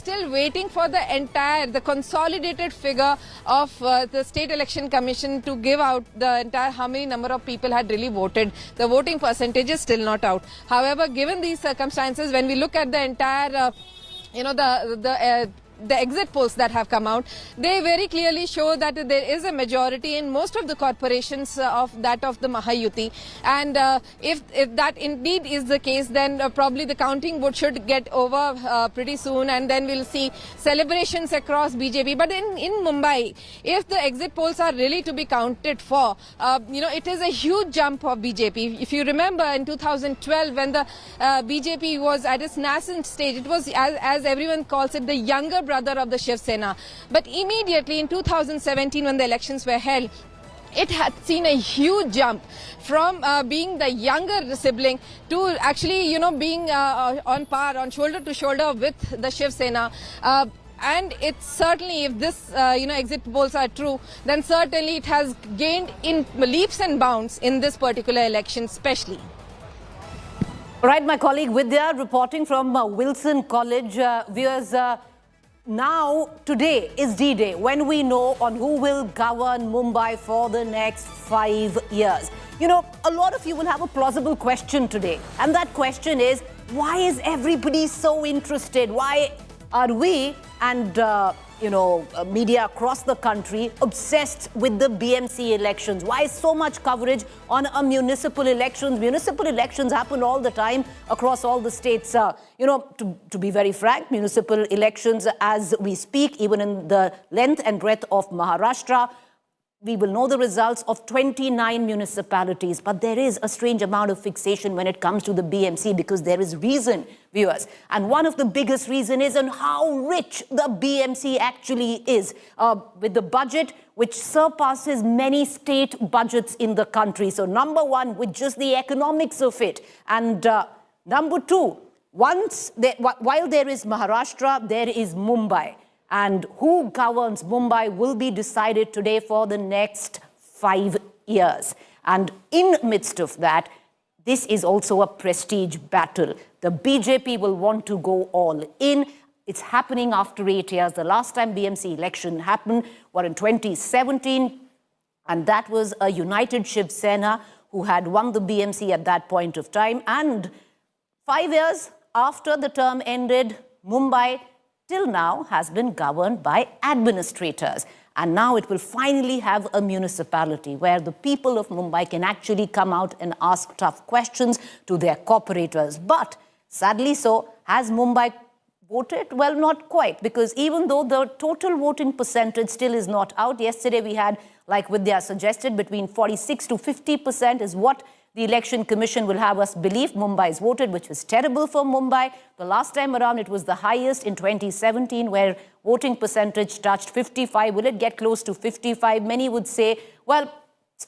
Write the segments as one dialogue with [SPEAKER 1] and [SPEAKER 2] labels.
[SPEAKER 1] Still waiting for the consolidated figure of the State Election Commission to give out the entire how many number of people had really voted. The voting percentage is still not out. However, given these circumstances, when we look at the entire, the exit polls that have come out, they very clearly show that there is a majority in most of the corporations of the Mahayuti, and if that indeed is the case, then probably the counting vote should get over pretty soon, and then we'll see celebrations across BJP. But in Mumbai, if the exit polls are really to be counted for, it is a huge jump of BJP. If you remember in 2012, when the BJP was at its nascent stage, it was, as everyone calls it, the younger brother of the Shiv Sena. But immediately in 2017, when the elections were held, it had seen a huge jump from being the younger sibling to actually, being on par, on shoulder to shoulder with the Shiv Sena. And it's certainly, if this, exit polls are true, then certainly it has gained in leaps and bounds in this particular election, especially.
[SPEAKER 2] All right, my colleague Vidya reporting from Wilson College. Viewers, now, today is D-Day, when we know on who will govern Mumbai for the next 5 years. A lot of you will have a plausible question today. And that question is, why is everybody so interested? Why are we and, media across the country obsessed with the BMC elections? Why is so much coverage on a municipal elections? Municipal elections happen all the time across all the states. To be very frank, municipal elections as we speak, even in the length and breadth of Maharashtra, we will know the results of 29 municipalities. But there is a strange amount of fixation when it comes to the BMC, because there is reason, viewers. And one of the biggest reasons is on how rich the BMC actually is, with the budget which surpasses many state budgets in the country. So number one, with just the economics of it. And number two, while there is Maharashtra, there is Mumbai. And who governs Mumbai will be decided today for the next 5 years. And in midst of that, this is also a prestige battle. The BJP will want to go all in. It's happening after 8 years. The last time BMC election happened was in 2017. And that was a united Shiv Sena who had won the BMC at that point of time. And 5 years after the term ended, Mumbai till now has been governed by administrators. And now it will finally have a municipality where the people of Mumbai can actually come out and ask tough questions to their corporators. But sadly so, has Mumbai voted? Well, not quite, because even though the total voting percentage still is not out, yesterday we had, like Vidya suggested, between 46 to 50% is what the Election Commission will have us believe Mumbai's voted, which was terrible for Mumbai. The last time around, it was the highest in 2017, where voting percentage touched 55. Will it get close to 55? Many would say, well,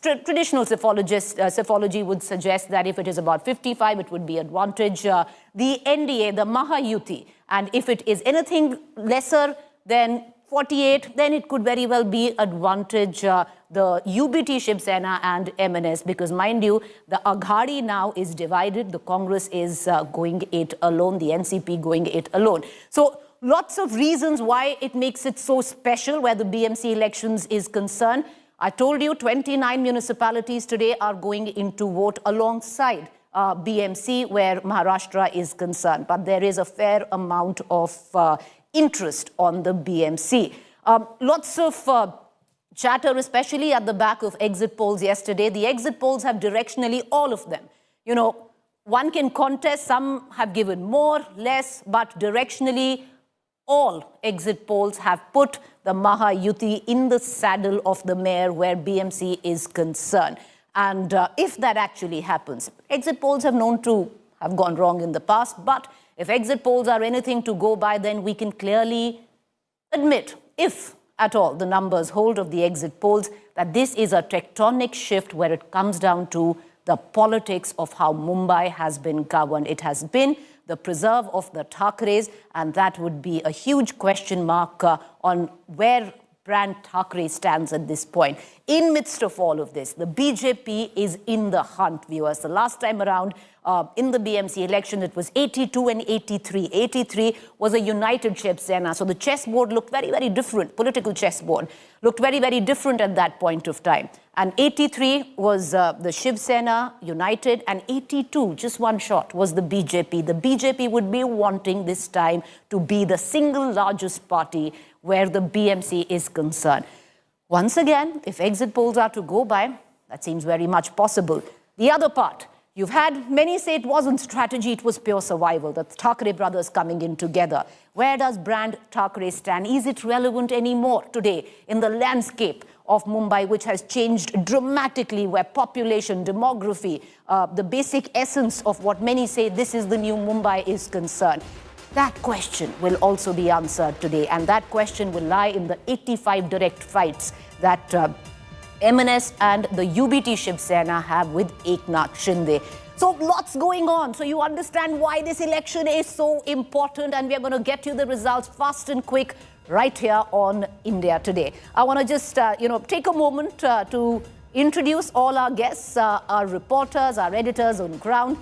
[SPEAKER 2] traditional psephology would suggest that if it is about 55, it would be advantage the NDA, the Mahayuti. And if it is anything lesser than 48, then it could very well be advantage the UBT Shiv Sena and MNS, because mind you, the Aghadi now is divided. The Congress is going it alone, the NCP going it alone. So lots of reasons why it makes it so special where the BMC elections is concerned. I told you 29 municipalities today are going into vote alongside BMC where Maharashtra is concerned. But there is a fair amount of interest on the BMC. Lots of chatter, especially at the back of exit polls yesterday. The exit polls have directionally, all of them. One can contest, some have given more, less, but directionally, all exit polls have put the Mahayuti in the saddle of the mayor where BMC is concerned. And if that actually happens, exit polls have known to have gone wrong in the past, but if exit polls are anything to go by, then we can clearly admit, if at all the numbers hold of the exit polls, that this is a tectonic shift where it comes down to the politics of how Mumbai has been governed. It has been the preserve of the Thackerays, and that would be a huge question mark on where brand Thackeray stands at this point. In midst of all of this, the BJP is in the hunt, viewers. The last time around, in the BMC election, it was 82 and 83. 83 was a united Shiv Sena. So the chessboard looked very, very different. Political chessboard looked very, very different at that point of time. And 83 was the Shiv Sena united, and 82, just one shot, was the BJP. The BJP would be wanting this time to be the single largest party where the BMC is concerned. Once again, if exit polls are to go by, that seems very much possible. The other part, you've had many say it wasn't strategy, it was pure survival. The Thackeray brothers coming in together. Where does brand Thackeray stand? Is it relevant anymore today in the landscape of Mumbai, which has changed dramatically, where population, demography, the basic essence of what many say this is the new Mumbai is concerned? That question will also be answered today, and that question will lie in the 85 direct fights that MNS and the UBT Shiv Sena have with Eknath Shinde. So lots going on. So you understand why this election is so important, and we are going to get you the results fast and quick right here on India Today. I want to just, take a moment to introduce all our guests, our reporters, our editors on ground.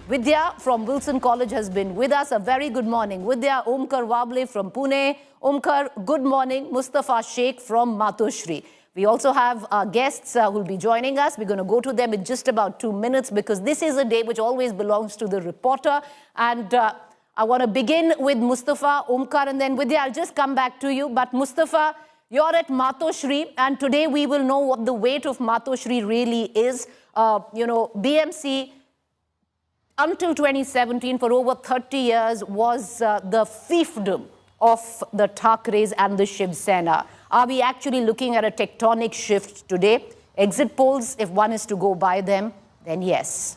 [SPEAKER 2] Vidya from Wilson College has been with us. A very good morning. Vidya, Omkar Wable from Pune. Omkar, good morning. Mustafa Sheikh from Matoshri. We also have our guests who will be joining us. We're going to go to them in just about 2 minutes, because this is a day which always belongs to the reporter. And I want to begin with Mustafa, Omkar, and then Vidya, I'll just come back to you. But Mustafa, you're at Matoshri, and today we will know what the weight of Matoshri really is. BMC, until 2017, for over 30 years, was the fiefdom of the Thackerays and the Shiv Sena. Are we actually looking at a tectonic shift today? Exit polls, if one is to go by them, then yes.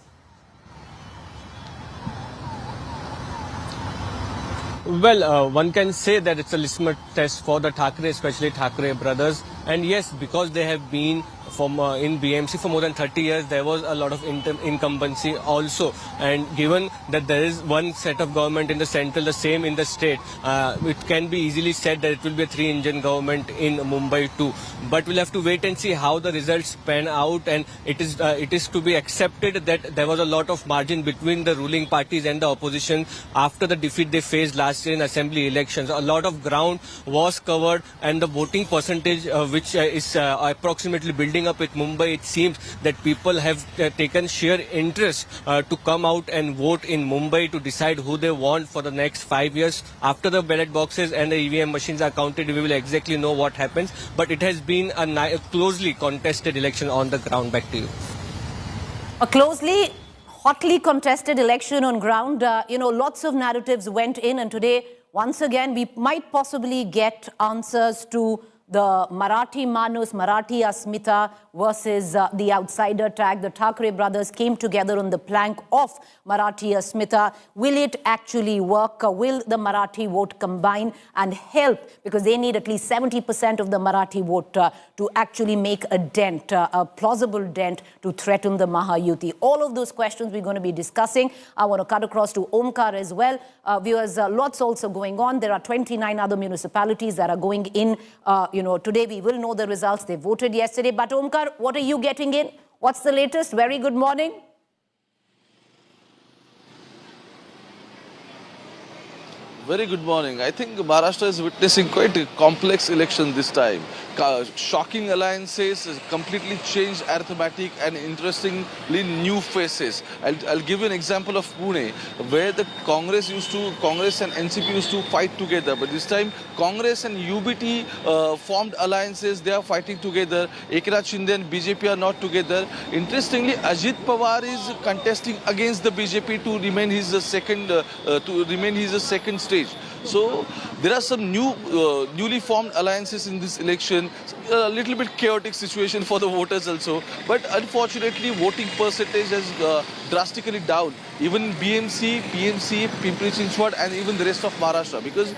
[SPEAKER 3] Well, one can say that it's a litmus test for the Thackeray, especially Thackeray brothers. And yes, because they have been in BMC for more than 30 years, there was a lot of incumbency also. And given that there is one set of government in the central, the same in the state, it can be easily said that it will be a three-engine government in Mumbai too. But we'll have to wait and see how the results pan out. And it is to be accepted that there was a lot of margin between the ruling parties and the opposition after the defeat they faced last year in assembly elections. A lot of ground was covered, and the voting percentage, which is approximately building up with Mumbai, it seems that people have taken sheer interest to come out and vote in Mumbai to decide who they want for the next 5 years. After the ballot boxes and the EVM machines are counted, we will exactly know what happens. But it has been a closely contested election on the ground. Back to you.
[SPEAKER 2] A hotly contested election on ground. Lots of narratives went in, and today, once again, we might possibly get answers to the Marathi Manus, Marathi Asmita versus the outsider tag. The Thackeray brothers came together on the plank of Marathi Asmita. Will it actually work? Will the Marathi vote combine and help? Because they need at least 70% of the Marathi vote to actually make a dent, a plausible dent to threaten the Mahayuti. All of those questions we're going to be discussing. I want to cut across to Omkar as well. Viewers, lots also going on. There are 29 other municipalities that are going in. Today we will know the results. They voted yesterday. But Omkar, what are you getting in? What's the latest? Very good morning.
[SPEAKER 4] Very good morning. I think Maharashtra is witnessing quite a complex election this time. Shocking alliances, completely changed arithmetic, and interestingly new faces. I'll give you an example of Pune, where the Congress and NCP used to fight together, but this time Congress and UBT formed alliances. They are fighting together. Eknath Shinde and BJP are not together. Interestingly, Ajit Pawar is contesting against the BJP to remain his second stage. So there are some newly formed alliances in this election. A little bit chaotic situation for the voters also. But unfortunately, voting percentage has drastically down. Even BMC, PMC, Pimpri-Chinchwad, and even the rest of Maharashtra, because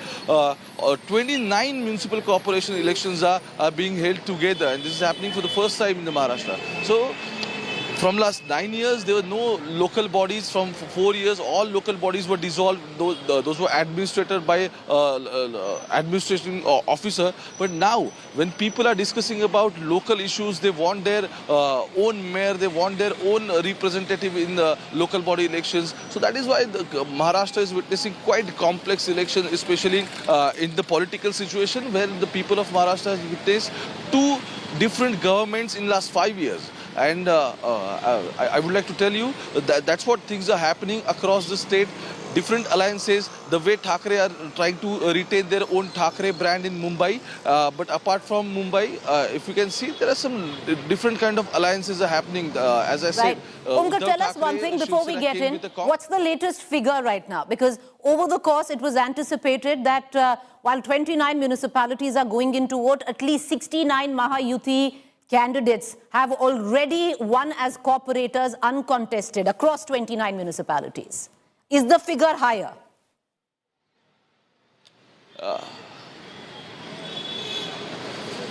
[SPEAKER 4] 29 municipal corporation elections are being held together, and this is happening for the first time in the Maharashtra. So From last 9 years, there were no local bodies. From 4 years, all local bodies were dissolved. Those were administered by administration officer. But now, when people are discussing about local issues, they want their own mayor, they want their own representative in the local body elections. So that is why Maharashtra is witnessing quite complex election, especially in the political situation where the people of Maharashtra has witnessed two different governments in last 5 years. And I would like to tell you that that's what things are happening across the state. Different alliances, the way Thackeray are trying to retain their own Thackeray brand in Mumbai. But apart from Mumbai, if you can see, there are some different kind of alliances are happening. As I said,
[SPEAKER 2] Omkar, tell us one thing before we get in. What's the latest figure right now? Because over the course, it was anticipated that while 29 municipalities are going into vote, at least 69 Mahayuti candidates have already won as corporators uncontested across 29 municipalities. Is the figure higher?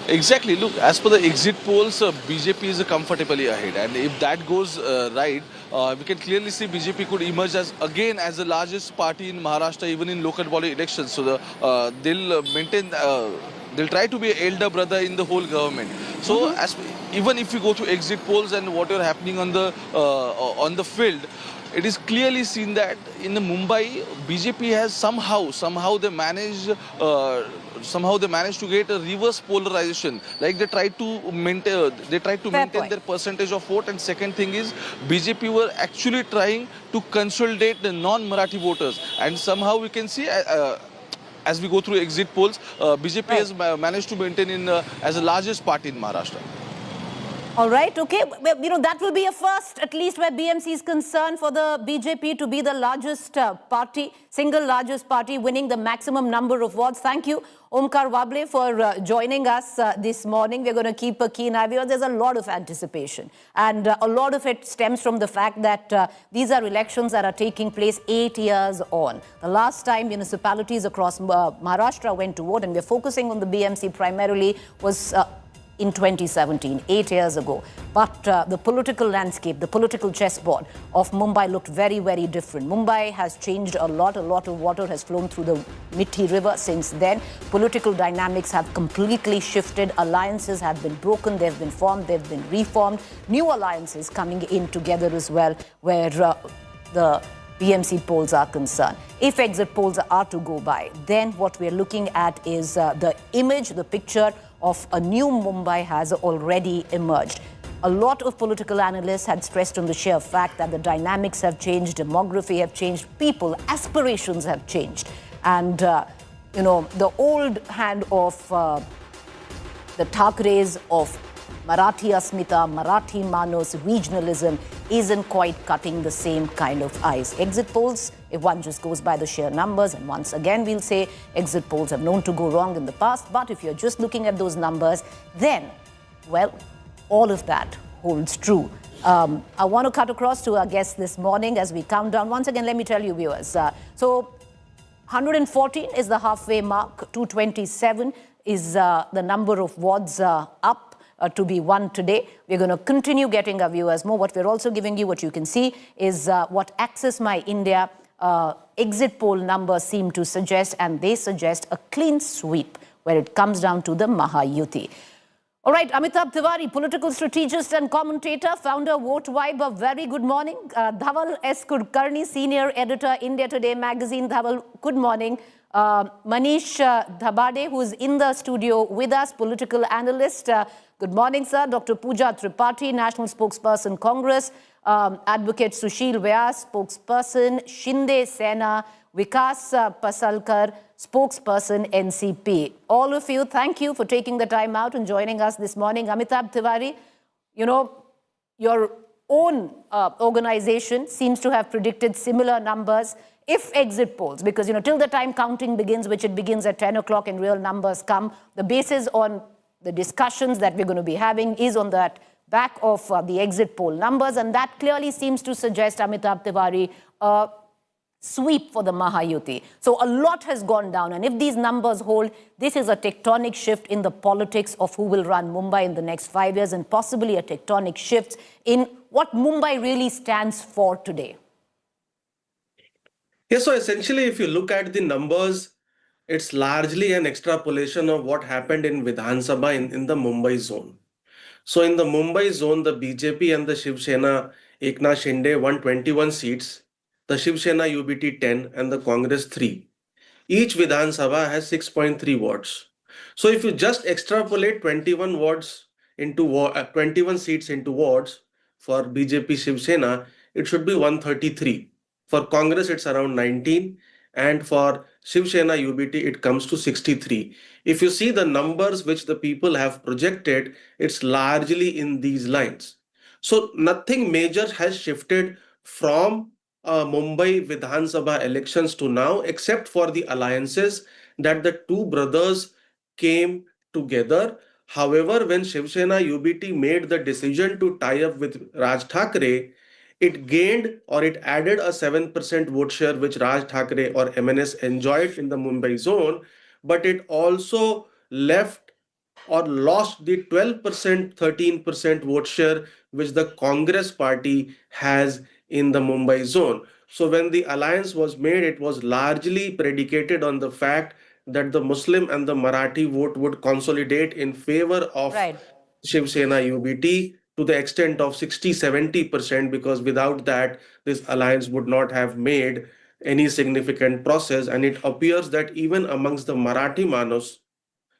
[SPEAKER 4] Exactly. Look, as per the exit polls, BJP is comfortably ahead. And if that goes right, we can clearly see BJP could emerge as again as the largest party in Maharashtra, even in local body elections. So they'll maintain... they'll try to be an elder brother in the whole government. So even if you go to exit polls and what is happening on the field, it is clearly seen that in the Mumbai, BJP has somehow they managed to get a reverse polarization. Like they tried to maintain their percentage of vote. And second thing is, BJP were actually trying to consolidate the non-Marathi voters. And somehow we can see. As we go through exit polls, BJP has managed to maintain as the largest party in Maharashtra.
[SPEAKER 2] All right, okay. Well, you know, that will be a first, at least where BMC is concerned, for the BJP to be the largest party, single largest party, winning the maximum number of votes. Thank you, Omkar Wable, for joining us this morning. We're going to keep a keen eye. There's a lot of anticipation. And a lot of it stems from the fact that these are elections that are taking place 8 years on. The last time municipalities across Maharashtra went to vote, and we're focusing on the BMC primarily, was in 2017, 8 years ago. But the political landscape, the political chessboard of Mumbai looked very, very different. Mumbai has changed a lot of water has flown through the Mithi River since then. Political dynamics have completely shifted. Alliances have been broken, they've been formed, they've been reformed. New alliances coming in together as well, where the BMC polls are concerned. If exit polls are to go by, then what we're looking at is the image, the picture of a new Mumbai has already emerged. A lot of political analysts had stressed on the sheer fact that the dynamics have changed, demography have changed, people, aspirations have changed. And, you know, the old hand of the Thackerays, of Marathi Asmita, Marathi Manos, regionalism isn't quite cutting the same kind of ice. Exit polls, if one just goes by the sheer numbers, and once again we'll say exit polls have known to go wrong in the past, but if you're just looking at those numbers, then, well, all of that holds true. I want to cut across to our guests this morning as we count down. Once again, let me tell you, viewers, so 114 is the halfway mark, 227 is the number of wards up to be won today. We're going to continue getting our viewers more. What we're also giving you, what you can see, is what Access My India exit poll numbers seem to suggest, and they suggest a clean sweep where it comes down to the Mahayuti. All right, Amitabh Tiwari, political strategist and commentator, founder, Vote Vibe, a very good morning. Dhaval S. Kulkarni, senior editor, India Today magazine. Dhaval, good morning. Manish Dhabade, who is in the studio with us, political analyst. Good morning, sir. Dr. Pooja Tripathi, national spokesperson, Congress. Advocate Sushil Vyas, spokesperson, Shinde Sena. Vikas Pasalkar, spokesperson, NCP. All of you, thank you for taking the time out and joining us this morning. Amitabh Tiwari, you know, your own organization seems to have predicted similar numbers. If exit polls, because, you know, till the time counting begins, which it begins at 10 o'clock and real numbers come, the basis on the discussions that we're going to be having is on that back of the exit poll numbers. And that clearly seems to suggest, Amitabh Tiwari, a sweep for the Mahayuti. So a lot has gone down. And if these numbers hold, this is a tectonic shift in the politics of who will run Mumbai in the next 5 years, and possibly a tectonic shift in what Mumbai really stands for today?
[SPEAKER 5] Yes, so essentially, if you look at the numbers, it's largely an extrapolation of what happened in Vidhan Sabha in the Mumbai zone. So in the Mumbai zone, the BJP and the Shiv Sena, Eknath Shinde won 21 seats, the Shiv Sena UBT 10 and the Congress 3. Each Vidhan Sabha has 6.3 wards. So if you just extrapolate 21 wards into 21 seats into wards for BJP Shiv Sena, it should be 133. For Congress, it's around 19, and for Shiv Sena UBT, it comes to 63. If you see the numbers which the people have projected, it's largely in these lines. So nothing major has shifted from Mumbai Vidhan Sabha elections to now, except for the alliances that the two brothers came together. However, when Shiv Sena UBT made the decision to tie up with Raj Thackeray, it gained or it added a 7% vote share, which Raj Thackeray or MNS enjoyed in the Mumbai zone, but it also left or lost the 12%, 13% vote share which the Congress party has in the Mumbai zone. So when the alliance was made, it was largely predicated on the fact that the Muslim and the Marathi vote would consolidate in favor of
[SPEAKER 2] Right.
[SPEAKER 5] Shiv Sena UBT to the extent of 60-70%, because without that, this alliance would not have made any significant process. And it appears that even amongst the Marathi Manos,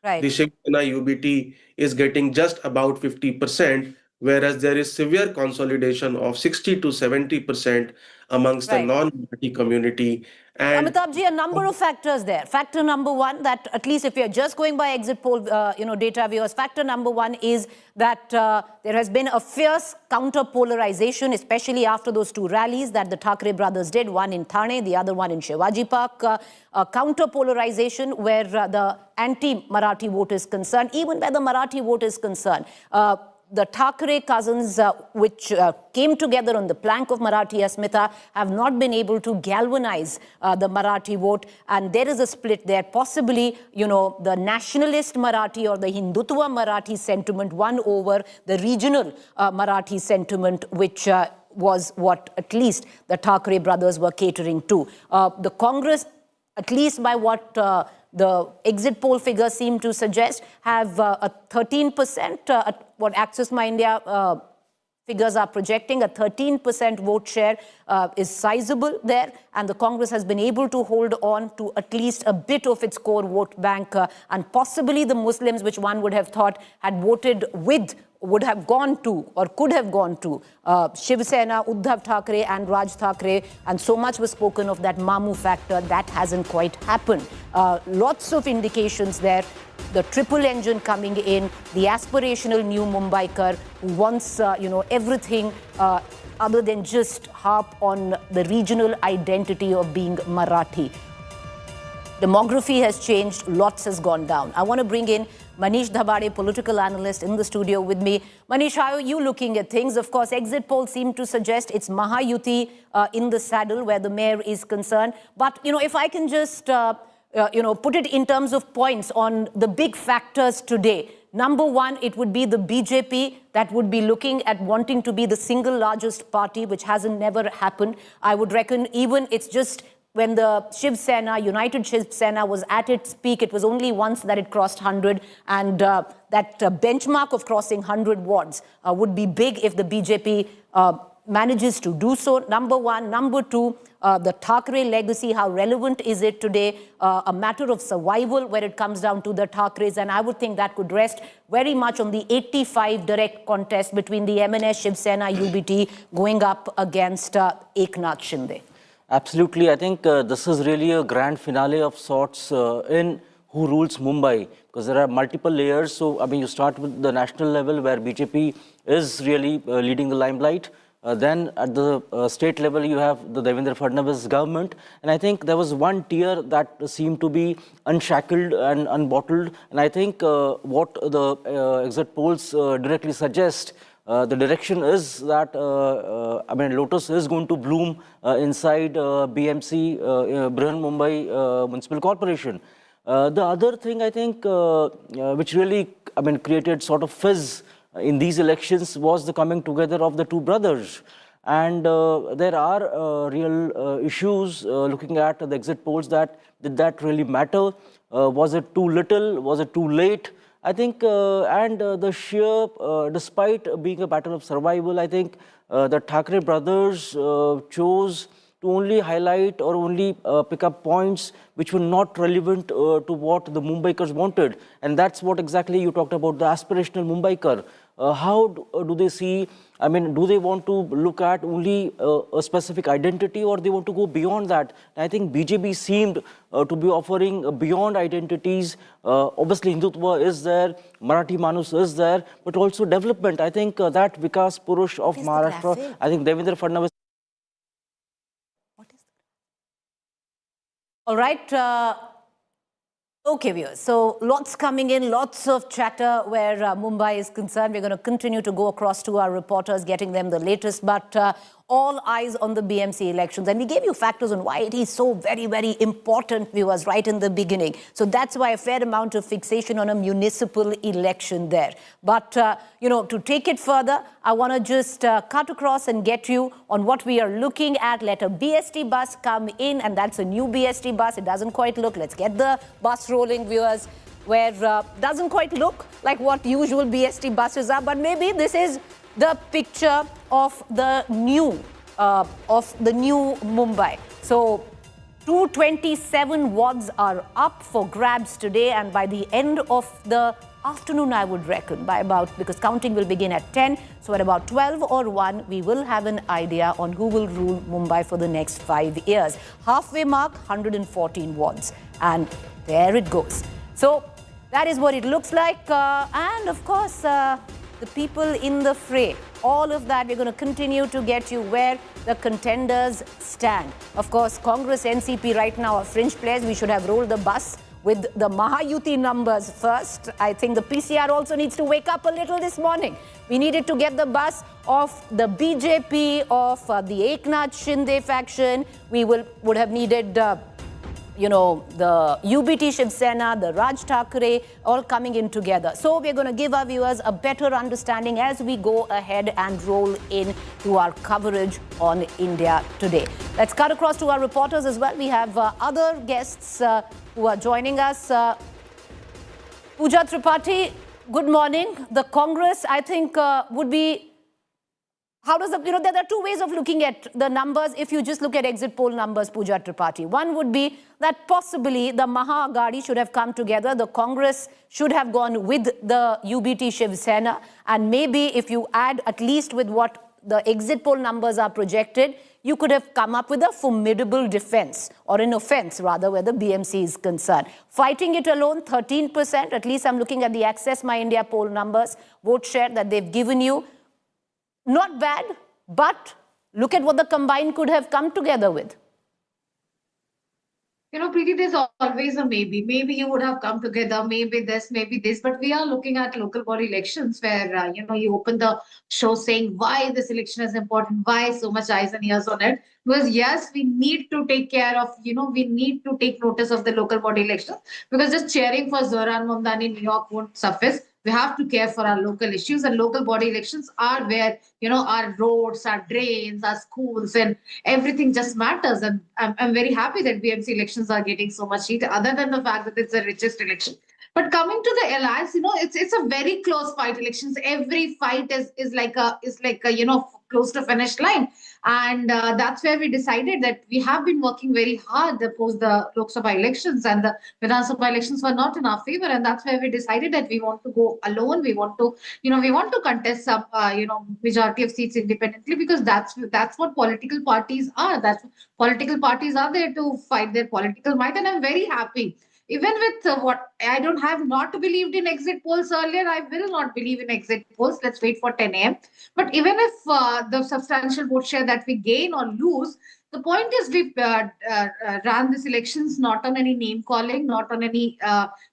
[SPEAKER 2] Right.
[SPEAKER 5] the Shiv Sena UBT is getting just about 50%, whereas there is severe consolidation of 60 to 70% amongst the
[SPEAKER 2] Right.
[SPEAKER 5] non-Marathi community. And
[SPEAKER 2] Amitabh ji, a number of factors there. Factor number one, that at least if you're just going by exit poll, data viewers, factor number one is that there has been a fierce counter-polarization, especially after those two rallies that the Thackeray brothers did, one in Thane, the other one in Shivaji Park. A counter-polarization where the anti-Marathi vote is concerned, even where the Marathi vote is concerned. The Thackeray cousins, which came together on the plank of Marathi Asmita, have not been able to galvanize the Marathi vote. And there is a split there. Possibly, the nationalist Marathi or the Hindutva Marathi sentiment won over the regional Marathi sentiment, which was what at least the Thackeray brothers were catering to. The Congress, at least by what the exit poll figures seem to suggest, have a 13%, what Access My India figures are projecting, a 13% vote share is sizable there, and the Congress has been able to hold on to at least a bit of its core vote bank, and possibly the Muslims, which one would have thought had voted with, would have gone to or could have gone to Shiv Sena, Uddhav Thackeray and Raj Thackeray, and so much was spoken of that Mamu factor. That hasn't quite happened. Lots of indications there. The triple engine coming in, the aspirational new Mumbaikar who wants everything other than just harp on the regional identity of being Marathi. Demography has changed, lots has gone down. I want to bring in Manish Dhabade, political analyst, in the studio with me. Manish, how are you looking at things? Of course, exit polls seem to suggest it's Mahayuti in the saddle where the mayor is concerned. But, if I can just, put it in terms of points on the big factors today. Number one, it would be the BJP that would be looking at wanting to be the single largest party, which hasn't never happened. I would reckon even it's just when the Shiv Sena, United Shiv Sena was at its peak, it was only once that it crossed 100, and that benchmark of crossing 100 wards would be big if the BJP manages to do so, number one. Number two, the Thackeray legacy, how relevant is it today? A matter of survival where it comes down to the Thackerays, and I would think that could rest very much on the 85 direct contest between the MNS, Shiv Sena, UBT going up against Eknath Shinde.
[SPEAKER 6] Absolutely. I think this is really a grand finale of sorts in who rules Mumbai, because there are multiple layers. So, you start with the national level where BJP is really leading the limelight. Then at the state level, you have the Devendra Fadnavis government. And I think there was one tier that seemed to be unshackled and unbottled. And I think what the exit polls directly suggest, the direction is that, Lotus is going to bloom inside BMC, Brihan Mumbai Municipal Corporation. The other thing, I think, which really, created sort of fizz in these elections was the coming together of the two brothers. And there are real issues looking at the exit polls that did that really matter? Was it too little? Was it too late? I think, the sheer, despite being a battle of survival, I think the Thackeray brothers chose to only highlight or only pick up points which were not relevant to what the Mumbaikars wanted. And that's what exactly you talked about, the aspirational Mumbaikar. How do they see, I mean, do they want to look at only a specific identity, or they want to go beyond that? And I think BJP seemed to be offering beyond identities. Obviously, Hindutva is there, Marathi Manus is there, but also development. I think that Vikas Purush of Maharashtra, I think Devendra Fadnavis.
[SPEAKER 2] All right. Okay, viewers. So lots coming in, lots of chatter where Mumbai is concerned. We're going to continue to go across to our reporters, getting them the latest. But all eyes on the BMC elections. And we gave you factors on why it is so very, very important, viewers, right in the beginning. So that's why a fair amount of fixation on a municipal election there. But, you know, to take it further, I want to just cut across and get you on what we are looking at. Let a BST bus come in, and that's a new BST bus. It doesn't quite look. Let's get the bus rolling, viewers, where doesn't quite look like what usual BST buses are, but maybe this is the picture of the new Mumbai. So 227 wards are up for grabs today, and by the end of the afternoon, I would reckon, by about, because counting will begin at 10, so at about 12 or 1, we will have an idea on who will rule Mumbai for the next 5 years. Halfway mark, 114 wards, and there it goes. So that is what it looks like, and of course, the people in the fray, all of that, we're going to continue to get you where the contenders stand. Of course, Congress, NCP right now are fringe players. We should have rolled the bus with the Mahayuti numbers first. I think the PCR also needs to wake up a little this morning. We needed to get the bus of the BJP, of the Eknath Shinde faction. We would have needed you know, the UBT Shiv Sena, the Raj Thackeray, all coming in together. So we're going to give our viewers a better understanding as we go ahead and roll in to our coverage on India Today. Let's cut across to our reporters as well. We have other guests who are joining us. Pooja Tripathi, good morning. The Congress, I think, would be... How does the, you know, there are two ways of looking at the numbers if you just look at exit poll numbers, Pooja Tripathi. One would be that possibly the Maha Aghadi should have come together. The Congress should have gone with the UBT Shiv Sena. And maybe if you add at least with what the exit poll numbers are projected, you could have come up with a formidable defense, or an offense rather, where the BMC is concerned. Fighting it alone, 13%, at least I'm looking at the Access My India poll numbers, vote share that they've given you. Not bad, but look at what the combined could have come together with.
[SPEAKER 7] You know, Preeti, there's always a maybe. Maybe you would have come together, maybe this, maybe this. But we are looking at local body elections where, you know, you open the show saying why this election is important, why so much eyes and ears on it. Because yes, we need to take care of, you know, we need to take notice of the local body elections. Because just cheering for Zoran Mamdani in New York won't suffice. We have to care for our local issues, and local body elections are where, you know, our roads, our drains, our schools, and everything just matters. And I'm very happy that BMC elections are getting so much heat, other than the fact that it's the richest election. But coming to the alliance, you know, it's a very close fight. Elections, every fight is like a you know, close to finish line, and that's where we decided that we have been working very hard post the Lok Sabha elections, and the Vidhan Sabha elections were not in our favor, and that's where we decided that we want to go alone. We want to, you know, we want to contest some, you know, majority of seats independently, because that's what political parties are. That's political parties are there to fight their political might, and I'm very happy. Even with what I don't have not believed in exit polls earlier, I will not believe in exit polls. Let's wait for 10 a.m. But even if the substantial vote share that we gain or lose, the point is we ran these elections not on any name calling, not on any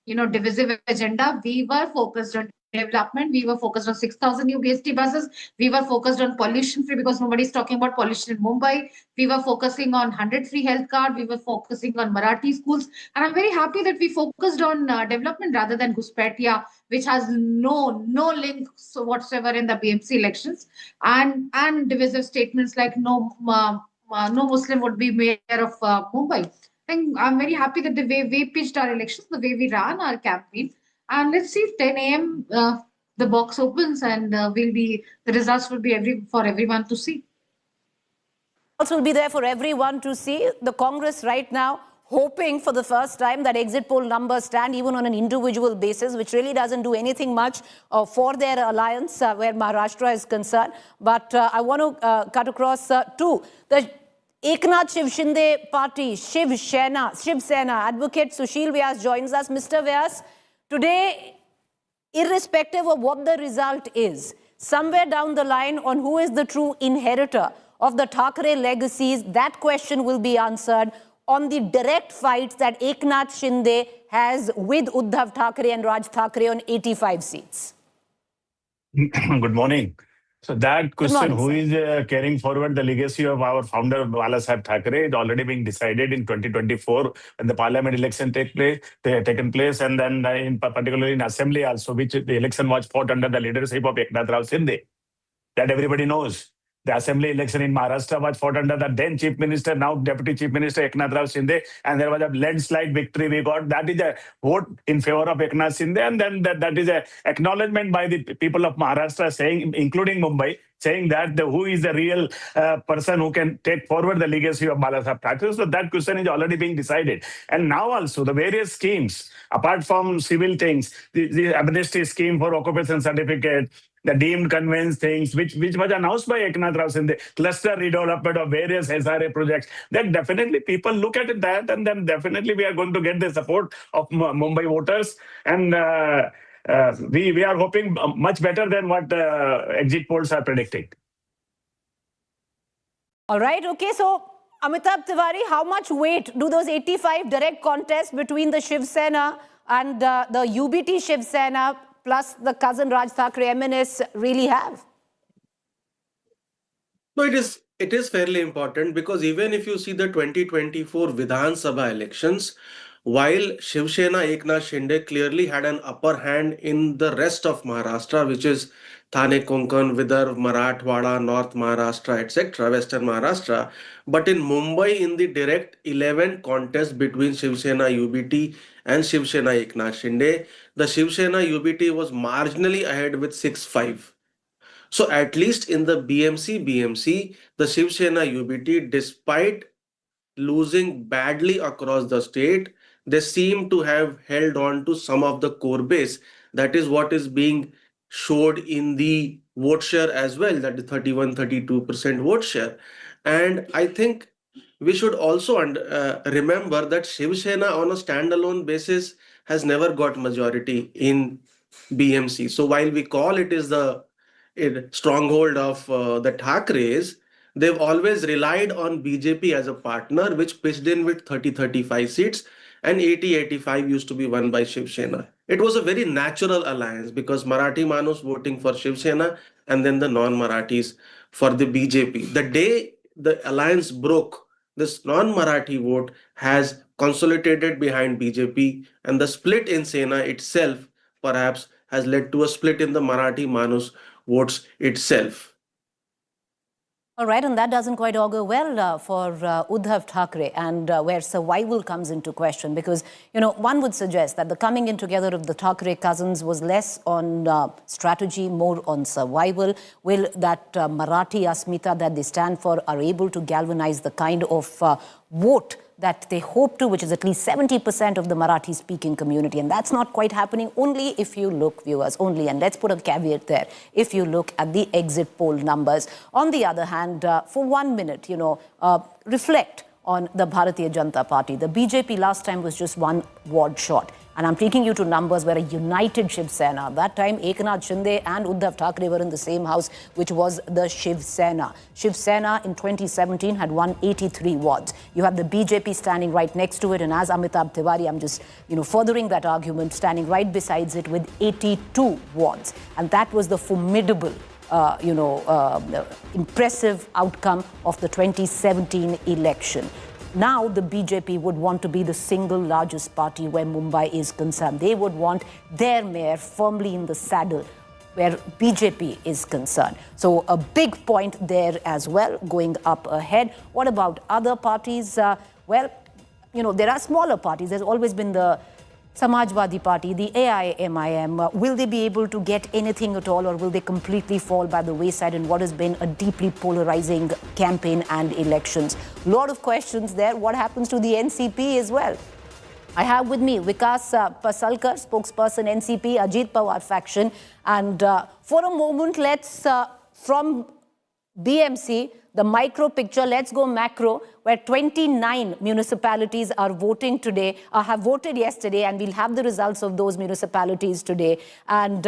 [SPEAKER 7] you know, divisive agenda. We were focused on development. We were focused on 6,000 new BST buses. We were focused on pollution free because nobody's talking about pollution in Mumbai. We were focusing on 100 free health card. We were focusing on Marathi schools. And I'm very happy that we focused on development rather than Guspetya, which has no link whatsoever in the BMC elections. And divisive statements like no Muslim would be mayor of Mumbai. And I'm very happy that the way we pitched our elections, the way we ran our campaign, and let's see if 10 a.m. The box opens and the results will be for everyone to see.
[SPEAKER 2] Results will be there for everyone to see. The Congress right now hoping for the first time that exit poll numbers stand even on an individual basis, which really doesn't do anything much for their alliance where Maharashtra is concerned. But I want to cut across to the Eknath Shiv Shinde party, Shiv Sena, advocate Sushil Vyas joins us. Mr. Vyas, today, irrespective of what the result is, somewhere down the line on who is the true inheritor of the Thackeray legacies, that question will be answered on the direct fights that Eknath Shinde has with Uddhav Thackeray and Raj Thackeray on 85 seats.
[SPEAKER 8] Good morning. So that question,
[SPEAKER 2] morning,
[SPEAKER 8] who is carrying forward the legacy of our founder Balasaheb Thackeray, is already being decided in 2024 when the parliament election taken place, and then particularly in assembly also, which the election was fought under the leadership of Eknath Rao Shinde. That everybody knows. The assembly election in Maharashtra was fought under the then Chief Minister, now Deputy Chief Minister Eknath Rao Shinde, and there was a landslide victory we got. That is a vote in favor of Eknath Shinde, and then that is a acknowledgement by the people of Maharashtra, saying, including Mumbai, saying that who is the real person who can take forward the legacy of Balasaheb Thackeray. So that question is already being decided. And now also the various schemes, apart from civil things, the amnesty scheme for occupation certificate, the deemed conveyance things, which was announced by Eknath Rao Shinde, cluster redevelopment of various SRA projects, then definitely people look at that, and then definitely we are going to get the support of Mumbai voters. And we are hoping much better than what exit polls are predicting.
[SPEAKER 2] All right, okay, so Amitabh Tiwari, how much weight do those 85 direct contests between the Shiv Sena and the UBT Shiv Sena plus the cousin Raj Thackeray MNS really have?
[SPEAKER 5] No, it is fairly important because even if you see the 2024 Vidhan Sabha elections, while Shiv Sena Eknath Shinde clearly had an upper hand in the rest of Maharashtra, which is Thane, Konkan, Vidarbh, Marathwada, North Maharashtra, etc., Western Maharashtra, but in Mumbai, in the direct 11 contest between Shiv Sena UBT and Shiv Sena Eknath Shinde, the Shiv Sena UBT was marginally ahead with 6-5. So at least in the BMC, the Shiv Sena UBT, despite losing badly across the state, they seem to have held on to some of the core base. That is what is being showed in the vote share as well, that the 31-32% vote share. And I think we should also remember that Shiv Sena on a standalone basis has never got majority in BMC. So while we call it is the stronghold of the Thackerays, they've always relied on BJP as a partner, which pitched in with 30-35 seats, and 80-85 used to be won by Shiv Sena. It was a very natural alliance because Marathi Manus voting for Shiv Sena and then the non-Marathis for the BJP. The day the alliance broke, this non-Marathi vote has consolidated behind BJP, and the split in Sena itself perhaps has led to a split in the Marathi Manus votes itself.
[SPEAKER 2] All right, and that doesn't quite augur well for Uddhav Thackeray, and where survival comes into question, because, one would suggest that the coming in together of the Thackeray cousins was less on strategy, more on survival. Will that Marathi Asmita that they stand for are able to galvanize the kind of vote that they hope to, which is at least 70% of the Marathi-speaking community. And that's not quite happening, only if you look, viewers, only, and let's put a caveat there, if you look at the exit poll numbers. On the other hand, for 1 minute, reflect on the Bharatiya Janata Party. The BJP last time was just one ward short. And I'm taking you to numbers where a united Shiv Sena, that time Eknath Shinde and Uddhav Thackeray were in the same house, which was the Shiv Sena. Shiv Sena in 2017 had won 83 wards. You have the BJP standing right next to it, and as Amitabh Tiwari, I'm just, furthering that argument, standing right besides it with 82 wards. And that was the formidable impressive outcome of the 2017 election. Now the BJP would want to be the single largest party where Mumbai is concerned. They would want their mayor firmly in the saddle where BJP is concerned. So a big point there as well, going up ahead. What about other parties? Well, there are smaller parties. There's always been the Samajwadi Party, the AIMIM. Will they be able to get anything at all, or will they completely fall by the wayside in what has been a deeply polarizing campaign and elections? A lot of questions there. What happens to the NCP as well? I have with me Vikas Pasalkar, spokesperson NCP, Ajit Pawar faction. And for a moment, let's, from BMC, the micro picture, let's go macro, where 29 municipalities are voting today, have voted yesterday, and we'll have the results of those municipalities today. And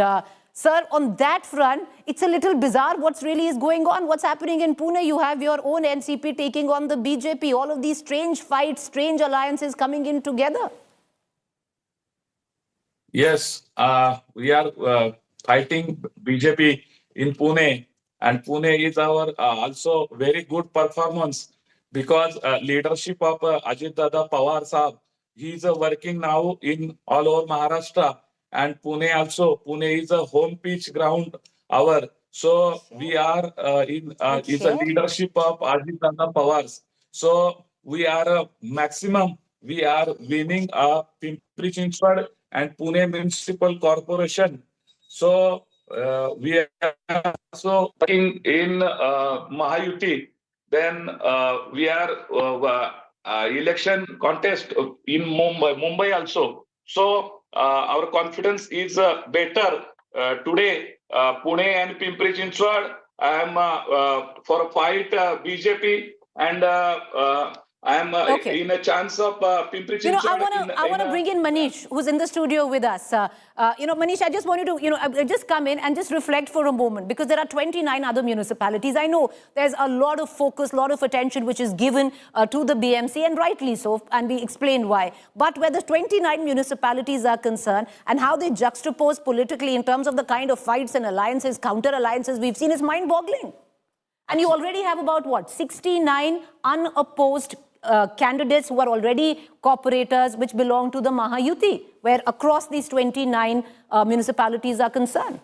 [SPEAKER 2] sir, on that front, it's a little bizarre what's really is going on. What's happening in Pune? You have your own NCP taking on the BJP. All of these strange fights, strange alliances coming in together.
[SPEAKER 9] Yes, we are fighting BJP in Pune. And Pune is our also very good performance because leadership of Ajit Dada Pawar Saab, he is working now in all over Maharashtra, and Pune also. Pune is a home pitch ground our. So we are in is a leadership of Ajit Dada Pawars. So we are maximum. We are winning Pimpri Chinchwad and Pune Municipal Corporation. So we are also working in Mahayuti. Then we are election contest in Mumbai also. So our confidence is better today. Pune and Pimpri Chinchwad, I am for a fight BJP, and I am in a chance of Pimpri Chinchwad.
[SPEAKER 2] I want to bring in Manish, who's in the studio with us. Manish, I just want you to, just come in and just reflect for a moment, because there are 29 other municipalities. I know there's a lot of focus, a lot of attention which is given to the BMC, and rightly so, and we explain why. But where the 29 municipalities are concerned and how they juxtapose politically in terms of the kind of fights and alliances, counter-alliances we've seen is mind-boggling. And you already have about, what, 69 unopposed candidates who are already corporators which belong to the Mahayuti, where across these 29 municipalities are concerned.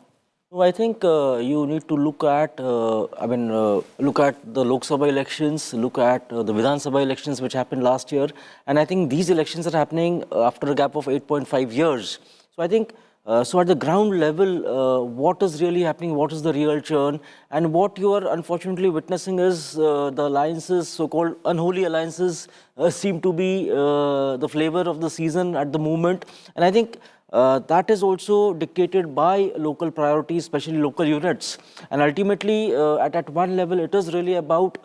[SPEAKER 6] So I think you need to look at, look at the Lok Sabha elections, look at the Vidhan Sabha elections which happened last year. And I think these elections are happening after a gap of 8.5 years. So I think, so at the ground level, what is really happening, what is the real churn, and what you are unfortunately witnessing is the alliances, so-called unholy alliances, seem to be the flavor of the season at the moment. And I think that is also dictated by local priorities, especially local units. And ultimately, at one level, it is really about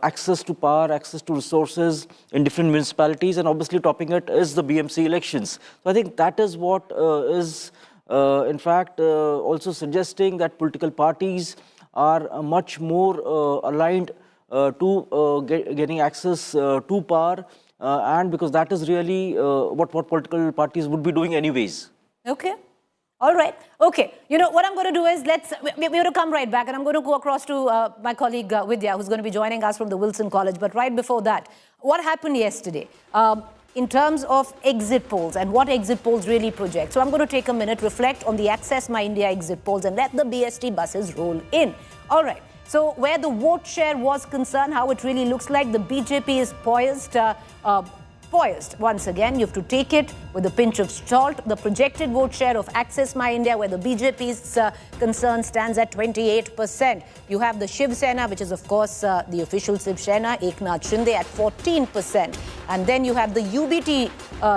[SPEAKER 6] access to power, access to resources in different municipalities, and obviously topping it is the BMC elections. So I think that is what is, in fact, also suggesting that political parties are much more aligned to getting access to power, and because that is really what political parties would be doing anyways.
[SPEAKER 2] Okay. All right. Okay. What I'm going to do is we're going to come right back, and I'm going to go across to my colleague Vidya, who's going to be joining us from the Wilson College. But right before that, what happened yesterday in terms of exit polls and what exit polls really project? So I'm going to take a minute, reflect on the Access My India exit polls, and let the BST buses roll in. All right. So where the vote share was concerned, how it really looks like, the BJP is poised. Once again, you have to take it with a pinch of salt. The projected vote share of Access My India, where the BJP's concern stands at 28%. You have the Shiv Sena, which is of course the official Shiv Sena, Eknath Shinde at 14%. And then you have the UBT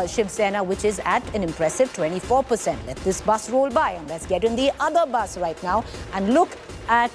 [SPEAKER 2] Shiv Sena, which is at an impressive 24%. Let this bus roll by, and let's get in the other bus right now and look at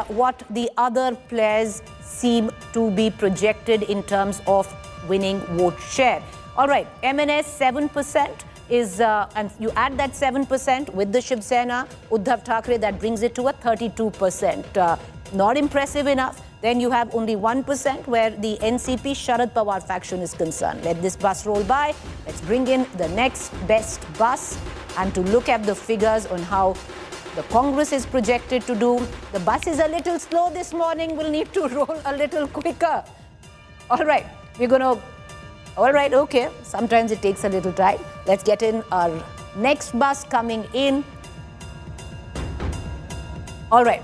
[SPEAKER 2] what the other players seem to be projected in terms of winning vote share. All right, MNS 7%, is, and you add that 7% with the Shiv Sena, Uddhav Thackeray, that brings it to a 32%. Not impressive enough. Then you have only 1% where the NCP Sharad Pawar faction is concerned. Let this bus roll by. Let's bring in the next best bus. And to look at the figures on how the Congress is projected to do. The bus is a little slow this morning. We'll need to roll a little quicker. All right, we're going to... All right, okay. Sometimes it takes a little time. Let's get in our next bus coming in. All right.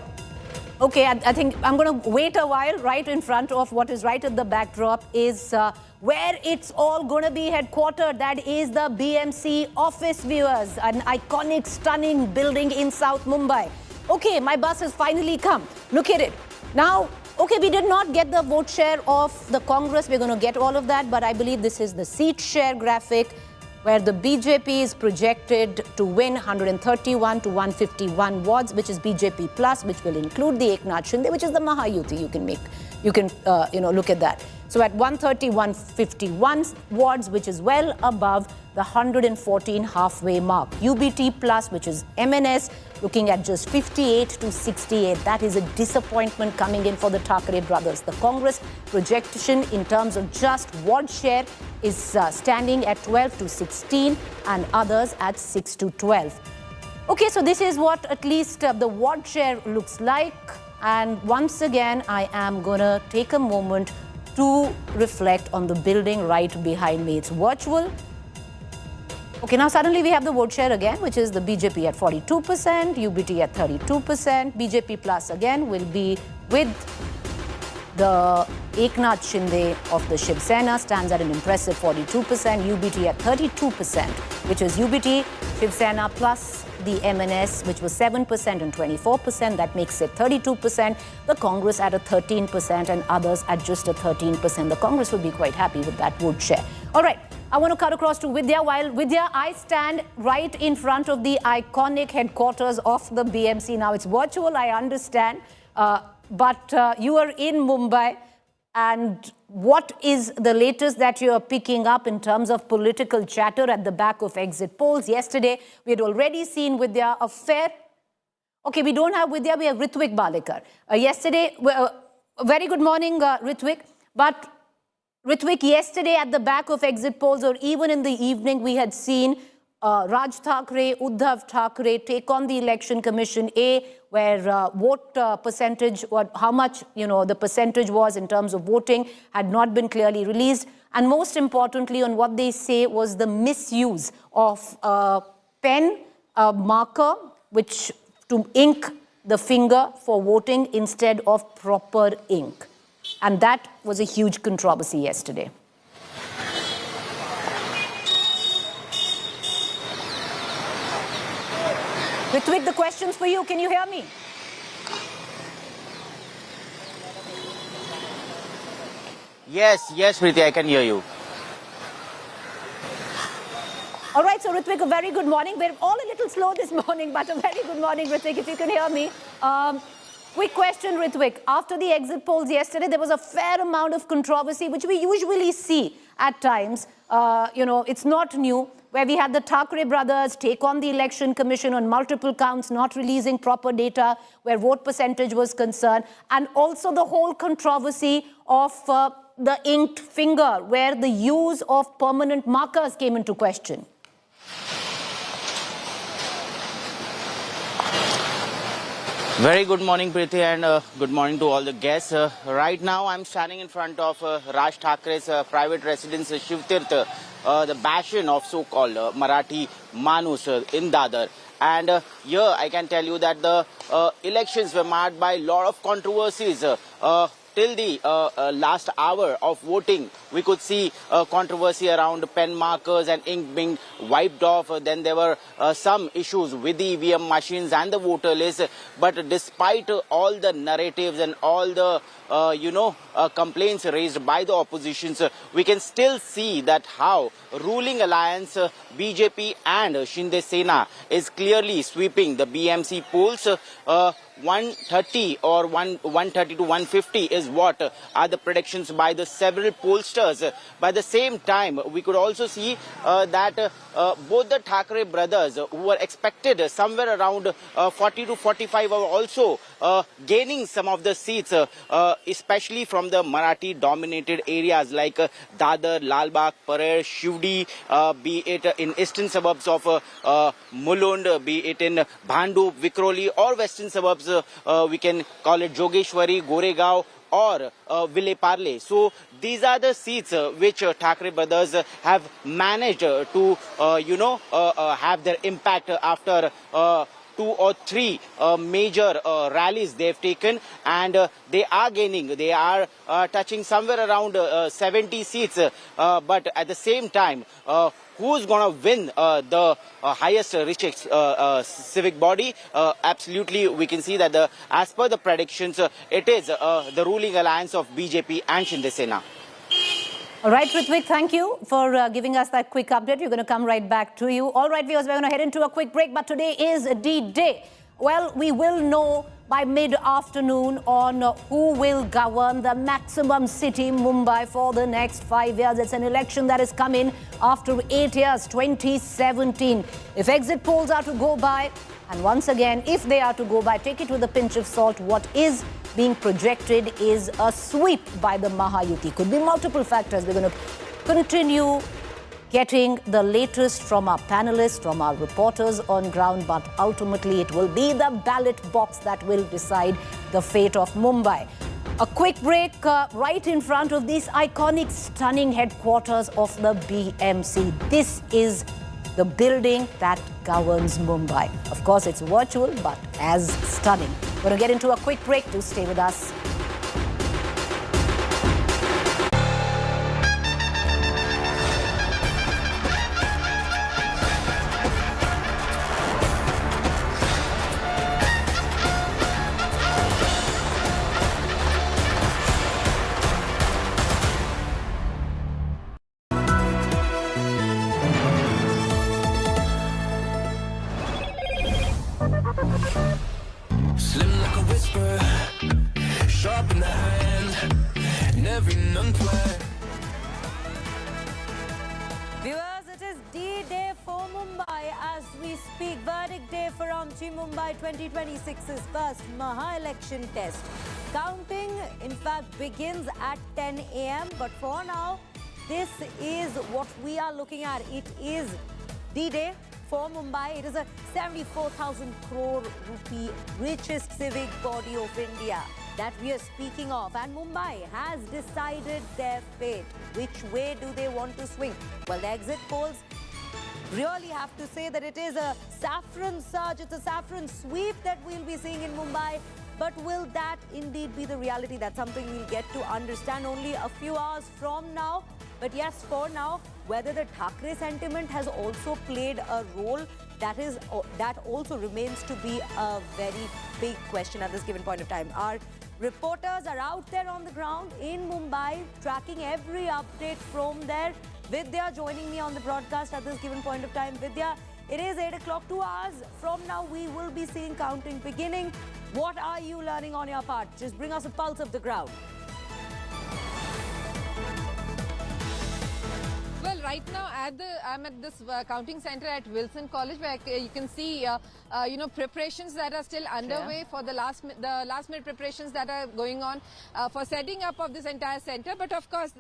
[SPEAKER 2] Okay, I think I'm going to wait a while. Right in front of what is right at the backdrop is where it's all going to be headquartered. That is the BMC office, viewers. An iconic, stunning building in South Mumbai. Okay, my bus has finally come. Look at it. Now, okay, we did not get the vote share of the Congress. We're going to get all of that. But I believe this is the seat share graphic where the BJP is projected to win 131 to 151 wards, which is BJP plus, which will include the Eknath Shinde, which is the Mahayuti. You can look at that. So at 130, 151 wards, which is well above the 114 halfway mark. UBT plus, which is MNS, looking at just 58 to 68. That is a disappointment coming in for the Thackeray brothers. The Congress projection in terms of just ward share is standing at 12 to 16 and others at 6 to 12. Okay, so this is what at least the ward share looks like. And once again, I am going to take a moment to reflect on the building right behind me. It's virtual. Okay, now suddenly we have the vote share again, which is the BJP at 42%, UBT at 32%. BJP plus again will be with the Eknath Shinde of the Shiv Sena, stands at an impressive 42%, UBT at 32%, which is UBT, Shiv Sena plus the MNS, which was 7% and 24%. That makes it 32%. The Congress at a 13% and others at just a 13%. The Congress will be quite happy with that vote share. All right. I want to cut across to Vidya. While Vidya, I stand right in front of the iconic headquarters of the BMC. Now, it's virtual, I understand, but you are in Mumbai. And what is the latest that you are picking up in terms of political chatter at the back of exit polls? Yesterday, we had already seen Vidya a fair... Okay, we don't have Vidya, we have Ritwik Balekar. Yesterday, very good morning, Ritwik. But Ritwik, yesterday at the back of exit polls, or even in the evening, we had seen Raj Thackeray, Uddhav Thackeray take on the Election Commission A, where vote percentage, how much the percentage was in terms of voting, had not been clearly released. And most importantly, on what they say was the misuse of pen, marker, which to ink the finger for voting instead of proper ink. And that was a huge controversy yesterday. Ritwik, the question's for you. Can you hear me?
[SPEAKER 10] Yes, Preeti, I can hear you.
[SPEAKER 2] All right, so Ritwik, a very good morning. We're all a little slow this morning, but a very good morning, Ritwik, if you can hear me. Quick question, Ritwik. After the exit polls yesterday, there was a fair amount of controversy, which we usually see at times. It's not new, where we had the Thackeray brothers take on the Election Commission on multiple counts, not releasing proper data, where vote percentage was concerned, and also the whole controversy of the inked finger, where the use of permanent markers came into question.
[SPEAKER 10] Very good morning, Preeti, and good morning to all the guests. Right now, I'm standing in front of Raj Thackeray's private residence, Shiv, the bastion of so-called Marathi Manus in Dadar. And here, I can tell you that the elections were marked by a lot of controversies. Till the last hour of voting, we could see controversy around pen markers and ink being wiped off. Then there were some issues with the EVM machines and the voter list. But despite all the narratives and all the complaints raised by the oppositions, we can still see that how ruling alliance BJP and Shinde Sena is clearly sweeping the BMC polls. 130 or 130 to 150 is what are the predictions by the several pollsters. By the same time, we could also see that both the Thackeray brothers, who were expected somewhere around 40 to 45, are also gaining some of the seats, especially from the Marathi-dominated areas like Dadar, Lalbagh, Parer, Shivdi, be it in eastern suburbs of Mulund, be it in Bhandup, Vikroli, or western suburbs, we can call it Jogeshwari, Goregaon, or Ville Parle. So these are the seats which Thackeray brothers have managed to, have their impact after 2 or 3 major rallies they've taken, and they are gaining. They are touching somewhere around 70 seats. But at the same time, who's going to win the highest richest civic body? Absolutely, we can see that as per the predictions, it is the ruling alliance of BJP and Shinde Sena.
[SPEAKER 2] All right, Ritwik, thank you for giving us that quick update. We're going to come right back to you. All right, viewers, we're going to head into a quick break, but today is D-Day. Well, we will know by mid-afternoon on who will govern the maximum city, Mumbai, for the next 5 years. It's an election that is coming after 8 years, 2017. If exit polls are to go by, and once again, if they are to go by, take it with a pinch of salt, what is being projected is a sweep by the Mahayuti. Could be multiple factors. We're going to continue getting the latest from our panelists, from our reporters on ground, but ultimately it will be the ballot box that will decide the fate of Mumbai. A quick break right in front of these iconic, stunning headquarters of the BMC. This is the building that governs Mumbai. Of course, it's virtual, but as stunning. We're going to get into a quick break. Do stay with us.
[SPEAKER 11] Slim like a whisper, sharp in the hand, never unplanned.
[SPEAKER 12] Viewers, it is D-Day for Mumbai as we speak. Verdict day for Amchi Mumbai 2026's first Maha-election test. Counting, in fact, begins at 10 a.m. But for now, this is what we are looking at. It is D-Day for Mumbai. It is a 74,000 crore rupee richest civic body of India that we are speaking of. And Mumbai has decided their fate. Which way do they want to swing? Well, the exit polls really have to say that it is a saffron surge. It's a saffron sweep that we'll be seeing in Mumbai. But will that indeed be the reality? That's something we'll get to understand only a few hours from now. But yes, for now, whether the Thackeray sentiment has also played a role, that also remains to be a very big question at this given point of time. Our reporters are out there on the ground in Mumbai, tracking every update from there. Vidya joining me on the broadcast at this given point of time. Vidya, it is 8 o'clock, 2 hours from now we will be seeing counting beginning. What are you learning on your part? Just bring us a pulse of the ground.
[SPEAKER 1] Well, right now I'm at this counting center at Wilson College, where you can see preparations that are still underway for the last minute preparations that are going on for setting up of this entire center. But of course,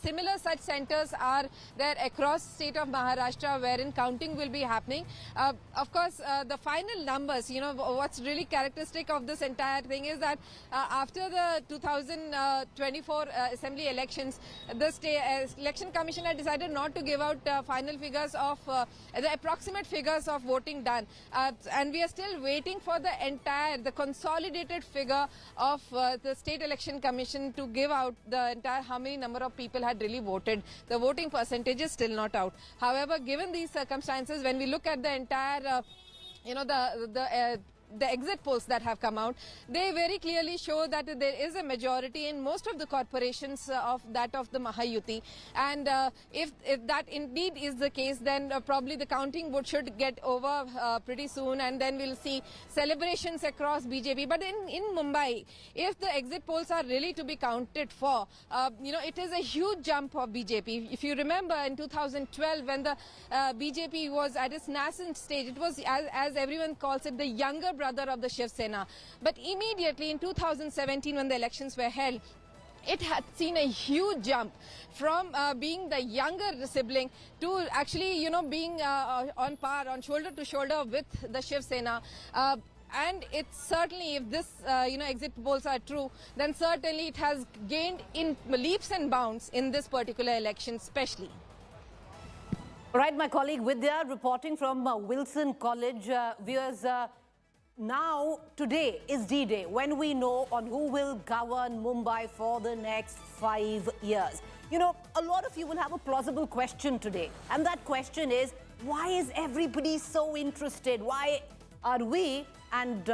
[SPEAKER 1] similar such centers are there across state of Maharashtra wherein counting will be happening. Of course, the final numbers, what's really characteristic of this entire thing is that after the 2024 assembly elections, the election commission had decided not to give out final figures of the approximate figures of voting done. And we are still waiting for the consolidated figure of the state election commission to give out the entire how many number of people had really voted. The voting percentage is still not out. However, given these circumstances, when we look at the entire, the exit polls that have come out, they very clearly show that there is a majority in most of the corporations of the Mahayuti. And if that indeed is the case, then probably the counting vote should get over pretty soon, and then we'll see celebrations across BJP. But in Mumbai, if the exit polls are really to be counted for, it is a huge jump of BJP. If you remember in 2012, when the BJP was at its nascent stage, it was, as everyone calls it, the younger brother of the Shiv Sena. But immediately in 2017, when the elections were held, it had seen a huge jump from being the younger sibling to actually, being on par, on shoulder to shoulder with the Shiv Sena. And it's certainly, if this, exit polls are true, then certainly it has gained in leaps and bounds in this particular election, especially.
[SPEAKER 2] All right, my colleague Vidya reporting from Wilson College. Viewers, now, today is D-Day, when we know on who will govern Mumbai for the next 5 years. A lot of you will have a plausible question today. And that question is, why is everybody so interested? Why are we and,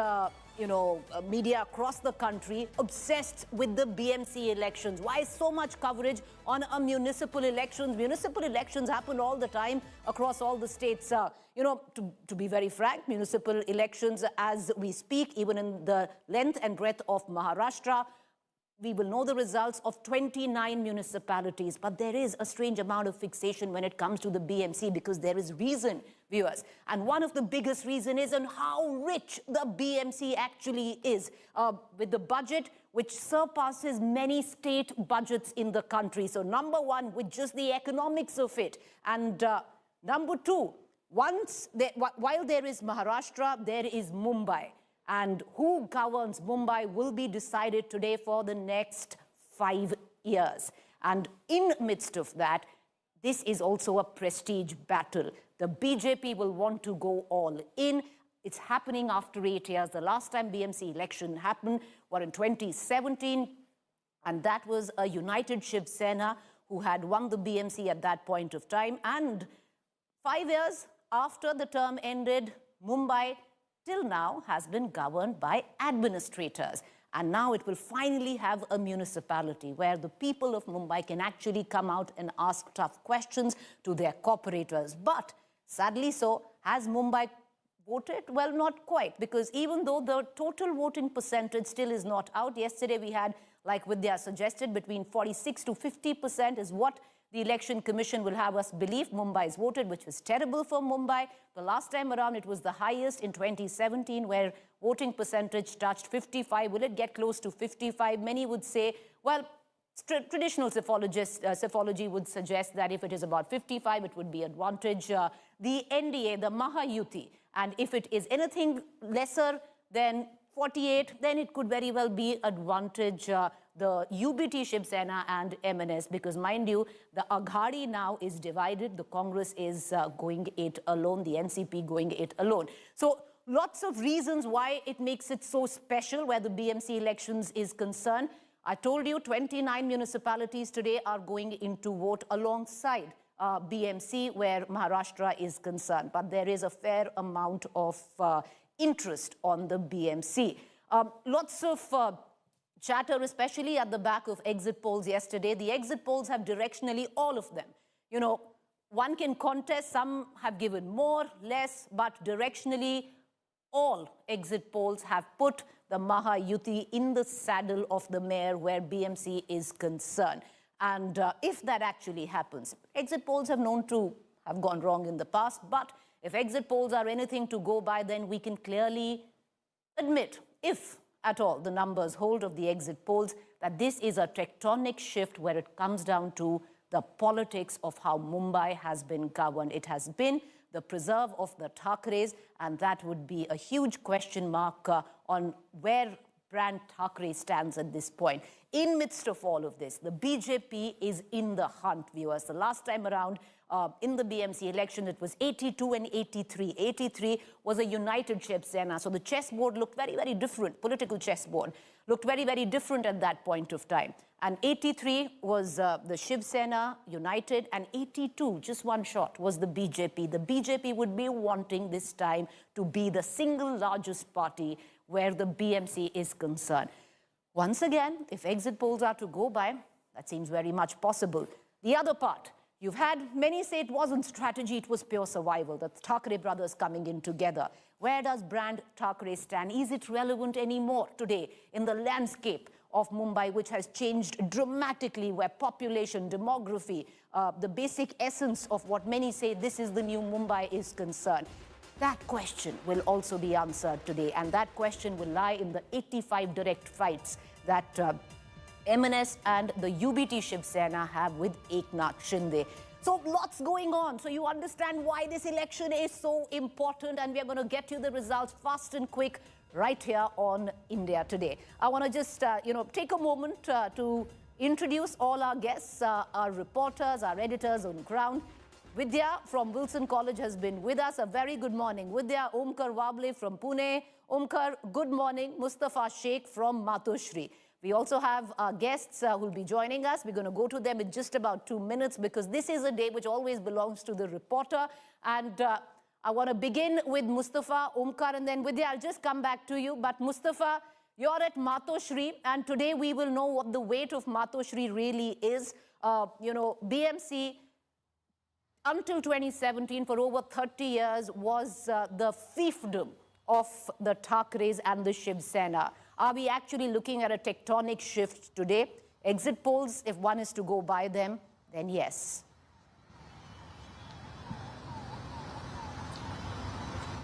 [SPEAKER 2] media across the country obsessed with the BMC elections? Why is so much coverage on a municipal elections? Municipal elections happen all the time across all the states. To be very frank, municipal elections as we speak, even in the length and breadth of Maharashtra, we will know the results of 29 municipalities. But there is a strange amount of fixation when it comes to the BMC, because there is reason, viewers. And one of the biggest reasons is on how rich the BMC actually is, with the budget which surpasses many state budgets in the country. So number one, with just the economics of it. And number two, while there is Maharashtra, there is Mumbai. And who governs Mumbai will be decided today for the next 5 years. And in midst of that, this is also a prestige battle. The BJP will want to go all in. It's happening after 8 years. The last time BMC election happened was in 2017. And that was a united Shiv Sena who had won the BMC at that point of time. And 5 years after the term ended, Mumbai till now has been governed by administrators. And now it will finally have a municipality where the people of Mumbai can actually come out and ask tough questions to their corporators. But sadly so, has Mumbai voted? Well, not quite, because even though the total voting percentage still is not out, yesterday we had, like Vidya suggested, between 46 to 50% is what the Election Commission will have us believe Mumbai's voted, which was terrible for Mumbai. The last time around, it was the highest in 2017, where voting percentage touched 55. Will it get close to 55? Many would say, well, traditional psephology would suggest that if it is about 55, it would be advantage the NDA, the Mahayuti. And if it is anything lesser than 48, then it could very well be advantage the UBT Shiv Sena and MNS, because mind you, the Aghadi now is divided. The Congress is going it alone, the NCP going it alone. So lots of reasons why it makes it so special where the BMC elections is concerned. I told you 29 municipalities today are going into vote alongside BMC where Maharashtra is concerned. But there is a fair amount of interest on the BMC. Lots of chatter, especially at the back of exit polls yesterday. The exit polls have directionally, all of them. One can contest, some have given more, less, but directionally, all exit polls have put the Mahayuti in the saddle of the mayor where BMC is concerned. And if that actually happens, exit polls have known to have gone wrong in the past, but if exit polls are anything to go by, then we can clearly admit, if at all the numbers hold of the exit polls, that this is a tectonic shift where it comes down to the politics of how Mumbai has been governed. It has been the preserve of the Thackerays, and that would be a huge question mark on where brand Thackeray stands at this point. In midst of all of this, the BJP is in the hunt, viewers. The last time around in the BMC election, it was 82 and 83. 83 was a united Shiv Sena. So the chessboard looked very, very different. Political chessboard looked very, very different at that point of time. And 83 was the Shiv Sena united, and 82, just one shot, was the BJP. The BJP would be wanting this time to be the single largest party where the BMC is concerned. Once again, if exit polls are to go by, that seems very much possible. The other part, you've had many say it wasn't strategy, it was pure survival, the Thackeray brothers coming in together. Where does brand Thackeray stand? Is it relevant anymore today in the landscape of Mumbai, which has changed dramatically, where population, demography, the basic essence of what many say this is the new Mumbai is concerned? That question will also be answered today, and that question will lie in the 85 direct fights that MNS and the UBT Shiv Sena have with Eknath Shinde. So lots going on. So you understand why this election is so important, and we are going to get you the results fast and quick right here on India Today. I want to just, take a moment to introduce all our guests, our reporters, our editors on ground. Vidya from Wilson College has been with us. A very good morning. Vidya, Omkar Wable from Pune. Omkar, good morning. Mustafa Sheikh from Matoshri. We also have our guests who will be joining us. We're going to go to them in just about 2 minutes, because this is a day which always belongs to the reporter. And I want to begin with Mustafa, Omkar, and then Vidya, I'll just come back to you. But Mustafa, you're at Matoshri, and today we will know what the weight of Matoshri really is. BMC, until 2017, for over 30 years, was the fiefdom of the Thackerays and the Shiv Sena. Are we actually looking at a tectonic shift today? Exit polls, if one is to go by them, then yes.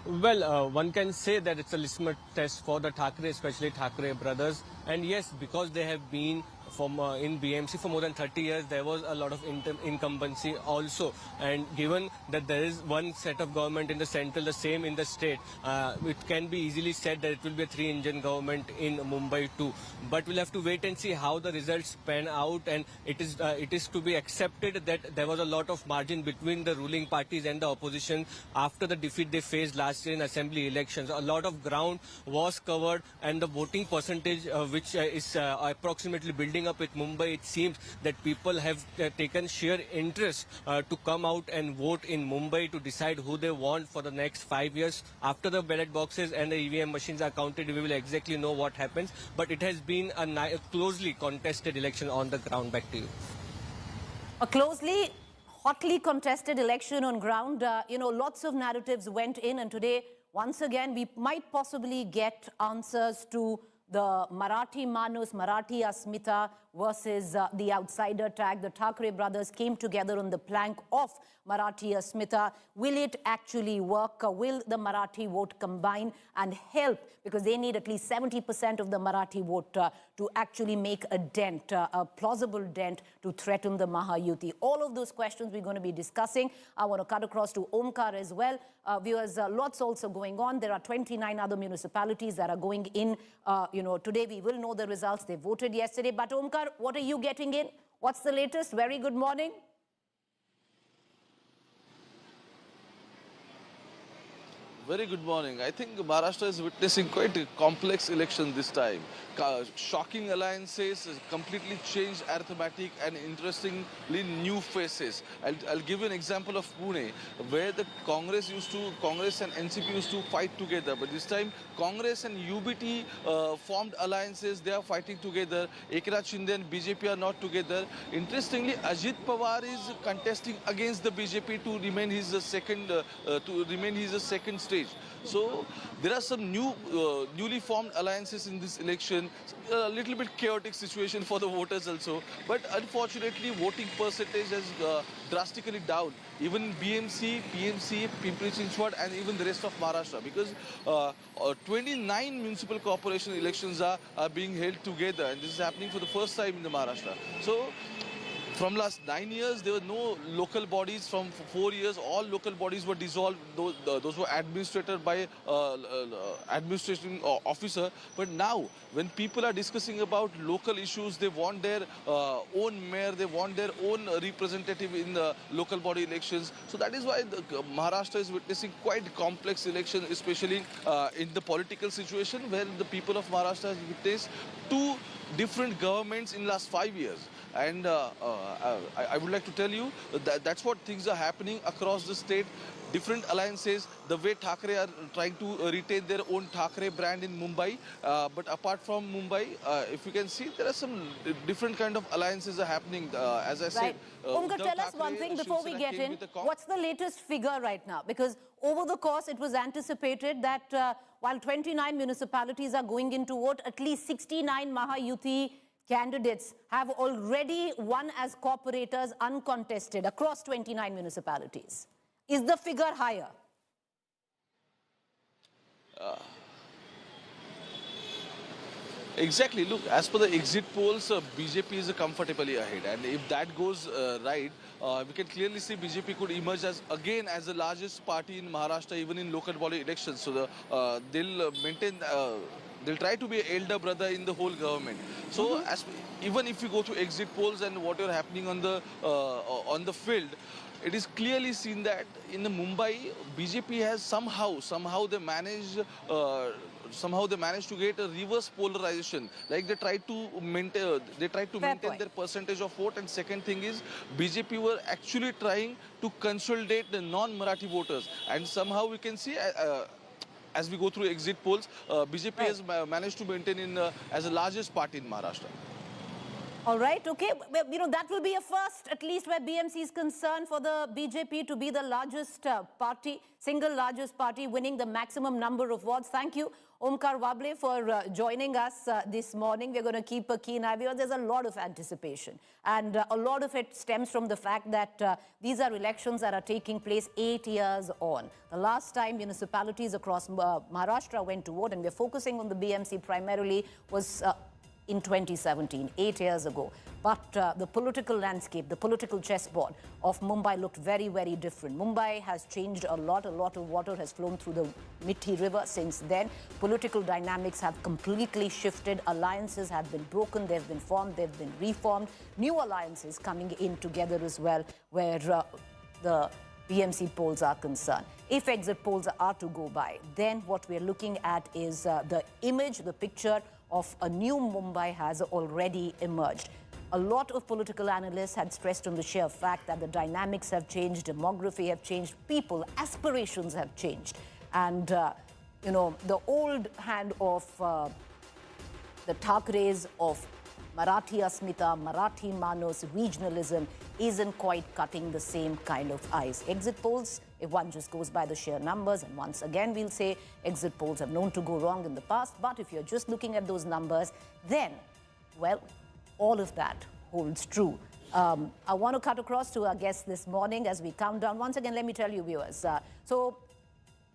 [SPEAKER 3] Well, one can say that it's a litmus test for the Thackeray, especially Thackeray brothers. And yes, because they have been in BMC for more than 30 years, there was a lot of incumbency also. And given that there is one set of government in the central, the same in the state, it can be easily said that it will be a three-engine government in Mumbai too. But we'll have to wait and see how the results pan out. And it is to be accepted that there was a lot of margin between the ruling parties and the opposition after the defeat they faced last year in assembly elections. A lot of ground was covered, and the voting percentage, which is approximately building up with Mumbai, it seems that people have taken sheer interest to come out and vote in Mumbai to decide who they want for the next 5 years. After the ballot boxes and the EVM machines are counted, we will exactly know what happens. But it has been a closely contested election on the ground. Back to you.
[SPEAKER 2] A hotly contested election on ground. Lots of narratives went in, and today, once again, we might possibly get answers to the Marathi Manus, Marathi Asmita versus the outsider tag. The Thackeray brothers came together on the plank of Marathi Asmita. Will it actually work? Will the Marathi vote combine and help? Because they need at least 70% of the Marathi vote to actually make a dent, a plausible dent to threaten the Mahayuti. All of those questions we're going to be discussing. I want to cut across to Omkar as well. Viewers, lots also going on. There are 29 other municipalities that are going in. Today we will know the results. They voted yesterday. But Omkar, what are you getting in? What's the latest? Very good morning.
[SPEAKER 4] Very good morning. I think Maharashtra is witnessing quite a complex election this time. Shocking alliances, completely changed arithmetic, and interestingly new faces. I'll give you an example of Pune, where the Congress and NCP used to fight together. But this time, Congress and UBT formed alliances. They are fighting together. Eknath Shinde and BJP are not together. Interestingly, Ajit Pawar is contesting against the BJP to remain his second stage. So there are some newly formed alliances in this election. A little bit chaotic situation for the voters also. But unfortunately, voting percentage has drastically down. Even BMC, PMC, Pimpri-Chinchwad, and even the rest of Maharashtra, because 29 municipal corporation elections are being held together, and this is happening for the first time in the Maharashtra. So from last 9 years, there were no local bodies. From 4 years, all local bodies were dissolved. Those were administered by administration officer. But now, when people are discussing about local issues, they want their own mayor, they want their own representative in the local body elections. So that is why Maharashtra is witnessing quite complex election, especially in the political situation where the people of Maharashtra has witnessed two different governments in last 5 years. And I would like to tell you that that's what things are happening across the state. Different alliances, the way Thackeray are trying to retain their own Thackeray brand in Mumbai. But apart from Mumbai, if you can see, there are some different kind of alliances are happening. As I said,
[SPEAKER 2] Omkar, tell us one thing before we get in. What's the latest figure right now? Because over the course, it was anticipated that while 29 municipalities are going into vote, at least 69 Mahayuti candidates have already won as corporators uncontested across 29 municipalities. Is the figure higher?
[SPEAKER 4] Exactly. Look, as per the exit polls, BJP is comfortably ahead. And if that goes right, we can clearly see BJP could emerge as again as the largest party in Maharashtra, even in local body elections. So they'll maintain... they'll try to be an elder brother in the whole government. So even if you go to exit polls and what are happening on the field, it is clearly seen that in the Mumbai, BJP has somehow they managed to get a reverse polarization. Like they tried to maintain their percentage of vote. And second thing is, BJP were actually trying to consolidate the non-Marathi voters. And somehow we can see. As we go through exit polls, BJP has managed to maintain as the largest party in Maharashtra.
[SPEAKER 2] All right, okay. Well, you know, that will be a first, at least where BMC is concerned, for the BJP to be the largest party, single largest party, winning the maximum number of votes. Thank you, Omkar Wable, for joining us this morning. We're going to keep a keen eye. There's a lot of anticipation. And a lot of it stems from the fact that these are elections that are taking place 8 years on. The last time municipalities across Maharashtra went to vote, and we're focusing on the BMC primarily, was in 2017, 8 years ago. But the political landscape, the political chessboard of Mumbai looked very, very different. Mumbai has changed a lot of water has flown through the Mithi River since then. Political dynamics have completely shifted. Alliances have been broken, they've been formed, they've been reformed. New alliances coming in together as well, where the BMC polls are concerned. If exit polls are to go by, then what we're looking at is the image, the picture of a new Mumbai has already emerged. A lot of political analysts had stressed on the sheer fact that the dynamics have changed, demography have changed, people, aspirations have changed. And, you know, the old hand of the Thackerays, of Marathi Asmita, Marathi Manos, regionalism isn't quite cutting the same kind of ice. Exit polls, if one just goes by the sheer numbers, and once again we'll say exit polls have known to go wrong in the past, but if you're just looking at those numbers, then, well, all of that holds true. I want to cut across to our guests this morning as we count down. Once again, let me tell you, viewers, so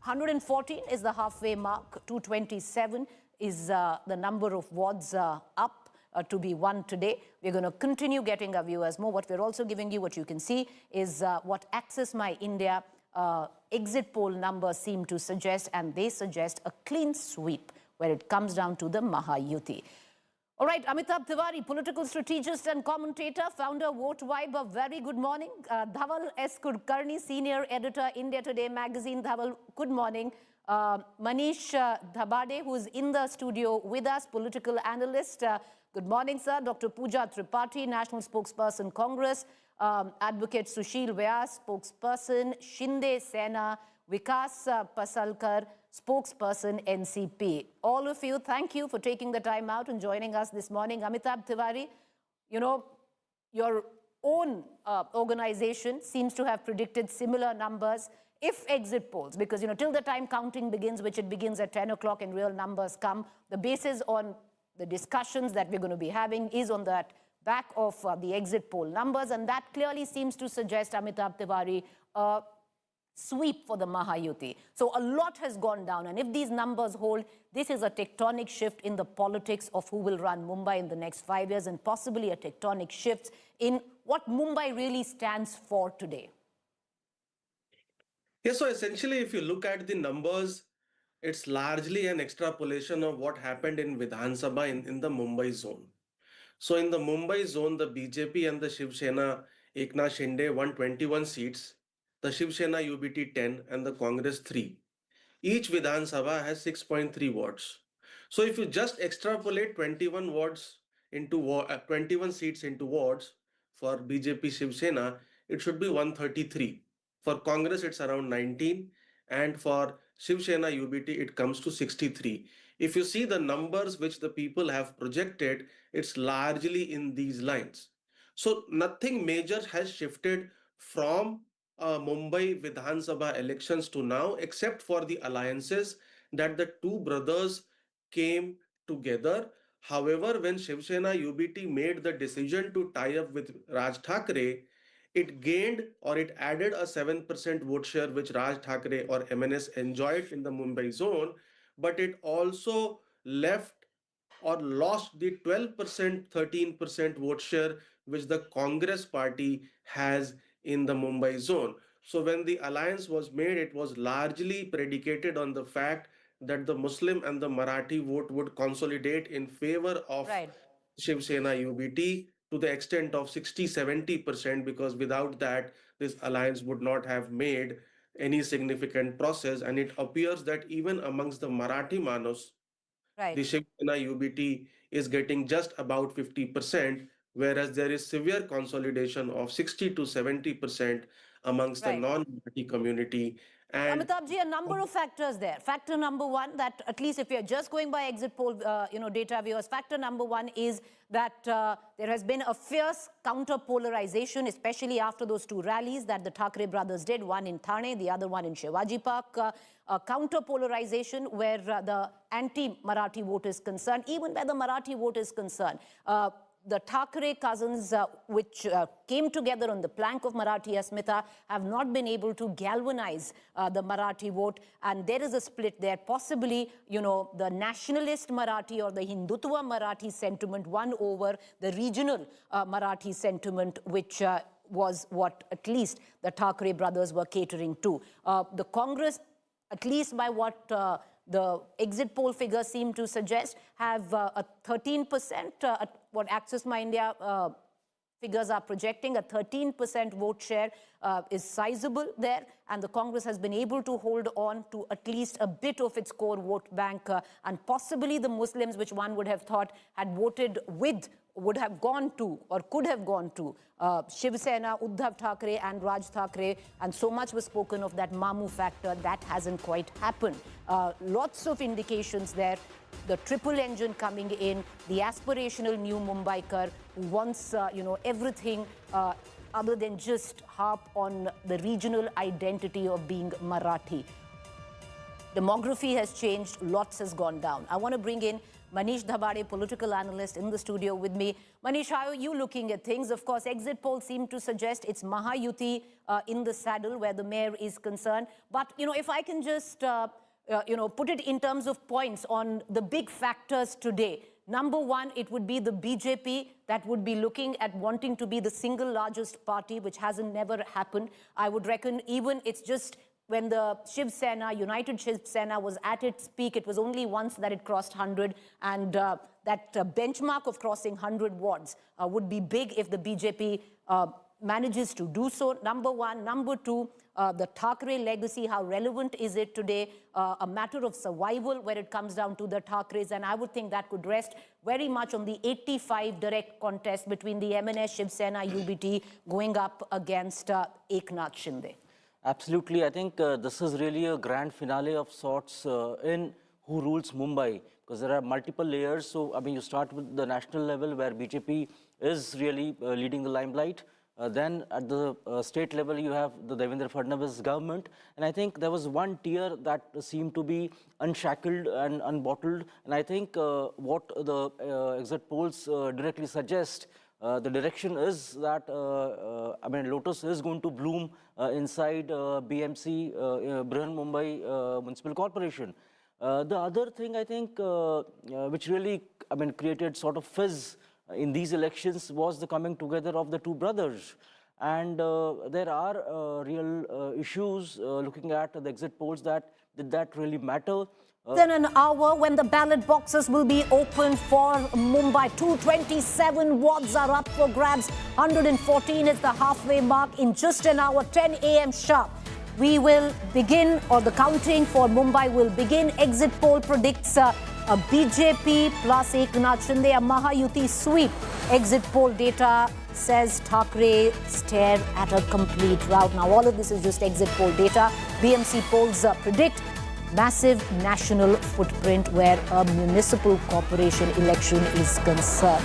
[SPEAKER 2] 114 is the halfway mark, 227 is the number of wards up to be won today. We're going to continue getting our viewers more. What we're also giving you, what you can see, is what Access My India exit poll numbers seem to suggest, and they suggest a clean sweep where it comes down to the Mahayuti. All right, Amitabh Tiwari, political strategist and commentator, founder, Vote Vibe, a very good morning. Dhaval S. Kulkarni, senior editor, India Today magazine. Dhaval, good morning. Manish Dhabade, who is in the studio with us, political analyst. Good morning, sir. Dr. Pooja Tripathi, national spokesperson, Congress. Advocate Sushil Vyas, spokesperson, Shinde Sena. Vikas Pasalkar, spokesperson, NCP. All of you, thank you for taking the time out and joining us this morning. Amitabh Tiwari, you know, your own organization seems to have predicted similar numbers. If exit polls, because, you know, till the time counting begins, which it begins at 10 o'clock and real numbers come, the basis on the discussions that we're going to be having is on that back of the exit poll numbers. And that clearly seems to suggest, Amitabh Tiwari, sweep for the Mahayuti. So a lot has gone down. And if these numbers hold, this is a tectonic shift in the politics of who will run Mumbai in the next 5 years, and possibly a tectonic shift in what Mumbai really stands for today.
[SPEAKER 5] Yes, so essentially, if you look at the numbers, it's largely an extrapolation of what happened in Vidhan Sabha in the Mumbai zone. So in the Mumbai zone, the BJP and the Shiv Sena, Eknath Shinde won 21 seats, the Shiv Sena UBT 10 and the Congress 3. Each Vidhan Sabha has 6.3 wards. So if you just extrapolate 21 wards into 21 seats into wards for BJP Shiv Sena, it should be 133. For Congress, it's around 19, and for Shiv Sena UBT, it comes to 63. If you see the numbers which the people have projected, it's largely in these lines. So nothing major has shifted from Mumbai Vidhan Sabha elections to now, except for the alliances that the two brothers came together. However, when Shiv Sena UBT made the decision to tie up with Raj Thackeray, it gained or it added a 7% vote share, which Raj Thackeray or MNS enjoyed in the Mumbai zone, but it also left or lost the 12%, 13% vote share which the Congress party has in the Mumbai zone. So when the alliance was made, it was largely predicated on the fact that the Muslim and the Marathi vote would consolidate in favor of Shiv Sena UBT to the extent of 60-70%, because without that, this alliance would not have made any significant process. And it appears that even amongst the Marathi Manos, the Shiv Sena UBT is getting just about 50%, whereas there is severe consolidation of 60 to 70% amongst the non-Marathi community. And
[SPEAKER 2] Amitabh ji, a number of factors there. Factor number one, that at least if you're just going by exit poll data, viewers, factor number one is that there has been a fierce counter-polarization, especially after those two rallies that the Thackeray brothers did, one in Thane, the other one in Shivaji Park. A counter-polarization where the anti-Marathi vote is concerned, even where the Marathi vote is concerned. The Thackeray cousins, which came together on the plank of Marathi Asmita, have not been able to galvanize the Marathi vote. And there is a split there. Possibly, the nationalist Marathi or the Hindutva Marathi sentiment won over the regional Marathi sentiment, which was what at least the Thackeray brothers were catering to. The Congress, at least by what the exit poll figures seem to suggest, have a 13%, what Access My India figures are projecting, a 13% vote share is sizable there, and the Congress has been able to hold on to at least a bit of its core vote bank, and possibly the Muslims, which one would have thought had voted with, would have gone to or could have gone to Shiv Sena, Uddhav Thackeray and Raj Thackeray, and so much was spoken of that Mamu factor. That hasn't quite happened. Lots of indications there. The triple engine coming in, the aspirational new Mumbaikar who wants everything other than just harp on the regional identity of being Marathi. Demography has changed, lots has gone down. I want to bring in Manish Dhabade, political analyst, in the studio with me. Manish, how are you looking at things? Of course, exit polls seem to suggest it's Mahayuti in the saddle where the mayor is concerned. But, if I can just, put it in terms of points on the big factors today. Number one, it would be the BJP that would be looking at wanting to be the single largest party, which hasn't never happened. I would reckon even it's just when the Shiv Sena, United Shiv Sena was at its peak, it was only once that it crossed 100, and that benchmark of crossing 100 wards would be big if the BJP manages to do so, number one. Number two, the Thackeray legacy, how relevant is it today? A matter of survival where it comes down to the Thackerays, and I would think that could rest very much on the 85 direct contest between the MNS, Shiv Sena, UBT going up against Eknath Shinde.
[SPEAKER 6] Absolutely. I think this is really a grand finale of sorts in who rules Mumbai, because there are multiple layers. So, you start with the national level where BJP is really leading the limelight. Then at the state level, you have the Devendra Fadnavis government. And I think there was one tier that seemed to be unshackled and unbottled. And I think what the exit polls directly suggest the direction is that, I mean, Lotus is going to bloom inside BMC, Brihan Mumbai Municipal Corporation. The other thing I think which really, I mean, created sort of fizz in these elections was the coming together of the two brothers. And there are real issues looking at the exit polls that did that really matter?
[SPEAKER 2] In an hour when the ballot boxes will be opened for Mumbai. 227 wards are up for grabs. 114 is the halfway mark. In just an hour, 10 a.m. sharp, we will begin, or the counting for Mumbai will begin. Exit poll predicts a BJP plus Eknath Shinde, a Mahayuti sweep. Exit poll data says Thackeray stare at a complete rout. Now, all of this is just exit poll data. BMC polls predict massive national footprint where a municipal corporation election is concerned.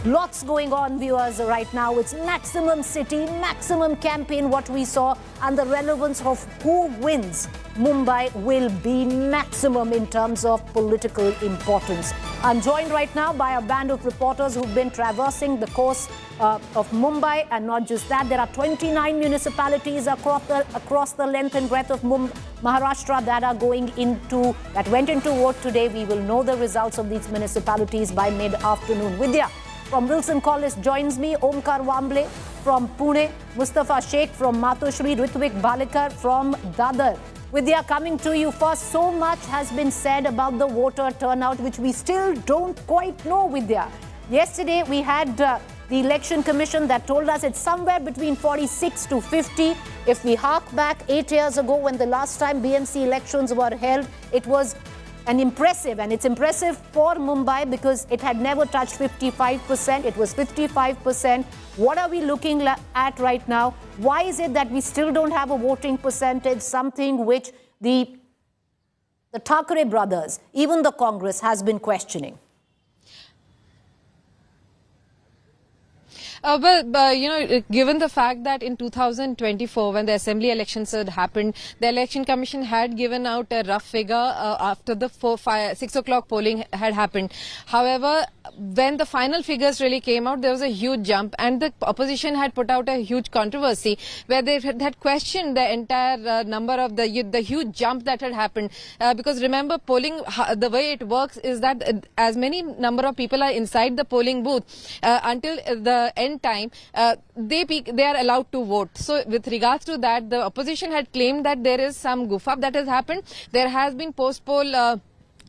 [SPEAKER 2] Lots going on, viewers, right now. It's maximum city, maximum campaign, what we saw, and the relevance of who wins Mumbai will be maximum in terms of political importance. I'm joined right now by a band of reporters who've been traversing the course of Mumbai, and not just that, there are 29 municipalities across the length and breadth of Maharashtra that went into vote today. We will know the results of these municipalities by mid-afternoon. Vidya from Wilson College joins me, Omkar Wamble from Pune, Mustafa Sheikh from Matoshri, Ritvik Balekar from Dadar. Vidya, coming to you first, so much has been said about the voter turnout, which we still don't quite know, Vidya. Yesterday, we had the Election Commission that told us it's somewhere between 46 to 50. If we hark back 8 years ago when the last time BMC elections were held, it was it's impressive for Mumbai because it had never touched 55%. It was 55%. What are we looking at right now? Why is it that we still don't have a voting percentage, something which the Thackeray brothers, even the Congress, has been questioning?
[SPEAKER 1] Given the fact that in 2024, when the assembly elections had happened, the Election Commission had given out a rough figure after the 6 o'clock polling had happened. However, when the final figures really came out, there was a huge jump, and the opposition had put out a huge controversy where they had questioned the entire number of the huge jump that had happened. Because remember, polling, the way it works is that as many number of people are inside the polling booth until the end time, they are allowed to vote. So with regards to that, the opposition had claimed that there is some goof up that has happened. There has been post-poll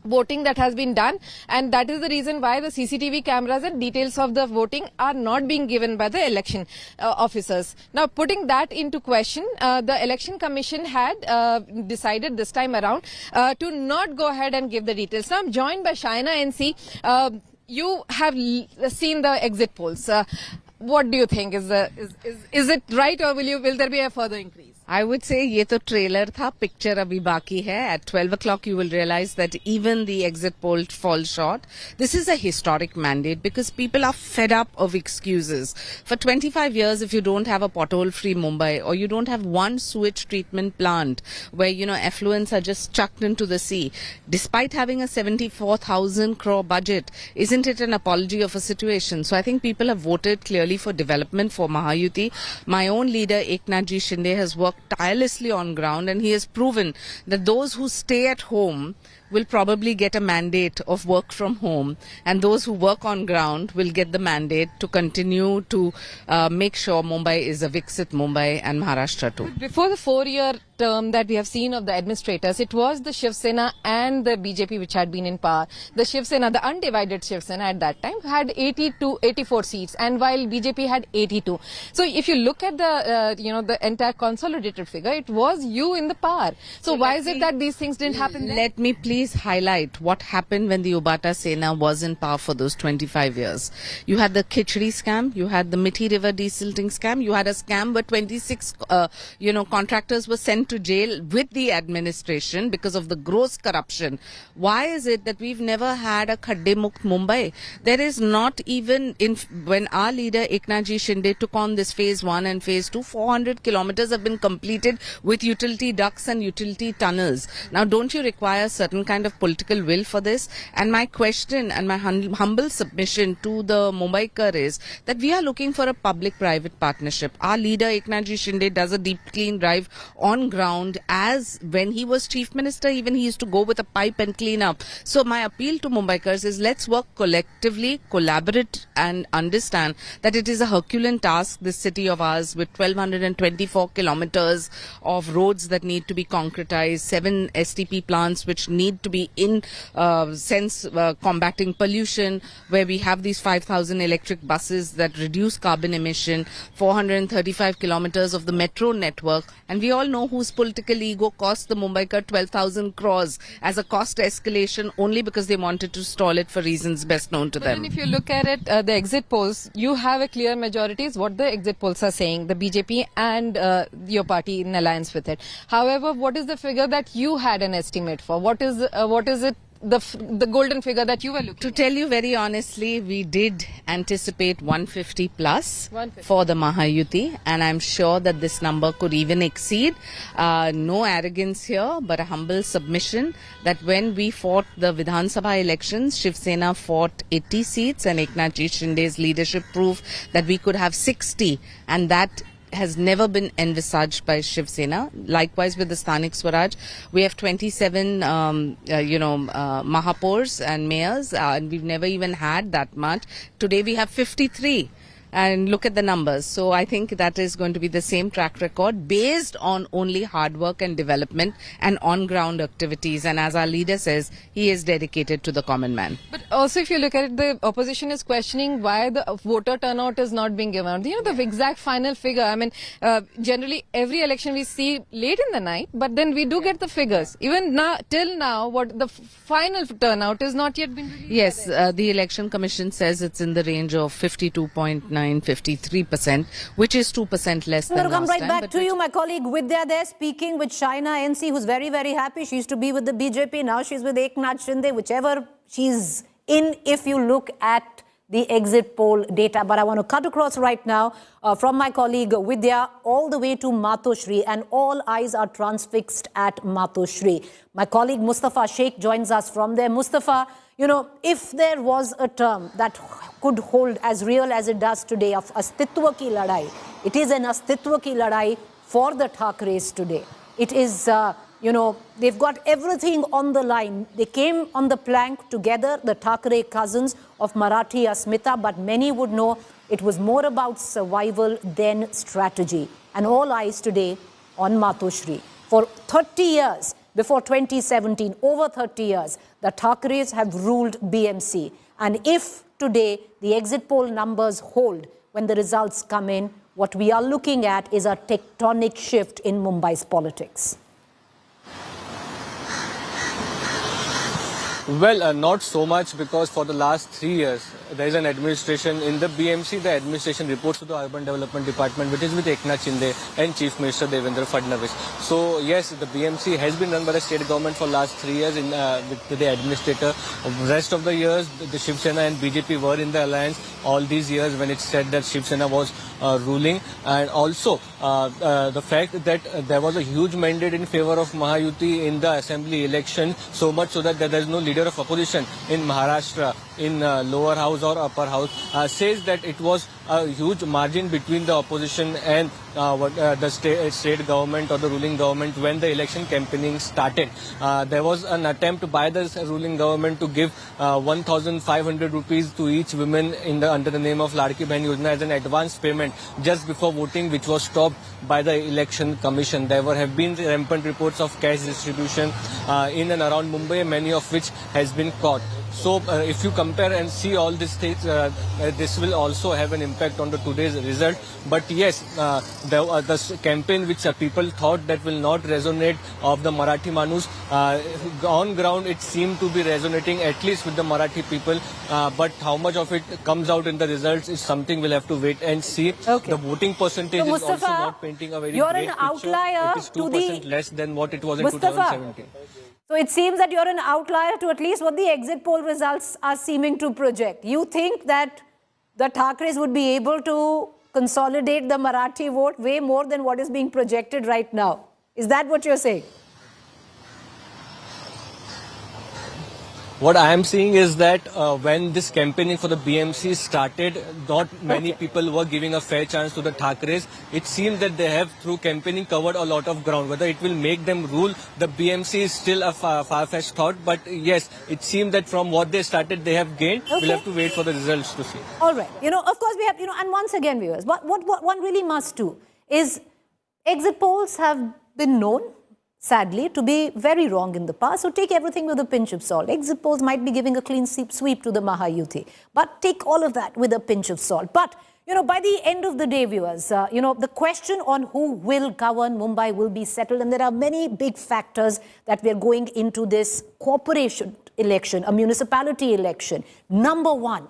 [SPEAKER 1] voting that has been done, and that is the reason why the CCTV cameras and details of the voting are not being given by the election officers. Now, putting that into question, the Election Commission had decided this time around to not go ahead and give the details. Now, I'm joined by Sena NC. You have seen the exit polls. What do you think? Is it right, or will there be a further increase?
[SPEAKER 13] I would say ये तो trailer था, picture अभी बाकी है. At 12 o'clock you will realize that even the exit poll falls short. This is a historic mandate because people are fed up of excuses. For 25 years, if you don't have a pothole-free Mumbai, or you don't have one sewage treatment plant where, effluents are just chucked into the sea, despite having a 74,000 crore budget, isn't it an apology of a situation? So I think people have voted clearly for development for Mahayuti. My own leader, Eknath Shinde, has worked tirelessly on ground, and he has proven that those who stay at home will probably get a mandate of work from home, and those who work on ground will get the mandate to continue to make sure Mumbai is a Viksit Mumbai and Maharashtra too.
[SPEAKER 1] Before the 4-year term that we have seen of the administrators, it was the Shiv Sena and the BJP which had been in power. The Shiv Sena, the undivided Shiv Sena at that time, had 84 seats, and while BJP had 82. So if you look at the the entire consolidated figure, it was you in the power. So why is it that these things didn't happen then?
[SPEAKER 13] Let me please highlight what happened when the Ubata Sena was in power for those 25 years. You had the Khichdi scam, you had the Mithi River desilting scam, you had a scam where 26 contractors were sent to jail with the administration because of the gross corruption. Why is it that we've never had a Khadde Mukt Mumbai? There is not even, when our leader Eknath Shinde took on this phase 1 and phase 2, 400 kilometers have been completed with utility ducts and utility tunnels. Now, don't you require certain kind of political will for this. And my question and my humble submission to the Mumbaikar is that we are looking for a public-private partnership. Our leader Eknathji Shinde does a deep clean drive on ground, as when he was chief minister, even he used to go with a pipe and clean up. So my appeal to Mumbaikars is, let's work collectively, collaborate, and understand that it is a Herculean task, this city of ours, with 1224 kilometers of roads that need to be concretized, 7 STP plants which need to be in combating pollution, where we have these 5,000 electric buses that reduce carbon emission, 435 kilometers of the metro network, and we all know whose political ego cost the Mumbaikar 12,000 crores as a cost escalation only because they wanted to stall it for reasons best known to them.
[SPEAKER 1] And if you look at it, the exit polls, you have a clear majority, is what the exit polls are saying, the BJP and your party in alliance with it. However, what is the figure that you had an estimate for? What is it? The golden figure that you were looking
[SPEAKER 13] To tell you very honestly, we did anticipate 150 plus for the Mahayuti, and I'm sure that this number could even exceed. No arrogance here, but a humble submission that when we fought the Vidhan Sabha elections, Shiv Sena fought 80 seats, and Eknathji Shinde's leadership proved that we could have 60, and that has never been envisaged by Shiv Sena. Likewise with the Sthanik Swaraj, we have 27, Mahapurs and mayors, and we've never even had that much. Today we have 53. And look at the numbers. So I think that is going to be the same track record based on only hard work and development and on-ground activities. And as our leader says, he is dedicated to the common man.
[SPEAKER 1] But also, if you look at it, the opposition is questioning why the voter turnout is not being given out. You know, the exact final figure. I mean, generally every election we see late in the night, but then we do get the figures. Even now, till now, what the final turnout is not yet been released.
[SPEAKER 13] Yes, the Election Commission says it's in the range of 52.53%, which is 2% less than last time.
[SPEAKER 2] I'm going to come right back to you. My colleague Vidya there speaking with Shaina NC, who's very, very happy. She used to be with the BJP. Now she's with Eknath Shinde, whichever she's in, if you look at the exit poll data. But I want to cut across right now from my colleague Vidya all the way to Matoshri, and all eyes are transfixed at Matoshri. My colleague Mustafa Sheikh joins us from there. Mustafa, you know, if there was a term that could hold as real as it does today of Astitwa ki ladai, it is an Astitwa ki ladai for the Thackerays today. It is, they've got everything on the line. They came on the plank together, the Thackeray cousins of Marathi Asmita, but many would know it was more about survival than strategy. And all eyes today on Matoshri. For 30 years, before 2017, over 30 years, the Thackeray's have ruled BMC. And if today the exit poll numbers hold, when the results come in, what we are looking at is a tectonic shift in Mumbai's politics.
[SPEAKER 3] Well, not so much, because for the last 3 years, there is an administration in the BMC. The administration reports to the Urban Development Department, which is with Eknath Shinde and Chief Minister Devendra Fadnavis. So, yes, the BMC has been run by the state government for last 3 years with the administrator. The rest of the years, the Shiv Sena and BJP were in the alliance all these years when it said that Shiv Sena was ruling. And also, the fact that there was a huge mandate in favor of Mahayuti in the assembly election, so much so that there is no leader of opposition in Maharashtra, in lower house or upper house, says that it was a huge margin between the opposition and the state government or the ruling government when the election campaigning started. There was an attempt by the ruling government to give 1,500 rupees to each woman under the name of Ladki Bahin Yojana as an advance payment just before voting, which was stopped by the election commission. There have been rampant reports of cash distribution in and around Mumbai, many of which has been caught. So if you compare and see all these things, this will also have an impact on today's result. But yes, the campaign which people thought that will not resonate of the Marathi Manus, on ground it seemed to be resonating at least with the Marathi people. But how much of it comes out in the results is something we'll have to wait and see.
[SPEAKER 2] Okay.
[SPEAKER 3] The voting percentage
[SPEAKER 2] so,
[SPEAKER 3] is
[SPEAKER 2] Mustafa,
[SPEAKER 3] also not painting a very
[SPEAKER 2] you're
[SPEAKER 3] great
[SPEAKER 2] an
[SPEAKER 3] picture.
[SPEAKER 2] outlier
[SPEAKER 3] It is 2% less than what it was in
[SPEAKER 2] Mustafa,
[SPEAKER 3] 2017.
[SPEAKER 2] So it seems that you're an outlier to at least what the exit poll results are seeming to project. You think that the Thackeray's would be able to consolidate the Marathi vote way more than what is being projected right now. Is that what you're saying?
[SPEAKER 3] What I am seeing is that when this campaigning for the BMC started, not many people were giving a fair chance to the Thackeray's. It seems that they have, through campaigning, covered a lot of ground. Whether it will make them rule the BMC is still a far-fetched thought. But yes, it seems that from what they started, they have gained.
[SPEAKER 2] Okay.
[SPEAKER 3] We'll have to wait for the results to see.
[SPEAKER 2] All right. Of course, we have, and once again, viewers, what one really must do is exit polls have been known, sadly, to be very wrong in the past. So take everything with a pinch of salt. Exit polls might be giving a clean sweep to the Mahayuti. But take all of that with a pinch of salt. But, by the end of the day, viewers, the question on who will govern Mumbai will be settled. And there are many big factors that we are going into this corporation election, a municipality election. Number one,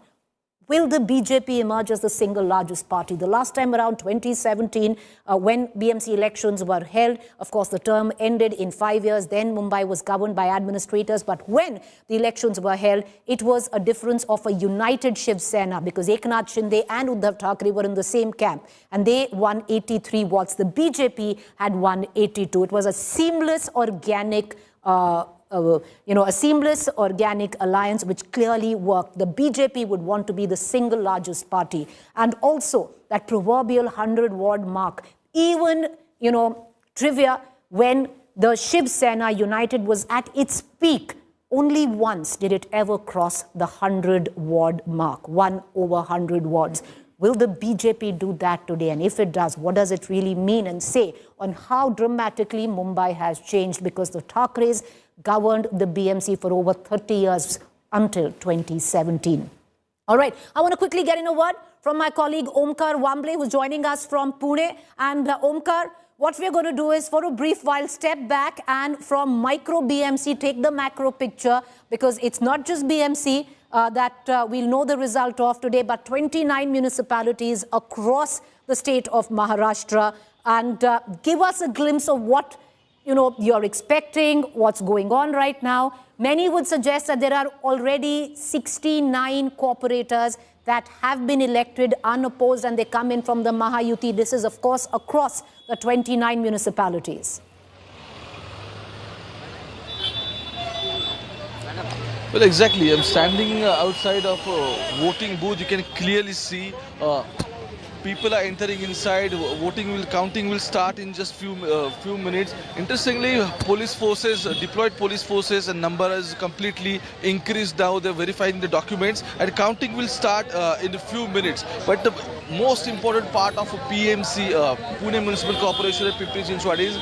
[SPEAKER 2] will the BJP emerge as the single largest party? The last time around 2017, when BMC elections were held, of course, the term ended in 5 years. Then Mumbai was governed by administrators. But when the elections were held, it was a difference of a united Shiv Sena because Eknath Shinde and Uddhav Thackeray were in the same camp. And they won 83 votes. The BJP had won 82. It was a seamless, organic a seamless organic alliance which clearly worked. The BJP would want to be the single largest party. And also that proverbial 100-ward mark. Even, trivia, when the Shiv Sena United was at its peak, only once did it ever cross the 100-ward mark, 1 over 100 wards. Will the BJP do that today? And if it does, what does it really mean and say on how dramatically Mumbai has changed? Because the Thackerays governed the BMC for over 30 years until 2017. All right, I want to quickly get in a word from my colleague Omkar Wamble, who's joining us from Pune. And Omkar, what we're going to do is for a brief while step back and from micro BMC take the macro picture, because it's not just BMC that we'll know the result of today, but 29 municipalities across the state of Maharashtra, and give us a glimpse of what you're expecting, what's going on right now. Many would suggest that there are already 69 corporators that have been elected unopposed, and they come in from the Mahayuti. This is, of course, across the 29 municipalities.
[SPEAKER 4] Well, exactly. I'm standing outside of a voting booth. You can clearly see people are entering inside. Counting will start in just few minutes. Interestingly, police forces, deployed police forces, and number has completely increased now. They're verifying the documents, and counting will start in a few minutes. But the most important part of PMC, Pune Municipal Corporation and Pimpri Chinchwad, is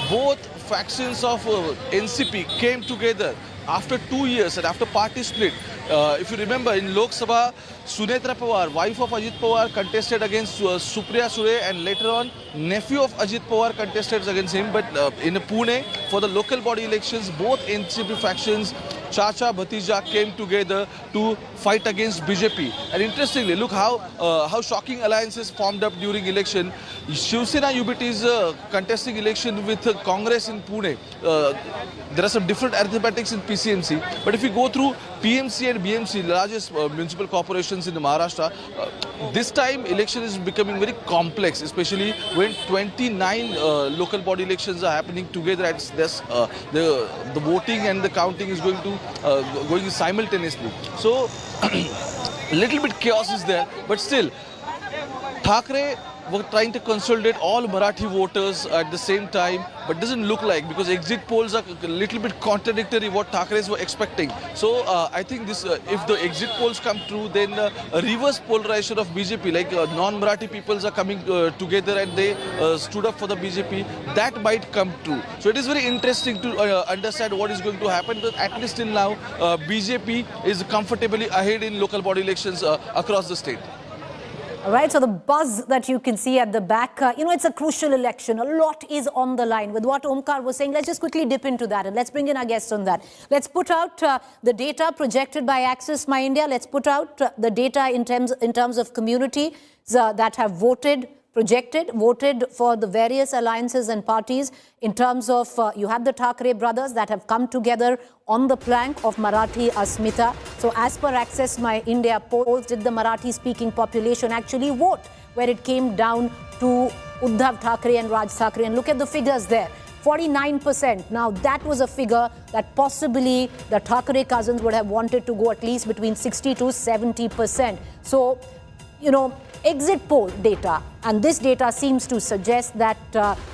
[SPEAKER 4] both factions of NCP came together after 2 years and after party split. If you remember, in Lok Sabha, Sunetra Pawar, wife of Ajit Pawar, contested against Supriya Sule, and later on, nephew of Ajit Pawar contested against him. But in Pune, for the local body elections, both NCP factions, Chacha, Bhatija, came together to fight against BJP. And interestingly, look how shocking alliances formed up during election. Shiv Sena UBT is contesting election with Congress in Pune. There are some different arithmetics in PCMC. But if you go through PMC and BMC, largest municipal corporations in Maharashtra, this time election is becoming very complex, especially when 29 local body elections are happening together. At this, the voting and the counting is going simultaneously. So little bit chaos is there, but still Thackeray were trying to consolidate all Marathi voters at the same time, but doesn't look like, because exit polls are a little bit contradictory what Thackeray's were expecting. So I think this, if the exit polls come true, then a reverse polarization of BJP, like non-Marathi peoples are coming together and they stood up for the BJP, that might come true. So it is very interesting to understand what is going to happen, but at least till now, BJP is comfortably ahead in local body elections across the state.
[SPEAKER 2] All right, so the buzz that you can see at the back, it's a crucial election. A lot is on the line. With what Omkar was saying, let's just quickly dip into that and let's bring in our guests on that. Let's put out the data projected by Access My India. Let's put out the data in terms of communities that have voted for the various alliances and parties. In terms of, you have the Thackeray brothers that have come together on the plank of Marathi Asmita. So as per Access My India polls, did the Marathi-speaking population actually vote? Where it came down to Uddhav Thackeray and Raj Thackeray. And look at the figures there. 49%. Now, that was a figure that possibly the Thackeray cousins would have wanted to go at least between 60 to 70%. So, you know, exit poll data, and this data seems to suggest that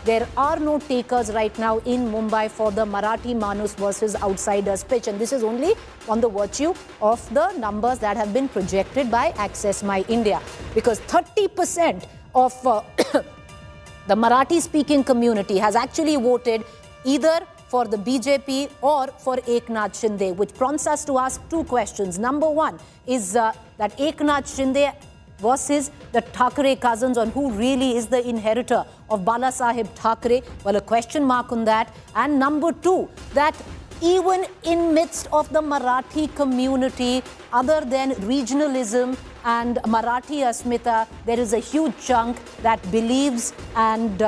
[SPEAKER 2] there are no takers right now in Mumbai for the Marathi Manus versus outsiders pitch, and this is only on the virtue of the numbers that have been projected by Access My India, because 30% of the Marathi-speaking community has actually voted either for the BJP or for Eknath Shinde, which prompts us to ask two questions. Number one is that Eknath Shinde versus the Thackeray cousins on who really is the inheritor of Balasaheb Thackeray. Well, a question mark on that. And number two, that even in midst of the Marathi community, other than regionalism and Marathi Asmita, there is a huge chunk that believes and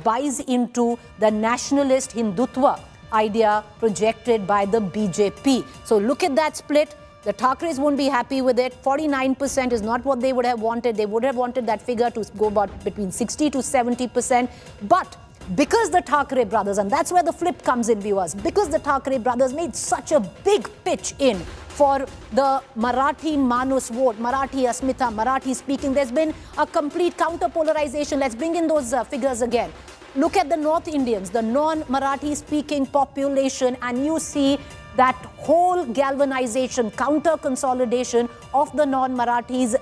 [SPEAKER 2] buys into the nationalist Hindutva idea projected by the BJP. So look at that split. The Thackerays won't be happy with it. 49% is not what they would have wanted. They would have wanted that figure to go about between 60 to 70%. But because the Thackeray brothers, and that's where the flip comes in, viewers, because the Thackeray brothers made such a big pitch in for the Marathi Manus vote, Marathi Asmita, Marathi speaking, there's been a complete counter-polarization. Let's bring in those figures again. Look at the North Indians, the non-Marathi speaking population, and you see that whole galvanization, counter-consolidation of the non-Marathis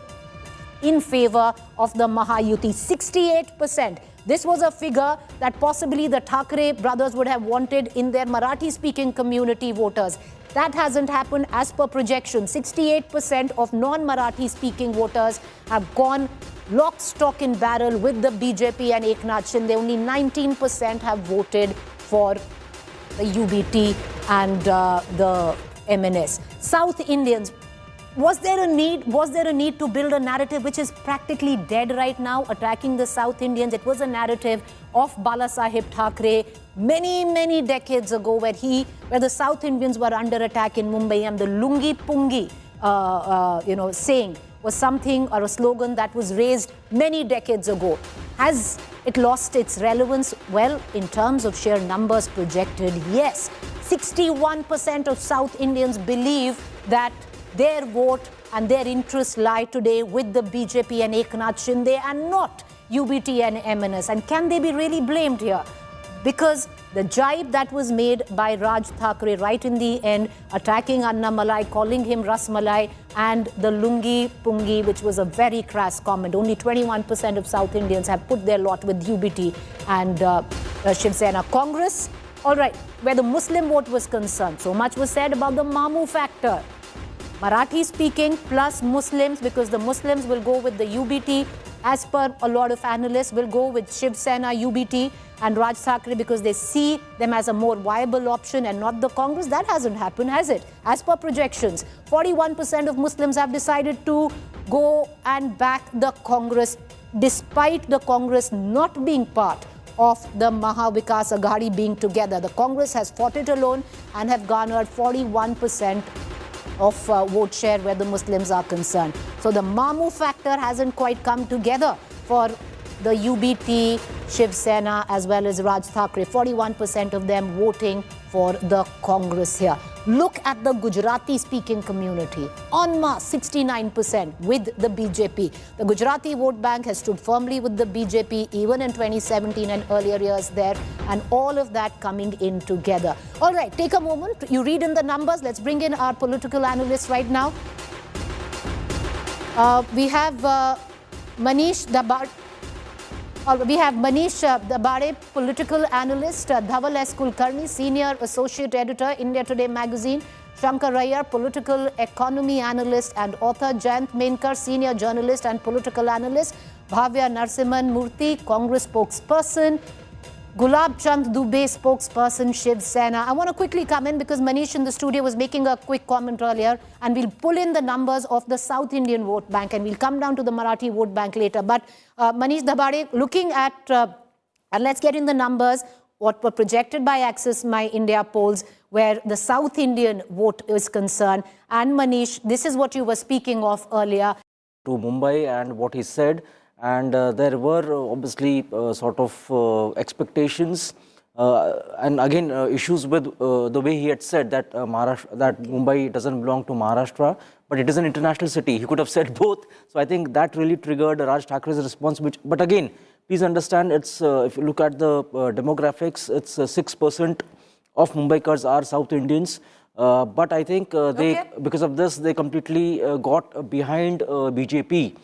[SPEAKER 2] in favor of the Mahayuti. 68%. This was a figure that possibly the Thackeray brothers would have wanted in their Marathi-speaking community voters. That hasn't happened as per projection. 68% of non-Marathi speaking voters have gone lock, stock and barrel with the BJP and Eknath Shinde. Only 19% have voted for the UBT and the MNS. South Indians, was there a need to build a narrative which is practically dead right now, attacking the South Indians? It was a narrative of Balasaheb Thackeray many decades ago, where the South Indians were under attack in Mumbai, and the Lungi Pungi saying was something, or a slogan that was raised many decades ago. Has it lost its relevance? Well, in terms of sheer numbers projected, yes. 61% of South Indians believe that their vote and their interests lie today with the BJP and Eknath Shinde and not UBT and MNS. And can they be really blamed here? Because the jibe that was made by Raj Thackeray right in the end, attacking Anna Malai, calling him Ras Malai, and the Lungi Pungi, which was a very crass comment. Only 21% of South Indians have put their lot with UBT and Shiv Sena. Congress, all right, where the Muslim vote was concerned, so much was said about the Mamu factor. Marathi speaking plus Muslims, because the Muslims will go with the UBT, as per a lot of analysts, will go with Shiv Sena, UBT and Raj Thackeray because they see them as a more viable option and not the Congress. That hasn't happened, has it? As per projections, 41% of Muslims have decided to go and back the Congress, despite the Congress not being part of the Maha Vikas Aghadi being together. The Congress has fought it alone and have garnered 41% of vote share where the Muslims are concerned. So the Mamu factor hasn't quite come together for the UBT, Shiv Sena as well as Raj Thackeray. 41% of them voting for the Congress here. Look at the Gujarati speaking community. En masse, 69% with the BJP. The Gujarati vote bank has stood firmly with the BJP even in 2017 and earlier years there, and all of that coming in together. All right, take a moment. You read in the numbers. Let's bring in our political analysts right now. We have Manish Dabade. We have Manish Dabade, political analyst, Dhaval S. Kulkarni, senior associate editor, India Today magazine, Shankar Rayar, political economy analyst and author, Jayant Menkar, senior journalist and political analyst, Bhavya Narsimhan Murthy, Congress spokesperson, Gulab Chand Dubey, spokesperson, Shiv Sena. I want to quickly come in because Manish in the studio was making a quick comment earlier, and we'll pull in the numbers of the South Indian vote bank and we'll come down to the Marathi vote bank later. But Manish Dabade, looking at, and let's get in the numbers, what were projected by Access My India polls where the South Indian vote is concerned. And Manish, this is what you were speaking of earlier.
[SPEAKER 6] To Mumbai and what he said. And there were obviously expectations And again, issues with the way he had said that that Mumbai doesn't belong to Maharashtra, but it is an international city. He could have said both. So I think that really triggered Raj Thackre's response. But again, please understand, it's if you look at the demographics, it's 6% of Mumbaikars are South Indians. But I think because of this, they completely got behind BJP,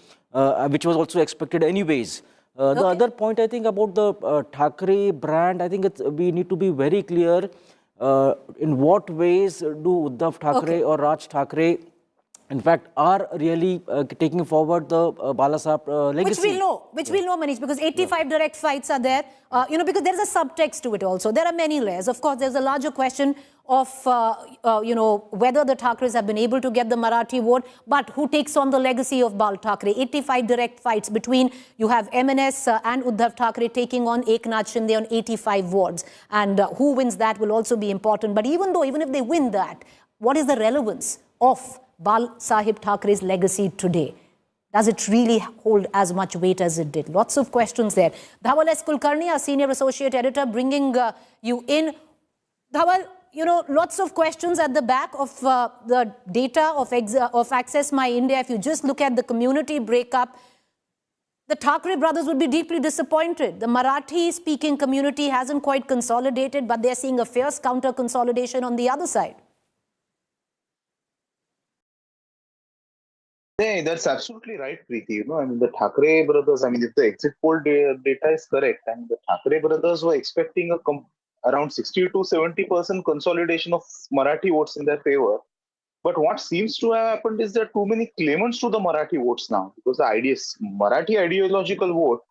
[SPEAKER 6] which was also expected anyways. The other point I think about the Thackeray brand, I think we need to be very clear in what ways do Uddhav Thackeray or Raj Thackeray, in fact, are really taking forward the Balasaheb legacy.
[SPEAKER 2] Which we'll know, Manish, because 85 direct fights are there, because there's a subtext to it also. There are many layers. Of course, there's a larger question of, whether the Thackerays have been able to get the Marathi vote, but who takes on the legacy of Bal Thackeray. 85 direct fights between, you have MNS and Uddhav Thackeray taking on Eknath Shinde on 85 wards. And who wins that will also be important. But even if they win that, what is the relevance of Balasaheb Thackeray's legacy today? Does it really hold as much weight as it did? Lots of questions there. Dhawal S. Kulkarni, our senior associate editor, bringing you in. Dhawal, lots of questions at the back of the data of Access My India. If you just look at the community breakup, the Thackeray brothers would be deeply disappointed. The Marathi-speaking community hasn't quite consolidated, but they're seeing a fierce counter-consolidation on the other side.
[SPEAKER 14] Yeah, that's absolutely right, Preeti. The Thackeray brothers, if the exit poll data is correct, the Thackeray brothers were expecting around 60 to 70% consolidation of Marathi votes in their favor. But what seems to have happened is there are too many claimants to the Marathi votes now, because the Marathi ideological vote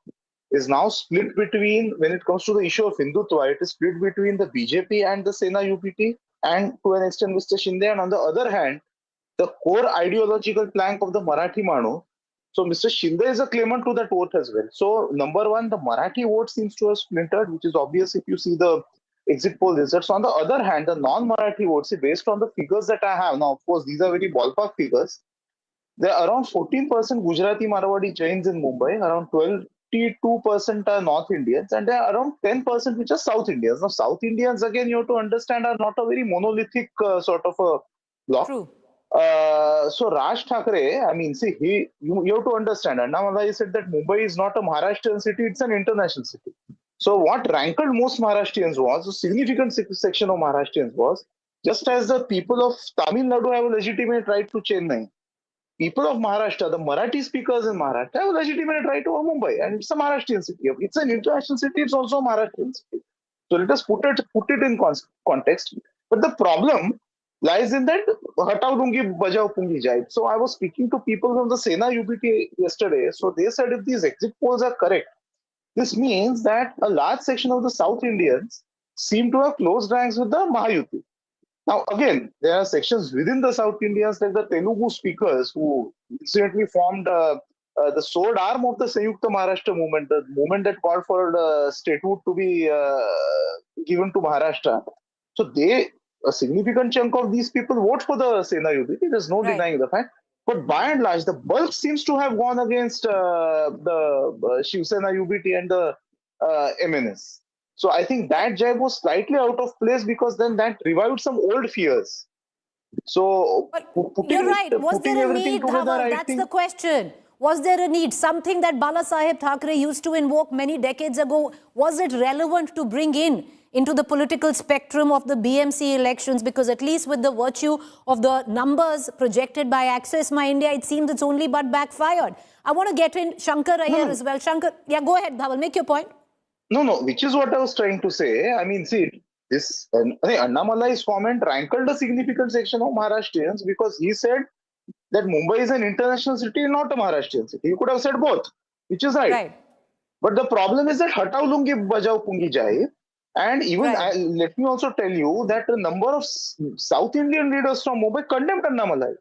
[SPEAKER 14] is now split between, when it comes to the issue of Hindutva, it is split between the BJP and the Sena UPT, and to an extent Mr. Shinde, and on the other hand, the core ideological plank of the Marathi Manu. So Mr. Shinde is a claimant to that vote as well. So number one, the Marathi vote seems to have splintered, which is obvious if you see the exit poll results. On the other hand, the non-Marathi votes, based on the figures that I have, now of course these are very ballpark figures, there are around 14% Gujarati Marwadi Jains in Mumbai, around 22% are North Indians, and there are around 10% which are South Indians. Now South Indians, again, you have to understand, are not a very monolithic sort of a block.
[SPEAKER 2] True.
[SPEAKER 14] So Raj Thackeray, you have to understand, Annamalai said that Mumbai is not a Maharashtrian city, it's an international city. So what rankled most Maharashtrians was, a significant section of Maharashtrians was, just as the people of Tamil Nadu have a legitimate right to Chennai, people of Maharashtra, the Marathi speakers in Maharashtra, have a legitimate right to Mumbai, and it's a Maharashtrian city. It's an international city, it's also a Maharashtrian city. So let us put it in context. But the problem lies in that hatao dungi bajao pungi jai. So I was speaking to people from the Sena UPT yesterday. So they said if these exit polls are correct, this means that a large section of the South Indians seem to have closed ranks with the Mahayuti. Now again, there are sections within the South Indians like the Telugu speakers who incidentally formed the sword arm of the Sanyukta Maharashtra movement, the movement that called for the statehood to be given to Maharashtra. So a significant chunk of these people vote for the Sena UPT. There's no denying the fact. But by and large, the bulk seems to have gone against the Shiv Sena UPT and the MNS. So I think that jab was slightly out of place, because then that revived some old fears. So
[SPEAKER 2] you're right. Was there a need, Dhawal? That's the question. Was there a need? Something that Balasaheb Thackeray used to invoke many decades ago, was it relevant to bring into the political spectrum of the BMC elections? Because at least with the virtue of the numbers projected by Access My India, it seems it's only but backfired. I want to get in Shankar Iyer as well. Shankar, go ahead, Dhawal, make your point.
[SPEAKER 14] No, which is what I was trying to say. This Annamalai's comment rankled a significant section of Maharashtrians, because he said that Mumbai is an international city, not a Maharashtrian city. He could have said both, which is right. But the problem is that hatao lungi bajao pungi jai. And even let me also tell you that a number of South Indian leaders from Mumbai condemned Annamalai.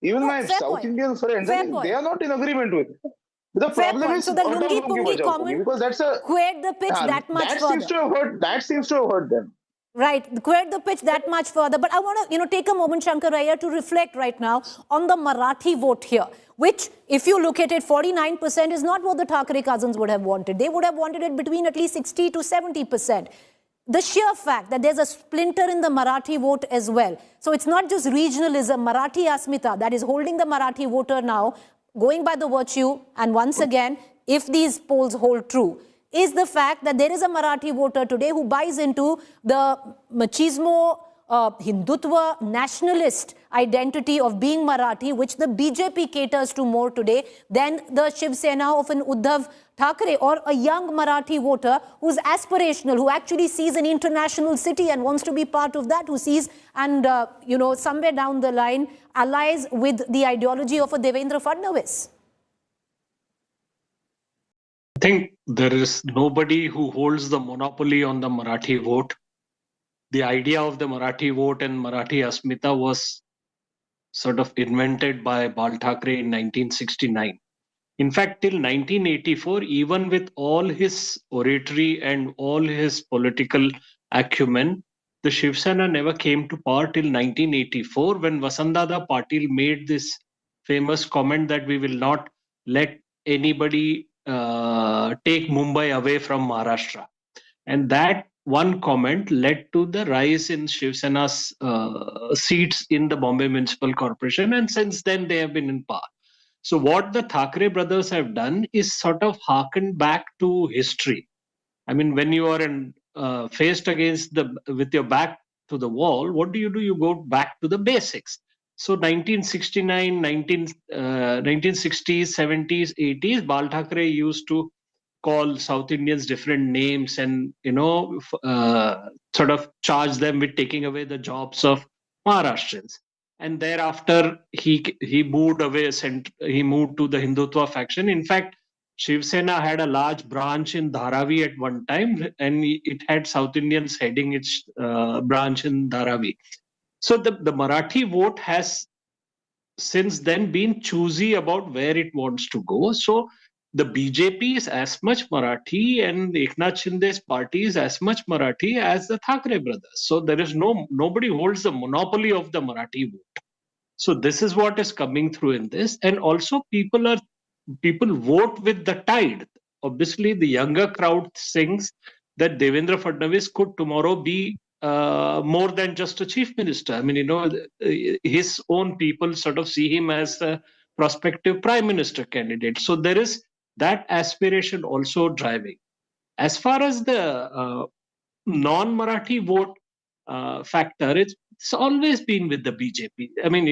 [SPEAKER 14] Even my South Indian friends, they are not in agreement with it. The problem is
[SPEAKER 2] so the lungi pungi comment,
[SPEAKER 14] because that's
[SPEAKER 2] queered the pitch that much further.
[SPEAKER 14] That seems to have hurt them.
[SPEAKER 2] Right, cleared the pitch that much further. But I want to, take a moment, Shankar Raya, to reflect right now on the Marathi vote here, which, if you look at it, 49% is not what the Thackeray cousins would have wanted. They would have wanted it between at least 60 to 70%. The sheer fact that there's a splinter in the Marathi vote as well. So it's not just regionalism, Marathi Asmita, that is holding the Marathi voter now, going by the virtue, and once again, if these polls hold true, is the fact that there is a Marathi voter today who buys into the machismo, Hindutva, nationalist identity of being Marathi, which the BJP caters to more today than the Shiv Sena of an Uddhav Thackeray, or a young Marathi voter who's aspirational, who actually sees an international city and wants to be part of that, who sees and, somewhere down the line allies with the ideology of a Devendra Fadnavis.
[SPEAKER 15] I think there is nobody who holds the monopoly on the Marathi vote. The idea of the Marathi vote and Marathi Asmita was sort of invented by Bal Thackeray in 1969. In fact, till 1984, even with all his oratory and all his political acumen, the Shiv Sena never came to power till 1984, when Vasantdada Patil made this famous comment that we will not let anybody take Mumbai away from Maharashtra. And that one comment led to the rise in Shiv Sena's seats in the Bombay Municipal Corporation, and since then they have been in power. So what the Thackeray brothers have done is sort of harkened back to history. I mean, when you are faced against with your back to the wall, what do? You go back to the basics. So 1969, 1960s, 70s, 80s, Bal Thackeray used to call South Indians different names and, sort of charge them with taking away the jobs of Maharashtrians. And thereafter, he moved away, he moved to the Hindutva faction. In fact, Shiv Sena had a large branch in Dharavi at one time, and it had South Indians heading its branch in Dharavi. So the Marathi vote has since then been choosy about where it wants to go. So the BJP is as much Marathi and Eknath Shinde's party is as much Marathi as the Thackeray brothers. So there is nobody holds the monopoly of the Marathi vote. So this is what is coming through in this. And also people vote with the tide. Obviously, the younger crowd thinks that Devendra Fadnavis could tomorrow be more than just a chief minister. I mean, his own people sort of see him as a prospective prime minister candidate. So there is that aspiration also driving. As far as the non-Marathi vote factor, it's always been with the BJP. I mean,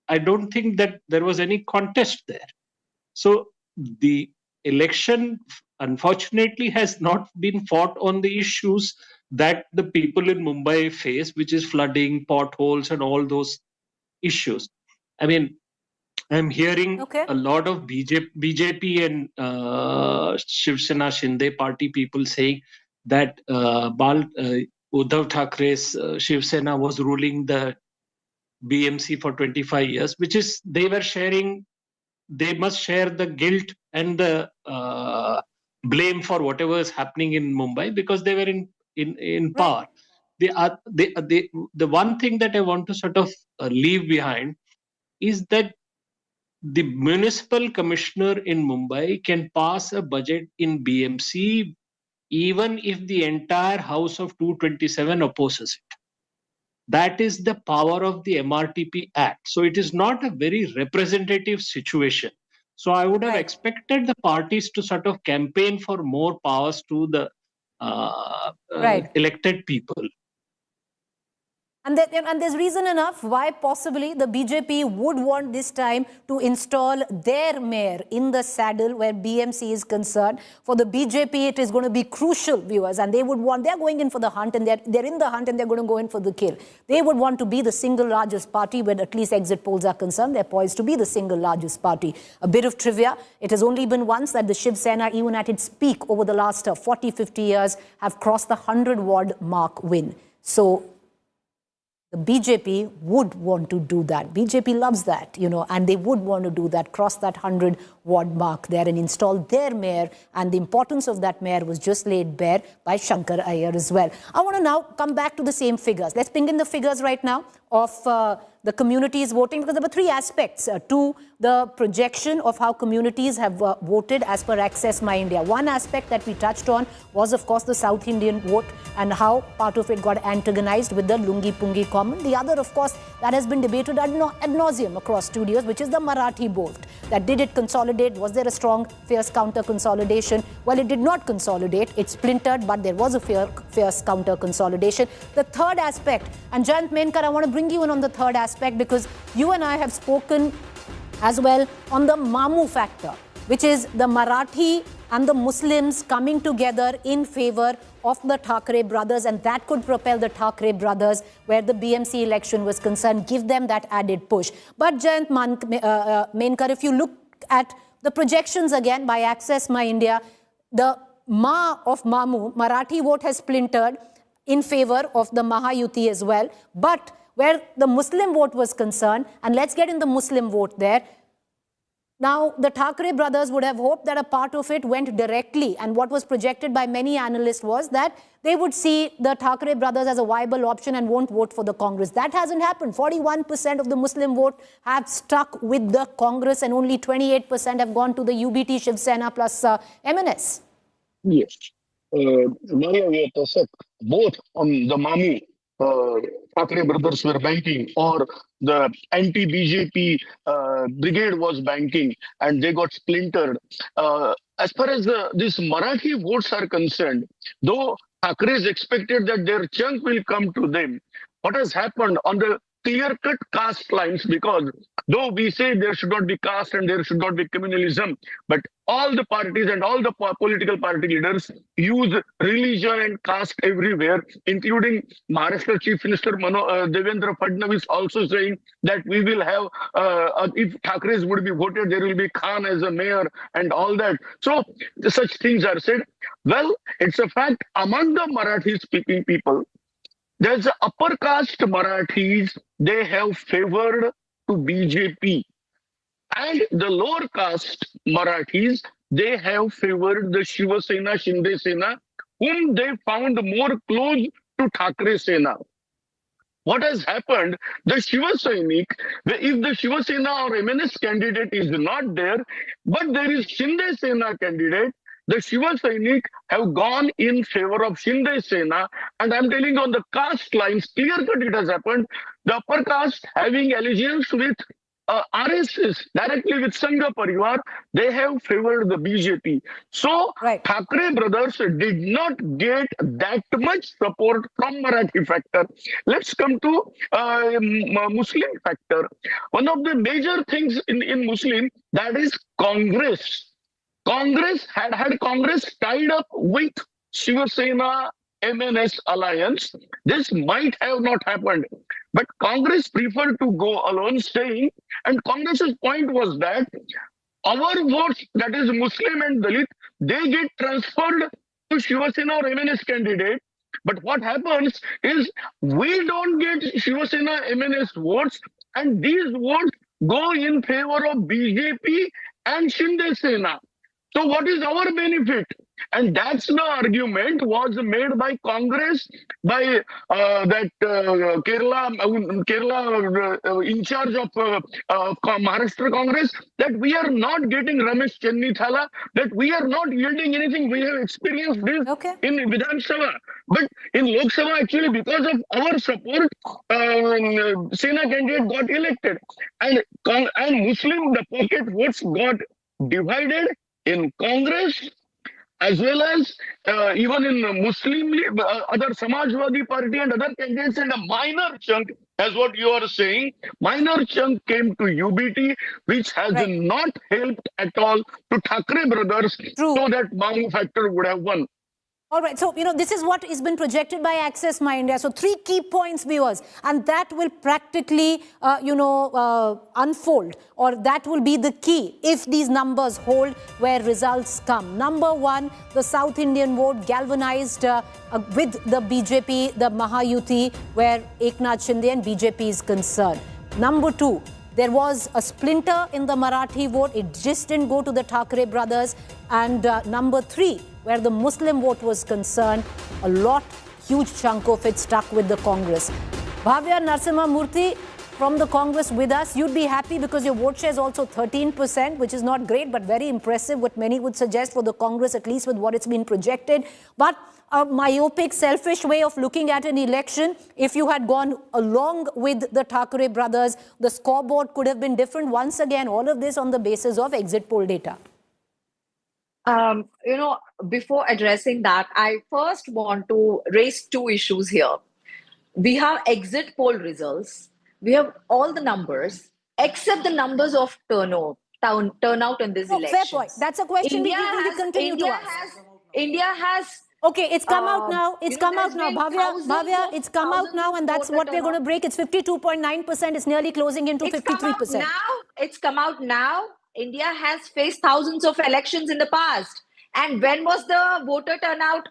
[SPEAKER 15] I don't think that there was any contest there. So the election, unfortunately, has not been fought on the issues that the people in Mumbai face, which is flooding, potholes, and all those issues. I mean, I'm hearing a lot of BJP and Shiv Sena Shinde party people saying that Uddhav Thackeray's Shiv Sena was ruling the BMC for 25 years, which is they must share the guilt and the blame for whatever is happening in Mumbai because they were in power. The one thing that I want to sort of leave behind is that the municipal commissioner in Mumbai can pass a budget in BMC even if the entire House of 227 opposes it. That is the power of the MRTP Act. So it is not a very representative situation. So I would have expected the parties to sort of campaign for more powers to the elected people.
[SPEAKER 2] And there's reason enough why possibly the BJP would want this time to install their mayor in the saddle where BMC is concerned. For the BJP, it is going to be crucial, viewers, and they're going in for the hunt, and they're in the hunt and they're going to go in for the kill. They would want to be the single largest party when at least exit polls are concerned. They're poised to be the single largest party. A bit of trivia, it has only been once that the Shiv Sena, even at its peak over the last 40-50 years, have crossed the 100 ward mark win. So the the BJP would want to do that. BJP loves that, and they would want to do that, cross that 100 ward mark there and install their mayor. And the importance of that mayor was just laid bare by Shankar Iyer as well. I want to now come back to the same figures. Let's bring in the figures right now of the communities voting, because there were three aspects to the projection of how communities have voted as per Access My India. One aspect that we touched on was, of course, the South Indian vote and how part of it got antagonized with the Lungi Pungi comment. The other, of course, that has been debated ad nauseum across studios, which is the Marathi vote. That did it consolidate? Was there a strong, fierce counter consolidation? Well, it did not consolidate. It splintered, but there was a fierce counter consolidation. The third aspect, and Jayant Menkar, I want to bring you in on the third aspect, because you and I have spoken as well on the Mamu factor, which is the Marathi and the Muslims coming together in favor of the Thackeray brothers, and that could propel the Thackeray brothers, where the BMC election was concerned, give them that added push. But Jayant Menkar, if you look at the projections again by Access My India, the Ma of Mamu, Marathi vote has splintered in favor of the Mahayuti as well. But where the Muslim vote was concerned, and let's get in the Muslim vote there. Now, the Thackeray brothers would have hoped that a part of it went directly, and what was projected by many analysts was that they would see the Thackeray brothers as a viable option and won't vote for the Congress. That hasn't happened. 41% of the Muslim vote have stuck with the Congress, and only 28% have gone to the UBT, Shiv Sena plus MNS.
[SPEAKER 16] Yes. Maria, we have said both on the Mamu, Thackeray brothers were banking, or the anti-BJP brigade was banking, and they got splintered. As far as these Marathi votes are concerned, though Thackeray's expected that their chunk will come to them, what has happened on the clear-cut caste lines, because though we say there should not be caste and there should not be communalism, but all the parties and all the political party leaders use religion and caste everywhere, including Maharashtra Chief Minister Devendra Fadnavis also saying that we will have, if Thackeray's would be voted, there will be Khan as a mayor and all that. So such things are said. Well, it's a fact among the Marathi-speaking people, there's the upper caste Marathis, they have favored to BJP. And the lower caste Marathis, they have favored the Shiva Sena, Shinde Sena, whom they found more close to Thackeray Sena. What has happened, the Shiva Sainik, if the Shiva Sena or MNS candidate is not there, but there is Shinde Sena candidate, the Shiva Sainik have gone in favor of Shinde Sena, and I'm telling you on the caste lines, clear-cut it has happened. The upper caste having allegiance with RSS, directly with Sangha Parivar, they have favored the BJP. So, Thackeray brothers did not get that much support from Marathi factor. Let's come to Muslim factor. One of the major things in Muslim, that is Congress. Had Congress tied up with Shiva Sena MNS alliance, this might have not happened. But Congress preferred to go alone, saying, and Congress's point was that our votes, that is Muslim and Dalit, they get transferred to Shiva Sena or MNS candidate. But what happens is we don't get Shiva Sena MNS votes, and these votes go in favor of BJP and Shinde Sena. So what is our benefit? And that's the argument was made by Congress, by that Kerala in charge of Maharashtra Congress, that we are not getting Ramesh Chennithala, that we are not yielding anything. We have experienced this in Vidhan Sabha. But in Lok Sabha, actually, because of our support, Sena candidate got elected. And Muslim, the pocket votes got divided in Congress, as well as even in Muslim, other Samajwadi Party and other candidates, and a minor chunk, as what you are saying, minor chunk came to UBT, which has not helped at all to Thackeray brothers, so that Mamu factor would have won.
[SPEAKER 2] All right, so, this is what has been projected by Access My India. So 3 key points, viewers, and that will practically, unfold, or that will be the key if these numbers hold where results come. Number 1, the South Indian vote galvanized with the BJP, the Mahayuti, where Eknath Shinde and BJP is concerned. Number 2, there was a splinter in the Marathi vote. It just didn't go to the Thackeray brothers. And number 3, where the Muslim vote was concerned, huge chunk of it stuck with the Congress. Bhavya Narasimha Murthy from the Congress with us. You'd be happy because your vote share is also 13%, which is not great, but very impressive, what many would suggest for the Congress, at least with what it's been projected. But a myopic, selfish way of looking at an election, if you had gone along with the Thackeray brothers, the scoreboard could have been different. Once again, all of this on the basis of exit poll data.
[SPEAKER 17] Before addressing that, I first want to raise 2 issues here. We have exit poll results. We have all the numbers, except the numbers of turnout in this election.
[SPEAKER 2] Fair point. That's a question we continue to ask.
[SPEAKER 17] India has...
[SPEAKER 2] Okay, it's come out now. It's come out now. Bhavya, it's come out now, and that's what we're going to break. It's 52.9%. It's nearly closing into 53%.
[SPEAKER 17] It's come out now. India has faced thousands of elections in the past. And when was the voter turnout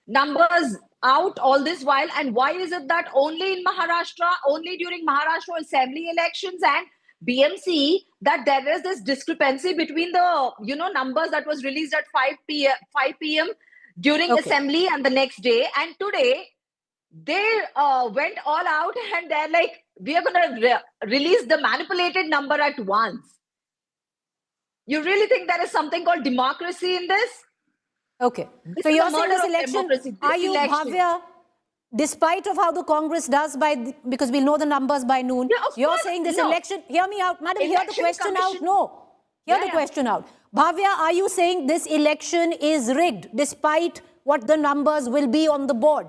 [SPEAKER 17] numbers out all this while? And why is it that only in Maharashtra, only during Maharashtra assembly elections and BMC, that there is this discrepancy between the, numbers that was released at 5 p.m. during assembly and the next day. And today, they went all out and they're like, we are going to release the manipulated number at once. You really think there is something called democracy in this?
[SPEAKER 2] Okay. So you're saying this election, are you, Bhavya, despite of how the Congress does because we'll know the numbers by noon, you're saying this election, hear me out, madam, hear the question out. No, hear the question out. Bhavya, are you saying this election is rigged despite what the numbers will be on the board?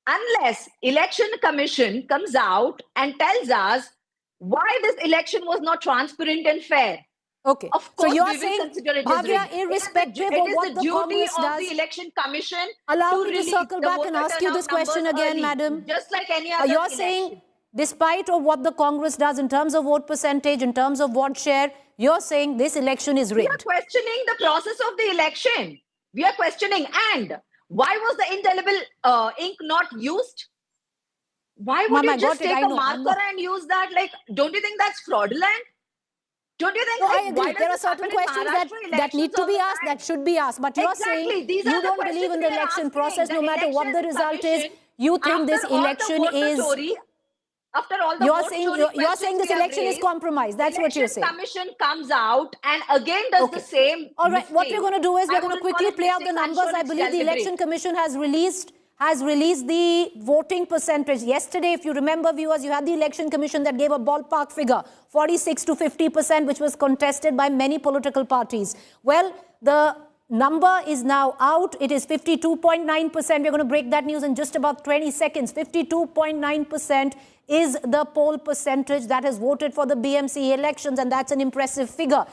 [SPEAKER 17] Unless Election Commission comes out and tells us why this election was not transparent and fair.
[SPEAKER 2] Okay.
[SPEAKER 17] Of course,
[SPEAKER 2] so you're saying, Bhavya, irrespective of what the Congress does,
[SPEAKER 17] the Election Commission
[SPEAKER 2] allow me to circle back and ask you this question again, madam.
[SPEAKER 17] Just like any other
[SPEAKER 2] You're saying, despite of what the Congress does in terms of vote percentage, in terms of vote share, you're saying this election is rigged.
[SPEAKER 17] We are questioning the process of the election. We are questioning. And why was the indelible ink not used? Why would you just take a marker and use that? Like, don't you think that's fraudulent? Don't you think?
[SPEAKER 2] No, I agree. There are certain questions that need to be asked, that should be asked. But you're saying you don't believe in the election process, no matter what the result is. You think this election is...
[SPEAKER 17] After all the
[SPEAKER 2] you're saying this election is compromised. That's what you're saying.
[SPEAKER 17] The Election Commission comes out and again does the same.
[SPEAKER 2] All right. What we're going to do is we're going to quickly play out the numbers. I believe the Election Commission has released the voting percentage. Yesterday, if you remember, viewers, you had the Election Commission that gave a ballpark figure, 46 to 50%, which was contested by many political parties. Well, the number is now out. It is 52.9%. We're going to break that news in just about 20 seconds. 52.9% is the poll percentage that has voted for the BMC elections, and that's an impressive figure.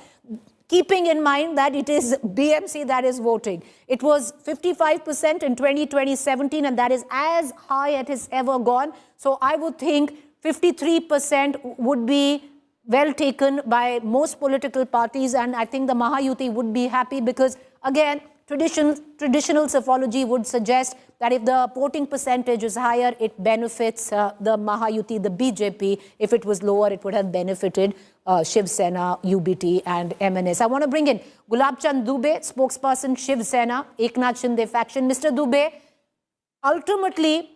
[SPEAKER 2] Keeping in mind that it is BMC that is voting. It was 55% in 2017, and that is as high as it has ever gone. So I would think 53% would be well taken by most political parties, and I think the Mahayuti would be happy because, again, traditional psephology would suggest that if the voting percentage is higher, it benefits the Mahayuti, the BJP. If it was lower, it would have benefited Shiv Sena, UBT and MNS. I want to bring in Gulab Chand Dubey, spokesperson Shiv Sena, Eknath Shinde faction. Mr. Dubey, ultimately,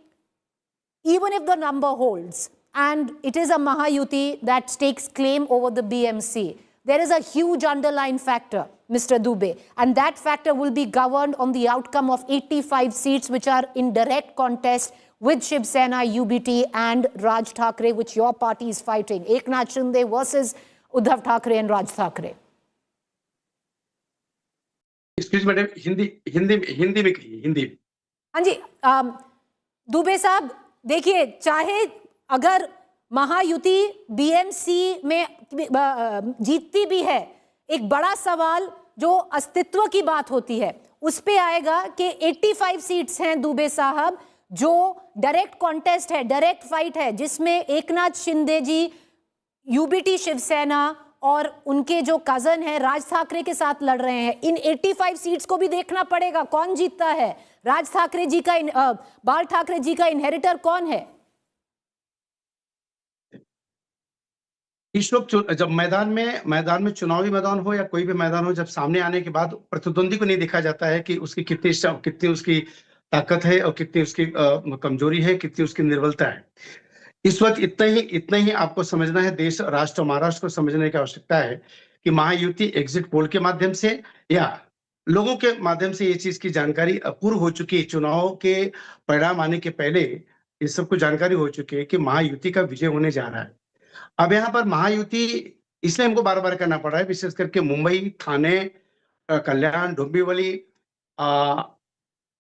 [SPEAKER 2] even if the number holds, and it is a Mahayuti that stakes claim over the BMC, there is a huge underlying factor, Mr. Dubey, and that factor will be governed on the outcome of 85 seats which are in direct contest with Shiv Sena, UBT and Raj Thackeray, which your party is fighting. Eknath Shinde versus Uddhav Thackeray and Raj Thackeray.
[SPEAKER 18] Excuse me, madam, Hindi.
[SPEAKER 2] हाँ जी, दुबे साहब, देखिए, चाहे अगर Mahayuti BMC में जीतती भी है, एक बड़ा सवाल जो अस्तित्व की बात होती है, उस पे आएगा कि 85 सीट्स हैं दुबे साहब, जो डायरेक्ट कॉन्टेस्ट है, डायरेक्ट फाइट है, जिसमें एकनाथ शिंदे जी यूबीटी शिवसेना और उनके जो कजन है राज ठाकरे के साथ लड़ रहे हैं। इन 85 सीट्स को भी देखना पड़ेगा कौन जीतता है। राज ठाकरे जी का बाल ठाकरे जी का इनहेरिटर कौन है?
[SPEAKER 18] इस वक्त जब मैदान में चुनावी मैदान हो या कोई भी मैदान हो, जब सामने आने के बाद प्रतिद्वंदी को नहीं देखा जाता है कि उसकी कितनी उसकी ताकत है और कितनी उसकी कमजोरी है, कितनी उसकी निर्बलता है। इस वक्त इतना ही आपको समझना है, देश राष्ट्र महाराष्ट्र को समझने की आवश्यकता है कि महायुति एग्जिट पोल के माध्यम से या लोगों के माध्यम से ये चीज की जानकारी पूर्व हो चुकी है। चुनाव के परिणाम आने के पहले इस सबको जानकारी हो चुकी है कि महायुति का विजय होने जा रहा है। अब यहाँ पर महायुति इसलिए हमको बार बार करना पड़ रहा है, विशेष करके मुंबई, थाने, कल्याण, डोंबिवली,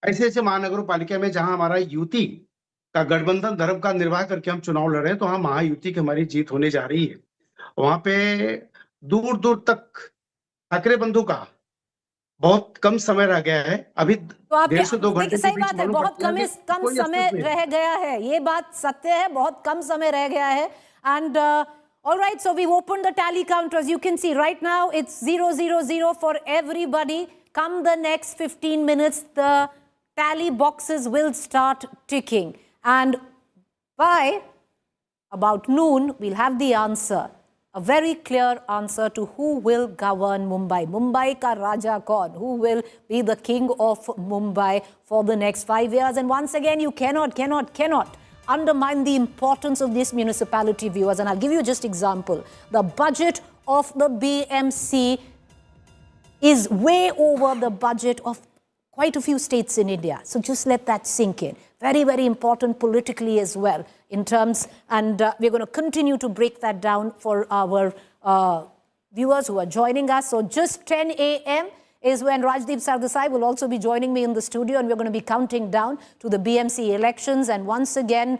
[SPEAKER 18] ऐसे महानगरों पालिका में जहां हमारा युति का गठबंधन धर्म का निर्वाह करके हम चुनाव लड़ रहे हैं, तो वहां महायुति की हमारी जीत होने जा रही है। वहां पे दूर दूर तक ठाकरे बंधु का बहुत कम समय रह गया है। अभी
[SPEAKER 2] तो आप
[SPEAKER 18] 1.5 से 2 घंटे
[SPEAKER 2] सही बात है, बहुत कम समय रह गया है, ये बात सत्य है, बहुत कम समय रह गया है। And all right, so we've opened the tally counters. You can see right now it's 0-0-0 for everybody. Come the next 15 minutes, the tally boxes will start ticking. And by about noon, we'll have the answer. A very clear answer to who will govern Mumbai. Mumbai ka Raja kaun? Who will be the king of Mumbai for the next 5 years? And once again, you cannot undermine the importance of this municipality, viewers. And I'll give you just example. The budget of the BMC is way over the budget of quite a few states in India. So just let that sink in. Very, very important politically as well in terms, and we're going to continue to break that down for our viewers who are joining us. So just 10 a.m. is when Rajdeep Sardesai will also be joining me in the studio, and we're going to be counting down to the BMC elections. And once again,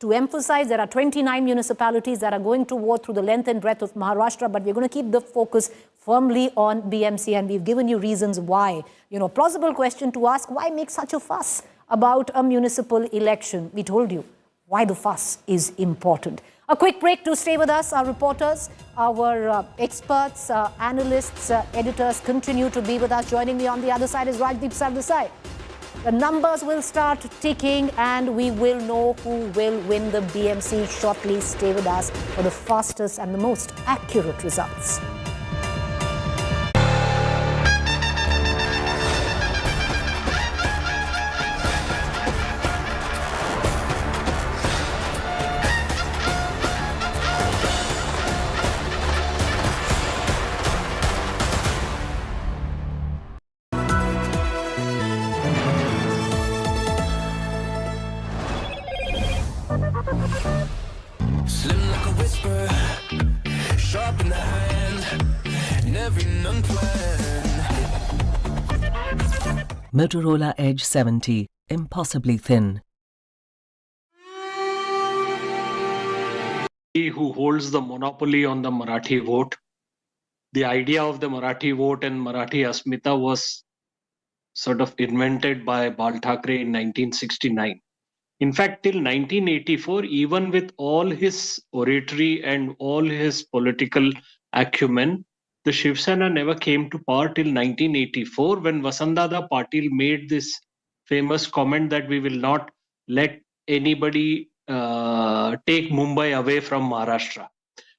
[SPEAKER 2] to emphasize, there are 29 municipalities that are going to vote through the length and breadth of Maharashtra, but we're going to keep the focus firmly on BMC, and we've given you reasons why. You know, plausible question to ask, why make such a fuss about a municipal election? We told you why the fuss is important. A quick break to stay with us. Our reporters, our experts, analysts, editors continue to be with us. Joining me on the other side is Rajdeep Sardesai. The numbers will start ticking and we will know who will win the BMC shortly. Stay with us for the fastest and the most accurate results.
[SPEAKER 11] Slim like a whisper, sharp in the hand, never unplanned.
[SPEAKER 19] Motorola Edge 70, impossibly thin.
[SPEAKER 15] He who holds the monopoly on the Marathi vote. The idea of the Marathi vote and Marathi Asmita was sort of invented by Bal Thackeray in 1969. In fact, till 1984, even with all his oratory and all his political acumen, the Shiv Sena never came to power till 1984, when Vasantdada Patil made this famous comment that we will not let anybody take Mumbai away from Maharashtra.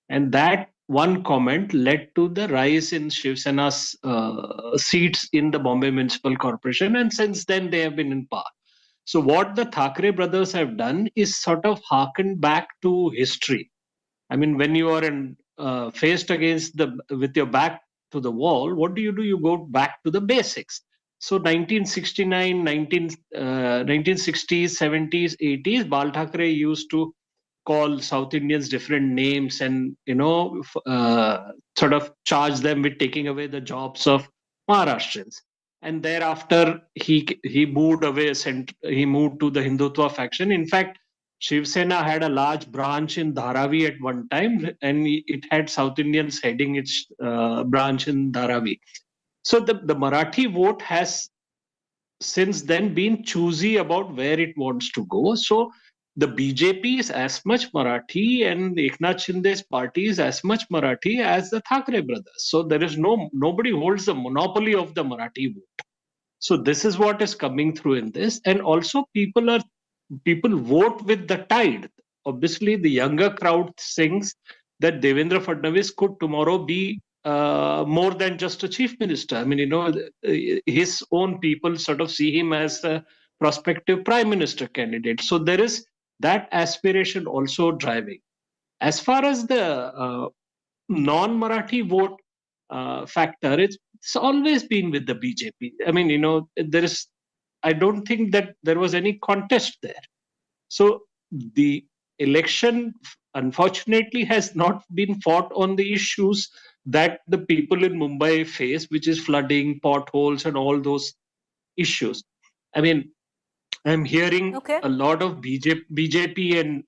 [SPEAKER 15] And that one comment led to the rise in Shiv Sena's seats in the Bombay Municipal Corporation, and since then they have been in power. So what the Thackeray brothers have done is sort of harkened back to history. I mean, when you are faced against with your back to the wall, what do? You go back to the basics. So 1969, 1960s, 70s, 80s, Bal Thackeray used to call South Indians different names and, sort of charge them with taking away the jobs of Maharashtrians. And thereafter, he moved away. He moved to the Hindutva faction. In fact, Shiv Sena had a large branch in Dharavi at one time, and it had South Indians heading its branch in Dharavi. So the Marathi vote has since then been choosy about where it wants to go. So the BJP is as much Marathi and Eknath Shinde's party is as much Marathi as the Thackeray brothers. So there is nobody holds the monopoly of the Marathi vote. So this is what is coming through in this. And also people vote with the tide. Obviously, the younger crowd thinks that Devendra Fadnavis could tomorrow be more than just a chief minister. I mean, his own people sort of see him as a prospective prime minister candidate. So there is that aspiration also driving. As far as the non-Marathi vote factor, it's always been with the BJP. I mean, I don't think that there was any contest there. So the election, unfortunately, has not been fought on the issues that the people in Mumbai face, which is flooding, potholes, and all those issues. I mean, I'm hearing a lot of BJP and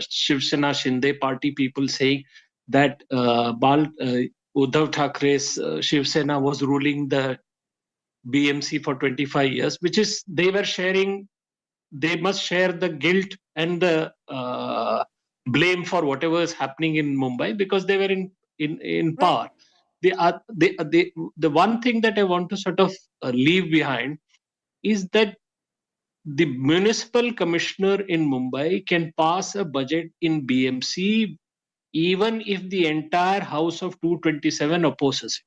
[SPEAKER 15] Shiv Sena Shinde party people saying that Uddhav Thackre's Shiv Sena was ruling the BMC for 25 years, which is they must share the guilt and the blame for whatever is happening in Mumbai because they were in power. The one thing that I want to sort of leave behind is that the municipal commissioner in Mumbai can pass a budget in BMC even if the entire House of 227 opposes it.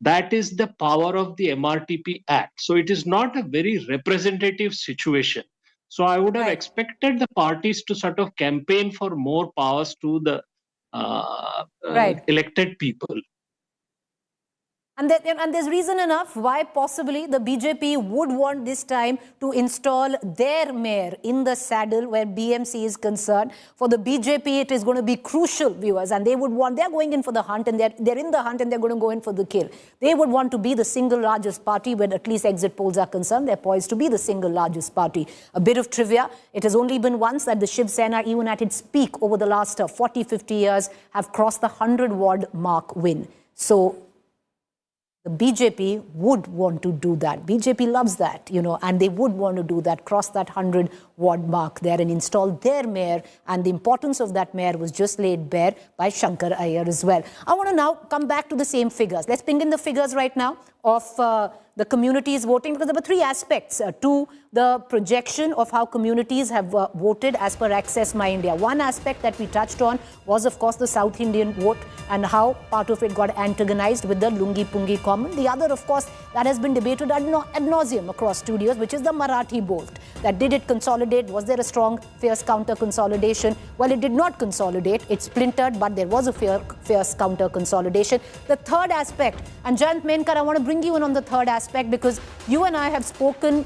[SPEAKER 15] That is the power of the MRTP Act. So it is not a very representative situation. So I would have expected the parties to sort of campaign for more powers to the elected people.
[SPEAKER 2] And there's reason enough why possibly the BJP would want this time to install their mayor in the saddle where BMC is concerned. For the BJP, it is going to be crucial, viewers, and they're going in for the hunt, and they're in the hunt and they're going to go in for the kill. They would want to be the single largest party when at least exit polls are concerned. They're poised to be the single largest party. A bit of trivia, it has only been once that the Shiv Sena, even at its peak over the last 40, 50 years, have crossed the 100-ward mark win. So the BJP would want to do that. BJP loves that, and they would want to do that, cross that 100-ward mark there and install their mayor. And the importance of that mayor was just laid bare by Shankar Iyer as well. I want to now come back to the same figures. Let's bring in the figures right now of the communities voting, because there were three aspects to the projection of how communities have voted as per Access My India. One aspect that we touched on was, of course, the South Indian vote and how part of it got antagonized with the Lungi Pungi common. The other, of course, that has been debated ad nauseum across studios, which is the Marathi vote. That did it consolidate? Was there a strong, fierce counter consolidation? Well, it did not consolidate. It splintered, but there was a fierce counter consolidation. The third aspect, and Jayant Menkar, I want to bring you in on the third aspect because you and I have spoken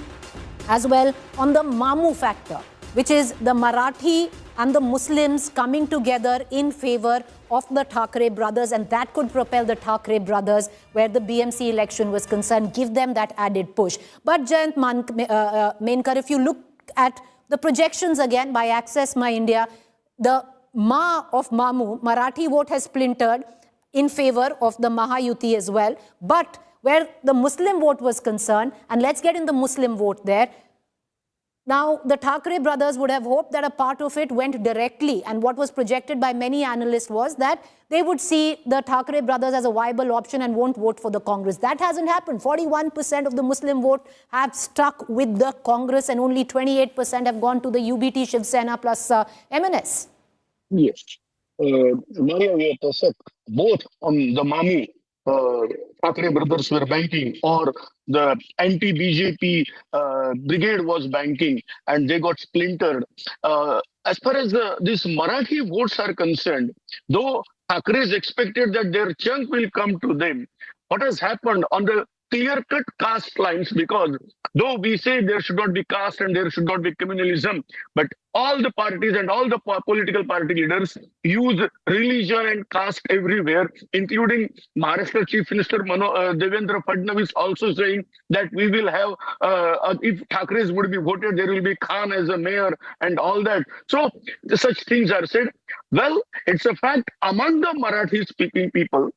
[SPEAKER 2] as well on the Mamu factor, which is the Marathi and the Muslims coming together in favor of the Thackeray brothers, and that could propel the Thackeray brothers, where the BMC election was concerned, give them that added push. But Jayant Menkar, if you look at the projections again by Access My India, the Ma of Mamu, Marathi vote has splintered in favor of the Mahayuti as well. But where the Muslim vote was concerned, and let's get in the Muslim vote there. Now, the Thackeray brothers would have hoped that a part of it went directly, and what was projected by many analysts was that they would see the Thackeray brothers as a viable option and won't vote for the Congress. That hasn't happened. 41% of the Muslim vote have stuck with the Congress, and only 28% have gone to the UBT, Shiv Sena plus MNS.
[SPEAKER 16] Yes. Maria, we are set both on the Mamu. Thackeray brothers were banking, or the anti-BJP brigade was banking, and they got splintered. As far as these Marathi votes are concerned, though Thackeray's expected that their chunk will come to them, what has happened on the clear-cut caste lines, because though we say there should not be caste and there should not be communalism, but all the parties and all the political party leaders use religion and caste everywhere, including Maharashtra Chief Minister Devendra Fadnavis also saying that we will have, if Thackeray's would be voted, there will be Khan as a mayor and all that. So such things are said. Well, it's a fact among the Marathi-speaking people,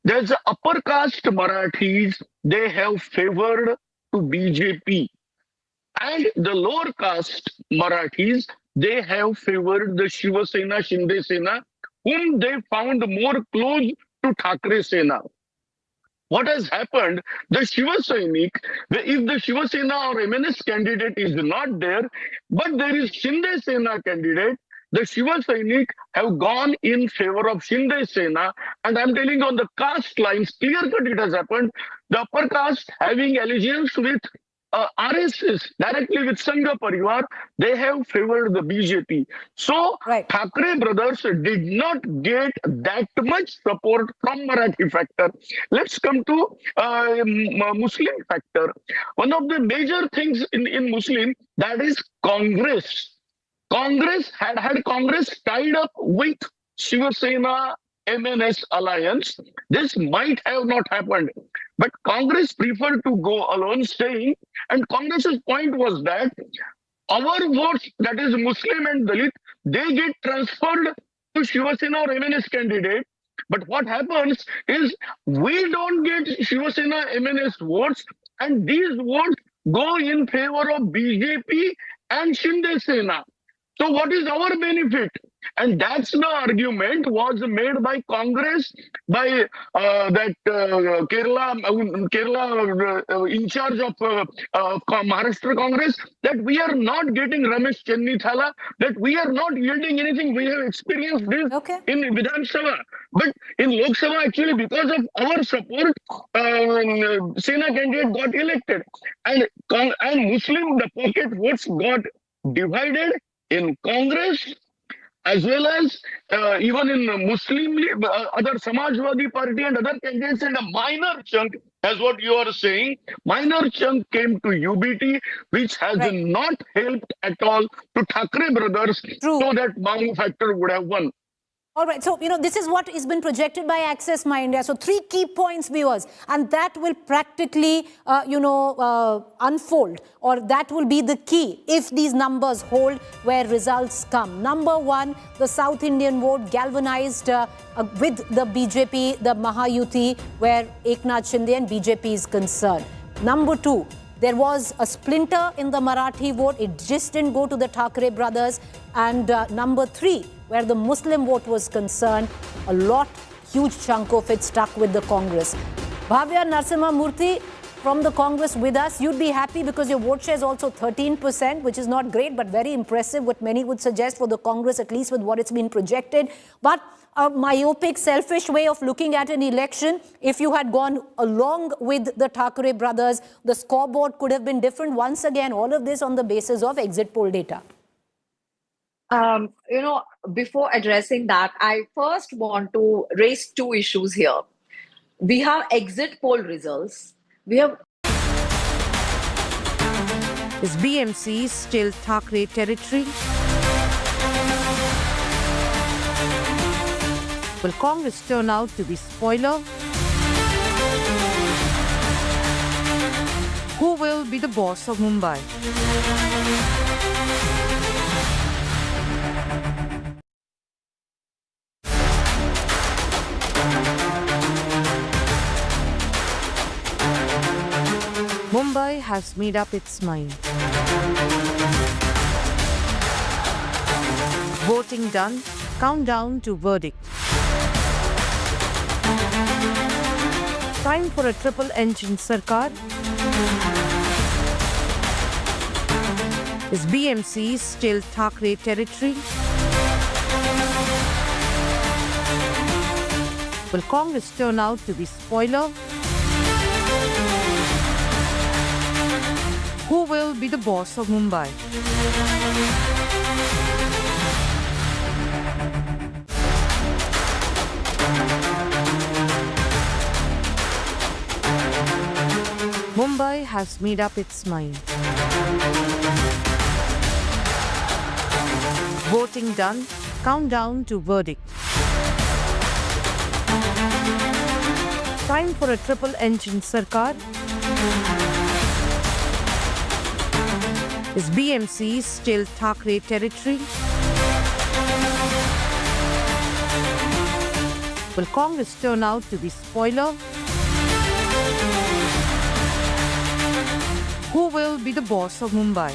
[SPEAKER 16] there's upper caste Marathis, they have favored to BJP. And the lower caste Marathis, they have favored the Shiva Sena, Shinde Sena, whom they found more close to Thackeray Sena. What has happened, the Shiva Sainik, if the Shiva Sena or MNS candidate is not there, but there is Shinde Sena candidate, the Shiva Sainik have gone in favor of Shinde Sena. And I'm telling you on the caste lines, clear cut it has happened. The upper caste having allegiance with RSS, directly with Sangha Parivar, they have favored the BJP. So Thackeray brothers did not get that much support from Marathi factor. Let's come to Muslim factor. One of the major things in Muslim, that is Congress. Congress had Congress tied up with Shiva Sena MNS alliance, this might have not happened. But Congress preferred to go alone, saying, and Congress's point was that our votes, that is Muslim and Dalit, they get transferred to Shiva Sena or MNS candidate. But what happens is we don't get Shiva Sena MNS votes, and these votes go in favor of BJP and Shinde Sena. So what is our benefit? And that's the argument was made by Congress, by that Kerala in charge of Maharashtra Congress, that we are not getting Ramesh Chennithala, that we are not yielding anything. We have experienced this in Vidhan Sabha. But in Lok Sabha, actually, because of our support, Sena candidate got elected. And Muslim, the pocket votes got divided in Congress, as well as even in Muslim, other Samajwadi Party and other candidates, and a minor chunk, as what you are saying, minor chunk came to UBT, which has not helped at all to Thackeray brothers, so that Mamu factor would have won.
[SPEAKER 2] All right, so, this is what has been projected by Access My India. So 3 key points, viewers, and that will practically, unfold, or that will be the key if these numbers hold where results come. Number 1, the South Indian vote galvanized with the BJP, the Mahayuti, where Eknath Shinde and BJP is concerned. Number 2, there was a splinter in the Marathi vote. It just didn't go to the Thackeray brothers. And number 3, where the Muslim vote was concerned, huge chunk of it stuck with the Congress. Bhavya Narasimha Murthy from the Congress with us. You'd be happy because your vote share is also 13%, which is not great, but very impressive, what many would suggest for the Congress, at least with what it's been projected. But a myopic, selfish way of looking at an election, if you had gone along with the Thackeray brothers, the scoreboard could have been different. Once again, all of this on the basis of exit poll data.
[SPEAKER 17] Before addressing that, I first want to raise 2 issues here. We have exit poll results. We have...
[SPEAKER 13] Is BMC still Thackeray territory? Will Congress turn out to be spoiler? Who will be the boss of Mumbai? Mumbai has made up its mind. Voting done, countdown to verdict. Time for a triple-engine Sarkar. Is BMC still Thackeray territory? Will Congress turn out to be spoiler? Who will be the boss of Mumbai? Mumbai has made up its mind. Voting done, countdown to verdict. Time for a triple-engine Sarkar. Is BMC still Thackeray territory? Will Congress turn out to be spoiler?
[SPEAKER 20] will be the boss of Mumbai.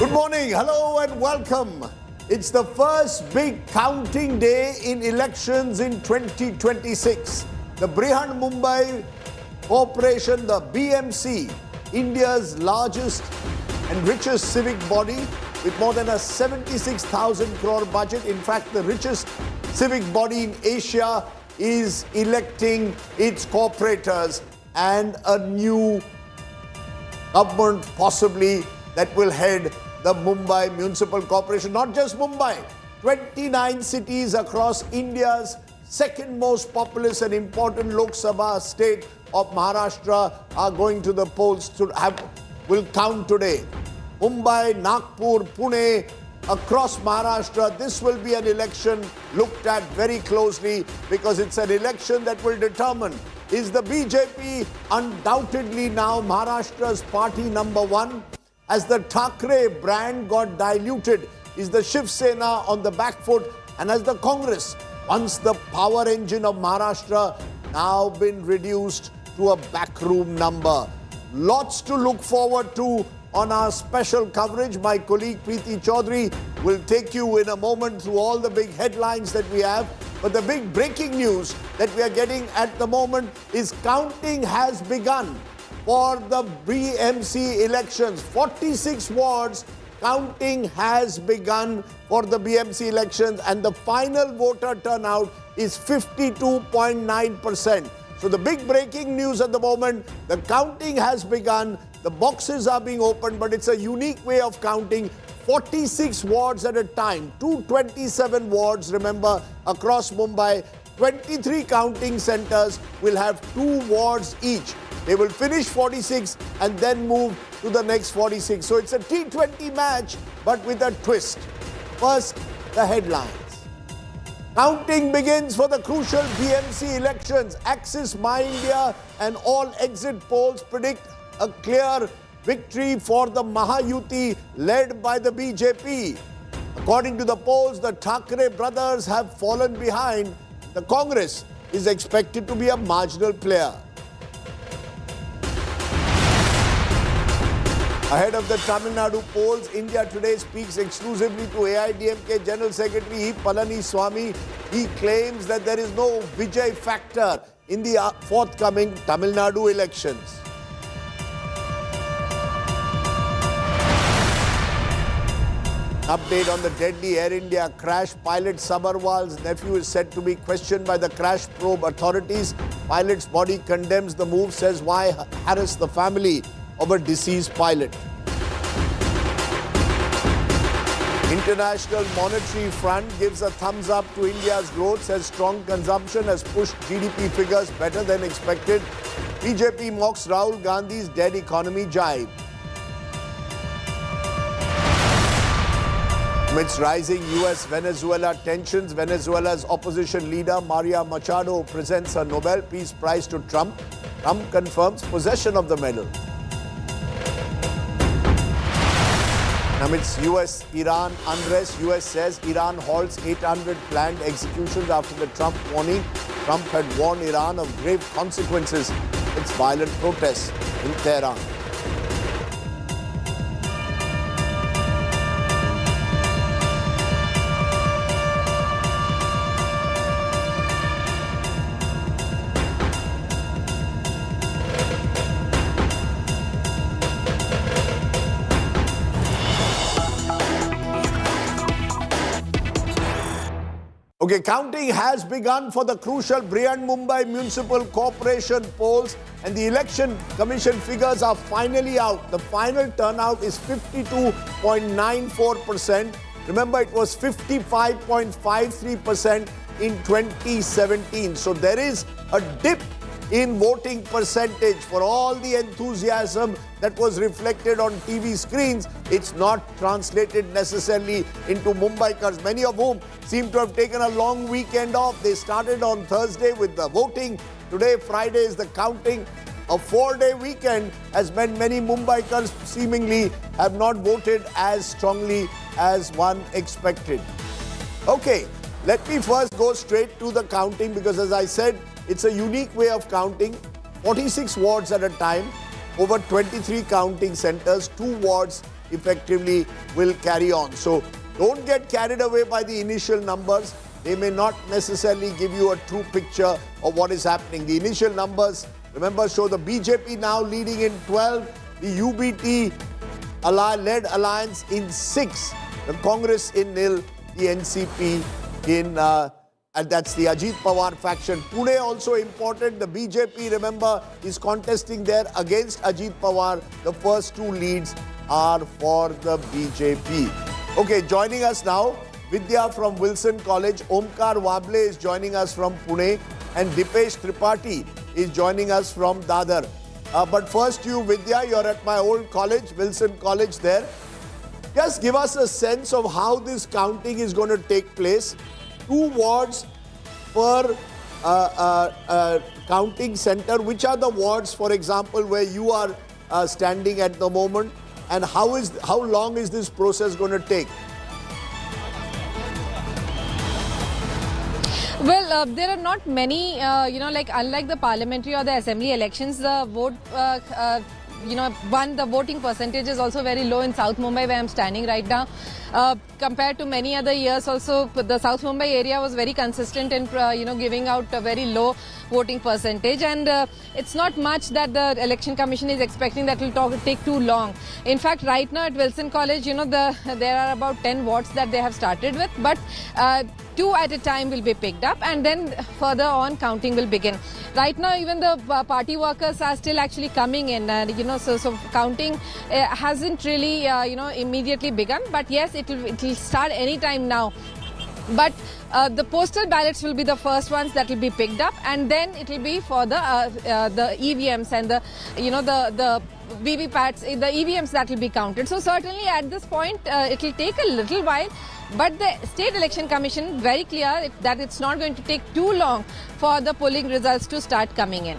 [SPEAKER 21] Good morning, hello and welcome. It's the first big counting day in elections in 2026. The Brihan Mumbai Corporation, the BMC, India's largest and richest civic body with more than a 76,000 crore budget. In fact, the richest civic body in Asia is electing its corporators and a new government possibly that will head the Mumbai Municipal Corporation. Not just Mumbai, 29 cities across India's second most populous and important Lok Sabha state of Maharashtra are going to the polls will count today. Mumbai, Nagpur, Pune, across Maharashtra, this will be an election looked at very closely because it's an election that will determine, is the BJP undoubtedly now Maharashtra's party number one? As the Thackeray brand got diluted, is the Shiv Sena on the back foot? And as the Congress, once the power engine of Maharashtra, now been reduced to a backroom number? Lots to look forward to on our special coverage. My colleague Preeti Chaudhary will take you in a moment through all the big headlines that we have. But the big breaking news that we are getting at the moment is counting has begun for the BMC elections. 46 wards, counting has begun for the BMC elections and the final voter turnout is 52.9%. So the big breaking news at the moment, the counting has begun, the boxes are being opened, but it's a unique way of counting. 46 wards at a time, 227 wards, remember, across Mumbai. 23 counting centers will have 2 wards each. They will finish 46 and then move to the next 46. So it's a T20 match, but with a twist. First, the headlines. Counting begins for the crucial BMC elections. Axis, My India and all exit polls predict a clear victory for the Mahayuti led by the BJP. According to the polls, the Thackeray brothers have fallen behind. The Congress is expected to be a marginal player. Ahead of the Tamil Nadu polls, India Today speaks exclusively to AIDMK General Secretary E. Palaniswamy. He claims that there is no Vijay factor in the forthcoming Tamil Nadu elections. Update on the deadly Air India crash. Pilot Sabharwal's nephew is said to be questioned by the crash probe authorities. Pilot's body condemns the move, says why harass the family of a deceased pilot. International Monetary Fund gives a thumbs up to India's growth, says strong consumption has pushed GDP figures better than expected. BJP mocks Rahul Gandhi's dead economy jibe. Amidst rising US-Venezuela tensions, Venezuela's opposition leader Maria Machado presents her Nobel Peace Prize to Trump. Trump confirms possession of the medal. Amidst US-Iran unrest, US says Iran halts 800 planned executions after the Trump warning. Trump had warned Iran of grave consequences of its violent protests in Tehran. Okay, counting has begun for the crucial Brihan Mumbai Municipal Corporation polls and the Election Commission figures are finally out. The final turnout is 52.94%. Remember, it was 55.53% in 2017. So there is a dip in voting percentage. For all the enthusiasm that was reflected on TV screens, it's not translated necessarily into Mumbaikars, many of whom seem to have taken a long weekend off. They started on Thursday with the voting. Today, Friday, is the counting. A 4-day weekend has meant many Mumbaikars seemingly have not voted as strongly as one expected. Okay, Let me first go straight to the counting because as I said, it's a unique way of counting. 46 wards at a time, over 23 counting centers, 2 wards effectively will carry on. So don't get carried away by the initial numbers. They may not necessarily give you a true picture of what is happening. The initial numbers, remember, show the BJP now leading in 12, the UBT led alliance in 6, the Congress in nil, the NCP in, and that's the Ajit Pawar faction. Pune also important. The BJP, remember, is contesting there against Ajit Pawar. The first 2 leads are for the BJP. Okay, joining us now, Vidya from Wilson College, Omkar Wable is joining us from Pune, and Dipesh Tripathi is joining us from Dadar. But first you, Vidya, you're at my old college, Wilson College there. Just give us a sense of how this counting is going to take place. 2 wards per counting center. Which are the wards, for example, where you are standing at the moment? And how long is this process going to take?
[SPEAKER 1] Well, there are not many, unlike the parliamentary or the assembly elections, the vote, the voting percentage is also very low in South Mumbai where I'm standing right now. Compared to many other years also, the South Mumbai area was very consistent in, giving out a very low voting percentage, and it's not much that the Election Commission is expecting that will take too long. In fact, right now at Wilson College, there are about 10 wards that they have started with, but 2 at a time will be picked up, and then further on counting will begin. Right now, even the party workers are still actually coming in, so counting hasn't really, immediately begun. But yes, it will start any time now. But the postal ballots will be the first ones that will be picked up, and then it will be for the EVMs and the VVPATs, the EVMs that will be counted. So certainly at this point, it will take a little while. But the State Election Commission very clear that it's not going to take too long for the polling results to start coming in.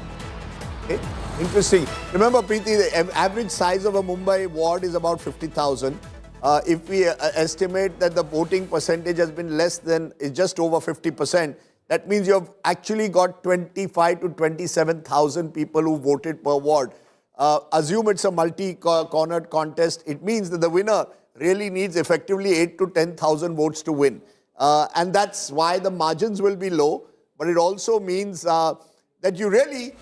[SPEAKER 21] Okay. Interesting. Remember, Preeti, the average size of a Mumbai ward is about 50,000. If we estimate that the voting percentage has been less than, just over 50%, that means you have actually got 25 to 27,000 people who voted per ward. Assume it's a multi-cornered contest. It means that the winner really needs effectively 8 to 10,000 votes to win. And that's why the margins will be low. But it also means that you really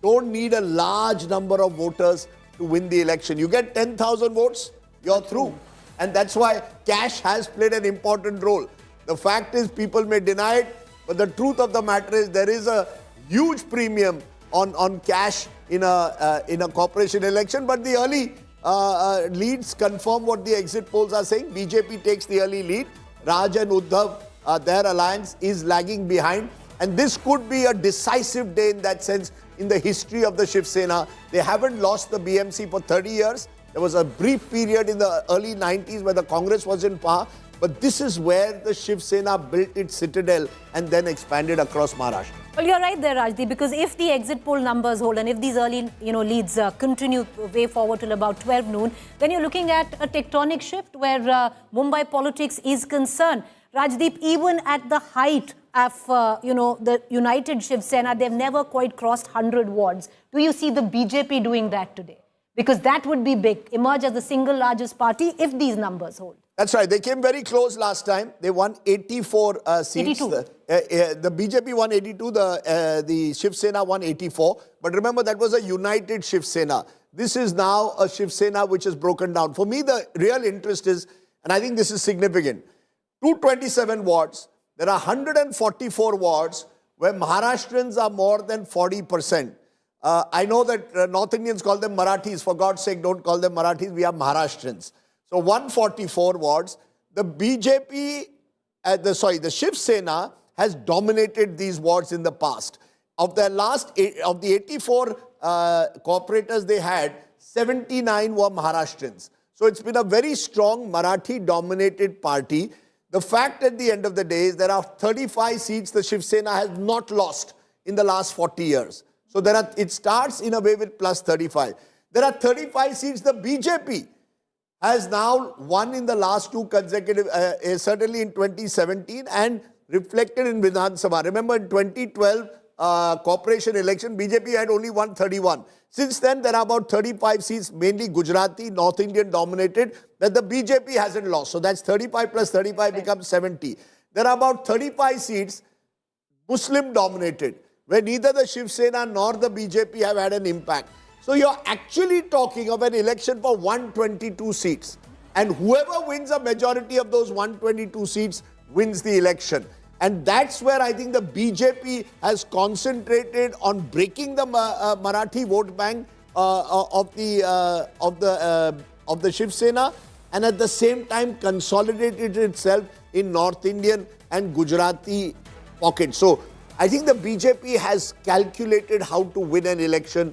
[SPEAKER 21] don't need a large number of voters to win the election. You get 10,000 votes, you're through. And that's why cash has played an important role. The fact is people may deny it, but the truth of the matter is there is a huge premium on cash in a corporation election. But the early leads confirm what the exit polls are saying. BJP takes the early lead. Raj and Uddhav, their alliance is lagging behind. And this could be a decisive day in that sense in the history of the Shiv Sena. They haven't lost the BMC for 30 years. There was a brief period in the early 90s where the Congress was in power. But this is where the Shiv Sena built its citadel and then expanded across Maharashtra.
[SPEAKER 2] Well, you're right there, Rajdeep, because if the exit poll numbers hold and if these early leads continue way forward till about 12 noon, then you're looking at a tectonic shift where Mumbai politics is concerned. Rajdeep, even at the height of the united Shiv Sena, they've never quite crossed 100 wards. Do you see the BJP doing that today? Because that would be big, emerge as the single largest party if these numbers hold.
[SPEAKER 21] That's right. They came very close last time. They won 84 seats.
[SPEAKER 2] 82.
[SPEAKER 21] The BJP won 82. The Shiv Sena won 84. But remember, that was a united Shiv Sena. This is now a Shiv Sena which is broken down. For me, the real interest is, and I think this is significant, 227 wards. There are 144 wards where Maharashtrians are more than 40%. I know that North Indians call them Marathis. For God's sake, don't call them Marathis. We are Maharashtrians. So 144 wards. The BJP, the Shiv Sena has dominated these wards in the past. Of the 84 corporators they had, 79 were Maharashtrians. So it's been a very strong Marathi-dominated party. The fact at the end of the day is there are 35 seats the Shiv Sena has not lost in the last 40 years. So it starts in a way with plus 35. There are 35 seats the BJP has now won in the last two consecutive, certainly in 2017 and reflected in Vidhan Sabha. Remember in 2012 corporation election, BJP had only won 31. Since then, there are about 35 seats, mainly Gujarati, North Indian dominated, that the BJP hasn't lost. So that's 35 plus 35 becomes 70. There are about 35 seats Muslim dominated, where neither the Shiv Sena nor the BJP have had an impact. So you're actually talking of an election for 122 seats. And whoever wins a majority of those 122 seats wins the election. And that's where I think the BJP has concentrated on breaking the Marathi vote bank of the Shiv Sena, and at the same time consolidated itself in North Indian and Gujarati pockets. So I think the BJP has calculated how to win an election.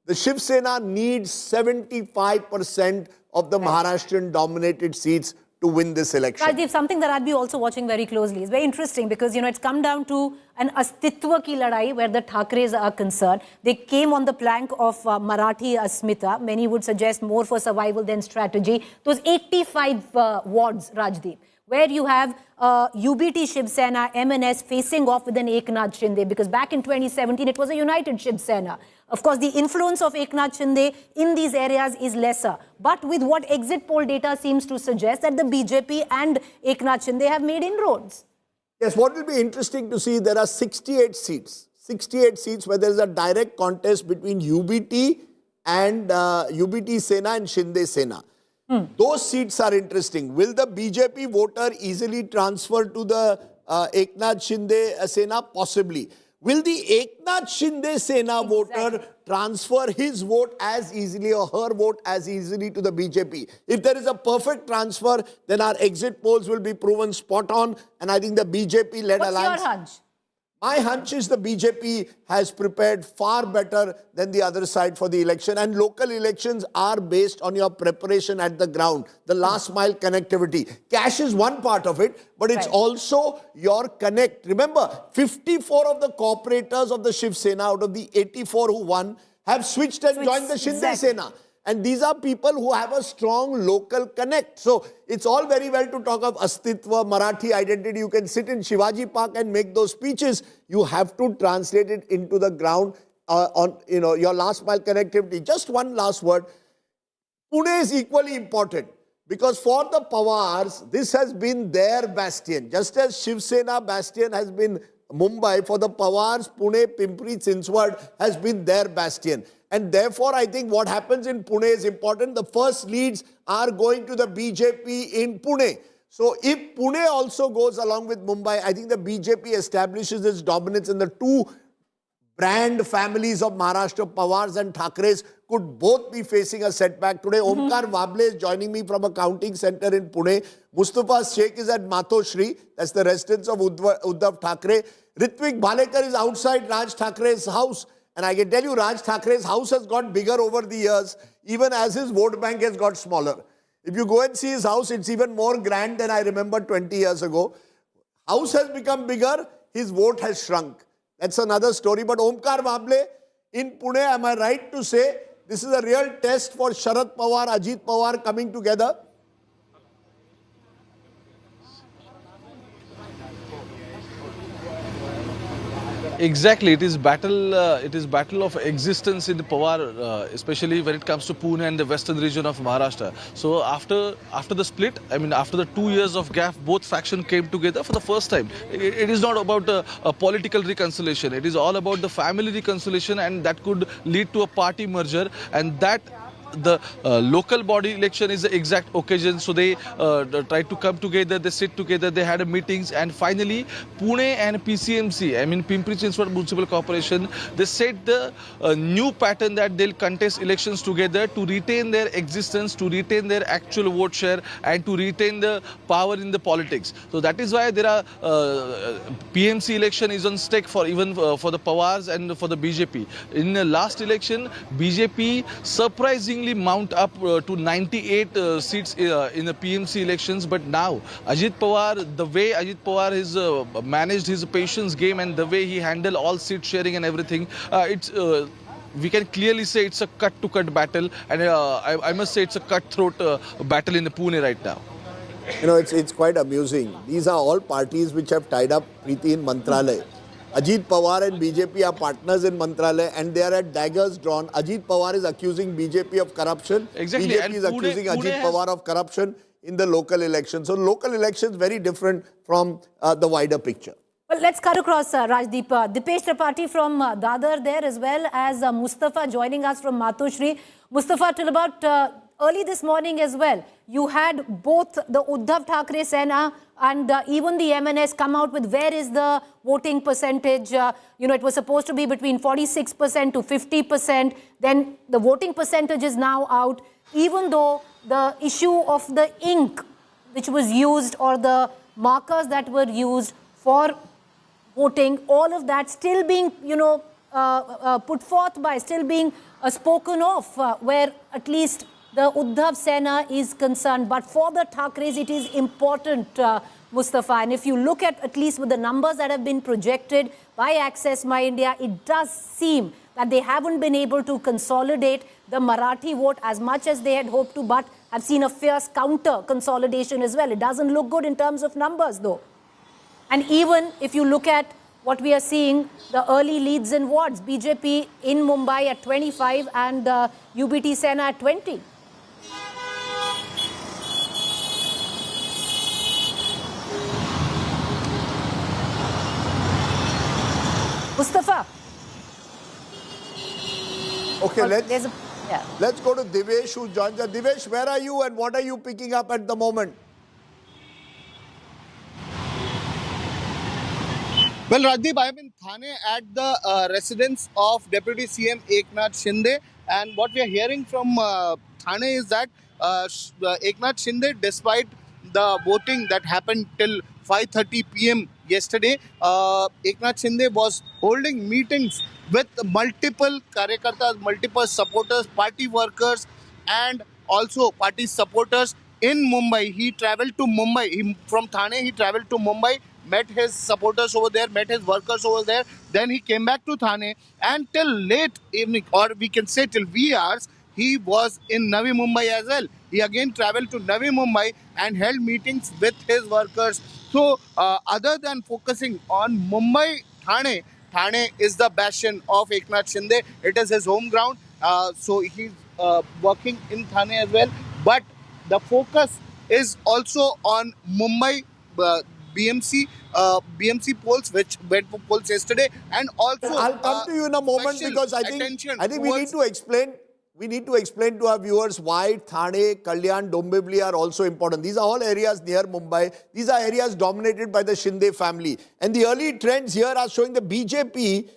[SPEAKER 21] The Shiv Sena needs 75% of the Maharashtrian dominated seats to win this election.
[SPEAKER 2] Rajdeep, something that I'd be also watching very closely is very interesting because, it's come down to an astitva ki ladai where the Thackerays are concerned. They came on the plank of Marathi Asmita. Many would suggest more for survival than strategy. Those 85 wards, Rajdeep, where you have UBT Shiv Sena, MNS facing off with an Eknath Shinde, because back in 2017 it was a united Shiv Sena. Of course, the influence of Eknath Shinde in these areas is lesser. But with what exit poll data seems to suggest that the BJP and Eknath Shinde have made inroads.
[SPEAKER 21] Yes, what will be interesting to see, there are 68 seats. 68 seats where there is a direct contest between UBT and UBT Sena and Shinde Sena. Those seats are interesting. Will the BJP voter easily transfer to the Eknath Shinde Sena? Possibly. Will the Eknath Shinde Sena voter transfer his vote as easily or her vote as easily to the BJP? If there is a perfect transfer, then our exit polls will be proven spot on, and I think the BJP-led alliance...
[SPEAKER 2] What's your hunch?
[SPEAKER 21] My hunch is the BJP has prepared far better than the other side for the election, and local elections are based on your preparation at the ground, the last mile connectivity. Cash is one part of it, but it's also your connect. Remember, 54 of the corporators of the Shiv Sena out of the 84 who won have switched and joined the Shinde Sena. And these are people who have a strong local connect. So it's all very well to talk of Astitva, Marathi identity. You can sit in Shivaji Park and make those speeches. You have to translate it into the ground on your last mile connectivity. Just one last word. Pune is equally important because for the Pawars, this has been their bastion. Just as Shiv Sena bastion has been Mumbai, for the Pawars, Pune, Pimpri, Chinchwad has been their bastion. And therefore, I think what happens in Pune is important. The first leads are going to the BJP in Pune. So if Pune also goes along with Mumbai, I think the BJP establishes its dominance, and the two brand families of Maharashtra, Pawars and Thackeray's, could both be facing a setback today. Omkar Wable is joining me from a counting center in Pune. Mustafa Sheikh is at Matoshri, that's the residence of Uddhav Thackeray. Ritvik Bhalekar is outside Raj Thackeray's house. And I can tell you, Raj Thackeray's house has got bigger over the years, even as his vote bank has got smaller. If you go and see his house, it's even more grand than I remember 20 years ago. House has become bigger, his vote has shrunk. That's another story. But Omkar Wable in Pune, am I right to say, this is a real test for Sharad Pawar, Ajit Pawar coming together?
[SPEAKER 4] Exactly, it is battle of existence in the Pawar, especially when it comes to Pune and the western region of Maharashtra. So after the split, I mean after the 2 years of gap, both factions came together for the first time. It is not about a political reconciliation. It is all about the family reconciliation, and that could lead to a party merger, and that the local body election is the exact occasion. So they tried to come together, they sit together, they had meetings, and finally Pune and PCMC, I mean Pimpri Chinchwad Municipal Corporation, they set the new pattern that they'll contest elections together to retain their existence, to retain their actual vote share, and to retain the power in the politics. So that is why there are PMC election is on stake for even for the Pawars and for the BJP. In the last election, BJP surprisingly mount up to 98 seats in the PMC elections, but now Ajit Pawar, the way Ajit Pawar has managed his patience game and the way he handled all seat sharing and everything, we can clearly say it's a cut-to-cut battle, and I must say it's a cutthroat battle in Pune right now.
[SPEAKER 21] You know, it's quite amusing. These are all parties which have tied up, Preeti, in Mantralaya. Ajit Pawar and BJP are partners in Mantralaya, and they are at daggers drawn. Ajit Pawar is accusing BJP of corruption.
[SPEAKER 4] Exactly.
[SPEAKER 21] BJP
[SPEAKER 4] And
[SPEAKER 21] is
[SPEAKER 4] Pune
[SPEAKER 21] accusing Ajit
[SPEAKER 4] has...
[SPEAKER 21] Pawar of corruption in the local elections. So local elections very different from the wider picture.
[SPEAKER 2] Well, let's cut across, Rajdeep. Dipesh Tripathi from Dadar there, as well as Mustafa joining us from Matoshri. Mustafa, till about early this morning as well, you had both the Uddhav Thackeray Sena and even the MNS come out with where is the voting percentage. You know, it was supposed to be between 46% to 50%. Then the voting percentage is now out, even though the issue of the ink which was used or the markers that were used for voting, all of that still being, you know, put forth by, still being spoken of, where at least the Uddhav Sena is concerned. But for the Thackerays, it is important, Mustafa. And if you look at least with the numbers that have been projected by Access My India, it does seem that they haven't been able to consolidate the Marathi vote as much as they had hoped to, but have seen a fierce counter consolidation as well. It doesn't look good in terms of numbers, though. And even if you look at what we are seeing, the early leads in wards, BJP in Mumbai at 25 and UBT Sena at 20. Mustafa.
[SPEAKER 21] Okay, let's go to Divesh, who joins us. Divesh, where are you and what are you picking up at the moment?
[SPEAKER 20] Well, Rajdeep, I am in Thane at the residence of Deputy CM Eknath Shinde, and what we are hearing from Thane is that Eknath Shinde, despite the voting that happened till 5:30 p.m. yesterday, Eknath Shinde was holding meetings with multiple karyakartas, multiple supporters, party workers, and also party supporters in Mumbai. He traveled to Mumbai. From Thane, he traveled to Mumbai, met his supporters over there, met his workers over there. Then he came back to Thane, and till late evening, or we can say till wee hours, he was in Navi Mumbai as well. He again traveled to Navi Mumbai and held meetings with his workers. So other than focusing on Mumbai, Thane is the bastion of Eknath Shinde. It is his home ground. So he's working in Thane as well. But the focus is also on Mumbai BMC polls, which went for polls yesterday, and also
[SPEAKER 21] I'll come to you in a moment because I think we need to explain. We need to explain to our viewers why Thane, Kalyan, Dombivli are also important. These are all areas near Mumbai. These are areas dominated by the Shinde family. And the early trends here are showing the BJP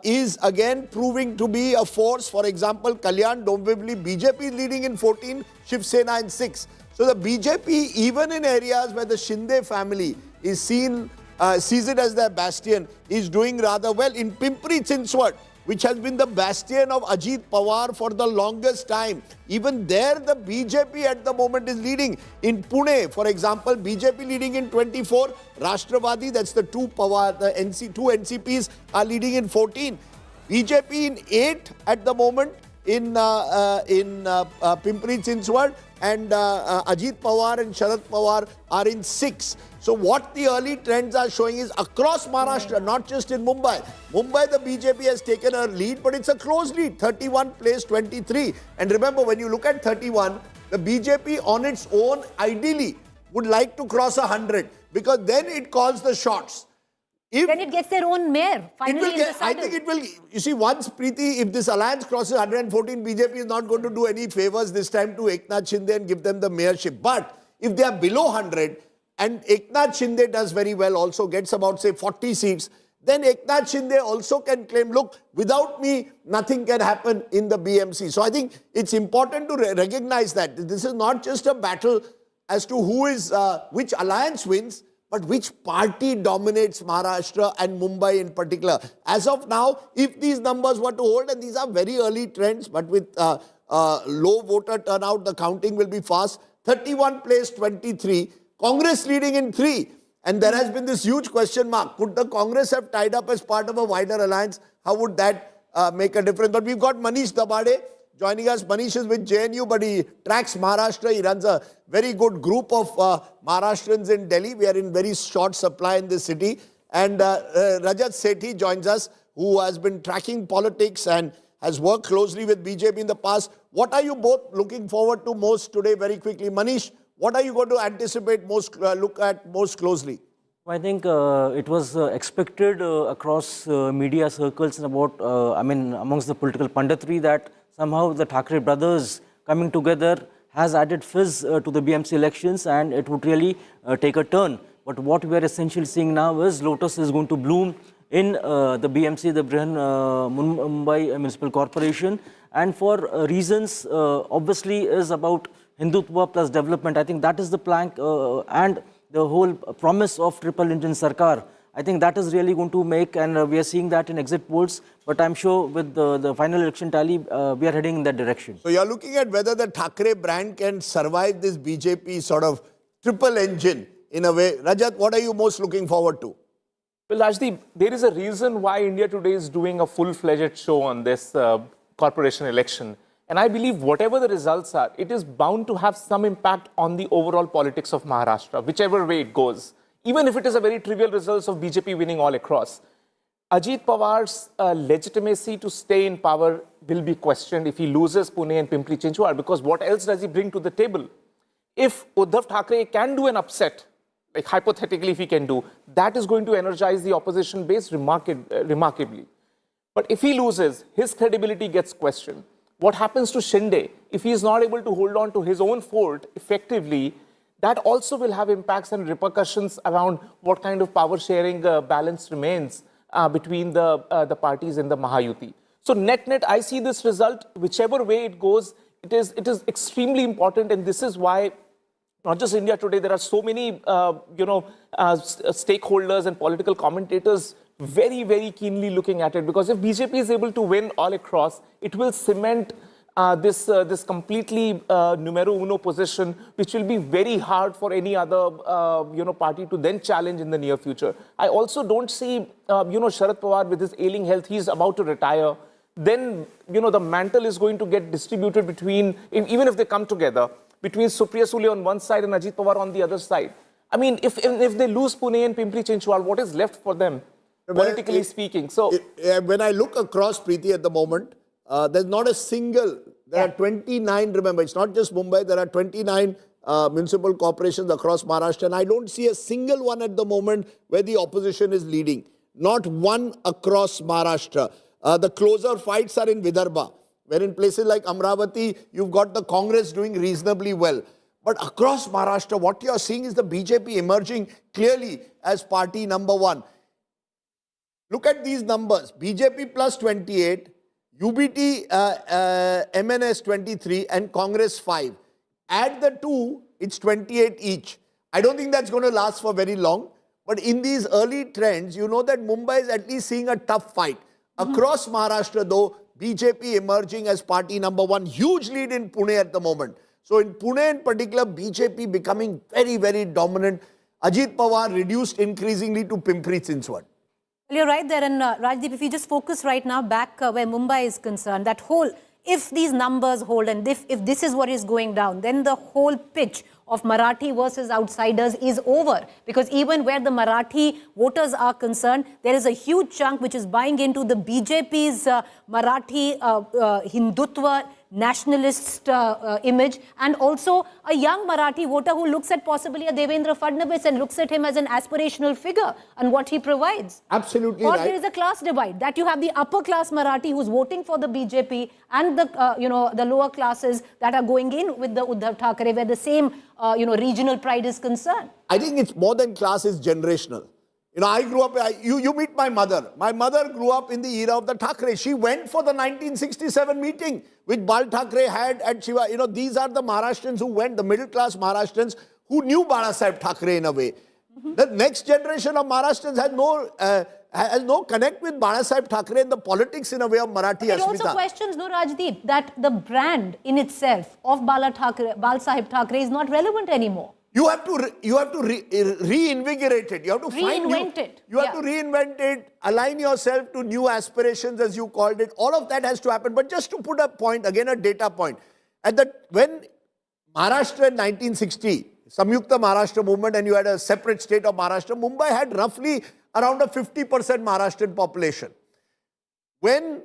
[SPEAKER 21] is again proving to be a force. For example, Kalyan, Dombivli, BJP is leading in 14, Shiv Sena in 6. So the BJP, even in areas where the Shinde family is sees it as their bastion, is doing rather well. In Pimpri Chinchwad, which has been the bastion of Ajit Pawar for the longest time, even there the BJP at the moment is leading. In Pune, for example, BJP leading in 24, Rashtravadi, that's the two Pawar, the two NCPs are leading in 14. BJP in 8 at the moment in Pimpri Chinchwad, and Ajit Pawar and Sharad Pawar are in 6. So what the early trends are showing is across Maharashtra, not just in Mumbai. Mumbai, the BJP has taken a lead, but it's a close lead, 31 plays 23. And remember, when you look at 31, the BJP on its own ideally would like to cross 100 because then it calls the shots.
[SPEAKER 2] Then it gets their own mayor. Finally,
[SPEAKER 21] I think it will. You see, once Preeti, if this alliance crosses 114, BJP is not going to do any favors this time to Eknath Shinde and give them the mayorship. But if they are below 100 and Eknath Shinde does very well, also gets about say 40 seats, then Eknath Shinde also can claim, look, without me, nothing can happen in the BMC. So I think it's important to recognize that this is not just a battle as to who is, which alliance wins, but which party dominates Maharashtra and Mumbai in particular. As of now, if these numbers were to hold, and these are very early trends, but with low voter turnout, the counting will be fast. 31 plays 23, Congress leading in 3. And there has been this huge question mark. Could the Congress have tied up as part of a wider alliance? How would that make a difference. But we've got Manish Dabade joining us. Manish is with JNU, but he tracks Maharashtra. He runs a very good group of Maharashtrians in Delhi. We are in very short supply in this city. And Rajat Sethi joins us, who has been tracking politics and has worked closely with BJP in the past. What are you both looking forward to most today, very quickly? Manish, what are you going to anticipate most, look at most closely?
[SPEAKER 6] I think it was expected across media circles and about, amongst the political punditry that somehow the Thackeray brothers coming together has added fizz to the BMC elections and it would really take a turn. But what we are essentially seeing now is Lotus is going to bloom in the BMC, the Brihan Mumbai Municipal Corporation, and for reasons obviously is about Hindutva plus development. I think that is the plank and the whole promise of triple engine Sarkar. I think that is really going to make, and we are seeing that in exit polls, but I'm sure with the final election tally, we are heading in that direction.
[SPEAKER 21] So you're looking at whether the Thackeray brand can survive this BJP sort of triple engine in a way. Rajat, what are you most looking forward to?
[SPEAKER 7] Well, Rajdeep, there is a reason why India today is doing a full-fledged show on this corporation election. And I believe whatever the results are, it is bound to have some impact on the overall politics of Maharashtra, whichever way it goes. Even if it is a very trivial result of BJP winning all across. Ajit Pawar's legitimacy to stay in power will be questioned if he loses Pune and Pimpri Chinchwad, because what else does he bring to the table? If Uddhav Thackeray can do an upset, like hypothetically if he can do, that is going to energize the opposition base remarkably. But if he loses, his credibility gets questioned. What happens to Shinde if he is not able to hold on to his own fort effectively? That also will have impacts and repercussions around what kind of power sharing balance remains between the parties in the Mahayuti. So net, I see this result, whichever way it goes, it is extremely important, and this is why not just India today, there are so many stakeholders and political commentators very, very keenly looking at it, because if BJP is able to win all across, it will cement this completely numero uno position, which will be very hard for any other party to then challenge in the near future. I also don't see Sharad Pawar with his ailing health. He's about to retire. Then the mantle is going to get distributed between, even if they come together, between Supriya Sule on one side and Ajit Pawar on the other side. I mean, if they lose Pune and Pimpri Chinchwad, what is left for them, politically speaking? So
[SPEAKER 21] when I look across, Preeti, at the moment, there's not a single, there are 29, remember, it's not just Mumbai, there are 29 municipal corporations across Maharashtra, and I don't see a single one at the moment where the opposition is leading. Not one across Maharashtra. The closer fights are in Vidarbha, where in places like Amravati, you've got the Congress doing reasonably well. But across Maharashtra, what you're seeing is the BJP emerging clearly as party number one. Look at these numbers. BJP plus 28, UBT, MNS 23 and Congress 5. Add the two, it's 28 each. I don't think that's going to last for very long. But in these early trends, you know that Mumbai is at least seeing a tough fight. Across Maharashtra, though, BJP emerging as party number one. Huge lead in Pune at the moment. So in Pune in particular, BJP becoming very, very dominant. Ajit Pawar reduced increasingly to Pimpri Chinchwad.
[SPEAKER 2] Well, you're right there. And Rajdeep, if you just focus right now back where Mumbai is concerned, that whole, if these numbers hold and if this is what is going down, then the whole pitch of Marathi versus outsiders is over. Because even where the Marathi voters are concerned, there is a huge chunk which is buying into the BJP's Marathi Hindutva nationalist image, and also a young Marathi voter who looks at possibly a Devendra Fadnavis and looks at him as an aspirational figure and what he provides.
[SPEAKER 21] Absolutely
[SPEAKER 2] or
[SPEAKER 21] right.
[SPEAKER 2] There is a class divide, that you have the upper class Marathi who's voting for the BJP and the the lower classes that are going in with the Uddhav Thackeray, where the same regional pride is concerned.
[SPEAKER 21] I think it's more than class, it's generational. I grew up, you meet my mother. My mother grew up in the era of the Thackeray. She went for the 1967 meeting which Bal Thackeray had at Shiva. These are the Maharashtrians who went, the middle class Maharashtrians who knew Balasaheb Thackeray in a way. The next generation of Maharashtrians has no connect with Balasaheb Thackeray and the politics in a way of Marathi
[SPEAKER 2] It
[SPEAKER 21] Asmita.
[SPEAKER 2] also questions, no, Rajdeep, that the brand in itself of Bal Saheb Thackeray is not relevant anymore.
[SPEAKER 21] You have to reinvigorate it. You have to
[SPEAKER 2] Reinvent it.
[SPEAKER 21] You have to reinvent it, align yourself to new aspirations, as you called it. All of that has to happen. But just to put a point, again a data point, when Maharashtra in 1960, Samyukta Maharashtra movement, and you had a separate state of Maharashtra, Mumbai had roughly around a 50% Maharashtrian population. When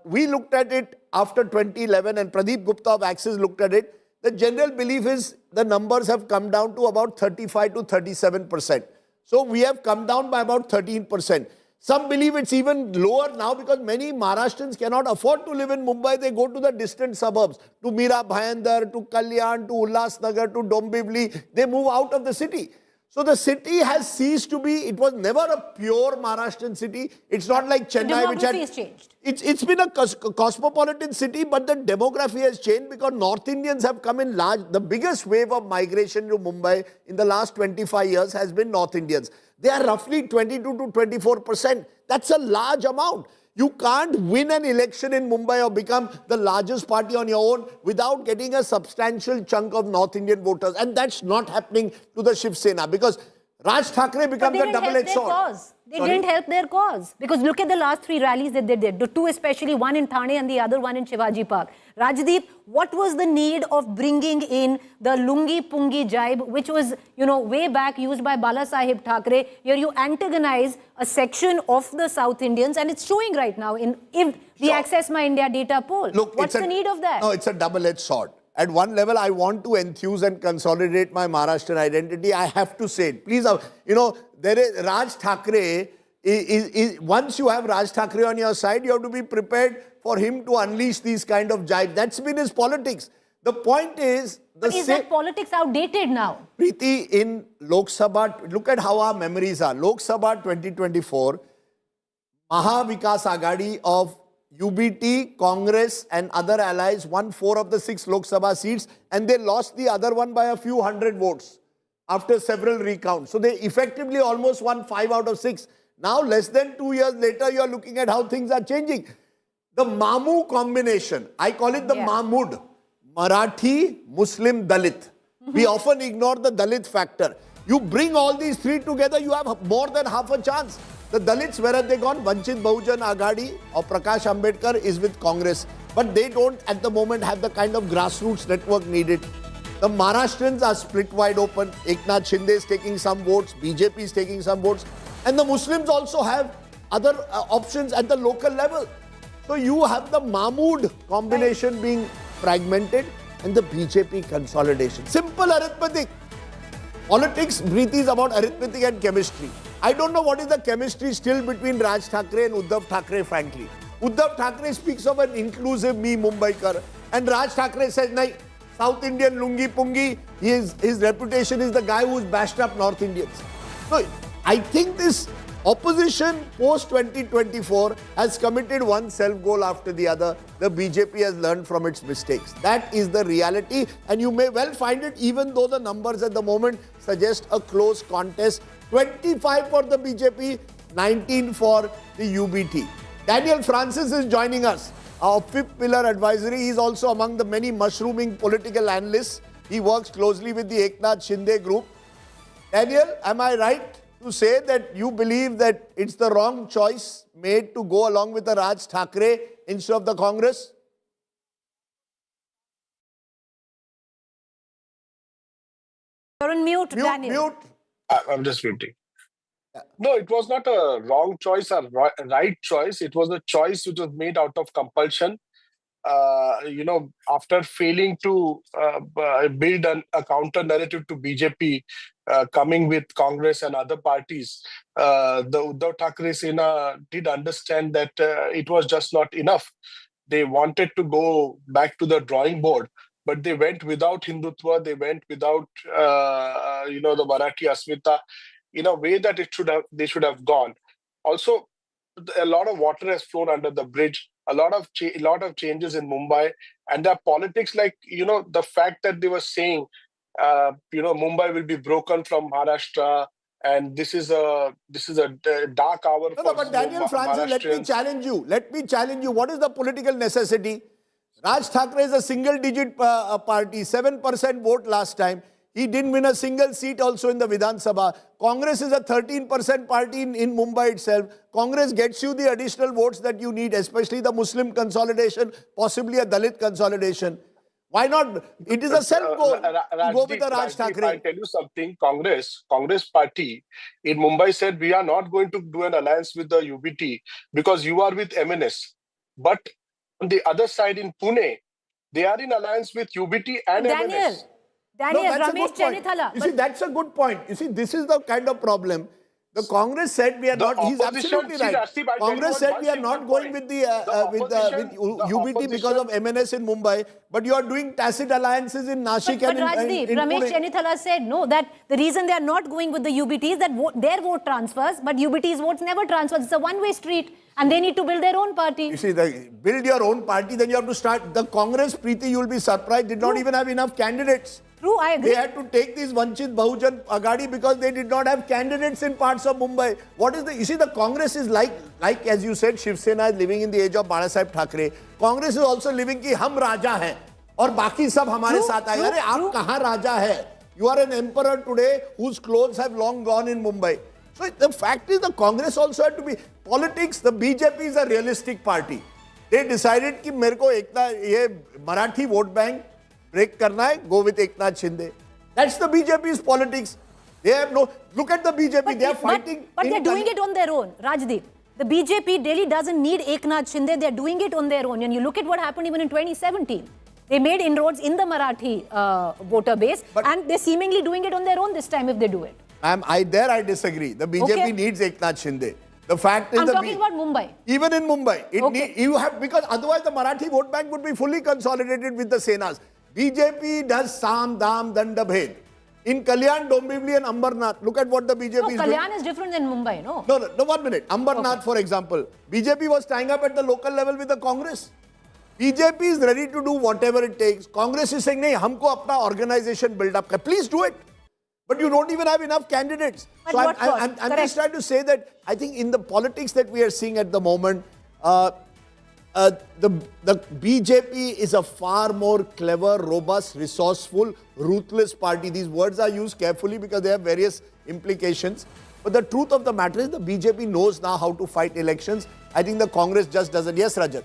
[SPEAKER 21] we looked at it after 2011 and Pradeep Gupta of Axis looked at it, the general belief is the numbers have come down to about 35 to 37%. So we have come down by about 13%. Some believe it's even lower now because many Maharashtrians cannot afford to live in Mumbai. They go to the distant suburbs, to Mira Bhayandar, to Kalyan, to Ulhasnagar, to Dombivli. They move out of the city. So the city has ceased to be, it was never a pure Maharashtrian city. It's not like Chennai, which had...
[SPEAKER 2] Demography has changed.
[SPEAKER 21] It's been a cosmopolitan city, but the demography has changed because North Indians have come in large. The biggest wave of migration to Mumbai in the last 25 years has been North Indians. They are roughly 22 to 24%. That's a large amount. You can't win an election in Mumbai or become the largest party on your own without getting a substantial chunk of North Indian voters. And that's not happening to the Shiv Sena because Raj Thackeray becomes a double-edged sword.
[SPEAKER 2] They didn't help their cause. Because look at the last 3 rallies that they did. The 2 especially, one in Thane and the other one in Shivaji Park. Rajdeep, what was the need of bringing in the Lungi Pungi jibe, which was, way back used by Bala Sahib Thackeray? Here you antagonize a section of the South Indians, and it's showing right now in the Access My India data poll.
[SPEAKER 21] Look,
[SPEAKER 2] what's the need of that?
[SPEAKER 21] No, it's a double-edged sword. At one level, I want to enthuse and consolidate my Maharashtrian identity. I have to say it. Please, there is Raj Thackeray. Once you have Raj Thackeray on your side, you have to be prepared for him to unleash these kind of jibes. That's been his politics. The point is...
[SPEAKER 2] But is that politics outdated now?
[SPEAKER 21] Preeti, in Lok Sabha, look at how our memories are. Lok Sabha 2024, Mahavikas Agadi of UBT, Congress and other allies won 4 of the 6 Lok Sabha seats and they lost the other one by a few hundred votes after several recounts. So they effectively almost won 5 out of 6. Now, less than 2 years later, you are looking at how things are changing. The Mamu combination, I call it the Mahmud, Marathi, Muslim, Dalit. We often ignore the Dalit factor. You bring all these 3 together, you have more than half a chance. The Dalits, where have they gone? Vanchit Bahujan Aghadi or Prakash Ambedkar is with Congress. But they don't at the moment have the kind of grassroots network needed. The Maharashtrians are split wide open. Eknath Shinde is taking some votes. BJP is taking some votes. And the Muslims also have other options at the local level. So you have the Mahmud combination being fragmented and the BJP consolidation. Simple arithmetic. Politics, Preeti, is about arithmetic and chemistry. I don't know what is the chemistry still between Raj Thackeray and Uddhav Thackeray, frankly. Uddhav Thackeray speaks of an inclusive me Mumbaikar. And Raj Thackeray says, "Nahi, South Indian lungi pungi, his reputation is the guy who's bashed up North Indians." So I think this opposition post-2024 has committed one self-goal after the other. The BJP has learned from its mistakes. That is the reality. And you may well find it even though the numbers at the moment suggest a close contest. 25 for the BJP, 19 for the UBT. Daniel Francis is joining us, our 5th pillar advisory. He is also among the many mushrooming political analysts. He works closely with the Eknath Shinde group. Daniel, am I right to say that you believe that it's the wrong choice made to go along with the Raj Thackeray instead of the Congress?
[SPEAKER 2] You're on mute, Daniel.
[SPEAKER 16] I'm just muting. No, it was not a wrong choice or right choice. It was a choice which was made out of compulsion. After failing to build a counter narrative to BJP, coming with Congress and other parties, the Uddhav Thackeray Sena did understand that it was just not enough. They wanted to go back to the drawing board, but they went without Hindutva. They went without, the Marathi Asmita in a way that they should have gone. Also, a lot of water has flown under the bridge. A lot of changes in Mumbai, and there are politics like the fact that they were saying Mumbai will be broken from Maharashtra, and this is a dark hour.
[SPEAKER 21] No, but Daniel Francis, let me challenge you. What is the political necessity? Raj Thackeray is a single-digit party, 7% vote last time. He didn't win a single seat also in the Vidhan Sabha. Congress is a 13% party in Mumbai itself. Congress gets you the additional votes that you need, especially the Muslim consolidation, possibly a Dalit consolidation. Why not? It is a self-goal to go with the Raj Thackeray.
[SPEAKER 16] I'll tell you something. Congress party in Mumbai said, we are not going to do an alliance with the UBT because you are with MNS. But on the other side in Pune, they are in alliance with UBT and MNS.
[SPEAKER 2] Daniel,
[SPEAKER 21] that's a
[SPEAKER 2] Ramesh
[SPEAKER 21] good point.
[SPEAKER 2] Chenithala.
[SPEAKER 21] You see, that's a good point. You see, this is the kind of problem. The Congress said we are not. He's absolutely right. Congress said we are not going with the with UBT because of MNS in Mumbai, but you are doing tacit alliances in Nashik and
[SPEAKER 2] Rajdeep,
[SPEAKER 21] in
[SPEAKER 2] Ramesh
[SPEAKER 21] Pune.
[SPEAKER 2] Chenithala said no, that the reason they are not going with the UBT is that their vote transfers, but UBT's votes never transfers. It's a one-way street, and they need to build their own party.
[SPEAKER 21] You see, build your own party, then you have to start. The Congress, Preeti, you will be surprised, did not even have enough candidates.
[SPEAKER 2] True, I agree.
[SPEAKER 21] They had to take this Vanchit Bahujan Agadi because they did not have candidates in parts of Mumbai. What is the... You see, the Congress is like as you said, Shiv Sena is living in the age of Barasaheb Thackeray. Congress is also living ki hum raja hai aur baki sab hamare saath aaye. Arey, aap kahan raja hai? You are an emperor today whose clothes have long gone in Mumbai. So the fact is the Congress also had to be... Politics, the BJP is a realistic party. They decided ki mere ko ye Marathi vote bank break karna hai, go with Eknath Shinde. That's the BJP's politics. They have no... Look at the BJP, they are fighting...
[SPEAKER 2] But they're doing it on their own, Rajdeep. The BJP Delhi doesn't need Eknath Shinde, they're doing it on their own. And you look at what happened even in 2017. They made inroads in the Marathi voter base, and they're seemingly doing it on their own this time if they do it.
[SPEAKER 21] I disagree. The BJP needs Eknath Shinde. The fact is...
[SPEAKER 2] I'm talking about Mumbai.
[SPEAKER 21] Even in Mumbai. You have... Because otherwise the Marathi vote bank would be fully consolidated with the Senas. BJP does Sam, Dam, Danda, Bhed. In Kalyan, Dombivli and Ambernath, look at what the BJP is doing.
[SPEAKER 2] Kalyan is different than Mumbai, no?
[SPEAKER 21] No, 1 minute. Ambernath, for example. BJP was tying up at the local level with the Congress. BJP is ready to do whatever it takes. Congress is saying, nahi, humko apna organization build up. Please do it. But you don't even have enough candidates. So I'm just trying to say that I think in the politics that we are seeing at the moment, the BJP is a far more clever, robust, resourceful, ruthless party. These words are used carefully because they have various implications. But the truth of the matter is the BJP knows now how to fight elections. I think the Congress just doesn't. Yes, Rajat.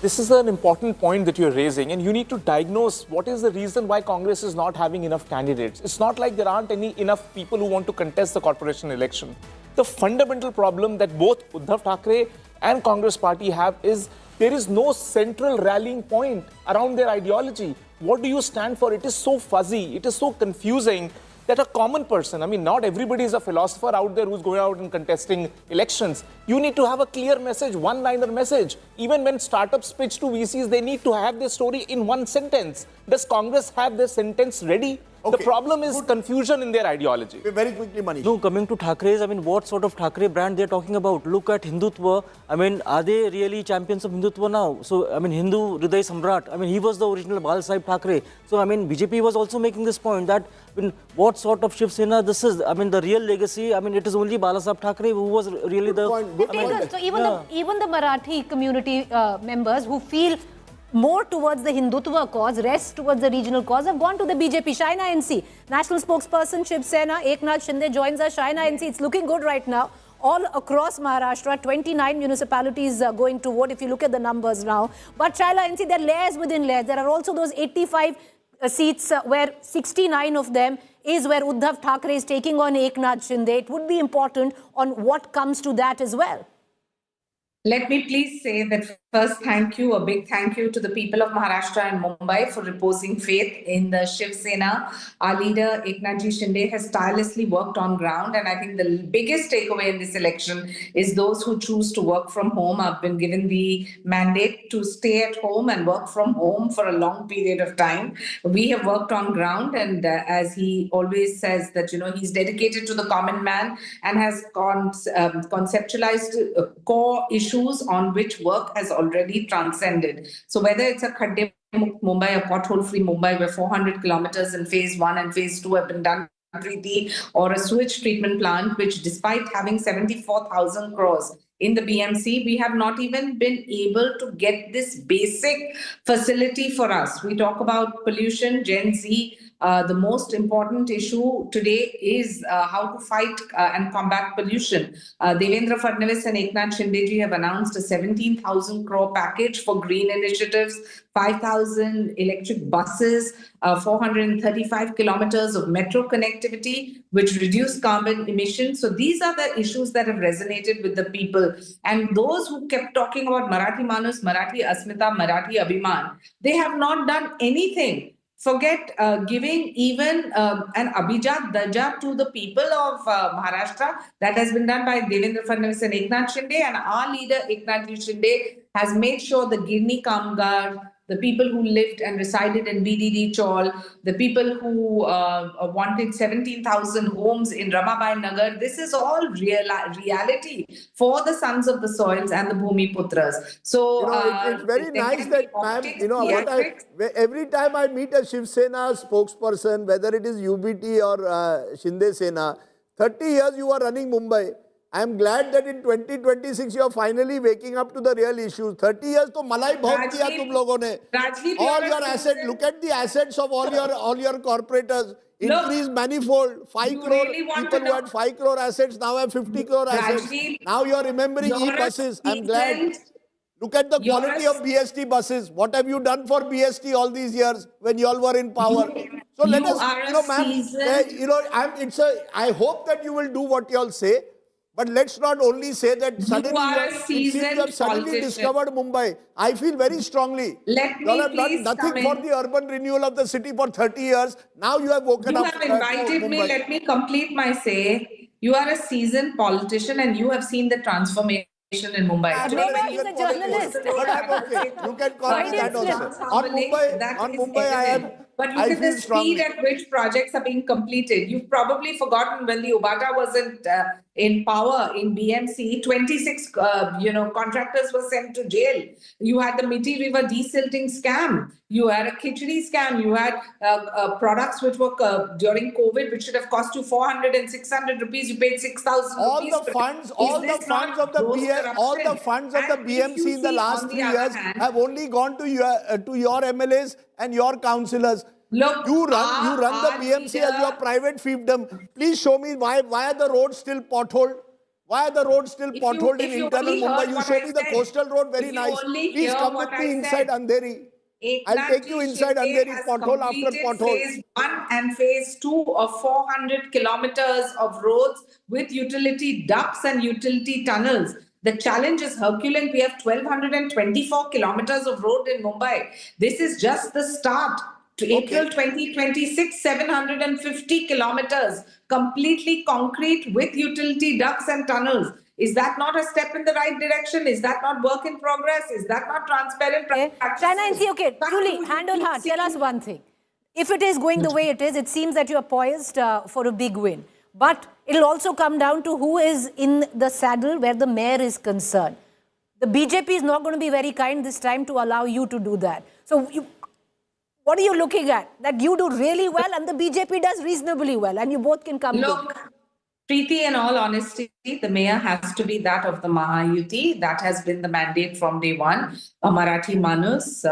[SPEAKER 7] This is an important point that you're raising, and you need to diagnose what is the reason why Congress is not having enough candidates. It's not like there aren't enough people who want to contest the corporation election. The fundamental problem that both Uddhav Thackeray and Congress party have is there is no central rallying point around their ideology. What do you stand for? It is so fuzzy, it is so confusing that a common person, I mean, not everybody is a philosopher out there who's going out and contesting elections. You need to have a clear message, one-liner message. Even when startups pitch to VCs, they need to have their story in one sentence. Does Congress have their sentence ready? Okay. The problem is confusion in their ideology.
[SPEAKER 21] Very quickly, Manish.
[SPEAKER 6] No, coming to Thackerays, I mean, what sort of Thackeray brand they're talking about? Look at Hindutva. I mean, are they really champions of Hindutva now? So, I mean, Hindu Hriday Samrat. I mean, he was the original Bal Sahib Thackeray. So, I mean, BJP was also making this point that, I mean, what sort of Shiv Sena this is? I mean, the real legacy, I mean, it is only Bala Sahib Thackeray who was really the...
[SPEAKER 2] So, even the Marathi community members who feel more towards the Hindutva cause, rest towards the regional cause, have gone to the BJP. Shaina NC, national spokesperson Shiv Sena, Eknath Shinde joins us. Shaina NC, it's looking good right now. All across Maharashtra, 29 municipalities are going to vote if you look at the numbers now. But Shaina NC, there are layers within layers. There are also those 85 seats where 69 of them is where Uddhav Thackeray is taking on Eknath Shinde. It would be important on what comes to that as well.
[SPEAKER 8] Let me please say that first, a big thank you to the people of Maharashtra and Mumbai for reposing faith in the Shiv Sena. Our leader, Eknath Shinde, has tirelessly worked on ground. And I think the biggest takeaway in this election is those who choose to work from home have been given the mandate to stay at home and work from home for a long period of time. We have worked on ground, and as he always says that, you know, he's dedicated to the common man and has conceptualized core issues on which work has already transcended. So whether it's a Khadde Mumbai, a pothole-free Mumbai, where 400 kilometers in phase 1 and phase 2 have been done, or a sewage treatment plant, which despite having 74,000 crores, in the BMC, we have not even been able to get this basic facility for us. We talk about pollution, Gen Z. The most important issue today is how to fight and combat pollution. Devendra Fadnavis and Eknath Shinde ji have announced a 17,000 crore package for green initiatives, 5,000 electric buses, 435 kilometers of metro connectivity, which reduce carbon emissions. So these are the issues that have resonated with the people. And those who kept talking about Marathi Manus, Marathi Asmita, Marathi Abhiman, they have not done anything. Forget giving even an Abhijat Darja to the people of Maharashtra. That has been done by Devendra Fadnavis and Eknath Shinde, and our leader Eknath Shinde has made sure the Girni Kamgar, the people who lived and resided in BDD Chaul, the people who wanted 17,000 homes in Ramabai Nagar, this is all reality for the sons of the soils and the Bhumi Putras. So
[SPEAKER 21] it's very nice that, ma'am, every time I meet a Shiv Sena spokesperson, whether it is UBT or Shinde Sena, 30 years you are running Mumbai. I am glad that in 2026 you are finally waking up to the real issues. 30 years to malai bahut kiya tum logon ne. All your assets, look at the assets of all your corporators. Increase manifold. 5 crore people who had 5 crore assets now have 50 crore assets. Now you are remembering e-buses. I am glad. Look at the quality of BST buses. What have you done for BST all these years when you all were in power? So let us, ma'am, I hope that you will do what you all say. But let's not only say that suddenly you have suddenly discovered Mumbai. I feel very strongly.
[SPEAKER 8] Let
[SPEAKER 21] you all have done nothing for the urban renewal of the city for 30 years. Now you have woken up.
[SPEAKER 8] You have invited me. Let me complete my say. You are a seasoned politician and you have seen the transformation in Mumbai.
[SPEAKER 2] He's a journalist.
[SPEAKER 21] But I'm okay. You can call me that also. On Mumbai, I am.
[SPEAKER 8] But look at the speed at which projects are being completed. You've probably forgotten when the Ubata wasn't in power in BMC, 26 contractors were sent to jail. You had the Miti River desilting scam. You had a khichdi scam. You had products which were during COVID, which should have cost you 400 and 600 rupees. You paid 6,000 rupees.
[SPEAKER 21] All the funds of the BMC in the last 3 years have only gone to your MLAs and your councillors.
[SPEAKER 8] Look,
[SPEAKER 21] you run the BMC as your private fiefdom. Please show me why are the roads still potholed? Why are the roads still potholed in internal Mumbai? You show me the coastal road, very nice. Please come with me inside Andheri. I'll take you inside Andheri, pothole after pothole.
[SPEAKER 8] Phase 1 and phase 2 of 400 kilometers of roads with utility ducts and utility tunnels. The challenge is Herculean. We have 1,224 kilometers of road in Mumbai. This is just the start. April 2026, 750 kilometers, completely concrete with utility ducts and tunnels. Is that not a step in the right direction? Is that not work in progress? Is that not transparent practices?
[SPEAKER 2] Okay, truly, hand on heart, tell us one thing. If it is going the way it is, it seems that you are poised for a big win. But it'll also come down to who is in the saddle where the mayor is concerned. The BJP is not going to be very kind this time to allow you to do that. So what are you looking at? That you do really well and the BJP does reasonably well and you both can come
[SPEAKER 8] Look, Preeti, in all honesty, the mayor has to be that of the Mahayuti. That has been the mandate from day one. A Marathi Manus,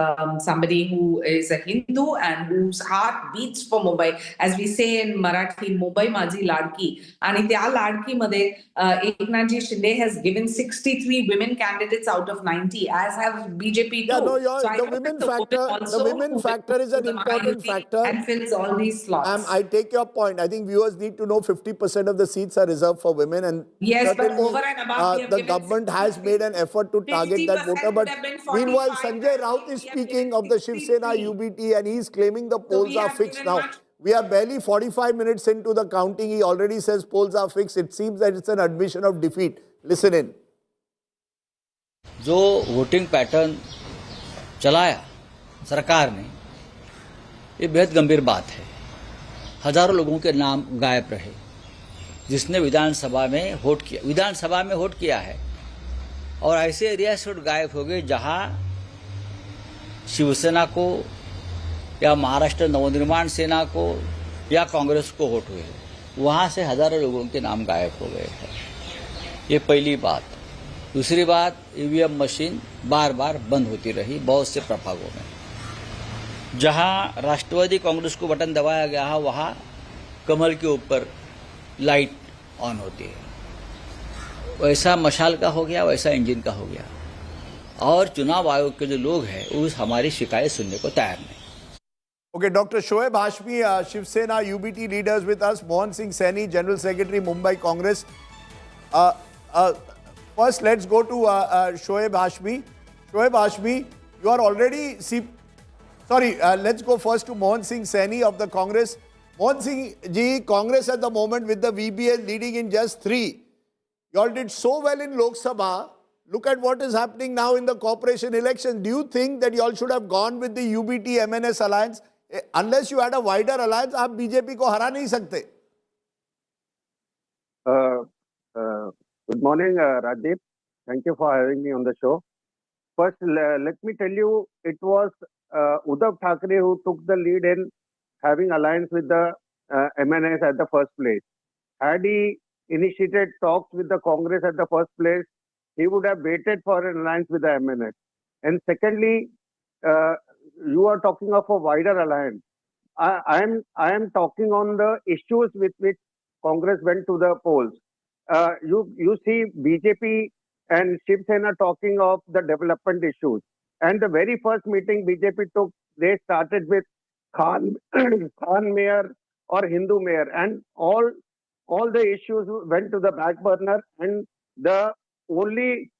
[SPEAKER 8] somebody who is a Hindu and whose heart beats for Mumbai. As we say in Marathi, Mumbai Maji Ladki. And in Ladki Made, Eknath Shinde has given 63 women candidates out of 90, as have BJP too.
[SPEAKER 21] Yeah, no, the women factor is an important factor.
[SPEAKER 8] And fills all these slots.
[SPEAKER 21] I take your point. I think viewers need to know 50% of the seats are reserved for women. And
[SPEAKER 8] yes, but over and above,
[SPEAKER 21] the government has made an effort to target that voter. But meanwhile, Sanjay Raut is speaking of the Shiv Sena UBT and he is claiming the polls are fixed now. We are barely 45 minutes into the counting. He already says polls are fixed. It seems that it's an admission of defeat. Listen in.
[SPEAKER 9] जो voting pattern चलाया सरकार ने, ये बेहद गंभीर बात है। हजारों लोगों के नाम गायब रहे जिसने विधानसभा में वोट किया है, और ऐसे एरिया से वोट गायब हो गए जहां शिवसेना को या महाराष्ट्र नवनिर्माण सेना को या कांग्रेस को वोट हुए, वहां से हजारों लोगों के नाम गायब हो गए हैं। ये पहली बात। दूसरी बात, ईवीएम मशीन बार बार बंद होती रही बहुत से प्रभागों में। जहां राष्ट्रवादी कांग्रेस को बटन दबाया गया है वहां कमल के ऊपर लाइट ऑन होती है। वैसा मशाल का हो गया, वैसा इंजन का हो गया। और चुनाव आयोग के जो लोग हैं वो हमारी शिकायत सुनने को तैयार नहीं।
[SPEAKER 21] Okay, Dr. Shoaib Hashmi, Shiv Sena, UBT leaders with us. Mohan Singh Saini, General Secretary, Mumbai Congress. First, let's go to Shoaib Hashmi. Shoaib Hashmi, you are already... let's go first to Mohan Singh Saini of the Congress. Mohan Singh ji, Congress at the moment with the VBA leading in just 3. You all did so well in Lok Sabha. Look at what is happening now in the corporation elections. Do you think that you all should have gone with the UBT MNS alliance? Unless you had a wider alliance, आप BJP को हरा नहीं सकते.
[SPEAKER 10] Good morning, Rajiv. Thank you for having me on the show. First, let me tell you, it was Uddhav Thackeray who took the lead in having alliance with the MNS at the first place. Had he initiated talks with the Congress at the first place, he would have waited for an alliance with the MNS. And secondly, you are talking of a wider alliance. I am talking on the issues with which Congress went to the polls. You see BJP and Shiv Sena talking of the development issues. And the very first meeting BJP took, they started with Khan mayor or Hindu mayor, and all the issues went to the back burner. And the only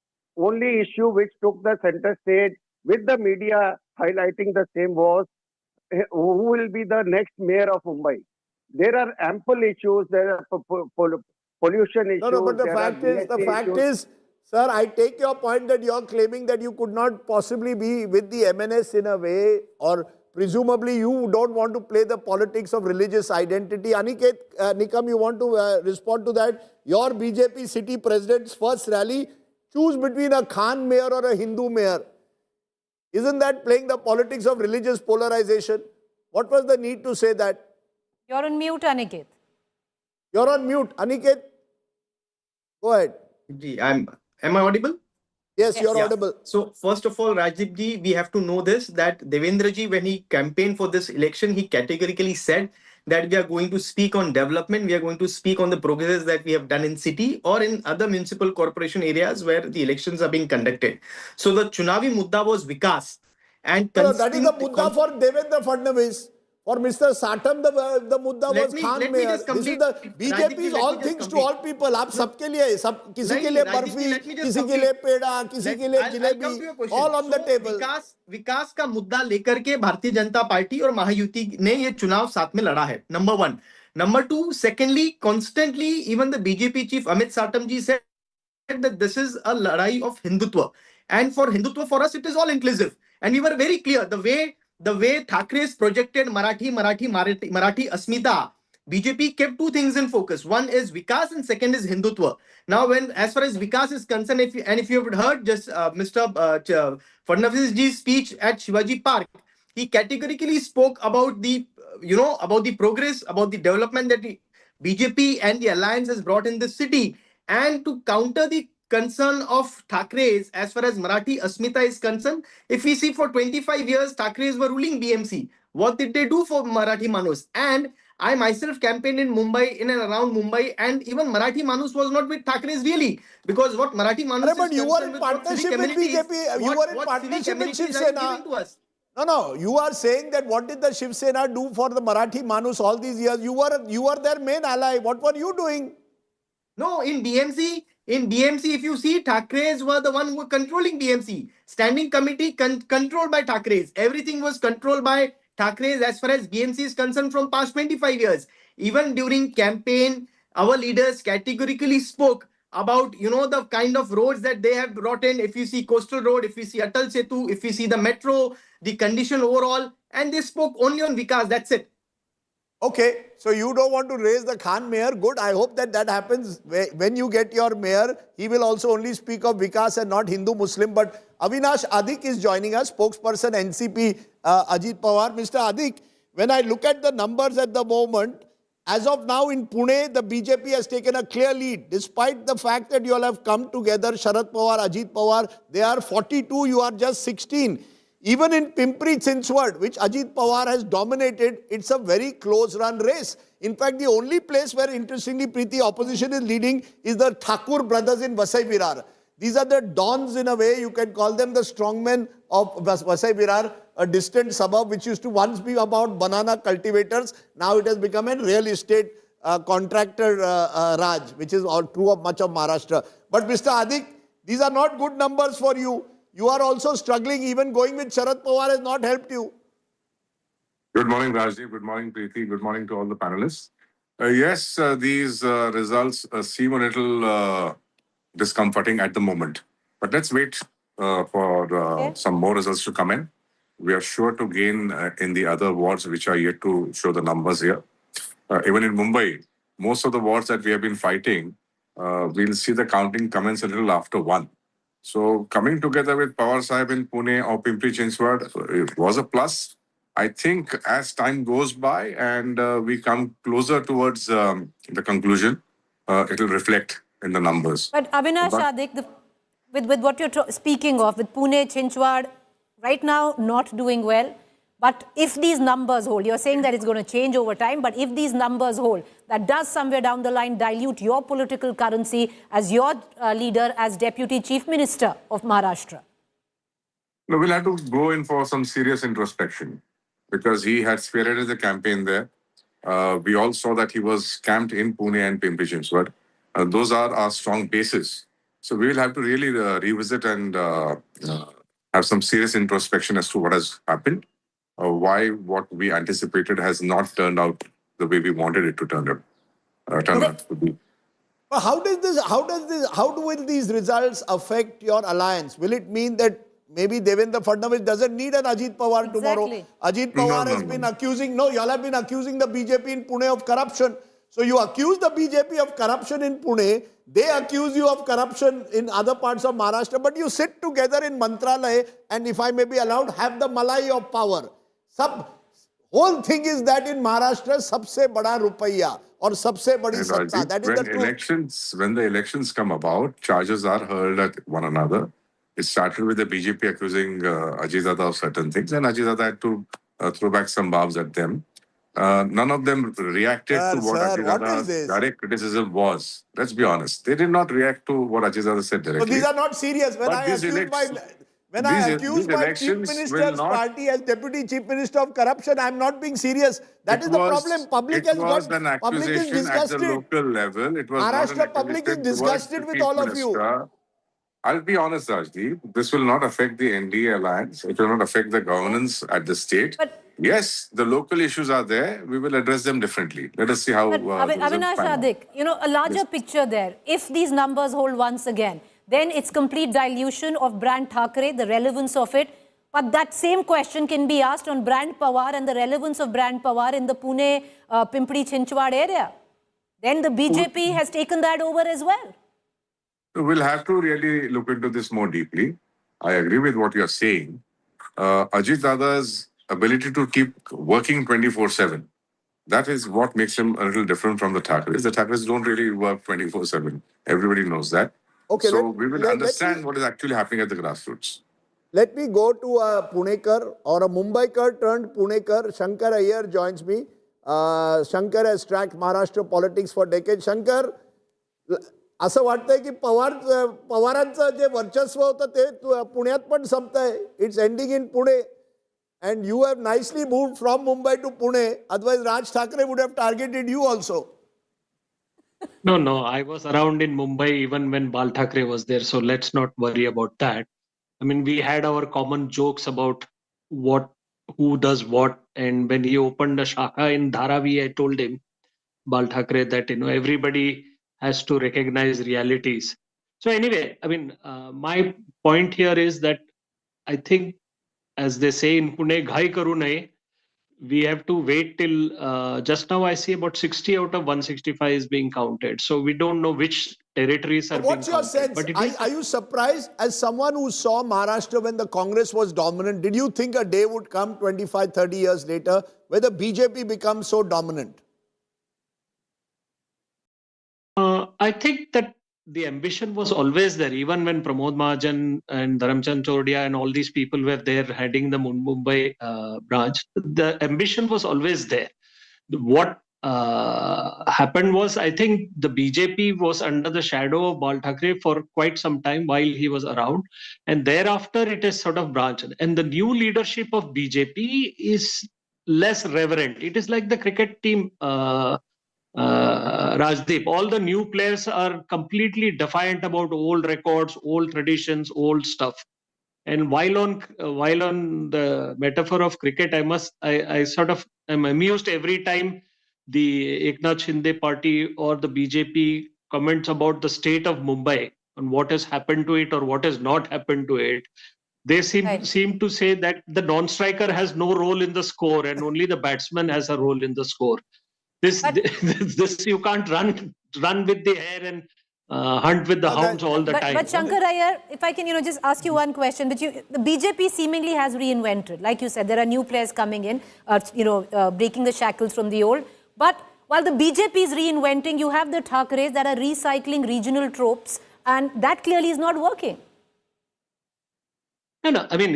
[SPEAKER 10] issue which took the center stage with the media highlighting the same was who will be the next mayor of Mumbai. There are ample issues. There are pollution issues.
[SPEAKER 21] No, but the fact is, sir, I take your point that you are claiming that you could not possibly be with the MNS in a way, or presumably you don't want to play the politics of religious identity. Aniket Nikam, you want to respond to that? Your BJP city president's first rally, choose between a Khan mayor or a Hindu mayor. Isn't that playing the politics of religious polarization? What was the need to say that?
[SPEAKER 2] You're on mute, Aniket.
[SPEAKER 21] You're on mute. Aniket, go ahead.
[SPEAKER 22] Am I audible?
[SPEAKER 21] Yes, you're audible.
[SPEAKER 22] So first of all, Rajiv ji, we have to know this, that Devendra ji, when he campaigned for this election, he categorically said that we are going to speak on development, we are going to speak on the progress that we have done in city or in other municipal corporation areas where the elections are being conducted. So the Chunavi Mudda was Vikas. And
[SPEAKER 21] no, that is the Mudda for Devendra Fadnavis. For Mr. Satam, the Mudda was Khan mayor. This is the BJP is all things to all people. आप सबके लिए, सब किसी के लिए बर्फी, किसी के लिए पेड़ा, किसी के लिए jalebi, all on the table.
[SPEAKER 22] विकास का मुद्दा लेकर के भारतीय जनता पार्टी और महायुति ने ये चुनाव साथ में लड़ा है. Number 1. Number 2, secondly, constantly, even the BJP chief Amit Satam ji said that this is a ladai of Hindutva. And for Hindutva, for us, it is all inclusive. And we were very clear. The way Thackeray's projected Marathi Asmita, BJP kept two things in focus. One is Vikas and second is Hindutva. Now, as far as Vikas is concerned, if you have heard just Mr. Fadnavis ji's speech at Shivaji Park, he categorically spoke about the progress, about the development that the BJP and the alliance has brought in the city, and to counter the concern of Thackeray's as far as Marathi Asmita is concerned. If we see for 25 years, Thackeray's were ruling BMC. What did they do for Marathi Manus? And I myself campaigned in Mumbai, in and around Mumbai, and even Marathi Manus was not with Thackeray's really. Because what Marathi Manus
[SPEAKER 21] but you were in partnership with BJP. You were in partnership with Shiv Sena. No, you are saying that what did the Shiv Sena do for the Marathi Manus all these years? You were their main ally. What were you doing?
[SPEAKER 22] No, in BMC, if you see, Thackeray's were the one who were controlling BMC. Standing committee controlled by Thackeray's. Everything was controlled by Thackeray's as far as BMC is concerned from past 25 years. Even during campaign, our leaders categorically spoke about, the kind of roads that they have brought in. If you see Coastal Road, if you see Atal Setu, if you see the metro, the condition overall, and they spoke only on Vikas, that's it.
[SPEAKER 21] Okay, so you don't want to raise the Khan mayor. Good, I hope that happens. When you get your mayor, he will also only speak of Vikas and not Hindu-Muslim. But Avinash Adhik is joining us, spokesperson NCP Ajit Pawar. Mr. Adhik, when I look at the numbers at the moment, as of now in Pune, the BJP has taken a clear lead. Despite the fact that you all have come together, Sharad Pawar, Ajit Pawar, they are 42, you are just 16. Even in Pimpri Chinchwad, which Ajit Pawar has dominated, it's a very close run race. In fact, the only place where, interestingly, Preeti, opposition is leading is the Thakur brothers in Vasai Virar. These are the dons in a way, you can call them the strongmen of Vasai Virar, a distant suburb which used to once be about banana cultivators. Now it has become a real estate contractor Raj, which is all true of much of Maharashtra. But Mr. Adik, these are not good numbers for you. You are also struggling. Even going with Sharad Pawar has not helped you.
[SPEAKER 5] Good morning, Rajdeep. Good morning, Preeti. Good morning to all the panelists. Yes, these results seem a little discomforting at the moment. But let's wait for some more results to come in. We are sure to gain in the other wards which are yet to show the numbers here. Even in Mumbai, most of the wards that we have been fighting, we'll see the counting commence a little after 1. So coming together with Pawar Sahib in Pune or Pimpri Chinchwad, it was a plus. I think as time goes by and we come closer towards the conclusion, it will reflect in the numbers.
[SPEAKER 2] But Avinash Adik, with what you're speaking of, with Pune, Chinchwad, right now not doing well. But if these numbers hold, you're saying that it's going to change over time, but if these numbers hold, that does somewhere down the line dilute your political currency as your leader, as Deputy Chief Minister of Maharashtra.
[SPEAKER 5] No, we'll have to go in for some serious introspection because he had spearheaded the campaign there. We all saw that he was camped in Pune and Pimpri Chinchwad. Those are our strong bases. So we will have to really revisit and have some serious introspection as to what has happened. Why what we anticipated has not turned out the way we wanted it to turn out to be.
[SPEAKER 21] But how will these results affect your alliance? Will it mean that maybe Devendra Fadnavis doesn't need an Ajit Pawar tomorrow? Ajit Pawar has been accusing, you all have been accusing the BJP in Pune of corruption. So you accuse the BJP of corruption in Pune, they accuse you of corruption in other parts of Maharashtra, but you sit together in Mantralaya and, if I may be allowed, have the malai of power. Whole thing is that in Maharashtra, sabse bada rupaiya or sabse badi satta. That is the truth.
[SPEAKER 5] When the elections come about, charges are hurled at one another. It started with the BJP accusing Ajit Dada of certain things, and Ajit Dada had to throw back some barbs at them. None of them reacted to what Ajit Dada's direct criticism was. Let's be honest. They did not react to what Ajit Dada said directly.
[SPEAKER 21] So these are not serious. When I accuse my Chief Minister's party as Deputy Chief Minister of corruption, I'm not being serious. That is the problem. Public is
[SPEAKER 5] an accusation at the local level. It was
[SPEAKER 21] Maharashtra public is disgusted with all of you.
[SPEAKER 5] I'll be honest, Rajdeep. This will not affect the NDA alliance. It will not affect the governance at the state. Yes, the local issues are there. We will address them differently. Let us see how...
[SPEAKER 2] Avinash Adik, a larger picture there. If these numbers hold once again, then it's complete dilution of brand Thackeray, the relevance of it. But that same question can be asked on brand Pawar and the relevance of brand Pawar in the Pune, Pimpri Chinchwad area. Then the BJP has taken that over as well.
[SPEAKER 5] We'll have to really look into this more deeply. I agree with what you're saying. Ajit Dada's ability to keep working 24/7. That is what makes him a little different from the Thackeраys. The Thackeраys don't really work 24/7. Everybody knows that.
[SPEAKER 21] Okay,
[SPEAKER 5] so we will understand what is actually happening at the grassroots.
[SPEAKER 21] Let me go to a Punekar or a Mumbaikar turned Punekar. Shankar Iyer joins me. Shankar has tracked Maharashtra politics for decades. Shankar, असं वाटतंय की पवारांचं जे वर्चस्व होतं ते पुण्यात पण संपतंय. It's ending in Pune. And you have nicely moved from Mumbai to Pune. Otherwise, Raj Thackeray would have targeted you also.
[SPEAKER 15] No, I was around in Mumbai even when Bal Thackeray was there. So let's not worry about that. I mean, we had our common jokes about who does what. And when he opened a shakha in Dharavi, I told him, Bal Thackeray, that, everybody has to recognize realities. So anyway, I mean, my point here is that I think, as they say in Pune, ghai karu nahi. We have to wait till just now I see about 60 out of 165 is being counted. So we don't know which territories are being counted.
[SPEAKER 21] What's your sense? Are you surprised as someone who saw Maharashtra when the Congress was dominant? Did you think a day would come 25, 30 years later where the BJP becomes so dominant?
[SPEAKER 15] I think that the ambition was always there, even when Pramod Mahajan and Dharamchand Chodia and all these people were there heading the Mumbai branch. The ambition was always there. What happened was, I think the BJP was under the shadow of Bal Thackeray for quite some time while he was around, and thereafter it is sort of branched. And the new leadership of BJP is less reverent. It is like the cricket team. Rajdeep, all the new players are completely defiant about old records, old traditions, old stuff. And while on the metaphor of cricket, I sort of am amused every time the Eknath Shinde party or the BJP comments about the state of Mumbai and what has happened to it or what has not happened to it. They seem to say that the non-striker has no role in the score and only the batsman has a role in the score. This you can't run with the air and hunt with the hounds all the time.
[SPEAKER 2] But Shankar Iyer, if I can, just ask you one question. But the BJP seemingly has reinvented. Like you said, there are new players coming in, breaking the shackles from the old. But while the BJP is reinventing, you have the Thackeраys that are recycling regional tropes, and that clearly is not working.
[SPEAKER 15] No. I mean,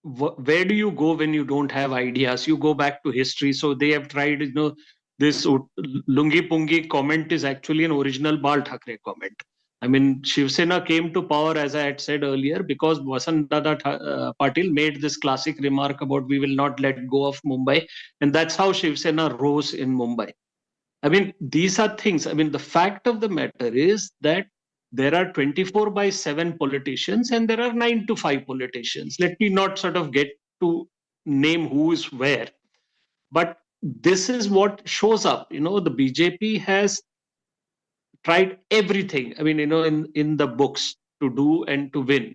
[SPEAKER 15] where do you go when you don't have ideas? You go back to history. So they have tried, this Lungi Pungi comment is actually an original Bal Thackeray comment. I mean, Shiv Sena came to power, as I had said earlier, because Vasant Dada Patil made this classic remark about we will not let go of Mumbai. And that's how Shiv Sena rose in Mumbai. I mean, these are things. I mean, the fact of the matter is that there are 24/7 politicians and there are 9 to 5 politicians. Let me not sort of get to name who is where. But this is what shows up. The BJP has tried everything, I mean, in the books to do and to win.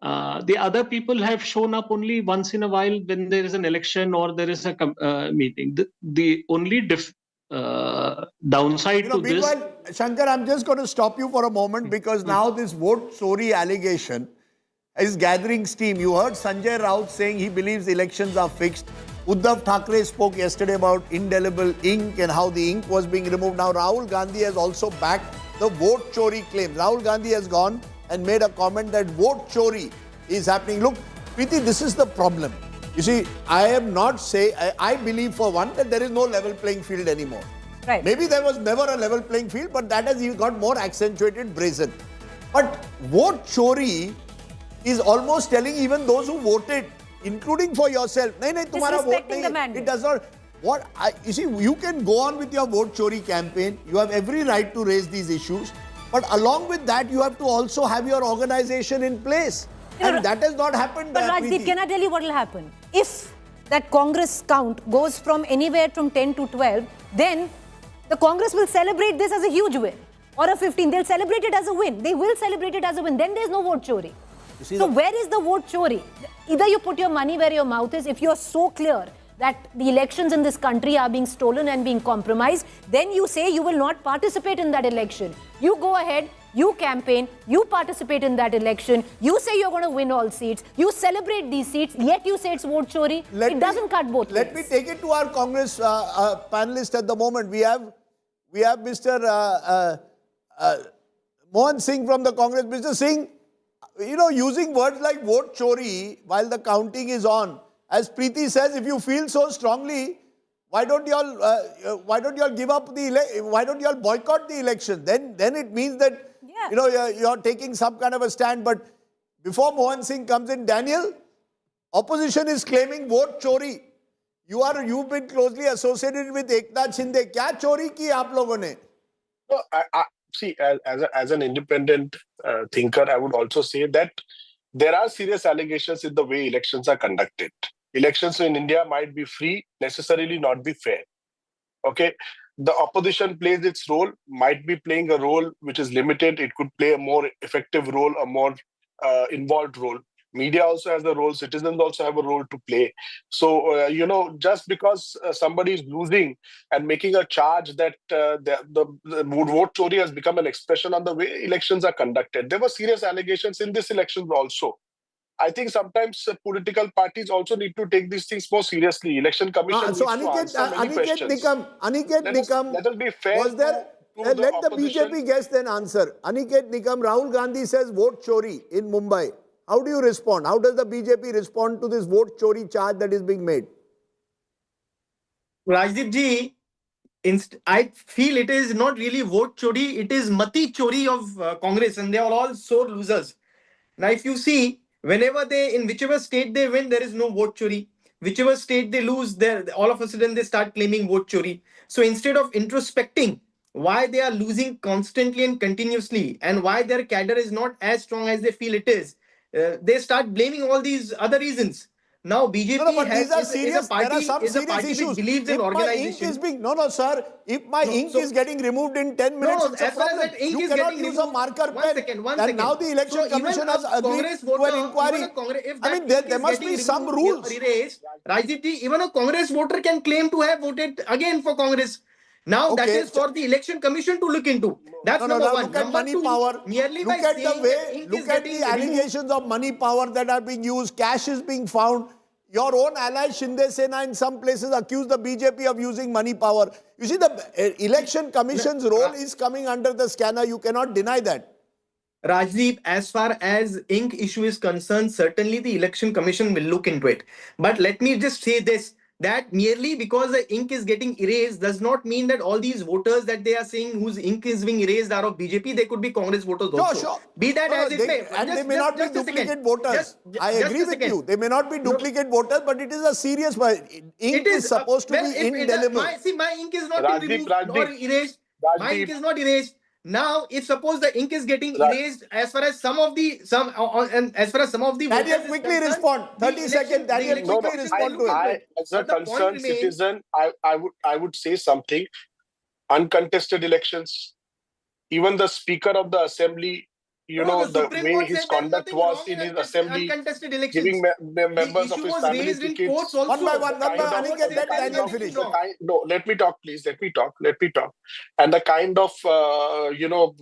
[SPEAKER 15] The other people have shown up only once in a while when there is an election or there is a meeting. The only downside to this...
[SPEAKER 21] Shankar, I'm just going to stop you for a moment because now this vote chori allegation is gathering steam. You heard Sanjay Raut saying he believes elections are fixed. Uddhav Thackeray spoke yesterday about indelible ink and how the ink was being removed. Now Rahul Gandhi has also backed the vote chori claims. Rahul Gandhi has gone and made a comment that vote chori is happening. Look, Preeti, this is the problem. You see, I believe for one that there is no level playing field anymore.
[SPEAKER 2] Right.
[SPEAKER 21] Maybe there was never a level playing field, but that has got more accentuated, brazen. But vote chori is almost telling even those who voted, including for yourself,
[SPEAKER 2] disrespecting the mandate.
[SPEAKER 21] It does not. You see, you can go on with your vote chori campaign. You have every right to raise these issues. But along with that, you have to also have your organization in place. And that has not happened.
[SPEAKER 2] But Rajdeep, can I tell you what will happen? If that Congress count goes from anywhere from 10 to 12, then the Congress will celebrate this as a huge win. Or a 15, they'll celebrate it as a win. They will celebrate it as a win. Then there's no vote chori. So where is the vote chori? Either you put your money where your mouth is. If you're so clear that the elections in this country are being stolen and being compromised, then you say you will not participate in that election. You go ahead, you campaign, you participate in that election, you say you're going to win all seats, you celebrate these seats, yet you say it's vote chori. It doesn't cut both ways.
[SPEAKER 21] Let me take it to our Congress panelist at the moment. We have Mr. Mohan Singh from the Congress. Mr. Singh, using words like vote chori while the counting is on, as Preeti says, if you feel so strongly, why don't you all give up why don't you all boycott the election? Then it means that you're taking some kind of a stand. But before Mohan Singh comes in, Daniel, opposition is claiming vote chori. You've been closely associated with Eknath Shinde. Kya chori ki aap logon ne?
[SPEAKER 3] No, see, as an independent thinker, I would also say that there are serious allegations in the way elections are conducted. Elections in India might be free, necessarily not be fair. Okay, the opposition plays its role, might be playing a role which is limited. It could play a more effective role, a more involved role. Media also has a role. Citizens also have a role to play. So, just because somebody is losing and making a charge that the vote chori has become an expression on the way elections are conducted. There were serious allegations in this election also. I think sometimes political parties also need to take these things more seriously. Election Commission needs to answer many questions.
[SPEAKER 21] Aniket Nikam,
[SPEAKER 3] let us be fair. to the
[SPEAKER 21] Let the
[SPEAKER 3] opposition.
[SPEAKER 21] BJP guest then answer. Aniket Nikam, Rahul Gandhi says vote chori in Mumbai. How do you respond? How does the BJP respond to this vote chori charge that is being made?
[SPEAKER 22] Rajdeep ji, I feel it is not really vote chori, it is mati chori of Congress, and they are all sore losers. Now, if you see, whenever in whichever state they win, there is no vote chori. Whichever state they lose, all of a sudden they start claiming vote chori. So instead of introspecting why they are losing constantly and continuously, and why their cadre is not as strong as they feel it is, they start blaming all these other reasons. Now BJP
[SPEAKER 21] but these are serious. There are some serious issues.
[SPEAKER 22] which believes in
[SPEAKER 21] If my
[SPEAKER 22] organization.
[SPEAKER 21] ink is being sir. If my ink is getting removed in 10 minutes, it's a
[SPEAKER 22] as far as
[SPEAKER 21] problem.
[SPEAKER 22] that ink
[SPEAKER 21] You
[SPEAKER 22] is
[SPEAKER 21] cannot
[SPEAKER 22] getting
[SPEAKER 21] use a
[SPEAKER 22] removed-
[SPEAKER 21] marker
[SPEAKER 22] one
[SPEAKER 21] pen.
[SPEAKER 22] second, one
[SPEAKER 21] And
[SPEAKER 22] second.
[SPEAKER 21] now the election
[SPEAKER 22] So
[SPEAKER 21] commission
[SPEAKER 22] even
[SPEAKER 21] has
[SPEAKER 22] a
[SPEAKER 21] agreed
[SPEAKER 22] Congress
[SPEAKER 21] to
[SPEAKER 22] voter,
[SPEAKER 21] an inquiry.
[SPEAKER 22] even a Congress, if
[SPEAKER 21] I
[SPEAKER 22] that
[SPEAKER 21] mean, there
[SPEAKER 22] ink is
[SPEAKER 21] must be
[SPEAKER 22] getting
[SPEAKER 21] some
[SPEAKER 22] removed
[SPEAKER 21] rules.
[SPEAKER 22] or erased, Rajdeep ji, even a Congress voter can claim to have voted again for Congress. Now that
[SPEAKER 21] Okay.
[SPEAKER 22] is for the election commission to look into. That's number
[SPEAKER 21] Now
[SPEAKER 22] one.
[SPEAKER 21] look at
[SPEAKER 22] Number
[SPEAKER 21] money
[SPEAKER 22] two,
[SPEAKER 21] power.
[SPEAKER 22] merely
[SPEAKER 21] Look
[SPEAKER 22] by
[SPEAKER 21] at the
[SPEAKER 22] saying
[SPEAKER 21] way,
[SPEAKER 22] that ink is
[SPEAKER 21] look at
[SPEAKER 22] getting
[SPEAKER 21] the
[SPEAKER 22] removed.
[SPEAKER 21] allegations of money power that are being used. Cash is being found. Your own ally Shinde Sena in some places accused the BJP of using money power. You see, the election commission's role is coming under the scanner. You cannot deny that.
[SPEAKER 22] Rajdeep, as far as ink issue is concerned, certainly the election commission will look into it. But let me just say this, that merely because the ink is getting erased does not mean that all these voters that they are saying whose ink is being erased are of BJP. They could be Congress voters also.
[SPEAKER 21] Sure.
[SPEAKER 22] Be that as it may.
[SPEAKER 21] And they may not be duplicate voters. I agree with you. They may not be duplicate voters, but it is a serious... Ink is supposed to be indelible.
[SPEAKER 22] My ink is not being removed or erased. My ink is not erased. Now, if suppose the ink is getting erased, as far as some of the
[SPEAKER 3] Daniel,
[SPEAKER 22] quickly
[SPEAKER 21] respond. 30 seconds. Daniel, quickly respond to it.
[SPEAKER 3] I, as a concerned citizen, I would say something. Uncontested elections, even the Speaker of the Assembly, the way his conduct was in his assembly, giving members of his family tickets.
[SPEAKER 21] One by one, Aniket, let Daniel finish.
[SPEAKER 3] No, let me talk, please. Let me talk. And the kind of,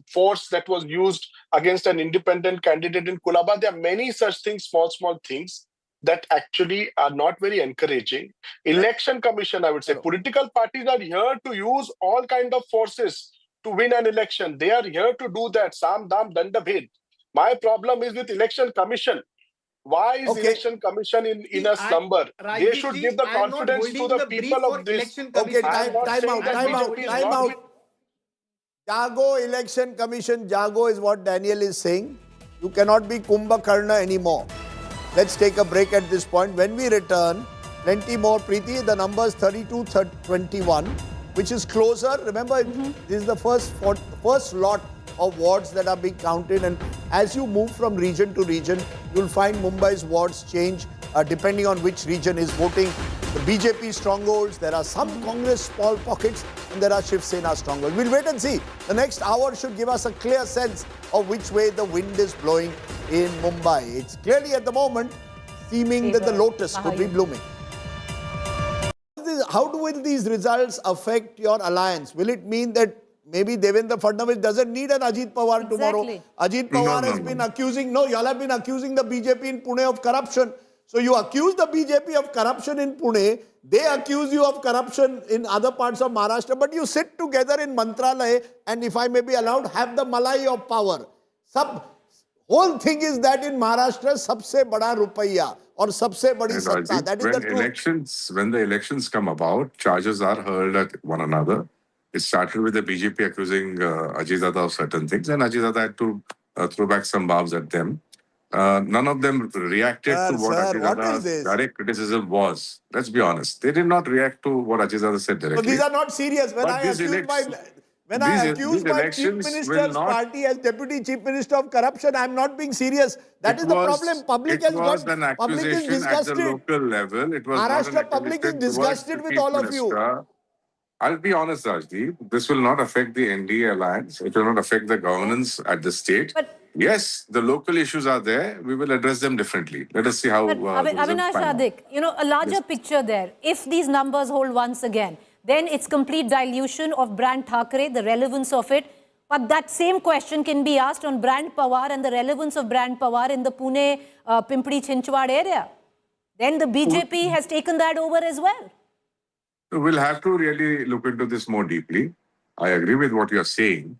[SPEAKER 3] force that was used against an independent candidate in Kulaba, there are many such things, small things, that actually are not very encouraging. Election Commission, I would say, political parties are here to use all kind of forces to win an election. They are here to do that. Sam, Dam, Danda, Bhed. My problem is with Election Commission. Why is Election Commission in a slumber? They should give the confidence to the people of this.
[SPEAKER 21] Okay, time out. Jago Election Commission, Jago is what Daniel is saying. You cannot be Kumbhakarna anymore. Let's take a break at this point. When we return, plenty more. Preeti, the numbers 32-21, which is closer. Remember, this is the first lot of wards that are being counted. And as you move from region to region, you'll find Mumbai's wards change depending on which region is voting. The BJP strongholds, there are some Congress small pockets, and there are Shiv Sena strongholds. We'll wait and see. The next hour should give us a clear sense of which way the wind is blowing in Mumbai. It's clearly at the moment seeming that the lotus could be blooming. How will these results affect your alliance? Will it mean that maybe Devendra Fadnavis doesn't need an Ajit Pawar tomorrow? Ajit Pawar has been accusing, you all have been accusing the BJP in Pune of corruption. So you accuse the BJP of corruption in Pune, they accuse you of corruption in other parts of Maharashtra, but you sit together in Mantralaya and, if I may be allowed, have the malai of power. Whole thing is that in Maharashtra, sabse bada rupaiya or sabse badi satta. That is the truth.
[SPEAKER 5] When the elections come about, charges are hurled at one another. It started with the BJP accusing Ajit Dada of certain things, and Ajit Dada had to throw back some barbs at them. None of them reacted to what Ajit Dada's direct criticism was. Let's be honest. They did not react to what Ajit Dada said directly.
[SPEAKER 21] So these are not serious. When I accuse my Chief Minister's party as Deputy Chief Minister of corruption, I am not being serious. That is the problem. Public is disgusted.
[SPEAKER 5] At the local level. It was
[SPEAKER 21] Maharashtra public is disgusted with all of you.
[SPEAKER 5] I'll be honest, Rajdeep. This will not affect the NDA alliance. It will not affect the governance at the state. Yes, the local issues are there. We will address them differently. Let us see how...
[SPEAKER 2] Avinash Adik, a larger picture there. If these numbers hold once again, then it's complete dilution of brand Thackeray, the relevance of it. But that same question can be asked on brand Pawar and the relevance of brand Pawar in the Pune, Pimpri Chinchwad area. Then the BJP has taken that over as well.
[SPEAKER 5] We'll have to really look into this more deeply. I agree with what you're saying.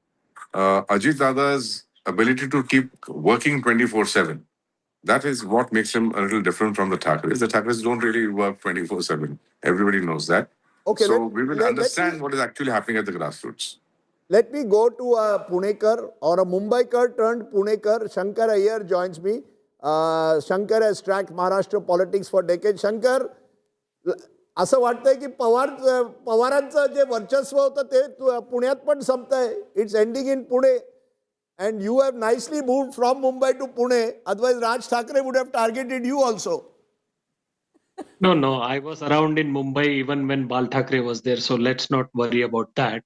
[SPEAKER 5] Ajit Dada's ability to keep working 24/7. That is what makes him a little different from the Thackeray's. The Thackeray's don't really work 24/7. Everybody knows that.
[SPEAKER 21] Okay,
[SPEAKER 5] So we will understand what is actually happening at the grassroots.
[SPEAKER 21] Let me go to a Punekar or a Mumbaikar turned Punekar. Shankar Iyer joins me. Shankar has tracked Maharashtra politics for decades. Shankar, असं वाटतंय की पवारांचं जे वर्चस्व होतं ते पुण्यात पण संपतंय. It's ending in Pune. And you have nicely moved from Mumbai to Pune. Otherwise, Raj Thackeray would have targeted you also.
[SPEAKER 15] No, I was around in Mumbai even when Bal Thackeray was there. So let's not worry about that.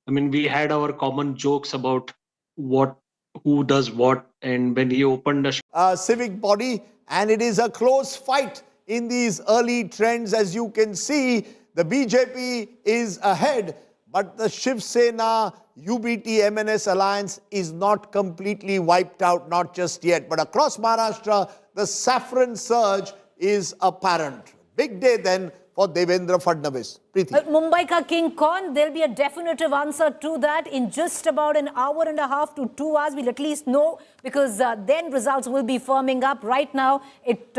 [SPEAKER 15] I mean, we had our common jokes about who does what, and when he opened a
[SPEAKER 21] civic body, and it is a close fight in these early trends. As you can see, the BJP is ahead, but the Shiv Sena UBT MNS alliance is not completely wiped out, not just yet. But across Maharashtra, the Saffron surge is apparent. Big day then for Devendra Fadnavis. Preeti.
[SPEAKER 2] Mumbai ka King Khan, there'll be a definitive answer to that in just about an hour and a half to 2 hours. We'll at least know, because then results will be firming up. Right now, it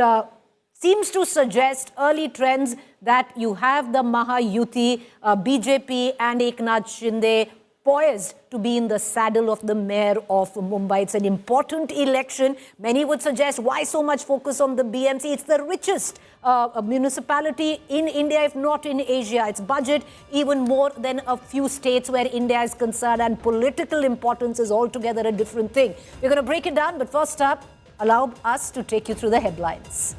[SPEAKER 2] seems to suggest early trends that you have the Mahayuti, BJP and Eknath Shinde poised to be in the saddle of the mayor of Mumbai. It's an important election. Many would suggest, why so much focus on the BMC? It's the richest municipality in India, if not in Asia. Its budget even more than a few states where India is concerned, and political importance is altogether a different thing. We're going to break it down, but first up, allow us to take you through the headlines.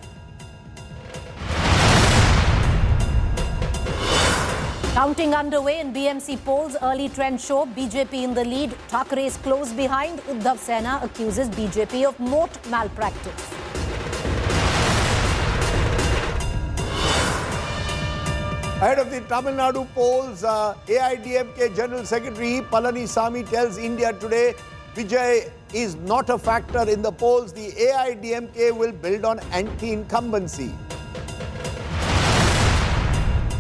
[SPEAKER 2] Counting underway in BMC polls, early trends show BJP in the lead. Thackeray is close behind. Uddhav Sena accuses BJP of vote malpractice.
[SPEAKER 21] Ahead of the Tamil Nadu polls, AIDMK General Secretary Palanisamy tells India Today Vijay is not a factor in the polls. The AIDMK will build on anti-incumbency.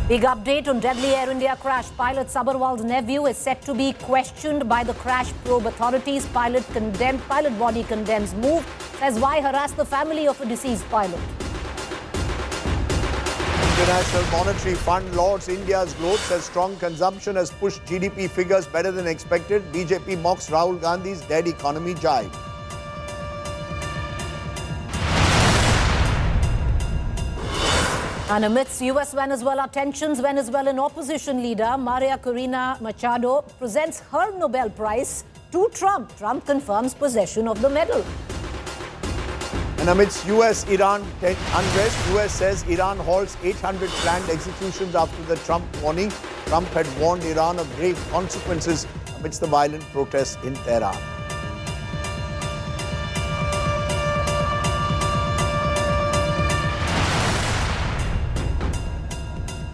[SPEAKER 2] Big update on deadly Air India crash. Pilot Sabharwal's nephew is set to be questioned by the crash probe authorities. Pilot body condemns move. Says why harass the family of a deceased pilot.
[SPEAKER 21] International Monetary Fund lauds India's growth, says strong consumption has pushed GDP figures better than expected. BJP mocks Rahul Gandhi's dead economy jibe.
[SPEAKER 2] And amidst US-Venezuela tensions, Venezuelan opposition leader Maria Corina Machado presents her Nobel Prize to Trump. Trump confirms possession of the medal.
[SPEAKER 21] And amidst US-Iran unrest, US says Iran halts 800 planned executions after the Trump warning. Trump had warned Iran of grave consequences amidst the violent protests in Tehran.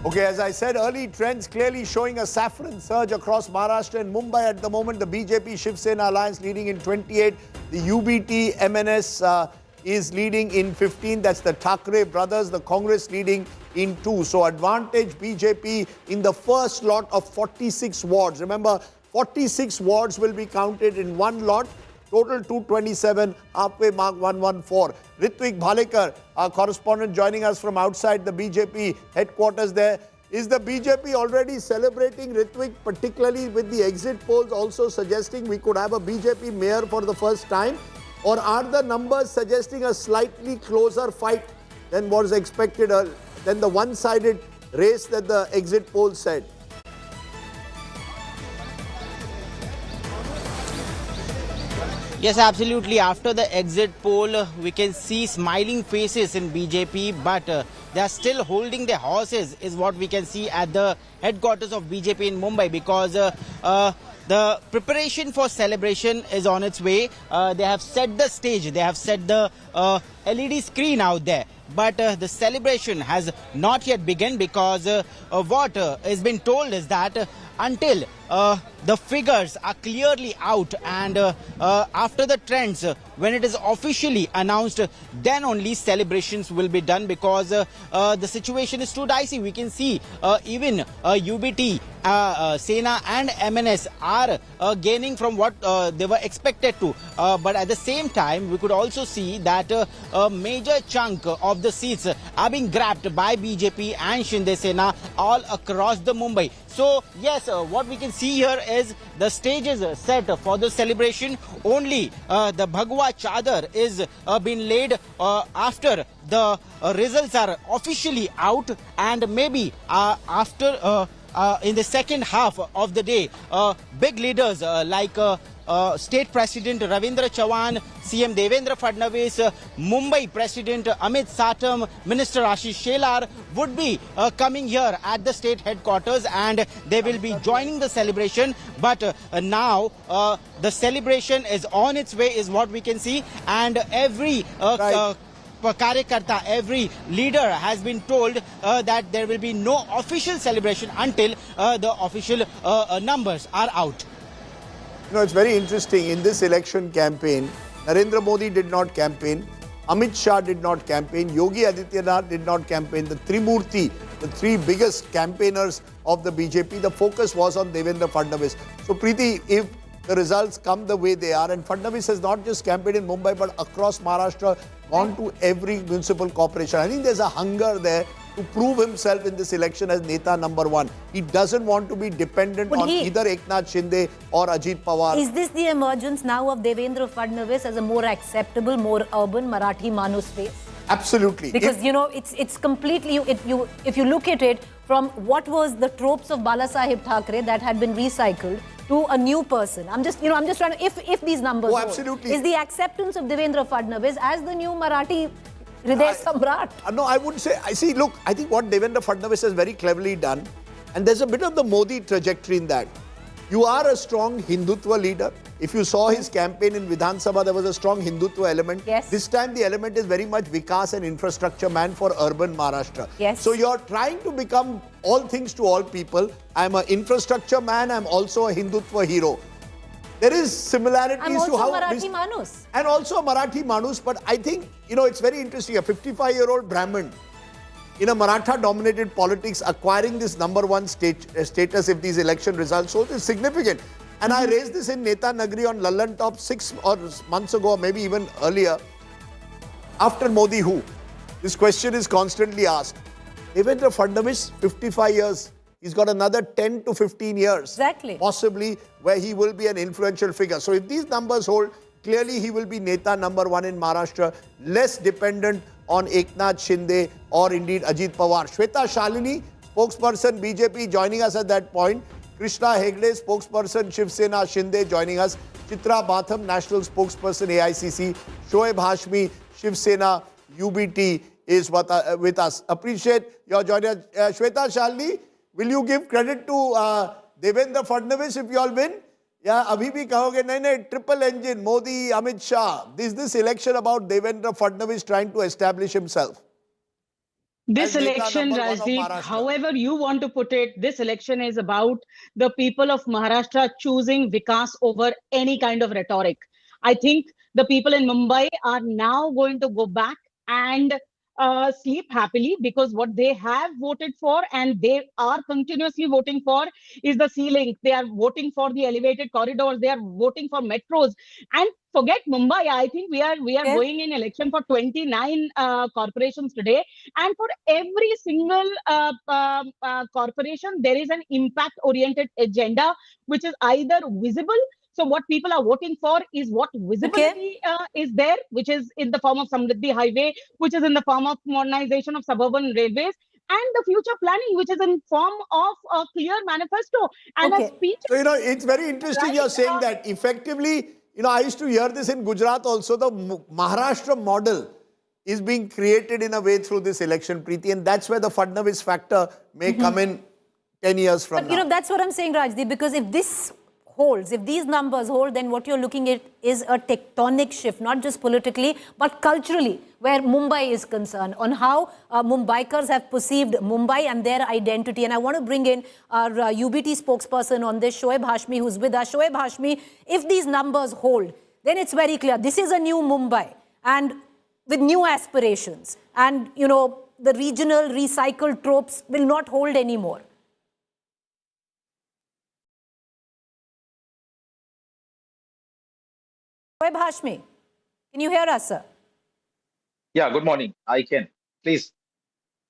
[SPEAKER 21] Okay, as I said, early trends clearly showing a saffron surge across Maharashtra and Mumbai at the moment. The BJP Shiv Sena alliance leading in 28. The UBT MNS is leading in 15. That's the Thackeray brothers. The Congress leading in 2. So advantage BJP in the first lot of 46 wards. Remember, 46 wards will be counted in one lot. Total 227, halfway mark 114. Ritwik Bhalekar, our correspondent, joining us from outside the BJP headquarters there. Is the BJP already celebrating, Ritwik, particularly with the exit polls also suggesting we could have a BJP mayor for the first time? Or are the numbers suggesting a slightly closer fight than was expected, than the one-sided race that the exit polls said?
[SPEAKER 12] Yes, absolutely. After the exit poll, we can see smiling faces in BJP, but they are still holding their horses, is what we can see at the headquarters of BJP in Mumbai, because the preparation for celebration is on its way. They have set the stage, they have set the LED screen out there. But the celebration has not yet begun, because what has been told is that until the figures are clearly out and after the trends, when it is officially announced, then only celebrations will be done, because the situation is too dicey. We can see even UBT Sena and MNS are gaining from what they were expected to. But at the same time, we could also see that a major chunk of the seats are being grabbed by BJP and Shinde Sena all across the Mumbai. So yes, what we can see here is the stage is set for the celebration. Only the Bhagwa Chadar is being laid after the results are officially out, and maybe after in the second half of the day, big leaders like State President Ravindra Chavan, CM Devendra Fadnavis, Mumbai President Amit Satam, Minister Ashish Shelar would be coming here at the state headquarters, and they will be joining the celebration. But now the celebration is on its way, is what we can see, and every Karyakarta, every leader has been told that there will be no official celebration until the official numbers are out.
[SPEAKER 21] You know, it's very interesting. In this election campaign, Narendra Modi did not campaign, Amit Shah did not campaign, Yogi Adityanath did not campaign. The Trimurti, the three biggest campaigners of the BJP, the focus was on Devendra Fadnavis. So Preeti, if the results come the way they are, and Fadnavis has not just campaigned in Mumbai but across Maharashtra, gone to every municipal corporation. I think there's a hunger there to prove himself in this election as Neta number one. He doesn't want to be dependent on either Eknath Shinde or Ajit Pawar.
[SPEAKER 2] Is this the emergence now of Devendra Fadnavis as a more acceptable, more urban Marathi Manus face?
[SPEAKER 21] Absolutely.
[SPEAKER 2] Because, you know, it's completely, if you look at it from what was the tropes of Balasaheb Thackeray that had been recycled to a new person. I'm just trying to, if these numbers hold,
[SPEAKER 21] absolutely.
[SPEAKER 2] Is the acceptance of Devendra Fadnavis as the new Marathi Hriday Samrat?
[SPEAKER 21] No, I wouldn't say. I think what Devendra Fadnavis has very cleverly done, and there's a bit of the Modi trajectory in that. You are a strong Hindutva leader. If you saw his campaign in Vidhan Sabha, there was a strong Hindutva element.
[SPEAKER 2] Yes.
[SPEAKER 21] This time the element is very much Vikas and infrastructure man for urban Maharashtra.
[SPEAKER 2] Yes.
[SPEAKER 21] So you're trying to become all things to all people. I'm an infrastructure man. I'm also a Hindutva hero. There is similarities to how...
[SPEAKER 2] Marathi Manus.
[SPEAKER 21] And also a Marathi Manus. But I think, you know, it's very interesting. A 55-year-old Brahmin in a Maratha-dominated politics acquiring this number one status if these election results hold is significant. And I raised this in Neta Nagri on Lallan Top 6 months ago, or maybe even earlier. After Modi, who? This question is constantly asked. Devendra Fadnavis, 55 years. He's got another 10 to 15 years.
[SPEAKER 2] Exactly.
[SPEAKER 21] Possibly where he will be an influential figure. So if these numbers hold, clearly he will be Neta number one in Maharashtra, less dependent on Eknath Shinde or indeed Ajit Pawar. Shweta Shalini, spokesperson BJP, joining us at that point. Krishna Hegde, spokesperson Shiv Sena Shinde, joining us. Chitra Batham, national spokesperson AICC. Shoaib Hashmi, Shiv Sena UBT is with us. Appreciate your joining us. Shweta Shalini, will you give credit to Devendra Fadnavis if you all win? Yeah, abhi bhi kahoge, nahi, triple engine, Modi, Amit Shah. Is this election about Devendra Fadnavis trying to establish himself?
[SPEAKER 14] This election, Rajdeep, however you want to put it, this election is about the people of Maharashtra choosing Vikas over any kind of rhetoric. I think the people in Mumbai are now going to go back and sleep happily, because what they have voted for and they are continuously voting for is the C-Link. They are voting for the elevated corridors. They are voting for metros. And forget Mumbai. I think we are going in election for 29 corporations today. And for every single corporation, there is an impact-oriented agenda, which is either visible. So what people are voting for is what visibility is there, which is in the form of Samriddhi Highway, which is in the form of modernization of suburban railways, and the future planning, which is in form of a clear manifesto and a speech.
[SPEAKER 21] So, you know, it's very interesting you're saying that. Effectively, you know, I used to hear this in Gujarat also, the Maharashtra model is being created in a way through this election, Preeti, and that's where the Fadnavis factor may come in 10 years from now.
[SPEAKER 2] But, you know, that's what I'm saying, Rajdeep, because if this holds, if these numbers hold, then what you're looking at is a tectonic shift, not just politically, but culturally, where Mumbai is concerned, on how Mumbaikars have perceived Mumbai and their identity. And I want to bring in our UBT spokesperson on this, Shoaib Hashmi, who's with us. Shoaib Hashmi, if these numbers hold, then it's very clear. This is a new Mumbai, and with new aspirations. And, you know, the regional recycled tropes will not hold anymore. Shoaib Hashmi, can you hear us, sir?
[SPEAKER 11] Yeah, good morning. I can. Please.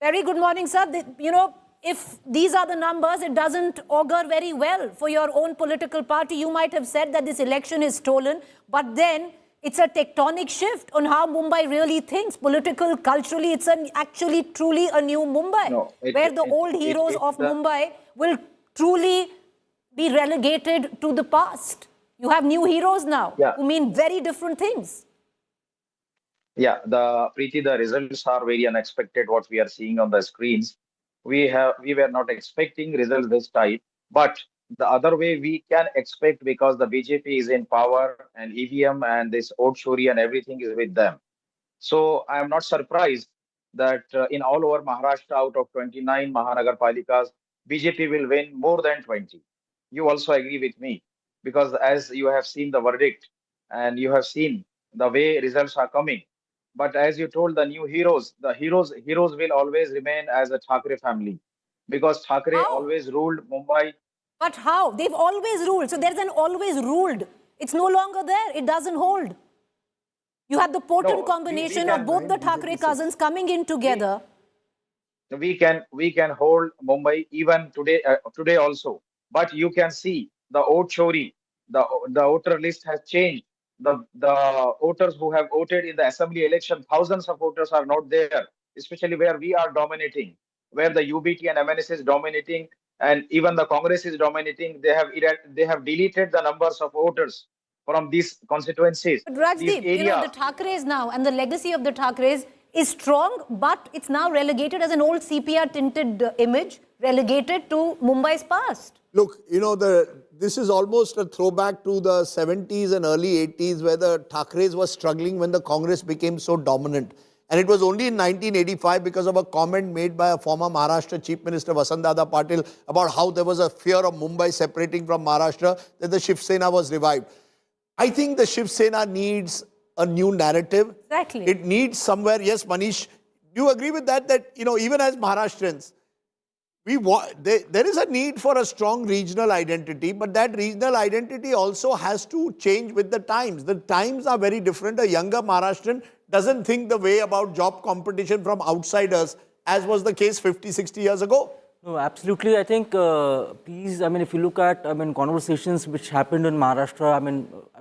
[SPEAKER 2] Very good morning, sir. You know, if these are the numbers, it doesn't augur very well for your own political party. You might have said that this election is stolen, but then it's a tectonic shift on how Mumbai really thinks. Political, culturally, it's actually truly a new Mumbai, where the old heroes of Mumbai will truly be relegated to the past. You have new heroes now who mean very different things.
[SPEAKER 11] Yeah, the results are very unexpected. What we are seeing on the screens, we were not expecting results this time, but the other way we can expect because the BJP is in power and EVM and this old shuri and everything is with them. So I am not surprised that in all over Maharashtra, out of 29 Mahanagarpalikas, BJP will win more than 20. You also agree with me because as you have seen the verdict and you have seen the way results are coming. But as you told the new heroes, the heroes will always remain as a Thackeray family because Thackeray always ruled Mumbai.
[SPEAKER 2] But how? They've always ruled. So there's an always ruled. It's no longer there. It doesn't hold. You have the potent combination of both the Thackeray cousins coming in together.
[SPEAKER 11] We can hold Mumbai even today also. But you can see the vote chori, the voter list has changed. The voters who have voted in the assembly election, thousands of voters are not there, especially where we are dominating, where the UBT and MNS is dominating, and even the Congress is dominating. They have deleted the numbers of voters from these constituencies.
[SPEAKER 2] But Rajdeep, you know, the Thackerays now and the legacy of the Thackerays is strong, but it's now relegated as an old CPR tinted image, relegated to Mumbai's past.
[SPEAKER 21] Look, you know, this is almost a throwback to the 70s and early 80s where the Thackeray's were struggling when the Congress became so dominant. And it was only in 1985 because of a comment made by a former Maharashtra Chief Minister Vasantdada Patil about how there was a fear of Mumbai separating from Maharashtra that the Shiv Sena was revived. I think the Shiv Sena needs a new narrative.
[SPEAKER 2] Exactly.
[SPEAKER 21] It needs somewhere, yes, Manish, do you agree with that? That, you know, even as Maharashtrians, there is a need for a strong regional identity, but that regional identity also has to change with the times. The times are very different. A younger Maharashtrian doesn't think the way about job competition from outsiders as was the case 50, 60 years ago.
[SPEAKER 6] No, absolutely. I think, if you look at, conversations which happened in Maharashtra,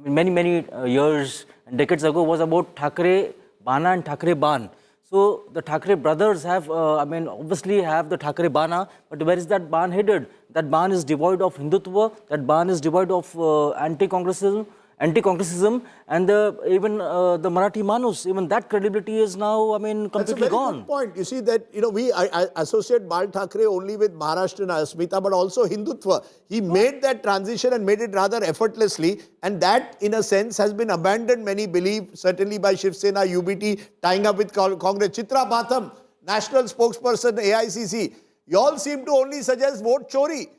[SPEAKER 6] many years and decades ago was about Thackeray Bana and Thackeray Ban. So the Thackeray brothers have, obviously have the Thackeray Bana, but where is that Ban headed? That Ban is devoid of Hindutva, that Ban is devoid of anti-Congressism, and even the Marathi Manus, even that credibility is now, completely gone.
[SPEAKER 21] That's a very good point. You see that, you know, I associate Bal Thackeray only with Maharashtrian Asmita, but also Hindutva. He made that transition and made it rather effortlessly, and that, in a sense, has been abandoned, many believe, certainly by Shiv Sena, UBT, tying up with Congress. Chitra Batham, national spokesperson, AICC, you all seem to only suggest vote chori.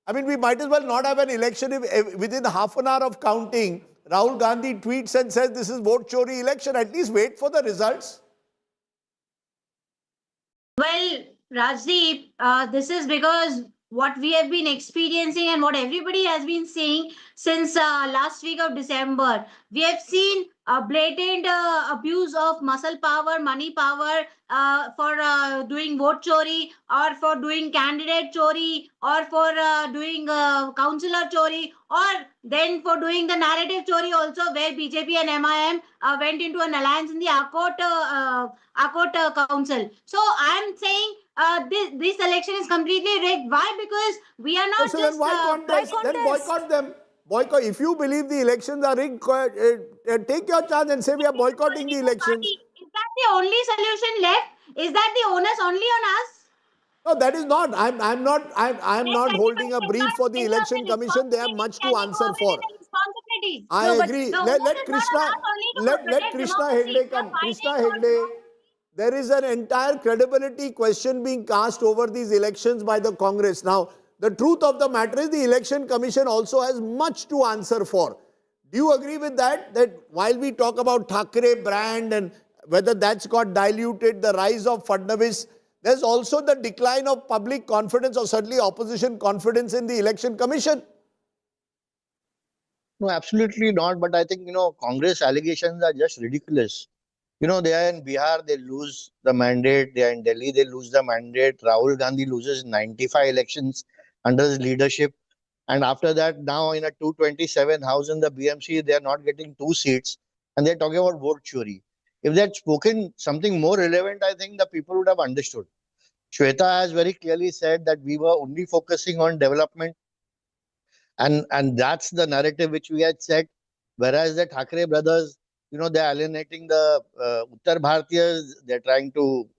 [SPEAKER 21] I mean, we might as well not have an election if within half an hour of counting, Rahul Gandhi tweets and says this is vote chori election. At least wait for the results.
[SPEAKER 18] Well, Rajdeep, this is because what we have been experiencing and what everybody has been seeing since last week of December. We have seen a blatant abuse of muscle power, money power for doing vote chori or for doing candidate chori or for doing councillor chori or then for doing the narrative chori also where BJP and MIM went into an alliance in the Akot Council. So I'm saying this election is completely rigged. Why? Because we are not
[SPEAKER 21] so
[SPEAKER 18] just...
[SPEAKER 21] then boycott them. Boycott. If you believe the elections are rigged, take your chance and say we are boycotting the elections.
[SPEAKER 18] Is that the only solution left? Is that the onus only on us?
[SPEAKER 21] No, that is not. I'm not holding a brief for the election commission. They have much to answer for. I agree. Let Krishna Hegde come. Krishna Hegde, there is an entire credibility question being cast over these elections by the Congress. Now, the truth of the matter is the election commission also has much to answer for. Do you agree with that? That while we talk about Thackeray brand and whether that's got diluted, the rise of Fadnavis, there's also the decline of public confidence or certainly opposition confidence in the election commission.
[SPEAKER 17] No, absolutely not. But I think, Congress allegations are just ridiculous. They are in Bihar, they lose the mandate. They are in Delhi, they lose the mandate. Rahul Gandhi loses 95 elections under his leadership. And after that, now in a 227 house in the BMC, they are not getting 2 seats. And they're talking about vote chori. If they had spoken something more relevant, I think the people would have understood. Shweta has very clearly said that we were only focusing on development. And that's the narrative which we had set. Whereas the Thackeray brothers, they're alienating the Uttar Bharatiyas. They're trying to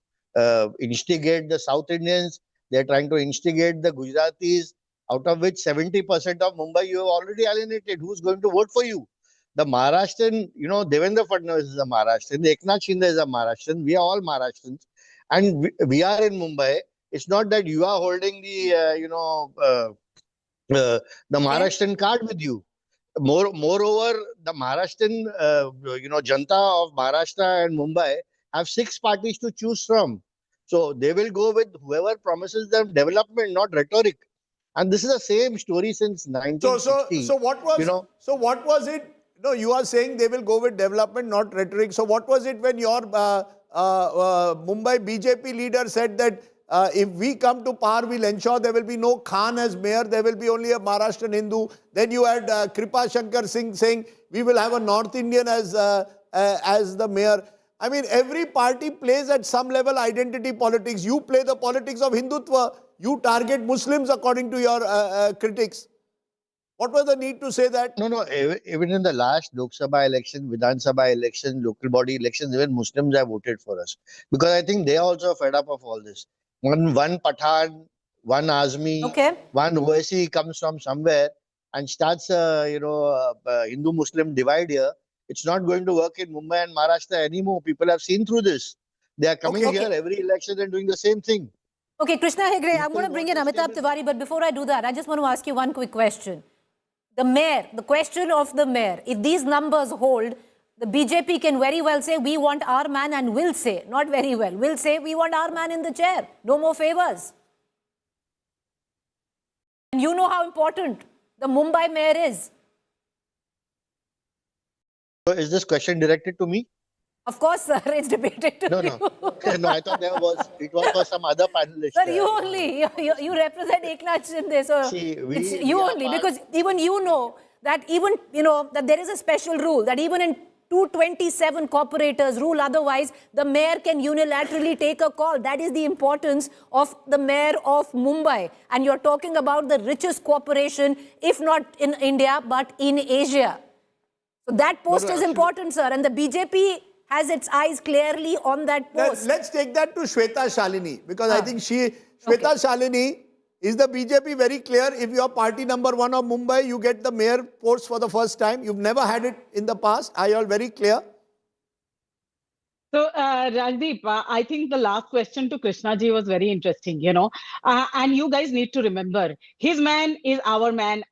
[SPEAKER 17] instigate the South Indians. They're trying to instigate the Gujaratis, out of which 70% of Mumbai you have already alienated. Who's going to vote for you? The Maharashtrian, Devendra Fadnavis is a Maharashtrian. Eknath Shinde is a Maharashtrian. We are all Maharashtrians. And we are in Mumbai. It's not that you are holding the, the Maharashtrian card with you. Moreover, the Maharashtrian, Janta of Maharashtra and Mumbai have 6 parties to choose from. So they will go with whoever promises them development, not rhetoric. And this is the same story since 1960.
[SPEAKER 21] So what was it? No, you are saying they will go with development, not rhetoric. So what was it when your Mumbai BJP leader said that if we come to power, we'll ensure there will be no Khan as mayor, there will be only a Maharashtrian Hindu. Then you had Kripa Shankar Singh saying we will have a North Indian as the mayor. I mean, every party plays at some level identity politics. You play the politics of Hindutva. You target Muslims according to your critics. What was the need to say that?
[SPEAKER 17] No. Even in the last Lok Sabha election, Vidhan Sabha election, local body elections, even Muslims have voted for us. Because I think they are also fed up of all this. One Pathan, one Azmi, one Owaisi comes from somewhere and starts Hindu-Muslim divide here. It's not going to work in Mumbai and Maharashtra anymore. People have seen through this. They are coming here every election and doing the same thing.
[SPEAKER 2] Okay, Krishna Hegde, I'm going to bring in Amitabh Tiwari, but before I do that, I just want to ask you one quick question. The mayor, the question of the mayor, if these numbers hold, the BJP can very well say, we want our man, and will say, not very well, will say, we want our man in the chair. No more favors. And you know how important the Mumbai mayor is.
[SPEAKER 17] So is this question directed to me?
[SPEAKER 2] Of course, sir, it's debated to you.
[SPEAKER 17] No, I thought it was for some other panelist.
[SPEAKER 2] Sir, you only, you represent Eknath Shinde, so it's you only, because even you know that that there is a special rule that even in 227 corporators rule otherwise, the mayor can unilaterally take a call. That is the importance of the mayor of Mumbai. And you're talking about the richest corporation, if not in India, but in Asia. So that post is important, sir, and the BJP has its eyes clearly on that post.
[SPEAKER 21] Let's take that to Shweta Shalini, because I think Shweta Shalini, is the BJP very clear? If you are party number 1 of Mumbai, you get the mayor post for the first time. You've never had it in the past. Are you all very clear?
[SPEAKER 14] So, Rajdeep, I think the last question to Krishna ji was very interesting, and you guys need to remember, his man is our man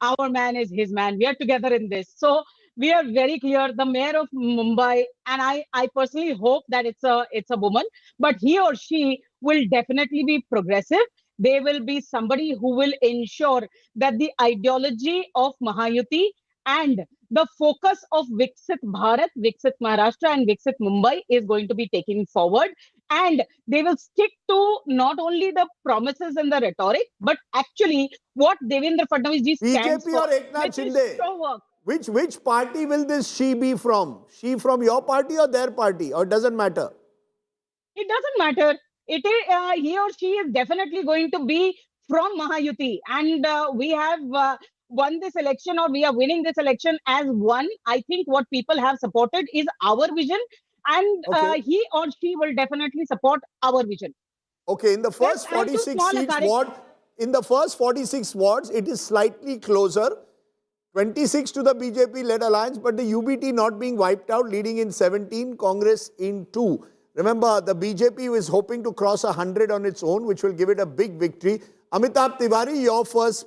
[SPEAKER 14] is his man. We are together in this. So, we are very clear, the mayor of Mumbai, and I personally hope that it's a woman, but he or she will definitely be progressive. They will be somebody who will ensure that the ideology of Mahayuti and the focus of Viksit Bharat, Viksit Maharashtra and Viksit Mumbai is going to be taken forward. And they will stick to not only the promises and the rhetoric, but actually what Devendra Fadnavis ji stands
[SPEAKER 21] BJP
[SPEAKER 14] for.
[SPEAKER 21] or Eknath Shinde? Which party will this she be from? She from your party or their party? Or doesn't matter?
[SPEAKER 14] It doesn't matter. It is, he or she is definitely going to be from Mahayuti. And we have won this election, or we are winning this election as one. I think what people have supported is our vision. And he or she will definitely support our vision.
[SPEAKER 21] Okay, in the first 46 wards, it is slightly closer. 26 to the BJP-led alliance, but the UBT not being wiped out, leading in 17, Congress in 2. Remember, the BJP is hoping to cross 100 on its own, which will give it a big victory. Amitabh Tiwari, your first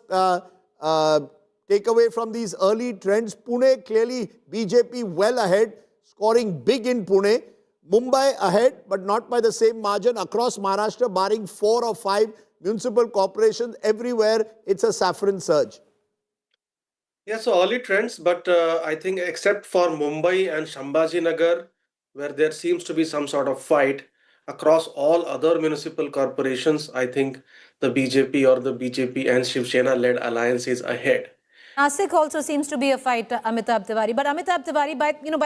[SPEAKER 21] takeaway from these early trends. Pune, clearly BJP well ahead, scoring big in Pune. Mumbai ahead, but not by the same margin. Across Maharashtra, barring 4 or 5 municipal corporations, everywhere it's a Saffron surge.
[SPEAKER 13] Yeah, so early trends, but I think except for Mumbai and Shambhajinagar, where there seems to be some sort of fight, across all other municipal corporations, I think the BJP or the BJP and Shiv Sena-led alliance is ahead.
[SPEAKER 2] Nasik also seems to be a fight, Amitabh Tiwari. But Amitabh Tiwari,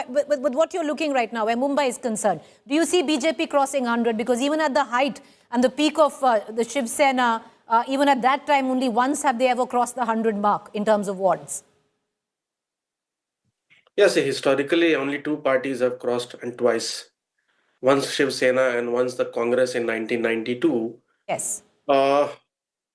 [SPEAKER 2] with what you're looking right now, where Mumbai is concerned, do you see BJP crossing 100? Because even at the height and the peak of the Shiv Sena, even at that time, only once have they ever crossed the 100 mark in terms of wards.
[SPEAKER 13] Yes, historically, only two parties have crossed, and twice. Once Shiv Sena and once the Congress in 1992.
[SPEAKER 2] Yes.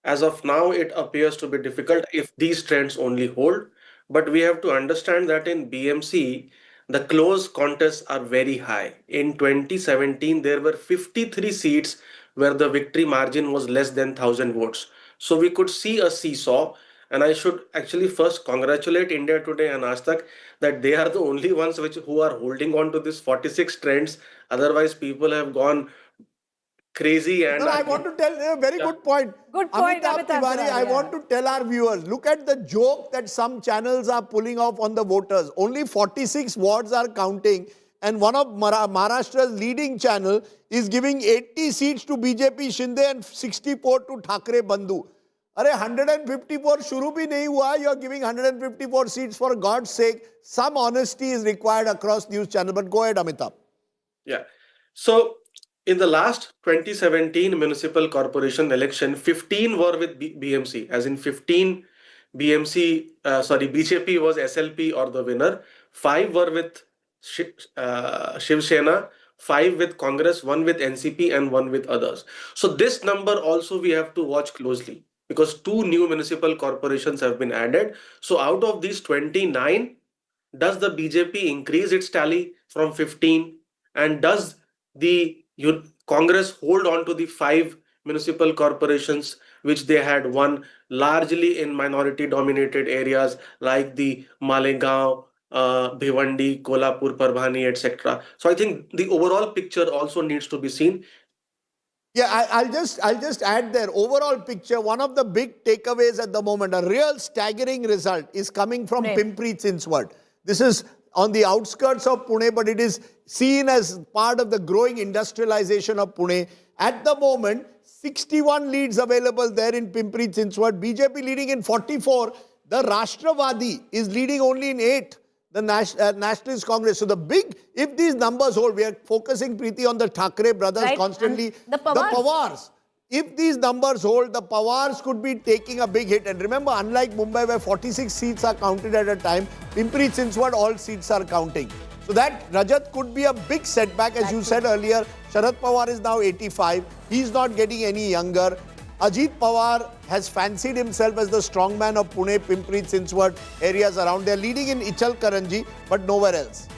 [SPEAKER 13] As of now, it appears to be difficult if these trends only hold. But we have to understand that in BMC, the close contests are very high. In 2017, there were 53 seats where the victory margin was less than 1,000 votes. So we could see a seesaw. And I should actually first congratulate India Today and Aaj Tak that they are the only ones who are holding on to this 46 trends. Otherwise, people have gone crazy. And
[SPEAKER 21] I want to tell a very good point.
[SPEAKER 2] Good point,
[SPEAKER 21] Amitabh Tiwari, I want to tell our viewers, look at the joke that some channels are pulling off on the voters. Only 46 wards are counting, and one of Maharashtra's leading channel is giving 80 seats to BJP Shinde and 64 to Thackeray Bandhu. Arey, 154 shuru bhi nahi hua, you are giving 154 seats, for God's sake. Some honesty is required across news channel. But go ahead, Amitabh.
[SPEAKER 13] Yeah. So in the last 2017 municipal corporation election, 15 were with BMC, as in 15 BJP was SLP or the winner. 5 were with Shiv Sena, 5 with Congress, 1 with NCP and 1 with others. So this number also we have to watch closely, because 2 new municipal corporations have been added. So out of these 29, does the BJP increase its tally from 15? And does the Congress hold on to the 5 municipal corporations which they had won largely in minority dominated areas like the Malegaon, Bhiwandi, Kolhapur, Parbhani, etc. So I think the overall picture also needs to be seen.
[SPEAKER 21] Yeah, I'll just add there. Overall picture, one of the big takeaways at the moment, a real staggering result is coming from Pimpri Chinchwad. This is on the outskirts of Pune, but it is seen as part of the growing industrialization of Pune. At the moment, 61 leads available there in Pimpri Chinchwad. BJP leading in 44. The Rashtravadi is leading only in 8. The Nationalist Congress. So the big, if these numbers hold, we are focusing, Preeti, on the Thackeray brothers constantly.
[SPEAKER 2] The
[SPEAKER 21] Pawars. If these numbers hold, the Pawars could be taking a big hit. And remember, unlike Mumbai, where 46 seats are counted at a time, Pimpri Chinchwad, all seats are counting. So that, Rajat, could be a big setback. As you said earlier, Sharad Pawar is now 85. He's not getting any younger. Ajit Pawar has fancied himself as the strongman of Pune, Pimpri Chinchwad areas around. They're leading in Ichalkaranji, but nowhere else.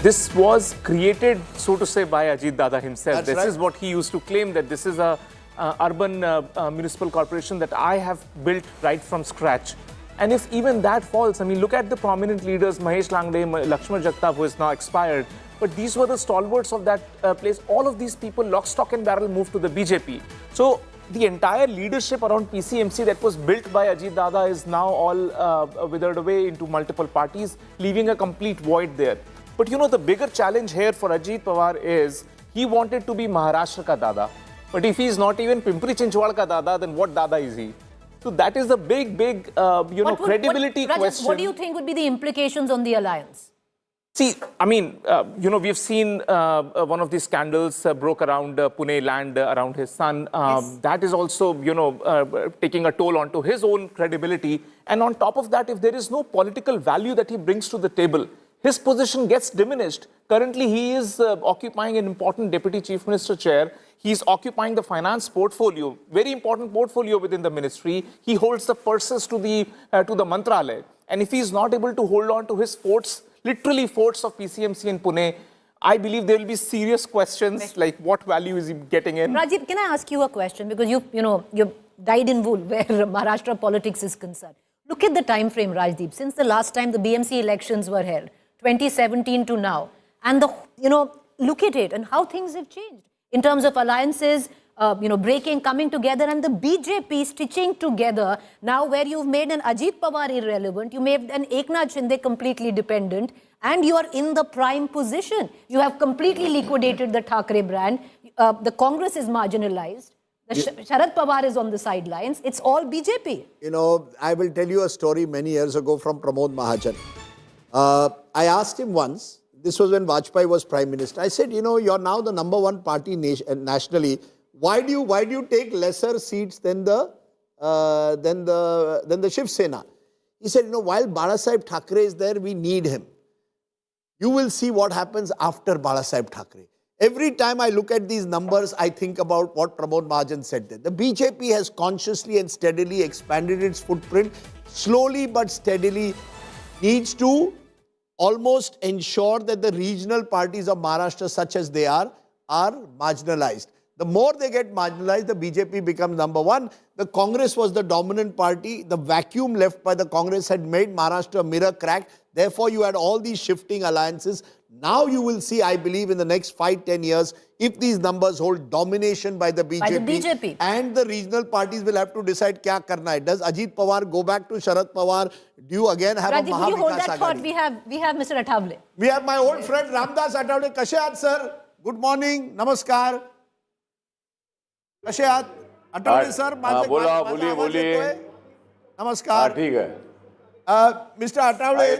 [SPEAKER 7] This was created, so to say, by Ajit Dada himself.
[SPEAKER 21] That's
[SPEAKER 7] This is what he used to claim, that this is a urban municipal corporation that I have built right from scratch. And if even that falls, I mean, look at the prominent leaders, Mahesh Langde, Lakshman Jagtap, who is now expired. But these were the stalwarts of that place. All of these people, lock, stock and barrel, moved to the BJP. So the entire leadership around PCMC that was built by Ajit Dada is now all withered away into multiple parties, leaving a complete void there. But you know, the bigger challenge here for Ajit Pawar is he wanted to be Maharashtra ka Dada. But if he's not even Pimpri Chinchwad ka Dada, then what Dada is he? So that is the big, credibility question.
[SPEAKER 2] What do you think would be the implications on the alliance?
[SPEAKER 7] See, I mean, we've seen one of these scandals broke around Pune land around his son. That is also, taking a toll onto his own credibility. And on top of that, if there is no political value that he brings to the table, his position gets diminished. Currently, he is occupying an important deputy chief minister chair. He's occupying the finance portfolio, very important portfolio within the ministry. He holds the purses to the Mantralaya. And if he's not able to hold on to his forts, literally forts of PCMC in Pune, I believe there will be serious questions like what value is he getting in?
[SPEAKER 2] Rajiv, can I ask you a question? Because you've died in wool where Maharashtra politics is concerned. Look at the time frame, Rajdeep, since the last time the BMC elections were held, 2017 to now. And look at it and how things have changed in terms of alliances. breaking, coming together, and the BJP stitching together. Now, where you've made an Ajit Pawar irrelevant, you made an Eknath Shinde completely dependent, and you are in the prime position. You have completely liquidated the Thackeray brand. The Congress is marginalized. Sharad Pawar is on the sidelines. It's all BJP.
[SPEAKER 21] I will tell you a story many years ago from Pramod Mahajan. I asked him once, this was when Vajpayee was Prime Minister. I said, you're now the #1 party nationally. Why do you take lesser seats than the Shiv Sena? He said, while Balasaheb Thackeray is there, we need him. You will see what happens after Balasaheb Thackeray. Every time I look at these numbers, I think about what Pramod Mahajan said there. The BJP has consciously and steadily expanded its footprint, slowly but steadily, needs to almost ensure that the regional parties of Maharashtra, such as they are marginalized. The more they get marginalized, the BJP becomes #1. The Congress was the dominant party. The vacuum left by the Congress had made Maharashtra a mirror crack. Therefore, you had all these shifting alliances. Now you will see, I believe, in the next 5-10 years, if these numbers hold domination by the BJP, and the regional parties will have to decide kya karna hai. Does Ajit Pawar go back to Sharad Pawar? Do you again have
[SPEAKER 2] Rajiv,
[SPEAKER 21] a Mahavikas
[SPEAKER 2] you hold that thought.
[SPEAKER 21] Aghadi?
[SPEAKER 2] We have Mr. Athavale.
[SPEAKER 21] We have my old friend Ramdas Athavale. Kashe aat, sir? Good morning. Namaskar. कसे आहात Athawale sir बोलिए नमस्कार
[SPEAKER 1] ठीक है
[SPEAKER 21] mister Athawale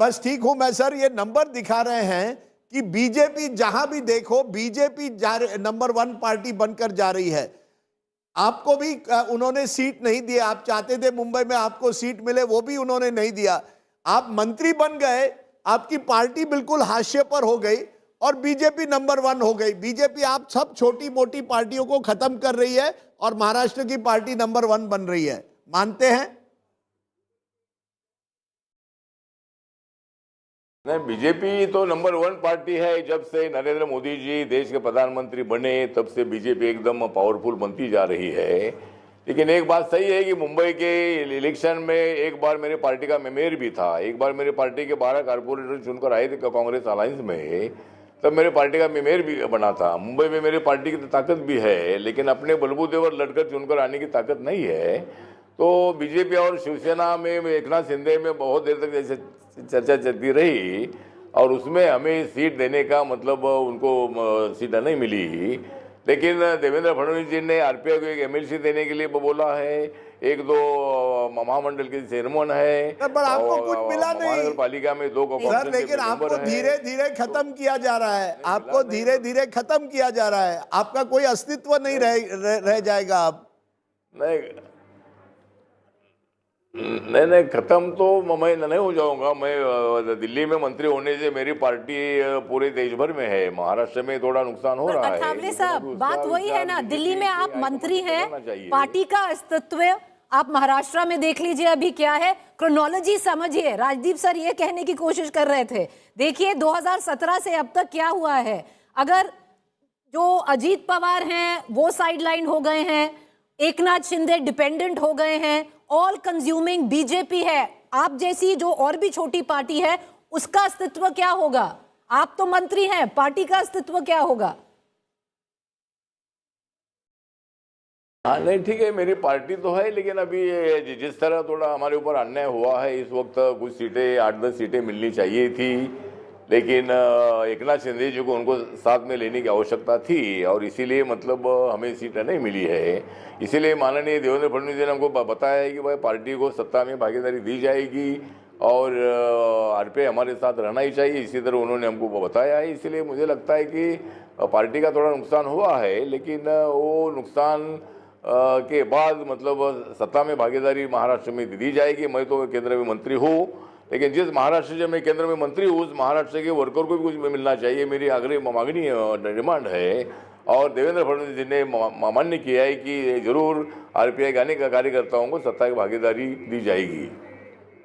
[SPEAKER 21] बस ठीक हूं मैं सर ये नंबर दिखा रहे हैं कि बीजेपी जहां भी देखो बीजेपी #1 पार्टी बनकर जा रही है आपको भी उन्होंने सीट नहीं दी आप चाहते थे मुंबई में आपको सीट मिले वो भी उन्होंने नहीं दिया आप मंत्री बन गए आपकी पार्टी बिल्कुल हाशिए पर हो गई और बीजेपी #1 हो गई बीजेपी आप सब छोटी मोटी पार्टियों को खत्म कर रही है और महाराष्ट्र की पार्टी #1 बन रही है मानते हैं
[SPEAKER 1] नहीं बीजेपी तो #1 पार्टी है जब से नरेंद्र मोदी जी देश के प्रधानमंत्री बने तब से बीजेपी एकदम पावरफुल बनती जा रही है लेकिन एक बात सही है कि मुंबई के इलेक्शन में एक बार मेरे पार्टी का मेयर भी था एक बार मेरे पार्टी के 12 कारपोरेटर चुनकर आए थे कांग्रेस अलायंस में तब मेरे पार्टी का मेयर भी बना था मुंबई में मेरे पार्टी की ताकत भी है लेकिन अपने बलबूते पर लड़कर चुनकर आने की ताकत नहीं है तो बीजेपी और शिवसेना में एकनाथ शिंदे में बहुत देर तक जैसे चर्चा चलती रही और उसमें हमें सीट देने का मतलब उनको सीट नहीं मिली लेकिन देवेंद्र फडणवीस जी ने आरपीआई को एक एमएलसी देने के लिए बोला है 1-2 महामंडल के चेयरमैन है
[SPEAKER 21] पर आपको कुछ मिला नहीं
[SPEAKER 1] नगर पालिका में 2
[SPEAKER 21] सर लेकिन आपको धीरे धीरे खत्म किया जा रहा है आपको धीरे धीरे खत्म किया जा रहा है आपका कोई अस्तित्व नहीं रह जाएगा अब
[SPEAKER 1] नहीं खत्म तो मैं नहीं हो जाऊंगा मैं दिल्ली में मंत्री होने से मेरी पार्टी पूरे देश भर में है महाराष्ट्र में थोड़ा नुकसान हो रहा है
[SPEAKER 2] अठावले साहब बात वही है ना दिल्ली में आप मंत्री हैं पार्टी का अस्तित्व आप महाराष्ट्र में देख लीजिए अभी क्या है क्रोनोलॉजी समझिए राजदीप सर ये कहने की कोशिश कर रहे थे देखिए 2017 से अब तक क्या हुआ है अगर जो अजीत पवार हैं वो साइडलाइन हो गए हैं एकनाथ शिंदे डिपेंडेंट हो गए हैं ऑल कंज्यूमिंग बीजेपी है आप जैसी जो और भी छोटी पार्टी है उसका अस्तित्व क्या होगा आप तो मंत्री हैं पार्टी का अस्तित्व क्या होगा
[SPEAKER 1] हाँ नहीं ठीक है मेरी पार्टी तो है लेकिन अभी जिस तरह थोड़ा हमारे ऊपर अन्याय हुआ है इस वक्त कुछ सीटें 8-10 सीटें मिलनी चाहिए थी लेकिन एकनाथ शिंदे जी को उनको साथ में लेने की आवश्यकता थी और इसीलिए मतलब हमें सीटें नहीं मिली है इसीलिए माननीय देवेंद्र फडणवीस जी ने हमको बताया है कि भाई पार्टी को सत्ता में भागीदारी दी जाएगी और आरपीआई हमारे साथ रहना ही चाहिए इसी तरह उन्होंने हमको बताया है इसीलिए मुझे लगता है कि पार्टी का थोड़ा नुकसान हुआ है लेकिन वो नुकसान के बाद मतलब सत्ता में भागीदारी महाराष्ट्र में दी जाएगी मैं तो केंद्र में मंत्री हूँ लेकिन जिस महाराष्ट्र से मैं केंद्र में मंत्री हूँ उस महाराष्ट्र के वर्कर को भी कुछ मिलना चाहिए मेरी आग्रह मांगनी डिमांड है और देवेंद्र फडणवीस जी ने मान्य किया है कि जरूर आरपीआई गाने का कार्यकर्ताओं को सत्ता की भागीदारी दी जाएगी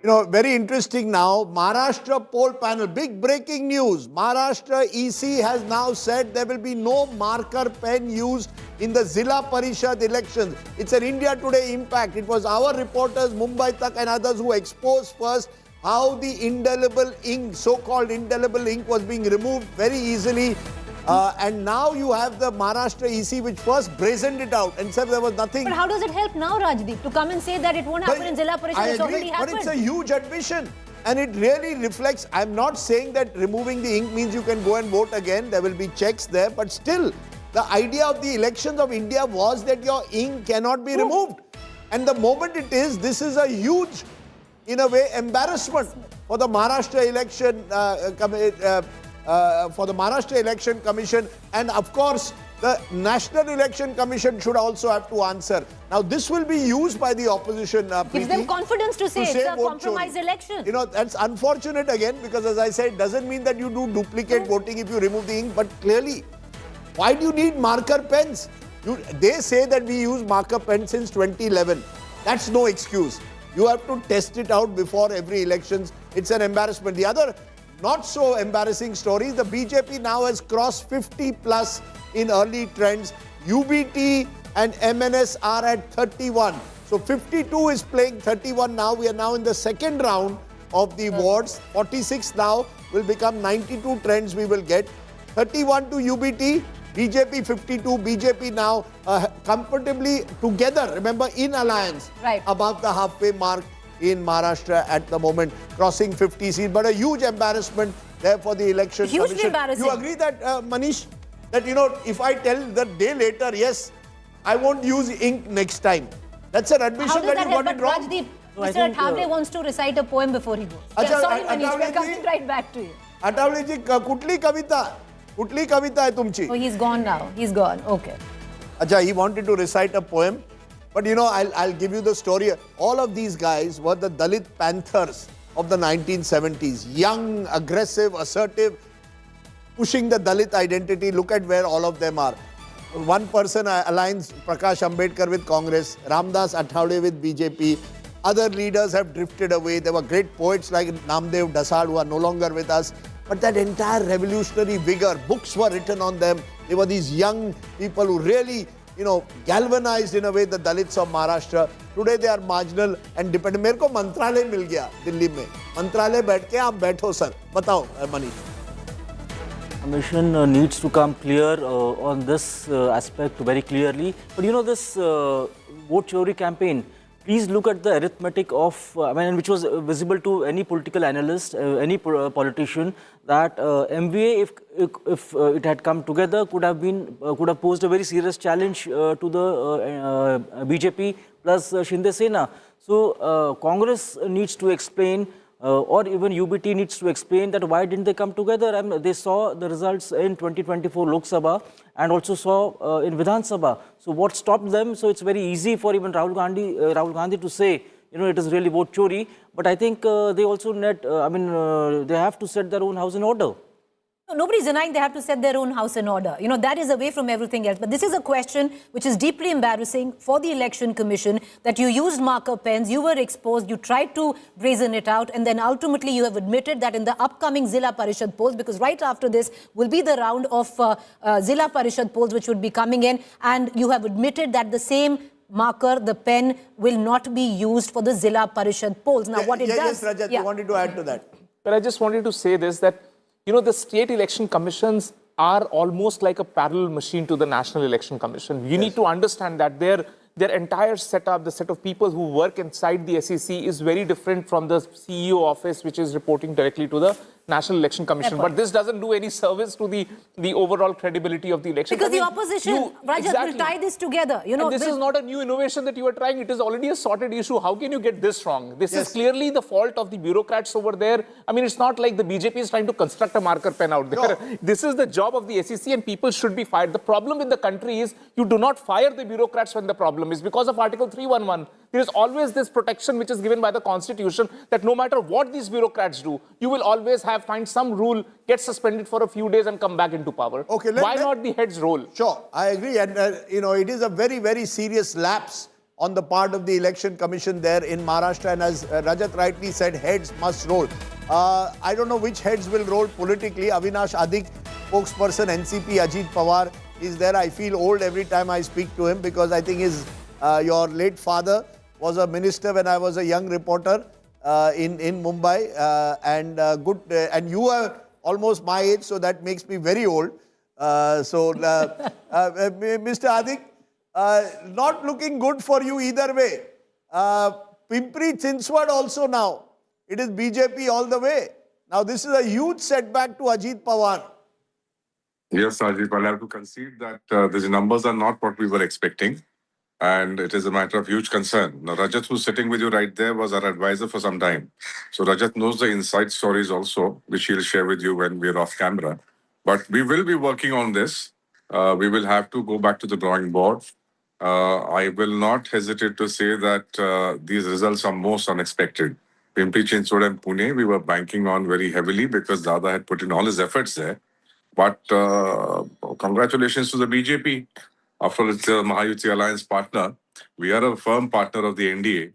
[SPEAKER 21] very interesting now. Maharashtra poll panel, big breaking news. Maharashtra EC has now said there will be no marker pen used in the Zilla Parishad elections. It's an India Today impact. It was our reporters, Mumbai Tak and others who exposed first how the indelible ink, so-called indelible ink was being removed very easily And now you have the Maharashtra EC, which first brazened it out and said there was nothing.
[SPEAKER 2] But how does it help now, Rajdeep, to come and say that it won't happen in Zilla Parishad? It's already happened.
[SPEAKER 21] But it's a huge admission. And it really reflects, I'm not saying that removing the ink means you can go and vote again. There will be checks there. But still, the idea of the elections of India was that your ink cannot be removed. And the moment it is, this is a huge, in a way, embarrassment for the Maharashtra Election Commission. And of course, the National Election Commission should also have to answer. Now, this will be used by the opposition.
[SPEAKER 2] Gives them confidence to say it's a compromised election.
[SPEAKER 21] You know, that's unfortunate again, because as I said, it doesn't mean that you do duplicate voting if you remove the ink. But clearly, why do you need marker pens? They say that we use marker pens since 2011. That's no excuse. You have to test it out before every elections. It's an embarrassment. The other not so embarrassing story is the BJP now has crossed 50 plus in early trends. UBT and MNS are at 31. So 52 is playing 31 now. We are now in the second round of the wards. 46 now will become 92 trends we will get. 31 to UBT, BJP 52, BJP now comfortably together, remember, in alliance, above the halfway mark in Maharashtra at the moment, crossing 50 seats. But a huge embarrassment there for the election
[SPEAKER 2] Hugely
[SPEAKER 21] commission.
[SPEAKER 2] embarrassing.
[SPEAKER 21] You agree that, Manish, that, you know, if I tell the day later, yes, I won't use ink next time, that's an admission that you got it wrong.
[SPEAKER 2] Rajdeep, Mr. Thackeray wants to recite a poem before he goes. Sorry, Manish, we're coming right back to you.
[SPEAKER 21] Atavale ji, kutli kavita hai tumchi?
[SPEAKER 2] Oh, he's gone now. He's gone. Okay.
[SPEAKER 21] Acha, he wanted to recite a poem. But you know, I'll give you the story. All of these guys were the Dalit Panthers of the 1970s. Young, aggressive, assertive, pushing the Dalit identity. Look at where all of them are. One person aligns Prakash Ambedkar with Congress, Ramdas Athawale with BJP. Other leaders have drifted away. There were great poets like Namdev Dasal who are no longer with us. But that entire revolutionary vigor, books were written on them. They were these young people who really, you know, galvanized in a way the Dalits of Maharashtra. Today they are marginal and dependent. मेरे को मंत्रालय मिल गया दिल्ली में. मंत्रालय बैठ के आप बैठो सर. बताओ Manish.
[SPEAKER 6] Commission needs to come clear on this aspect very clearly. But you know, this vote chori campaign, please look at the arithmetic of, which was visible to any political analyst, any politician, that MVA, if it had come together, could have posed a very serious challenge to the BJP plus Shinde Sena. So Congress needs to explain, or even UBT needs to explain that why didn't they come together. They saw the results in 2024 Lok Sabha and also saw in Vidhan Sabha. So what stopped them? So it's very easy for even Rahul Gandhi to say, you know, it is really vote chori. But I think they also they have to set their own house in order.
[SPEAKER 2] No, nobody's denying they have to set their own house in order. You know, that is away from everything else. But this is a question which is deeply embarrassing for the Election Commission, that you used marker pens, you were exposed, you tried to brazen it out, and then ultimately you have admitted that in the upcoming Zilla Parishad polls, because right after this will be the round of Zilla Parishad polls which would be coming in, and you have admitted that the same marker, the pen, will not be used for the Zilla Parishad polls. Now, what it does...
[SPEAKER 21] Yes, Rajat, you wanted to add to that.
[SPEAKER 7] But I just wanted to say this, that you know, the state election commissions are almost like a parallel machine to the National Election Commission. You need to understand that their entire setup, the set of people who work inside the SEC is very different from the CEO office, which is reporting directly to the National Election Commission. But this doesn't do any service to the overall credibility of the election.
[SPEAKER 2] Because the opposition, Rajat, will tie this together. You know,
[SPEAKER 7] and this is not a new innovation that you are trying. It is already a sorted issue. How can you get this wrong? This is clearly the fault of the bureaucrats over there. I mean, it's not like the BJP is trying to construct a marker pen out there. No. This is the job of the SEC, and people should be fired. The problem in the country is you do not fire the bureaucrats when the problem is. Because of Article 311, there is always this protection which is given by the Constitution that no matter what these bureaucrats do, you will always find some rule, get suspended for a few days and come back into power. Okay, why not the heads roll?
[SPEAKER 21] Sure, I agree. And, you know, it is a very, very serious lapse on the part of the Election Commission there in Maharashtra. And as Rajat rightly said, heads must roll. I don't know which heads will roll politically. Avinash Adik, spokesperson NCP, Ajit Pawar is there. I feel old every time I speak to him because I think your late father was a minister when I was a young reporter in Mumbai, and you are almost my age, so that makes me very old. Mr. Adik, not looking good for you either way. Pimpri Chinchwad also now. It is BJP all the way. Now this is a huge setback to Ajit Pawar.
[SPEAKER 5] Yes, Ajit, I'll have to concede that these numbers are not what we were expecting. And it is a matter of huge concern. Now, Rajat, who's sitting with you right there, was our advisor for some time. So Rajat knows the inside stories also, which he'll share with you when we're off camera. But we will be working on this. We will have to go back to the drawing board. I will not hesitate to say that these results are most unexpected. Pimpri Chinchwad and Pune, we were banking on very heavily because Dada had put in all his efforts there. But congratulations to the BJP. After all, it's a Mahayuti alliance partner. We are a firm partner of the NDA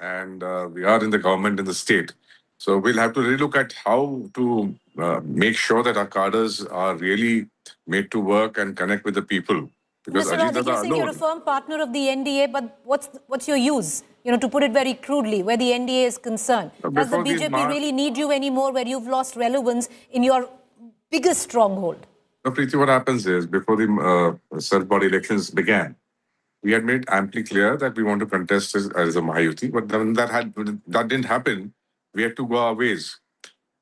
[SPEAKER 5] and we are in the government in the state. So we'll have to relook at how to make sure that our cadres are really made to work and connect with the people. Because
[SPEAKER 2] Mr. Radik, you're saying you're a firm partner of the NDA, but what's your use? You know, to put it very crudely, where the NDA is concerned. Does the BJP really need you anymore where you've lost relevance in your biggest stronghold?
[SPEAKER 5] No, Preeti, what happens is, before the self-body elections began, we had made amply clear that we want to contest as a Mahayuti, but then that didn't happen. We had to go our ways.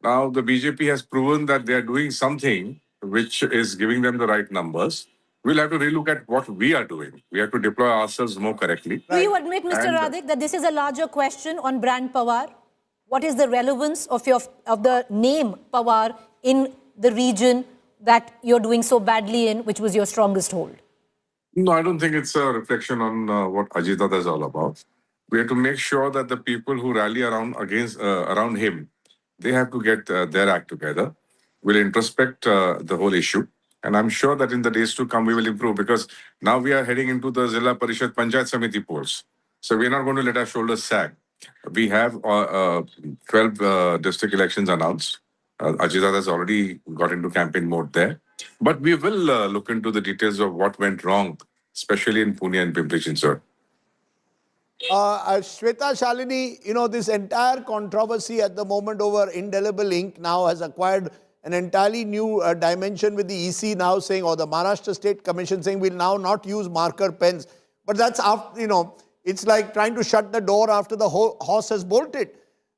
[SPEAKER 5] Now, the BJP has proven that they are doing something which is giving them the right numbers. We'll have to relook at what we are doing. We have to deploy ourselves more correctly.
[SPEAKER 2] Do you admit, Mr. Radik, that this is a larger question on brand Pawar? What is the relevance of the name Pawar in the region that you're doing so badly in, which was your strongest hold?
[SPEAKER 5] No, I don't think it's a reflection on what Ajit Dada is all about. We have to make sure that the people who rally around him, they have to get their act together. We'll introspect the whole issue. And I'm sure that in the days to come, we will improve because now we are heading into the Zilla Parishad Panchayat Samiti polls. So we're not going to let our shoulders sag. We have 12 district elections announced. Ajit Dada has already got into campaign mode there. But we will look into the details of what went wrong, especially in Pune and Pimpri Chinchwad.
[SPEAKER 21] Shweta Shalini, you know, this entire controversy at the moment over indelible ink now has acquired an entirely new dimension with the EC now saying, or the Maharashtra State Commission saying, we'll now not use marker pens. But that's after, you know, it's like trying to shut the door after the horse has bolted.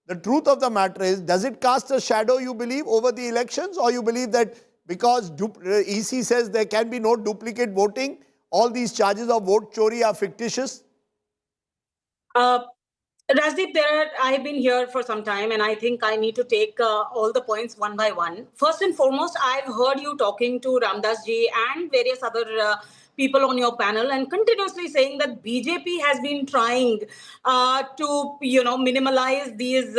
[SPEAKER 21] The truth of the matter is, does it cast a shadow, you believe, over the elections? Or you believe that because EC says there can be no duplicate voting, all these charges of vote chori are fictitious?
[SPEAKER 14] Rajdeep, I've been here for some time and I think I need to take all the points one by one. First and foremost, I've heard you talking to Ramdas ji and various other people on your panel and continuously saying that BJP has been trying to, minimalize these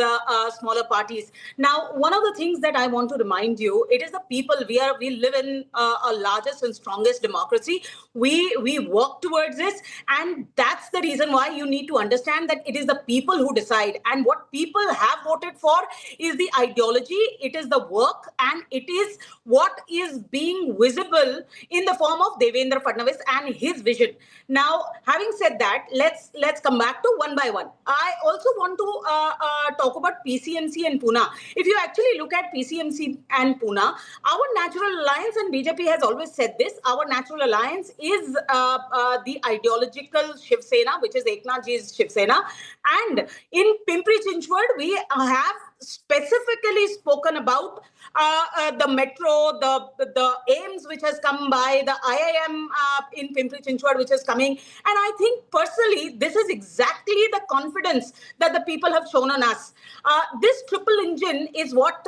[SPEAKER 14] smaller parties. Now, one of the things that I want to remind you, it is the people. We live in a largest and strongest democracy. We work towards this, and that's the reason why you need to understand that it is the people who decide. And what people have voted for is the ideology, it is the work, and it is what is being visible in the form of Devendra Fadnavis and his vision. Now, having said that, let's come back to one by one. I also want to talk about PCMC and Pune. If you actually look at PCMC and Pune, our natural alliance, and BJP has always said this, our natural alliance is the ideological Shiv Sena, which is Eknath ji's Shiv Sena. And in Pimpri Chinchwad, we have specifically spoken about the metro, the AIMS which has come by, the IIM in Pimpri Chinchwad which is coming. And I think personally, this is exactly the confidence that the people have shown on us. This triple engine is what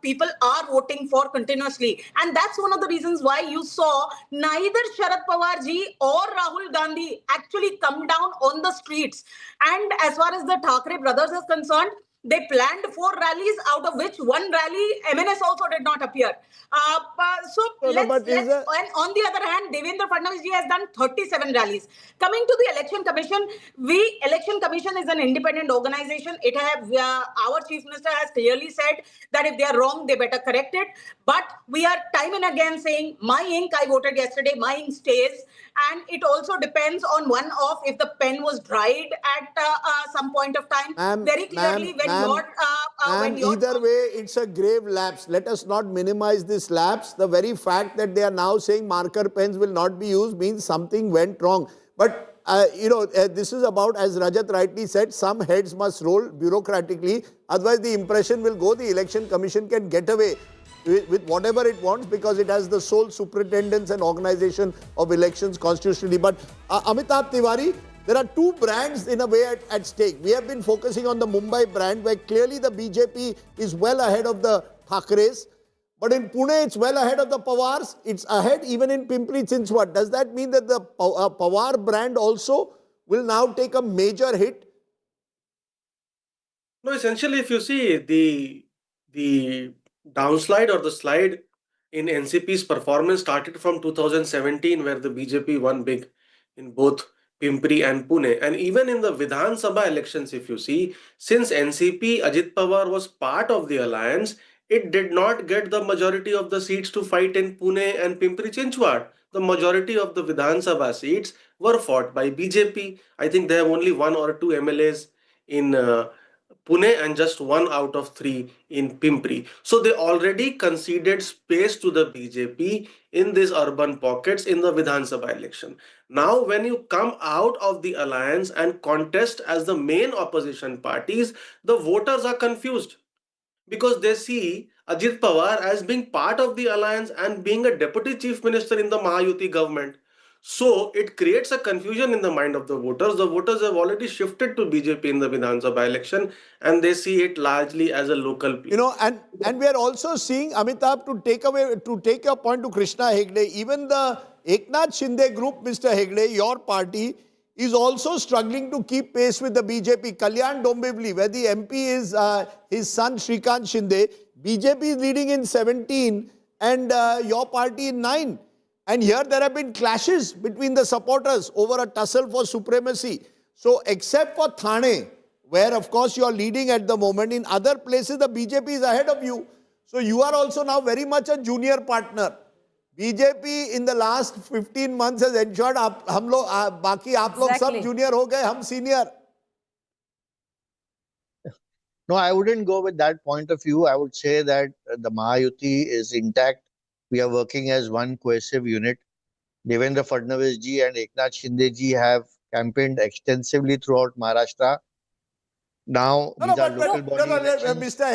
[SPEAKER 14] people are voting for continuously. And that's one of the reasons why you saw neither Sharad Pawar ji or Rahul Gandhi actually come down on the streets. And as far as the Thackeray brothers is concerned, they planned 4 rallies, out of which 1 rally, MNS also did not appear. And on the other hand, Devendra Fadnavis ji has done 37 rallies. Coming to the Election Commission, Election Commission is an independent organization. It have our Chief Minister has clearly said that if they are wrong, they better correct it. But we are time and again saying, my ink, I voted yesterday, my ink stays. And it also depends on if the pen was dried at some point of time. Very clearly, when
[SPEAKER 21] Ma'am, either way, it's a grave lapse. Let us not minimize this lapse. The very fact that they are now saying marker pens will not be used means something went wrong. But, this is about, as Rajat rightly said, some heads must roll bureaucratically. Otherwise, the impression will go the Election Commission can get away with whatever it wants because it has the sole superintendence and organization of elections constitutionally. But Amitabh Tiwari, there are two brands in a way at stake. We have been focusing on the Mumbai brand where clearly the BJP is well ahead of the Thackerays. But in Pune, it's well ahead of the Pawars. It's ahead even in Pimpri Chinchwad. Does that mean that the Pawar brand also will now take a major hit?
[SPEAKER 13] No, essentially, if you see the downslide or the slide in NCP's performance started from 2017, where the BJP won big in both Pimpri and Pune. And even in the Vidhan Sabha elections, if you see, since NCP, Ajit Pawar was part of the alliance, it did not get the majority of the seats to fight in Pune and Pimpri Chinchwad. The majority of the Vidhan Sabha seats were fought by BJP. I think they have only 1 or 2 MLAs in Pune and just 1 out of 3 in Pimpri. So they already conceded space to the BJP in these urban pockets in the Vidhan Sabha election. Now, when you come out of the alliance and contest as the main opposition parties, the voters are confused because they see Ajit Pawar as being part of the alliance and being a deputy chief minister in the Mahayuti government. So it creates a confusion in the mind of the voters. The voters have already shifted to BJP in the Vidhan Sabha election and they see it largely as a local play.
[SPEAKER 21] And we are also seeing, Amitabh, to take your point to Krishna Hegde, even the Eknath Shinde group, Mr. Hegde, your party, is also struggling to keep pace with the BJP. Kalyan Dombivli, where the MP is his son Shrikant Shinde, BJP is leading in 17 and your party in 9. And here there have been clashes between the supporters over a tussle for supremacy. So except for Thane, where of course you are leading at the moment, in other places the BJP is ahead of you. So you are also now very much a junior partner. BJP in the last 15 months has ensured बाकी आप लोग सब junior हो गए, हम senior.
[SPEAKER 17] No, I wouldn't go with that point of view. I would say that the Mahayuti is intact. We are working as one cohesive unit. Devendra Fadnavis ji and Eknath Shinde ji have campaigned extensively throughout Maharashtra. Now, these are local body elections.
[SPEAKER 21] Mr.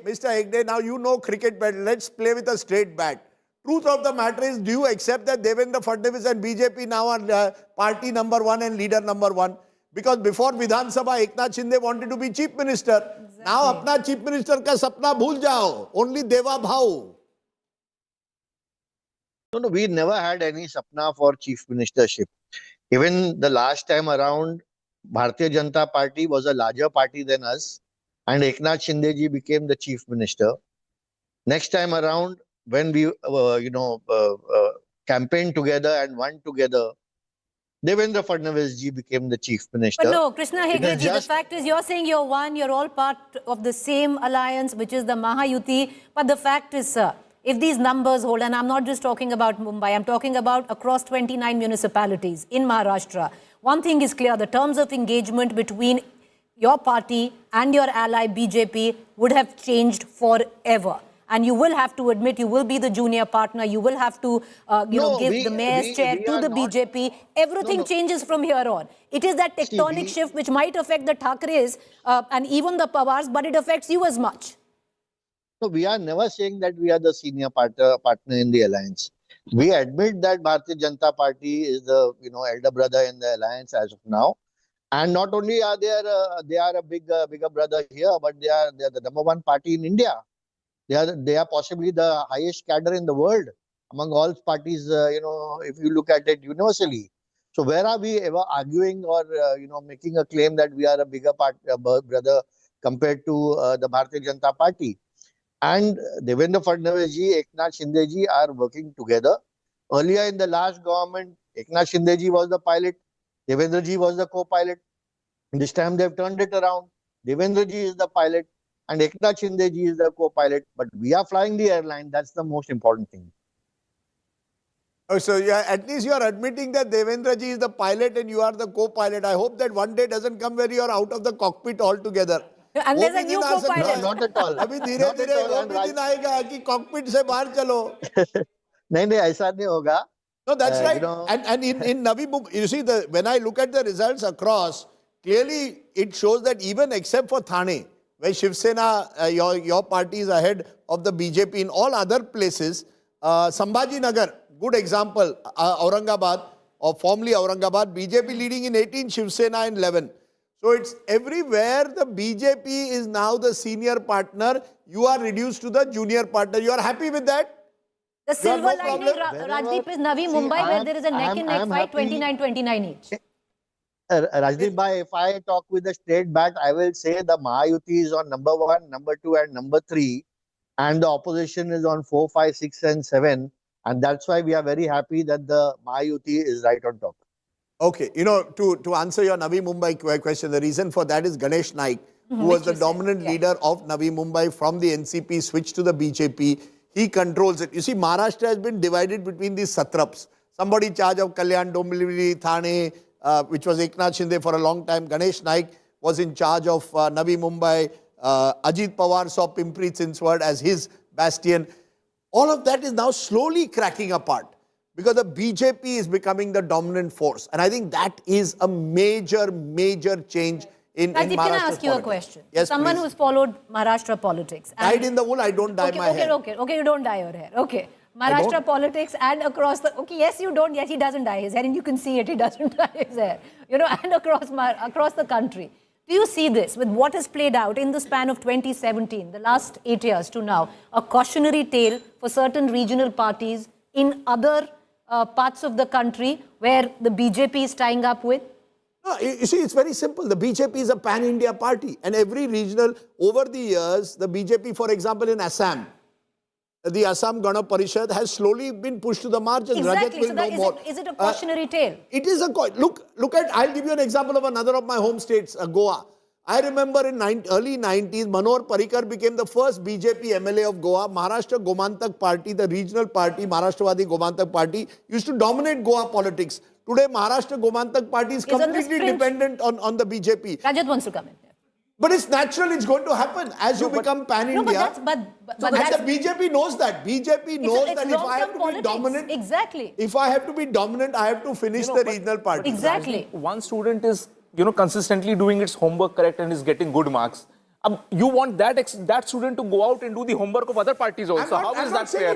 [SPEAKER 21] Hegde, now you know cricket better. Let's play with a straight bat. Truth of the matter is, do you accept that Devendra Fadnavis and BJP now are party number 1 and leader number 1? Because before Vidhan Sabha, Eknath Shinde wanted to be chief minister. Exactly. Now, apna chief minister ka sapna bhul jao. Only Deva Bhau.
[SPEAKER 17] No, we never had any sapna for chief ministership. Even the last time around, Bharatiya Janata Party was a larger party than us, and Eknath Shinde ji became the chief minister. Next time around, when we campaigned together and won together, Devendra Fadnavis ji became the chief minister.
[SPEAKER 2] But no, Krishna Hegde ji, the fact is you're saying you're one, you're all part of the same alliance, which is the Mahayuti. But the fact is, sir, if these numbers hold, and I'm not just talking about Mumbai, I'm talking about across 29 municipalities in Maharashtra. One thing is clear, the terms of engagement between your party and your ally BJP would have changed forever. And you will have to admit, you will be the junior partner. You will have to, give the mayor's chair to the BJP. Everything changes from here on. It is that tectonic shift which might affect the Thackeray's and even the Pawars, but it affects you as much.
[SPEAKER 17] So we are never saying that we are the senior partner in the alliance. We admit that Bharatiya Janata Party is the elder brother in the alliance as of now. And not only are they are a bigger brother here, but they are the number 1 party in India. They are possibly the highest cadre in the world among all parties, if you look at it universally. So where are we ever arguing or, making a claim that we are a bigger brother compared to the Bharatiya Janata Party? And Devendra Fadnavis ji, Eknath Shinde ji are working together. Earlier in the last government, Eknath Shinde ji was the pilot, Devendra ji was the co-pilot. This time they've turned it around. Devendra ji is the pilot and Eknath Shinde ji is the co-pilot. But we are flying the airline. That's the most important thing.
[SPEAKER 21] Oh, so at least you are admitting that Devendra ji is the pilot and you are the co-pilot. I hope that one day doesn't come where you are out of the cockpit altogether.
[SPEAKER 2] And
[SPEAKER 21] वो
[SPEAKER 2] there's
[SPEAKER 21] भी
[SPEAKER 2] a new
[SPEAKER 21] दिन आ सकता
[SPEAKER 2] co-pilot.
[SPEAKER 21] है।
[SPEAKER 17] Not at all.
[SPEAKER 21] अभी धीरे
[SPEAKER 17] Not at
[SPEAKER 21] धीरे
[SPEAKER 17] all.
[SPEAKER 21] वो
[SPEAKER 17] And
[SPEAKER 21] भी दिन आएगा कि कॉकपिट से बाहर चलो।
[SPEAKER 17] नहीं, ऐसा नहीं होगा.
[SPEAKER 21] No, that's right.
[SPEAKER 17] You know,
[SPEAKER 21] And in Navi Mumbai, you see, when I look at the results across, clearly it shows that even except for Thane, where Shiv Sena, your party is ahead of the BJP in all other places, Sambhaji Nagar, good example, Aurangabad, or formerly Aurangabad, BJP leading in 18, Shiv Sena in 11. So it's everywhere the BJP is now the senior partner. You are reduced to the junior partner. You are happy with that?
[SPEAKER 2] The silver
[SPEAKER 21] no
[SPEAKER 2] lining,
[SPEAKER 21] problem.
[SPEAKER 2] Rajdeep, is Navi Mumbai, where there is a neck and neck fight, 29-29 each.
[SPEAKER 17] Rajdeep Bhai, if I talk with a straight bat, I will say the Mahayuti is on number 1, number 2, and number 3, and the opposition is on 4, 5, 6, and 7, and that's why we are very happy that the Mahayuti is right on top.
[SPEAKER 21] Okay, you know, to answer your Navi Mumbai question, the reason for that is Ganesh Naik, who was the dominant leader of Navi Mumbai from the NCP, switched to the BJP. He controls it. You see, Maharashtra has been divided between these satraps. Somebody in charge of Kalyan, Dombivli, Thane, which was Eknath Shinde for a long time. Ganesh Naik was in charge of Navi Mumbai. Ajit Pawar saw Pimpri Chinswad as his bastion. All of that is now slowly cracking apart because the BJP is becoming the dominant force. And I think that is a major, major change in Maharashtra
[SPEAKER 2] Rajdeep, can I ask you a
[SPEAKER 21] politics.
[SPEAKER 2] question?
[SPEAKER 21] Yes,
[SPEAKER 2] Someone
[SPEAKER 21] please.
[SPEAKER 2] who's followed Maharashtra politics.
[SPEAKER 21] Dyed in the wool, I don't dye my hair.
[SPEAKER 2] Okay, you don't dye your hair. Okay. Maharashtra politics and across the... Okay, yes, you don't. Yes, he doesn't dye his hair. And you can see it, he doesn't dye his hair. You know, and across the country. Do you see this with what has played out in the span of 2017, the last 8 years to now, a cautionary tale for certain regional parties in other parts of the country where the BJP is tying up with?
[SPEAKER 21] No, you see, it's very simple. The BJP is a pan-India party. And every regional, over the years, the BJP, for example, in Assam, the Assam Gana Parishad has slowly been pushed to the margins.
[SPEAKER 2] Exactly.
[SPEAKER 21] Rajat will
[SPEAKER 2] So
[SPEAKER 21] know more.
[SPEAKER 2] is it a cautionary tale?
[SPEAKER 21] It is a... Look at... I'll give you an example of another of my home states, Goa. I remember in early 90s, Manohar Parrikar became the first BJP MLA of Goa. Maharashtra Gomantak Party, the regional party, Maharashtrawadi Gomantak Party, used to dominate Goa politics. Today, Maharashtra Gomantak Party is completely dependent on the BJP.
[SPEAKER 2] Rajat wants to come in.
[SPEAKER 21] But it's natural, it's going to happen as you become pan-India.
[SPEAKER 2] But
[SPEAKER 21] and the BJP knows that. BJP knows that if I have to be dominant, if I have to be dominant, I have to finish the regional party.
[SPEAKER 2] Exactly.
[SPEAKER 7] One student is, consistently doing its homework correct and is getting good marks. You want that student to go out and do the homework of other parties also. How is that fair?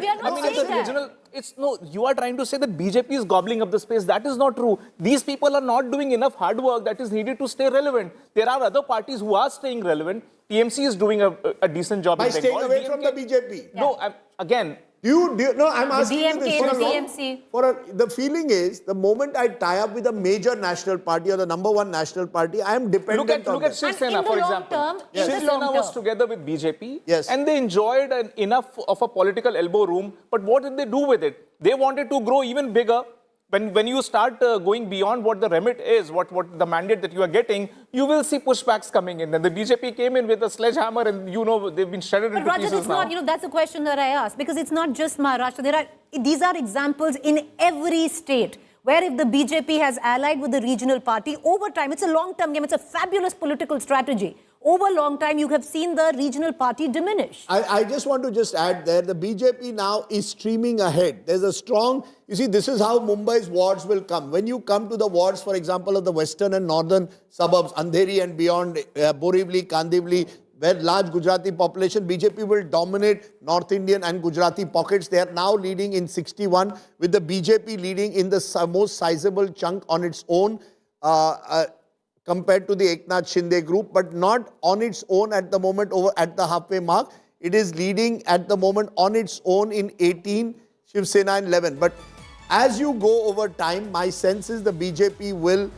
[SPEAKER 7] You are trying to say that BJP is gobbling up the space. That is not true. These people are not doing enough hard work that is needed to stay relevant. There are other parties who are staying relevant. TMC is doing a decent job.
[SPEAKER 21] By staying away from the BJP.
[SPEAKER 7] No, again...
[SPEAKER 21] No, I'm asking you this.
[SPEAKER 2] DMC.
[SPEAKER 21] The feeling is, the moment I tie up with a major national party or the number one national party, I am dependent on
[SPEAKER 7] Look at Shiv Sena, for example. Shiv Sena was together with BJP, and they enjoyed enough of a political elbow room. But what did they do with it? They wanted to grow even bigger. When you start going beyond what the remit is, what the mandate that you are getting, you will see pushbacks coming in. Then the BJP came in with a sledgehammer, and they've been shredded into
[SPEAKER 2] Rajat,
[SPEAKER 21] pieces
[SPEAKER 2] it's not, that's the question that I asked, because it's not just Maharashtra. These are examples in every state where if the BJP has allied with the regional party, over time, it's a long-term game, it's a fabulous political strategy. Over a long time, you have seen the regional party diminish.
[SPEAKER 21] I just want to add there, the BJP now is streaming ahead. There's a strong, you see, this is how Mumbai's wards will come. When you come to the wards, for example, of the western and northern suburbs, Andheri and beyond, Borivali, Kandivali, where large Gujarati population, BJP will dominate North Indian and Gujarati pockets. They are now leading in 61, with the BJP leading in the most sizable chunk on its own, compared to the Eknath Shinde group, but not on its own at the moment over at the halfway mark. It is leading at the moment on its own in 18, Shiv Sena in 11. But as you go over time, my sense is the BJP will,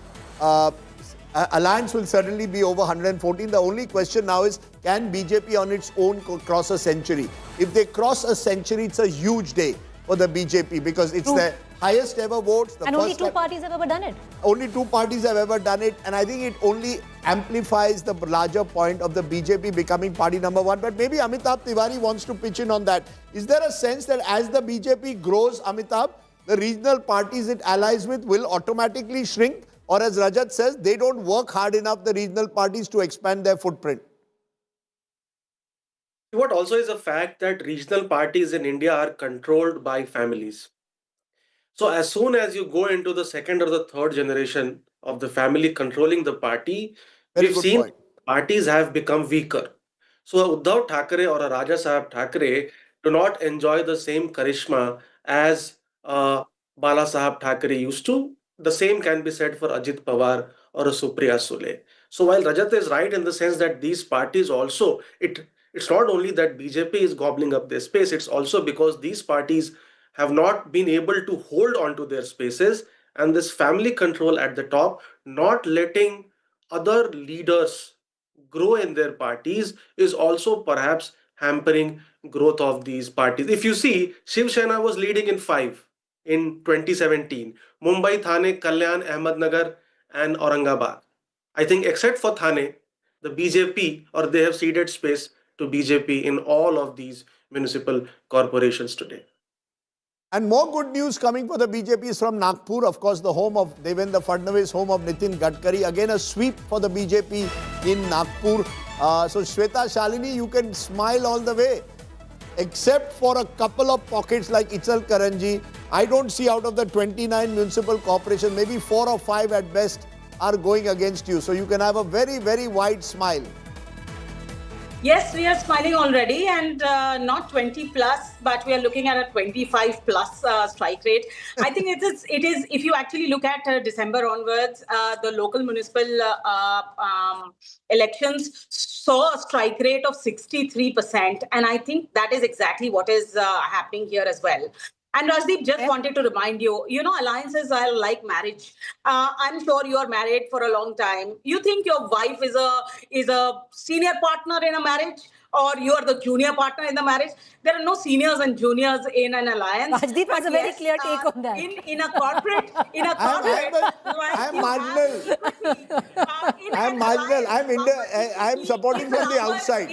[SPEAKER 21] alliance will certainly be over 114. The only question now is, can BJP on its own cross a century? If they cross a century, it's a huge day for the BJP because it's the highest ever votes.
[SPEAKER 2] And only two parties have ever done it.
[SPEAKER 21] Only two parties have ever done it. And I think it only amplifies the larger point of the BJP becoming party number one. But maybe Amitabh Tiwari wants to pitch in on that. Is there a sense that as the BJP grows, Amitabh, the regional parties it allies with will automatically shrink? Or as Rajat says, they don't work hard enough, the regional parties, to expand their footprint?
[SPEAKER 13] What also is a fact that regional parties in India are controlled by families. So as soon as you go into the second or the third generation of the family controlling the party,
[SPEAKER 21] Very
[SPEAKER 13] we've
[SPEAKER 21] good
[SPEAKER 13] seen
[SPEAKER 21] point.
[SPEAKER 13] parties have become weaker. So Uddhav Thackeray or a Raja Sahab Thackeray do not enjoy the same charisma as Bala Sahab Thackeray used to. The same can be said for Ajit Pawar or a Supriya Sule. So while Rajat is right in the sense that these parties also, it's not only that BJP is gobbling up their space, it's also because these parties have not been able to hold on to their spaces, and this family control at the top, not letting other leaders grow in their parties, is also perhaps hampering growth of these parties. If you see, Shiv Sena was leading in 5 in 2017: Mumbai, Thane, Kalyan, Ahmednagar, and Aurangabad. I think except for Thane, the BJP, or they have ceded space to BJP in all of these municipal corporations today.
[SPEAKER 21] And more good news coming for the BJP is from Nagpur, of course, the home of Devendra Fadnavis, home of Nitin Gadkari. Again, a sweep for the BJP in Nagpur. So, Shweta Shalini, you can smile all the way. Except for a couple of pockets like Ichal Karanji, I don't see out of the 29 municipal corporations, maybe 4 or 5 at best are going against you. So, you can have a very, very wide smile.
[SPEAKER 14] Yes, we are smiling already, and not 20 plus, but we are looking at a 25 plus strike rate. I think it is. If you actually look at December onwards, the local municipal elections saw a strike rate of 63%, and I think that is exactly what is happening here as well. And Rajdeep, just wanted to remind you, alliances are like marriage. I'm sure you are married for a long time. You think your wife is a senior partner in a marriage, or you are the junior partner in the marriage? There are no seniors and juniors in an alliance.
[SPEAKER 2] Rajdeep has a very clear take on that.
[SPEAKER 14] In a corporate,
[SPEAKER 21] I'm marginal. I'm marginal. I'm supporting from the outside.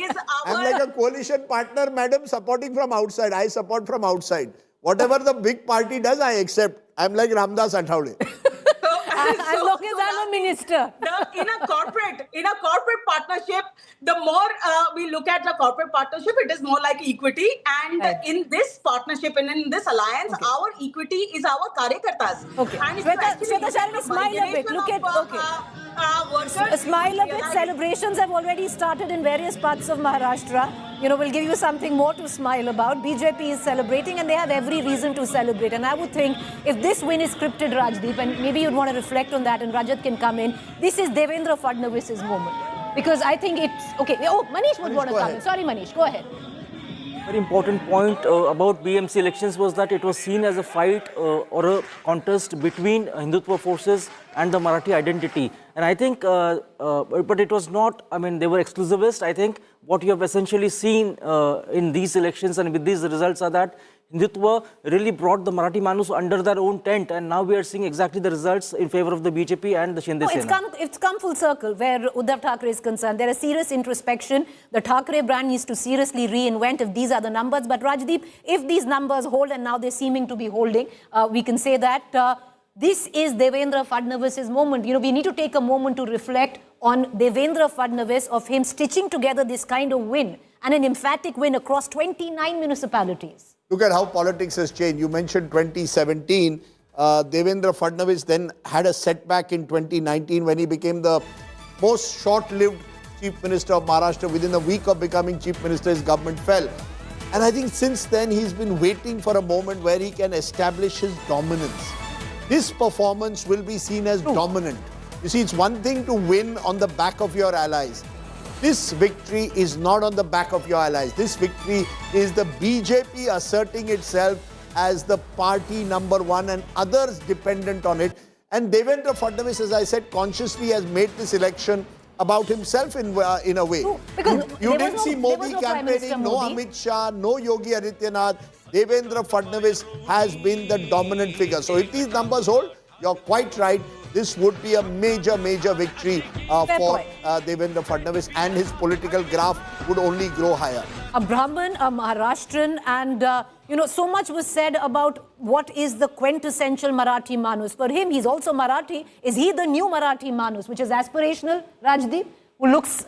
[SPEAKER 21] I'm like a coalition partner, madam, supporting from outside. I support from outside. Whatever the big party does, I accept. I'm like Ramdas Athavale.
[SPEAKER 2] As long as I'm a minister.
[SPEAKER 14] In a corporate partnership, the more we look at the corporate partnership, it is more like equity. And in this partnership and in this alliance, our equity is our karyakartas.
[SPEAKER 2] Okay.
[SPEAKER 14] And
[SPEAKER 2] Shweta Shalini, smile a bit. Look at, smile a bit. Celebrations have already started in various parts of Maharashtra. We'll give you something more to smile about. BJP is celebrating, and they have every reason to celebrate. And I would think if this win is scripted, Rajdeep, and maybe you'd want to reflect on that, and Rajat can come in, this is Devendra Fadnavis's moment. Because I think it's... Okay. Oh, Manish would want to come in. Sorry, Manish. Go ahead.
[SPEAKER 6] Very important point about BMC elections was that it was seen as a fight or a contest between Hindutva forces and the Marathi identity. And I think, but it was not, they were exclusivist. I think what you have essentially seen in these elections and with these results are that Hindutva really brought the Marathi Manus under their own tent, and now we are seeing exactly the results in favor of the BJP and the Shinde Sena.
[SPEAKER 2] It's come full circle where Uddhav Thackeray is concerned. There is serious introspection. The Thackeray brand needs to seriously reinvent if these are the numbers. But Rajdeep, if these numbers hold, and now they're seeming to be holding, we can say that this is Devendra Fadnavis's moment. We need to take a moment to reflect on Devendra Fadnavis, of him stitching together this kind of win, and an emphatic win across 29 municipalities.
[SPEAKER 21] Look at how politics has changed. You mentioned 2017. Devendra Fadnavis then had a setback in 2019 when he became the most short-lived Chief Minister of Maharashtra. Within a week of becoming Chief Minister, his government fell. And I think since then, he's been waiting for a moment where he can establish his dominance. This performance will be seen as dominant. You see, it's one thing to win on the back of your allies. This victory is not on the back of your allies. This victory is the BJP asserting itself as the party number one and others dependent on it. And Devendra Fadnavis, as I said, consciously has made this election about himself in a way. You didn't see Modi campaigning, no Amit Shah, no Yogi Adityanath. Devendra Fadnavis has been the dominant figure. So if these numbers hold, you're quite right. This would be a major victory for Devendra Fadnavis, and his political graph would only grow higher.
[SPEAKER 2] A Brahmin, a Maharashtrian, and so much was said about what is the quintessential Marathi Manus. For him, he's also Marathi. Is he the new Marathi Manus, which is aspirational, Rajdeep, who looks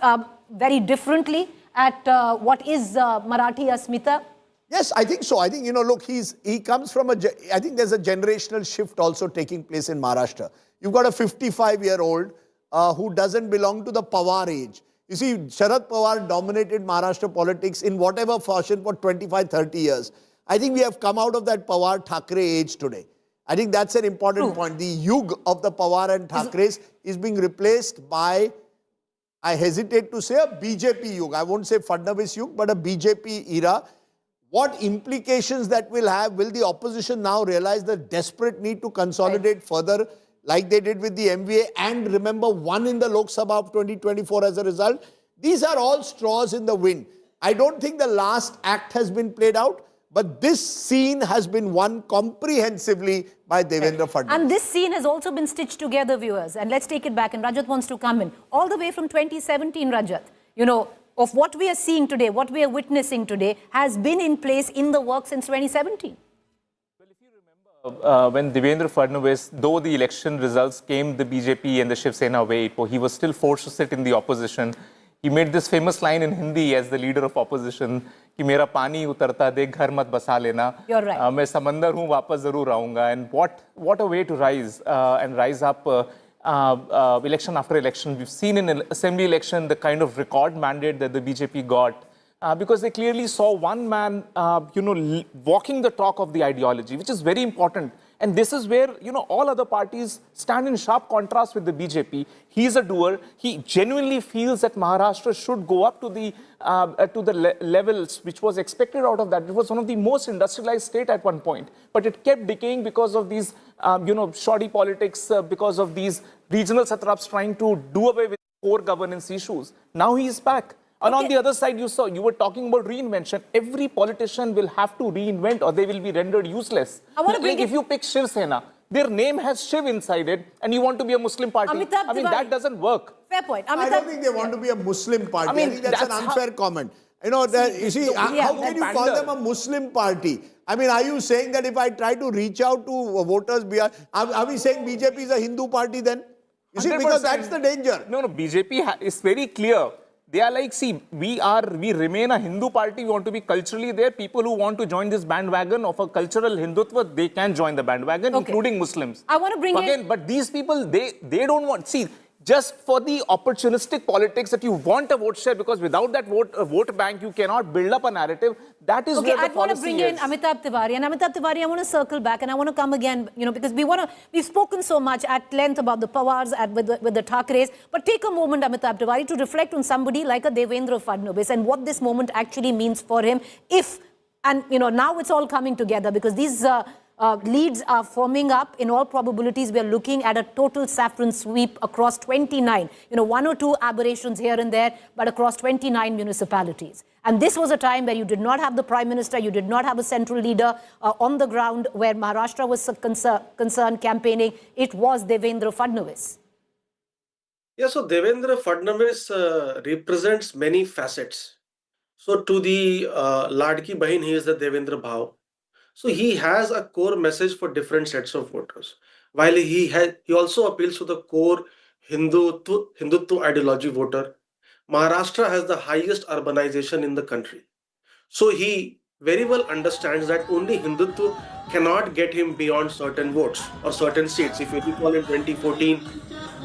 [SPEAKER 2] very differently at what is Marathi Asmita?
[SPEAKER 21] Yes, I think so. I think, look, he comes from I think there's a generational shift also taking place in Maharashtra. You've got a 55-year-old who doesn't belong to the Pawar age. You see, Sharad Pawar dominated Maharashtra politics in whatever fashion for 25, 30 years. I think we have come out of that Pawar Thackeray age today. I think that's an important point. The yug of the Pawar and Thackerays is being replaced by, I hesitate to say, a BJP yug. I won't say Fadnavis yug, but a BJP era. What implications that will have? Will the opposition now realize the desperate need to consolidate further like they did with the MVA and remember won in the Lok Sabha of 2024 as a result? These are all straws in the wind. I don't think the last act has been played out, but this scene has been won comprehensively by Devendra Fadnavis.
[SPEAKER 2] And this scene has also been stitched together, viewers. And let's take it back. And Rajat wants to come in. All the way from 2017, Rajat, of what we are seeing today, what we are witnessing today, has been in place in the work since 2017.
[SPEAKER 7] Well, if you remember, when Devendra Fadnavis, though the election results came the BJP and the Shiv Sena way, he was still forced to sit in the opposition. He made this famous line in Hindi as the leader of opposition, कि मेरा पानी उतरता देख घर मत बसा लेना.
[SPEAKER 2] You're right.
[SPEAKER 7] मैं समंदर हूँ वापस जरूर आऊँगा. And what a way to rise and rise up. Election after election. We've seen in an assembly election the kind of record mandate that the BJP got because they clearly saw one man, walking the talk of the ideology, which is very important. And this is where, all other parties stand in sharp contrast with the BJP. He's a doer. He genuinely feels that Maharashtra should go up to the levels which was expected out of that. It was one of the most industrialized state at one point, but it kept decaying because of these, shoddy politics, because of these regional satraps trying to do away with core governance issues. Now he is back. And on the other side, you were talking about reinvention. Every politician will have to reinvent or they will be rendered useless. If you pick Shiv Sena, their name has Shiv inside it and you want to be a Muslim party. That doesn't work.
[SPEAKER 2] Fair point.
[SPEAKER 21] I don't think they want to be a Muslim party. I think that's an unfair comment. How can you call them a Muslim party? Are you saying that if I try to reach out to voters, are we saying BJP is a Hindu party then? You see, because that's the danger.
[SPEAKER 7] No, BJP is very clear. They are like, see, we remain a Hindu party. We want to be culturally there. People who want to join this bandwagon of a cultural Hindutva, they can join the bandwagon, including Muslims.
[SPEAKER 2] I want to bring in...
[SPEAKER 7] But these people, they don't want... See, just for the opportunistic politics that you want a vote share, because without that vote bank, you cannot build up a narrative. That is where the policy is. I want to bring in
[SPEAKER 2] Amitabh Tiwari. And Amitabh Tiwari, I want to circle back and I want to come again, because we've spoken so much at length about the Pawars with the Thackerays. But take a moment, Amitabh Tiwari, to reflect on somebody like a Devendra Fadnavis and what this moment actually means for him. Now it's all coming together because these leads are forming up. In all probabilities, we are looking at a total Saffron sweep across 29. One or two aberrations here and there, but across 29 municipalities. And this was a time where you did not have the Prime Minister, you did not have a central leader on the ground where Maharashtra was concerned campaigning. It was Devendra Fadnavis.
[SPEAKER 13] Yeah, so Devendra Fadnavis represents many facets. So to the Ladki Bahin, he is the Devendra Bhav. So he has a core message for different sets of voters. While he also appeals to the core Hindutva ideology voter. Maharashtra has the highest urbanization in the country. So he very well understands that only Hindutva cannot get him beyond certain votes or certain seats. If you recall, in 2014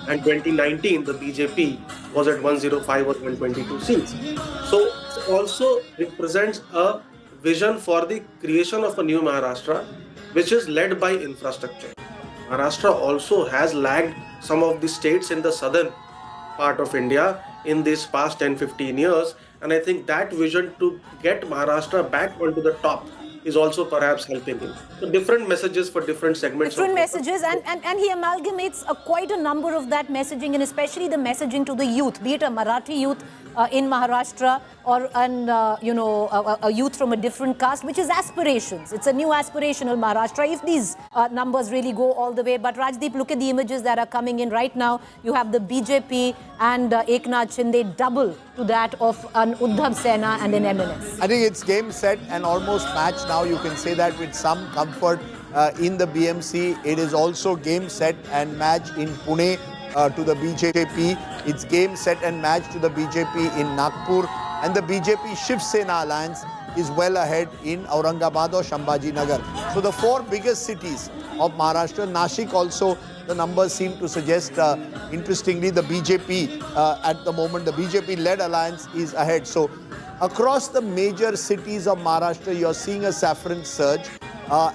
[SPEAKER 13] and 2019, the BJP was at 105 or 122 seats. So it also represents a vision for the creation of a new Maharashtra, which is led by infrastructure. Maharashtra also has lagged some of the states in the southern part of India in these past 10-15 years. And I think that vision to get Maharashtra back onto the top is also perhaps helping him. So different messages for different segments.
[SPEAKER 2] Different messages, and he amalgamates quite a number of that messaging, and especially the messaging to the youth, be it a Marathi youth in Maharashtra or a youth from a different caste, which is aspirations. It's a new aspirational Maharashtra if these numbers really go all the way. But Rajdeep, look at the images that are coming in right now. You have the BJP and Eknath Shinde double to that of an Uddhav Sena and an MNS.
[SPEAKER 21] I think it's game, set and almost match now. You can say that with some comfort in the BMC. It is also game, set and match in Pune to the BJP. It's game, set and match to the BJP in Nagpur. and the BJP Shiv Sena alliance is well ahead in Aurangabad or Shambhaji Nagar. So the four biggest cities of Maharashtra, Nashik also, the numbers seem to suggest, interestingly, the BJP at the moment, the BJP-led alliance is ahead. So across the major cities of Maharashtra, you're seeing a Saffron surge.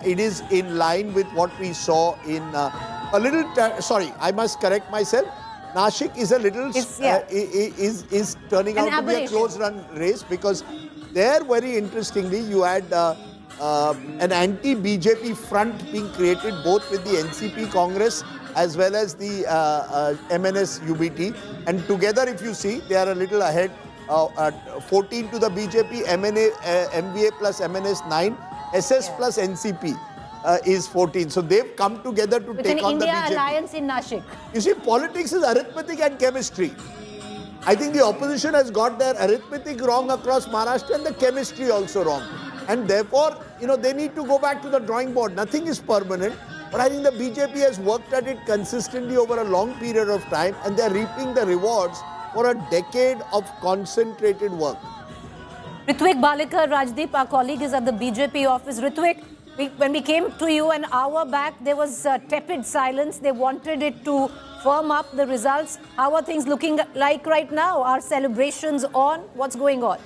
[SPEAKER 21] It is in line with what we saw in a little, sorry, I must correct myself. Nashik is a little, is turning out to be a close run race, because there, very interestingly, you had an anti-BJP front being created both with the NCP Congress as well as the MNS UBT. And together, if you see, they are a little ahead. 14 to the BJP, MVA plus MNS 9, SS plus NCP is 14. So they've come together to take on the BJP.
[SPEAKER 2] India alliance in Nashik.
[SPEAKER 21] You see, politics is arithmetic and chemistry. I think the opposition has got their arithmetic wrong across Maharashtra and the chemistry also wrong. And therefore, you know, they need to go back to the drawing board. Nothing is permanent. But I think the BJP has worked at it consistently over a long period of time, and they're reaping the rewards for a decade of concentrated work.
[SPEAKER 2] Ritwik Balekar, Rajdeep, our colleague, is at the BJP office. Ritwik, when we came to you an hour back, there was tepid silence. They wanted it to firm up the results. How are things looking like right now? Are celebrations on? What's going on?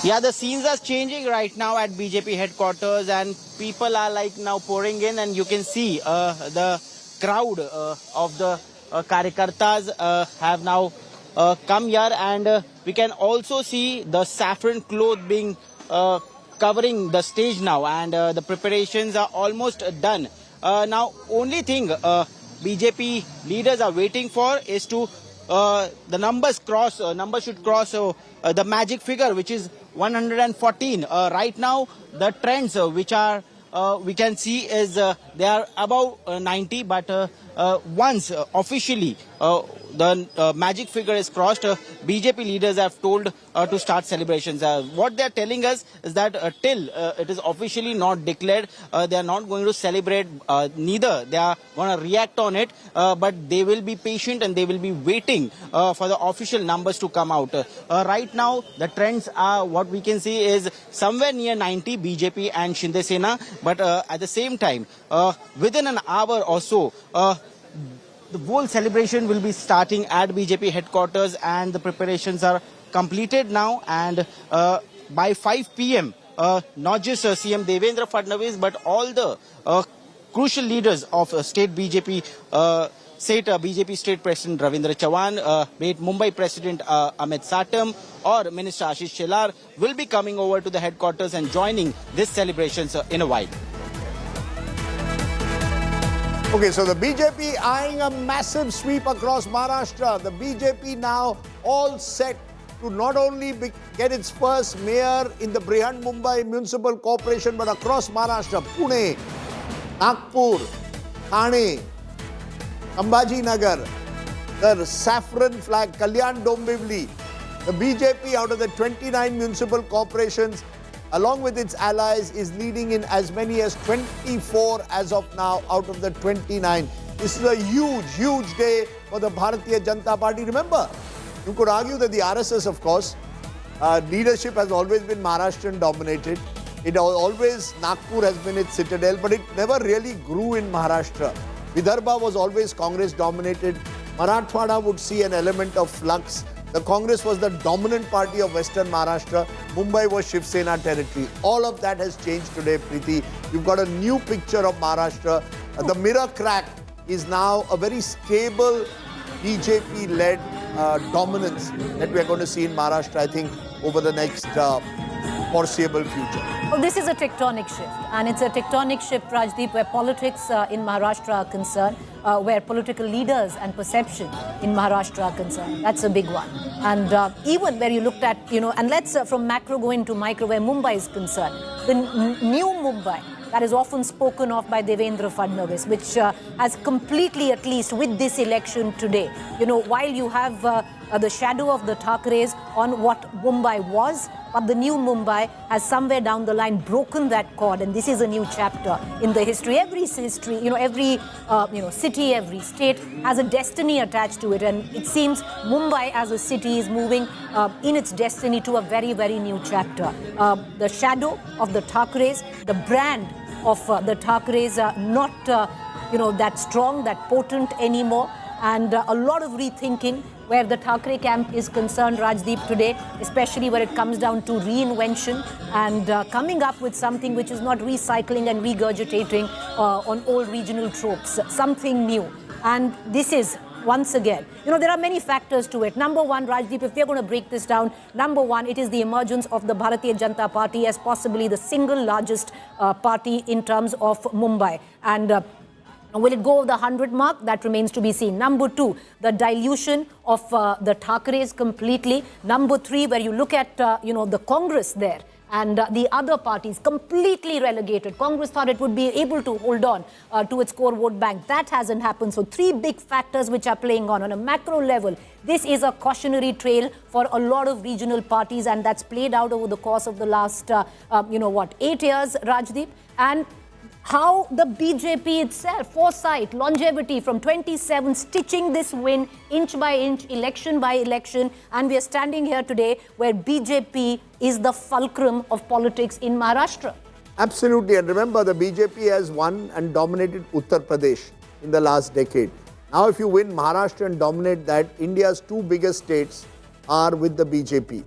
[SPEAKER 12] Yeah, the scenes are changing right now at BJP headquarters, and people are like now pouring in, and you can see the crowd of the Karyakartas have now come here, and we can also see the saffron cloth being covering the stage now, and the preparations are almost done. Now, only thing BJP leaders are waiting for is to the numbers should cross the magic figure, which is 114. Right now, the trends which are we can see is they are above 90, but once officially the magic figure is crossed, BJP leaders have told to start celebrations. What they are telling us is that till it is officially not declared, they are not going to celebrate, neither they are going to react on it, but they will be patient and they will be waiting for the official numbers to come out. Right now, the trends are, what we can see is somewhere near 90, BJP and Shinde Sena, but at the same time, within an hour or so, the whole celebration will be starting at BJP headquarters, and the preparations are completed now. And by 5 p.m., not just CM Devendra Fadnavis, but all the crucial leaders of state BJP, BJP State President Ravindra Chavan, be it Mumbai President Amit Satam, or Minister Ashish Shelar, will be coming over to the headquarters and joining this celebrations in a while.
[SPEAKER 21] Okay, so the BJP eyeing a massive sweep across Maharashtra. The BJP now all set to not only get its first mayor in the Brihan Mumbai Municipal Corporation, but across Maharashtra, Pune, Nagpur, Thane, Sambhaji Nagar, the saffron flag, Kalyan Dombivli. The BJP out of the 29 municipal corporations, along with its allies, is leading in as many as 24 as of now out of the 29. This is a huge, huge day for the Bharatiya Janata Party. Remember, you could argue that the RSS, of course, leadership has always been Maharashtrian dominated. It always, Nagpur has been its citadel, but it never really grew in Maharashtra. Vidarbha was always Congress dominated. Marathwada would see an element of flux. The Congress was the dominant party of Western Maharashtra. Mumbai was Shiv Sena territory. All of that has changed today, Preeti. You've got a new picture of Maharashtra. The mirror crack is now a very stable BJP-led dominance that we are going to see in Maharashtra, I think, over the next foreseeable future.
[SPEAKER 2] Well, this is a tectonic shift, and it's a tectonic shift, Rajdeep, where politics in Maharashtra are concerned, where political leaders and perception in Maharashtra are concerned. That's a big one. And even where you looked at, and let's from macro go into micro, where Mumbai is concerned. The new Mumbai that is often spoken of by Devendra Fadnavis, which has completely, at least with this election today, while you have the shadow of the Thackerays on what Mumbai was, But the new Mumbai has somewhere down the line broken that cord, and this is a new chapter in the history. Every history, every city, every state has a destiny attached to it, and it seems Mumbai as a city is moving in its destiny to a very, very new chapter. The shadow of the Thackeраys, the brand of the Thackeраys are not that strong, that potent anymore, and a lot of rethinking where the Thackeray camp is concerned, Rajdeep, today, especially when it comes down to reinvention and coming up with something which is not recycling and regurgitating on old regional tropes, something new. And this is, once again, there are many factors to it. Number one, Rajdeep, if we're going to break this down, number one, it is the emergence of the Bharatiya Janata Party as possibly the single largest party in terms of Mumbai. And will it go over the 100 mark? That remains to be seen. Number two, the dilution of the Thackeray's completely. Number three, where you look at, the Congress there and the other parties completely relegated. Congress thought it would be able to hold on to its core vote bank. That hasn't happened. So three big factors which are playing on a macro level. This is a cautionary trail for a lot of regional parties, and that's played out over the course of the last, 8 years, Rajdeep. And how the BJP itself, foresight, longevity from 27, stitching this win inch by inch, election by election. And we are standing here today where BJP is the fulcrum of politics in Maharashtra.
[SPEAKER 21] Absolutely. And remember, the BJP has won and dominated Uttar Pradesh in the last decade. Now, if you win Maharashtra and dominate that, India's two biggest states are with the BJP.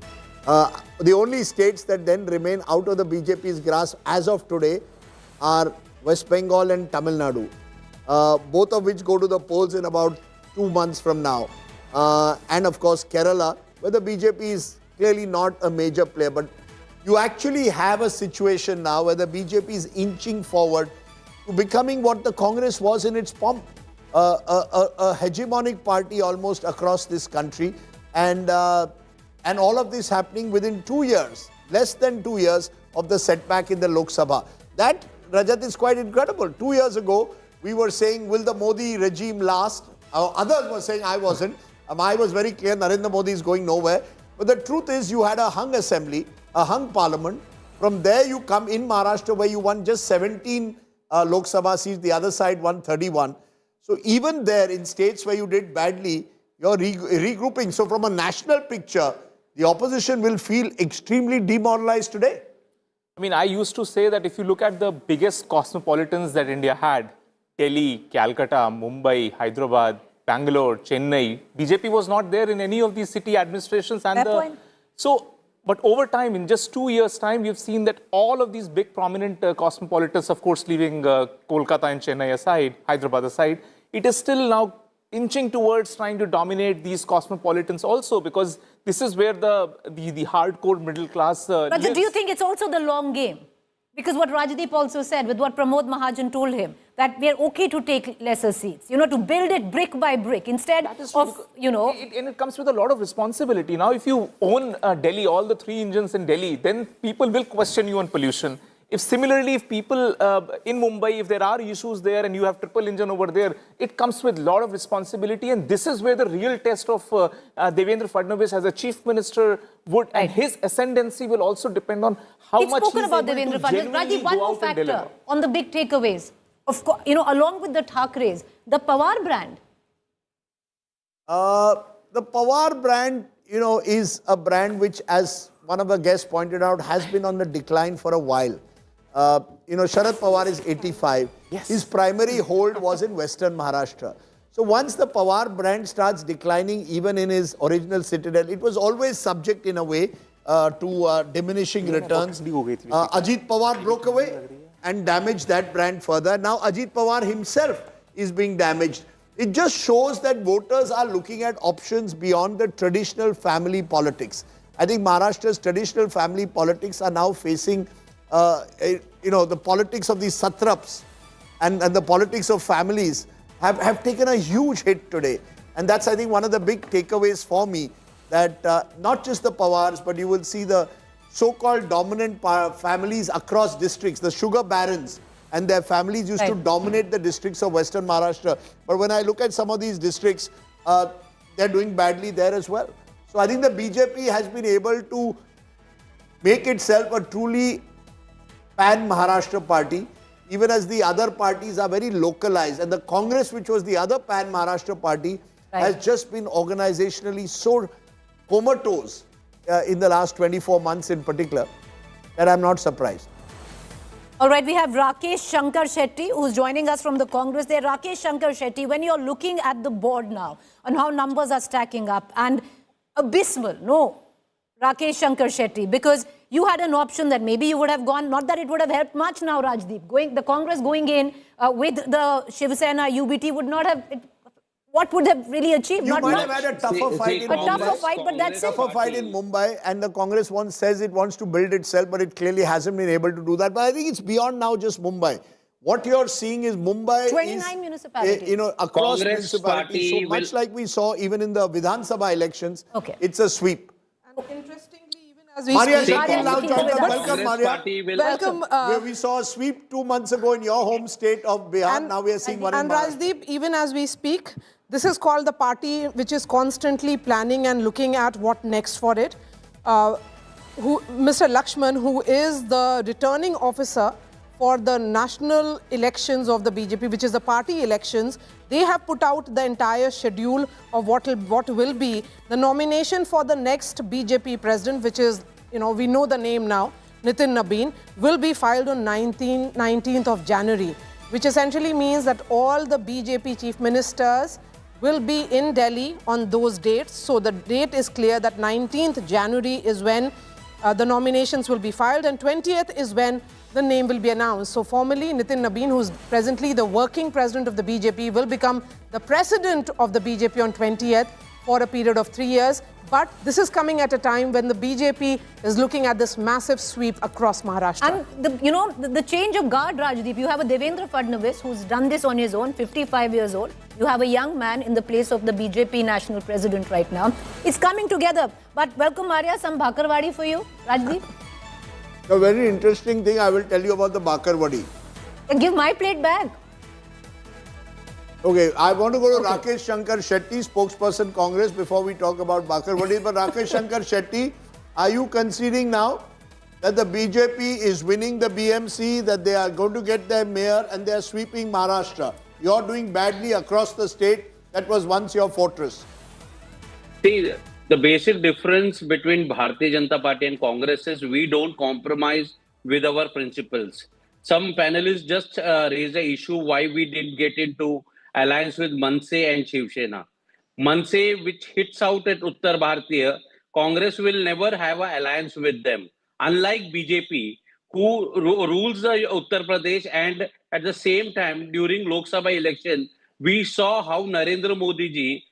[SPEAKER 21] The only states that then remain out of the BJP's grasp as of today are West Bengal and Tamil Nadu, both of which go to the polls in about 2 months from now. And of course, Kerala, where the BJP is clearly not a major player. But you actually have a situation now where the BJP is inching forward to becoming what the Congress was in its pomp, a hegemonic party almost across this country. And all of this happening within 2 years, less than 2 years of the setback in the Lok Sabha. That, Rajat, is quite incredible. 2 years ago, we were saying, will the Modi regime last? Others were saying, I wasn't. I was very clear, Narendra Modi is going nowhere. But the truth is, you had a hung assembly, a hung parliament. From there, you come in Maharashtra, where you won just 17 Lok Sabha seats, the other side won 31. So even there, in states where you did badly, you're regrouping. So from a national picture, the opposition will feel extremely demoralized today.
[SPEAKER 7] I mean, I used to say that if you look at the biggest cosmopolitans that India had, Delhi, Calcutta, Mumbai, Hyderabad, Bangalore, Chennai, BJP was not there in any of these city administrations. And but over time, in just 2 years' time, we've seen that all of these big prominent cosmopolitans, of course, leaving Kolkata and Chennai aside, Hyderabad aside, it is still now inching towards trying to dominate these cosmopolitans also, because this is where the hardcore middle class
[SPEAKER 2] But
[SPEAKER 7] lives.
[SPEAKER 2] do you think it's also the long game? Because what Rajdeep also said, with what Pramod Mahajan told him, that we are okay to take lesser seats, to build it brick by brick instead of,
[SPEAKER 7] And it comes with a lot of responsibility. Now, if you own Delhi, all the three engines in Delhi, then people will question you on pollution. If people in Mumbai, if there are issues there and you have triple engine over there, it comes with a lot of responsibility. And this is where the real test of Devendra Fadnavis as a chief minister would, and his ascendancy will also depend on how much
[SPEAKER 2] spoken
[SPEAKER 7] he's
[SPEAKER 2] about
[SPEAKER 7] able
[SPEAKER 2] Devendra
[SPEAKER 7] to
[SPEAKER 2] Fadnavis.
[SPEAKER 7] genuinely
[SPEAKER 2] Rajdeep, one
[SPEAKER 7] go
[SPEAKER 2] more
[SPEAKER 7] out and
[SPEAKER 2] factor
[SPEAKER 7] deliver.
[SPEAKER 2] on the big takeaways. Of course, along with the Thackeray's, the Pawar brand.
[SPEAKER 21] The Pawar brand, is a brand which, as one of the guests pointed out, has been on the decline for a while. Sharad Pawar is 85. Yes. His primary hold was in Western Maharashtra. So once the Pawar brand starts declining, even in his original citadel, it was always subject in a way to diminishing returns. Ajit Pawar broke away and damaged that brand further. Now Ajit Pawar himself is being damaged. It just shows that voters are looking at options beyond the traditional family politics. I think Maharashtra's traditional family politics are now facing the politics of these satraps and the politics of families have taken a huge hit today. And that's, I think, one of the big takeaways for me, that not just the Pawars, but you will see the so-called dominant families across districts, the sugar barons and their families used to dominate the districts of Western Maharashtra. But when I look at some of these districts, they're doing badly there as well. So I think the BJP has been able to make itself a truly pan-Maharashtra party, even as the other parties are very localized. And the Congress, which was the other pan-Maharashtra party, has just been organizationally so comatose in the last 24 months in particular, that I'm not surprised.
[SPEAKER 2] All right, we have Rakesh Shankar Shetty, who's joining us from the Congress there. Rakesh Shankar Shetty, when you're looking at the board now on how numbers are stacking up, and abysmal, no, Rakesh Shankar Shetty, because you had an option that maybe you would have gone, not that it would have helped much now, Rajdeep. The Congress going in with the Shiv Sena, UBT would not have, what would have really achieved?
[SPEAKER 21] You
[SPEAKER 2] not
[SPEAKER 21] might
[SPEAKER 2] much.
[SPEAKER 21] have had a tougher fight in Mumbai.
[SPEAKER 2] Tougher fight, but that's it.
[SPEAKER 21] Tougher fight in Mumbai, and the Congress says it wants to build itself, but it clearly hasn't been able to do that. But I think it's beyond now just Mumbai. What you're seeing is Mumbai
[SPEAKER 2] 29 municipalities.
[SPEAKER 21] Across municipalities. So much like we saw even in the Vidhan Sabha elections, it's a sweep.
[SPEAKER 4] As we
[SPEAKER 21] Maria,
[SPEAKER 4] speak.
[SPEAKER 21] welcome, Maria.
[SPEAKER 4] Welcome.
[SPEAKER 21] We saw a sweep 2 months ago in your home state of Bihar. Now we are seeing one in Maharashtra.
[SPEAKER 4] And Rajdeep, even as we speak, this is called the party which is constantly planning and looking at what next for it. Mr. Lakshman, who is the returning officer for the national elections of the BJP, which is the party elections, they have put out the entire schedule of what will be the nomination for the next BJP president, which is, we know the name now, Nitin Nabin, will be filed on 19th of January, which essentially means that all the BJP chief ministers will be in Delhi on those dates. So the date is clear that 19th January is when the nominations will be filed, and 20th is when the name will be announced. So formally, Nitin Nabin, who's presently the working president of the BJP, will become the president of the BJP on 20th for a period of 3 years. But this is coming at a time when the BJP is looking at this massive sweep across Maharashtra.
[SPEAKER 2] And the change of guard, Rajdeep, you have a Devendra Fadnavis who's done this on his own, 55 years old. You have a young man in the place of the BJP national president right now. It's coming together. But welcome, Maria, some Bhakarwadi for you, Rajdeep.
[SPEAKER 21] A very interesting thing I will tell you about the Bakarwadi.
[SPEAKER 2] Give my plate back.
[SPEAKER 21] Okay, I want to go to Rakesh Shankar Shetty, spokesperson Congress, before we talk about Bakarwadi. But Rakesh Shankar Shetty, are you conceding now that the BJP is winning the BMC, that they are going to get their mayor and they are sweeping Maharashtra? You're doing badly across the state that was once your fortress.
[SPEAKER 19] See, the basic difference between Bharatiya Janata Party and Congress is we don't compromise with our principles. Some panelists just raised the issue why we didn't get into alliance with Manse and Shiv Sena. Manse, which hits out at Uttar Bharatiya, Congress will never have an alliance with them. Unlike BJP, who rules the Uttar Pradesh, and at the same time during Lok Sabha election, we saw how Narendra Modi ji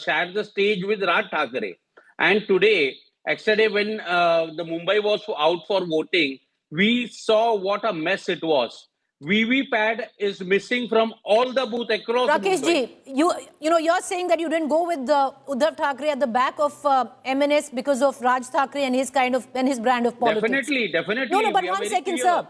[SPEAKER 19] shared the stage with Raj Thackeray. And today, yesterday when the Mumbai was out for voting, we saw what a mess it was. VVPAT is missing from all the booths across
[SPEAKER 2] Rakesh
[SPEAKER 19] Mumbai.
[SPEAKER 2] ji, you're saying that you didn't go with Uddhav Thackeray at the back of MNS because of Raj Thackeray and his brand of politics.
[SPEAKER 19] Definitely.
[SPEAKER 2] No, but one second, sir.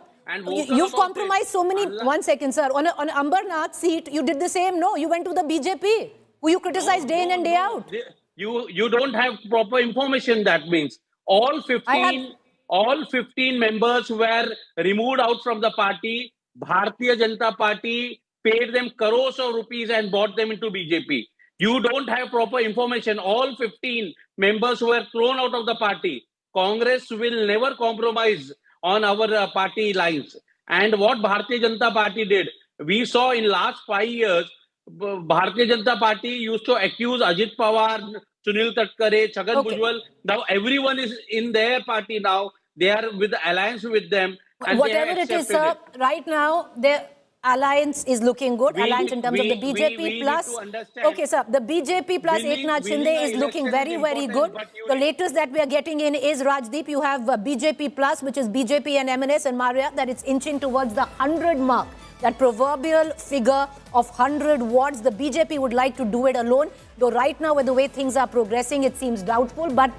[SPEAKER 2] You've compromised so many. 1 second, sir. On Ambarnath seat, you did the same. No, you went to the BJP, who you criticized day in and day out.
[SPEAKER 19] You don't have proper information. That means all 15 members were removed out from the party. Bharatiya Janata Party paid them crores of rupees and brought them into BJP. You don't have proper information. All 15 members were thrown out of the party. Congress will never compromise on our party lines. And what Bharatiya Janata Party did, we saw in last 5 years, Bharatiya Janata Party used to accuse Ajit Pawar, Sunil Thackeray, Chhagan Bhujbal. Now everyone is in their party now. They are with the alliance with them. And
[SPEAKER 2] whatever it is, sir, right now, their alliance is looking good. Alliance in terms of the BJP plus. Okay, sir, the BJP plus Eknath Shinde is looking very, very good. The latest that we are getting in is, Rajdeep, you have BJP plus, which is BJP and MNS and Maria, that it's inching towards the 100 mark. That proverbial figure of 100 wards. The BJP would like to do it alone. Though right now, with the way things are progressing, it seems doubtful. But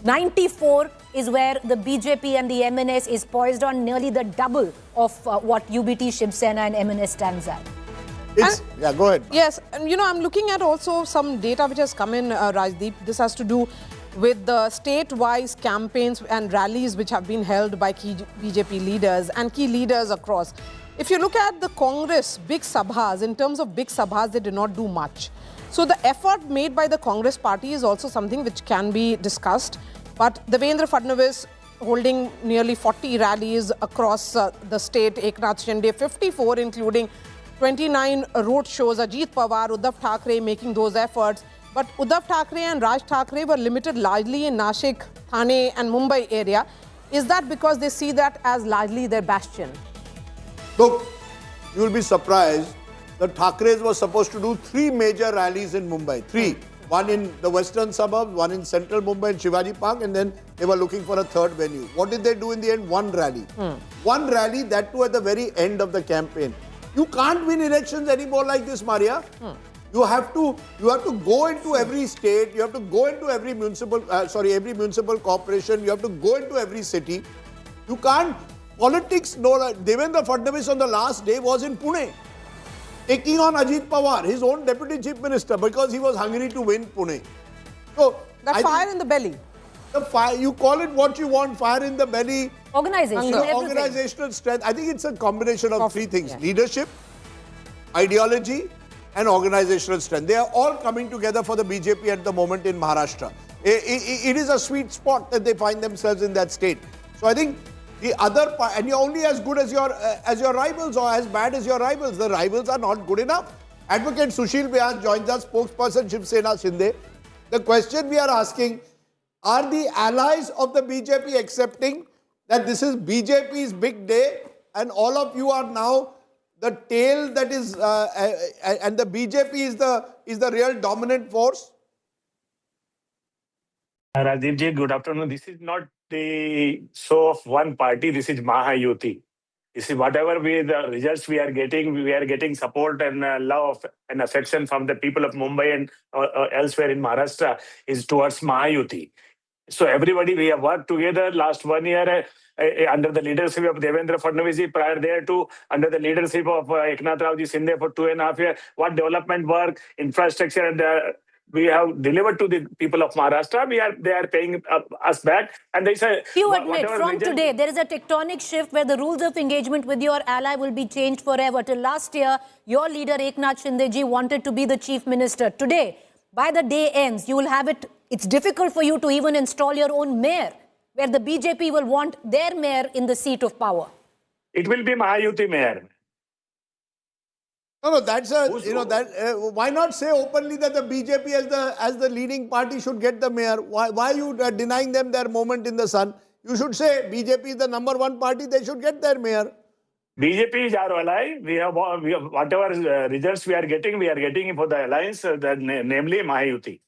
[SPEAKER 2] 94 is where the BJP and the MNS is poised on, nearly the double of what UBT, Shiv Sena and MNS stands at.
[SPEAKER 21] Yeah, go ahead.
[SPEAKER 4] Yes, and I'm looking at also some data which has come in, Rajdeep. This has to do with the state-wise campaigns and rallies which have been held by key BJP leaders and key leaders across. If you look at the Congress big sabhas, in terms of big sabhas, they did not do much. So the effort made by the Congress party is also something which can be discussed. But Devendra Fadnavis holding nearly 40 rallies across the state, Eknath Shinde 54, including 29 road shows, Ajit Pawar, Uddhav Thackeray making those efforts. But Uddhav Thackeray and Raj Thackeray were limited largely in Nashik, Thane and Mumbai area. Is that because they see that as largely their bastion?
[SPEAKER 21] Look, you will be surprised. The Thackerays were supposed to do 3 major rallies in Mumbai. 3. One in the western suburbs, one in central Mumbai in Shivaji Park, and then they were looking for a 3rd venue. What did they do in the end? 1 rally. 1 rally, that too at the very end of the campaign. You can't win elections anymore like this, Maria. You have to go into every state. You have to go into every municipal corporation. You have to go into every city. You can't. Politics, no. Devendra Fadnavis on the last day was in Pune, taking on Ajit Pawar, his own deputy chief minister, because he was hungry to win Pune. So
[SPEAKER 4] that fire in the belly.
[SPEAKER 21] The fire, you call it what you want, fire in the belly.
[SPEAKER 2] Organizational
[SPEAKER 21] strength. I think it's a combination of 3 things. Yeah. Leadership, ideology and organizational strength. They are all coming together for the BJP at the moment in Maharashtra. It is a sweet spot that they find themselves in that state. So I think the other part, and you're only as good as your rivals or as bad as your rivals. The rivals are not good enough. Advocate Sushil Vyas joins us, spokesperson Shiv Sena Shinde. The question we are asking, are the allies of the BJP accepting that this is BJP's big day and all of you are now the tail that is, and the BJP is the real dominant force?
[SPEAKER 16] Rajiv ji, good afternoon. This is not the show of one party. This is Mahayuti. You see, whatever the results we are getting support and love and affection from the people of Mumbai and elsewhere in Maharashtra is towards Mahayuti. So everybody, we have worked together last 1 year under the leadership of Devendra Fadnavis, prior there to under the leadership of Eknath Shinde for 2.5 years. What development work, infrastructure, and we have delivered to the people of Maharashtra. They are paying us back. And they say,
[SPEAKER 2] you admit from today there is a tectonic shift where the rules of engagement with your ally will be changed forever. Till last year, your leader Eknath Shinde ji wanted to be the chief minister. Today, by the day ends, you will have it. It's difficult for you to even install your own mayor, where the BJP will want their mayor in the seat of power.
[SPEAKER 16] It will be Mahayuti mayor.
[SPEAKER 21] No, that's why not say openly that the BJP as the leading party should get the mayor? Why are you denying them their moment in the sun? You should say BJP is the #1 party, they should get their mayor.
[SPEAKER 16] BJP is our ally. We have whatever results we are getting for the alliance, namely Mahayuti.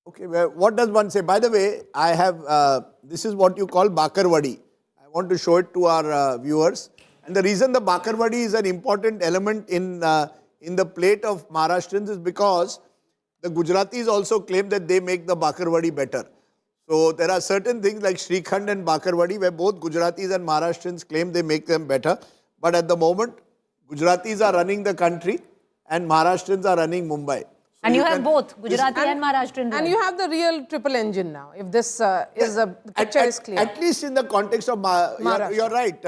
[SPEAKER 21] Okay, well, what does one say? By the way, I have, this is what you call Bakarwadi. I want to show it to our viewers. And the reason the Bakarwadi is an important element in the plate of Maharashtrians is because the Gujaratis also claim that they make the Bakarwadi better. So there are certain things like Shrikhand and Bakarwadi where both Gujaratis and Maharashtrians claim they make them better. But at the moment, Gujaratis are running the country and Maharashtrians are running Mumbai. So
[SPEAKER 2] and you have both, Gujarati and Maharashtrian.
[SPEAKER 4] And you have the real triple engine now, if this the picture is clear.
[SPEAKER 21] At least in the context of, you're right,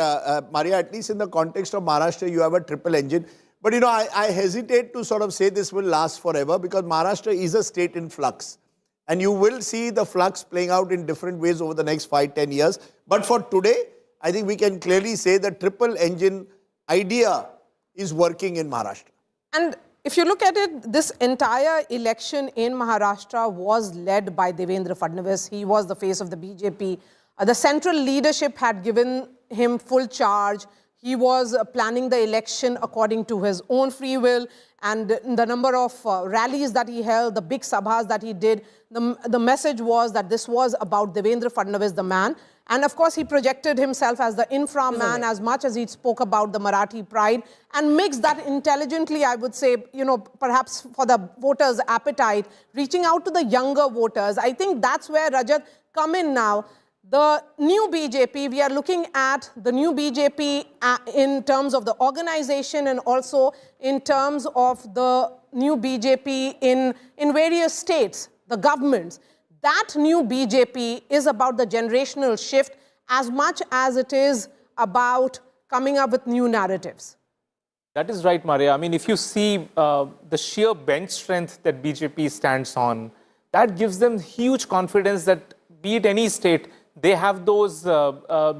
[SPEAKER 21] Maria, at least in the context of Maharashtra, you have a triple engine. But, I hesitate to sort of say this will last forever because Maharashtra is a state in flux. And you will see the flux playing out in different ways over the next 5-10 years. But for today, I think we can clearly say the triple engine idea is working in Maharashtra.
[SPEAKER 4] And if you look at it, this entire election in Maharashtra was led by Devendra Fadnavis. He was the face of the BJP. The central leadership had given him full charge. He was planning the election according to his own free will. And the number of rallies that he held, the big sabhas that he did, the message was that this was about Devendra Fadnavis, the man. And of course, he projected himself as the infra man as much as he spoke about the Marathi pride and mixed that intelligently, I would say, perhaps for the voters' appetite, reaching out to the younger voters. I think that's where Rajat come in now. The new BJP, we are looking at the new BJP in terms of the organization and also in terms of the new BJP in various states. the governments. That new BJP is about the generational shift as much as it is about coming up with new narratives.
[SPEAKER 7] That is right, Maria. I mean, if you see the sheer bench strength that BJP stands on, that gives them huge confidence that, be it any state, they have those, those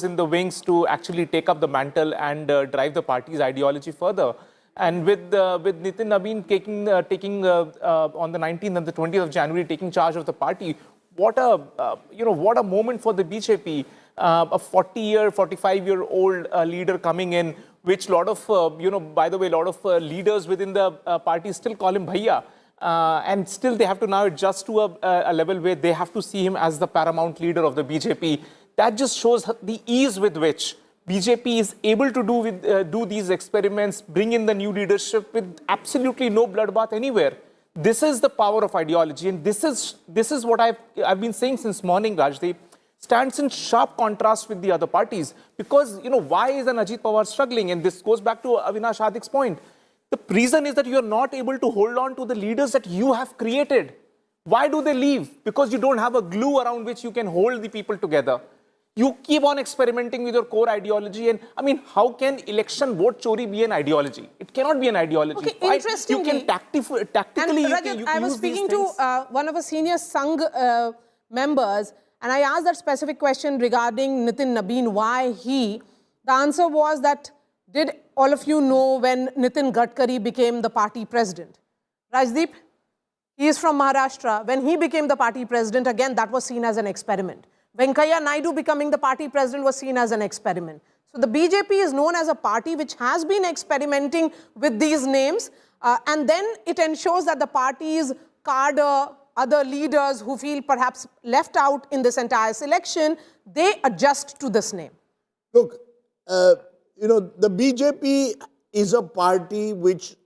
[SPEAKER 7] in the wings to actually take up the mantle and drive the party's ideology further. And with Nitin Nabin taking on the 19th and the 20th of January taking charge of the party, what a moment for the BJP. A 45-year-old leader coming in, which a lot of, by the way, a lot of leaders within the party still call him Bhaiya. And still they have to now adjust to a level where they have to see him as the paramount leader of the BJP. That just shows the ease with which BJP is able to do these experiments, bring in the new leadership with absolutely no bloodbath anywhere. This is the power of ideology, and this is what I've been saying since morning, Rajdeep. Stands in sharp contrast with the other parties. Because, why is an Ajit Pawar struggling? And this goes back to Avinash Hadik's point. The reason is that you are not able to hold on to the leaders that you have created. Why do they leave? Because you don't have a glue around which you can hold the people together. You keep on experimenting with your core ideology. And, I mean, how can election vote chori be an ideology? It cannot be an ideology.
[SPEAKER 4] Okay, interestingly,
[SPEAKER 7] you can tactically...
[SPEAKER 4] And Rajat, I was speaking to one of a senior Sangh members, and I asked that specific question regarding Nitin Nabin, why he. The answer was that, did all of you know when Nitin Gadkari became the party president? Rajdeep, he is from Maharashtra. When he became the party president, again, that was seen as an experiment. Venkaiah Naidu becoming the party president was seen as an experiment. So the BJP is known as a party which has been experimenting with these names, and then it ensures that the party's cadre, other leaders who feel perhaps left out in this entire selection, they adjust to this name.
[SPEAKER 21] Look, the BJP is a party which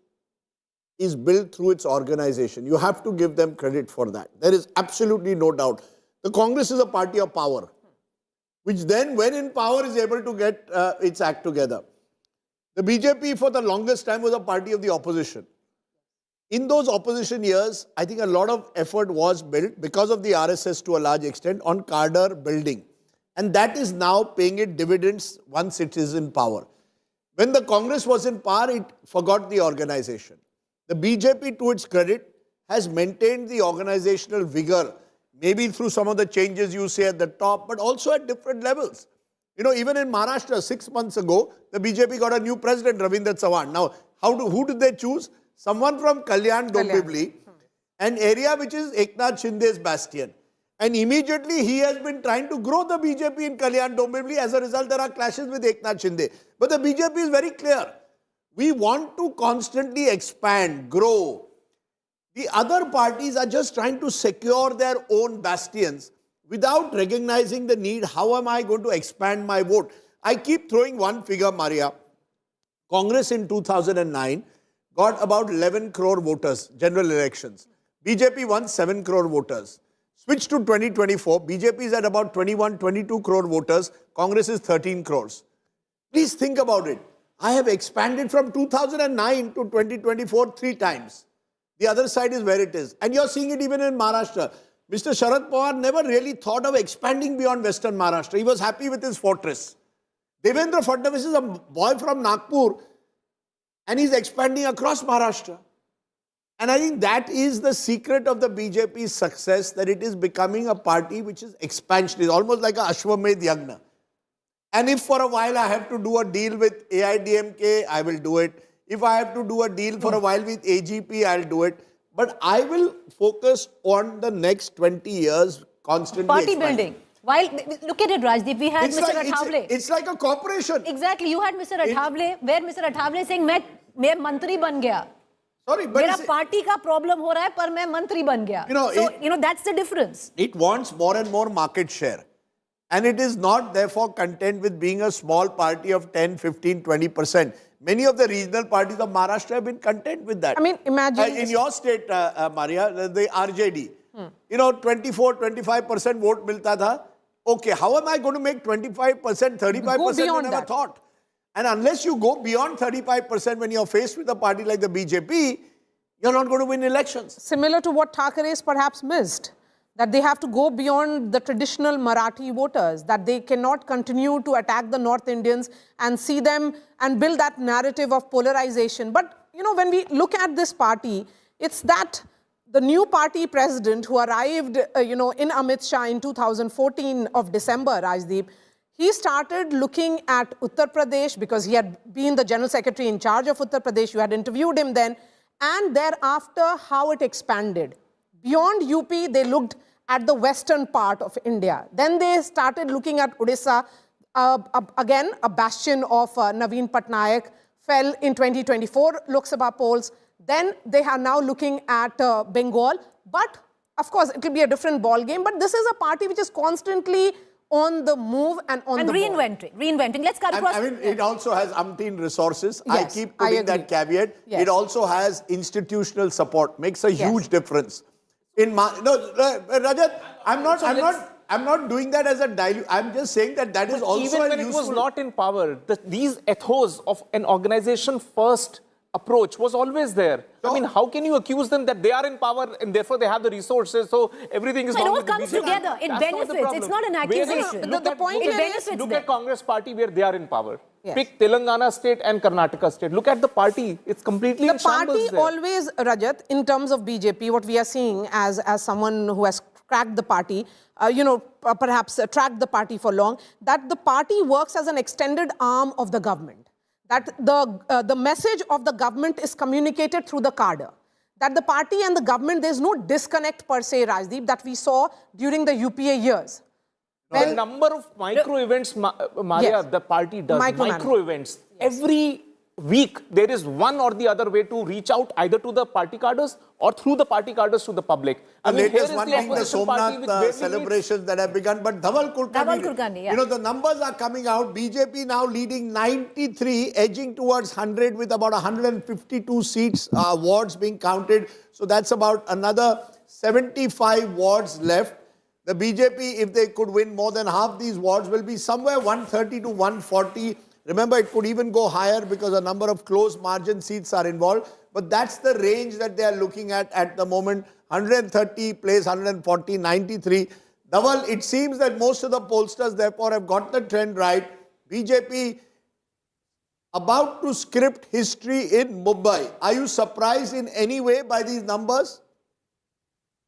[SPEAKER 21] is built through its organization. You have to give them credit for that. There is absolutely no doubt. The Congress is a party of power, which then, when in power, is able to get its act together. The BJP, for the longest time, was a party of the opposition. In those opposition years, I think a lot of effort was built, because of the RSS to a large extent, on cadre building. And that is now paying it dividends once it is in power. When the Congress was in power, it forgot the organization. The BJP, to its credit, has maintained the organizational vigor, maybe through some of the changes you say at the top, but also at different levels. Even in Maharashtra, 6 months ago, the BJP got a new president, Ravindra Chavan. Now, who did they choose? Someone from Kalyan Dombivli, an area which is Eknath Shinde's bastion. And immediately he has been trying to grow the BJP in Kalyan Dombivli. As a result, there are clashes with Eknath Shinde. But the BJP is very clear. We want to constantly expand, grow. The other parties are just trying to secure their own bastions without recognizing the need. How am I going to expand my vote? I keep throwing one figure, Maria. Congress in 2009 got about 11 crore voters, general elections. BJP won 7 crore voters. Switch to 2024, BJP is at about 21, 22 crore voters. Congress is 13 crores. Please think about it. I have expanded from 2009 to 2024 3 times. The other side is where it is. And you're seeing it even in Maharashtra. Mr. Sharad Pawar never really thought of expanding beyond Western Maharashtra. He was happy with his fortress. Devendra Fadnavis is a boy from Nagpur, and he's expanding across Maharashtra. And I think that is the secret of the BJP's success, that it is becoming a party which is expansionist, almost like a Ashwamedh Yagna. And if for a while I have to do a deal with AIDMK, I will do it. If I have to do a deal for a while with AGP, I'll do it. But I will focus on the next 20 years constantly
[SPEAKER 2] Party
[SPEAKER 21] expanding.
[SPEAKER 2] building. While, look at it, Rajdeep, we had Mr. Athawale.
[SPEAKER 21] It's like a corporation.
[SPEAKER 2] Exactly, you had Mr. Athawale, where Mr. Athawale is saying, मैं मंत्री बन गया.
[SPEAKER 21] Sorry, but
[SPEAKER 2] मेरा party का problem हो रहा है, पर मैं मंत्री बन गया. So, that's the difference.
[SPEAKER 21] It wants more and more market share. And it is not therefore content with being a small party of 10, 15, 20%. Many of the regional parties of Maharashtra have been content with that.
[SPEAKER 4] I mean, imagine...
[SPEAKER 21] in your state, Maria, the RJD, 24, 25% vote milta tha. Okay, how am I going to make 25%, 35%? I never thought. And unless you go beyond 35% when you're faced with a party like the BJP, you're not going to win elections.
[SPEAKER 4] Similar to what Thackeray's perhaps missed, that they have to go beyond the traditional Marathi voters, that they cannot continue to attack the North Indians and see them and build that narrative of polarization. But, you know, when we look at this party, it's that the new party president who arrived, in Amit Shah in 2014 of December, Rajdeep, he started looking at Uttar Pradesh because he had been the general secretary in charge of Uttar Pradesh. You had interviewed him then. And thereafter, how it expanded. Beyond UP, they looked at the western part of India. Then they started looking at Odisha. Again, a bastion of Naveen Patnaik fell in 2024 Lok Sabha polls. Then they are now looking at Bengal. But, of course, it will be a different ball game. But this is a party which is constantly on the move and on the
[SPEAKER 2] reinventing. Let's cut across.
[SPEAKER 21] I mean, it also has umpteen resources.
[SPEAKER 4] Yes,
[SPEAKER 21] I keep putting that caveat.
[SPEAKER 4] Yes.
[SPEAKER 21] It also has institutional support. Makes a huge difference. Rajat, I'm not doing that as a dilute. I'm just saying that is also
[SPEAKER 7] even when it was not in power, these ethos of an organization first approach was always there. I mean, how can you accuse them that they are in power and therefore they have the resources, so everything is
[SPEAKER 2] It
[SPEAKER 7] wrong
[SPEAKER 2] all
[SPEAKER 7] with the
[SPEAKER 2] comes
[SPEAKER 7] BJP?
[SPEAKER 2] together. It
[SPEAKER 7] That's
[SPEAKER 2] benefits.
[SPEAKER 7] not the
[SPEAKER 2] It's not an accusation.
[SPEAKER 7] The point
[SPEAKER 2] is,
[SPEAKER 7] look at Congress party where they are in power.
[SPEAKER 4] Yes.
[SPEAKER 7] Pick Telangana state and Karnataka state. Look at the party. It's completely in
[SPEAKER 4] The party
[SPEAKER 7] shambles there.
[SPEAKER 4] always, Rajat, in terms of BJP, what we are seeing as someone who has cracked the party, perhaps tracked the party for long, that the party works as an extended arm of the government. That the message of the government is communicated through the cadre. That the party and the government, there's no disconnect per se, Rajdeep, that we saw during the UPA years.
[SPEAKER 7] The number of micro events, Maria, the party does. Micro events. Yes. Every week, there is one or the other way to reach out either to the party cadres or through the party cadres to the public.
[SPEAKER 21] The latest one being the Somnath celebrations that have begun. But Dhaval Kulkarni, the numbers are coming out. BJP now leading 93, edging towards 100 with about 152 seats, wards being counted. So that's about another 75 wards left. The BJP, if they could win more than half these wards, will be somewhere 130 to 140. Remember, it could even go higher because a number of close margin seats are involved. But that's the range that they are looking at the moment. 130 plays 140, 93. Dhaval, it seems that most of the pollsters, therefore, have got the trend right. BJP about to script history in Mumbai. Are you surprised in any way by these numbers?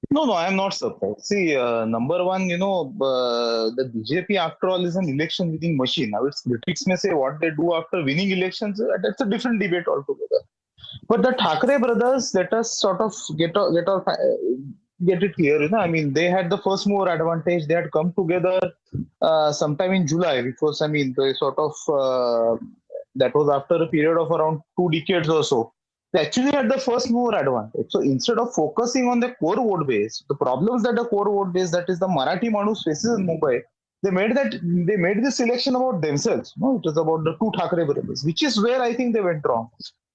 [SPEAKER 8] No, I am not surprised. See, number one, the BJP, after all, is an election winning machine. Now, its critics may say what they do after winning elections, that's a different debate altogether. But the Thackeray brothers, let us sort of get it clear. I mean, they had the first mover advantage. They had come together sometime in July, which was, they sort of, that was after a period of around 2 decades or so. They actually had the first mover advantage. So instead of focusing on the core vote base, the problems that the core vote base, that is the Marathi Manus faces in Mumbai, they made this election about themselves. It was about the two Thackeray brothers, which is where I think they went wrong.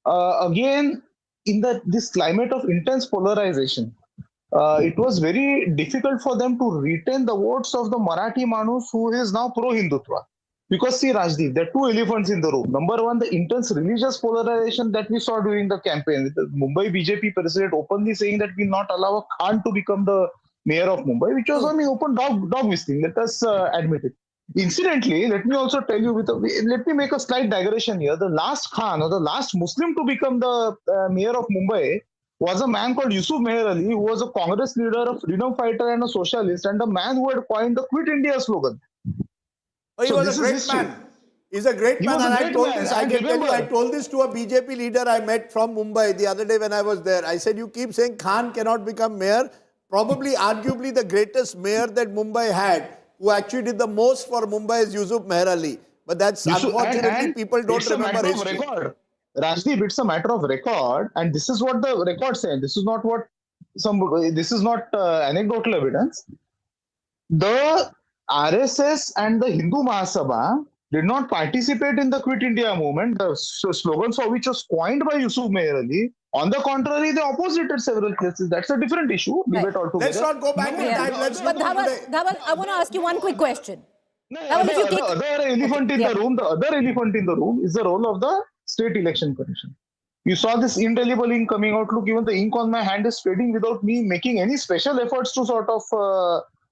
[SPEAKER 8] Again, in this climate of intense polarization, it was very difficult for them to retain the votes of the Marathi Manus who is now pro-Hindutva. Because see, Rajdeep, there are two elephants in the room. Number one, the intense religious polarization that we saw during the campaign. The Mumbai BJP president openly saying that we will not allow a Khan to become the mayor of Mumbai, which was open dog whistling. Let us admit it. Incidentally, let me also tell you, let me make a slight digression here. The last Khan or the last Muslim to become the mayor of Mumbai was a man called Yusuf Meher Ali, who was a Congress leader, a freedom fighter and a socialist, and a man who had coined the Quit India slogan.
[SPEAKER 21] Oh, he was a great man. He's a great man. And I told this to a BJP leader I met from Mumbai the other day when I was there. I said, you keep saying Khan cannot become mayor. Probably, arguably, the greatest mayor that Mumbai had, who actually did the most for Mumbai, is Yusuf Meher Ali. But that's unfortunately, people don't remember history.
[SPEAKER 8] Rajdeep, it's a matter of record. And this is what the record says. This is not anecdotal evidence. The RSS and the Hindu Mahasabha did not participate in the Quit India movement, the slogan for which was coined by Yusuf Meher Ali. On the contrary, they opposited several cases. That's a different issue.
[SPEAKER 21] Let's not go back in time. Let's look today.
[SPEAKER 2] Dhaval, I want to ask you one quick question.
[SPEAKER 8] The other elephant in the room is the role of the State Election Commission. You saw this indelible ink coming out. Look, even the ink on my hand is fading without me making any special efforts to sort of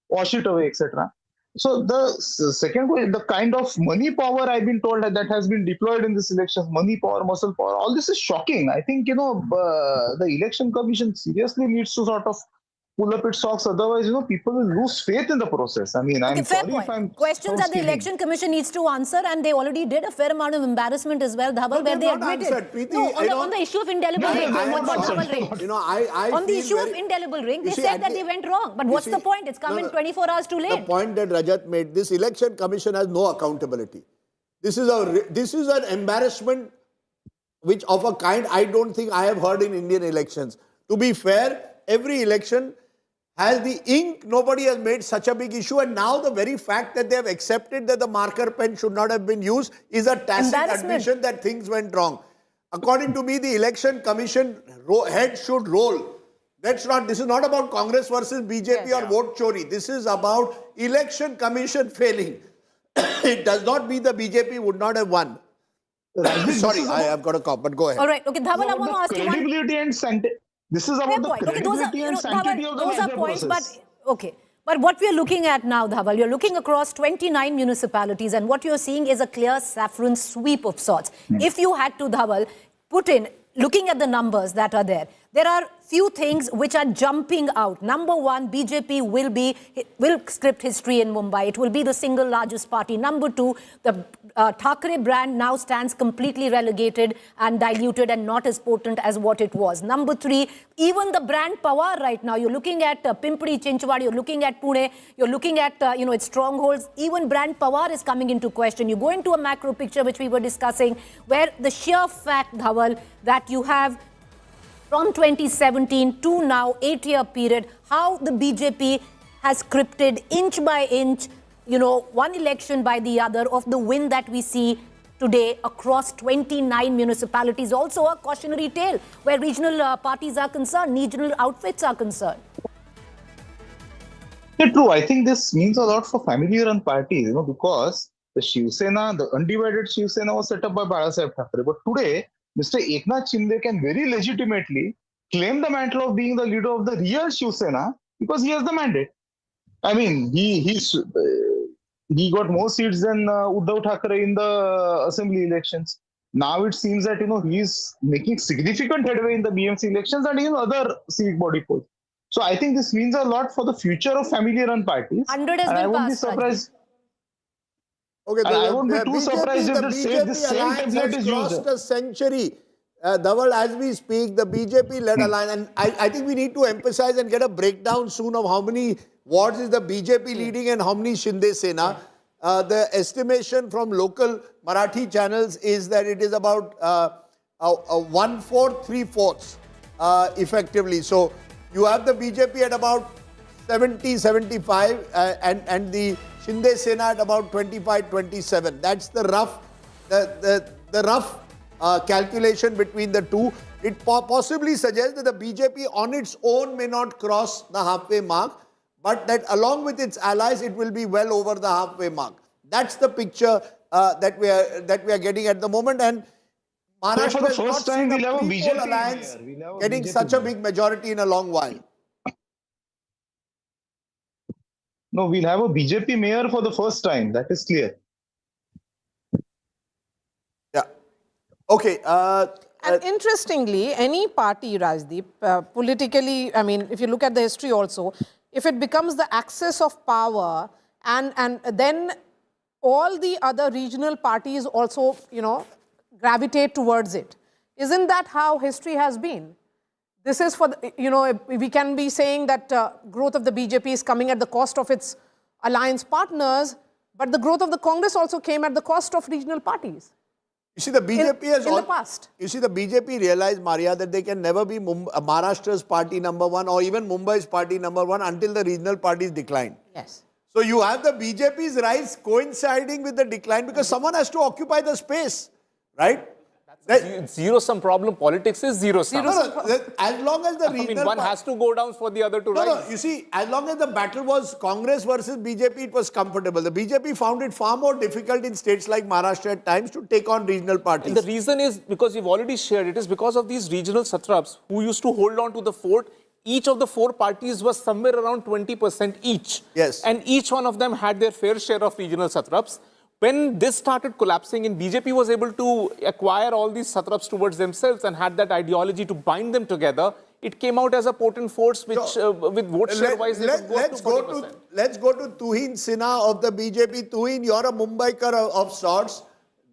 [SPEAKER 8] wash it away, etc. So the second way, the kind of money power I've been told that has been deployed in this election, money power, muscle power, all this is shocking. I think, the election commission seriously needs to sort of pull up its socks. Otherwise, people will lose faith in the process. I mean, I'm
[SPEAKER 2] fair
[SPEAKER 8] sorry
[SPEAKER 2] point.
[SPEAKER 8] if I'm
[SPEAKER 2] Questions that the
[SPEAKER 8] kidding.
[SPEAKER 2] election commission needs to answer, and they already did a fair amount of embarrassment as well, Dhaval, where they admitted. On the issue of indelible ring, what Dhaval raised. On the issue of indelible ring, they said that they went wrong. But what's the point? It's come in 24 hours too late.
[SPEAKER 21] The point that Rajat made, this election commission has no accountability. This is an embarrassment which of a kind I don't think I have heard in Indian elections. To be fair, every election has the ink. Nobody has made such a big issue, and now the very fact that they have accepted that the marker pen should not have been used is a tacit admission that things went wrong. According to me, the election commission head should roll. This is not about Congress versus BJP or vote chori. This is about election commission failing. It does not mean the BJP would not have won. Sorry, I have got a cop, but go ahead.
[SPEAKER 2] All right, okay, Dhaval, I want to ask you one.
[SPEAKER 8] Credibility and sanctity. This is about the credibility and sanctity of the
[SPEAKER 2] those are points,
[SPEAKER 8] process.
[SPEAKER 2] But what we are looking at now, Dhaval, you're looking across 29 municipalities, and what you're seeing is a clear Saffron sweep of sorts. If you had to, Dhaval, looking at the numbers that are there are few things which are jumping out. Number one, BJP will script history in Mumbai. It will be the single largest party. Number two, the Thackeray brand now stands completely relegated and diluted and not as potent as what it was. Number three, even the brand Pawars right now, you're looking at Pimpri Chinchwad, you're looking at Pune, you're looking at its strongholds. Even brand Pawars is coming into question. You go into a macro picture which we were discussing, where the sheer fact, Dhaval, that you have from 2017 to now, 8-year period, how the BJP has scripted inch by inch, one election by the other of the win that we see today across 29 municipalities. Also a cautionary tale where regional parties are concerned, regional outfits are concerned.
[SPEAKER 8] Yeah, true. I think this means a lot for family-run parties, because the Shiv Sena, the undivided Shiv Sena was set up by Balasaheb Thackeray. But today, Mr. Eknath Shinde can very legitimately claim the mantle of being the leader of the real Shiv Sena because he has the mandate. I mean, he got more seats than Uddhav Thackeray in the assembly elections. Now it seems that he is making significant headway in the BMC elections and in other civic body polls. So I think this means a lot for the future of family-run parties.
[SPEAKER 2] 100 has been
[SPEAKER 8] I won't be
[SPEAKER 2] passed,
[SPEAKER 8] surprised.
[SPEAKER 21] Okay,
[SPEAKER 8] I won't be too
[SPEAKER 21] BJP,
[SPEAKER 8] surprised if the same
[SPEAKER 21] alliance
[SPEAKER 8] template
[SPEAKER 21] has
[SPEAKER 8] is
[SPEAKER 21] crossed
[SPEAKER 8] used.
[SPEAKER 21] a century. Dhaval, as we speak, the BJP-led alliance, and I think we need to emphasize and get a breakdown soon of how many wards is the BJP leading and how many Shinde Sena. The estimation from local Marathi channels is that it is about 1/4, 3/4 effectively. So you have the BJP at about 70, 75 and the Shinde Sena at about 25, 27. That's the rough calculation between the two. It possibly suggests that the BJP on its own may not cross the halfway mark, but that along with its allies, it will be well over the halfway mark. That's the picture that we are getting at the moment. And Maharashtra has not seen a pre-poll alliance getting such a big majority in a long while.
[SPEAKER 8] No, we'll have a BJP mayor for the first time. That is clear.
[SPEAKER 21] Yeah. Okay.
[SPEAKER 4] And interestingly, any party, Rajdeep, politically, I mean, if you look at the history also, if it becomes the axis of power and then all the other regional parties also, gravitate towards it. Isn't that how history has been? This is for, we can be saying that growth of the BJP is coming at the cost of its alliance partners, but the growth of the Congress also came at the cost of regional parties.
[SPEAKER 21] You see, the BJP has
[SPEAKER 4] in the past.
[SPEAKER 21] You see, the BJP realized, Maria, that they can never be Maharashtra's party number one or even Mumbai's party number one until the regional parties decline.
[SPEAKER 4] Yes.
[SPEAKER 21] So you have the BJP's rise coinciding with the decline because someone has to occupy the space, right?
[SPEAKER 7] Zero-sum problem politics is zero-sum.
[SPEAKER 21] As long as the
[SPEAKER 7] I mean,
[SPEAKER 21] regional
[SPEAKER 7] one has to go down for the other to rise.
[SPEAKER 21] No, you see, as long as the battle was Congress versus BJP, it was comfortable. The BJP found it far more difficult in states like Maharashtra at times to take on regional parties.
[SPEAKER 7] And the reason is, because you've already shared, it is because of these regional satraps who used to hold on to the fort. Each of the four parties was somewhere around 20% each.
[SPEAKER 21] Yes.
[SPEAKER 7] And each one of them had their fair share of regional satraps. When this started collapsing and BJP was able to acquire all these satraps towards themselves and had that ideology to bind them together, it came out as a potent force which, with vote share wise,
[SPEAKER 21] let's go to Tuhin Sena of the BJP. Tuhin, you're a Mumbaikar of sorts.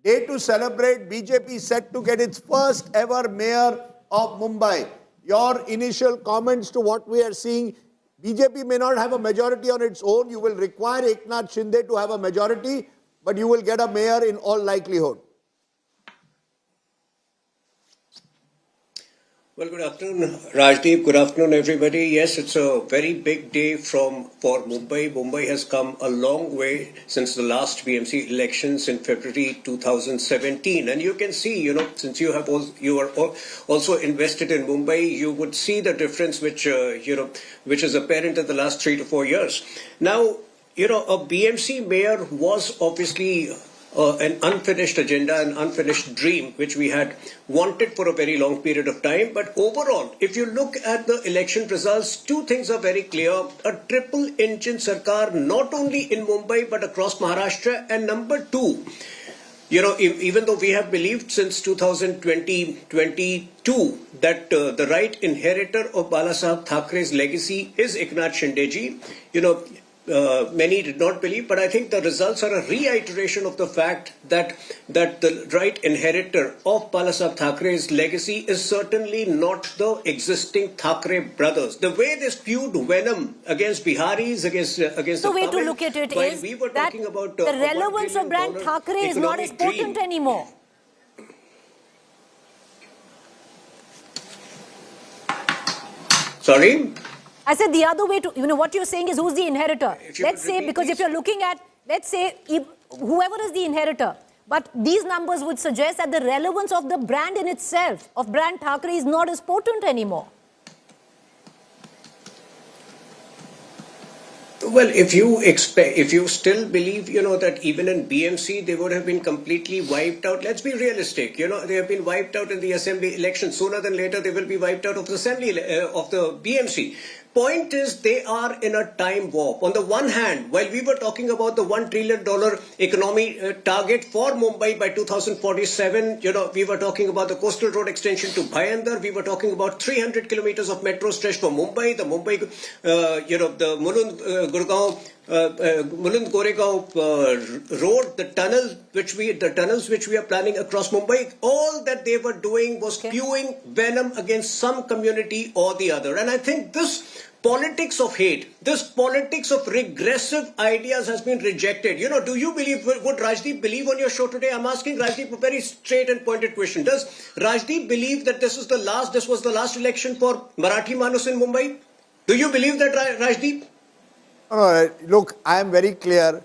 [SPEAKER 21] Day to celebrate, BJP set to get its first ever mayor of Mumbai. Your initial comments to what we are seeing. BJP may not have a majority on its own. You will require Eknath Shinde to have a majority, but you will get a mayor in all likelihood.
[SPEAKER 9] Well, good afternoon, Rajdeep. Good afternoon, everybody. Yes, it's a very big day for Mumbai. Mumbai has come a long way since the last BMC elections in February 2017. And you can see, since you are also invested in Mumbai, you would see the difference which is apparent in the last 3 to 4 years. Now, a BMC mayor was obviously an unfinished agenda, an unfinished dream, which we had wanted for a very long period of time. But overall, if you look at the election results, two things are very clear. A triple engine sarkar, not only in Mumbai, but across Maharashtra. And number two, even though we have believed since 2022 that the right inheritor of Balasaheb Thackeray's legacy is Eknath Shinde-ji, many did not believe, but I think the results are a reiteration of the fact that the right inheritor of Balasaheb Thackeray's legacy is certainly not the existing Thackeray brothers. The way they spewed venom against Biharis, against
[SPEAKER 2] the way to look at it is that the relevance of brand Thackeray is not as potent anymore.
[SPEAKER 9] Sorry?
[SPEAKER 2] I said the other way to, what you're saying is who's the inheritor. Let's say, because if you're looking at, let's say, whoever is the inheritor, but these numbers would suggest that the relevance of the brand in itself, of brand Thackeray, is not as potent anymore.
[SPEAKER 9] Well, if you still believe, that even in BMC, they would have been completely wiped out. Let's be realistic. They have been wiped out in the assembly election. Sooner than later, they will be wiped out of the assembly, of the BMC. Point is, they are in a time warp. On the one hand, while we were talking about the $1 trillion economy target for Mumbai by 2047, we were talking about the coastal road extension to Bhayandar. We were talking about 300 kilometers of metro stretch for Mumbai. The the Mulund Goregaon road, the tunnels which we are planning across Mumbai. All that they were doing was spewing venom against some community or the other. And I think this politics of hate, this politics of regressive ideas has been rejected. Do you believe, would Rajdeep believe on your show today? I'm asking Rajdeep a very straight and pointed question. Does Rajdeep believe that this was the last election for Marathi Manus in Mumbai? Do you believe that, Rajdeep?
[SPEAKER 21] Look, I am very clear.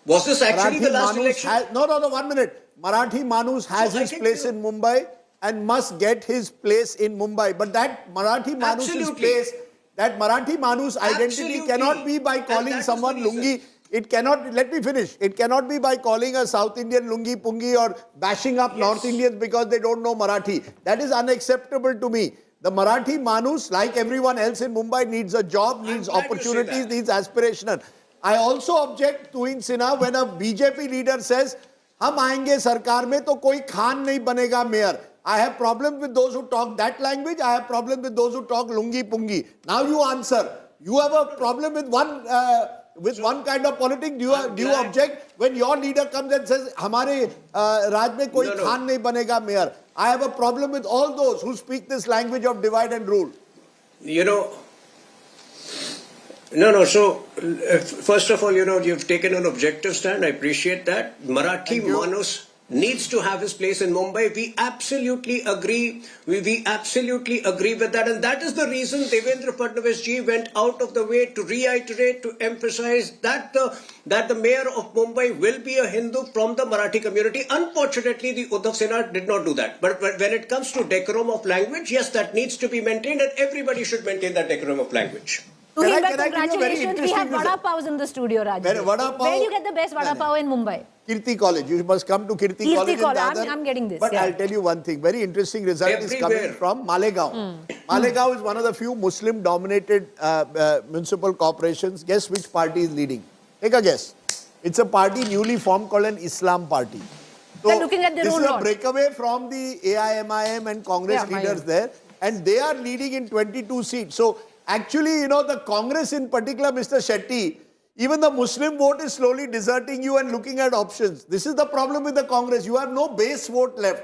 [SPEAKER 9] Was this actually the last election?
[SPEAKER 21] No, 1 minute. Marathi Manus has his place in Mumbai and must get his place in Mumbai. But that Marathi Manus' place, that Marathi Manus identity cannot be by calling someone lungi. It cannot, let me finish. It cannot be by calling a South Indian lungi pungi or bashing up North Indians because they don't know Marathi. That is unacceptable to me. The Marathi Manus, like everyone else in Mumbai, needs a job, needs opportunities, needs aspirational. I also object to in Sena when a BJP leader says, "Hum aayenge sarkar mein to koi Khan nahi banega mayor." I have problem with those who talk that language. I have problem with those who talk lungi pungi. Now you answer. You have a problem with one kind of politics. Do you object when your leader comes and says, "Hamare Raj mein koi Khan nahi banega mayor"? I have a problem with all those who speak this language of divide and rule.
[SPEAKER 9] No. So, first of all, you've taken an objective stand. I appreciate that. Marathi needs to have his place in Mumbai. We absolutely agree. We absolutely agree with that. And that is the reason Devendra Fadnavis ji went out of the way to reiterate, to emphasize that the mayor of Mumbai will be a Hindu from the Marathi community. Unfortunately, the Uddhav Sena did not do that. But when it comes to decorum of language, yes, that needs to be maintained, and everybody should maintain that decorum of language.
[SPEAKER 2] To him, congratulations. We have vada pavs in the studio, Raj. Where do you get the best vada pav in Mumbai?
[SPEAKER 21] Kirti College. You must come to Kirti College.
[SPEAKER 2] I'm getting this.
[SPEAKER 21] But I'll tell you one thing. Very interesting result is coming from Malegaon. Malegaon is one of the few Muslim-dominated municipal corporations. Guess which party is leading? Take a guess. It's a party newly formed called an Islam party. So
[SPEAKER 2] they're looking at their own
[SPEAKER 21] this is a breakaway from the AIMIM and Congress leaders there. And they are leading in 22 seats. So actually, the Congress in particular, Mr. Shetty, even the Muslim vote is slowly deserting you and looking at options. This is the problem with the Congress. You have no base vote left.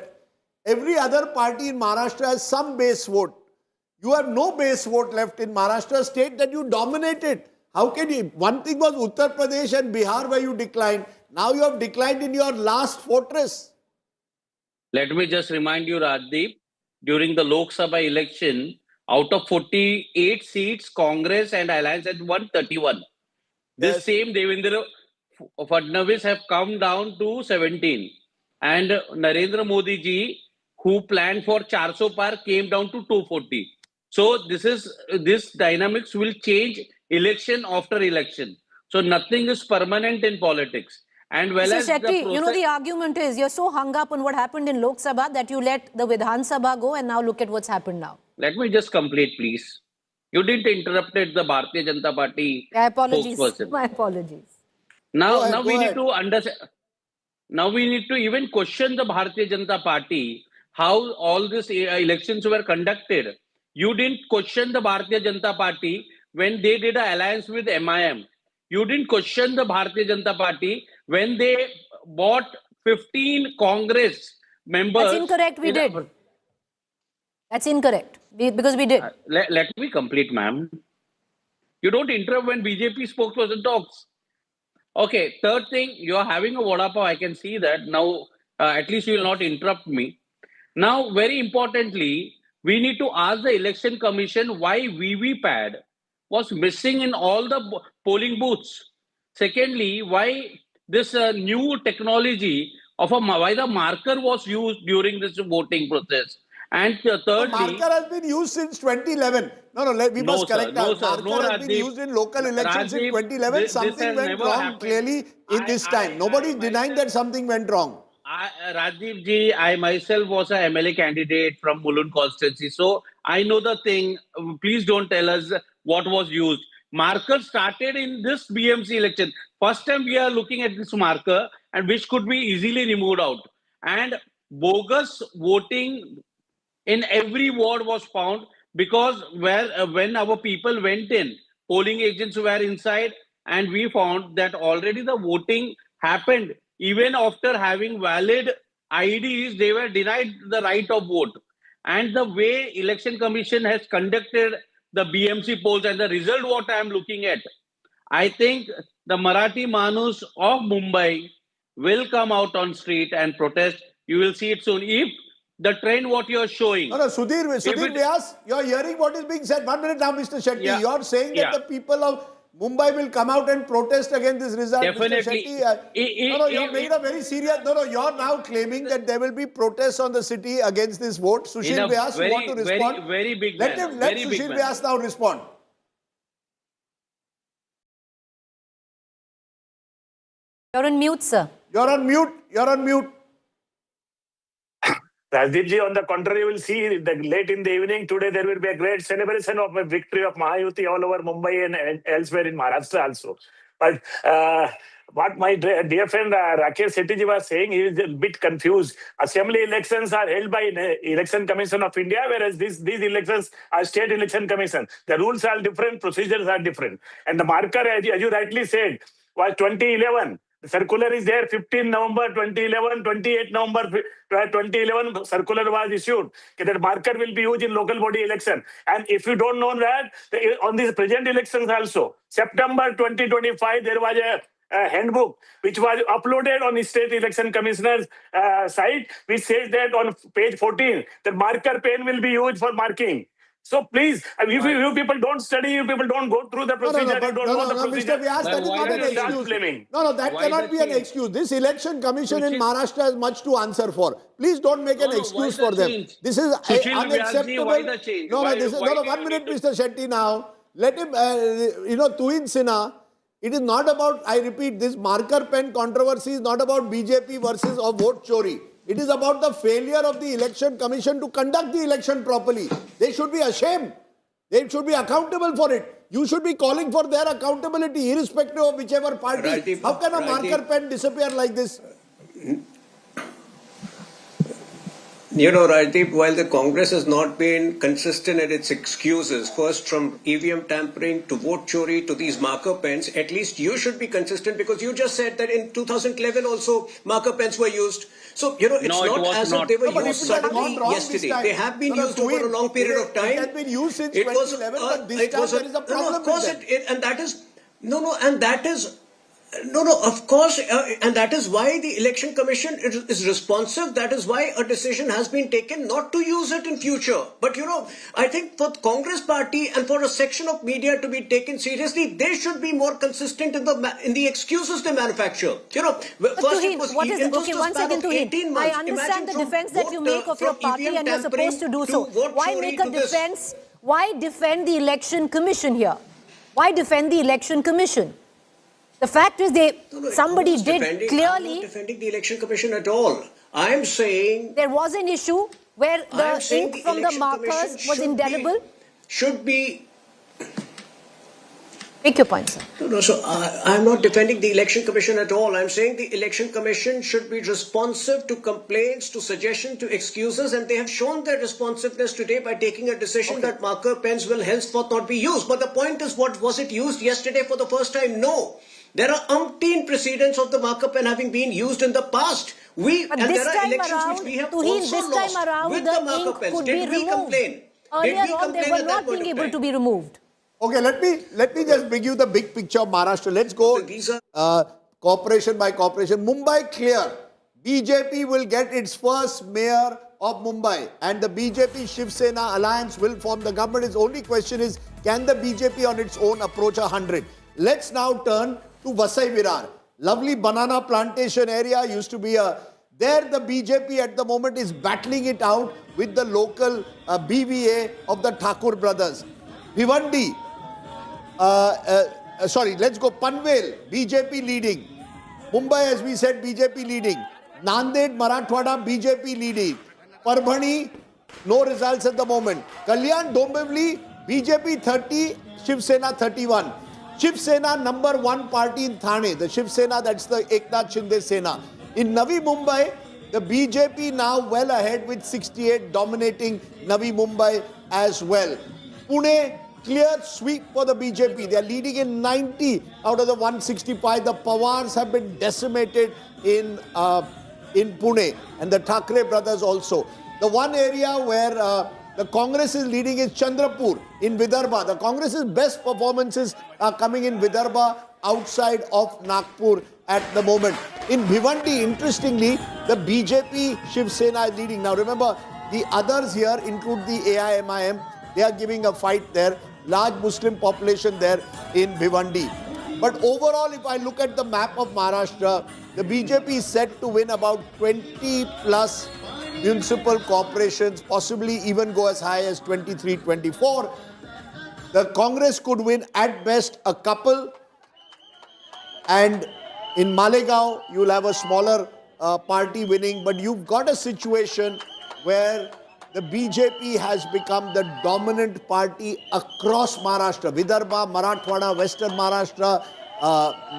[SPEAKER 21] Every other party in Maharashtra has some base vote. You have no base vote left in Maharashtra state that you dominated. How can you? One thing was Uttar Pradesh and Bihar where you declined. Now you have declined in your last fortress.
[SPEAKER 19] Let me just remind you, Rajdeep, during the Lok Sabha election, out of 48 seats, Congress and Alliance had won 31. This same Devendra Fadnavis have come down to 17. And Narendra Modi ji, who planned for 400 par, came down to 240. So this dynamics will change election after election. So nothing is permanent in politics. And well as
[SPEAKER 2] Shetty, the argument is you're so hung up on what happened in Lok Sabha that you let the Vidhan Sabha go and now look at what's happened now.
[SPEAKER 19] Let me just complete, please. You didn't interrupt the Bharatiya Janata Party spokesperson.
[SPEAKER 2] My apologies.
[SPEAKER 19] Now we need to understand. Now we need to even question the Bharatiya Janata Party, how all these elections were conducted. You didn't question the Bharatiya Janata Party when they did an alliance with MIM. You didn't question the Bharatiya Janata Party when they bought 15 Congress members.
[SPEAKER 2] That's incorrect, we did. That's incorrect, because we did.
[SPEAKER 19] Let me complete, ma'am. You don't interrupt when BJP spokesperson talks. Okay, third thing, you are having a vada pav, I can see that. Now, at least you will not interrupt me. Now, very importantly, we need to ask the Election Commission why VVPAT was missing in all the polling booths. Secondly, why this new technology of why the marker was used during this voting process. And thirdly,
[SPEAKER 21] marker has been used since 2011. We must correct that. Marker has been used in local elections in 2011. Something went wrong clearly in this time. Nobody is denying that something went wrong.
[SPEAKER 19] Rajiv ji, I myself was a MLA candidate from Mulund constituency. So I know the thing. Please don't tell us what was used. Marker started in this BMC election. First time we are looking at this marker and which could be easily removed out. And bogus voting in every ward was found because when our people went in, polling agents were inside and we found that already the voting happened. Even after having valid IDs, they were denied the right of vote. And the way Election Commission has conducted the BMC polls and the result what I am looking at, I think the Marathi Manus of Mumbai will come out on street and protest. You will see it soon. If the trend what you are showing.
[SPEAKER 21] Sudhir Vyas, you are hearing what is being said. 1 minute now, Mr. Shetty. Yeah. You are saying that the people of Mumbai will come out and protest against this result.
[SPEAKER 19] Definitely.
[SPEAKER 21] Mr. Shetty, you have made a very serious... you are now claiming that there will be protests on the city against this vote. Sushil Vyas, you want to respond?
[SPEAKER 19] Very big
[SPEAKER 21] Let Sushil Vyas now respond.
[SPEAKER 2] You're on mute, sir.
[SPEAKER 21] You're on mute.
[SPEAKER 16] Rajdeep ji, on the contrary, you will see that late in the evening today there will be a great celebration of a victory of Mahayuti all over Mumbai and elsewhere in Maharashtra also. But what my dear friend Rakesh Shetty ji was saying, he is a bit confused. Assembly elections are held by Election Commission of India, whereas these elections are State Election Commission. The rules are different, procedures are different. And the marker, as you rightly said, was 2011. The circular is there, 15 November 2011, 28 November 2011, circular was issued. That marker will be used in local body election. And if you don't know that, on these present elections also, September 2025, there was handbook, which was uploaded on the State Election Commissioner's site, which says that on page 14, the marker pen will be used for marking. So please, if you people don't study, you people don't go through the procedure, you don't know the procedure.
[SPEAKER 21] Mr. Vyas, that is not an excuse. No, that cannot be an excuse. This election commission in Maharashtra has much to answer for. Please don't make an excuse for them. This is unacceptable. This is 1 minute, Mr. Shetty now. Let him, Tuhin Sena, it is not about, I repeat, this marker pen controversy is not about BJP versus or vote chori. It is about the failure of the election commission to conduct the election properly. They should be ashamed. They should be accountable for it. You should be calling for their accountability, irrespective of whichever party. How can a marker pen disappear like this?
[SPEAKER 9] You know, Rajdeep, while the Congress has not been consistent in its excuses, first from EVM tampering to vote chori to these marker pens, at least you should be consistent, because you just said that in 2011 also marker pens were used. So, you know, it's not as if they were used suddenly yesterday. They have been used over a long period of time.
[SPEAKER 21] It has been used since 2011, but this time there is a problem
[SPEAKER 9] of course
[SPEAKER 21] with them.
[SPEAKER 9] and that is, of course, and that is why the Election Commission is responsive. That is why a decision has been taken not to use it in future. But, you know, I think for the Congress party and for a section of media to be taken seriously, they should be more consistent in the excuses they manufacture. You know, first it was
[SPEAKER 2] one second, Tuhin. I understand the defense that you make of your party and you're supposed to do so. Why make a defense? Why defend the Election Commission here? Why defend the Election Commission? The fact is, somebody did clearly.
[SPEAKER 9] I'm not defending the Election Commission at all. I'm saying
[SPEAKER 2] there was an issue where the ink from the markers was indelible.
[SPEAKER 9] Should be.
[SPEAKER 2] Make your point, sir.
[SPEAKER 9] So I'm not defending the Election Commission at all. I'm saying the Election Commission should be responsive to complaints, to suggestions, to excuses, and they have shown their responsiveness today by taking a decision that marker pens will henceforth not be used. But the point is, what was it used yesterday for the first time? No. There are umpteen precedents of the marker pen having been used in the past.
[SPEAKER 2] But
[SPEAKER 9] there are elections which we have also lost with the marker pens. Did we complain?
[SPEAKER 2] Earlier on, they were not being able to be removed.
[SPEAKER 21] Okay, let me just bring you the big picture of Maharashtra. Let's go corporation by corporation. Mumbai clear. BJP will get its first mayor of Mumbai, and the BJP Shiv Sena alliance will form the government. Its only question is, can the BJP on its own approach 100? Let's now turn to Vasai Virar. Lovely banana plantation area used to be there the BJP at the moment is battling it out with the local BVA of the Thakur brothers. Bhiwandi, let's go Panvel, BJP leading. Mumbai, as we said, BJP leading. Nanded, Marathwada, BJP leading. Parbhani, no results at the moment. Kalyan, Dombivli, BJP 30, Shiv Sena 31. Shiv Sena number 1 party in Thane. The Shiv Sena, that's the Eknath Shinde Sena. In Navi Mumbai, the BJP now well ahead with 68, dominating Navi Mumbai as well. Pune, clear sweep for the BJP. They are leading in 90 out of the 165. The Pawars have been decimated in Pune, and the Thackeray brothers also. The one area where the Congress is leading is Chandrapur in Vidarbha. The Congress's best performances are coming in Vidarbha outside of Nagpur at the moment. In Bhiwandi, interestingly, the BJP Shiv Sena is leading. Now remember, the others here include the AIMIM. They are giving a fight there. Large Muslim population there in Bhiwandi. But overall, if I look at the map of Maharashtra, the BJP is set to win about 20 plus municipal corporations, possibly even go as high as 23, 24. The Congress could win at best a couple. And in Malegaon, you'll have a smaller party winning. But you've got a situation where the BJP has become the dominant party across Maharashtra. Vidarbha, Marathwada, Western Maharashtra,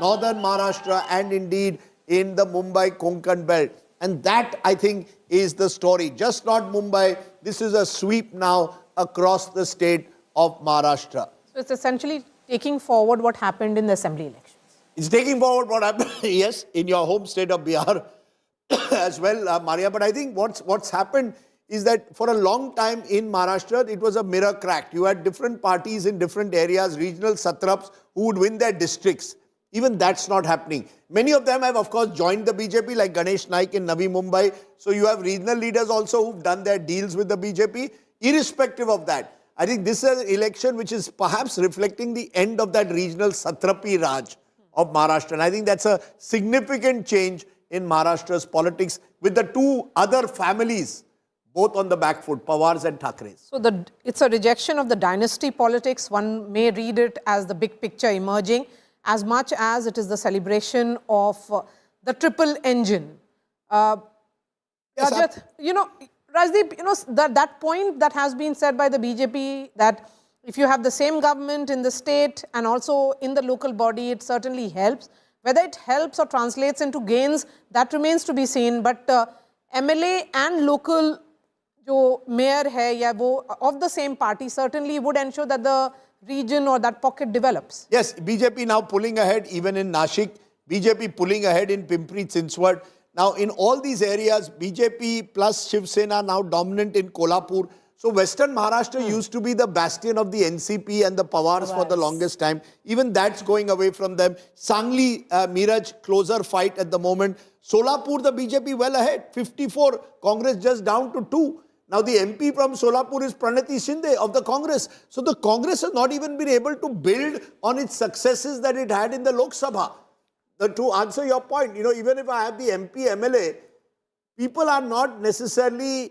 [SPEAKER 21] Northern Maharashtra, and indeed in the Mumbai Konkan belt. And that, I think, is the story. Just not Mumbai. This is a sweep now across the state of Maharashtra.
[SPEAKER 4] So it's essentially taking forward what happened in the assembly elections.
[SPEAKER 21] It's taking forward what happened, yes, in your home state of Bihar as well, Maria. But I think what's happened is that for a long time in Maharashtra, it was a mirror cracked. You had different parties in different areas, regional satraps, who would win their districts. Even that's not happening. Many of them have, of course, joined the BJP, like Ganesh Naik in Navi Mumbai. So you have regional leaders also who've done their deals with the BJP. Irrespective of that, I think this is an election which is perhaps reflecting the end of that regional Satrapi Raj of Maharashtra. And I think that's a significant change in Maharashtra's politics with the two other families both on the back foot, Pawars and Thackeray.
[SPEAKER 4] So it's a rejection of the dynasty politics. One may read it as the big picture emerging, as much as it is the celebration of the triple engine. Rajat, Rajdeep, that point that has been said by the BJP, that if you have the same government in the state and also in the local body, it certainly helps. Whether it helps or translates into gains, that remains to be seen. But MLA and local जो mayor है या वो of the same party certainly would ensure that the region or that pocket develops.
[SPEAKER 21] Yes, BJP now pulling ahead even in Nashik, BJP pulling ahead in Pimpri Chinchwad. Now in all these areas, BJP plus Shiv Sena now dominant in Kolhapur. So Western Maharashtra used to be the bastion of the NCP and the Pawars for the longest time. Even that's going away from them. Sangli, Miraj, closer fight at the moment. Solapur, the BJP well ahead, 54, Congress just down to 2. Now the MP from Solapur is Pranati Shinde of the Congress. So the Congress has not even been able to build on its successes that it had in the Lok Sabha. To answer your point, even if I have the MP, MLA, people are not necessarily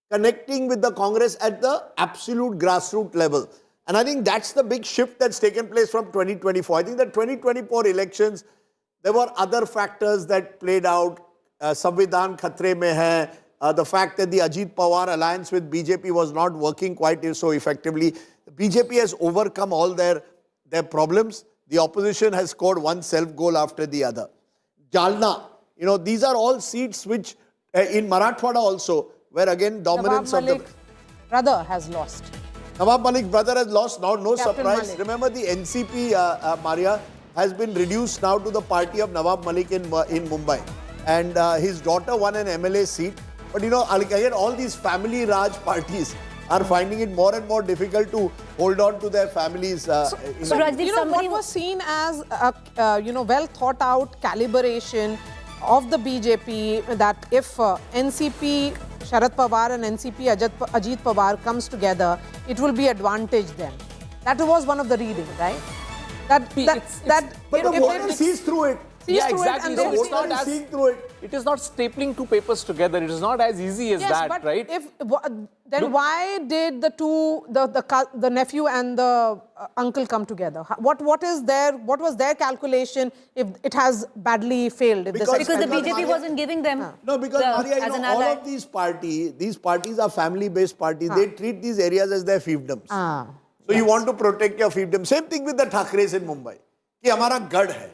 [SPEAKER 21] connecting with the Congress at the absolute grassroots level. And I think that's the big shift that's taken place from 2024. I think the 2024 elections, there were other factors that played out. Samvidhan khatre mein hai. The fact that the Ajit Pawar alliance with BJP was not working quite so effectively. The BJP has overcome all their problems. The opposition has scored one self-goal after the other. Jalna, these are all seats which, in Marathwada also, where again dominance
[SPEAKER 4] Nawab Malik brother has lost.
[SPEAKER 21] Nawab Malik brother has lost, now no
[SPEAKER 4] Captain
[SPEAKER 21] surprise.
[SPEAKER 4] Malik.
[SPEAKER 21] Remember the NCP, Maria, has been reduced now to the party of Nawab Malik in Mumbai. And his daughter won an MLA seat. But again, all these family Raj parties are finding it more and more difficult to hold on to their families.
[SPEAKER 4] So Rajdeep, what was seen as a well thought out calibration of the BJP, that if NCP Sharad Pawar and NCP Ajit Pawar comes together, it will be advantage them. That was one of the reading, right?
[SPEAKER 21] But the voter sees through it.
[SPEAKER 7] Yeah, exactly.
[SPEAKER 21] So it's not seeing through it.
[SPEAKER 7] It is not stapling two papers together. It is not as easy as that,
[SPEAKER 4] but
[SPEAKER 7] right?
[SPEAKER 4] Then why did the nephew and the uncle come together? What was their calculation if it has badly failed?
[SPEAKER 2] Because the BJP wasn't giving them.
[SPEAKER 21] No, because Maria, all of these parties are family-based parties. They treat these areas as their fiefdoms. So you want to protect your fiefdom. Same thing with the Thackeраys in Mumbai. कि हमारा गढ़ है.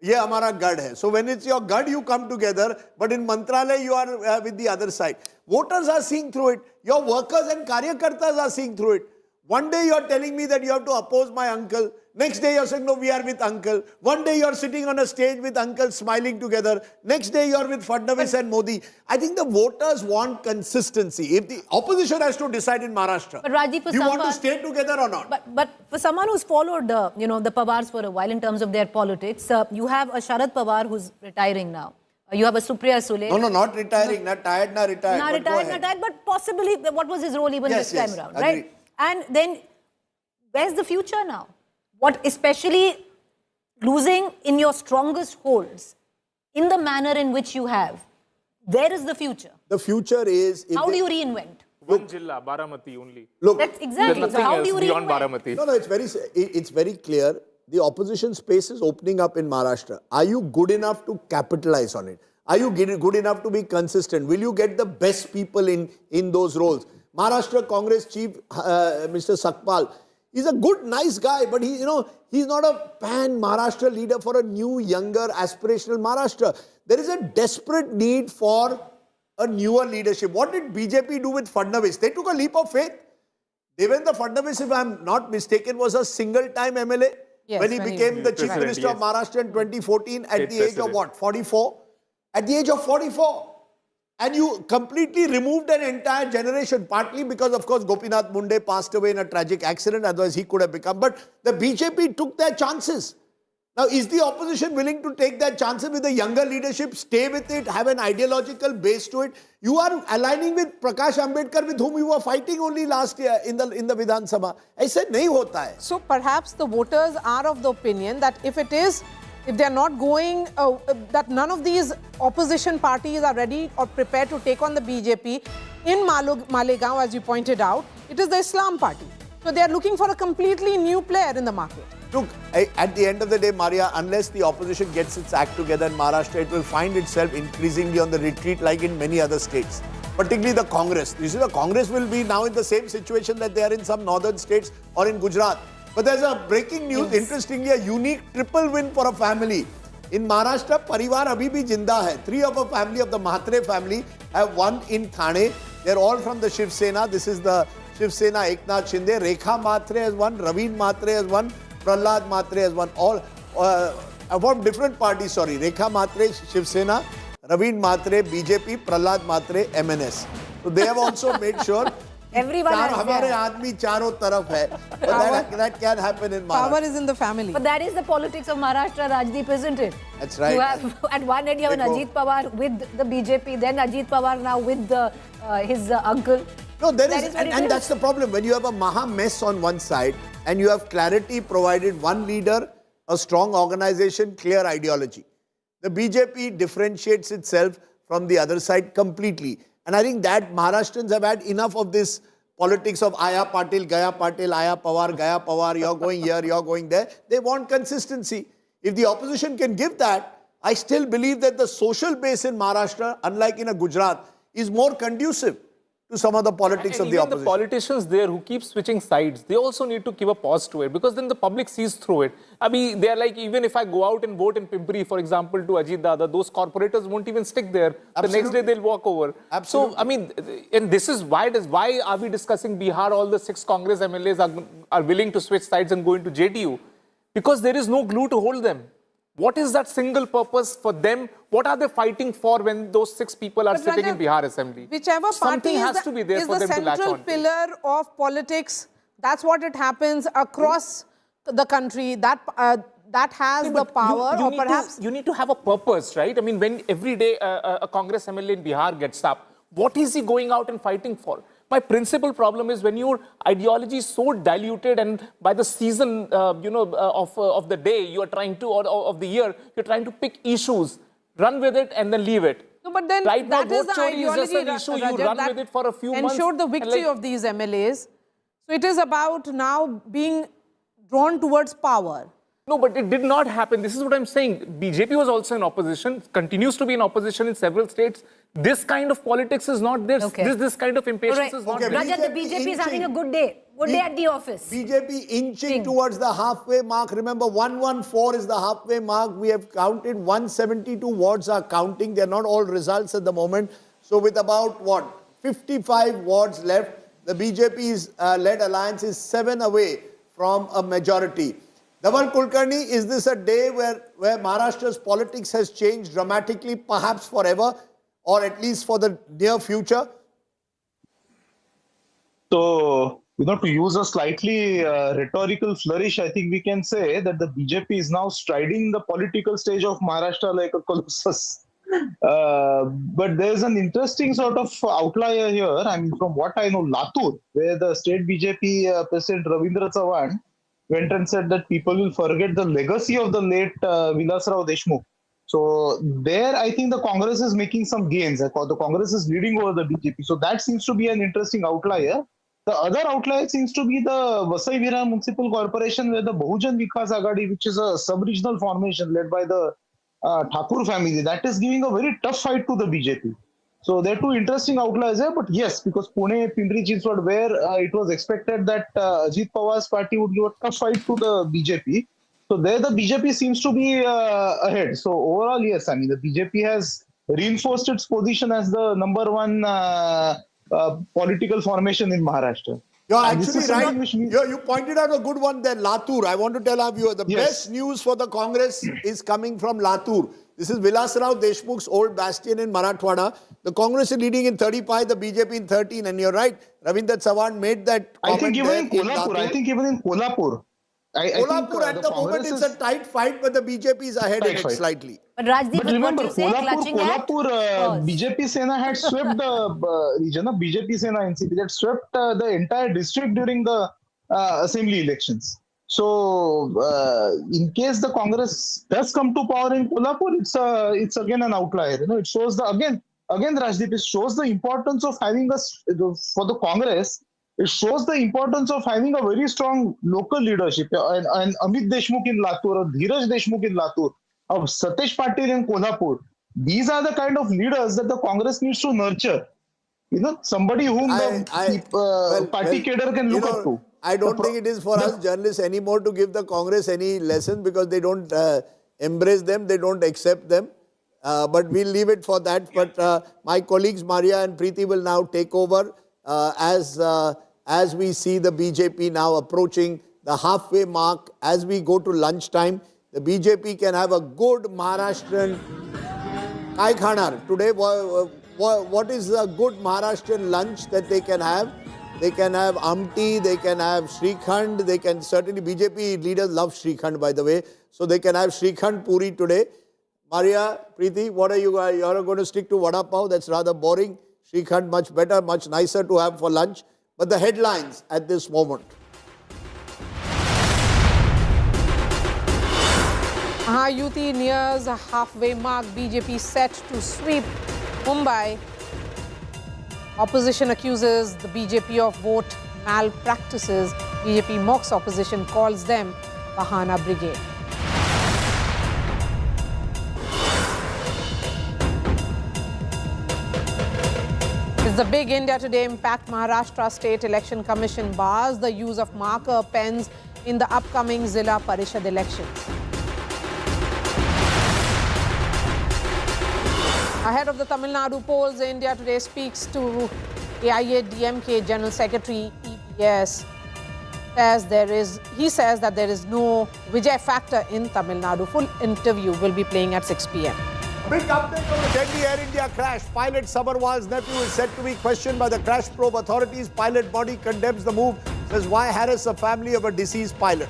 [SPEAKER 21] ये हमारा गढ़ है. So when it's your गढ़, you come together, but in Mantralaya you are with the other side. Voters are seeing through it. Your workers and karyakartas are seeing through it. One day you are telling me that you have to oppose my uncle. Next day you are saying, no, we are with uncle. One day you are sitting on a stage with uncle smiling together. Next day you are with Fadnavis and Modi. I think the voters want consistency. If the opposition has to decide in Maharashtra,
[SPEAKER 2] but Rajdeep,
[SPEAKER 21] do you want to stay together or not?
[SPEAKER 2] But for someone who's followed the Pawars for a while in terms of their politics, you have a Sharad Pawar who's retiring now. You have a Supriya Sule.
[SPEAKER 21] No, not retiring. Not tired, not retired.
[SPEAKER 2] Not retired, not tired, but possibly what was his role even this time around, right?
[SPEAKER 21] Agreed.
[SPEAKER 2] And then where's the future now? What, especially losing in your strongest holds, in the manner in which you have, where is the future?
[SPEAKER 21] The future is...
[SPEAKER 2] How do you reinvent?
[SPEAKER 7] One Jilla, Baramati only.
[SPEAKER 21] Look,
[SPEAKER 2] that's exactly. So how do you
[SPEAKER 7] beyond
[SPEAKER 2] reinvent?
[SPEAKER 7] Baramati.
[SPEAKER 21] No, it's very clear. The opposition space is opening up in Maharashtra. Are you good enough to capitalize on it? Are you good enough to be consistent? Will you get the best people in those roles? Maharashtra Congress Chief, Mr. Sakpal, he's a good, nice guy, but he's not a pan-Maharashtra leader for a new, younger, aspirational Maharashtra. There is a desperate need for a newer leadership. What did BJP do with Fadnavis? They took a leap of faith. Devendra Fadnavis, if I'm not mistaken, was a single-time MLA when he became the Chief Minister of Maharashtra in 2014 at the age of what, 44? At the age of 44. And you completely removed an entire generation, partly because, of course, Gopinath Munde passed away in a tragic accident, otherwise he could have become. But the BJP took their chances. Now, is the opposition willing to take that chances with the younger leadership, stay with it, have an ideological base to it? You are aligning with Prakash Ambedkar, with whom you were fighting only last year in the Vidhan Sabha. I said, nahi hota hai.
[SPEAKER 4] So perhaps the voters are of the opinion that if they are not going, that none of these opposition parties are ready or prepared to take on the BJP in Malegaon, as you pointed out, it is the Islam party. So they are looking for a completely new player in the market.
[SPEAKER 21] Look, at the end of the day, Maria, unless the opposition gets its act together in Maharashtra, it will find itself increasingly on the retreat like in many other states, particularly the Congress. You see, the Congress will be now in the same situation that they are in some northern states or in Gujarat. But there's a breaking news, interestingly, a unique triple win for a family. In Maharashtra, Parivar abhi bhi jinda hai. 3 of a family of the Mhatre family have won in Thane. They're all from the Shiv Sena. This is the Shiv Sena Eknath Shinde. Rekha Mhatre has won, Raveen Mhatre has won, Prahlad Mhatre has won, all from different parties, sorry. Rekha Mhatre, Shiv Sena, Raveen Mhatre, BJP, Prahlad Mhatre, MNS. So they have also made sure
[SPEAKER 2] everyone has
[SPEAKER 21] हमारे आदमी चारों तरफ है. But that can happen in Maharashtra.
[SPEAKER 4] Power is in the family.
[SPEAKER 2] But that is the politics of Maharashtra, Rajdeep, isn't it?
[SPEAKER 21] That's right.
[SPEAKER 2] You have, at one end, you have an Ajit Pawar with the BJP, then Ajit Pawar now with his uncle.
[SPEAKER 21] No, there is, and that's the problem. When you have a maha mess on one side and you have clarity provided, one leader, a strong organization, clear ideology. The BJP differentiates itself from the other side completely. And I think that Maharashtrians have had enough of this politics of Aya Patil, Gaya Patil, Aya Pawar, Gaya Pawar, you're going here, you're going there. They want consistency. If the opposition can give that, I still believe that the social base in Maharashtra, unlike in a Gujarat, is more conducive to some of the politics of the opposition.
[SPEAKER 7] The politicians there who keep switching sides, they also need to give a pause to it, because then the public sees through it. I mean, they are like, even if I go out and vote in Pimpri, for example, to Ajit Dada, those corporators won't even stick there. Absolutely. The next day they'll walk over.
[SPEAKER 21] Absolutely.
[SPEAKER 7] So, I mean, and this is why are we discussing Bihar? All the 6 Congress MLAs are willing to switch sides and go into JDU, because there is no glue to hold them. What is that single purpose for them? What are they fighting for when those 6 people are sitting in Bihar Assembly?
[SPEAKER 4] Whichever party
[SPEAKER 7] is the
[SPEAKER 4] central pillar of politics, that's what it happens across the country. That has the power, or perhaps
[SPEAKER 7] you need to have a purpose, right? I mean, when every day a Congress MLA in Bihar gets up, what is he going out and fighting for? My principal problem is when your ideology is so diluted, and by the season, of the day you are trying to, or of the year, you're trying to pick issues, run with it, and then leave it.
[SPEAKER 4] No, but then
[SPEAKER 7] right
[SPEAKER 4] that
[SPEAKER 7] now,
[SPEAKER 4] is the ideology,
[SPEAKER 7] is just an issue. You run with it for a few months.
[SPEAKER 4] Ensured the victory of these MLAs. So it is about now being drawn towards power.
[SPEAKER 7] No, but it did not happen. This is what I'm saying. BJP was also in opposition, continues to be in opposition in several states. This kind of politics is not there.
[SPEAKER 2] Okay.
[SPEAKER 7] This kind of impatience is not there.
[SPEAKER 2] Rajat, the BJP is having a good day. Good day at the office.
[SPEAKER 21] BJP inching towards the halfway mark. Remember, 114 is the halfway mark. We have counted 172 wards are counting. They're not all results at the moment. So with about, 55 wards left, the BJP's led alliance is 7 away from a majority. Dhaval Kulkarni, is this a day where Maharashtra's politics has changed dramatically, perhaps forever, or at least for the near future?
[SPEAKER 8] So, to use a slightly rhetorical flourish, I think we can say that the BJP is now striding the political stage of Maharashtra like a colossus. But there's an interesting sort of outlier here. I mean, from what I know, Latur, where the state BJP President Ravindra Chavan went and said that people will forget the legacy of the late Vilasrao Deshmukh. So there, I think the Congress is making some gains. The Congress is leading over the BJP. So that seems to be an interesting outlier. The other outlier seems to be the Vasai Virar Municipal Corporation, where the Bahujan Vikas Agadi, which is a sub-regional formation led by the Thakur family, that is giving a very tough fight to the BJP. So there are 2 interesting outliers there, but yes, because Pune, Pimpri Chinchwad, where it was expected that Ajit Pawar's party would give a tough fight to the BJP. So there the BJP seems to be ahead. So overall, yes, I mean, the BJP has reinforced its position as the #1 political formation in Maharashtra.
[SPEAKER 21] You're actually right. You pointed out a good one there, Latur. I want to tell our viewers, the best news for the Congress is coming from Latur. This is Vilasrao Deshmukh's old bastion in Marathwada. The Congress is leading in 35, the BJP in 13. And you're right, Ravindra Chavan made that comment.
[SPEAKER 8] I think even in Kolhapur. I think
[SPEAKER 21] Kolhapur at the moment it's a tight fight, but the BJP is ahead in it slightly.
[SPEAKER 2] But Rajdeep,
[SPEAKER 8] But
[SPEAKER 2] with
[SPEAKER 8] remember,
[SPEAKER 2] what you say, clutching at pause.
[SPEAKER 8] BJP Sena had swept the region of BJP Sena NCP that swept the entire district during the assembly elections. So, in case the Congress does come to power in Kolhapur, it's again an outlier. You know, it shows again Rajdeep, it shows the importance of having for the Congress. It shows the importance of having a very strong local leadership. And Amit Deshmukh in Latur, or Dheeraj Deshmukh in Latur, of Satish Patil in Kolhapur. These are the kind of leaders that the Congress needs to nurture. You know, somebody whom the party cadre can look up to.
[SPEAKER 21] I don't think it is for us journalists anymore to give the Congress any lesson because they don't embrace them, they don't accept them. But we'll leave it for that. But my colleagues Maria and Preeti will now take over as we see the BJP now approaching the halfway mark. As we go to lunchtime, the BJP can have a good Maharashtrian Kai Khanar. Today, what is a good Maharashtrian lunch that they can have? They can have Amti, they can have Shrikhand, they can certainly, BJP leaders love Shrikhand, by the way. So they can have Shrikhand Puri today. Maria, Preeti, what are you going to stick to Vada Pav? That's rather boring. Shrikhand much better, much nicer to have for lunch. But the headlines at this moment.
[SPEAKER 4] Mahayuti nears a halfway mark. BJP set to sweep Mumbai. Opposition accuses the BJP of vote malpractices. BJP mocks opposition, calls them Bahana Brigade. It's the big India Today impact. Maharashtra State Election Commission bars the use of marker pens in the upcoming Zilla Parishad elections. Ahead of the Tamil Nadu polls, India Today speaks to AIADMK General Secretary EPS. He says that there is no Vijay factor in Tamil Nadu. Full interview will be playing at 6 p.m.
[SPEAKER 21] Big update on the Delhi Air India crash. Pilot Sabharwal's nephew is said to be questioned by the crash probe authorities. Pilot body condemns the move. Says why harass a family of a deceased pilot.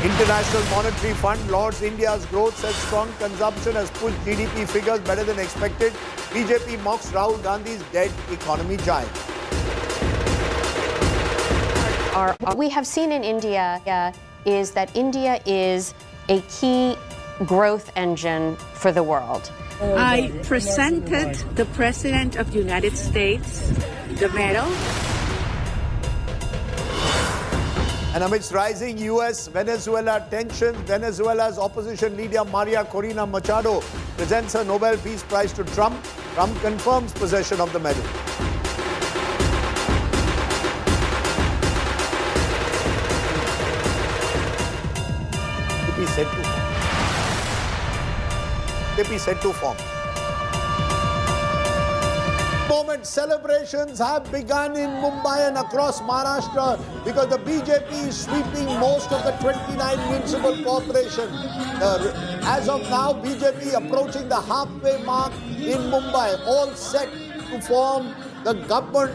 [SPEAKER 21] International Monetary Fund lauds India's growth, says strong consumption has pushed GDP figures better than expected. BJP mocks Rahul Gandhi's dead economy giant.
[SPEAKER 10] What we have seen in India is that India is a key growth engine for the world.
[SPEAKER 20] I presented the President of the United States the medal.
[SPEAKER 21] And amidst rising US-Venezuela tensions, Venezuela's opposition leader Maria Corina Machado presents her Nobel Peace Prize to Trump. Trump confirms possession of the medal. BJP set to form. Moment celebrations have begun in Mumbai and across Maharashtra because the BJP is sweeping most of the 29 municipal corporations. As of now, BJP approaching the halfway mark in Mumbai, all set to form the government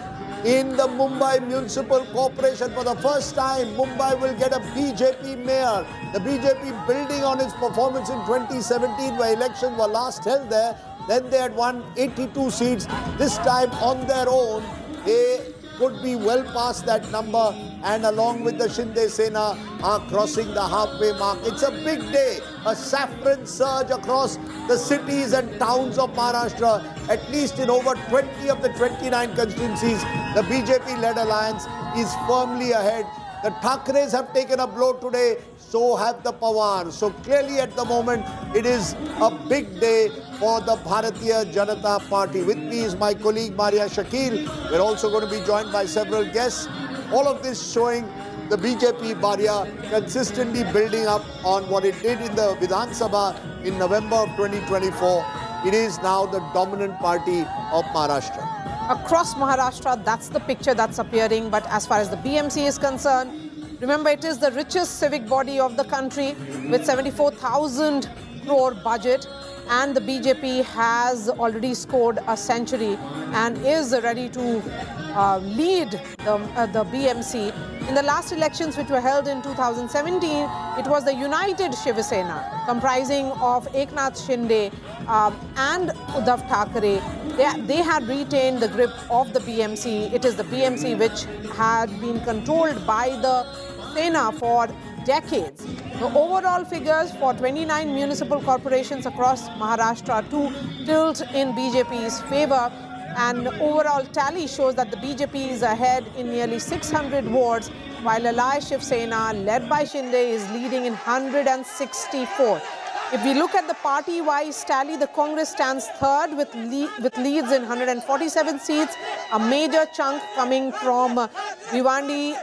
[SPEAKER 21] in the Mumbai Municipal Corporation. For the first time, Mumbai will get a BJP mayor. The BJP building on its performance in 2017 where elections were last held there. Then they had won 82 seats. This time on their own, they could be well past that number and along with the Shinde Sena are crossing the halfway mark. It's a big day, a saffron surge across the cities and towns of Maharashtra. At least in over 20 of the 29 constituencies, the BJP-led alliance is firmly ahead. The Thackerays have taken a blow today, so have the Pawars. So clearly at the moment, it is a big day for the Bharatiya Janata Party. With me is my colleague Maria Shakil. We're also going to be joined by several guests. All of this showing the BJP Bharia consistently building up on what it did in the Vidhan Sabha in November of 2024. It is now the dominant party of Maharashtra.
[SPEAKER 4] Across Maharashtra, that's the picture that's appearing. But as far as the BMC is concerned, remember it is the richest civic body of the country with 74,000 crore budget. And the BJP has already scored a century and is ready to lead the BMC. In the last elections, which were held in 2017, it was the united Shiv Sena, comprising of Eknath Shinde and Uddhav Thackeray. They had retained the grip of the BMC. It is the BMC which had been controlled by the Sena for decades. The overall figures for 29 municipal corporations across Maharashtra tilt in BJP's favor, and overall tally shows that the BJP is ahead in nearly 600 wards, while Allied Shiv Sena, led by Shinde, is leading in 164. If we look at the party-wise tally, the Congress stands third with leads in 147 seats, a major chunk coming from Bhiwandi,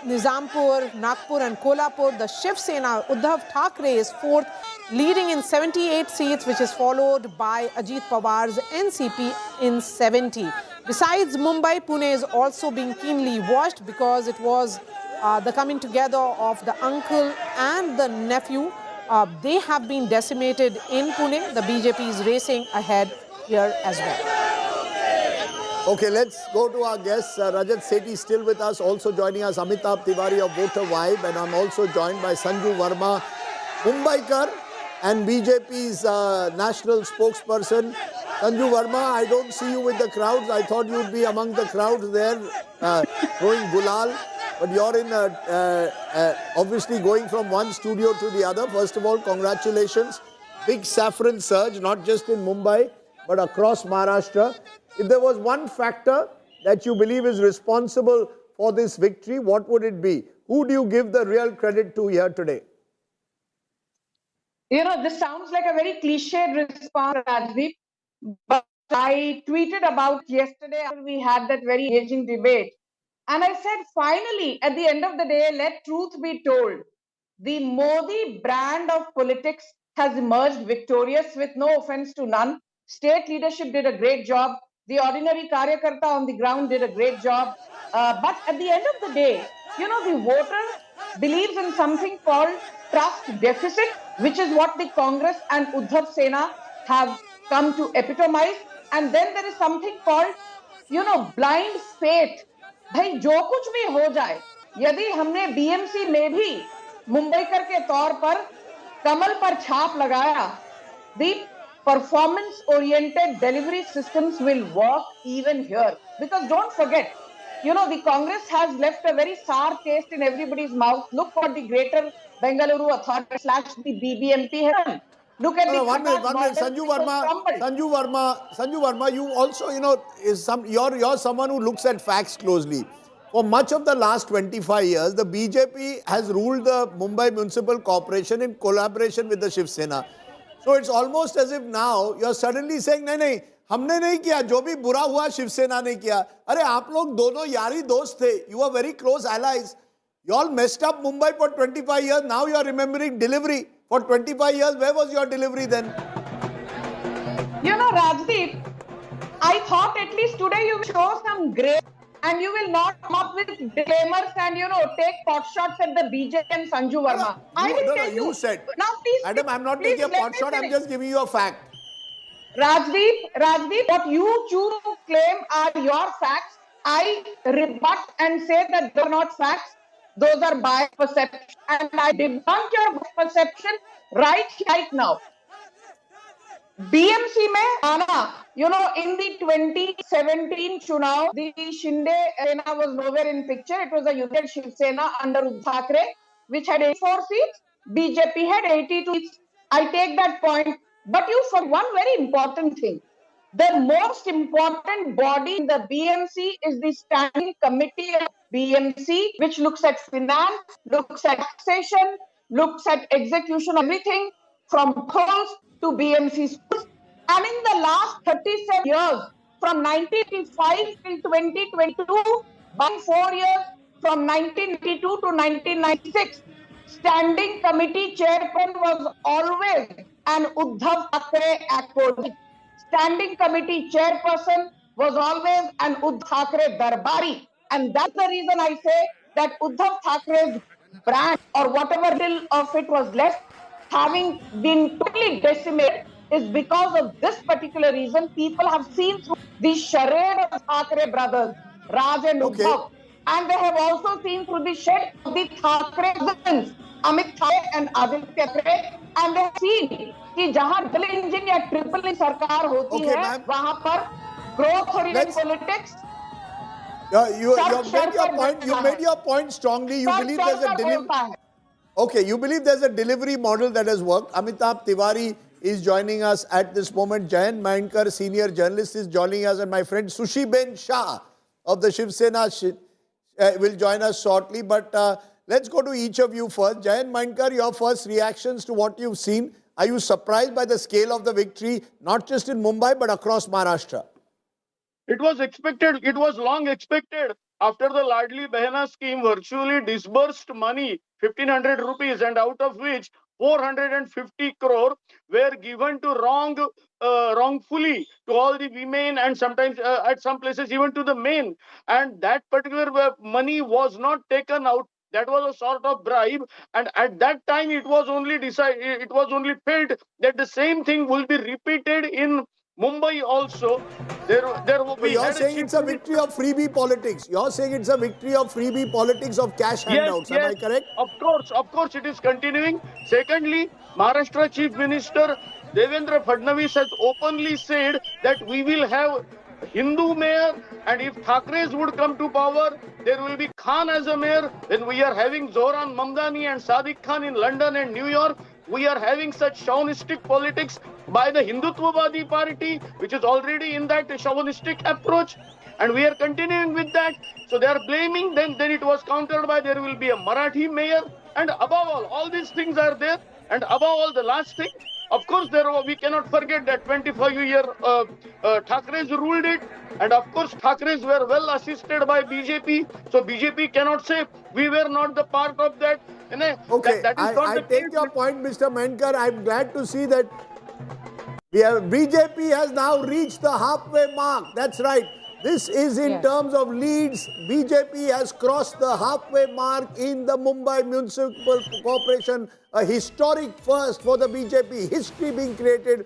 [SPEAKER 4] Nizampur, Nagpur and Kolhapur. The Shiv Sena, Uddhav Thackeray, is fourth, leading in 78 seats, which is followed by Ajit Pawar's NCP in 70. Besides Mumbai, Pune is also being keenly watched because it was the coming together of the uncle and the nephew. They have been decimated in Pune. The BJP is racing ahead here as well.
[SPEAKER 21] Okay, let's go to our guests. Rajat Sethi still with us, also joining us, Amitabh Tiwari of Voter Vibe, and I'm also joined by Sanju Verma, Mumbaikar, and BJP's national spokesperson. Sanju Verma, I don't see you with the crowds. I thought you'd be among the crowds there, throwing gulal. But you're in, obviously going from one studio to the other. First of all, congratulations. Big Saffron surge, not just in Mumbai, but across Maharashtra. If there was one factor that you believe is responsible for this victory, what would it be? Who do you give the real credit to here today?
[SPEAKER 3] You know, this sounds like a very cliched response, Rajdeep, but I tweeted about yesterday after we had that very engaging debate. And I said, finally, at the end of the day, let truth be told. The Modi brand of politics has emerged victorious, with no offense to none. State leadership did a great job. The ordinary karyakarta on the ground did a great job. But at the end of the day, you know, the voter believes in something called trust deficit, which is what the Congress and Uddhav Sena have come to epitomize. And then there is something called, you know, blind faith. भाई जो कुछ भी हो जाए, यदि हमने BMC में भी मुंबईकर के तौर पर कमल पर छाप लगाया, the performance oriented delivery systems will work even here. Because don't forget, you know, the Congress has left a very sour taste in everybody's mouth. Look what the Greater Bengaluru Authority / the BBMP has done. Look at the
[SPEAKER 21] one minute. Sanju Verma, you also, you know, you're someone who looks at facts closely. For much of the last 25 years, the BJP has ruled the Mumbai Municipal Corporation in collaboration with the Shiv Sena. So it's almost as if now you're suddenly saying, नहीं, हमने नहीं किया, जो भी बुरा हुआ शिव सेना ने किया. अरे आप लोग दोनों यारी दोस्त थे. You were very close allies. You all messed up Mumbai for 25 years. Now you are remembering delivery. For 25 years, where was your delivery then?
[SPEAKER 3] You know, Rajdeep, I thought at least today you will show some grace and you will not come up with disclaimers and, you know, take pot shots at the BJP and Sanju Verma. I will tell you.
[SPEAKER 21] You said.
[SPEAKER 3] Now, please.
[SPEAKER 21] Madam, I'm not taking a pot shot. I'm just giving you a fact.
[SPEAKER 3] Rajdeep, what you choose to claim are your facts. I rebut and say that they're not facts. Those are biased perceptions, and I debunk your perception right now. BMC mein Anna, you know, in the 2017 Chunav, the Shinde Sena was nowhere in picture. It was a united Shiv Sena under Uddhav Thackeray, which had 84 seats. BJP had 82 seats. I take that point. But you forget one very important thing. The most important body in the BMC is the Standing Committee of BMC, which looks at finance, looks at taxation, looks at execution, everything from polls to BMC schools. And in the last 37 years, from 1985 till 2022, by 4 years, from 1992 to 1996, Standing Committee Chairman was always an Uddhav Thackeray accolade. Standing Committee Chairperson was always an Uddhav Thackeray Darbari. And that's the reason I say that Uddhav Thackeray's brand, or whatever little of it was left, having been totally decimated, is because of this particular reason. People have seen through the charade of Thackeray brothers. Raj and Uddhav. And they have also seen through the shed of the Thackeray cousins, Amit Thackeray and Aditya Thackeray, and they have seen कि जहां double engine या triple engine सरकार होती है वहां पर growth oriented politics.
[SPEAKER 21] You made your point. You made your point strongly. You believe there's a delivery. Okay, you believe there's a delivery model that has worked. Amitabh Tiwari is joining us at this moment. Jayant Mainkar, senior journalist, is joining us, and my friend Sushi Ben Shah of the Shiv Sena will join us shortly. But let's go to each of you first. Jayant Mainkar, your first reactions to what you've seen. Are you surprised by the scale of the victory, not just in Mumbai, but across Maharashtra?
[SPEAKER 15] It was expected. It was long expected. After the Ladli Behna scheme virtually disbursed money, 1,500 rupees, and out of which 450 crore were given to wrongfully to all the women, and sometimes at some places even to the men. And that particular money was not taken out. That was a sort of bribe, and at that time it was only decided. It was only felt that the same thing will be repeated in Mumbai also.
[SPEAKER 21] You're saying it's a victory of freebie politics. You're saying it's a victory of freebie politics of cash handouts. Am I correct?
[SPEAKER 15] Of course, it is continuing. Secondly, Maharashtra Chief Minister Devendra Fadnavis has openly said that we will have Hindu mayor, and if Thackerays would come to power, there will be Khan as a mayor. Then we are having Zohran Mamdani and Sadiq Khan in London and New York. We are having such chauvinistic politics by the Hindutvavadi party, which is already in that chauvinistic approach, and we are continuing with that. So they are blaming, then it was countered by there will be a Marathi mayor, and above all these things are there, and above all, the last thing, of course, we cannot forget that 25-year Thackerays ruled it, and of course, Thackerays were well assisted by BJP, so BJP cannot say we were not the part of that.
[SPEAKER 21] Okay, I take your point, Mr. Mainkar. I'm glad to see that BJP has now reached the halfway mark. That's right. This is in terms of leads. BJP has crossed the halfway mark in the Mumbai Municipal Corporation. A historic first for the BJP. History being created.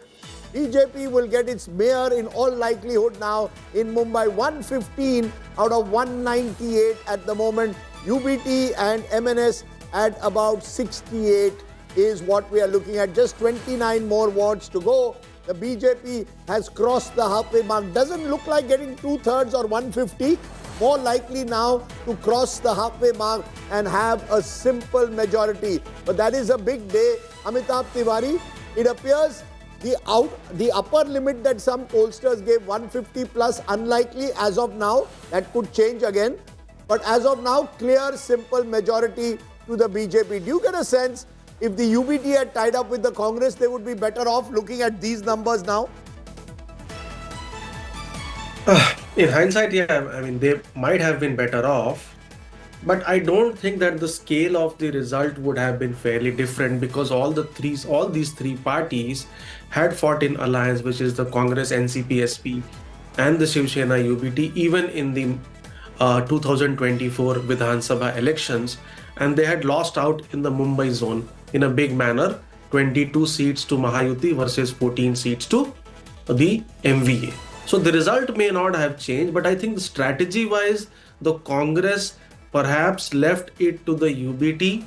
[SPEAKER 21] BJP will get its mayor in all likelihood now in Mumbai. 115 out of 198 at the moment. UBT and MNS at about 68 is what we are looking at. Just 29 more wards to go. The BJP has crossed the halfway mark. Doesn't look like getting 2/3 or 150. More likely now to cross the halfway mark and have a simple majority. But that is a big day. Amitabh Tiwari, it appears the upper limit that some pollsters gave, 150 plus, unlikely as of now. That could change again. But as of now, clear, simple majority to the BJP. Do you get a sense if the UBT had tied up with the Congress, they would be better off looking at these numbers now?
[SPEAKER 13] In hindsight, yeah, I mean, they might have been better off. But I don't think that the scale of the result would have been fairly different, because all these three parties had fought in alliance, which is the Congress, NCP, SP and the Shiv Sena UBT, even in the 2024 Vidhan Sabha elections, and they had lost out in the Mumbai zone in a big manner, 22 seats to Mahayuti versus 14 seats to the MVA. So the result may not have changed, but I think strategy-wise, the Congress perhaps left it to the UBT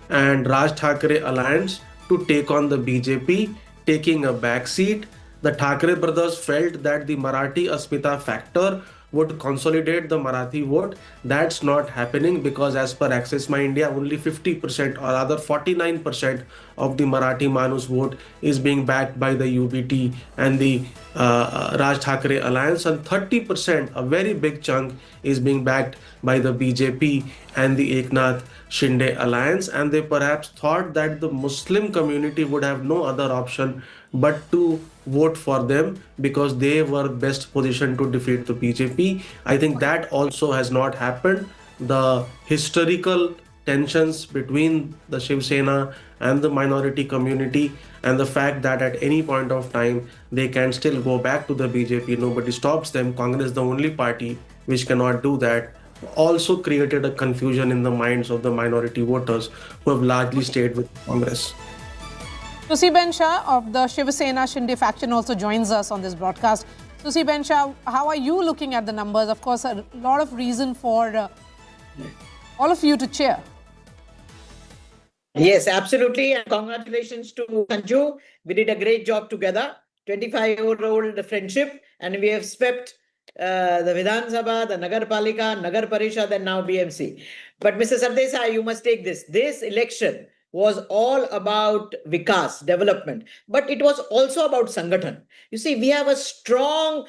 [SPEAKER 13] and Raj Thackeray alliance to take on the BJP, taking a back seat. The Thackeray brothers felt that the Marathi Asmita factor would consolidate the Marathi vote. That's not happening, because as per Access My India, only 50% or rather 49% of the Marathi Manus vote is being backed by the UBT and the Raj Thackeray alliance, and 30%, a very big chunk, is being backed by the BJP and the Eknath Shinde alliance. And they perhaps thought that the Muslim community would have no other option but to vote for them, because they were best positioned to defeat the BJP. I think that also has not happened. The historical tensions between the Shiv Sena and the minority community, and the fact that at any point of time they can still go back to the BJP, nobody stops them. Congress, the only party which cannot do that, also created a confusion in the minds of the minority voters who have largely stayed with Congress.
[SPEAKER 4] Sushi Ben Shah of the Shiv Sena Shinde faction also joins us on this broadcast. Susi Bensha, how are you looking at the numbers? Of course, a lot of reason for all of you to cheer.
[SPEAKER 11] Yes, absolutely. And congratulations to Sanju. We did a great job together. 25-year-old friendship, and we have swept the Vidhan Sabha, the Nagar Palika, Nagar Parishad, and now BMC. But Mr. Sardesai, you must take this. This election was all about Vikas, development, but it was also about Sangathan. You see, we have a strong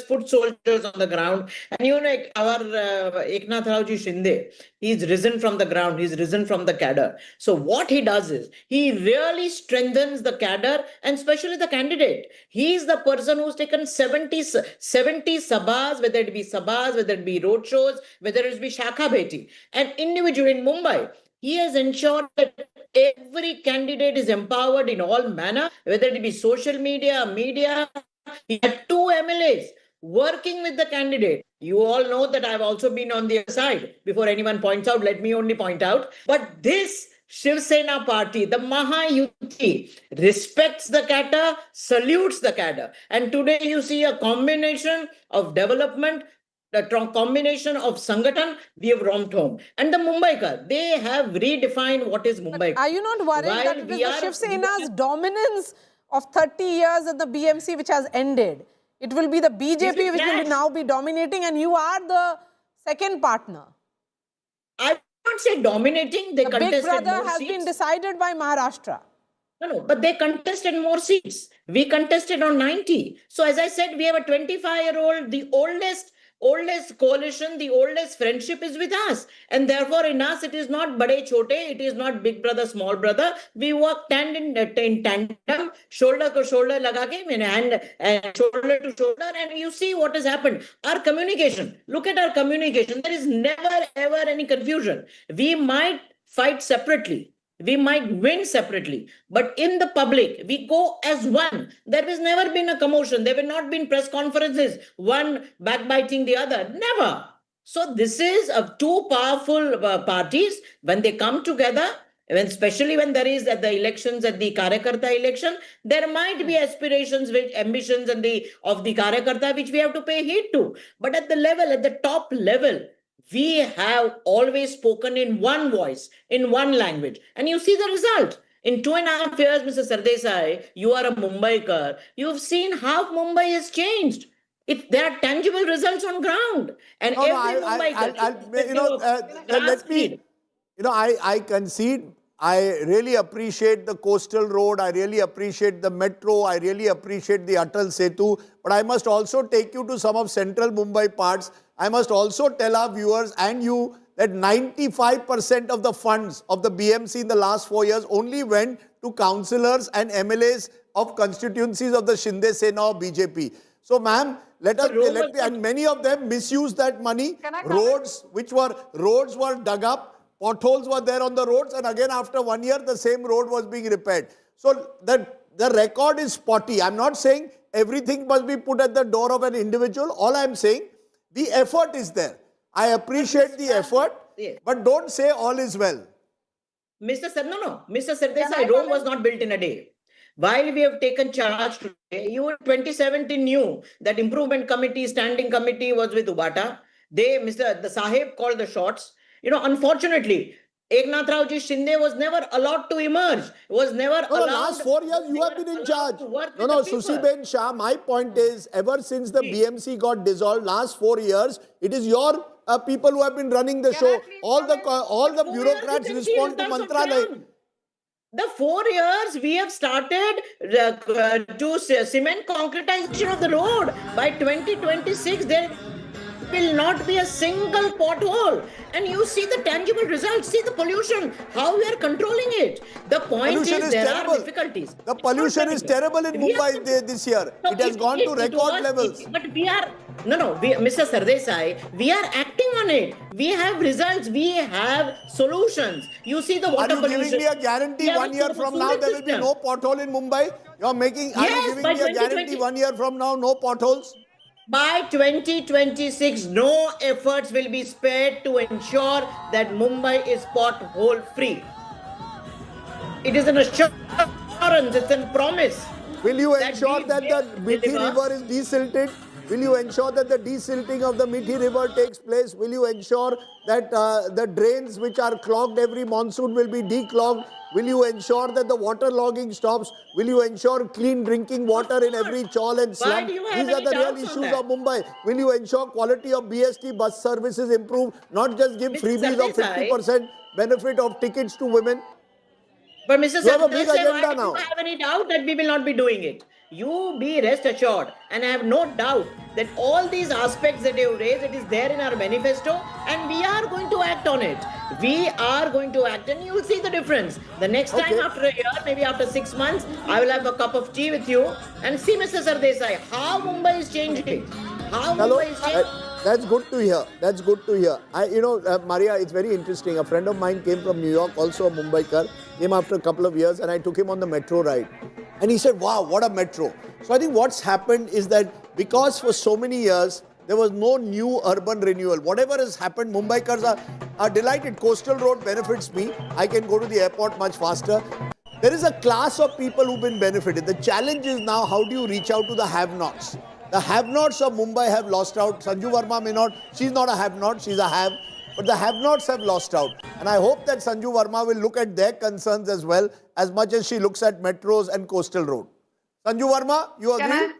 [SPEAKER 11] foot soldiers on the ground, and you know our Eknath Raoji Shinde, he's risen from the ground, he's risen from the cadre. So what he does is he really strengthens the cadre, and especially the candidate. He is the person who's taken 70 sabhas, whether it be sabhas, whether it be roadshows, whether it be Shakha Beti, and individual in Mumbai. He has ensured that every candidate is empowered in all manner, whether it be social media. He had 2 MLAs working with the candidate. You all know that I've also been on the other side. Before anyone points out, let me only point out. But this Shiv Sena party, the Mahayuti, respects the cadre, salutes the cadre. And today you see a combination of development, the combination of Sangathan, we have romped home. And the Mumbaikar, they have redefined what is Mumbai.
[SPEAKER 4] Are you not worried that it is the Shiv Sena's dominance of 30 years at the BMC which has ended? It will be the BJP which will now be dominating, and you are the second partner.
[SPEAKER 11] I won't say dominating. They
[SPEAKER 4] the
[SPEAKER 11] contested
[SPEAKER 4] Big Brother
[SPEAKER 11] more
[SPEAKER 4] has
[SPEAKER 11] seats.
[SPEAKER 4] been decided by Maharashtra.
[SPEAKER 11] No, but they contested more seats. We contested on 90. So as I said, we have a 25-year-old, the oldest coalition, the oldest friendship is with us. And therefore in us, it is not bade chote, it is not big brother, small brother. We work in tandem, shoulder to shoulder, and shoulder to shoulder. And you see what has happened. Our communication, look at our communication. There is never ever any confusion. We might fight separately. We might win separately, but in the public, we go as one. There has never been a commotion. There have not been press conferences, one backbiting the other. Never. So this is two powerful parties. When they come together, especially when there is at the elections, at the Karyakarta election, there might be aspirations, ambitions of the Karyakarta, which we have to pay heed to. But at the top level, we have always spoken in one voice, in one language. And you see the result. In 2.5 years, Mr. Sardesai, you are a Mumbaikar. You've seen how Mumbai has changed. There are tangible results on ground. And
[SPEAKER 21] I concede. I really appreciate the coastal road. I really appreciate the metro. I really appreciate the Atal Setu. But I must also take you to some of central Mumbai parts. I must also tell our viewers and you that 95% of the funds of the BMC in the last 4 years only went to councillors and MLAs of constituencies of the Shinde Sena or BJP. So, ma'am, and many of them misused that money. Roads were dug up. Potholes were there on the roads, and again after 1 year, the same road was being repaired. So the record is spotty. I'm not saying everything must be put at the door of an individual. All I'm saying, the effort is there. I appreciate the effort, but don't say all is well.
[SPEAKER 11] Mr. Sardesai, Rome was not built in a day. While we have taken charge today, you in 2017 knew that improvement committee, standing committee was with Ubata. The Sahib called the shots. Unfortunately, Eknath Raoji Shinde was never allowed to emerge. Was never allowed.
[SPEAKER 21] Last 4 years, you have been in charge. Susi Bensha, my point is, ever since the BMC got dissolved, last 4 years, it is your people who have been running the show. All the bureaucrats respond to Mantralaya.
[SPEAKER 11] The 4 years we have started to cement concretization of the road. By 2026, there will not be a single pothole. And you see the tangible results. See the pollution, how we are controlling it. The point is there are difficulties.
[SPEAKER 21] The pollution is terrible in Mumbai this year. It has gone to record levels.
[SPEAKER 11] But we are, Mr. Sardesai, we are acting on it. We have results. We have solutions. You see the water pollution.
[SPEAKER 21] Are you giving me a guarantee 1 year from now there will be no pothole in Mumbai? Are you giving me a guarantee 1 year from now, no potholes?
[SPEAKER 11] By 2026, no efforts will be spared to ensure that Mumbai is pothole free. It is an assurance, it's a promise.
[SPEAKER 21] Will you
[SPEAKER 11] that
[SPEAKER 21] ensure
[SPEAKER 11] we
[SPEAKER 21] that the
[SPEAKER 11] will
[SPEAKER 21] Mithi
[SPEAKER 11] deliver.
[SPEAKER 21] River is desilted? Will you ensure that the desilting of the Mithi River takes place? Will you ensure that the drains which are clogged every monsoon will be declogged? Will you ensure that the water logging stops? Will you ensure clean drinking water in every chawl and
[SPEAKER 11] Why
[SPEAKER 21] slum?
[SPEAKER 11] do you have
[SPEAKER 21] These are
[SPEAKER 11] any
[SPEAKER 21] the real
[SPEAKER 11] doubts on
[SPEAKER 21] issues
[SPEAKER 11] that?
[SPEAKER 21] of Mumbai. Will you ensure quality of BST bus services improve? Not just give
[SPEAKER 11] Mr.
[SPEAKER 21] freebies of
[SPEAKER 11] Sardesai,
[SPEAKER 21] 50% benefit of tickets to women?
[SPEAKER 11] but Mr.
[SPEAKER 21] You have a big
[SPEAKER 11] Sardesai, why
[SPEAKER 21] agenda
[SPEAKER 11] do you
[SPEAKER 21] now.
[SPEAKER 11] have any doubt that we will not be doing it? You be rest assured, and I have no doubt that all these aspects that you raised, it is there in our manifesto, and we are going to act on it. We are going to act, and you will see the difference. The next time after a year, maybe after 6 months, I will have a cup of tea with you and see, Mr. Sardesai, how Mumbai is changing. How
[SPEAKER 21] Hello,
[SPEAKER 11] Mumbai is changing.
[SPEAKER 21] that's good to hear. That's good to hear. Maria, it's very interesting. A friend of mine came from New York, also a Mumbaikar, came after a couple of years, and I took him on the metro ride. And he said, wow, what a metro. So I think what's happened is that because for so many years, there was no new urban renewal. Whatever has happened, Mumbaikars are delighted. Coastal Road benefits me. I can go to the airport much faster. There is a class of people who've been benefited. The challenge is now, how do you reach out to the have-nots? The have-nots of Mumbai have lost out. Sanju Verma may not, she's not a have-not, she's a have. But the have-nots have lost out. And I hope that Sanju Verma will look at their concerns as well, as much as she looks at metros and coastal road. Sanju Verma, you agree?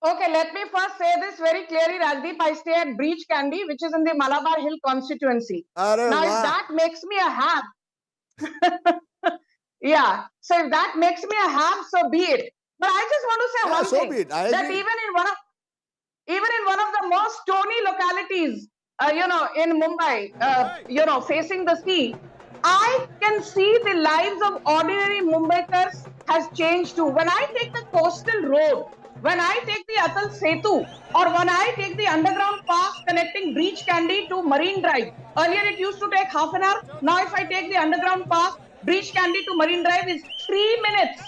[SPEAKER 3] Okay, let me first say this very clearly, Rajdeep. I stay at Breach Candy, which is in the Malabar Hill constituency. Now, if that makes me a have, yeah. So if that makes me a have, so be it. But I just want to say one thing.
[SPEAKER 21] Be it. I
[SPEAKER 3] that
[SPEAKER 21] agree.
[SPEAKER 3] even in one of the most stony localities, in Mumbai, facing the sea, I can see the lives of ordinary Mumbaikars has changed too. When I take the coastal road, when I take the Atal Setu, or when I take the underground pass connecting Breach Candy to Marine Drive, earlier it used to take half an hour. Now if I take the underground pass, Breach Candy to Marine Drive is 3 minutes.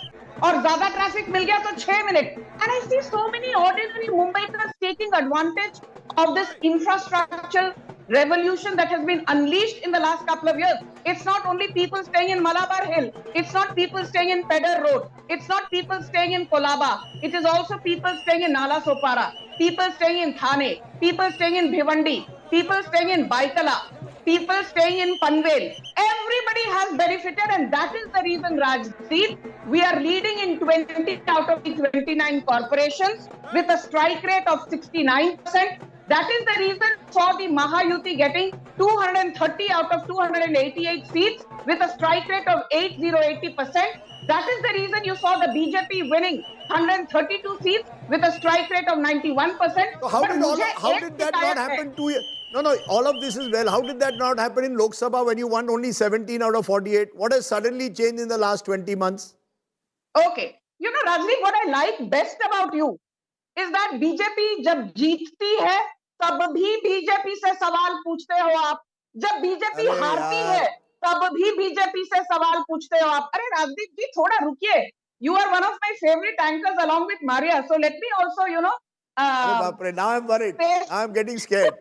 [SPEAKER 3] और ज्यादा traffic मिल गया तो 6 minute. And I see so many ordinary Mumbaikars taking advantage of this infrastructure revolution that has been unleashed in the last couple of years. It's not only people staying in Malabar Hill. It's not people staying in Pedder Road. It's not people staying in Kolaba. It is also people staying in Nala Sopara, people staying in Thane, people staying in Bhivandi, people staying in Baikala, people staying in Panvel. Everybody has benefited, and that is the reason, Rajdeep, we are leading in 20 out of the 29 corporations with a strike rate of 69%. That is the reason for the Mahayuti getting 230 out of 288 seats with a strike rate of 80%. That is the reason you saw the BJP winning 132 seats with a strike rate of 91%.
[SPEAKER 21] So how did that not happen 2 years? No, all of this is well. How did that not happen in Lok Sabha when you won only 17 out of 48? What has suddenly changed in the last 20 months?
[SPEAKER 3] Okay. Rajdeep, what I like best about you is that BJP जब जीतती है तब भी BJP से सवाल पूछते हो आप. जब बीजेपी हारती है तब भी बीजेपी से सवाल पूछते हो आप. अरे राजदीप जी थोड़ा रुकिए. You are one of my favorite anchors along with Maria. So let me also,
[SPEAKER 21] now I'm worried. Now I'm getting scared.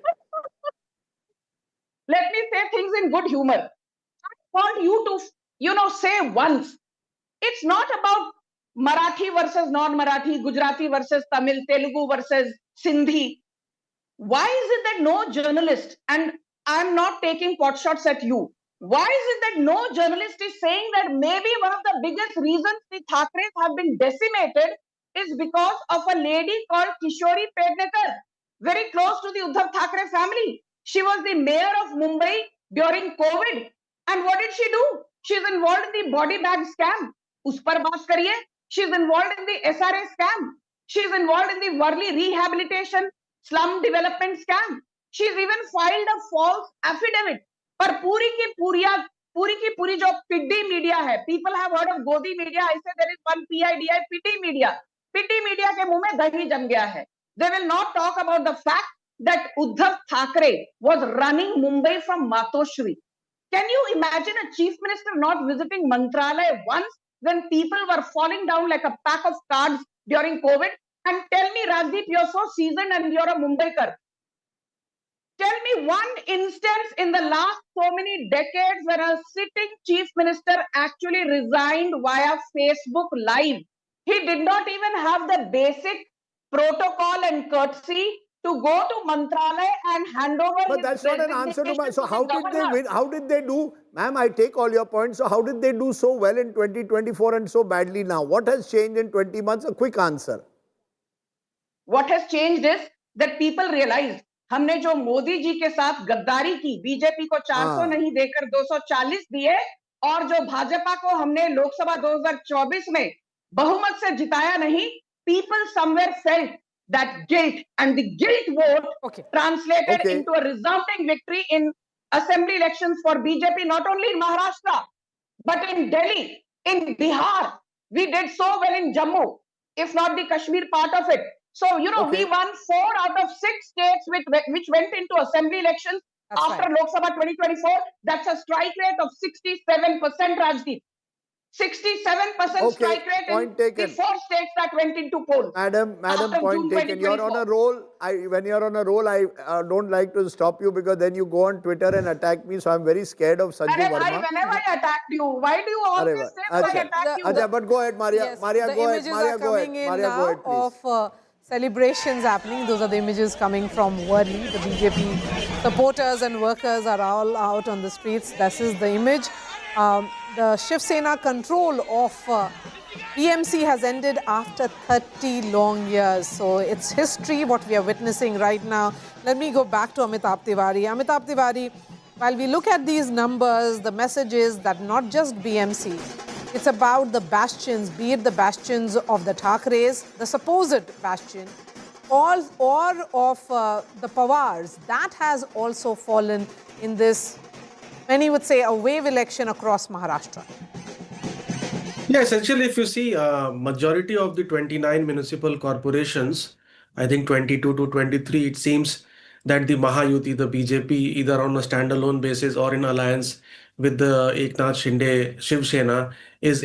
[SPEAKER 3] Let me say things in good humor. I want you to, say once. It's not about Marathi versus non-Marathi, Gujarati versus Tamil, Telugu versus Sindhi. Why is it that no journalist, and I'm not taking pot shots at you, why is it that no journalist is saying that maybe one of the biggest reasons the Thackerays have been decimated is because of a lady called Kishori Pednekar, very close to the Uddhav Thackray family. She was the mayor of Mumbai during COVID. And what did she do? She's involved in the body bag scam. Us par baat kariye. She's involved in the SRA scam. She's involved in the Worli rehabilitation slum development scam. She's even filed a false affidavit. पर पूरी की पूरी जो पिड्डी media है, people have heard of गोदी media. I say there is one PIDI, Piddi media. Piddi media के मुंह में दही जम गया है. They will not talk about the fact that Uddhav Thackeray was running Mumbai from Matoshri. Can you imagine a chief minister not visiting Mantralaya once when people were falling down like a pack of cards during COVID? And tell me, Rajdeep, you're so seasoned and you're a Mumbaikar. tell me one instance in the last so many decades where a sitting chief minister actually resigned via Facebook Live. He did not even have the basic protocol and courtesy to go to Mantralaya and hand over
[SPEAKER 21] But
[SPEAKER 3] his
[SPEAKER 21] that's not an answer to my... So
[SPEAKER 3] the
[SPEAKER 21] how did they
[SPEAKER 3] governor.
[SPEAKER 21] win? How did they do? Ma'am, I take all your points. So how did they do so well in 2024 and so badly now? What has changed in 20 months? A quick answer.
[SPEAKER 3] What has changed is that people realize हमने जो मोदी जी के साथ गद्दारी की, BJP को 400 नहीं देकर 240 दिए, और जो भाजपा को हमने लोकसभा 2024 में बहुमत से जिताया नहीं, people somewhere felt that guilt, and the guilt vote translated into a resounding victory in assembly elections for BJP, not only in Maharashtra, but in Delhi, in Bihar. We did so well in Jammu, if not the Kashmir part of it. So, you know, we won 4 out of 6 states which went into assembly elections after Lok Sabha 2024. That's a strike rate of 67%, Rajdeep. 67% strike rate in the 4 states that went into polls.
[SPEAKER 21] Madam, point taken. You're on a roll. When you're on a roll, I don't like to stop you because then you go on Twitter and attack me. So I'm very scared of Sanju Verma.
[SPEAKER 3] Whenever I attacked you, why do you always say that I attack you?
[SPEAKER 21] But go ahead, Maria.
[SPEAKER 4] Yes,
[SPEAKER 21] Maria,
[SPEAKER 4] the
[SPEAKER 21] go ahead.
[SPEAKER 4] images
[SPEAKER 21] Maria,
[SPEAKER 4] are
[SPEAKER 21] go ahead.
[SPEAKER 4] coming in
[SPEAKER 21] Maria,
[SPEAKER 4] now
[SPEAKER 21] go ahead, please.
[SPEAKER 4] of celebrations happening. Those are the images coming from Worli. The BJP supporters and workers are all out on the streets. This is the image. The Shiv Sena control of BMC has ended after 30 long years. So it's history, what we are witnessing right now. Let me go back to Amitabh Tiwari. Amitabh Tiwari, while we look at these numbers, the message is that not just BMC, it's about the bastions, be it the bastions of the Thackerays, the supposed bastion, or of the Pawars. That has also fallen in this, many would say, a wave election across Maharashtra.
[SPEAKER 13] Yeah, essentially, if you see, majority of the 29 municipal corporations, I think 22 to 23, it seems that the Mahayuti, the BJP, either on a standalone basis or in alliance with the Eknath Shinde, Shiv Sena, is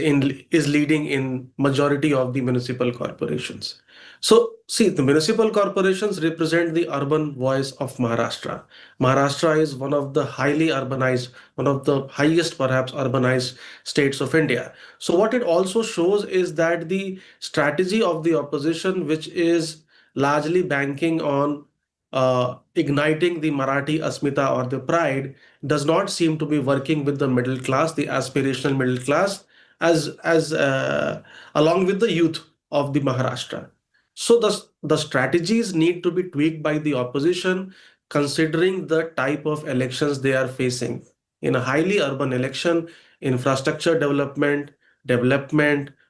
[SPEAKER 13] leading in majority of the municipal corporations. So, see, the municipal corporations represent the urban voice of Maharashtra. Maharashtra is one of the highly urbanized, one of the highest perhaps urbanized states of India. So what it also shows is that the strategy of the opposition, which is largely banking on igniting the Marathi Asmita or the pride, does not seem to be working with the middle class, the aspirational middle class, as along with the youth of the Maharashtra. So the strategies need to be tweaked by the opposition, considering the type of elections they are facing. In a highly urban election, infrastructure development,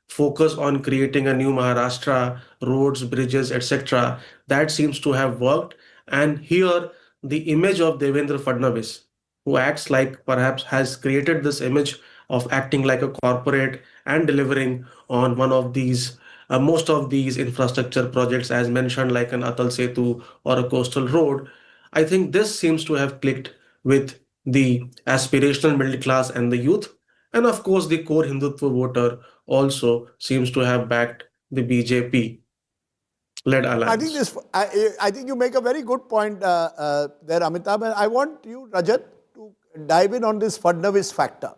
[SPEAKER 13] focus on creating a new Maharashtra, roads, bridges, etc., that seems to have worked. And here, the image of Devendra Fadnavis, who acts like perhaps has created this image of acting like a corporate and delivering on one of these most of these infrastructure projects as mentioned, like an Atal Setu or a coastal road. I think this seems to have clicked with the aspirational middle class and the youth. And of course, the core Hindutva voter also seems to have backed the BJP-led alliance.
[SPEAKER 21] I think you make a very good point there, Amitabh. And I want you, Rajat, to dive in on this Fadnavis factor.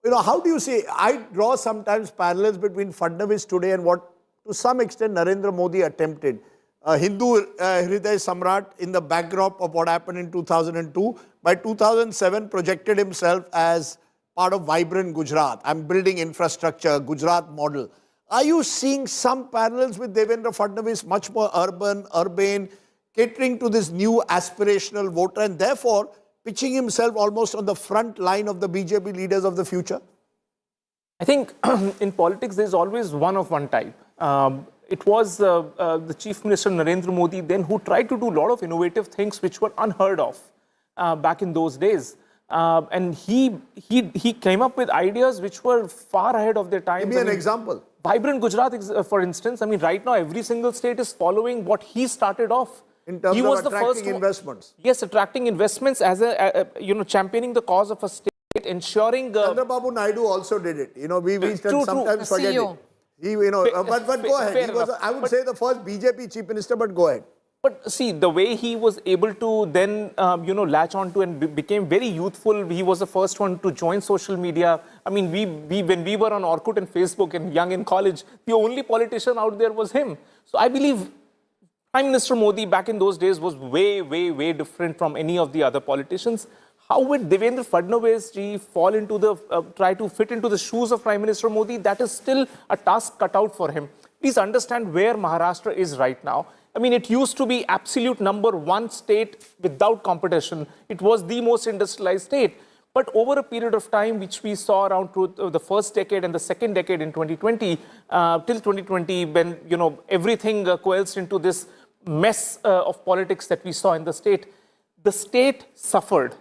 [SPEAKER 21] You know, how do you see, I draw sometimes parallels between Fadnavis today and what, to some extent, Narendra Modi attempted. Hindu Hriday Samrat in the backdrop of what happened in 2002. By 2007, projected himself as part of vibrant Gujarat. I'm building infrastructure, Gujarat model. Are you seeing some parallels with Devendra Fadnavis, much more urbane, catering to this new aspirational voter, and therefore pitching himself almost on the front line of the BJP leaders of the future?
[SPEAKER 7] I think in politics, there's always one of one type. It was the Chief Minister Narendra Modi then who tried to do a lot of innovative things which were unheard of back in those days. And he came up with ideas which were far ahead of their time.
[SPEAKER 21] Give me an example.
[SPEAKER 7] Vibrant Gujarat, for instance. I mean, right now, every single state is following what he started off.
[SPEAKER 21] In terms of attracting investments.
[SPEAKER 7] Yes, attracting investments as championing the cause of a state, ensuring.
[SPEAKER 21] Chandrababu Naidu also did it. You know, we sometimes forget it. He, but go ahead. He was, I would say, the first BJP chief minister, but go ahead.
[SPEAKER 7] But see, the way he was able to then, latch onto and became very youthful. He was the first one to join social media. I mean, when we were on Orkut and Facebook and young in college, the only politician out there was him. So I believe Prime Minister Modi back in those days was way, way, way different from any of the other politicians. How would Devendra Fadnavis ji fall into try to fit into the shoes of Prime Minister Modi? That is still a task cut out for him. Please understand where Maharashtra is right now. I mean, it used to be absolute number one state without competition. It was the most industrialized state. But over a period of time, which we saw around the first decade and the second decade in 2020, till 2020, when everything coalesced into this mess of politics that we saw in the state suffered.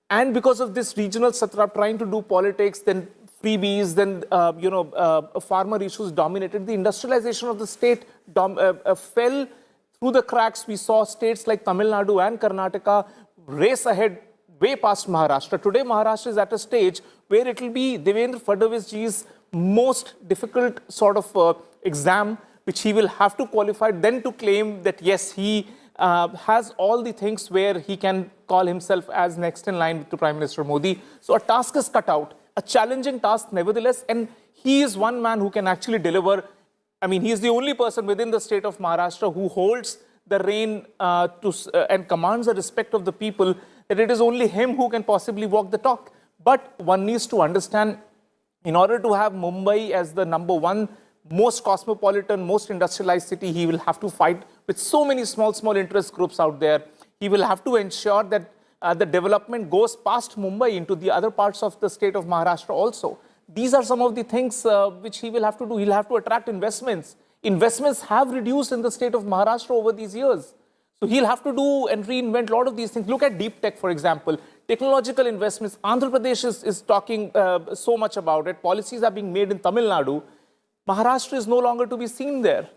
[SPEAKER 7] And because of this regional satrap trying to do politics, then freebies, then farmer issues dominated. The industrialization of the state fell through the cracks. We saw states like Tamil Nadu and Karnataka race ahead way past Maharashtra. Today, Maharashtra is at a stage where it will be Devendra Fadnavis ji's most difficult sort of exam, which he will have to qualify, then to claim that yes, he has all the things where he can call himself as next in line to Prime Minister Modi. So a task is cut out, a challenging task nevertheless, and he is one man who can actually deliver. I mean, he is the only person within the state of Maharashtra who holds the reign and commands the respect of the people, that it is only him who can possibly walk the talk. But one needs to understand, in order to have Mumbai as the number one most cosmopolitan, most industrialized city, he will have to fight with so many small interest groups out there. He will have to ensure that the development goes past Mumbai into the other parts of the state of Maharashtra also. These are some of the things which he will have to do. He'll have to attract investments. Investments have reduced in the state of Maharashtra over these years. So he'll have to do and reinvent a lot of these things. Look at deep tech, for example. Technological investments. Andhra Pradesh is talking so much about it. Policies are being made in Tamil Nadu. Maharashtra is no longer to be seen there.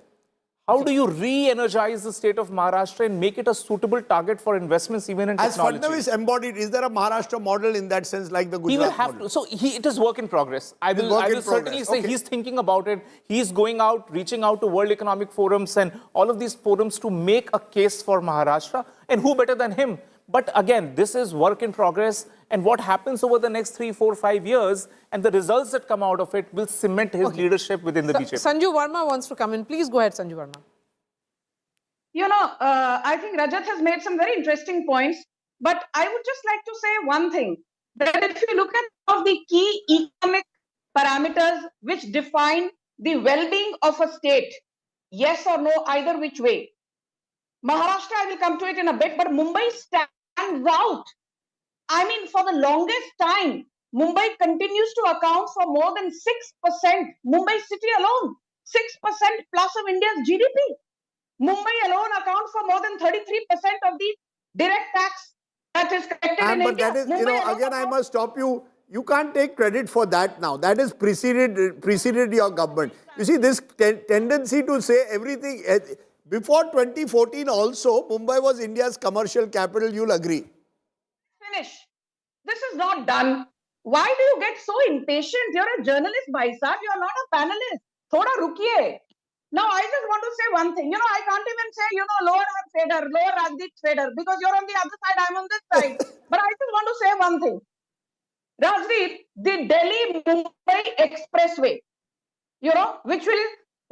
[SPEAKER 7] How do you re-energize the state of Maharashtra and make it a suitable target for investments even in technology?
[SPEAKER 21] As Fadnavis embodied, is there a Maharashtra model in that sense like the Gujarat
[SPEAKER 7] He will have
[SPEAKER 21] model?
[SPEAKER 7] to. So it is work in progress. I will certainly say he's thinking about it. He's going out, reaching out to World Economic Forums and all of these forums to make a case for Maharashtra. And who better than him? But again, this is work in progress. And what happens over the next 3, 4, 5 years and the results that come out of it will cement his leadership within the BJP.
[SPEAKER 4] Sanju Verma wants to come in. Please go ahead, Sanju Verma.
[SPEAKER 3] I think Rajat has made some very interesting points, but I would just like to say one thing, that if you look at some of the key economic parameters which define the well-being of a state, yes or no, either which way. Maharashtra, I will come to it in a bit, but Mumbai stands out. I mean, for the longest time, Mumbai continues to account for more than 6%, Mumbai city alone, 6% plus of India's GDP. Mumbai alone accounts for more than 33% of the direct tax that is collected in India.
[SPEAKER 21] But that is, again, I must stop you. You can't take credit for that now. That is preceded your government. You see, this tendency to say everything, before 2014 also, Mumbai was India's commercial capital, you'll agree.
[SPEAKER 3] Finish. This is not done. Why do you get so impatient? You're a journalist, bhai sahab. You're not a panelist. Thoda rukiye. Now, I just want to say one thing. I can't even say, lower Fader, lower Rajdeep Fader, because you're on the other side, I'm on this side. But I just want to say one thing. Rajdeep, the Delhi-Mumbai Expressway, which will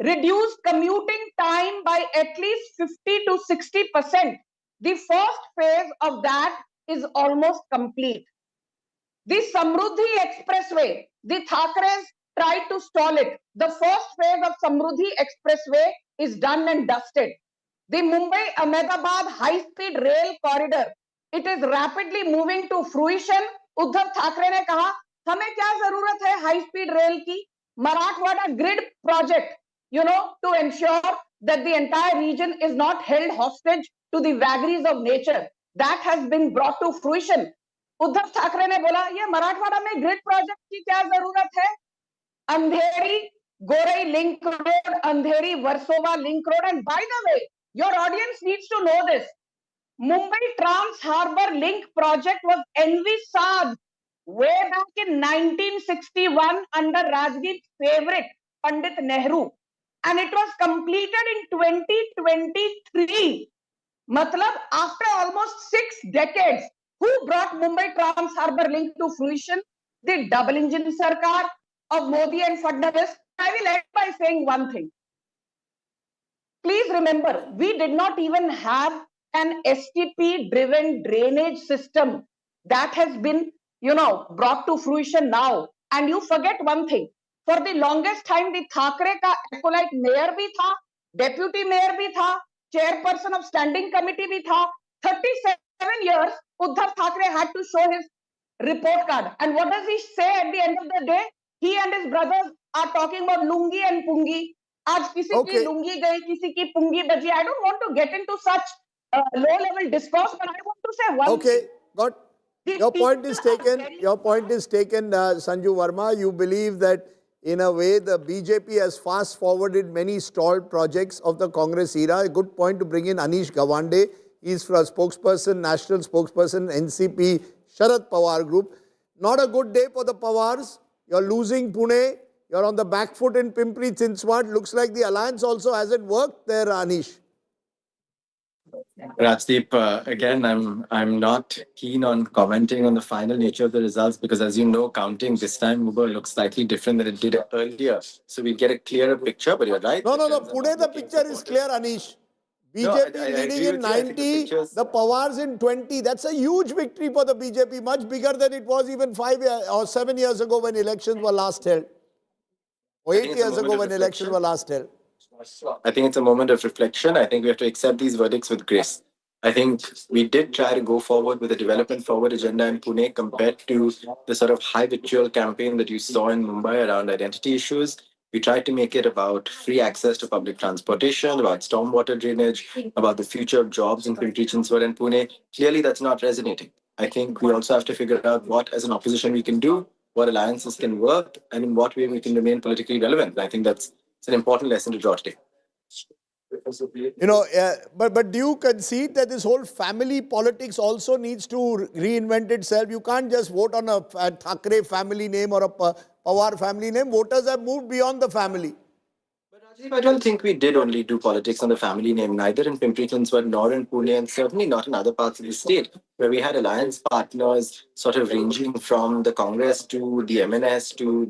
[SPEAKER 3] reduce commuting time by at least 50 to 60%. The first phase of that is almost complete. The Samruddhi Expressway, the Thackeray tried to stall it. The first phase of Samruddhi Expressway is done and dusted. The Mumbai-Ahmedabad high-speed rail corridor, it is rapidly moving to fruition. Uddhav Thackeray ने कहा, हमें क्या जरूरत है high-speed rail की? Marathwada grid project, to ensure that the entire region is not held hostage to the vagaries of nature. That has been brought to fruition. Uddhav Thackeray ने बोला, ये मराठवाड़ा में grid project की क्या जरूरत है? Andheri Gorei Link Road, Andheri Versova Link Road. And by the way, your audience needs to know this. Mumbai Trans Harbour Link project was envisaged way back in 1961 under Rajdeep's favorite, Pandit Nehru. And it was completed in 2023. Matlab, after almost 6 decades, who brought Mumbai Trans Harbour link to fruition? The double engine sarkar of Modi and Fadnavis. I will end by saying one thing. Please remember, we did not even have an STP driven drainage system that has been, brought to fruition now. And you forget one thing. For the longest time, the Thackeray ka acolyte mayor bhi tha, deputy mayor bhi tha, chairperson of standing committee bhi tha. 37 years, Uddhav Thackeray had to show his report card. And what does he say at the end of the day? He and his brothers are talking about lungi and pungi. आज किसी की लुंगी गई, किसी की पुंगी बजी. I don't want to get into such low-level discourse, but I want to say one thing.
[SPEAKER 21] Got your point is taken. Your point is taken, Sanju Verma. You believe that in a way the BJP has fast-forwarded many stalled projects of the Congress era. A good point to bring in Anish Gawande. He's for a spokesperson, national spokesperson, NCP, Sharad Pawar group. Not a good day for the Pawars. You're losing Pune. You're on the back foot in Pimpri Chinchwad. Looks like the alliance also hasn't worked there, Anish.
[SPEAKER 18] Rajdeep, again, I'm not keen on commenting on the final nature of the results because, as you know, counting this time Mumbai looks slightly different than it did earlier. So we get a clearer picture, but you're right.
[SPEAKER 21] No. Pune, the picture is clear, Anish. BJP leading in 90, the Pawars in 20. That's a huge victory for the BJP, much bigger than it was even 5 or 7 years ago when elections were last held. Or 8 years ago when elections were last held.
[SPEAKER 18] I think it's a moment of reflection. I think we have to accept these verdicts with grace. I think we did try to go forward with a development forward agenda in Pune compared to the sort of high vitriol campaign that you saw in Mumbai around identity issues. We tried to make it about free access to public transportation, about stormwater drainage, about the future of jobs in Pimpri Chinchwad and Pune. Clearly, that's not resonating. I think we also have to figure out what, as an opposition, we can do, what alliances can work, and in what way we can remain politically relevant. And I think it's an important lesson to draw today.
[SPEAKER 21] But do you concede that this whole family politics also needs to reinvent itself? You can't just vote on a Thackeray family name or a Pawar family name. Voters have moved beyond the family.
[SPEAKER 18] I don't think we did only do politics on the family name, neither in Pimpri Chinchwad nor in Pune, and certainly not in other parts of the state, where we had alliance partners sort of ranging from the Congress to the MNS to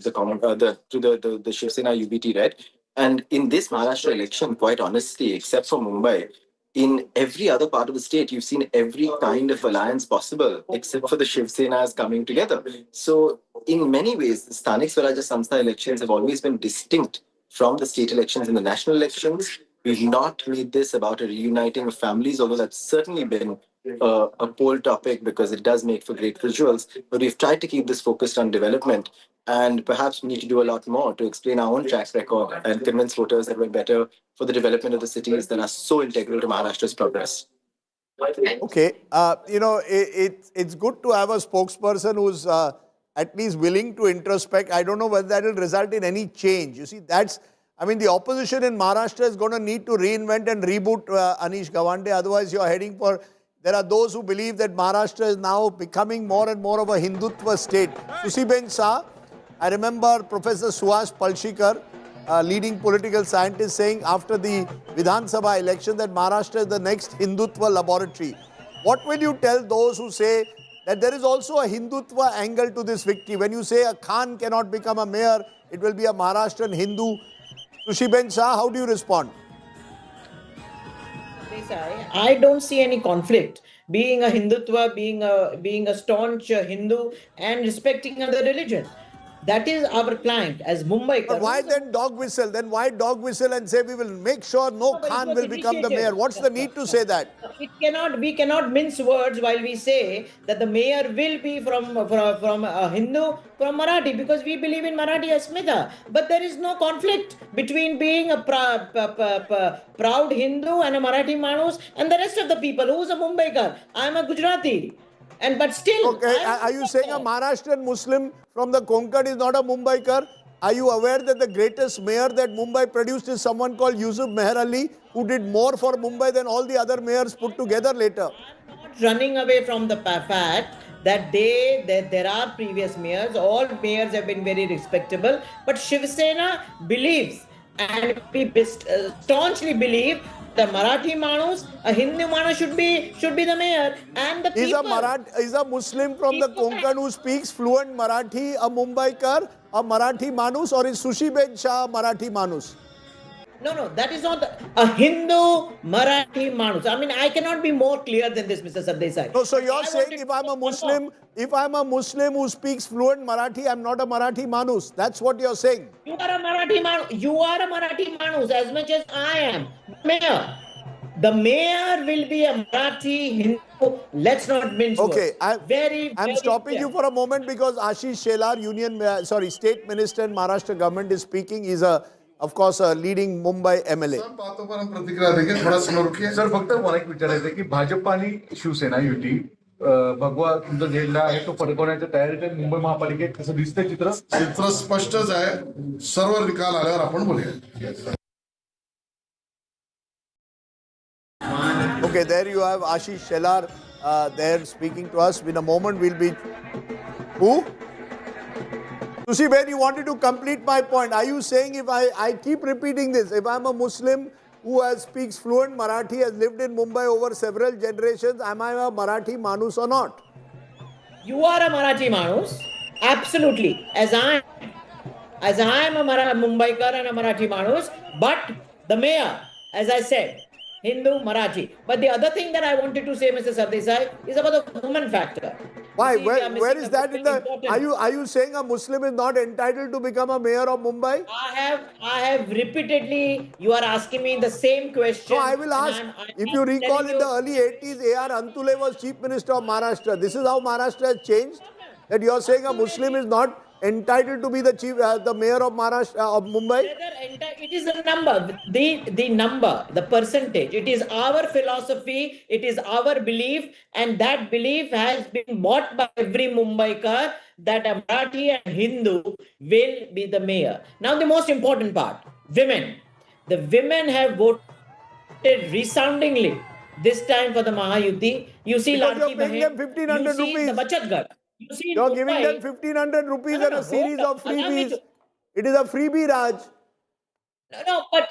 [SPEAKER 18] the Shiv Sena UBT, right? And in this Maharashtra election, quite honestly, except for Mumbai, in every other part of the state, you've seen every kind of alliance possible, except for the Shiv Senas coming together. So in many ways, the Sthanik Swarajya Samstha elections have always been distinct from the state elections and the national elections. We've not made this about a reuniting of families, although that's certainly been a poll topic because it does make for great visuals. But we've tried to keep this focused on development, and perhaps we need to do a lot more to explain our own track record and convince voters that we're better for the development of the cities that are so integral to Maharashtra's progress.
[SPEAKER 21] Okay, it's good to have a spokesperson who's at least willing to introspect. I don't know whether that will result in any change. You see, the opposition in Maharashtra is going to need to reinvent and reboot Anish Gawande. Otherwise, you're heading for... There are those who believe that Maharashtra is now becoming more and more of a Hindutva state. Sushiben Shah, I remember Professor Suhas Palshikar, leading political scientist, saying after the Vidhan Sabha election that Maharashtra is the next Hindutva laboratory. What will you tell those who say that there is also a Hindutva angle to this victory? When you say a Khan cannot become a mayor, it will be a Maharashtrian Hindu. Sushiben Shah, how do you respond?
[SPEAKER 11] I don't see any conflict. Being a Hindutva, being a staunch Hindu and respecting other religion. That is our client as Mumbai.
[SPEAKER 21] But why then dog whistle? Then why dog whistle and say we will make sure no Khan will become the mayor? What's the need to say that?
[SPEAKER 11] We cannot mince words while we say that the mayor will be from a Hindu, from Marathi, because we believe in Marathi Asmita. But there is no conflict between being a proud Hindu and a Marathi Manus and the rest of the people. Who's a Mumbaikar? I am a Gujarati. But still...
[SPEAKER 21] Okay, are you saying a Maharashtrian Muslim from the Konkan is not a Mumbaikar? Are you aware that the greatest mayor that Mumbai produced is someone called Yusuf Meher Ali, who did more for Mumbai than all the other mayors put together later?
[SPEAKER 11] I'm not running away from the fact that there are previous mayors. All mayors have been very respectable. But Shiv Sena believes, and we staunchly believe, the Marathi Manus, a Hindu Manus should be the mayor, and the
[SPEAKER 21] Is
[SPEAKER 11] people.
[SPEAKER 21] Is a Muslim from the Konkan who speaks fluent Marathi a Mumbaikar, a Marathi Manus, or is Sushiben Shah a Marathi Manus?
[SPEAKER 11] No, that is not a Hindu Marathi Manus. I mean, I cannot be more clear than this, Mr. Sardesai.
[SPEAKER 21] No, so you're saying if I'm a Muslim who speaks fluent Marathi, I'm not a Marathi Manus. That's what you're saying.
[SPEAKER 11] You are a Marathi Manus. You are a Marathi Manus as much as I am. Mayor. The mayor will be a Marathi Hindu. Let's not mince words.
[SPEAKER 21] Okay, I'm stopping
[SPEAKER 11] clear.
[SPEAKER 21] you for a moment because Ashish Shelar, State Minister in Maharashtra government is speaking. He's of course, a leading Mumbai MLA.
[SPEAKER 1] प्रतिक्रिया देंगे थोड़ा slow रुकिए sir फक्त मला एक विचारायचं की भाजप आणि शिवसेना युती भगवा तुमचा झेंडा आहे तो फडकवण्याच्या तयारीत आहे मुंबई महापालिकेत कसं दिसतंय चित्र स्पष्टच आहे सर्व निकाल आल्यावर आपण बोलूया.
[SPEAKER 21] Okay, there you have Ashish Shelar there speaking to us. In a moment, we'll be... Who? Sushi Ben, you wanted to complete my point. Are you saying if I keep repeating this, if I'm a Muslim who speaks fluent Marathi, has lived in Mumbai over several generations, am I a Marathi Manus or not?
[SPEAKER 11] You are a Marathi Manus, absolutely. As I am a Mumbaikar and a Marathi Manus, but the mayor, as I said, Hindu, Marathi. But the other thing that I wanted to say, Mr. Sardesai, is about the woman factor.
[SPEAKER 21] Why? Where is that in the... Are you saying a Muslim is not entitled to become a mayor of Mumbai?
[SPEAKER 11] I have repeatedly... You are asking me the same question.
[SPEAKER 21] No, I will ask. If you recall, in the early 80s, A.R. Antule was Chief Minister of Maharashtra. This is how Maharashtra has changed? That you are saying a Muslim is not entitled to be the mayor of Maharashtra, of Mumbai?
[SPEAKER 11] It is a number, the number, the percentage. It is our philosophy, it is our belief, and that belief has been bought by every Mumbaikar that a Marathi and Hindu will be the mayor. Now the most important part, women. The women have voted resoundingly this time for the Mahayuti. You see,
[SPEAKER 21] because you're paying them 1,500
[SPEAKER 11] you see
[SPEAKER 21] rupees.
[SPEAKER 11] the Bachat Ghar.
[SPEAKER 21] You're giving them 1,500 rupees and a series of freebies. It is a freebie, Raj.
[SPEAKER 11] But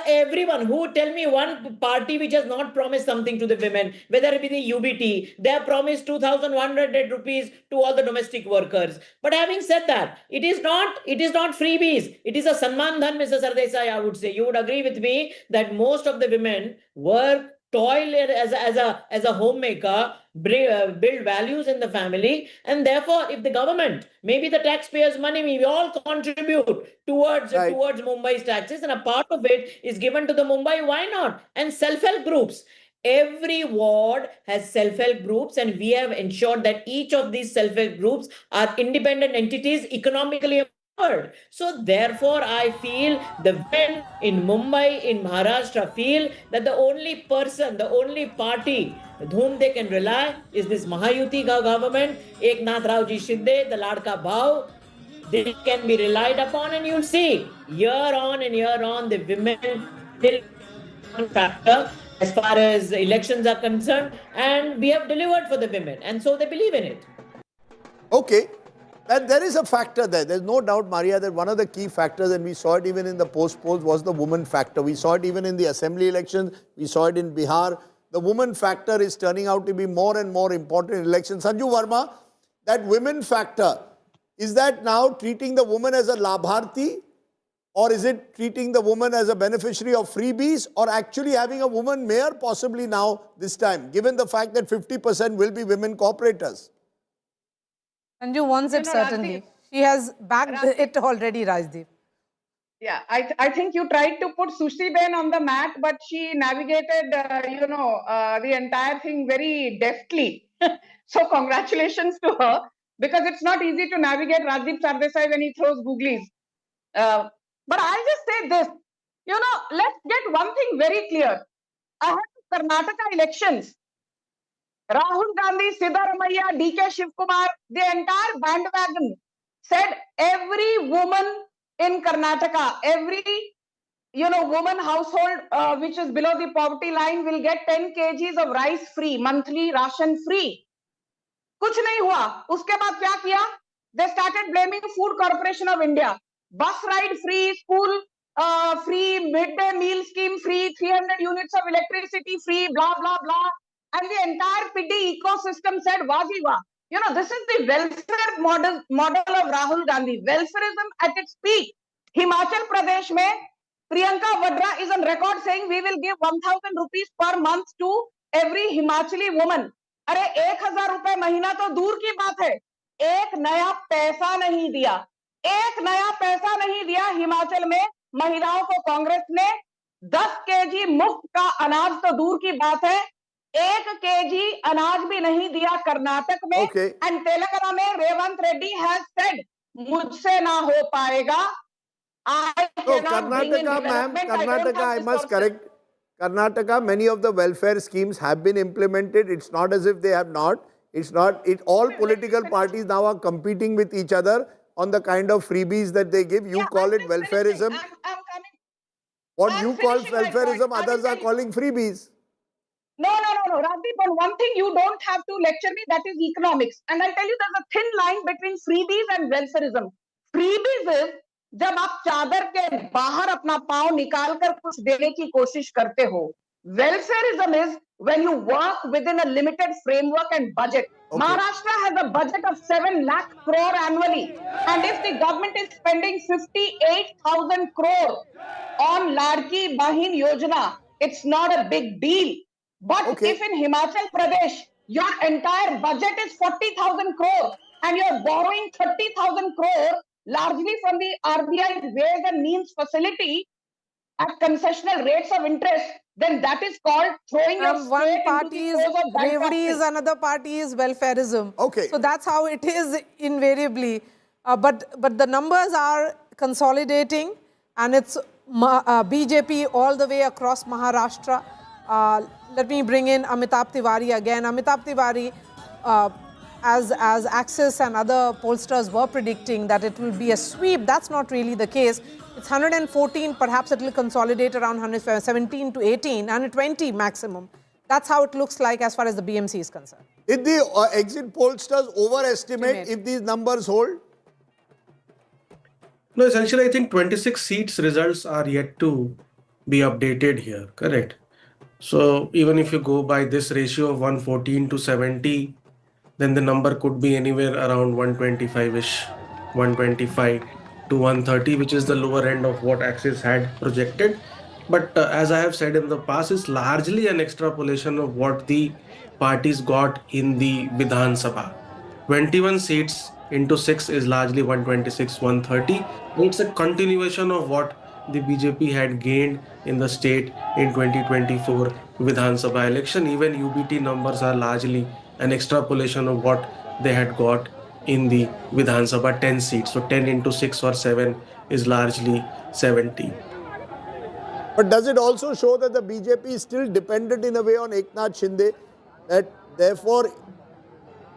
[SPEAKER 11] everyone who tell me one party which has not promised something to the women, whether it be the UBT, they have promised 2,100 rupees to all the domestic workers. But having said that, it is not freebies. It is a Sanman Dhan, Mr. Sardesai, I would say. You would agree with me that most of the women work, toil as a homemaker, build values in the family, and therefore if the government, maybe the taxpayers' money, we all contribute towards Mumbai's taxes, and a part of it is given to the Mumbai, why not? And self-help groups. Every ward has self-help groups, and we have ensured that each of these self-help groups are independent entities, economically empowered. So therefore, I feel the men in Mumbai, in Maharashtra, feel that the only person, the only party with whom they can rely is this Mahayuti government, Eknath Raoji Shinde, the Ladka Bhau. They can be relied upon, and you'll see year on and year on the women will be factor as far as elections are concerned, and we have delivered for the women, and so they believe in it.
[SPEAKER 21] Okay. And there is a factor there. There's no doubt, Maria, that one of the key factors, and we saw it even in the post-polls, was the woman factor. We saw it even in the assembly elections. We saw it in Bihar. The woman factor is turning out to be more and more important in elections. Sanju Verma, that women factor, is that now treating the woman as a labharti, or is it treating the woman as a beneficiary of freebies, or actually having a woman mayor possibly now this time, given the fact that 50% will be women corporators?
[SPEAKER 4] Sanju wants it certainly.
[SPEAKER 3] Rajdeep,
[SPEAKER 4] She has backed it already, Rajdeep.
[SPEAKER 3] Yeah, I think you tried to put Sushi Ben on the mat, but she navigated, the entire thing very deftly. So congratulations to her, because it's not easy to navigate Rajdeep Sardesai when he throws googlies. But I'll just say this, let's get one thing very clear. Ahead of Karnataka elections, Rahul Gandhi, Siddaramaiah, D.K. Shiv Kumar, the entire bandwagon said every woman in Karnataka, every woman household which is below the poverty line will get 10 kgs of rice free, monthly ration free. कुछ नहीं हुआ. उसके बाद क्या किया? They started blaming Food Corporation of India. Bus ride free, school free midday meal scheme, free 300 units of electricity, free blah, blah, blah. And the entire PD ecosystem said, Wajiva. You know, this is the welfare model of Rahul Gandhi. Welfareism at its peak. Himachal Pradesh mein, Priyanka Vadra is on record saying we will give 1,000 rupees per month to every Himachali woman. अरे 1,000 रुपए महीना तो दूर की बात है, एक नया पैसा नहीं दिया, एक नया पैसा नहीं दिया हिमाचल में महिलाओं को कांग्रेस ने 10 केजी मुफ्त का अनाज तो दूर की बात है, 1 केजी अनाज भी नहीं दिया कर्नाटक में एंड तेलंगाना में रेवंत रेड्डी हैज सेड मुझसे ना हो पाएगा.
[SPEAKER 21] Karnataka, ma'am, Karnataka, I must correct. Karnataka, many of the welfare schemes have been implemented. It's not as if they have not. It's not. All political parties now are competing with each other on the kind of freebies that they give. You call it welfareism. What you call welfareism, others are calling freebies.
[SPEAKER 3] No. Rajdeep, on one thing you don't have to lecture me, that is economics. And I'll tell you there's a thin line between freebies and welfareism. Freebies is जब आप चादर के बाहर अपना पांव निकाल कर कुछ देने की कोशिश करते हो. Welfareism is when you work within a limited framework and budget. Maharashtra has a budget of 7 lakh crore annually. And if the government is spending 58,000 crore on Ladki Bahin Yojana, it's not a big deal. But if in Himachal Pradesh, your entire budget is 40,000 crore and you're borrowing 30,000 crore largely from the RBI Ways and Means facility at concessional rates of interest, then that is called throwing your
[SPEAKER 4] one
[SPEAKER 3] state
[SPEAKER 4] party
[SPEAKER 3] into
[SPEAKER 4] is
[SPEAKER 3] the throes of
[SPEAKER 4] bravery, another party is welfareism. So that's how it is invariably. But the numbers are consolidating, and it's BJP all the way across Maharashtra. Let me bring in Amitabh Tiwari again. Amitabh Tiwari, as Axis and other pollsters were predicting that it will be a sweep, that's not really the case. It's 114, perhaps it will consolidate around 117 to 18, 120 maximum. That's how it looks like as far as the BMC is concerned.
[SPEAKER 21] Did the exit pollsters overestimate if these numbers hold?
[SPEAKER 13] No, essentially I think 26 seats results are yet to be updated here, correct? So even if you go by this ratio of 114 to 70, then the number could be anywhere around 125-ish, 125 to 130, which is the lower end of what Axis had projected. But as I have said in the past, it's largely an extrapolation of what the parties got in the Vidhan Sabha. 21 seats into 6 is largely 126, 130. It's a continuation of what the BJP had gained in the state in 2024 Vidhan Sabha election. Even UBT numbers are largely an extrapolation of what they had got in the Vidhan Sabha, 10 seats. So 10 into 6 or 7 is largely 70.
[SPEAKER 21] But does it also show that the BJP is still dependent in a way on Eknath Shinde, that therefore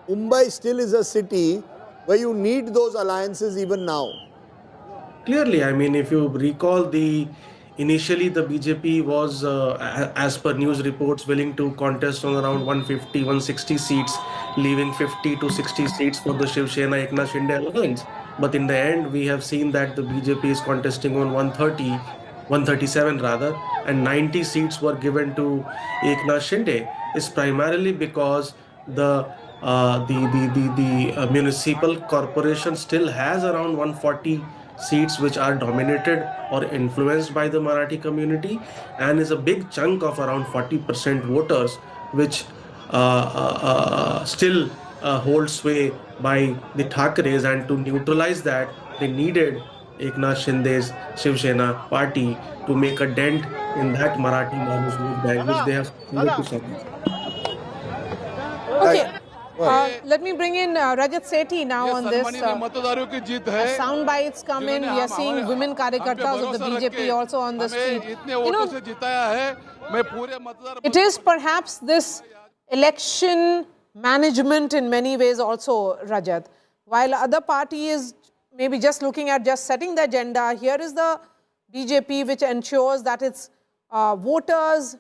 [SPEAKER 21] Mumbai still is a city where you need those alliances even now?
[SPEAKER 13] Clearly, I mean, if you recall, initially the BJP was, as per news reports, willing to contest on around 150, 160 seats, leaving 50 to 60 seats for the Shiv Sena Eknath Shinde alliance. But in the end, we have seen that the BJP is contesting on 137 rather, and 90 seats were given to Eknath Shinde. Is primarily because the municipal corporation still has around 140 seats which are dominated or influenced by the Marathi community, and is a big chunk of around 40% voters which still hold sway by the Thackerays, and to neutralize that they needed Eknath Shinde's Shiv Sena party to make a dent in that Marathi Manus vote bank which they have succeeded to submit.
[SPEAKER 4] Okay. Let me bring in Rajat Sethi now on this. Sound bites come in. We are seeing women karyakartas of the BJP also on the street. You know, it is perhaps this election management in many ways also, Rajat. While other parties maybe just looking at just setting the agenda, here is the BJP which ensures that its voters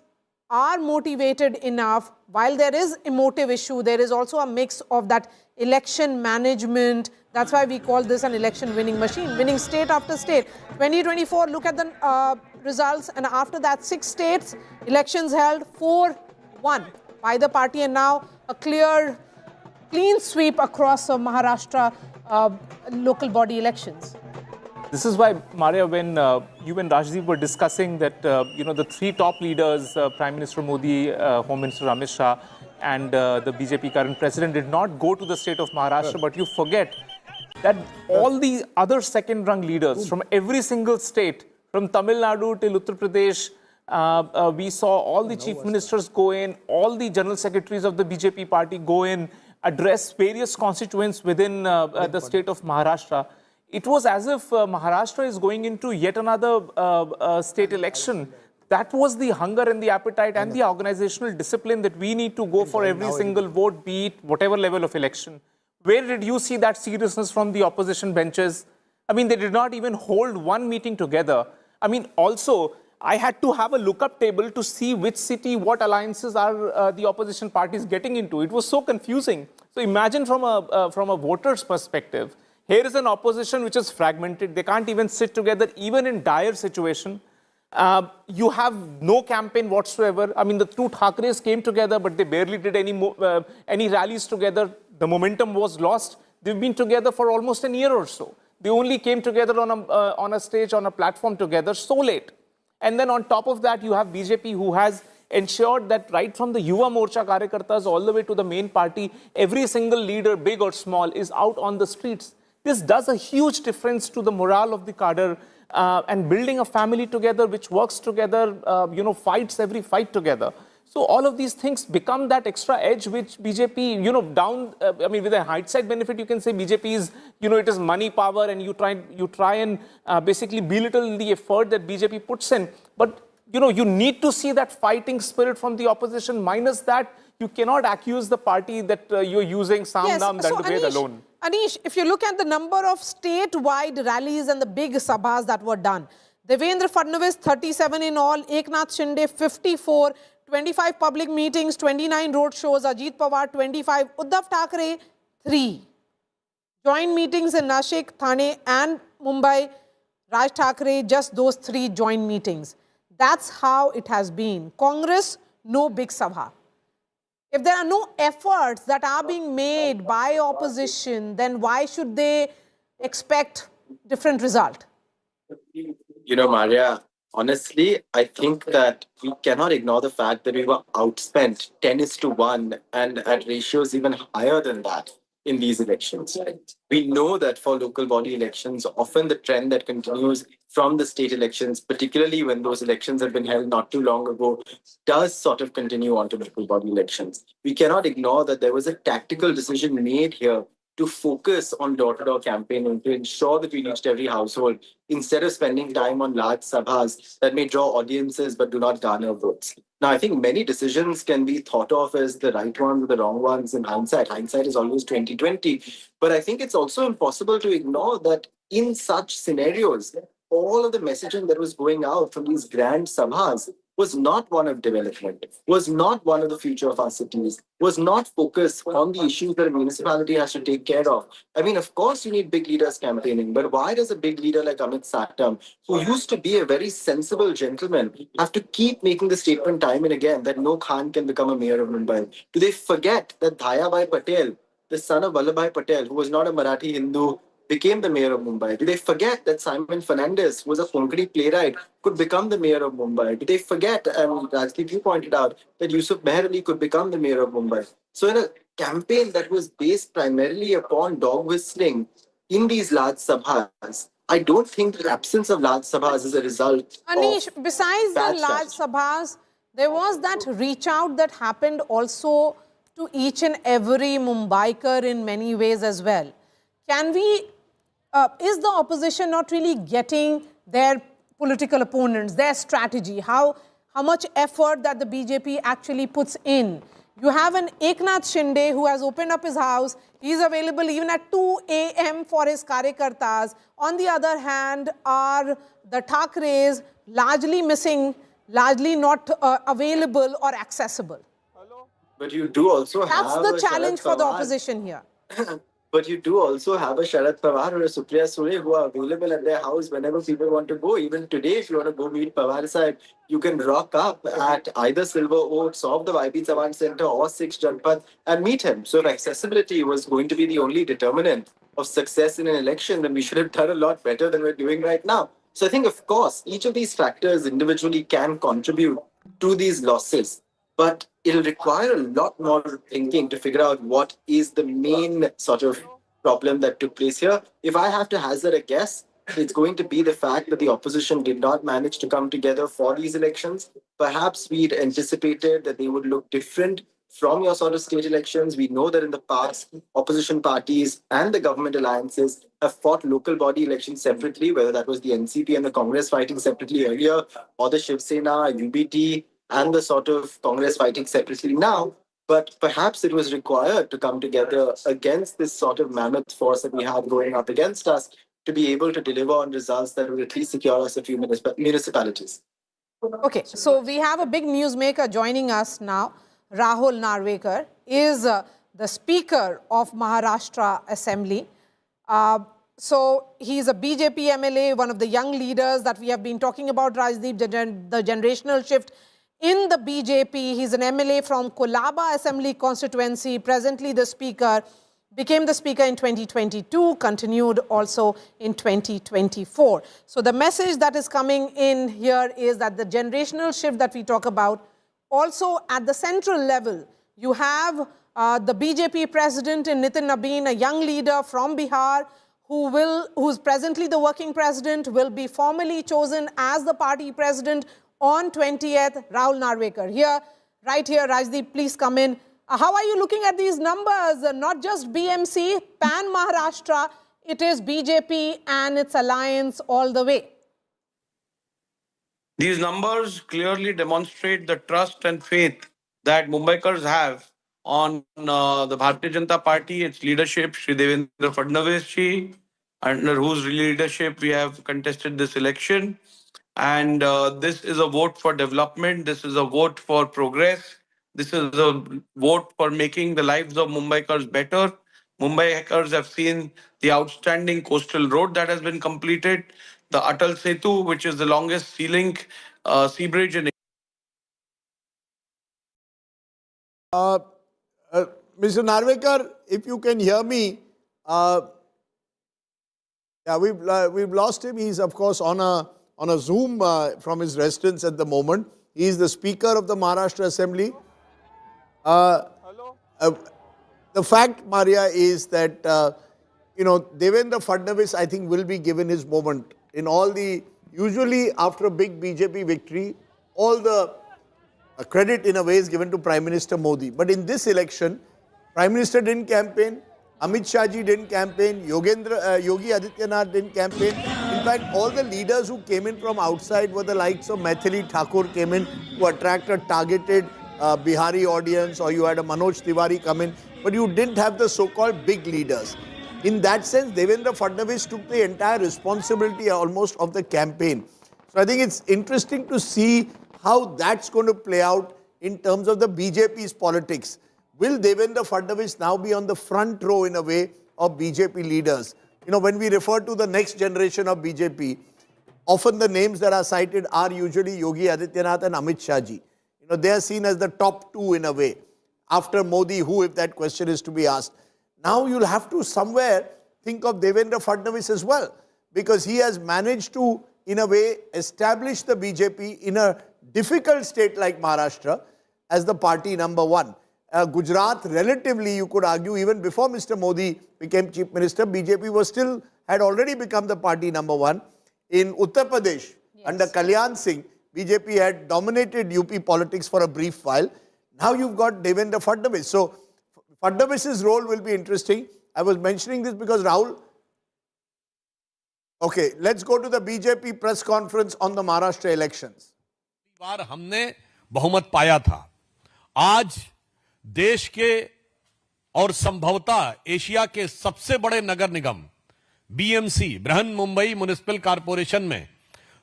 [SPEAKER 4] are motivated enough. While there is emotive issue, there is also a mix of that election management. That's why we call this an election winning machine, winning state after state. 2024, look at the results, and after that 6 states, elections held 4-1 by the party, and now a clean sweep across Maharashtra local body elections.
[SPEAKER 7] This is why, Maria, when you and Rajdeep were discussing that, the 3 top leaders, Prime Minister Modi, Home Minister Amit Shah, and the BJP current president did not go to the state of Maharashtra, but you forget that all the other second-rung leaders from every single state, from Tamil Nadu till Uttar Pradesh, we saw all the chief ministers go in, all the general secretaries of the BJP party go in, address various constituents within the state of Maharashtra. It was as if Maharashtra is going into yet another state election. That was the hunger and the appetite and the organizational discipline that we need to go for every single vote, be it whatever level of election. Where did you see that seriousness from the opposition benches? I mean, they did not even hold one meeting together. I mean, also, I had to have a lookup table to see which city, what alliances are the opposition parties getting into. It was so confusing. So imagine from a voter's perspective, here is an opposition which is fragmented. They can't even sit together, even in dire situation. You have no campaign whatsoever. I mean, the 2 Thackerays came together, but they barely did any rallies together. The momentum was lost. They've been together for almost a year or so. They only came together on a stage, on a platform together so late. And then on top of that, you have BJP, who has ensured that right from the Yuva Morcha Karyakartas all the way to the main party, every single leader, big or small, is out on the streets. This does a huge difference to the morale of the cadre and building a family together which works together, fights every fight together. So all of these things become that extra edge which BJP, with a hindsight benefit, you can say BJP is, it is money power, and you try and basically belittle the effort that BJP puts in. But, you need to see that fighting spirit from the opposition. Minus that, you cannot accuse the party that you're using Sam Dam Dandabhed alone.
[SPEAKER 4] Anish, if you look at the number of statewide rallies and the big sabhas that were done, Devendra Fadnavis, 37 in all, Eknath Shinde, 54, 25 public meetings, 29 road shows, Ajit Pawar, 25, Uddhav Thackeray, 3. Joint meetings in Nashik, Thane and Mumbai, Raj Thackeray, just those 3 joint meetings. That's how it has been. Congress, no big sabha. If there are no efforts that are being made by opposition, then why should they expect different result?
[SPEAKER 18] Maria, honestly, I think that we cannot ignore the fact that we were outspent 10:1 and at ratios even higher than that in these elections. We know that for local body elections, often the trend that continues from the state elections, particularly when those elections have been held not too long ago, does sort of continue on to local body elections. We cannot ignore that there was a tactical decision made here to focus on door-to-door campaigning to ensure that we reached every household instead of spending time on large sabhas that may draw audiences but do not garner votes. Now, I think many decisions can be thought of as the right ones or the wrong ones in hindsight. Hindsight is always 20/20. But I think it's also impossible to ignore that in such scenarios, all of the messaging that was going out from these grand sabhas was not one of development, was not one of the future of our cities, was not focused on the issues that a municipality has to take care of. I mean, of course, you need big leaders campaigning, but why does a big leader like Amit Satam, who used to be a very sensible gentleman, have to keep making the statement time and again that no Khan can become a mayor of Mumbai? Do they forget that Dayabai Patel, the son of Vallabhbhai Patel, who was not a Marathi Hindu, became the mayor of Mumbai? Do they forget that Simon Fernandez, who was a Konkani playwright, could become the mayor of Mumbai? Do they forget, and Rajdeep, you pointed out, that Yusuf Meher Ali could become the mayor of Mumbai? So in a campaign that was based primarily upon dog whistling in these large sabhas, I don't think the absence of large sabhas is a result
[SPEAKER 4] Anish,
[SPEAKER 18] of
[SPEAKER 4] besides the large sabhas, there was that reach out that happened also to each and every Mumbaiker in many ways as well. Can we... is the opposition not really getting their political opponents, their strategy, how much effort that the BJP actually puts in? You have an Eknath Shinde who has opened up his house. He's available even at 2 a.m. for his Karyakartas. On the other hand, are the Thackerays largely missing largely not available or accessible.
[SPEAKER 18] But you do also
[SPEAKER 4] That's
[SPEAKER 18] have
[SPEAKER 4] the
[SPEAKER 18] a
[SPEAKER 4] challenge
[SPEAKER 18] Sharad
[SPEAKER 4] for the
[SPEAKER 18] Pawar.
[SPEAKER 4] opposition here.
[SPEAKER 18] But you do also have a Sharad Pawar or a Supriya Sule who are available at their house whenever people want to go. Even today, if you want to go meet Pawar side, you can rock up at either Silver Oaks or the YP Savan Center or 6 Janpath and meet him. So if accessibility was going to be the only determinant of success in an election, then we should have done a lot better than we're doing right now. So I think, of course, each of these factors individually can contribute to these losses. But it'll require a lot more thinking to figure out what is the main sort of problem that took place here. If I have to hazard a guess, it's going to be the fact that the opposition did not manage to come together for these elections. Perhaps we'd anticipated that they would look different from your sort of state elections. We know that in the past, opposition parties and the government alliances have fought local body elections separately, whether that was the NCP and the Congress fighting separately earlier, or the Shiv Sena, UBT, and the sort of Congress fighting separately now. But perhaps it was required to come together against this sort of mammoth force that we have going up against us to be able to deliver on results that would at least secure us a few municipalities.
[SPEAKER 4] Okay, so we have a big newsmaker joining us now. Rahul Narvekar is the Speaker of Maharashtra Assembly. So he's a BJP MLA, one of the young leaders that we have been talking about, Rajdeep, the generational shift in the BJP. He's an MLA from Kolaba Assembly constituency, presently the Speaker, became the Speaker in 2022, continued also in 2024. So the message that is coming in here is that the generational shift that we talk about, also at the central level, you have the BJP president in Nitin Nabin, a young leader from Bihar, who's presently the working president, will be formally chosen as the party president on 20th. Rahul Narvekar here, right here. Rajdeep, please come in. How are you looking at these numbers? Not just BMC, pan Maharashtra, it is BJP and its alliance all the way.
[SPEAKER 5] These numbers clearly demonstrate the trust and faith that Mumbaikars have on the Bharatiya Janata Party, its leadership, Shri Devendra Fadnavis ji, under whose leadership we have contested this election. And this is a vote for development. This is a vote for progress. This is a vote for making the lives of Mumbaikars better. Mumbaikars have seen the outstanding coastal road that has been completed, the Atal Setu, which is the longest sea link, sea bridge in
[SPEAKER 21] Mr. Narvekar, if you can hear me, yeah, we've lost him. He's of course on a Zoom from his residence at the moment. He is the Speaker of the Maharashtra Assembly. The fact, Maria, is that Devendra Fadnavis, I think, will be given his moment. In all the, usually after a big BJP victory, all the credit in a way is given to Prime Minister Modi. But in this election, Prime Minister didn't campaign, Amit Shah ji didn't campaign, Yogi Adityanath didn't campaign. In fact, all the leaders who came in from outside were the likes of Maithili Thakur came in to attract a targeted Bihari audience, or you had a Manoj Tiwari come in, but you didn't have the so-called big leaders. In that sense, Devendra Fadnavis took the entire responsibility almost of the campaign. So I think it's interesting to see how that's going to play out in terms of the BJP's politics. Will Devendra Fadnavis now be on the front row in a way of BJP leaders? You know, when we refer to the next generation of BJP, often the names that are cited are usually Yogi Adityanath and Amit Shah ji. You know, they are seen as the top two in a way. After Modi, who, if that question is to be asked? Now you'll have to somewhere think of Devendra Fadnavis as well, because he has managed to, in a way, establish the BJP in a difficult state like Maharashtra as the party number one. Gujarat, relatively, you could argue, even before Mr. Modi became Chief Minister, BJP had already become the party number one. In Uttar Pradesh, under Kalyan Singh, BJP had dominated UP politics for a brief while. Now you've got Devendra Fadnavis. So Fadnavis's role will be interesting. I was mentioning this because Rahul... Okay, let's go to the BJP press conference on the Maharashtra elections.
[SPEAKER 22] बार हमने बहुमत पाया था. आज देश के और संभवतः Asia के सबसे बड़े नगर निगम BMC, Brihan Mumbai municipal corporation में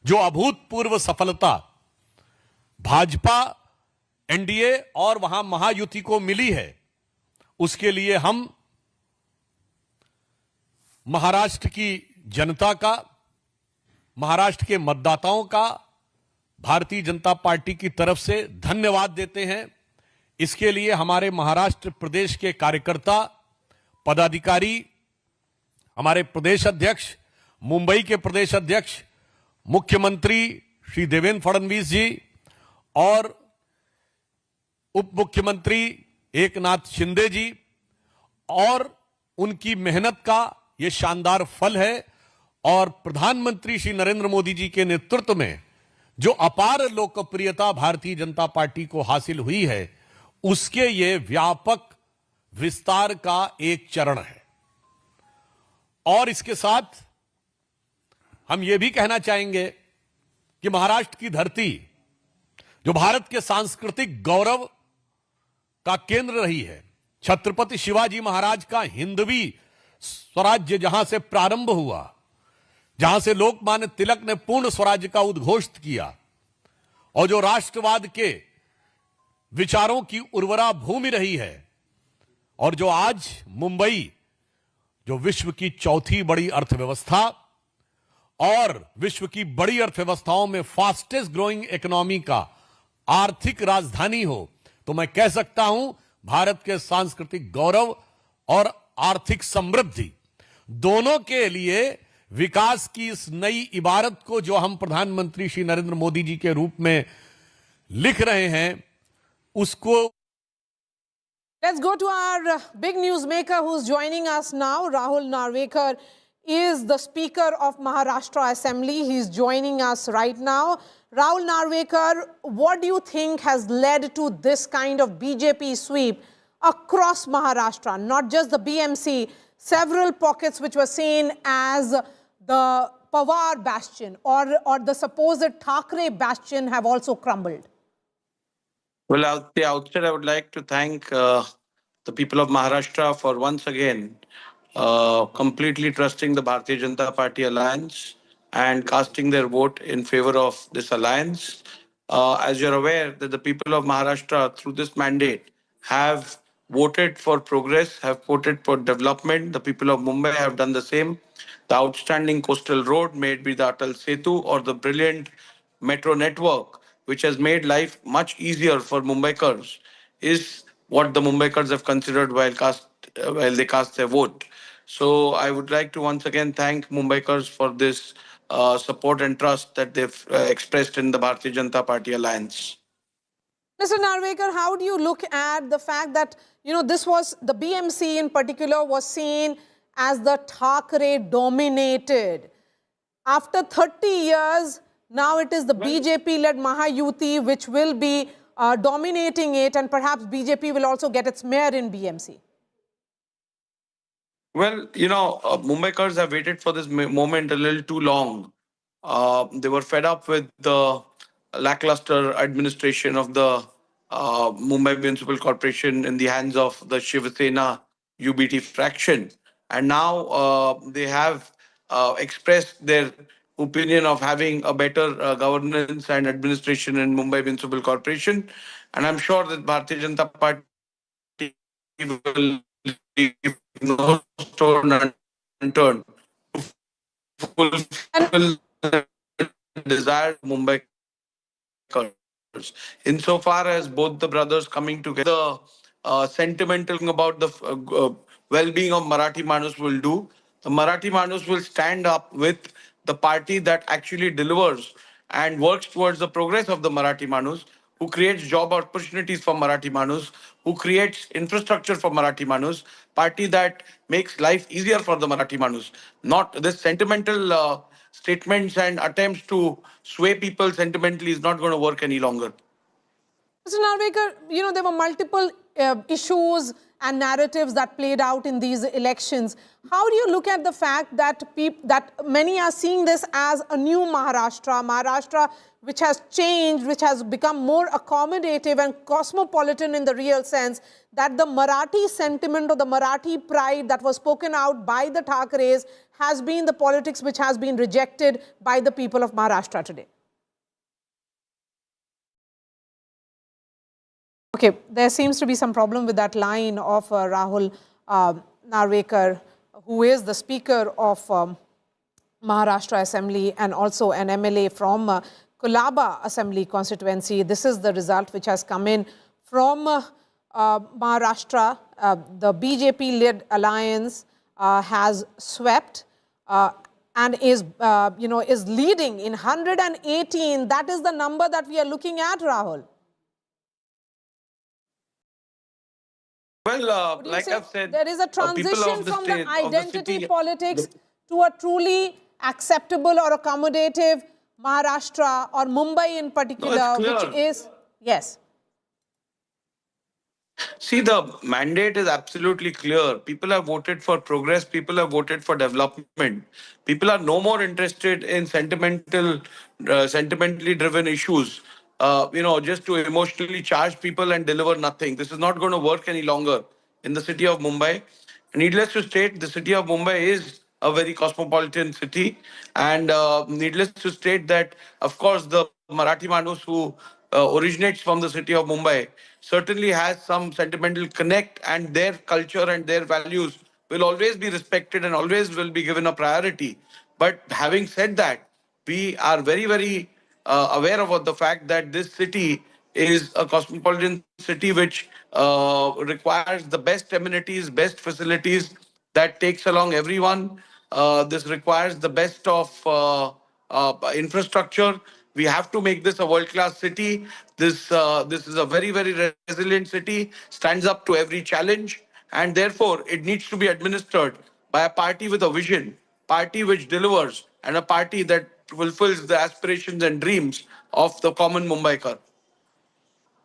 [SPEAKER 22] जो अभूतपूर्व सफलता भाजपा एनडीए और वहां महायुति को मिली है, उसके लिए हम महाराष्ट्र की जनता का, महाराष्ट्र के मतदाताओं का भारतीय जनता पार्टी की तरफ से धन्यवाद देते हैं। इसके लिए हमारे महाराष्ट्र प्रदेश के कार्यकर्ता, पदाधिकारी, हमारे प्रदेश अध्यक्ष, मुंबई के प्रदेश अध्यक्ष, मुख्यमंत्री श्री देवेंद्र फडणवीस जी और उप मुख्यमंत्री एकनाथ शिंदे जी और उनकी मेहनत का ये शानदार फल है। और प्रधानमंत्री श्री नरेंद्र मोदी जी के नेतृत्व में जो अपार लोकप्रियता भारतीय जनता पार्टी को हासिल हुई है, उसके ये व्यापक विस्तार का एक चरण है। और इसके साथ हम ये भी कहना चाहेंगे कि महाराष्ट्र की धरती, जो भारत के सांस्कृतिक गौरव का केंद्र रही है, छत्रपति शिवाजी महाराज का हिंदवी स्वराज्य जहां से प्रारंभ हुआ, जहां से लोकमान्य तिलक ने पूर्ण स्वराज्य का उद्घोष किया और जो राष्ट्रवाद के विचारों की उर्वरा भूमि रही है, और जो आज मुंबई, जो विश्व की चौथी बड़ी अर्थव्यवस्था और विश्व की बड़ी अर्थव्यवस्थाओं में फास्टेस्ट ग्रोइंग इकोनॉमी का आर्थिक राजधानी हो, तो मैं कह सकता हूं भारत के सांस्कृतिक गौरव और आर्थिक समृद्धि दोनों के लिए विकास की इस नई इबारत को जो हम प्रधानमंत्री श्री नरेंद्र मोदी जी के रूप में लिख रहे हैं, उसको
[SPEAKER 4] Let's go to our big newsmaker who's joining us now. Rahul Narvekar is the Speaker of Maharashtra Assembly. He's joining us right now. Rahul Narvekar, what do you think has led to this kind of BJP sweep across Maharashtra? Not just the BMC, several pockets which were seen as the Pawar bastion or the supposed Thackeray bastion have also crumbled.
[SPEAKER 5] Well, at the outset, I would like to thank the people of Maharashtra for once again completely trusting the Bharatiya Janata Party alliance and casting their vote in favor of this alliance. As you're aware, that the people of Maharashtra through this mandate have voted for progress, have voted for development. The people of Mumbai have done the same. The outstanding coastal road made by the Atal Setu or the brilliant metro network, which has made life much easier for Mumbaikars, is what the Mumbaikars have considered while they cast their vote. So I would like to once again thank Mumbaikars for this support and trust that they've expressed in the Bharatiya Janata Party alliance.
[SPEAKER 4] Mr. Narvekar, how do you look at the fact that, this was, the BMC in particular was seen as the Thackeray dominated. After 30 years, now it is the BJP-led Mahayuti which will be dominating it, and perhaps BJP will also get its mayor in BMC.
[SPEAKER 5] Well, Mumbaikars have waited for this moment a little too long. They were fed up with the lackluster administration of the Mumbai Municipal Corporation in the hands of the Shiv Sena UBT fraction. And now they have expressed their opinion of having a better governance and administration in Mumbai Municipal Corporation. And I'm sure that Bharatiya Janata Party will leave no stone unturned to fulfill the desire of Mumbai. Insofar as both the brothers coming together, sentimental about the well-being of Marathi Manus will do, the Marathi Manus will stand up with the party that actually delivers and works towards the progress of the Marathi Manus, who creates job opportunities for Marathi Manus, who creates infrastructure for Marathi Manus, party that makes life easier for the Marathi Manus. Not this sentimental statements and attempts to sway people sentimentally is not going to work any longer.
[SPEAKER 4] Mr. Narvekar, there were multiple issues and narratives that played out in these elections. How do you look at the fact that many are seeing this as a new Maharashtra which has changed, which has become more accommodative and cosmopolitan in the real sense, that the Marathi sentiment or the Marathi pride that was spoken out by the Thackerays has been the politics which has been rejected by the people of Maharashtra today? Okay, there seems to be some problem with that line of Rahul Narvekar, who is the Speaker of Maharashtra Assembly and also an MLA from Kolaba Assembly constituency. This is the result which has come in from Maharashtra. The BJP-led alliance has swept and is, is leading in 118. That is the number that we are looking at, Rahul.
[SPEAKER 5] Well, like I've said,
[SPEAKER 4] there is a transition from the identity politics to a truly acceptable or accommodative Maharashtra or Mumbai in particular, which is, yes.
[SPEAKER 5] See, the mandate is absolutely clear. People have voted for progress. People have voted for development. People are no more interested in sentimentally driven issues. Just to emotionally charge people and deliver nothing. This is not going to work any longer in the city of Mumbai. Needless to state, the city of Mumbai is a very cosmopolitan city, and needless to state that, of course, the Marathi Manus who originates from the city of Mumbai certainly has some sentimental connect, and their culture and their values will always be respected and always will be given a priority. But having said that, we are very, very aware about the fact that this city is a cosmopolitan city which requires the best amenities, best facilities, that takes along everyone. This requires the best of infrastructure. We have to make this a world-class city. This is a very, very resilient city, stands up to every challenge, and therefore it needs to be administered by a party with a vision, party which delivers, and a party that fulfills the aspirations and dreams of the common Mumbaikar.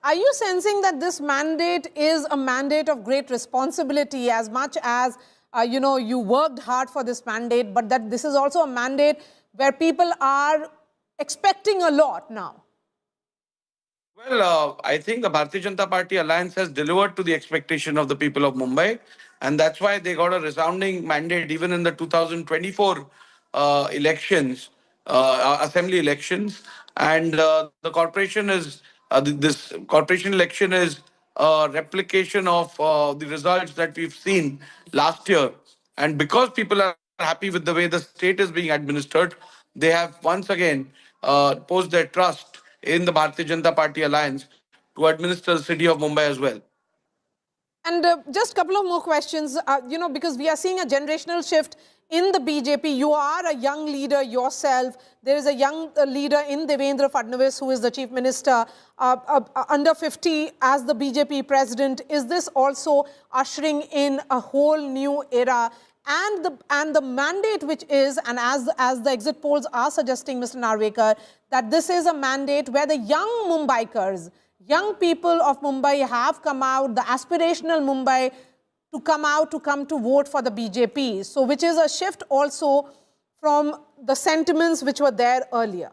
[SPEAKER 4] Are you sensing that this mandate is a mandate of great responsibility, as much as, you worked hard for this mandate, but that this is also a mandate where people are expecting a lot now?
[SPEAKER 5] Well, I think the Bharatiya Janata Party alliance has delivered to the expectation of the people of Mumbai, and that's why they got a resounding mandate even in the 2024 elections, assembly elections. And the corporation is this corporation election is a replication of the results that we've seen last year. And because people are happy with the way the state is being administered, they have once again posed their trust in the Bharatiya Janata Party alliance to administer the city of Mumbai as well.
[SPEAKER 4] And just a couple of more questions, because we are seeing a generational shift in the BJP. You are a young leader yourself. There is a young leader in Devendra Fadnavis, who is the chief minister, under 50 as the BJP president. Is this also ushering in a whole new era? And the mandate which is, and as the exit polls are suggesting, Mr. Narvekar, that this is a mandate where the young Mumbaikars, young people of Mumbai have come out, the aspirational Mumbai, to come to vote for the BJP. So which is a shift also from the sentiments which were there earlier.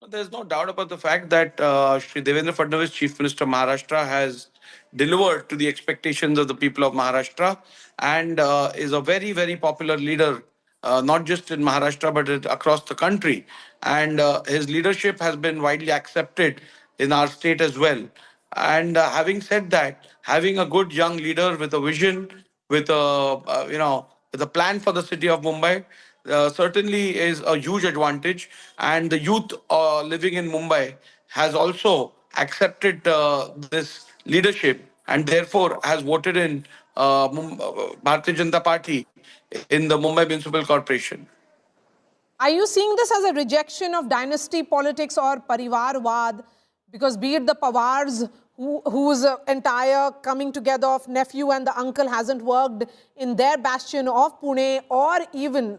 [SPEAKER 5] There's no doubt about the fact that Shri Devendra Fadnavis, Chief Minister of Maharashtra, has delivered to the expectations of the people of Maharashtra, and is a very, very popular leader, not just in Maharashtra, but across the country. And his leadership has been widely accepted in our state as well. And having said that, having a good young leader with a vision, with with a plan for the city of Mumbai, certainly is a huge advantage. And the youth living in Mumbai has also accepted this leadership, and therefore has voted in Bharatiya Janata Party in the Mumbai Municipal Corporation.
[SPEAKER 4] Are you seeing this as a rejection of dynasty politics or parivarwad? Because be it the Pawars, whose entire coming together of nephew and the uncle hasn't worked in their bastion of Pune, or even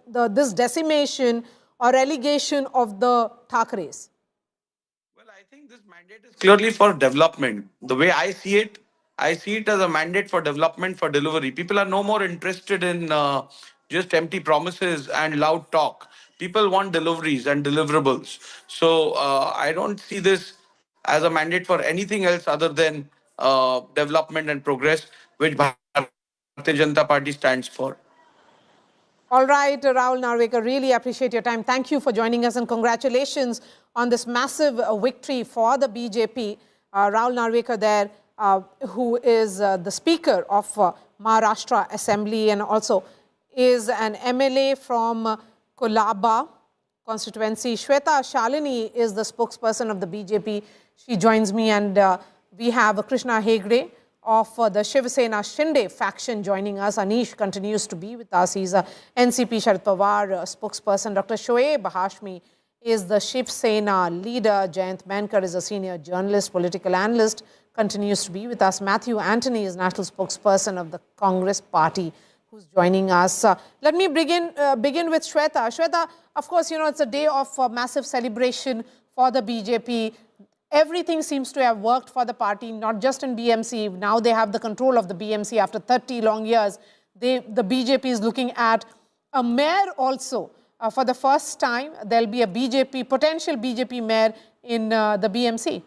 [SPEAKER 4] this decimation or relegation of the Thackerays?
[SPEAKER 5] Well, I think this mandate is clearly for development. The way I see it as a mandate for development, for delivery. People are no more interested in just empty promises and loud talk. People want deliveries and deliverables. So I don't see this as a mandate for anything else other than development and progress, which Bharatiya Janata Party stands for.
[SPEAKER 4] All right, Rahul Narvekar, really appreciate your time. Thank you for joining us and congratulations on this massive victory for the BJP. Rahul Narvekar there, who is the Speaker of Maharashtra Assembly and also is an MLA from Kolaba constituency. Shweta Shalini is the spokesperson of the BJP. She joins me, and we have Krishna Hegde of the Shiv Sena Shinde faction joining us. Anish continues to be with us. He's a NCP Sharad Pawar spokesperson. Dr. Shoaib Hashmi is the Shiv Sena leader. Jayant Mankar is a senior journalist, political analyst, continues to be with us. Matthew Antony is national spokesperson of the Congress party, who's joining us. Let me begin with Shweta. Shweta, of course, you know, it's a day of massive celebration for the BJP. Everything seems to have worked for the party, not just in BMC. Now they have the control of the BMC after 30 long years. The BJP is looking at a mayor also. For the first time, there'll be a potential BJP mayor in the BMC.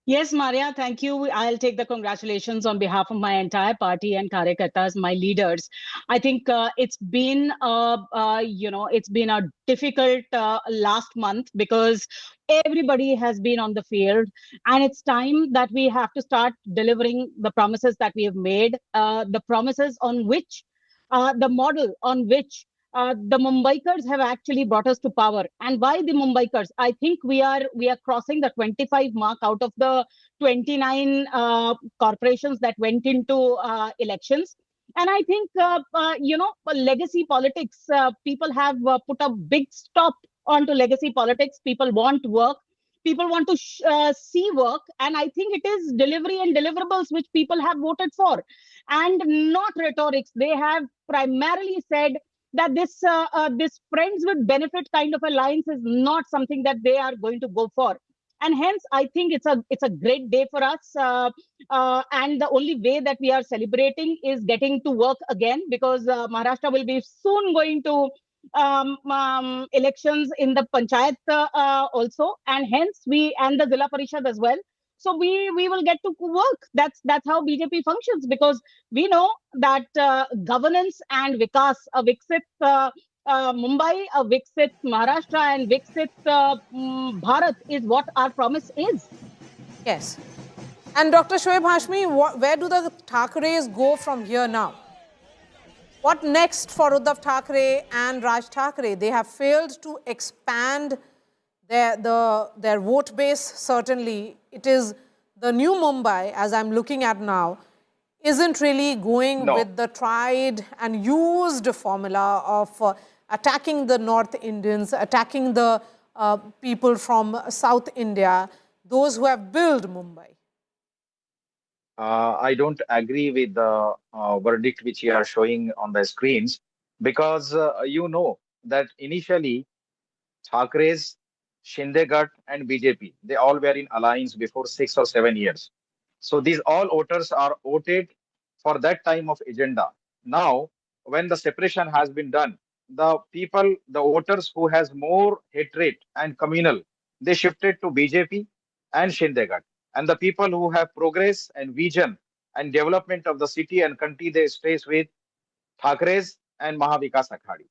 [SPEAKER 14] Yes, Maria, thank you. I'll take the congratulations on behalf of my entire party and Karyakartas, my leaders. I think it's been, it's been a difficult last month because everybody has been on the field, and it's time that we have to start delivering the promises that we have made, the promises on which, the model on which the Mumbaikars have actually brought us to power. And why the Mumbaikars? I think we are crossing the 25 mark out of the 29 corporations that went into elections. And I think, legacy politics, people have put a big stop onto legacy politics. People want work. People want to see work. And I think it is delivery and deliverables which people have voted for, and not rhetorics. They have primarily said that this friends with benefit kind of alliance is not something that they are going to go for. And hence, I think it's a great day for us. And the only way that we are celebrating is getting to work again, because Maharashtra will be soon going to elections in the panchayat also, and hence and the Zilla Parishad as well. So we will get to work. That's how BJP functions, because we know that governance and vikas, Viksit Mumbai, Viksit Maharashtra, and Viksit Bharat is what our promise is.
[SPEAKER 4] Yes. And Dr. Shoaib Hashmi, where do the Thackeray's go from here now? What next for Uddhav Thackeray and Raj Thackeray? They have failed to expand their vote base, certainly. It is the new Mumbai, as I'm looking at now, isn't really going with the tried and used formula of attacking the North Indians, attacking the people from South India, those who have built Mumbai.
[SPEAKER 17] I don't agree with the verdict which you are showing on the screens, because you know that initially Thackerays, Shindegat and BJP, they all were in alliance before 6 or 7 years. So these all voters are voted for that time of agenda. Now, when the separation has been done, the people, the voters who has more hatred and communal, they shifted to BJP and Shindegat. And the people who have progress and vision and development of the city and country, they stays with Thackerays and Mahavikas Aghadi.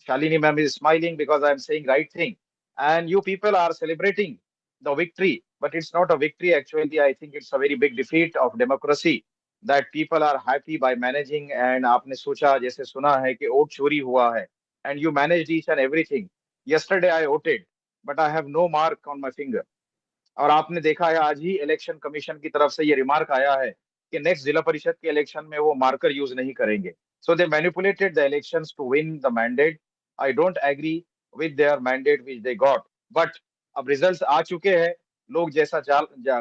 [SPEAKER 17] Shalini ma'am is smiling because I'm saying right thing. And you people are celebrating the victory, but it's not a victory. Actually, I think it's a very big defeat of democracy, that people are happy by managing. And आपने सोचा, जैसे सुना है कि vote चोरी हुआ है, and you managed each and everything. Yesterday I voted, but I have no mark on my finger. और आपने देखा है आज ही इलेक्शन कमीशन की तरफ से ये रिमार्क आया है कि नेक्स्ट जिला परिषद के इलेक्शन में वो मार्कर यूज नहीं करेंगे. So they manipulated the elections to win the mandate. I don't agree with their mandate which they got. But अब रिजल्ट्स आ चुके हैं, लोग जैसा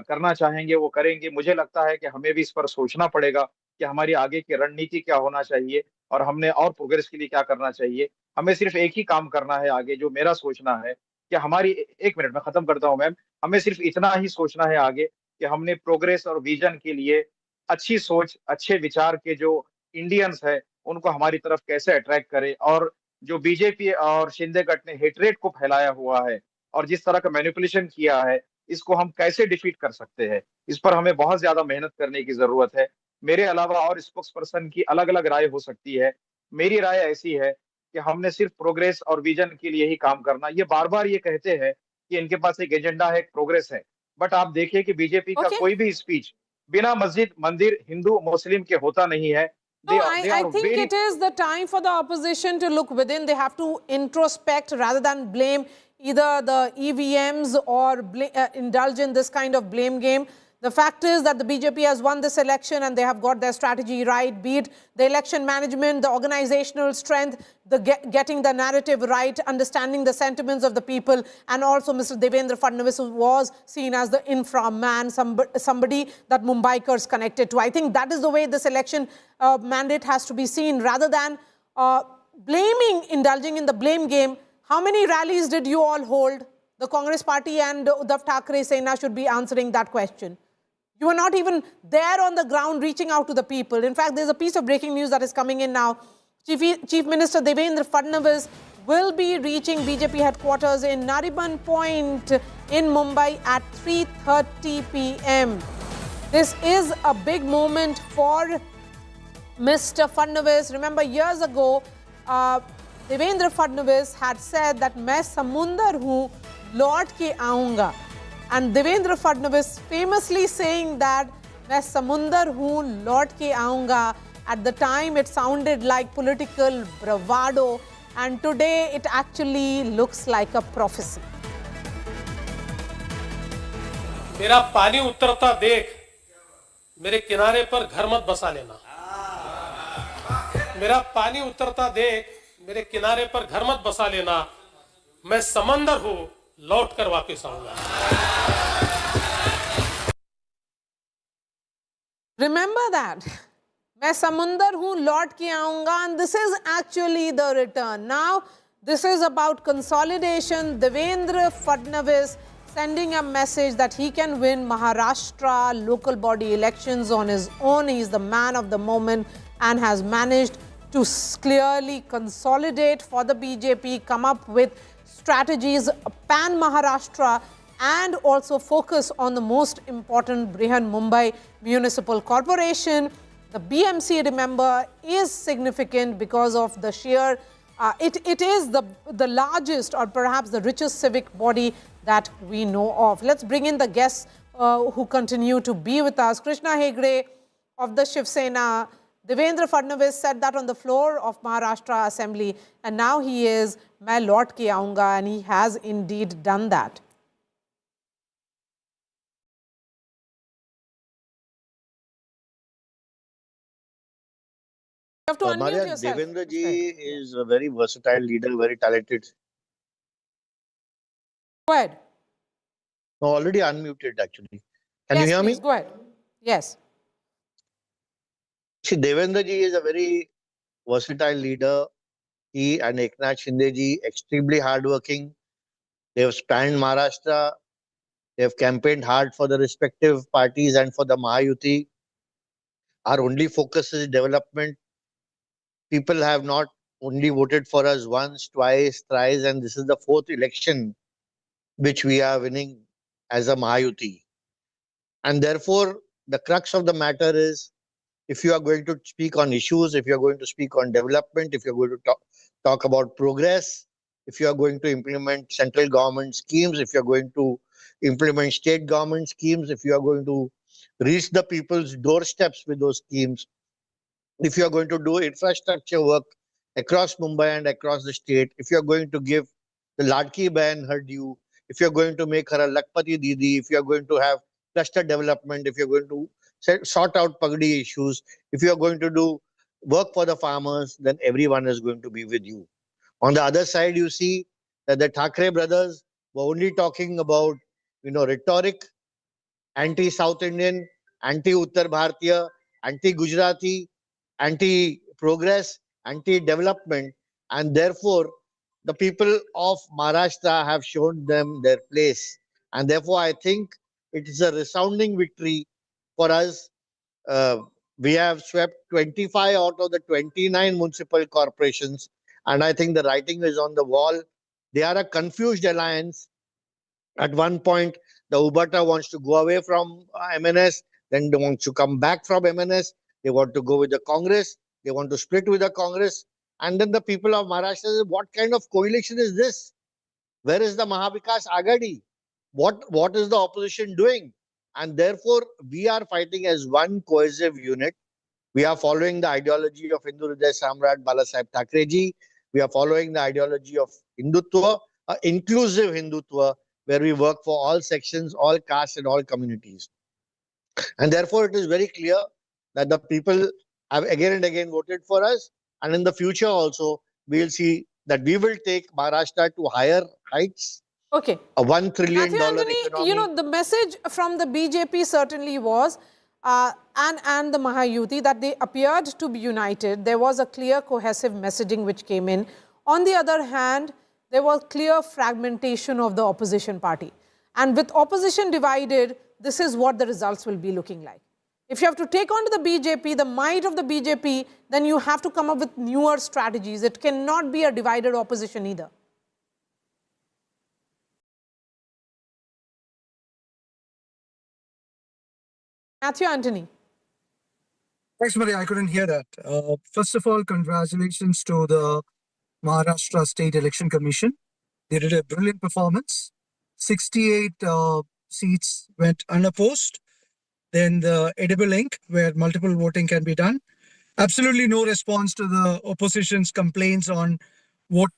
[SPEAKER 17] करना चाहेंगे वो करेंगे. मुझे लगता है कि हमें भी इस पर सोचना पड़ेगा कि हमारी आगे की रणनीति क्या होना चाहिए और हमने और प्रोग्रेस के लिए क्या करना चाहिए. हमें सिर्फ एक ही काम करना है आगे, जो मेरा सोचना है कि हमारी, एक मिनट में खत्म करता हूं मैम, हमें सिर्फ इतना ही सोचना है आगे कि हमने प्रोग्रेस और विजन के लिए अच्छी सोच, अच्छे विचार के जो इंडियंस है उनको हमारी तरफ कैसे अट्रैक्ट करें. और जो बीजेपी और शिंदेगढ़ ने हेटरेट को फैलाया हुआ है और जिस तरह का मैनिपुलेशन किया है, इसको हम कैसे डिफीट कर सकते हैं, इस पर हमें बहुत ज्यादा मेहनत करने की जरूरत है. मेरे अलावा और स्पोक्स पर्सन की अलग अलग राय हो सकती है, मेरी राय ऐसी है कि हमने सिर्फ प्रोग्रेस और विजन के लिए ही काम करना। ये बार बार ये कहते हैं कि इनके पास एक एजेंडा है, एक प्रोग्रेस है, बट आप देखिए कि बीजेपी का
[SPEAKER 4] Okay.
[SPEAKER 17] कोई भी स्पीच बिना मस्जिद, मंदिर, हिंदू, मुस्लिम के होता नहीं है।
[SPEAKER 4] No,
[SPEAKER 17] They
[SPEAKER 4] I
[SPEAKER 17] are
[SPEAKER 4] think
[SPEAKER 17] very
[SPEAKER 4] it is the time for the opposition to look within. They have to introspect rather than blame either the EVMs or indulge in this kind of blame game. The fact is that the BJP has won this election and they have got their strategy right, be it the election management, the organizational strength, the getting the narrative right, understanding the sentiments of the people, and also Mr. Devendra Fadnavis, who was seen as the infra man, somebody that Mumbaikars connected to. I think that is the way this election mandate has to be seen, rather than blaming, indulging in the blame game. How many rallies did you all hold? The Congress party and Uddhav Thackeray Sena should be answering that question. You were not even there on the ground reaching out to the people. In fact, there's a piece of breaking news that is coming in now. Chief Minister Devendra Fadnavis will be reaching BJP headquarters in Nariman Point in Mumbai at 3:30 p.m. This is a big moment for Mr. Fadnavis. Remember, years ago, Devendra Fadnavis had said that मैं समुंदर हूँ, लौट के आऊँगा. And Devendra Fadnavis famously saying that मैं समुंदर हूँ, लौट के आऊँगा. At the time, it sounded like political bravado, and today it actually looks like a prophecy.
[SPEAKER 6] मेरा पानी उतरता देख, मेरे किनारे पर घर मत बसा लेना. मेरा पानी उतरता देख, मेरे किनारे पर घर मत बसा लेना. मैं समंदर हूँ, लौट कर वापस आऊंगा.
[SPEAKER 4] Remember that. मैं समुंदर हूँ, लौट के आऊँगा, and this is actually the return. Now, this is about consolidation. Devendra Fadnavis sending a message that he can win Maharashtra local body elections on his own. He is the man of the moment and has managed to clearly consolidate for the BJP, come up with strategies, pan Maharashtra, and also focus on the most important Brihan Mumbai Municipal Corporation. The BMC, remember, is significant because of the sheer, it is the largest or perhaps the richest civic body that we know of. Let's bring in the guests who continue to be with us. Krishna Hegde of the Shiv Sena. Devendra Fadnavis said that on the floor of Maharashtra Assembly, and now he is "Main lौट के आऊँगा," and he has indeed done that. You have to unmute
[SPEAKER 12] Maria,
[SPEAKER 4] yourself.
[SPEAKER 12] Devendra ji is a very versatile leader, very talented.
[SPEAKER 4] Go ahead.
[SPEAKER 12] No, already unmuted actually. Can
[SPEAKER 4] Yes,
[SPEAKER 12] you hear
[SPEAKER 4] please,
[SPEAKER 12] me?
[SPEAKER 4] go ahead. Yes.
[SPEAKER 12] See, Devendra ji is a very versatile leader. He and Eknath Shinde ji, extremely hardworking. They have spanned Maharashtra. They have campaigned hard for the respective parties and for the Mahayuti. Our only focus is development. People have not only voted for us once, twice, thrice, and this is the fourth election which we are winning as a Mahayuti. And therefore, the crux of the matter is, if you are going to speak on issues, if you are going to speak on development, if you are going to talk about progress, if you are going to implement central government schemes, if you are going to implement state government schemes, if you are going to reach the people's doorsteps with those schemes, if you are going to do infrastructure work across Mumbai and across the state, if you are going to give the Ladki Bahan her due, if you are going to make her a Lakpati Didi, if you are going to have cluster development, if you are going to sort out Pagdi issues, if you are going to do work for the farmers, then everyone is going to be with you. On the other side, you see that the Thackeray brothers were only talking about, rhetoric, anti-South Indian, anti-Uttar Bharatiya, anti-Gujarati, anti-progress, anti-development, and therefore the people of Maharashtra have shown them their place. And therefore, I think it is a resounding victory for us. We have swept 25 out of the 29 municipal corporations, and I think the writing is on the wall. They are a confused alliance. At one point, the Ubata wants to go away from MNS, then they want to come back from MNS. They want to go with the Congress. They want to split with the Congress. And then the people of Maharashtra said, what kind of coalition is this? Where is the Mahavikas Agadi? What is the opposition doing? And therefore, we are fighting as one cohesive unit. We are following the ideology of Hindu Hriday Samrat Balasaheb Thackeray ji. We are following the ideology of Hindutva, inclusive Hindutva, where we work for all sections, all castes and all communities. And therefore, it is very clear that the people have again and again voted for us. And in the future also, we will see that we will take Maharashtra to higher heights.
[SPEAKER 4] Okay.
[SPEAKER 12] A $1 trillion
[SPEAKER 4] Anthony,
[SPEAKER 12] economy.
[SPEAKER 4] you know, the message from the BJP certainly was, and the Mahayuti, that they appeared to be united. There was a clear cohesive messaging which came in. On the other hand, there was clear fragmentation of the opposition party. And with opposition divided, this is what the results will be looking like. If you have to take on to the BJP, the might of the BJP, then you have to come up with newer strategies. It cannot be a divided opposition either. Matthew Anthony.
[SPEAKER 16] Thanks, Maria. I couldn't hear that. First of all, congratulations to the Maharashtra State Election Commission. They did a brilliant performance. 68 seats went unopposed. Then the edible ink, where multiple voting can be done. Absolutely no response to the opposition's complaints on vote.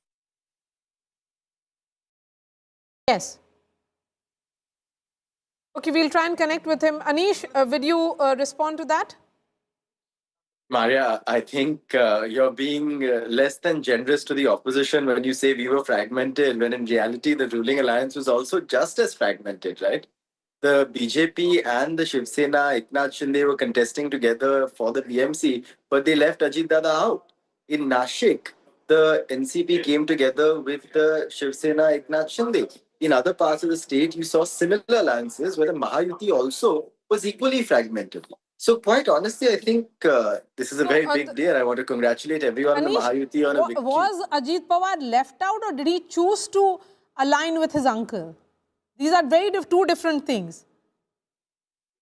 [SPEAKER 4] Yes. Okay, we'll try and connect with him. Anish, will you respond to that?
[SPEAKER 18] Maria, I think you're being less than generous to the opposition when you say we were fragmented, when in reality the ruling alliance was also just as fragmented, right? The BJP and the Shiv Sena, Eknath Shinde were contesting together for the BMC, but they left Ajit Dada out. In Nashik, the NCP came together with the Shiv Sena, Eknath Shinde. In other parts of the state, you saw similar alliances where the Mahayuti also was equally fragmented. So quite honestly, I think this is a very big day and I want to congratulate everyone in the Mahayuti on a victory.
[SPEAKER 4] Was Ajit Pawar left out or did he choose to align with his uncle? These are two different things.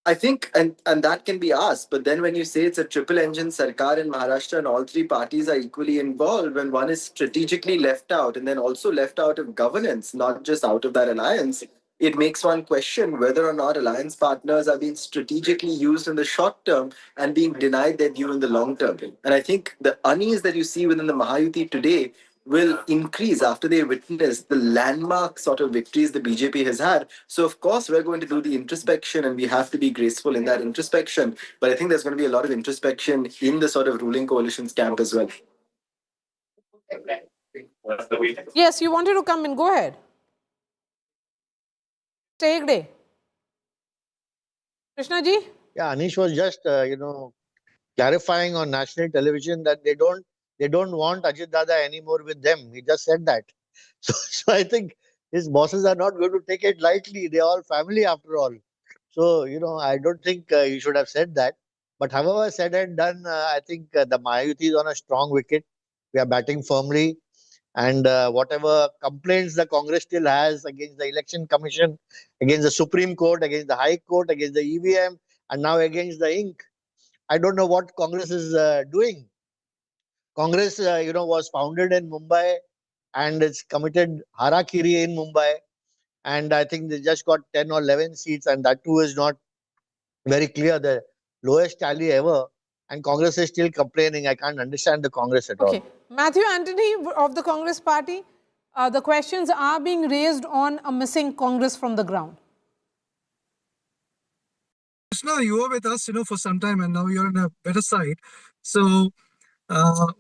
[SPEAKER 18] I think, and that can be asked, but then when you say it's a triple engine Sarkar in Maharashtra and all three parties are equally involved, when one is strategically left out and then also left out of governance, not just out of that alliance, it makes one question whether or not alliance partners are being strategically used in the short term and being denied their due in the long term. And I think the unease that you see within the Mahayuti today will increase after they witness the landmark sort of victories the BJP has had. So, of course, we're going to do the introspection and we have to be graceful in that introspection. But I think there's going to be a lot of introspection in the sort of ruling coalition's camp as well.
[SPEAKER 4] Yes, you wanted to come in. Go ahead. Take day. Krishna ji?
[SPEAKER 12] Yeah, Anish was just, clarifying on national television that they don't want Ajit Dada anymore with them. He just said that. So I think his bosses are not going to take it lightly. They're all family after all. So, I don't think he should have said that. But however said and done, I think the Mahayuti is on a strong wicket. We are batting firmly. And whatever complaints the Congress still has against the Election Commission, against the Supreme Court, against the High Court, against the EVM, and now against the ink, I don't know what Congress is doing. Congress, was founded in Mumbai and it's committed harakiri in Mumbai. And I think they just got 10 or 11 seats and that too is not very clear, the lowest tally ever. And Congress is still complaining. I can't understand the Congress at all.
[SPEAKER 4] Matthew Anthony of the Congress Party, the questions are being raised on a missing Congress from the ground.
[SPEAKER 16] Krishna, you were with us, for some time and now you're on a better side. So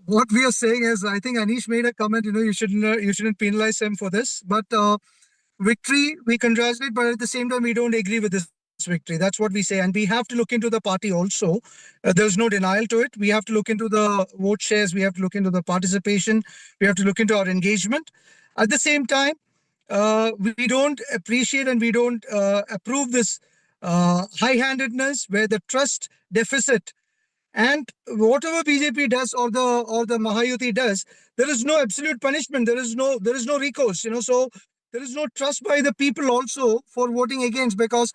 [SPEAKER 16] what we are saying is, I think Anish made a comment, you shouldn't penalize him for this. But victory, we congratulate, but at the same time, we don't agree with this victory. That's what we say. And we have to look into the party also. There's no denial to it. We have to look into the vote shares. We have to look into the participation. We have to look into our engagement. At the same time, we don't appreciate and we don't approve this high-handedness where the trust deficit and whatever BJP does or the Mahayuti does, there is no absolute punishment. There is no recourse. So there is no trust by the people also for voting against, because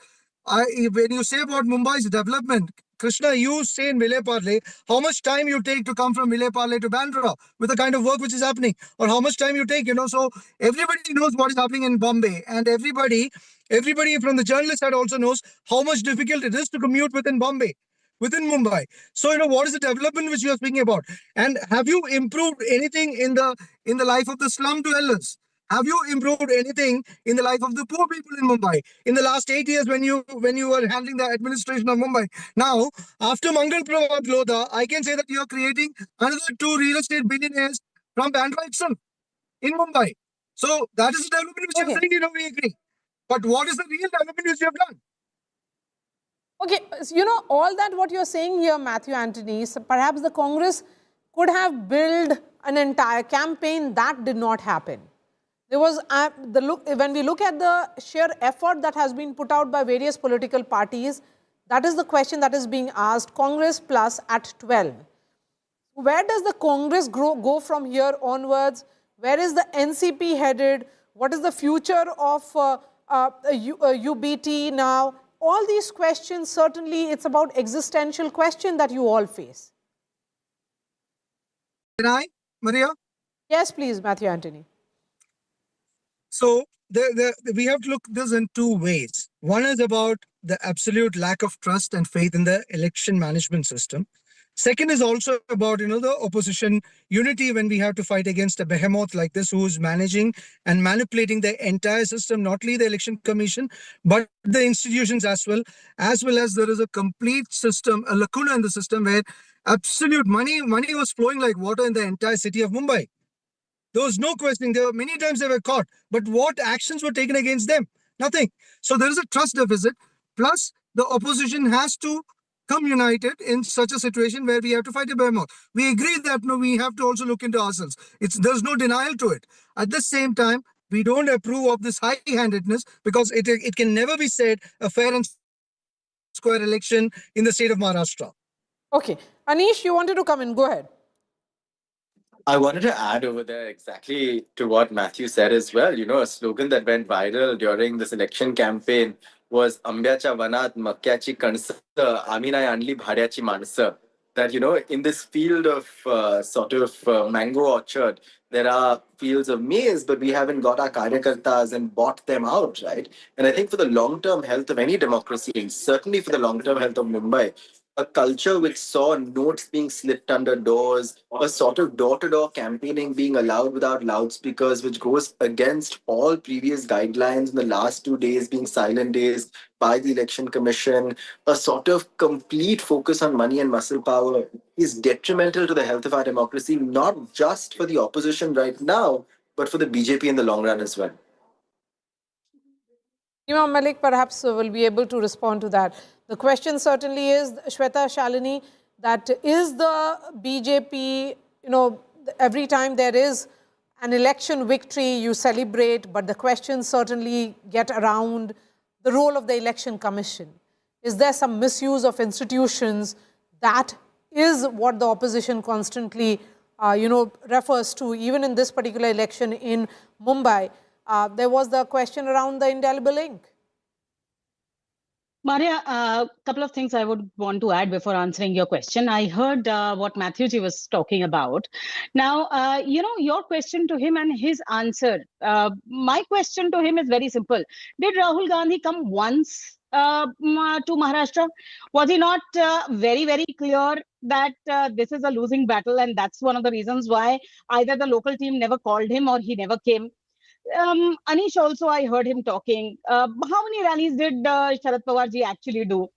[SPEAKER 16] when you say about Mumbai's development, Krishna, you say in Vile Parle, how much time you take to come from Vile Parle to Bandra with the kind of work which is happening, or how much time you take, so everybody knows what is happening in Bombay, and everybody from the journalist side also knows how much difficult it is to commute within Bombay, within Mumbai. So, what is the development which you are speaking about? And have you improved anything in the life of the slum dwellers? Have you improved anything in the life of the poor people in Mumbai in the last 8 years when you were handling the administration of Mumbai? Now, after Mangal Prabhat Lodha, I can say that you are creating another 2 real estate billionaires from Bandra itself in Mumbai. So that is the development which you are saying, we agree. But what is the real development which you have done?
[SPEAKER 4] Okay, so, all that what you're saying here, Matthew Anthony, so perhaps the Congress could have built an entire campaign. That did not happen. There was when we look at the sheer effort that has been put out by various political parties, that is the question that is being asked, Congress plus at 12. Where does the Congress go from here onwards? Where is the NCP headed? What is the future of UBT now? All these questions, certainly it's about existential question that you all face.
[SPEAKER 16] Can I, Maria?
[SPEAKER 4] Yes, please, Matthew Anthony.
[SPEAKER 16] So we have to look this in 2 ways. One is about the absolute lack of trust and faith in the election management system. Second is also about, the opposition unity when we have to fight against a behemoth like this who is managing and manipulating the entire system, not only the election commission, but the institutions as well as there is a complete system, a lacuna in the system where absolute money was flowing like water in the entire city of Mumbai. There was no question. There were many times they were caught, but what actions were taken against them? Nothing. So there is a trust deficit. Plus, the opposition has to come united in such a situation where we have to fight a behemoth. We agree that we have to also look into ourselves. There's no denial to it. At the same time, we don't approve of this high-handedness because it can never be said a fair and square election in the state of Maharashtra.
[SPEAKER 4] Okay. Anish, you wanted to come in. Go ahead.
[SPEAKER 18] I wanted to add over there exactly to what Matthew said as well. A slogan that went viral during this election campaign was Ambyacha Vanat Makyachi Kansa, Aami nahi आणली भाड्याची माणसं. That, in this field of mango orchard, there are fields of maize, but we haven't got our karyakartas and bought them out, right? And I think for the long-term health of any democracy, and certainly for the long-term health of Mumbai, a culture which saw notes being slipped under doors, a sort of door-to-door campaigning being allowed without loudspeakers, which goes against all previous guidelines in the last 2 days being silent days by the Election Commission, a sort of complete focus on money and muscle power is detrimental to the health of our democracy, not just for the opposition right now, but for the BJP in the long run as well.
[SPEAKER 4] Imam Malik perhaps will be able to respond to that. The question certainly is, Shweta Shalini, that is the BJP, every time there is an election victory, you celebrate, but the questions certainly get around the role of the Election Commission. Is there some misuse of institutions? That is what the opposition constantly, refers to. Even in this particular election in Mumbai, there was the question around the indelible ink.
[SPEAKER 14] Maria, a couple of things I would want to add before answering your question. I heard what Matthew ji was talking about. Now, your question to him and his answer. My question to him is very simple. Did Rahul Gandhi come once to Maharashtra? Was he not very, very clear that this is a losing battle, and that's one of the reasons why either the local team never called him or he never came? Anish also, I heard him talking. How many rallies did Sharad Pawar ji actually do?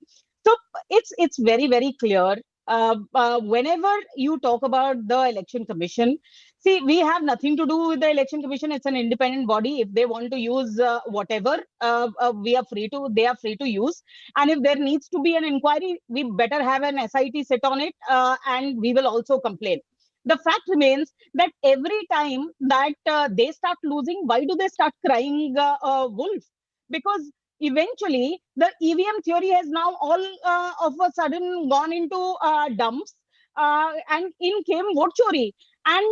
[SPEAKER 14] So it's very, very clear. Whenever you talk about the Election Commission, see, we have nothing to do with the Election Commission. It's an independent body. If they want to use whatever, they are free to use. And if there needs to be an inquiry, we better have an SIT sit on it, and we will also complain. The fact remains that every time that they start losing, why do they start crying wolf? Because eventually the EVM theory has now all of a sudden gone into dumps, and in came vote chori. And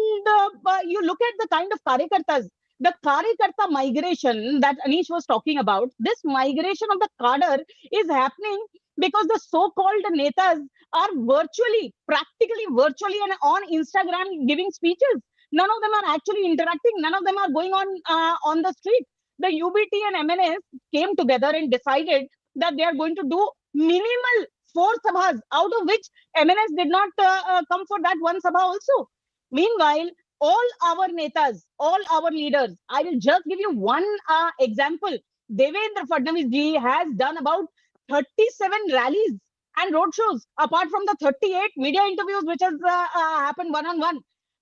[SPEAKER 14] you look at the kind of karyakartas, the karyakarta migration that Anish was talking about, this migration of the cadre is happening because the so-called netas are practically virtually and on Instagram giving speeches. None of them are actually interacting. None of them are going on the street. The UBT and MNS came together and decided that they are going to do minimal 4 sabhas, out of which MNS did not come for that one sabha also. Meanwhile, all our netas, all our leaders, I will just give you one example. Devendra Fadnavis ji has done about 37 rallies and roadshows, apart from the 38 media interviews which has happened one-on-one.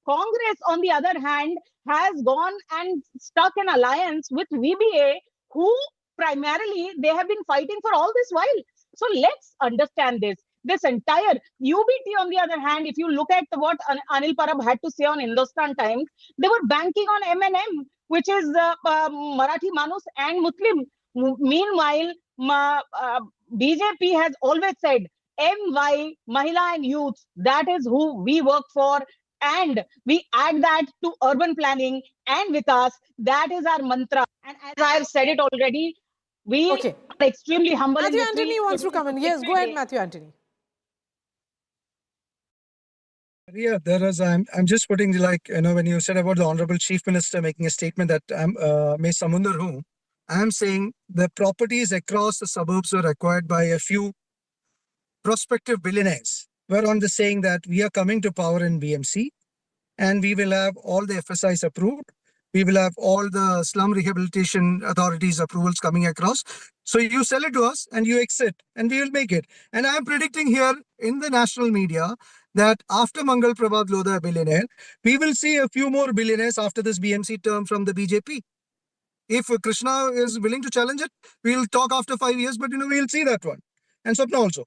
[SPEAKER 14] Congress, on the other hand, has gone and stuck an alliance with VBA, who primarily they have been fighting for all this while. So let's understand this. This entire UBT, on the other hand, if you look at what Anil Parab had to say on Hindustan Times, they were banking on MNM, which is Marathi Manus and Muslim. Meanwhile, BJP has always said, MY, Mahila and Youth, that is who we work for. And we add that to urban planning and with us, that is our mantra. And as I have said it already, we are extremely humble.
[SPEAKER 4] Matthew Anthony wants to come in. Yes, go ahead, Matthew Anthony.
[SPEAKER 16] Yeah, I'm just putting, like, when you said about the Honorable Chief Minister making a statement that मैं समुंदर हूँ, I'm saying the properties across the suburbs were acquired by a few prospective billionaires. We're on the saying that we are coming to power in BMC and we will have all the FSIs approved. We will have all the slum rehabilitation authorities approvals coming across. So you sell it to us and you exit and we will make it. And I'm predicting here in the national media that after Mangal Prabhat Lodha, a billionaire, we will see a few more billionaires after this BMC term from the BJP. If Krishna is willing to challenge it, we'll talk after 5 years, but we'll see that one. And Swapna also.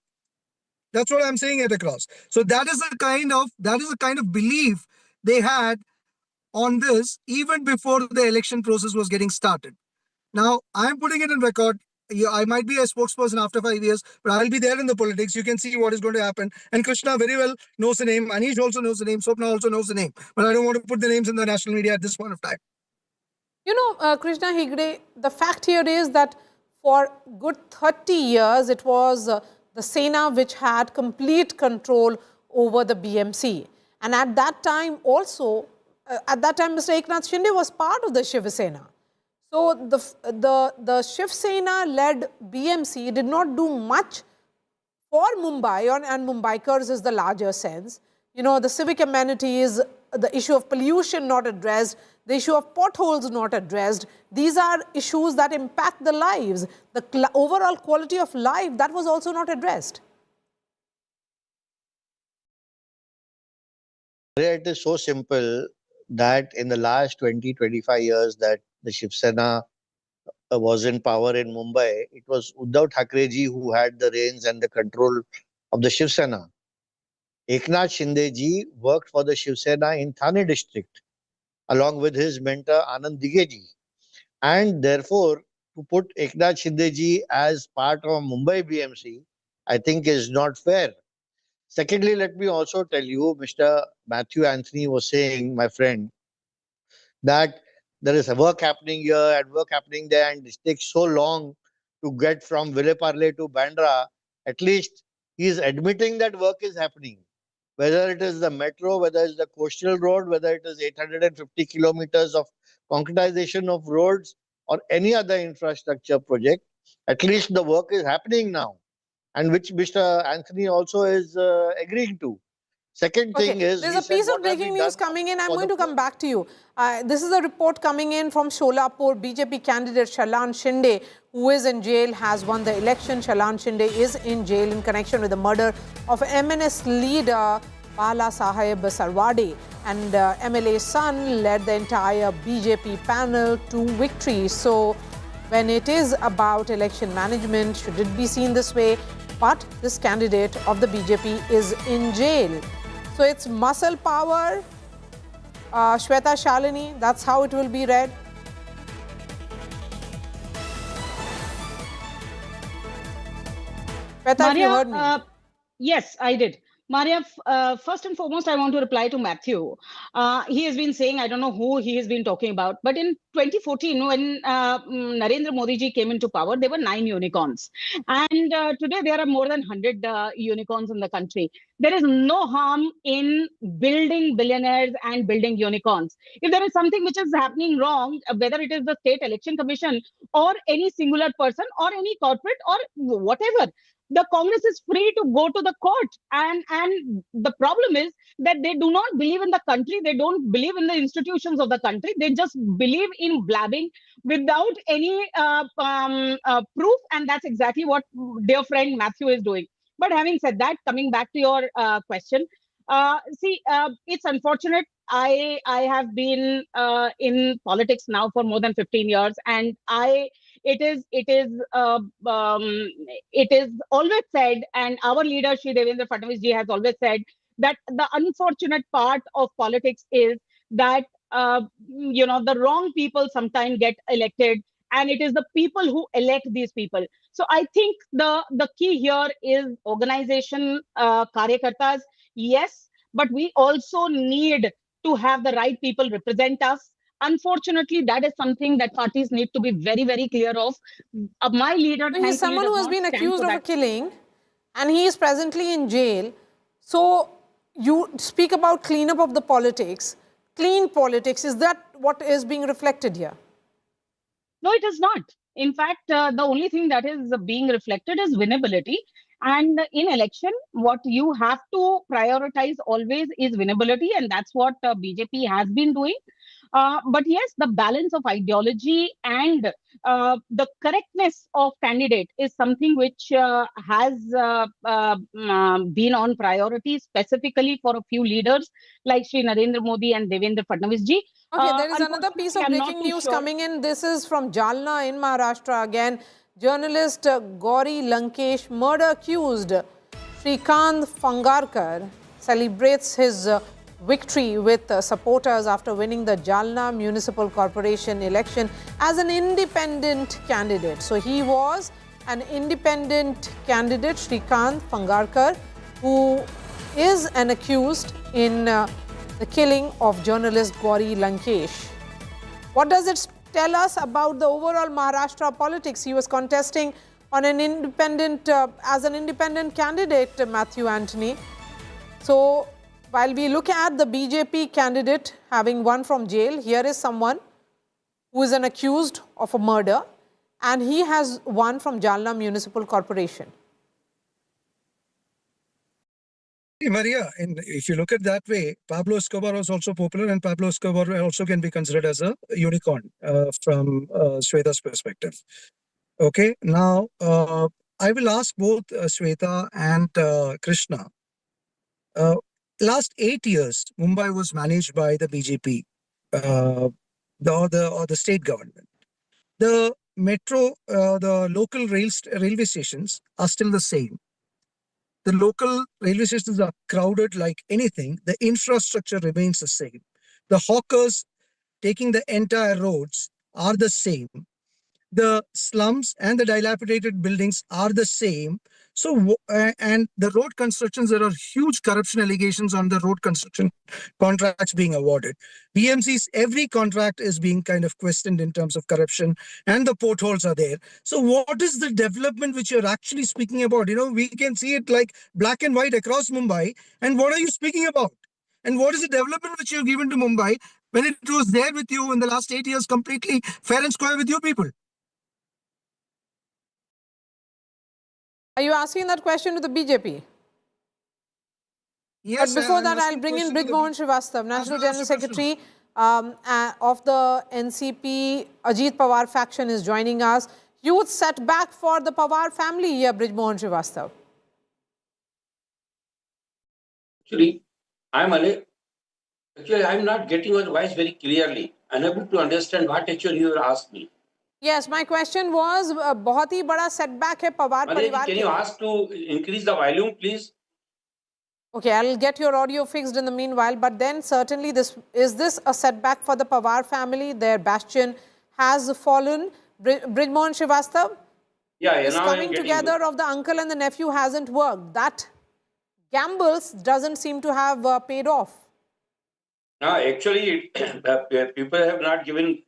[SPEAKER 16] That's what I'm saying it across. So that is a kind of belief they had on this even before the election process was getting started. Now, I'm putting it in record. I might be a spokesperson after 5 years, but I'll be there in the politics. You can see what is going to happen. And Krishna very well knows the name. Anish also knows the name. Swapna also knows the name. But I don't want to put the names in the national media at this point of time.
[SPEAKER 4] Krishna Hegde, the fact here is that for good 30 years, it was the Sena which had complete control over the BMC. And at that time also, Mr. Eknath Shinde was part of the Shiv Sena. So the Shiv Sena-led BMC did not do much for Mumbai, and Mumbaikars is the larger sense. The civic amenities, the issue of pollution not addressed, the issue of potholes not addressed. These are issues that impact the lives. The overall quality of life, that was also not addressed.
[SPEAKER 12] It is so simple that in the last 20-25 years that the Shiv Sena was in power in Mumbai, it was Uddhav Thackeray ji who had the reins and the control of the Shiv Sena. Eknath Shinde ji worked for the Shiv Sena in Thane district along with his mentor Anand Dighe ji. And therefore, to put Eknath Shinde ji as part of Mumbai BMC, I think is not fair. Secondly, let me also tell you, Mr. Matthew Anthony was saying, my friend, that there is a work happening here and work happening there, and it takes so long to get from Villeparle to Bandra. At least he is admitting that work is happening. Whether it is the metro, whether it's the coastal road, whether it is 850 kilometers of concretization of roads or any other infrastructure project, at least the work is happening now, and which Mr. Anthony also is agreeing to. Second thing is...
[SPEAKER 4] There's a piece of breaking news coming in. I'm going to come back to you. This is a report coming in from Sholapur. BJP candidate Shalan Shinde, who is in jail, has won the election. Shalan Shinde is in jail in connection with the murder of MNS leader Bala Saheb Sarwade. And MLA's son led the entire BJP panel to victory. So when it is about election management, should it be seen this way? But this candidate of the BJP is in jail. So it's muscle power, Shweta Shalini, that's how it will be read. Shweta,
[SPEAKER 14] Maria,
[SPEAKER 4] you heard me.
[SPEAKER 14] Yes, I did. Maria, first and foremost, I want to reply to Matthew. He has been saying, I don't know who he has been talking about, but in 2014, when Narendra Modi ji came into power, there were 9 unicorns. And today there are more than 100 unicorns in the country. There is no harm in building billionaires and building unicorns. If there is something which is happening wrong, whether it is the State Election Commission or any singular person or any corporate or whatever, the Congress is free to go to the court. And the problem is that they do not believe in the country. They don't believe in the institutions of the country. They just believe in blabbing without any proof. And that's exactly what dear friend Matthew is doing. But having said that, coming back to your question, it's unfortunate. I have been in politics now for more than 15 years, and it is always said, and our leader Shri Devendra Fadnavis ji has always said, that the unfortunate part of politics is that the wrong people sometimes get elected, and it is the people who elect these people. So I think the key here is organization, karyakartas, yes, but we also need to have the right people represent us. Unfortunately, that is something that parties need to be very, very clear of. My leader,
[SPEAKER 4] He's someone who has been accused of a killing, and he is presently in jail. So you speak about cleanup of the politics, clean politics. Is that what is being reflected here?
[SPEAKER 14] No, it is not. In fact, the only thing that is being reflected is winnability. And in election, what you have to prioritize always is winnability, and that's what BJP has been doing. But yes, the balance of ideology and the correctness of candidate is something which has been on priority, specifically for a few leaders like Shri Narendra Modi and Devendra Fadnavis ji.
[SPEAKER 4] Okay, there is another piece of breaking news coming in. This is from Jalna in Maharashtra again. Journalist Gauri Lankesh, murder accused Shrikant Fangarkar, celebrates his victory with supporters after winning the Jalna Municipal Corporation election as an independent candidate. So he was an independent candidate, Shrikant Fangarkar, who is an accused in the killing of journalist Gauri Lankesh. What does it tell us about the overall Maharashtra politics? He was contesting on an independent, as an independent candidate, Matthew Anthony. So while we look at the BJP candidate having won from jail, here is someone who is an accused of a murder, and he has won from Jalna Municipal Corporation.
[SPEAKER 16] Maria, if you look at that way, Pablo Escobar was also popular, and Pablo Escobar also can be considered as a unicorn from Shweta's perspective. Okay, now I will ask both Shweta and Krishna. Last 8 years, Mumbai was managed by the BJP, or the state government. The metro, the local railway stations are still the same. The local railway stations are crowded like anything. The infrastructure remains the same. The hawkers taking the entire roads are the same. The slums and the dilapidated buildings are the same. So, and the road constructions, there are huge corruption allegations on the road construction contracts being awarded. BMC's every contract is being kind of questioned in terms of corruption, and the potholes are there. So what is the development which you're actually speaking about? You know, we can see it like black and white across Mumbai. And what are you speaking about? And what is the development which you've given to Mumbai when it was there with you in the last 8 years, completely fair and square with you people?
[SPEAKER 4] Are you asking that question to the BJP?
[SPEAKER 16] Yes,
[SPEAKER 4] but before
[SPEAKER 16] I'm
[SPEAKER 4] that, I'll
[SPEAKER 16] asking
[SPEAKER 4] bring in
[SPEAKER 16] question to
[SPEAKER 4] Brij Mohan Srivastav, National General Secretary of the NCP. Ajit Pawar faction is joining us. Huge setback for the Pawar family here, Brij Mohan Srivastav.
[SPEAKER 9] Actually, I'm not getting your voice very clearly. Unable to understand what actually you asked me.
[SPEAKER 4] Yes, my question was, बहुत ही बड़ा setback है पवार परिवार
[SPEAKER 9] Can you ask to increase the volume, please?
[SPEAKER 4] Okay, I'll get your audio fixed in the meanwhile. But then certainly, is this a setback for the Pawar family? Their bastion has fallen. Brij Mohan Srivastav?
[SPEAKER 9] Yeah,
[SPEAKER 4] this coming together of the uncle and the nephew hasn't worked. gambles doesn't seem to have paid off.
[SPEAKER 9] Actually, people have not given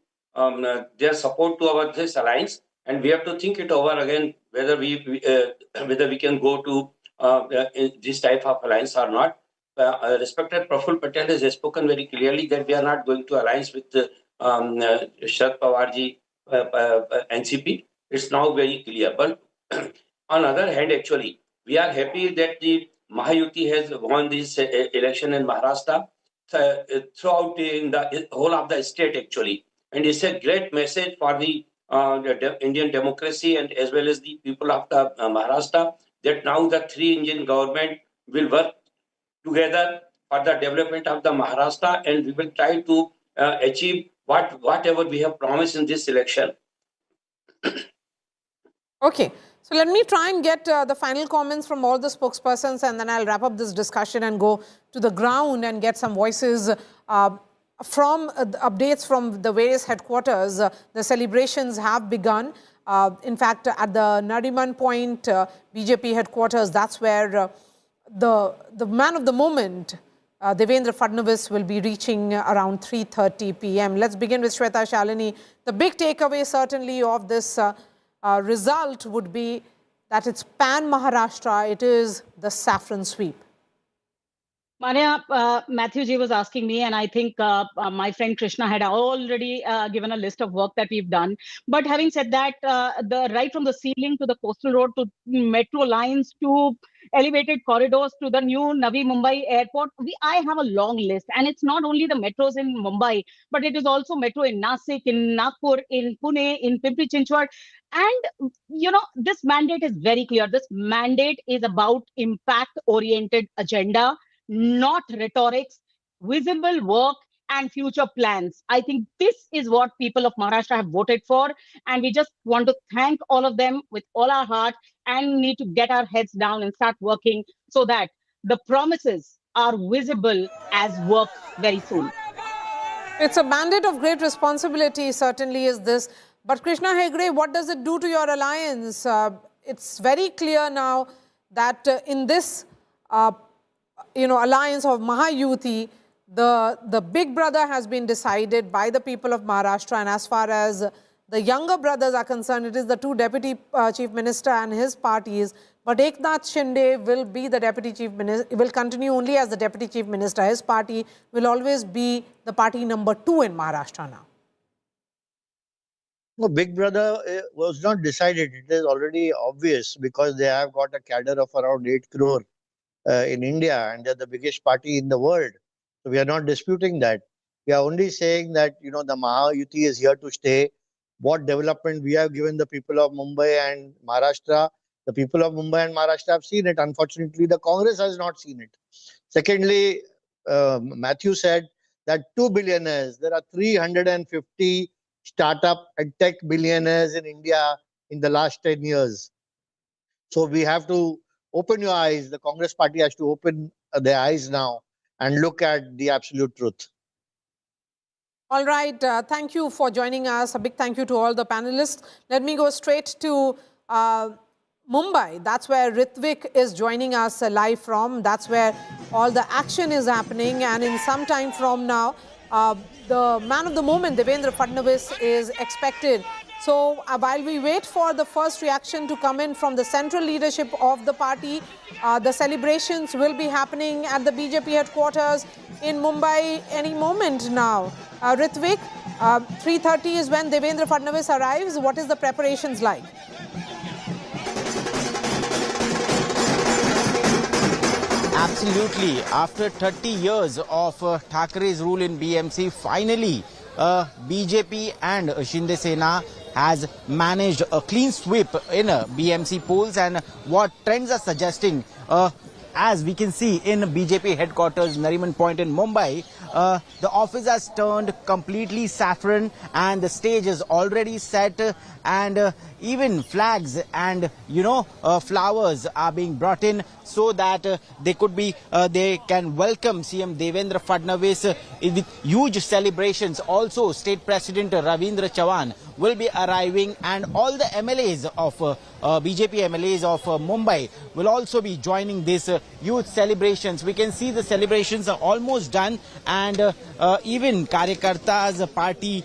[SPEAKER 9] their support to this alliance, and we have to think it over again whether whether we can go to this type of alliance or not. Respected Praful Patel has spoken very clearly that we are not going to alliance with Sharad Pawarji NCP. It's now very clear. But on the other hand, actually, we are happy that the Mahayuti has won this election in Maharashtra throughout in the whole of the state, actually. And it's a great message for the Indian democracy and as well as the people of the Maharashtra that now the three-engine government will work together for the development of the Maharashtra, and we will try to achieve whatever we have promised in this election.
[SPEAKER 4] Okay, so let me try and get the final comments from all the spokespersons, and then I'll wrap up this discussion and go to the ground and get some voices from updates from the various headquarters. The celebrations have begun. In fact, at the Nariman Point BJP headquarters, that's where the man of the moment, Devendra Fadnavis, will be reaching around 3:30 p.m. Let's begin with Shweta Shalini. The big takeaway certainly of this result would be that it's pan-Maharashtra, it is the Saffron sweep.
[SPEAKER 14] Manya, Matthew Ji was asking me, and I think my friend Krishna had already given a list of work that we've done. But having said that, right from the sea link to the coastal road to metro lines to elevated corridors to the new Navi Mumbai airport, I have a long list. And it's not only the metros in Mumbai, but it is also metro in Nasik, in Nagpur, in Pune, in Pimpri-Chinchwad. And, you know, this mandate is very clear. This mandate is about impact-oriented agenda, not rhetorics, visible work and future plans. I think this is what people of Maharashtra have voted for. And we just want to thank all of them with all our heart and need to get our heads down and start working so that the promises are visible as work very soon.
[SPEAKER 4] It's a mandate of great responsibility, certainly is this. But Krishna Hegde, what does it do to your alliance? It's very clear now that in this alliance of Mahayuti, the big brother has been decided by the people of Maharashtra, and as far as the younger brothers are concerned, it is the two deputy chief minister and his parties. But Eknath Shinde will be the deputy chief minister, will continue only as the deputy chief minister. His party will always be the party number 2 in Maharashtra now.
[SPEAKER 12] No, Big Brother was not decided. It is already obvious because they have got a cadre of around 8 crore in India, and they're the biggest party in the world. So we are not disputing that. We are only saying that, you know, the Mahayuti is here to stay. What development we have given the people of Mumbai and Maharashtra, the people of Mumbai and Maharashtra have seen it. Unfortunately, the Congress has not seen it. Secondly, Matthew said that 2 billionaires, there are 350 startup and tech billionaires in India in the last 10 years. So we have to open your eyes. The Congress party has to open their eyes now and look at the absolute truth.
[SPEAKER 4] All right. Thank you for joining us. A big thank you to all the panelists. Let me go straight to Mumbai. That's where Ritvik is joining us live from. That's where all the action is happening. And in some time from now, the man of the moment, Devendra Fadnavis, is expected. So while we wait for the first reaction to come in from the central leadership of the party, the celebrations will be happening at the BJP headquarters in Mumbai any moment now. Ritvik, 3:30 is when Devendra Fadnavis arrives. What is the preparations like?
[SPEAKER 2] Absolutely. After 30 years of Thackeray's rule in BMC, finally BJP and Shinde Sena has managed a clean sweep in BMC polls, and what trends are suggesting, as we can see in BJP headquarters Nariman Point in Mumbai, The office has turned completely saffron and the stage is already set, and even flags and flowers are being brought in so that they can welcome CM Devendra Fadnavis with huge celebrations. Also, State President Ravindra Chavan will be arriving, and all the MLAs of BJP MLAs of Mumbai will also be joining this huge celebrations. We can see the celebrations are almost done, and even Karyakartas, party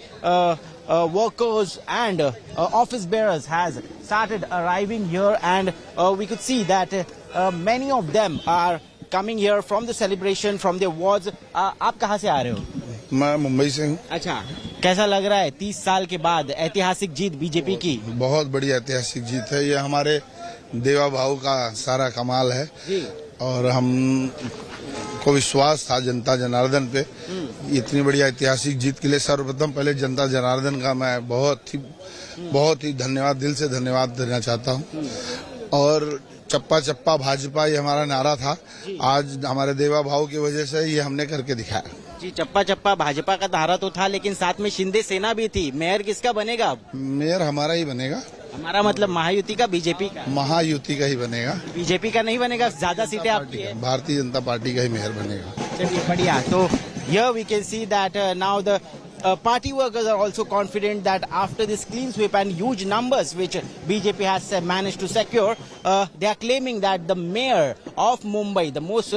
[SPEAKER 2] workers and office bearers has started arriving here, and we could see that many of them are coming here from the celebration, from their wards. आप कहाँ से आ रहे हो?
[SPEAKER 8] मैं मुंबई से हूँ।
[SPEAKER 2] अच्छा, कैसा लग रहा है 30 साल के बाद ऐतिहासिक जीत बीजेपी की?
[SPEAKER 8] बहुत बड़ी ऐतिहासिक जीत है, ये हमारे देवा भाव का सारा कमाल है जी। और हम को विश्वास था जनता जनार्दन पे। इतनी बड़ी ऐतिहासिक जीत के लिए सर्वप्रथम पहले जनता जनार्दन का मैं बहुत ही धन्यवाद, दिल से धन्यवाद देना चाहता हूँ। और चप्पा चप्पा भाजपा ये हमारा नारा था, आज हमारे देवा भाव की वजह से ये हमने करके दिखाया
[SPEAKER 2] जी। चप्पा चप्पा भाजपा का नारा तो था, लेकिन साथ में शिंदे सेना भी थी। मेयर किसका बनेगा?
[SPEAKER 8] मेयर हमारा ही बनेगा।
[SPEAKER 2] हमारा मतलब महायुति का, बीजेपी का?
[SPEAKER 8] महायुति का ही बनेगा,
[SPEAKER 2] बीजेपी का नहीं बनेगा। ज्यादा सीटें आपकी है,
[SPEAKER 8] भारतीय जनता पार्टी का ही मेयर बनेगा।
[SPEAKER 2] चलिए बढ़िया। तो here we can see that now the party workers are also confident that after this clean sweep and huge numbers which BJP has managed to secure, they are claiming that the mayor of Mumbai, the most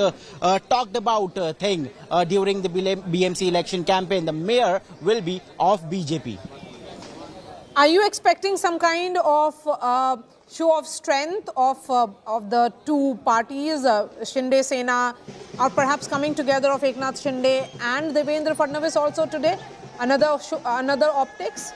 [SPEAKER 2] talked about thing during the BMC election campaign, the mayor will be of BJP.
[SPEAKER 4] Are you expecting some kind of show of strength of the two parties, Shinde Sena, or perhaps coming together of Eknath Shinde and Devendra Fadnavis also today? Another optics?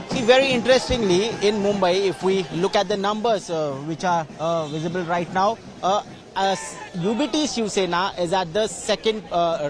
[SPEAKER 2] See, very interestingly, in Mumbai, if we look at the numbers which are visible right now, UBT Shiv Sena is at the second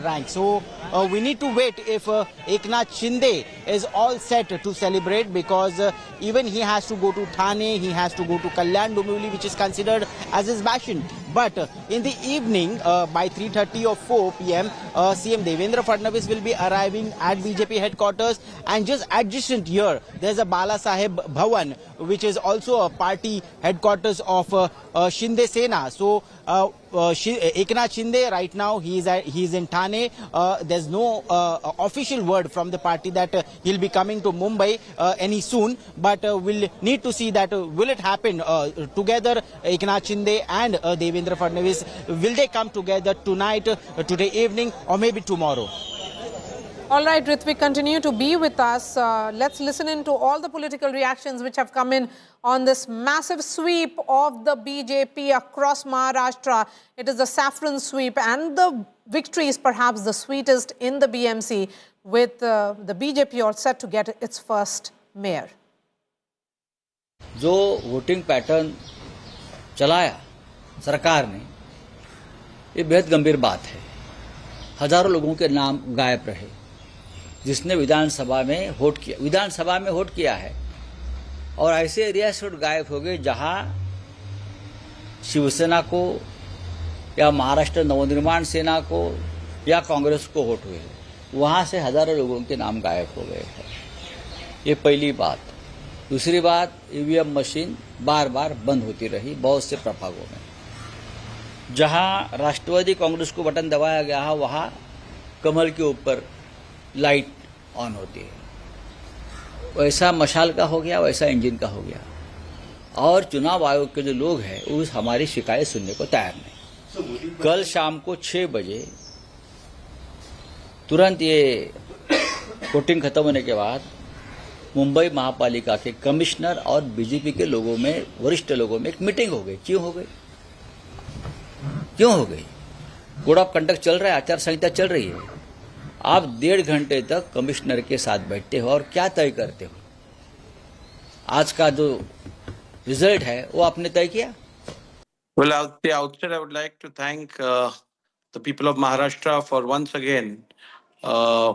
[SPEAKER 2] rank. So we need to wait if Eknath Shinde is all set to celebrate, because even he has to go to Thane, he has to go to Kalyan Dombivli, which is considered as his bastion. But in the evening, by 3:30 or 4 p.m., CM Devendra Fadnavis will be arriving at BJP headquarters, and just adjacent here, there's a Bala Saheb Bhavan, which is also a party headquarters of Shinde Sena. So Eknath Shinde right now he's in Thane. There's no official word from the party that he'll be coming to Mumbai any soon, but we'll need to see that will it happen together. Eknath Shinde and Devendra Fadnavis, will they come together tonight, today evening, or maybe tomorrow?
[SPEAKER 4] All right, Ritvik, continue to be with us. Let's listen into all the political reactions which have come in on this massive sweep of the BJP across Maharashtra. It is the saffron sweep, and the victory is perhaps the sweetest in the BMC, with the BJP all set to get its first mayor.
[SPEAKER 19] जो voting pattern चलाया सरकार ने, ये बेहद गंभीर बात है। हजारों लोगों के नाम गायब रहे जिसने विधानसभा में वोट किया है, और ऐसे एरिया से वोट गायब हो गए जहां शिवसेना को या महाराष्ट्र नवनिर्माण सेना को या कांग्रेस को वोट हुए, वहां से हजारों लोगों के नाम गायब हो गए हैं। ये पहली बात। दूसरी बात, ईवीएम मशीन बार बार बंद होती रही बहुत से प्रभागों में। जहां राष्ट्रवादी कांग्रेस को बटन दबाया गया है, वहां कमल के ऊपर लाइट ऑन होती है। वैसा मशाल का हो गया, वैसा इंजन का हो गया। और चुनाव आयोग के जो लोग हैं वो हमारी शिकायत सुनने को तैयार नहीं। कल शाम को 6 बजे तुरंत ये वोटिंग खत्म होने के बाद मुंबई महापालिका के कमिश्नर और बीजेपी के लोगों में, वरिष्ठ लोगों में एक मीटिंग हो गई। क्यों हो गई? कोड ऑफ कंडक्ट चल रहा है, आचार संहिता चल रही है। आप 1.5 घंटे तक कमिश्नर के साथ बैठते हो और क्या तय करते हो? आज का जो रिजल्ट है वो आपने तय किया?
[SPEAKER 5] Well, at the outset, I would like to thank the people of Maharashtra for once again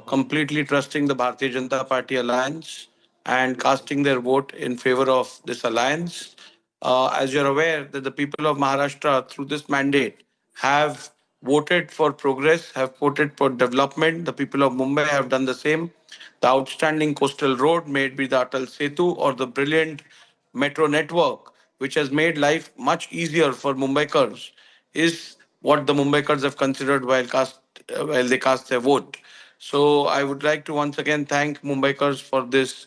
[SPEAKER 5] completely trusting the Bharatiya Janata Party alliance and casting their vote in favor of this alliance. As you're aware, that the people of Maharashtra, through this mandate, have voted for progress, have voted for development. The people of Mumbai have done the same. The outstanding coastal road made by the Atal Setu or the brilliant metro network, which has made life much easier for Mumbaikars, is what the Mumbaikars have considered while they cast their vote. So I would like to once again thank Mumbaikars for this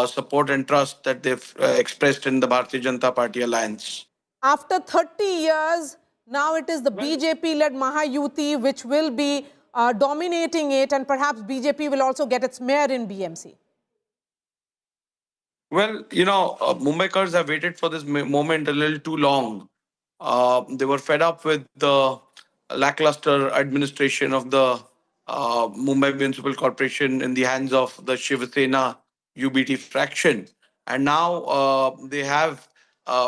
[SPEAKER 5] support and trust that they've expressed in the Bharatiya Janata Party alliance.
[SPEAKER 4] After 30 years, now it is the BJP-led Mahayuti which will be dominating it, and perhaps BJP will also get its mayor in BMC.
[SPEAKER 5] Well, Mumbaikars have waited for this moment a little too long. They were fed up with the lackluster administration of the Mumbai Municipal Corporation in the hands of the Shiv Sena UBT fraction. And now they have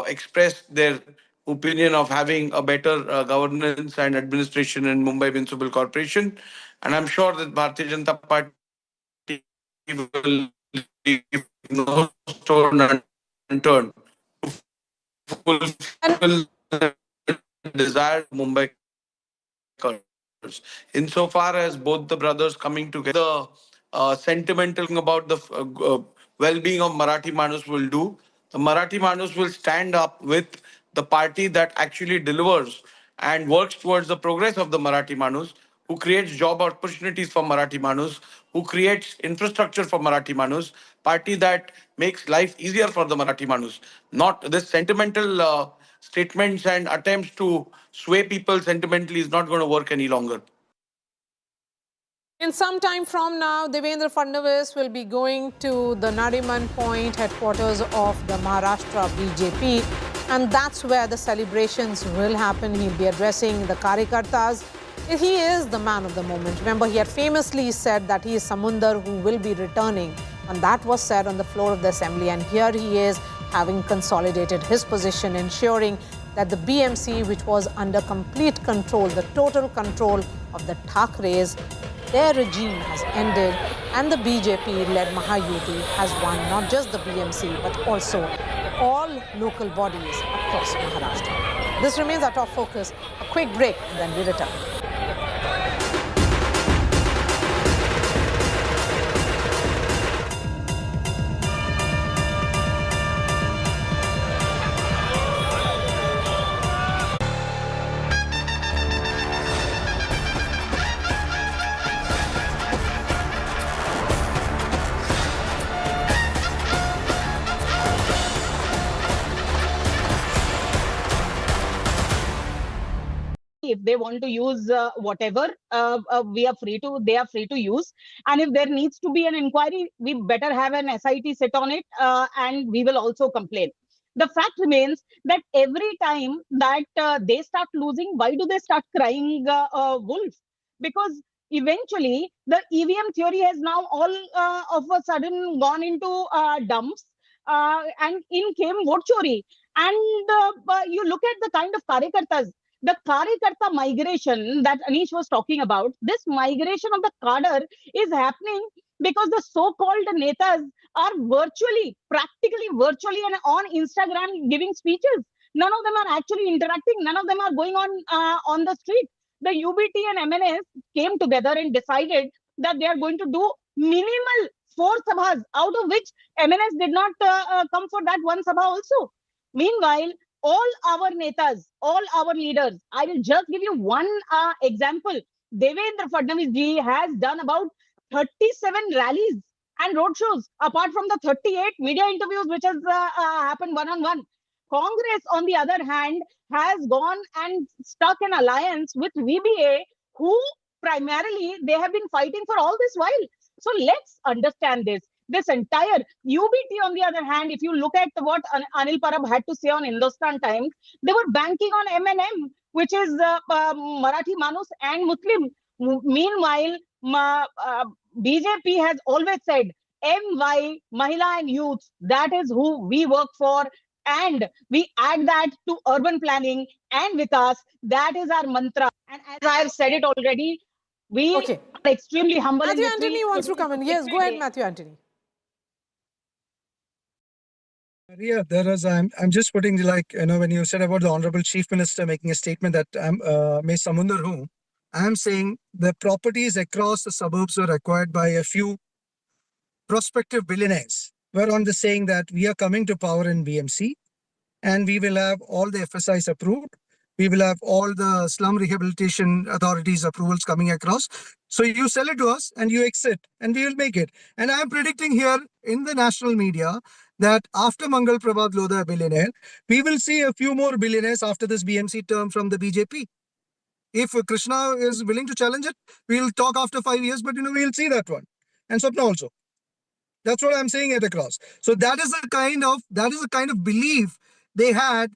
[SPEAKER 5] expressed their opinion of having a better governance and administration in Mumbai Municipal Corporation. And I'm sure that Bharatiya Janata Party will leave no stone unturned to fulfill the desire of Mumbai. Insofar as both the brothers coming together, sentimental thing about the well-being of Marathi Manus will do. The Marathi Manus will stand up with the party that actually delivers and works towards the progress of the Marathi Manus, who creates job opportunities for Marathi Manus, who creates infrastructure for Marathi Manus, party that makes life easier for the Marathi Manus. Not this sentimental statements and attempts to sway people sentimentally is not going to work any longer.
[SPEAKER 4] In some time from now, Devendra Fadnavis will be going to the Nariman Point headquarters of the Maharashtra BJP, and that's where the celebrations will happen. He'll be addressing the Karyakartas. He is the man of the moment. Remember, he had famously said that he is Samundar who will be returning, and that was said on the floor of the assembly. And here he is, having consolidated his position, ensuring that the BMC, which was under complete control, the total control of the Thackerays, their regime has ended, and the BJP-led Mahayuti has won not just the BMC, but also all local bodies across Maharashtra. This remains our top focus. A quick break, and then we return.
[SPEAKER 14] If they want to use whatever, they are free to use. And if there needs to be an inquiry, we better have an SIT sit on it, and we will also complain. The fact remains that every time that they start losing, why do they start crying wolf? Because eventually the EVM theory has now all of a sudden gone into dumps, and in came vote chori. And you look at the kind of Karyakartas, the Karyakarta migration that Anish was talking about, this migration of the cadre is happening because the so-called netas are practically virtually and on Instagram giving speeches. None of them are actually interacting. None of them are going on the street. The UBT and MNS came together and decided that they are going to do minimal 4 sabhas, out of which MNS did not come for that one sabha also. Meanwhile, all our netas, all our leaders, I will just give you one example. Devendra Fadnavis ji has done about 37 rallies and roadshows, apart from the 38 media interviews which has happened one-on-one. Congress, on the other hand, has gone and stuck an alliance with VBA, who primarily they have been fighting for all this while. So let's understand this. This entire UBT, on the other hand, if you look at what Anil Parab had to say on Hindustan Times, they were banking on MNM, which is Marathi Manus and Muslim. Meanwhile, BJP has always said, MY, Mahila and Youth, that is who we work for. And we add that to urban planning and Vikas. That is our mantra. And as I have said it already, we are extremely humble.
[SPEAKER 4] Matthew Anthony wants to come in. Yes, go ahead, Matthew Anthony.
[SPEAKER 16] Yeah, I'm just putting, when you said about the Honorable Chief Minister making a statement that I'm Samundar Hu, I am saying the properties across the suburbs were acquired by a few prospective billionaires. We're on the saying that we are coming to power in BMC and we will have all the FSIs approved. We will have all the slum rehabilitation authorities approvals coming across. So you sell it to us and you exit and we will make it. And I'm predicting here in the national media that after Mangal Prabhat Lodha, a billionaire, we will see a few more billionaires after this BMC term from the BJP. If Krishna is willing to challenge it, we'll talk after 5 years, but we'll see that one. And Swapna also. That's what I'm saying it across. So that is the kind of belief they had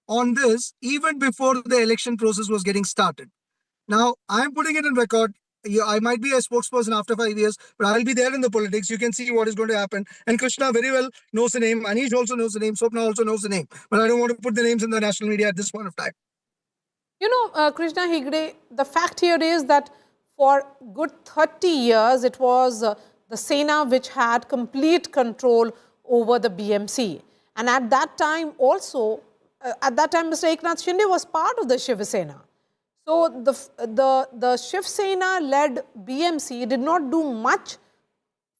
[SPEAKER 16] on this even before the election process was getting started. Now, I'm putting it in record. I might be a spokesperson after 5 years, but I'll be there in the politics. You can see what is going to happen. And Krishna very well knows the name. Anish also knows the name. Swapna also knows the name. But I don't want to put the names in the national media at this point of time.
[SPEAKER 4] Krishna Hegde, the fact here is that for good 30 years, it was the Sena which had complete control over the BMC. And at that time also, Mr. Eknath Shinde was part of the Shiv Sena. So the Shiv Sena-led BMC did not do much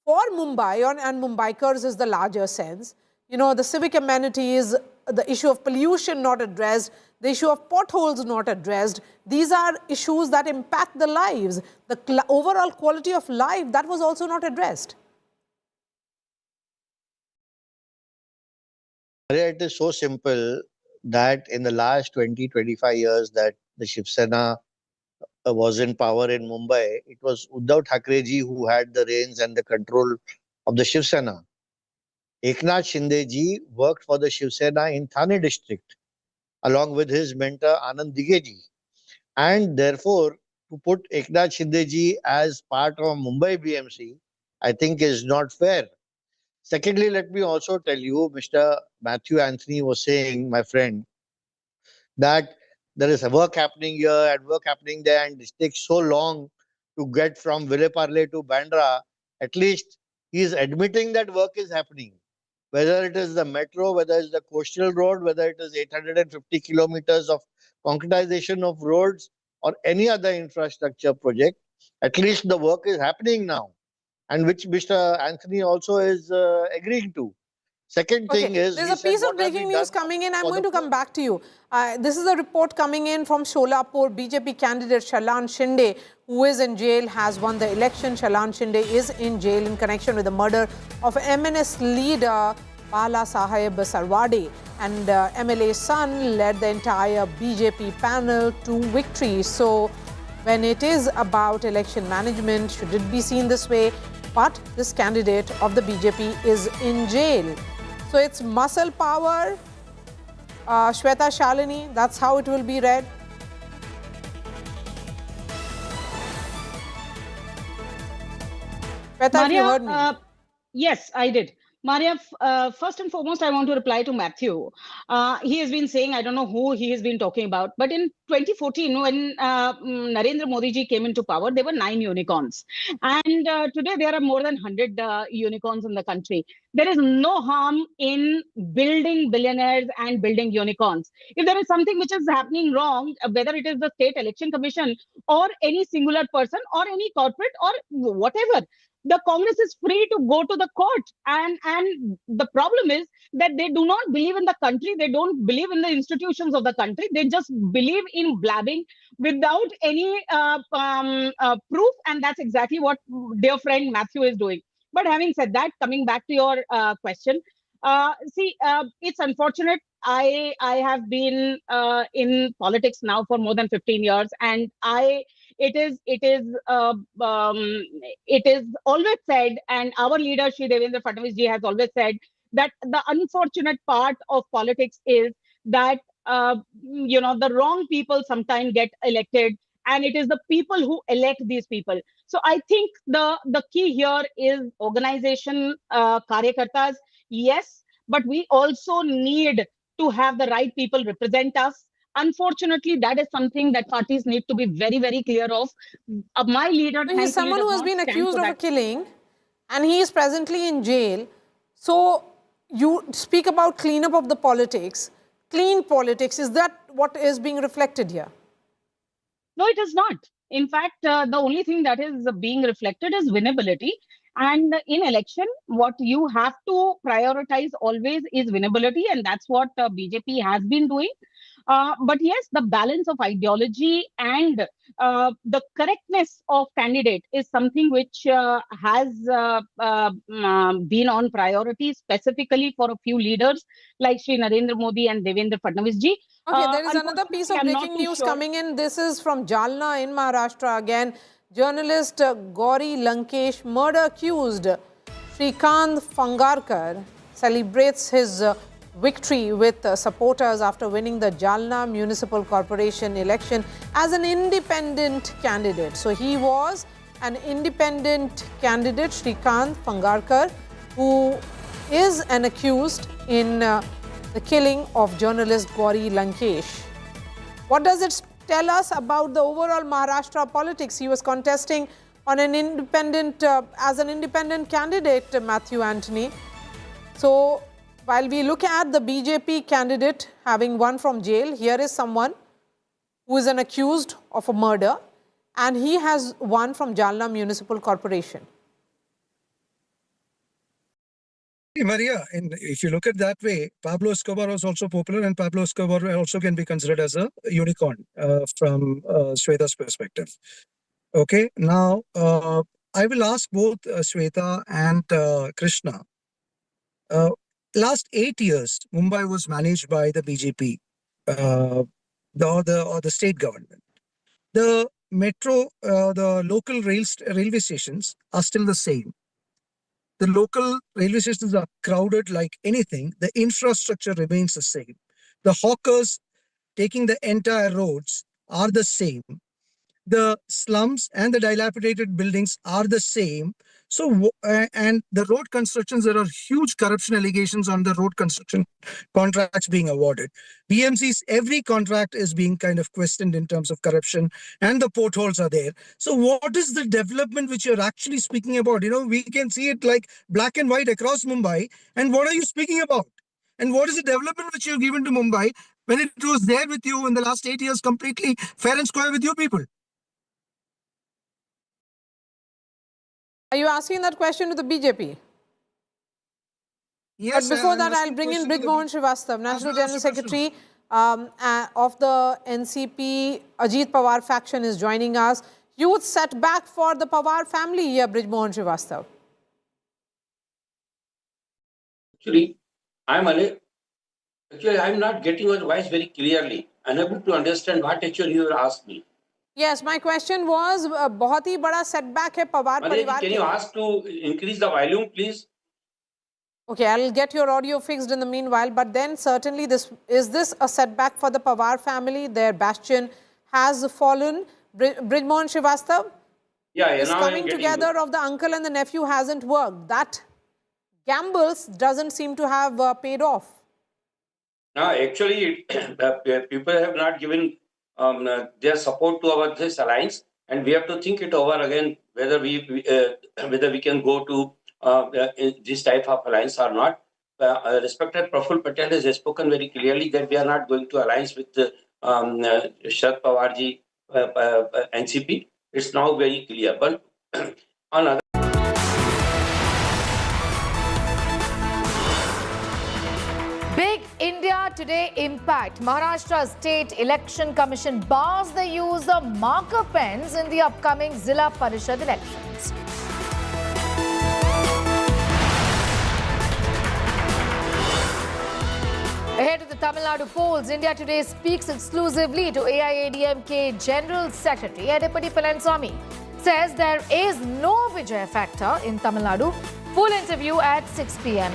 [SPEAKER 4] for Mumbai, and Mumbaikars is the larger sense. The civic amenities, the issue of pollution not addressed, the issue of potholes not addressed. These are issues that impact the lives. The overall quality of life, that was also not addressed.
[SPEAKER 12] It is so simple that in the last 20-25 years that the Shiv Sena was in power in Mumbai, it was Uddhav Thackeray ji who had the reins and the control of the Shiv Sena. Eknath Shinde ji worked for the Shiv Sena in Thane district along with his mentor Anand Dighe ji. And therefore, to put Eknath Shinde ji as part of Mumbai BMC, I think is not fair. Secondly, let me also tell you, Mr. Matthew Anthony was saying, my friend, that there is a work happening here and work happening there, and it takes so long to get from Villeparle to Bandra. At least he is admitting that work is happening. Whether it is the metro, whether it's the coastal road, whether it is 850 kilometers of concretization of roads or any other infrastructure project, at least the work is happening now, and which Mr. Anthony also is agreeing to. Second thing is...
[SPEAKER 4] There's a piece of breaking news coming in. I'm going to come back to you. This is a report coming in from Sholapur. BJP candidate Shalan Shinde, who is in jail, has won the election. Shalan Shinde is in jail in connection with the murder of MNS leader Bala Saheb Sarwade. And MLA's son led the entire BJP panel to victory. So when it is about election management, should it be seen this way? But this candidate of the BJP is in jail. So it's muscle power, Shweta Shalini, that's how it will be read. Shweta, you heard me.
[SPEAKER 14] Yes, I did. Maria, first and foremost, I want to reply to Matthew. He has been saying, I don't know who he has been talking about, but in 2014, when Narendra Modi ji came into power, there were 9 unicorns. And today there are more than 100 unicorns in the country. There is no harm in building billionaires and building unicorns. If there is something which is happening wrong, whether it is the State Election Commission or any singular person or any corporate or whatever, the Congress is free to go to the court. And the problem is that they do not believe in the country. They don't believe in the institutions of the country. They just believe in blabbing without any proof. And that's exactly what dear friend Matthew is doing. But having said that, coming back to your question, it's unfortunate. I have been in politics now for more than 15 years, and it is always said, and our leader Shri Devendra Fadnavis ji has always said, that the unfortunate part of politics is that the wrong people sometimes get elected, and it is the people who elect these people. So I think the key here is organization, karyakartas, yes, but we also need to have the right people represent us. Unfortunately, that is something that parties need to be very, very clear of. My leader,
[SPEAKER 4] he's someone who has been accused of a killing, and he is presently in jail. So you speak about cleanup of the politics, clean politics. Is that what is being reflected here?
[SPEAKER 14] No, it is not. In fact, the only thing that is being reflected is winnability. And in election, what you have to prioritize always is winnability, and that's what BJP has been doing. But yes, the balance of ideology and the correctness of candidate is something which has been on priority specifically for a few leaders like Shri Narendra Modi and Devendra Fadnavis ji.
[SPEAKER 4] Okay, there is another piece of breaking news coming in. This is from Jalna in Maharashtra again. Journalist Gauri Lankesh, murder accused Shrikant Fangarkar, celebrates his victory with supporters after winning the Jalna Municipal Corporation election as an independent candidate. So he was an independent candidate, Shrikant Fangarkar, who is an accused in the killing of journalist Gauri Lankesh. What does it tell us about the overall Maharashtra politics? He was contesting on an independent, as an independent candidate, Matthew Anthony. So while we look at the BJP candidate having won from jail, here is someone who is an accused of a murder, and he has won from Jalna Municipal Corporation.
[SPEAKER 16] Maria, if you look at that way, Pablo Escobar was also popular, and Pablo Escobar also can be considered as a unicorn from Shweta's perspective. Okay, now I will ask both Shweta and Krishna. Last 8 years, Mumbai was managed by the BJP, or the state government. The metro, the local railway stations are still the same. The local railway stations are crowded like anything. The infrastructure remains the same. The hawkers taking the entire roads are the same. The slums and the dilapidated buildings are the same. So, and the road constructions, there are huge corruption allegations on the road construction contracts being awarded. BMC's every contract is being kind of questioned in terms of corruption, and the potholes are there. So what is the development which you're actually speaking about? You know, we can see it like black and white across Mumbai. And what are you speaking about? And what is the development which you've given to Mumbai when it was there with you in the last 8 years, completely fair and square with you people?
[SPEAKER 4] Are you asking that question to the BJP?
[SPEAKER 16] Yes,
[SPEAKER 4] but before that, I'll bring in Brij Mohan Srivastav, National General Secretary of the NCP. Ajit Pawar faction is joining us. Huge setback for the Pawar family here, Brij Mohan Srivastav.
[SPEAKER 9] Actually, I'm not getting your voice very clearly. Unable to understand what actually you asked me.
[SPEAKER 4] Yes, my question was, बहुत ही बड़ा setback है पवार परिवार.
[SPEAKER 9] Can you ask to increase the volume, please?
[SPEAKER 4] Okay, I'll get your audio fixed in the meanwhile. But then certainly, is this a setback for the Pawar family? Their bastion has fallen. Brij Mohan Srivastav?
[SPEAKER 9] Yeah,
[SPEAKER 4] this coming together of the uncle and the nephew hasn't worked. That gambles doesn't seem to have paid off.
[SPEAKER 9] No, actually, people have not given their support to this alliance, and we have to think it over again whether we can go to this type of alliance or not. Respected Praful Patel has spoken very clearly that we are not going to alliance with Sharad Pawarji NCP. It's now very clear. But on other
[SPEAKER 10] Big India Today impact. Maharashtra State Election Commission bars the use of marker pens in the upcoming Zilla Parishad elections. Ahead of the Tamil Nadu polls, India Today speaks exclusively to AIADMK General Secretary Edapadi Palaniswamy. Says there is no Vijay factor in Tamil Nadu. Full interview at 6 p.m.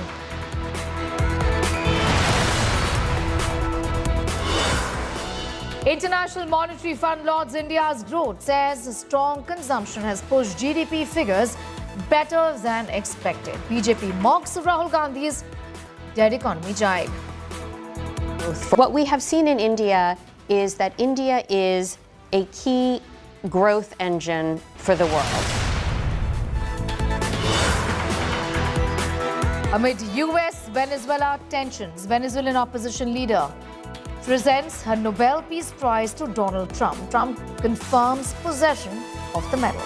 [SPEAKER 10] International Monetary Fund lauds India's growth, says strong consumption has pushed GDP figures better than expected. BJP mocks Rahul Gandhi's dead economy jibe.
[SPEAKER 20] What we have seen in India is that India is a key growth engine for the world.
[SPEAKER 10] Amid US-Venezuela tensions, Venezuelan opposition leader presents her Nobel Peace Prize to Donald Trump. Trump confirms possession of the medal.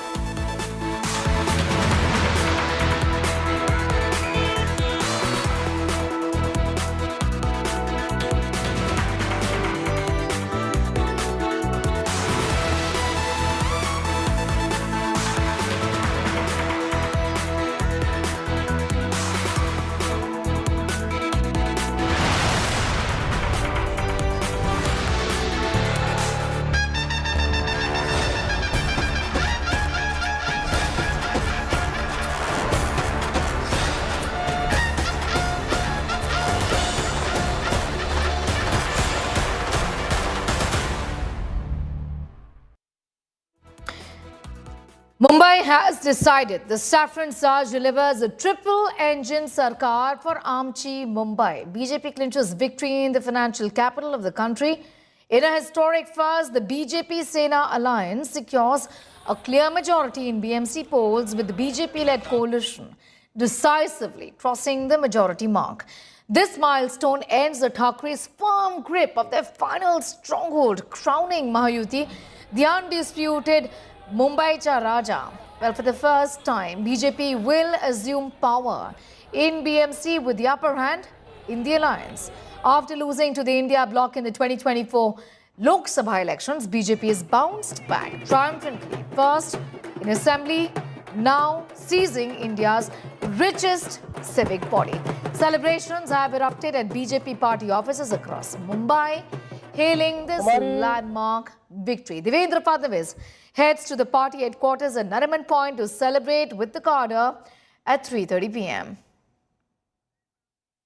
[SPEAKER 10] Mumbai has decided the Saffron Sarge delivers a triple-engine sarkar for Amchi Mumbai. BJP clinches victory in the financial capital of the country. In a historic first, the BJP Sena alliance secures a clear majority in BMC polls with the BJP-led coalition decisively crossing the majority mark. This milestone ends the Thackerays' firm grip of their final stronghold, crowning Mahayuti the undisputed Mumbai Cha Raja. Well, for the first time, BJP will assume power in BMC with the upper hand in the alliance. After losing to the India bloc in the 2024 Lok Sabha elections, BJP has bounced back triumphantly. First in assembly, now seizing India's richest civic body. Celebrations have erupted at BJP party offices across Mumbai, hailing this landmark victory. Devendra Fadnavis heads to the party headquarters at Nariman Point to celebrate with the cadre at 3:30 p.m.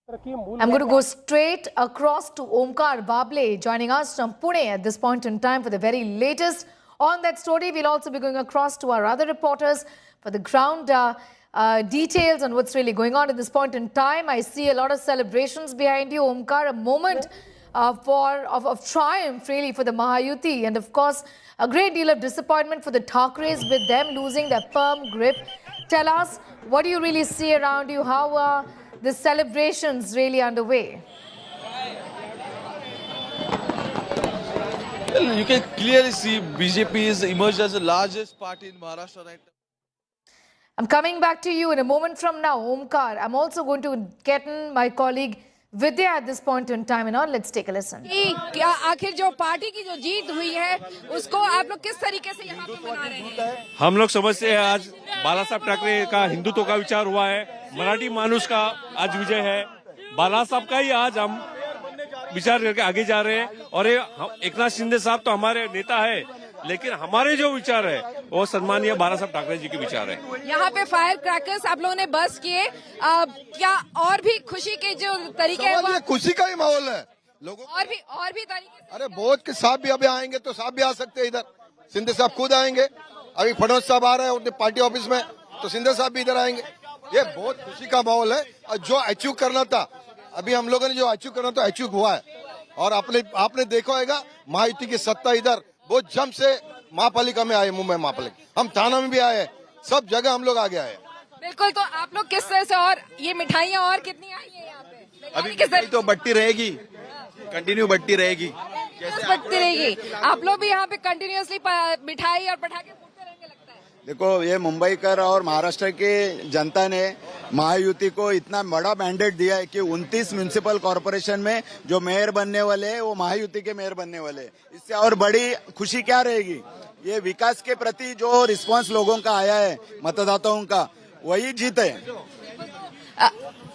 [SPEAKER 10] I'm going to go straight across to Omkar Bable, joining us from Pune at this point in time for the very latest on that story. We'll also be going across to our other reporters for the ground details on what's really going on at this point in time. I see a lot of celebrations behind you, Omkar, a moment of triumph really for the Mahayuti, and of course a great deal of disappointment for the Thackeраys with them losing their firm grip. Tell us, what do you really see around you? How are the celebrations really underway?
[SPEAKER 1] Well, you can clearly see BJP is emerged as the largest party in Maharashtra right now.
[SPEAKER 10] I'm coming back to you in a moment from now, Omkar. I'm also going to get in my colleague Vidya at this point in time, and all. Let's take a listen.
[SPEAKER 15] क्या आखिर जो party की जो जीत हुई है उसको आप लोग किस तरीके से यहाँ पे मना रहे हैं?
[SPEAKER 22] हम लोग समझते हैं आज बाला साहब ठाकरे का हिंदुत्व का विचार हुआ है, मराठी मानुष का आज विजय है। बाला साहब का ही आज हम विचार करके आगे जा रहे हैं, और ये एकनाथ शिंदे साहब तो हमारे नेता है, लेकिन हमारे जो विचार है वो सम्मानीय बाला साहब ठाकरे जी के विचार है।
[SPEAKER 15] यहाँ पे फायर क्रैकर्स आप लोगों ने बस किए, क्या और भी खुशी के जो तरीके हैं?
[SPEAKER 23] खुशी का ही माहौल है लोगों,
[SPEAKER 15] और भी तरीके।
[SPEAKER 23] अरे बहुत के साहब भी अभी आएंगे तो साहब भी आ सकते हैं इधर, शिंदे साहब खुद आएंगे, अभी फडणवीस साहब आ रहे हैं अपने पार्टी ऑफिस में, तो शिंदे साहब भी इधर आएंगे। ये बहुत खुशी का माहौल है, और जो अचीव करना था अभी हम लोगों ने जो अचीव करना था अचीव हुआ है। और आपने देखा होगा महायुति की सत्ता इधर बहुत जम से महापालिका में आए, मुंबई महापालिका, हम थाना में भी आए, सब जगह हम लोग आगे आए।
[SPEAKER 15] बिल्कुल, तो आप लोग किस तरह से, और ये मिठाइयाँ और कितनी आई है यहाँ पे?
[SPEAKER 23] अभी किस तरह तो बढ़ती रहेगी, कंटिन्यू बढ़ती रहेगी,
[SPEAKER 15] बढ़ती रहेगी। आप लोग भी यहाँ पे कंटिन्यूअसली मिठाई और पटाखे फूटते रहेंगे लगता है?
[SPEAKER 24] देखो, ये मुंबईकर और महाराष्ट्र के जनता ने महायुति को इतना बड़ा मैंडेट दिया है कि 29 म्युनिसिपल कॉर्पोरेशन में जो मेयर बनने वाले हैं वो महायुति के मेयर बनने वाले हैं। इससे और बड़ी खुशी क्या रहेगी? ये विकास के प्रति जो रिस्पांस लोगों का आया है, मतदाताओं का, वही जीत है।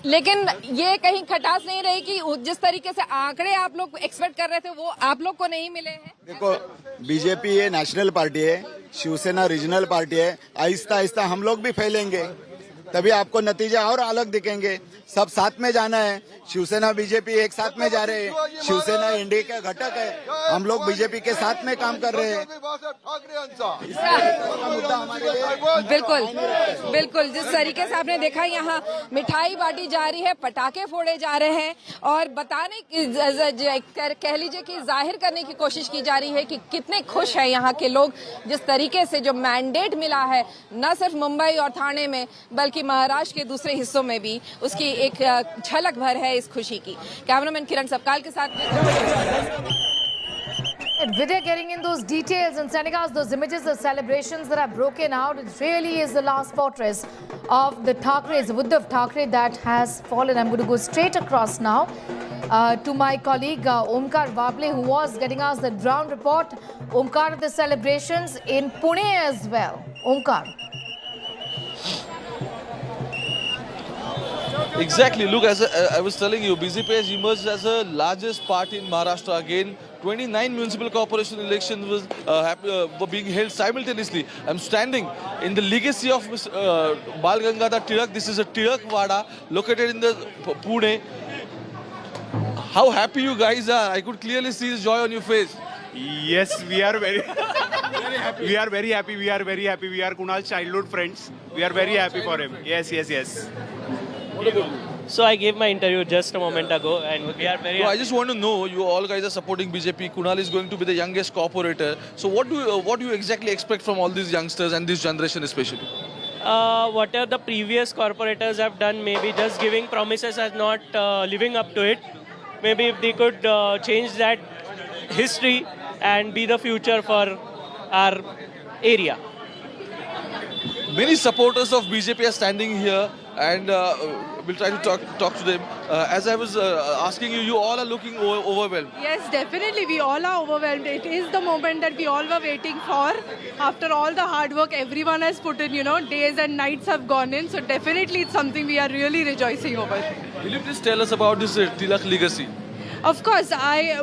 [SPEAKER 15] लेकिन ये कहीं खटास नहीं रही कि जिस तरीके से आंकड़े आप लोग एक्सपेक्ट कर रहे थे वो आप लोग को नहीं मिले हैं?
[SPEAKER 24] देखो, बीजेपी ये नेशनल पार्टी है, शिवसेना रीजनल पार्टी है, आहिस्ता आहिस्ता हम लोग भी फैलेंगे, तभी आपको नतीजे और अलग दिखेंगे। सब साथ में जाना है, शिवसेना बीजेपी एक साथ में जा रहे हैं, शिवसेना एनडीए का घटक है, हम लोग बीजेपी के साथ में काम कर रहे हैं।
[SPEAKER 15] बिल्कुल बिल्कुल, जिस तरीके से आपने देखा यहाँ मिठाई बांटी जा रही है, पटाखे फोड़े जा रहे हैं, और बताने कह लीजिए कि जाहिर करने की कोशिश की जा रही है कि कितने खुश है यहाँ के लोग, जिस तरीके से जो मैंडेट मिला है न सिर्फ मुंबई और ठाणे में बल्कि कि महाराष्ट्र के दूसरे हिस्सों में भी उसकी एक झलक भर है इस खुशी की। कैमरामैन किरण सबकाल के साथ
[SPEAKER 10] Vidya getting in those details and sending us those images of celebrations that have broken out. It really is the last fortress of the Thackeray's, Uddhav Thackeray, that has fallen. I'm going to go straight across now to my colleague Omkar Vable, who was getting us the ground report. Omkar, the celebrations in Pune as well. Omkar.
[SPEAKER 1] Exactly. Look, as I was telling you, BJP has emerged as the largest party in Maharashtra again. 29 municipal corporation elections were being held simultaneously. I'm standing in the legacy of Bal Gangadhar Tirak. This is a Tirak Wada located in the Pune. How happy you guys are. I could clearly see the joy on your face.
[SPEAKER 3] Yes, we are very, very happy. We are very happy. We are very happy. We are Kunal's childhood friends. We are very happy for him. Yes, yes, yes.
[SPEAKER 7] So I gave my interview just a moment ago, and we are very.
[SPEAKER 1] So I just want to know, you all guys are supporting BJP. Kunal is going to be the youngest corporator. So what do you exactly expect from all these youngsters and this generation especially?
[SPEAKER 7] Whatever the previous corporators have done, maybe just giving promises and not living up to it. Maybe if they could change that history and be the future for our area.
[SPEAKER 1] Many supporters of BJP are standing here, and we'll try to talk to them. As I was asking you, you all are looking overwhelmed.
[SPEAKER 11] Yes, definitely. We all are overwhelmed. It is the moment that we all were waiting for. After all the hard work everyone has put in, days and nights have gone in. So definitely it's something we are really rejoicing over.
[SPEAKER 1] Will you please tell us about this Tilak legacy?
[SPEAKER 11] Of course,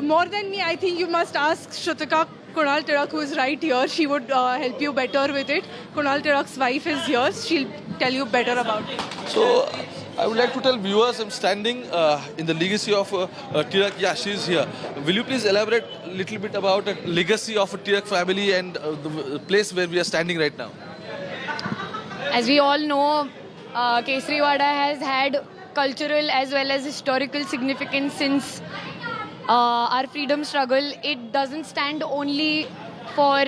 [SPEAKER 11] more than me, I think you must ask Shrutika Kunal Tirak, who is right here. She would help you better with it. Kunal Tirak's wife is here. She'll tell you better about it.
[SPEAKER 1] So, I would like to tell viewers, I'm standing in the legacy of Tirak. Yeah, she's here. Will you please elaborate a little bit about the legacy of a Tirak family and the place where we are standing right now?
[SPEAKER 13] As we all know, Kesariwada has had cultural as well as historical significance since our freedom struggle. It doesn't stand only for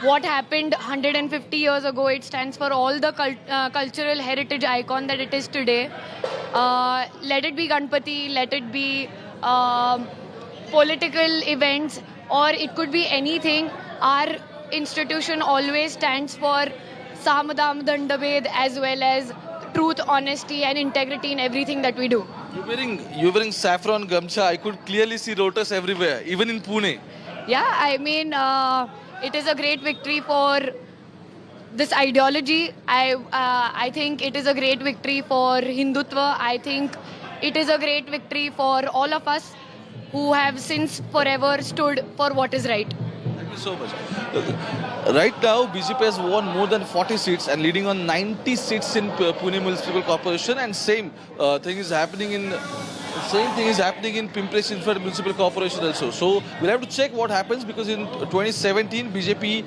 [SPEAKER 13] what happened 150 years ago. It stands for all the cultural heritage icon that it is today. Let it be Ganpati, let it be political events, or it could be anything. Our institution always stands for Samadam Dandabhed as well as truth, honesty and integrity in everything that we do.
[SPEAKER 1] You're wearing saffron gamcha. I could clearly see lotus everywhere, even in Pune.
[SPEAKER 13] Yeah, I mean, it is a great victory for this ideology. I think it is a great victory for Hindutva. I think it is a great victory for all of us who have since forever stood for what is right.
[SPEAKER 1] Thank you so much. Right now, BJP has won more than 40 seats and leading on 90 seats in Pune Municipal Corporation, and same thing is happening in Pimpri Chinchwad Municipal Corporation also. So we'll have to check what happens, because in 2017 BJP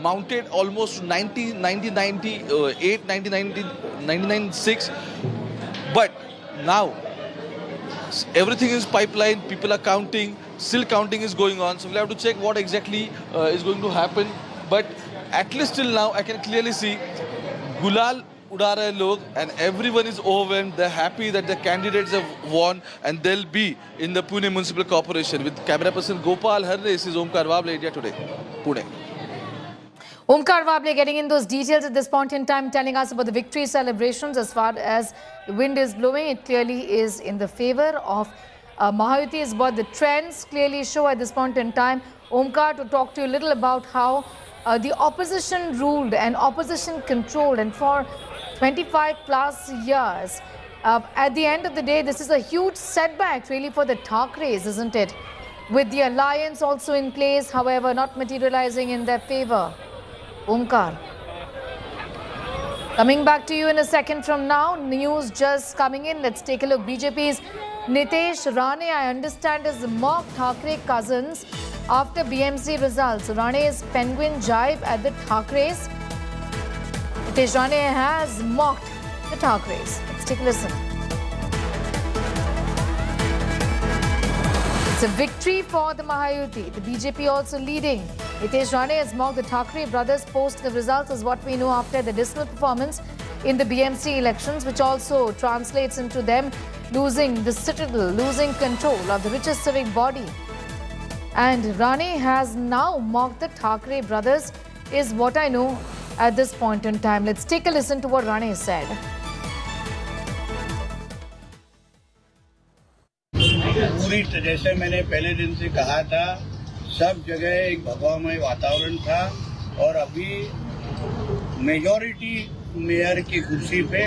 [SPEAKER 1] mounted almost 99.6, but now everything is pipeline. People are counting. Still counting is going on. So we'll have to check what exactly is going to happen. But at least till now, I can clearly see Gulal uda rahe log, and everyone is overwhelmed. They're happy that the candidates have won and they'll be in the Pune Municipal Corporation. With camera person Gopal Harre, this is Omkar Vable, India Today, Pune.
[SPEAKER 10] Omkar Vable getting in those details at this point in time, telling us about the victory celebrations. As far as the wind is blowing, it clearly is in the favor of Mahayuti, is what the trends clearly show at this point in time. Omkar, to talk to you a little about how the opposition ruled and opposition controlled, and for 25 plus years. At the end of the day, this is a huge setback really for the Thackerays, isn't it? With the alliance also in place, however, not materializing in their favor. Omkar. Coming back to you in a second from now. News just coming in. Let's take a look. BJP's Nitesh Rane, I understand, is mocked Thackeray cousins after BMC results. Rane's penguin jibe at the Thackerays. Nitesh Rane has mocked the Thackerays. Let's take a listen. It's a victory for the Mahayuti. The BJP also leading. Nitesh Rane has mocked the Thackeray brothers post the results, is what we know after the dismal performance in the BMC elections, which also translates into them losing the citadel, losing control of the richest civic body. And Rane has now mocked the Thackeray brothers, is what I know at this point in time. Let's take a listen to what Rane said.
[SPEAKER 6] पूरी जैसे मैंने पहले दिन से कहा था, सब जगह एक भगवामय वातावरण था और अभी मेजॉरिटी मेयर की कुर्सी पे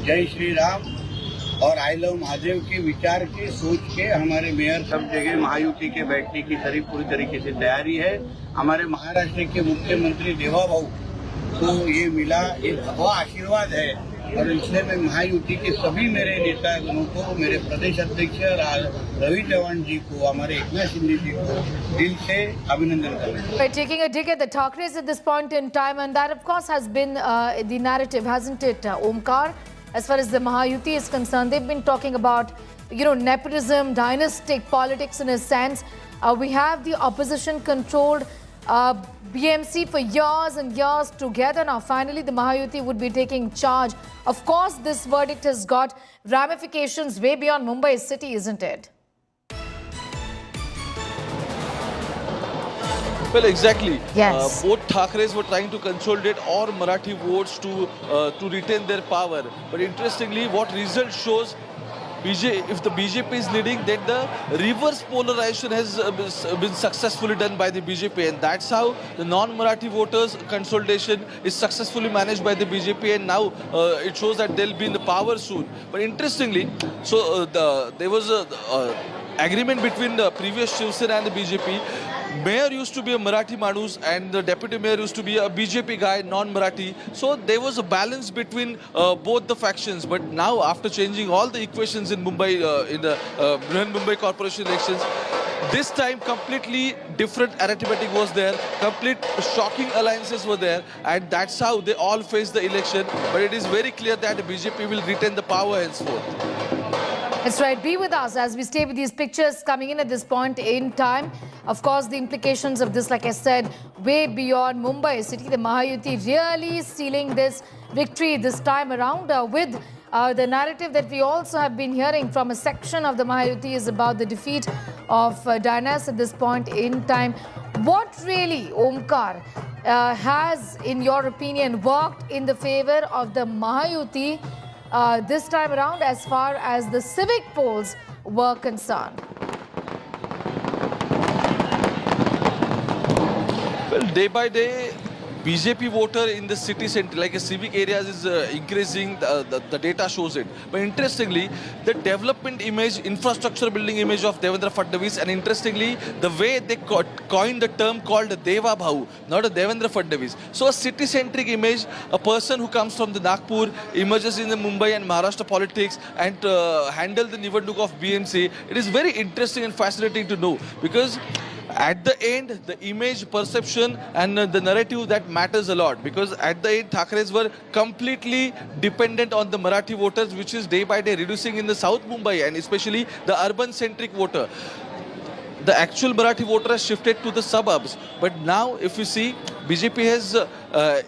[SPEAKER 6] जय श्री राम और आई लव महादेव के विचार के सोच के हमारे मेयर सब जगह महायुति के बैठने की पूरी तरीके से तैयारी है। हमारे महाराष्ट्र के मुख्यमंत्री देवा भाऊ को ये मिला, एक भगवा आशीर्वाद है और इसलिए मैं महायुति के सभी मेरे नेतागणों को, मेरे प्रदेश अध्यक्ष रवि चौहान जी को, हमारे एकनाथ शिंदे जी को दिल से अभिनंदन करता हूं।
[SPEAKER 10] By taking a dig at the Thackerays at this point in time, and that of course has been the narrative, hasn't it, Omkar? As far as the Mahayuti is concerned, they've been talking about, nepotism, dynastic politics in a sense. We have the opposition-controlled BMC for years and years together. Now, finally, the Mahayuti would be taking charge. Of course, this verdict has got ramifications way beyond Mumbai city, isn't it?
[SPEAKER 1] Well, exactly.
[SPEAKER 10] Yes.
[SPEAKER 1] Both Thackeray's were trying to consolidate all Marathi votes to retain their power. But interestingly, what result shows, if the BJP is leading, then the reverse polarization has been successfully done by the BJP, and that's how the non-Marathi voters consolidation is successfully managed by the BJP, and now it shows that they'll be in the power soon. But interestingly, so there was a agreement between the previous Shiv Sena and the BJP. Mayor used to be a Marathi Manus and the deputy mayor used to be a BJP guy, non-Marathi. So there was a balance between both the factions. But now, after changing all the equations in Mumbai, in the Mumbai Corporation elections, this time completely different arithmetic was there, complete shocking alliances were there, and that's how they all faced the election. But it is very clear that the BJP will retain the power henceforth.
[SPEAKER 10] That's right. Be with us as we stay with these pictures coming in at this point in time. Of course, the implications of this, like I said, way beyond Mumbai city. The Mahayuti really sealing this victory this time around with the narrative that we also have been hearing from a section of the Mahayuti is about the defeat of Dinas at this point in time. What really, Omkar, has, in your opinion, worked in the favor of the Mahayuti this time around as far as the civic polls were concerned?
[SPEAKER 1] Well, day by day, BJP voter in the city center, like a civic areas, is increasing. The data shows it. But interestingly, the development image, infrastructure building image of Devendra Fadnavis, and interestingly, the way they coined the term called Deva Bhau, not a Devendra Fadnavis. So a city-centric image, a person who comes from the Nagpur, emerges in the Mumbai and Maharashtra politics and handle the Nivadnuk of BMC. It is very interesting and fascinating to know, because at the end, the image, perception and the narrative that matters a lot, because at the end, Thackeray's were completely dependent on the Marathi voters, which is day by day reducing in the South Mumbai and especially the urban-centric voter. The actual Marathi voter has shifted to the suburbs. But now, if you see, BJP has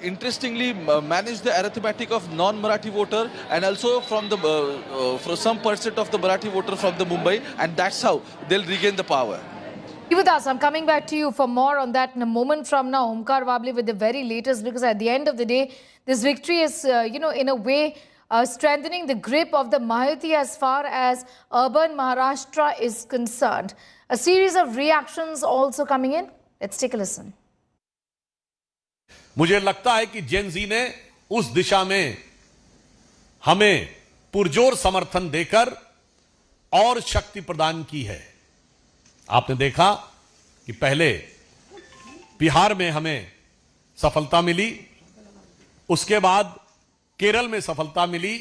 [SPEAKER 1] interestingly managed the arithmetic of non-Marathi voter and also from the from some percent of the Marathi voter from the Mumbai, and that's how they'll regain the power.
[SPEAKER 10] Be with us. I'm coming back to you for more on that in a moment from now. Omkar Wable with the very latest, because at the end of the day, this victory is, in a way, strengthening the grip of the Mahayuti as far as urban Maharashtra is concerned. A series of reactions also coming in. Let's take a listen.
[SPEAKER 22] मुझे लगता है कि जेन जी ने उस दिशा में हमें पुरजोर समर्थन देकर और शक्ति प्रदान की है। आपने देखा कि पहले बिहार में हमें सफलता मिली, उसके बाद केरल में सफलता मिली,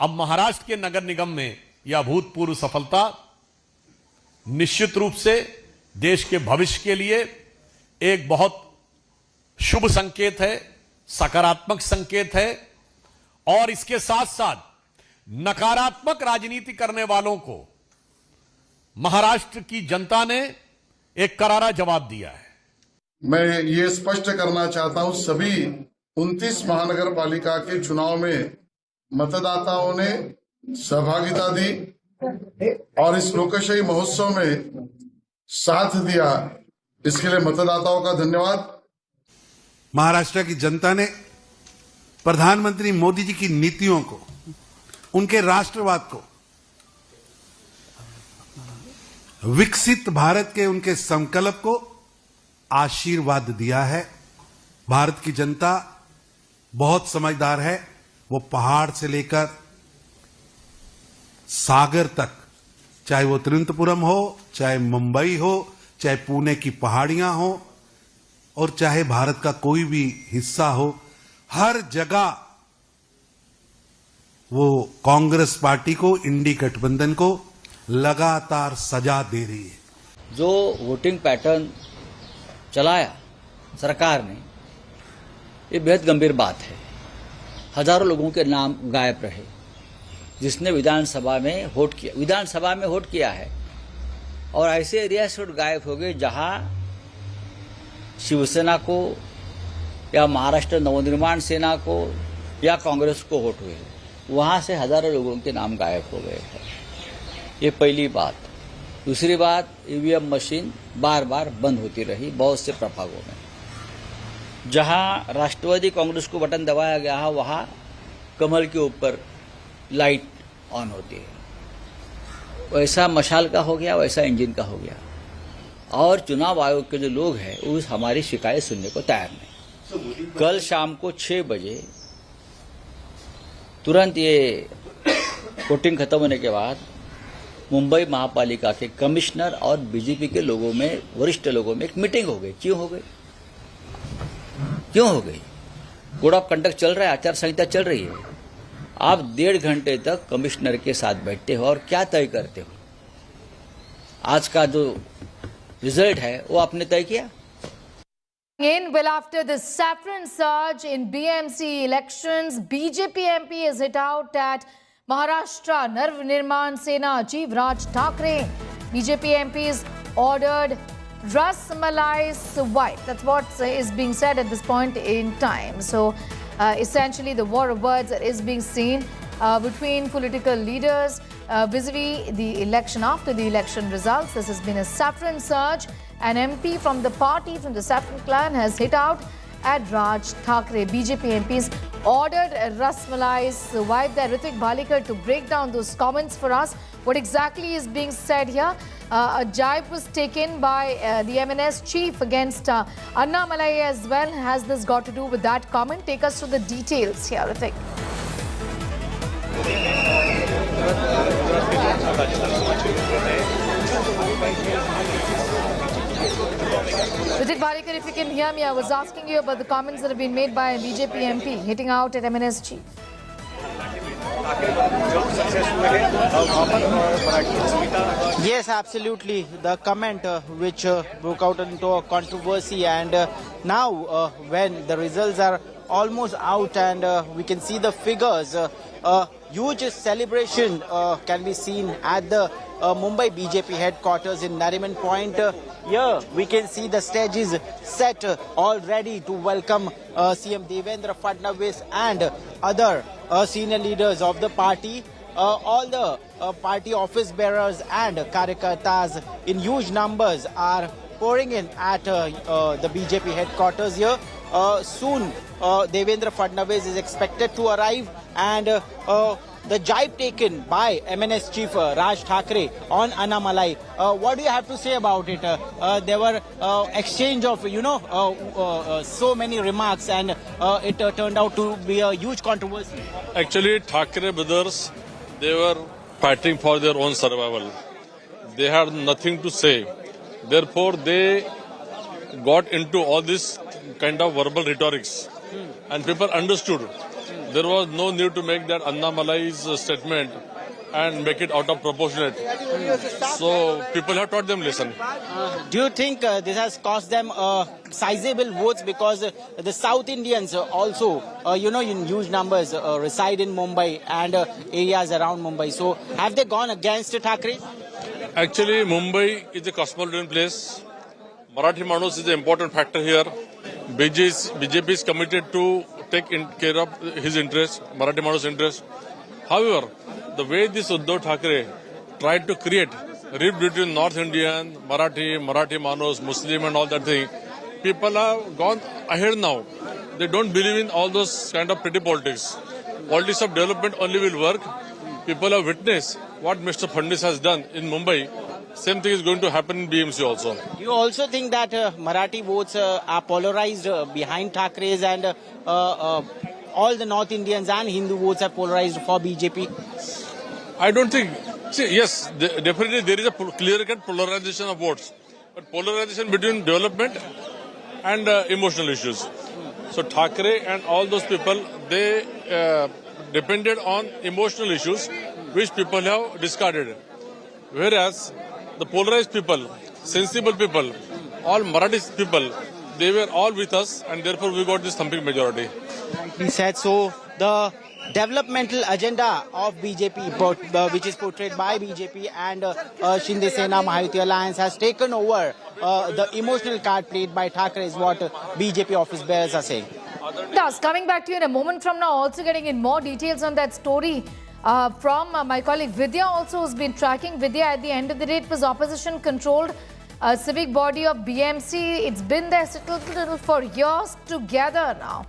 [SPEAKER 22] अब महाराष्ट्र के नगर निगम में यह अभूतपूर्व सफलता निश्चित रूप से देश के भविष्य के लिए एक बहुत शुभ संकेत है, सकारात्मक संकेत है, और इसके साथ साथ नकारात्मक राजनीति करने वालों को महाराष्ट्र की जनता ने एक करारा जवाब दिया है।
[SPEAKER 8] मैं ये स्पष्ट करना चाहता हूं, सभी 29 महानगर पालिका के चुनाव में मतदाताओं ने सहभागिता दी और इस लोकशाही महोत्सव में साथ दिया, इसके लिए मतदाताओं का धन्यवाद।
[SPEAKER 2] महाराष्ट्र की जनता ने प्रधानमंत्री मोदी जी की नीतियों को, उनके राष्ट्रवाद को, विकसित भारत के उनके संकल्प को आशीर्वाद दिया है। भारत की जनता बहुत समझदार है। वो पहाड़ से लेकर सागर तक, चाहे वो तिरुवनंतपुरम हो, चाहे मुंबई हो, चाहे पुणे की पहाड़ियां हो और चाहे भारत का कोई भी हिस्सा हो, हर जगह वो कांग्रेस पार्टी को, इंडी गठबंधन को लगातार सजा दे रही है।
[SPEAKER 19] जो वोटिंग पैटर्न चलाया सरकार ने, ये बेहद गंभीर बात है। हजारों लोगों के नाम गायब रहे जिसने विधानसभा में वोट किया है, और ऐसे एरिया से गायब हो गए जहां शिवसेना को या महाराष्ट्र नवनिर्माण सेना को या कांग्रेस को वोट हुए, वहां से हजारों लोगों के नाम गायब हो गए हैं। ये पहली बात। दूसरी बात, ईवीएम मशीन बार बार बंद होती रही बहुत से प्रभागों में। जहां राष्ट्रवादी कांग्रेस को बटन दबाया गया है, वहां कमल के ऊपर लाइट ऑन होती है। वैसा मशाल का हो गया, वैसा इंजन का हो गया। और चुनाव आयोग के जो लोग हैं वो हमारी शिकायत सुनने को तैयार नहीं। कल शाम को 6 बजे तुरंत ये वोटिंग खत्म होने के बाद मुंबई महापालिका के कमिश्नर और बीजेपी के लोगों में, वरिष्ठ लोगों में एक मीटिंग हो गई। क्यों हो गई? कोड ऑफ कंडक्ट चल रहा है, आचार संहिता चल रही है। आप 1.5 घंटे तक कमिश्नर के साथ बैठते हो और क्या तय करते हो? आज का जो रिजल्ट है वो आपने तय किया।
[SPEAKER 10] Well, after the saffron surge in BMC elections, BJP MP is hit out at Maharashtra Nirman Sena Chief Raj Thackeray. BJP MPs ordered Ras Malai swipe. That's what is being said at this point in time. So, essentially, the war of words is being seen between political leaders vis-a-vis the election. After the election results, this has been a saffron surge. An MP from the party, from the Saffron clan, has hit out at Raj Thackeray. BJP MPs ordered Ras Malai swipe there. Ritvik Bhalikar to break down those comments for us. What exactly is being said here? A jibe was taken by the MNS chief against Anna Malai as well. Has this got to do with that comment? Take us through the details here, Ritvik. Ritvik Bhalikar, if you can hear me, I was asking you about the comments that have been made by a BJP MP hitting out at MNS chief.
[SPEAKER 17] Yes, absolutely. The comment which broke out into a controversy, and now when the results are almost out and we can see the figures, huge celebration can be seen at the Mumbai BJP headquarters in Nariman Point. Here we can see the stage is set all ready to welcome CM Devendra Fadnavis and other senior leaders of the party. All the party office bearers and karyakartas in huge numbers are pouring in at the BJP headquarters here. Soon Devendra Fadnavis is expected to arrive, and the jibe taken by MNS chief Raj Thackeray on Anna Malai. What do you have to say about it? There were exchange of, so many remarks, and it turned out to be a huge controversy.
[SPEAKER 18] Actually, Thackeray brothers, they were fighting for their own survival. They had nothing to say. Therefore, they got into all this kind of verbal rhetorics, and people understood. There was no need to make that Anna Malai's statement and make it out of proportionate. So people have taught them lesson.
[SPEAKER 17] Do you think this has cost them sizable votes, because the South Indians also, in huge numbers reside in Mumbai and areas around Mumbai. So have they gone against Thackeray?
[SPEAKER 18] Actually, Mumbai is a cosmopolitan place. Marathi Manus is an important factor here. BJP is committed to take care of his interest, Marathi Manu's interest. However, the way this Uddhav Thackeray tried to create rift between North Indian, Marathi Manus, Muslim and all that thing, people have gone ahead now. They don't believe in all those kind of petty politics. Politics of development only will work. People have witnessed what Mr. Fadnavis has done in Mumbai. Same thing is going to happen in BMC also.
[SPEAKER 17] You also think that Marathi votes are polarized behind Thackerays and all the North Indians and Hindu votes are polarized for BJP?
[SPEAKER 18] I don't think. See, yes, definitely there is a clear-cut polarization of votes. But polarization between development and emotional issues. So Thackeray and all those people, they depended on emotional issues which people have discarded. Whereas the polarized people, sensible people, all Marathi people, they were all with us and therefore we got this thumping majority.
[SPEAKER 17] He said so. The developmental agenda of BJP, which is portrayed by BJP and Shinde Sena Mahayuti alliance, has taken over the emotional card played by Thackeray, is what BJP office bearers are saying.
[SPEAKER 10] Thus, coming back to you in a moment from now, also getting in more details on that story from my colleague Vidya also has been tracking. Vidya, at the end of the day, it was opposition-controlled civic body of BMC. It's been there for years together now.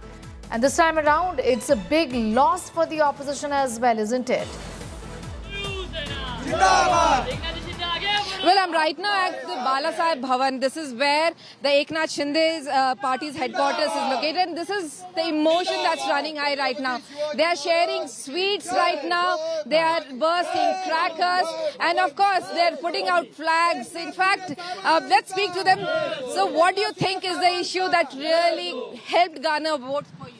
[SPEAKER 10] And this time around, it's a big loss for the opposition as well, isn't it?
[SPEAKER 15] Well, I'm right now at the Balasaheb Bhavan. This is where the Eknath Shinde's party's headquarters is located. And this is the emotion that's running high right now. They are sharing sweets right now. They are bursting crackers. And of course, they're putting out flags. In fact, let's speak to them. So what do you think is the issue that really helped garner votes for you?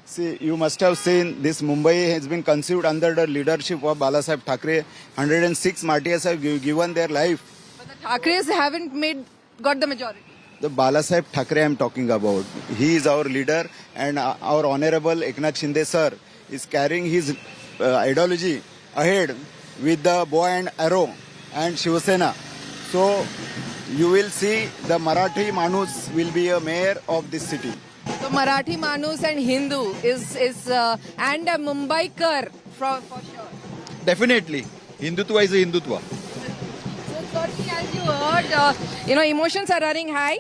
[SPEAKER 24] See, you must have seen this Mumbai has been conceived under the leadership of Balasaheb Thackeray. 106 martyrs have given their life.
[SPEAKER 15] But the Thackerays haven't got the majority.
[SPEAKER 24] The Balasaheb Thackeray I am talking about. He is our leader and our honorable Eknath Shinde sir is carrying his ideology ahead with the bow and arrow and Shiv Sena. So you will see the Marathi Manus will be a mayor of this city.
[SPEAKER 15] So Marathi Manus and Hindu and a Mumbaikar for sure.
[SPEAKER 23] Definitely. Hindutva is a Hindutva.
[SPEAKER 15] So certainly, as you heard, emotions are running high.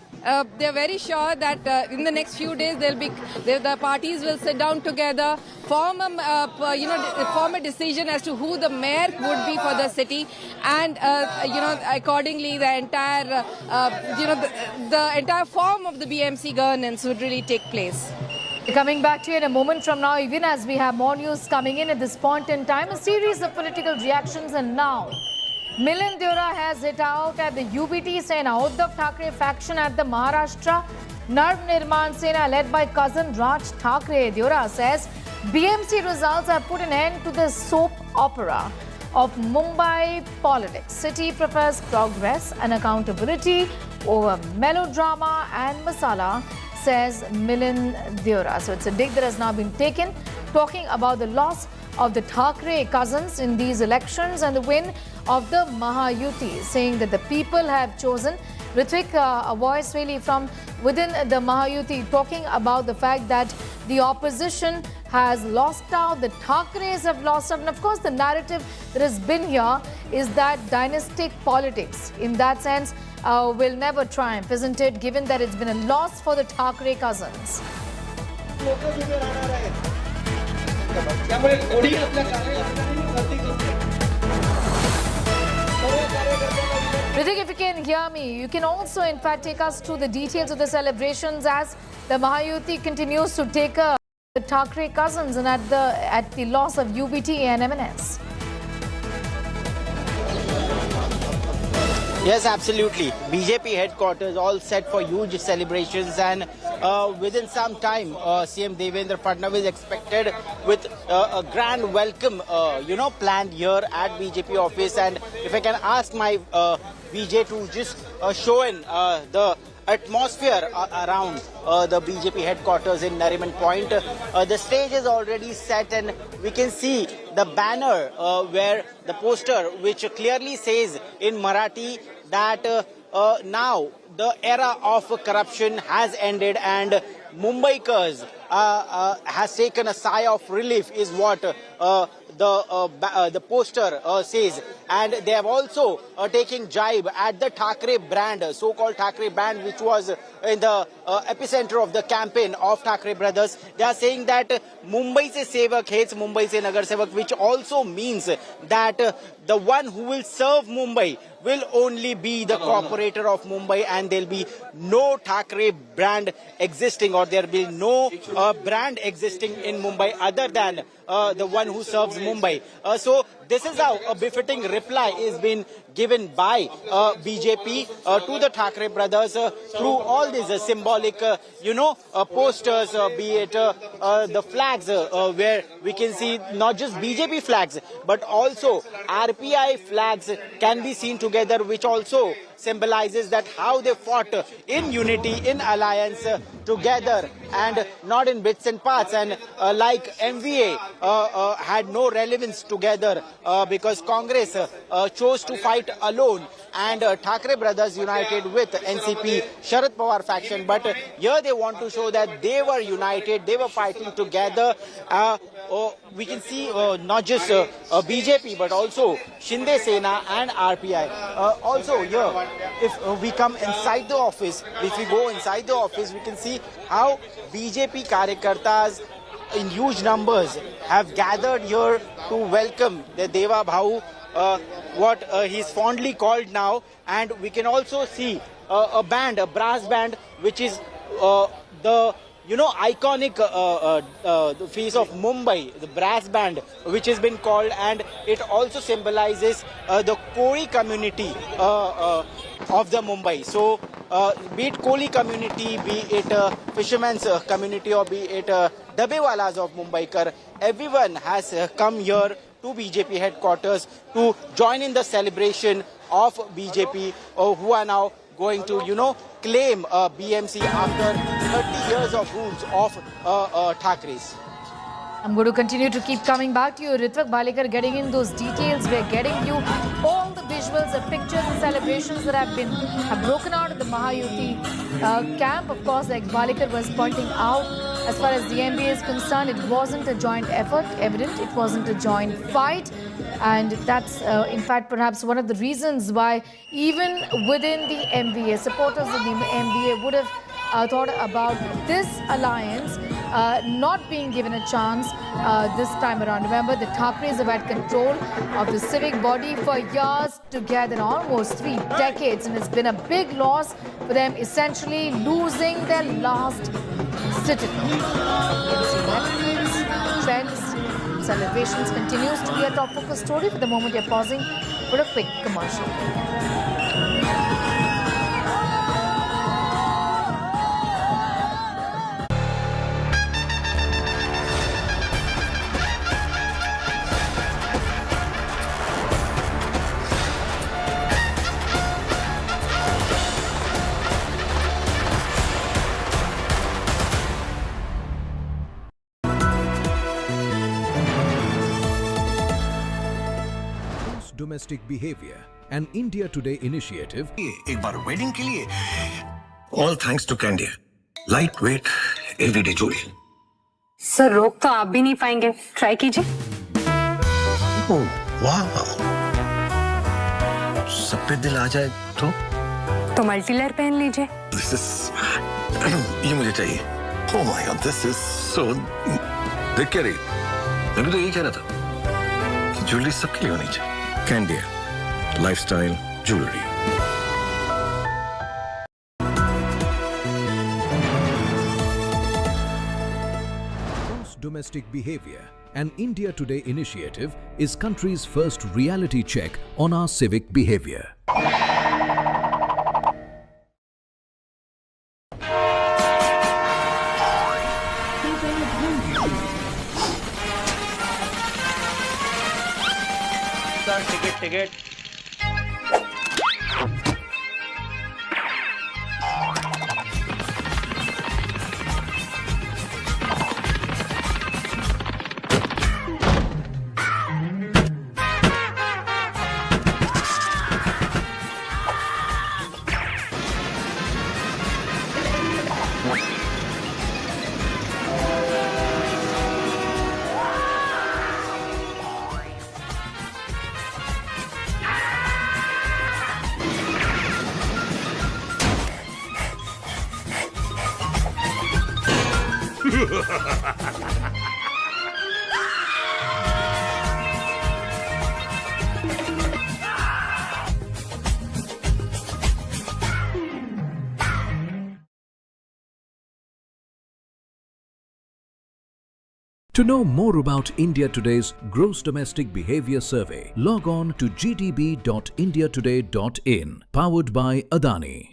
[SPEAKER 15] They're very sure that in the next few days the parties will sit down together, form a decision as to who the mayor would be for the city, and accordingly the entire the entire form of the BMC governance would really take place.
[SPEAKER 10] Coming back to you in a moment from now, even as we have more news coming in at this point in time, a series of political reactions, and now Milind Deora has hit out at the UBT Sena Uddhav Thackeray faction at the Maharashtra Narv Nirman Sena led by cousin Raj Thackeray. Deora says BMC results have put an end to the soap opera of Mumbai politics. City prefers progress and accountability over melodrama and masala, says Milind Deora. So it's a dig that has now been taken, talking about the loss of the Thackeray cousins in these elections and the win of the Mahayuti, saying that the people have chosen. Ritvik, a voice really from within the Mahayuti, talking about the fact that the opposition has lost out, the Thackerays have lost out, and of course the narrative that has been here is that dynastic politics, in that sense, will never triumph, isn't it, given that it's been a loss for the Thackeray cousins. Ritik, if you can hear me, you can also in fact take us through the details of the celebrations as the Mahayuti continues to take the Thackeray cousins and at the loss of UBT and MNS.
[SPEAKER 17] Yes, absolutely. BJP headquarters all set for huge celebrations, and within some time, CM Devendra Fadnavis expected with a grand welcome, planned here at BJP office. And if I can ask my VJ to just show in the atmosphere around the BJP headquarters in Nariman Point. The stage is already set, and we can see the banner where the poster which clearly says in Marathi that now the era of corruption has ended and Mumbaikars has taken a sigh of relief is what the poster says, and they have also taken jibe at the Thackeray brand, so-called Thackeray brand, which was in the epicenter of the campaign of Thackeray brothers. They are saying that Mumbai se sevak hates Mumbai se nagar sevak, which also means that the one who will serve Mumbai will only be the corporator of Mumbai, and there will be no Thackeray brand existing, or there will be no brand existing in Mumbai other than the one who serves Mumbai. So this is how a befitting reply is being given by BJP to the Thackeray brothers through all these symbolic, posters, be it the flags where we can see not just BJP flags but also RPI flags can be seen together, which also symbolizes that how they fought in unity, in alliance together and not in bits and parts, and like MVA had no relevance together because Congress chose to fight alone and Thackeray brothers united with NCP Sharad Pawar faction, but here they want to show that they were united, they were fighting together. We can see not just BJP but also Shinde Sena and RPI. Also here, if we come inside the office, if we go inside the office, we can see how BJP Karyakartas in huge numbers have gathered here to welcome the Deva Bhau, what he's fondly called now, and we can also see a band, a brass band, which is the iconic the face of Mumbai, the brass band, which has been called, and it also symbolizes the Koli community of the Mumbai. So be it Koli community, be it fishermen's community, or be it Dabewalas of Mumbaikar, everyone has come here to BJP headquarters to join in the celebration of BJP, who are now going to, claim BMC after 30 years of rules of Thackeray's.
[SPEAKER 10] I'm going to continue to keep coming back to you, Ritvik Balekar, getting in those details. We're getting you all the visuals, the pictures, the celebrations that have broken out of the Mahayuti camp. Of course, like Balekar was pointing out, as far as the MBA is concerned, it wasn't a joint effort, evident. It wasn't a joint fight. And that's, in fact, perhaps one of the reasons why even within the MBA, supporters of the MBA would have thought about this alliance not being given a chance this time around. Remember, the Thackerays have had control of the civic body for years together, almost 3 decades, and it's been a big loss for them, essentially losing their last citadel. Elections, trends, celebrations continues to be a top focus story. For the moment, we are pausing for a quick commercial.
[SPEAKER 5] Domestic behavior, an India Today initiative.
[SPEAKER 12] एक बार wedding के लिए all thanks to Candia, lightweight everyday jewelry.
[SPEAKER 14] Sir रोक तो आप भी नहीं पाएंगे, try कीजिए।
[SPEAKER 12] ओह वाह, सब पे दिल आ जाए तो
[SPEAKER 14] मल्टी लेयर पहन लीजिए।
[SPEAKER 12] This is ये मुझे चाहिए। Oh my God, this is so देख क्या रही? मैं भी तो यही कह रहा था कि ज्वेलरी सबके लिए होनी चाहिए। Candia, lifestyle jewelry.
[SPEAKER 5] Domestic behavior, an India Today initiative, is country's first reality check on our civic behavior.
[SPEAKER 7] Ticket.
[SPEAKER 5] To know more about India Today's Gross Domestic Behavior Survey, log on to gdb.indiatoday.in, powered by Adani.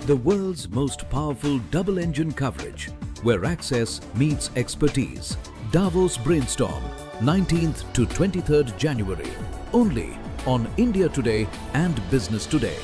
[SPEAKER 5] The world's most powerful double-engine coverage, where access meets expertise. Davos Brainstorm, 19th to 23rd January, only on India Today and Business Today.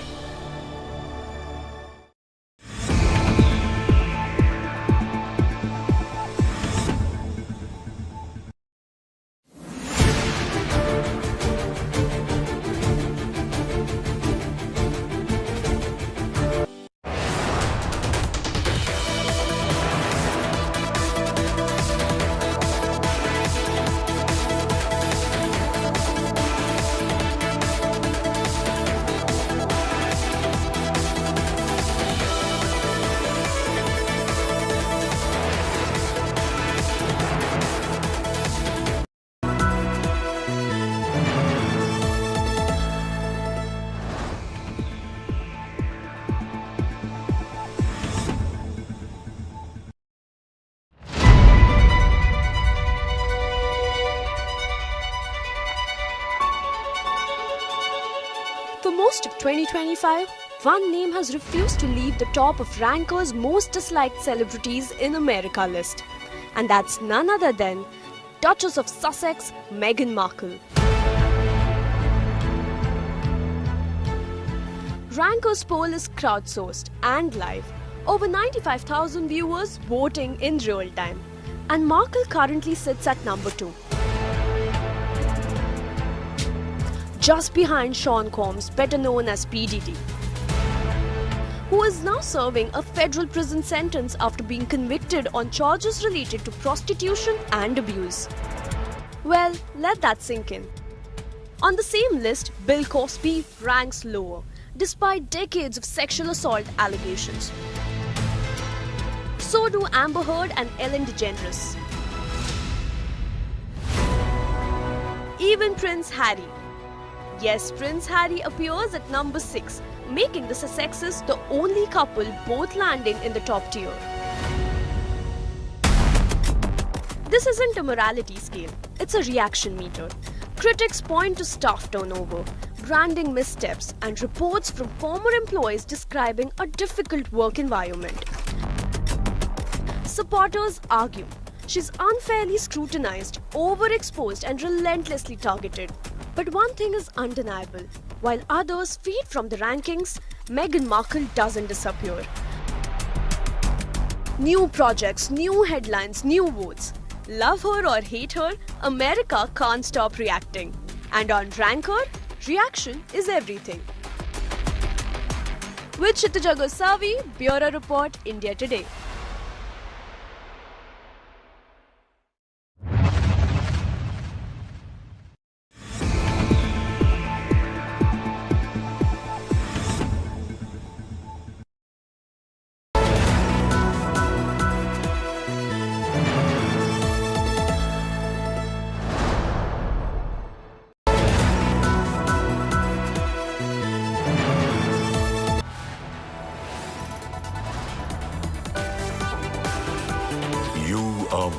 [SPEAKER 4] For most of 2025, one name has refused to leave the top of Ranker's most disliked celebrities in America list. And that's none other than Duchess of Sussex, Meghan Markle. Ranker's poll is crowdsourced and live. Over 95,000 viewers voting in real time. And Markle currently sits at number 2. Just behind Sean Combs, better known as PDD, who is now serving a federal prison sentence after being convicted on charges related to prostitution and abuse. Well, let that sink in. On the same list, Bill Cosby ranks lower, despite decades of sexual assault allegations. So do Amber Heard and Ellen DeGeneres. Even Prince Harry. Yes, Prince Harry appears at number 6, making the Sussexes the only couple both landing in the top tier. This isn't a morality scale, it's a reaction meter. Critics point to staff turnover, branding missteps, and reports from former employees describing a difficult work environment. Supporters argue she's unfairly scrutinized, overexposed, and relentlessly targeted. But one thing is undeniable. While others feed from the rankings, Meghan Markle doesn't disappear. New projects, new headlines, new votes. Love her or hate her, America can't stop reacting. And on Ranker, reaction is everything. With Kshitija Gosavi, Bureau Report, India Today.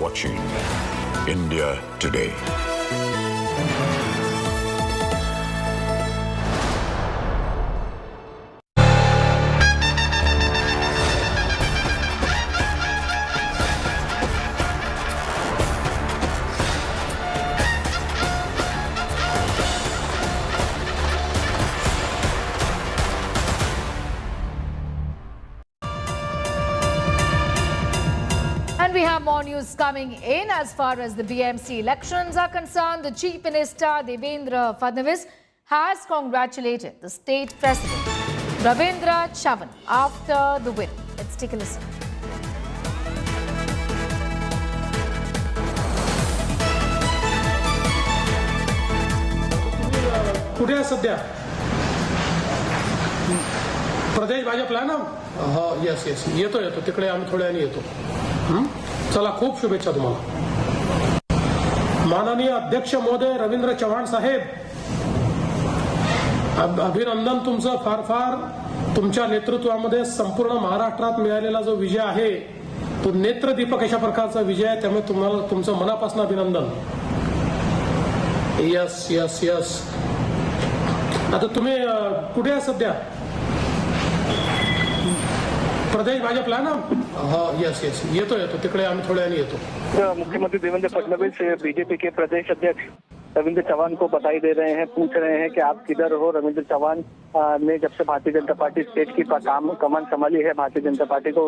[SPEAKER 9] Watching India Today.
[SPEAKER 10] And we have more news coming in as far as the BMC elections are concerned. The Chief Minister Devendra Fadnavis has congratulated the state president Ravindra Chavan after the win. Let's take a listen.
[SPEAKER 16] कुठे आहे सध्या
[SPEAKER 3] प्रदेश भाजपला आहे ना? हो, yes yes, येतो येतो तिकडे आम्ही थोड्या वेळाने येतो. चला, खूप शुभेच्छा तुम्हाला. माननीय अध्यक्ष महोदय रवींद्र चव्हाण साहेब, अभिनंदन तुमचं फार फार. तुमच्या नेतृत्वामध्ये संपूर्ण महाराष्ट्रात मिळालेला जो विजय आहे तो नेत्रदीपक अशा प्रकारचा विजय आहे, त्यामुळे तुम्हाला तुमचं मनापासून अभिनंदन. Yes yes yes. आता तुम्ही कुठे आहे सध्या? प्रदेश भाजपला आहे ना? हो, यस यस, येतो येतो तिकडे आम्ही थोड्या वेळाने येतो.
[SPEAKER 16] मुख्यमंत्री देवेंद्र फडणवीस बीजेपी के प्रदेश अध्यक्ष रविंद्र चौहान को बधाई दे रहे हैं, पूछ रहे हैं कि आप किधर हो. रविंद्र चौहान ने जब से भारतीय जनता पार्टी स्टेट की कमान संभाली है, भारतीय जनता पार्टी को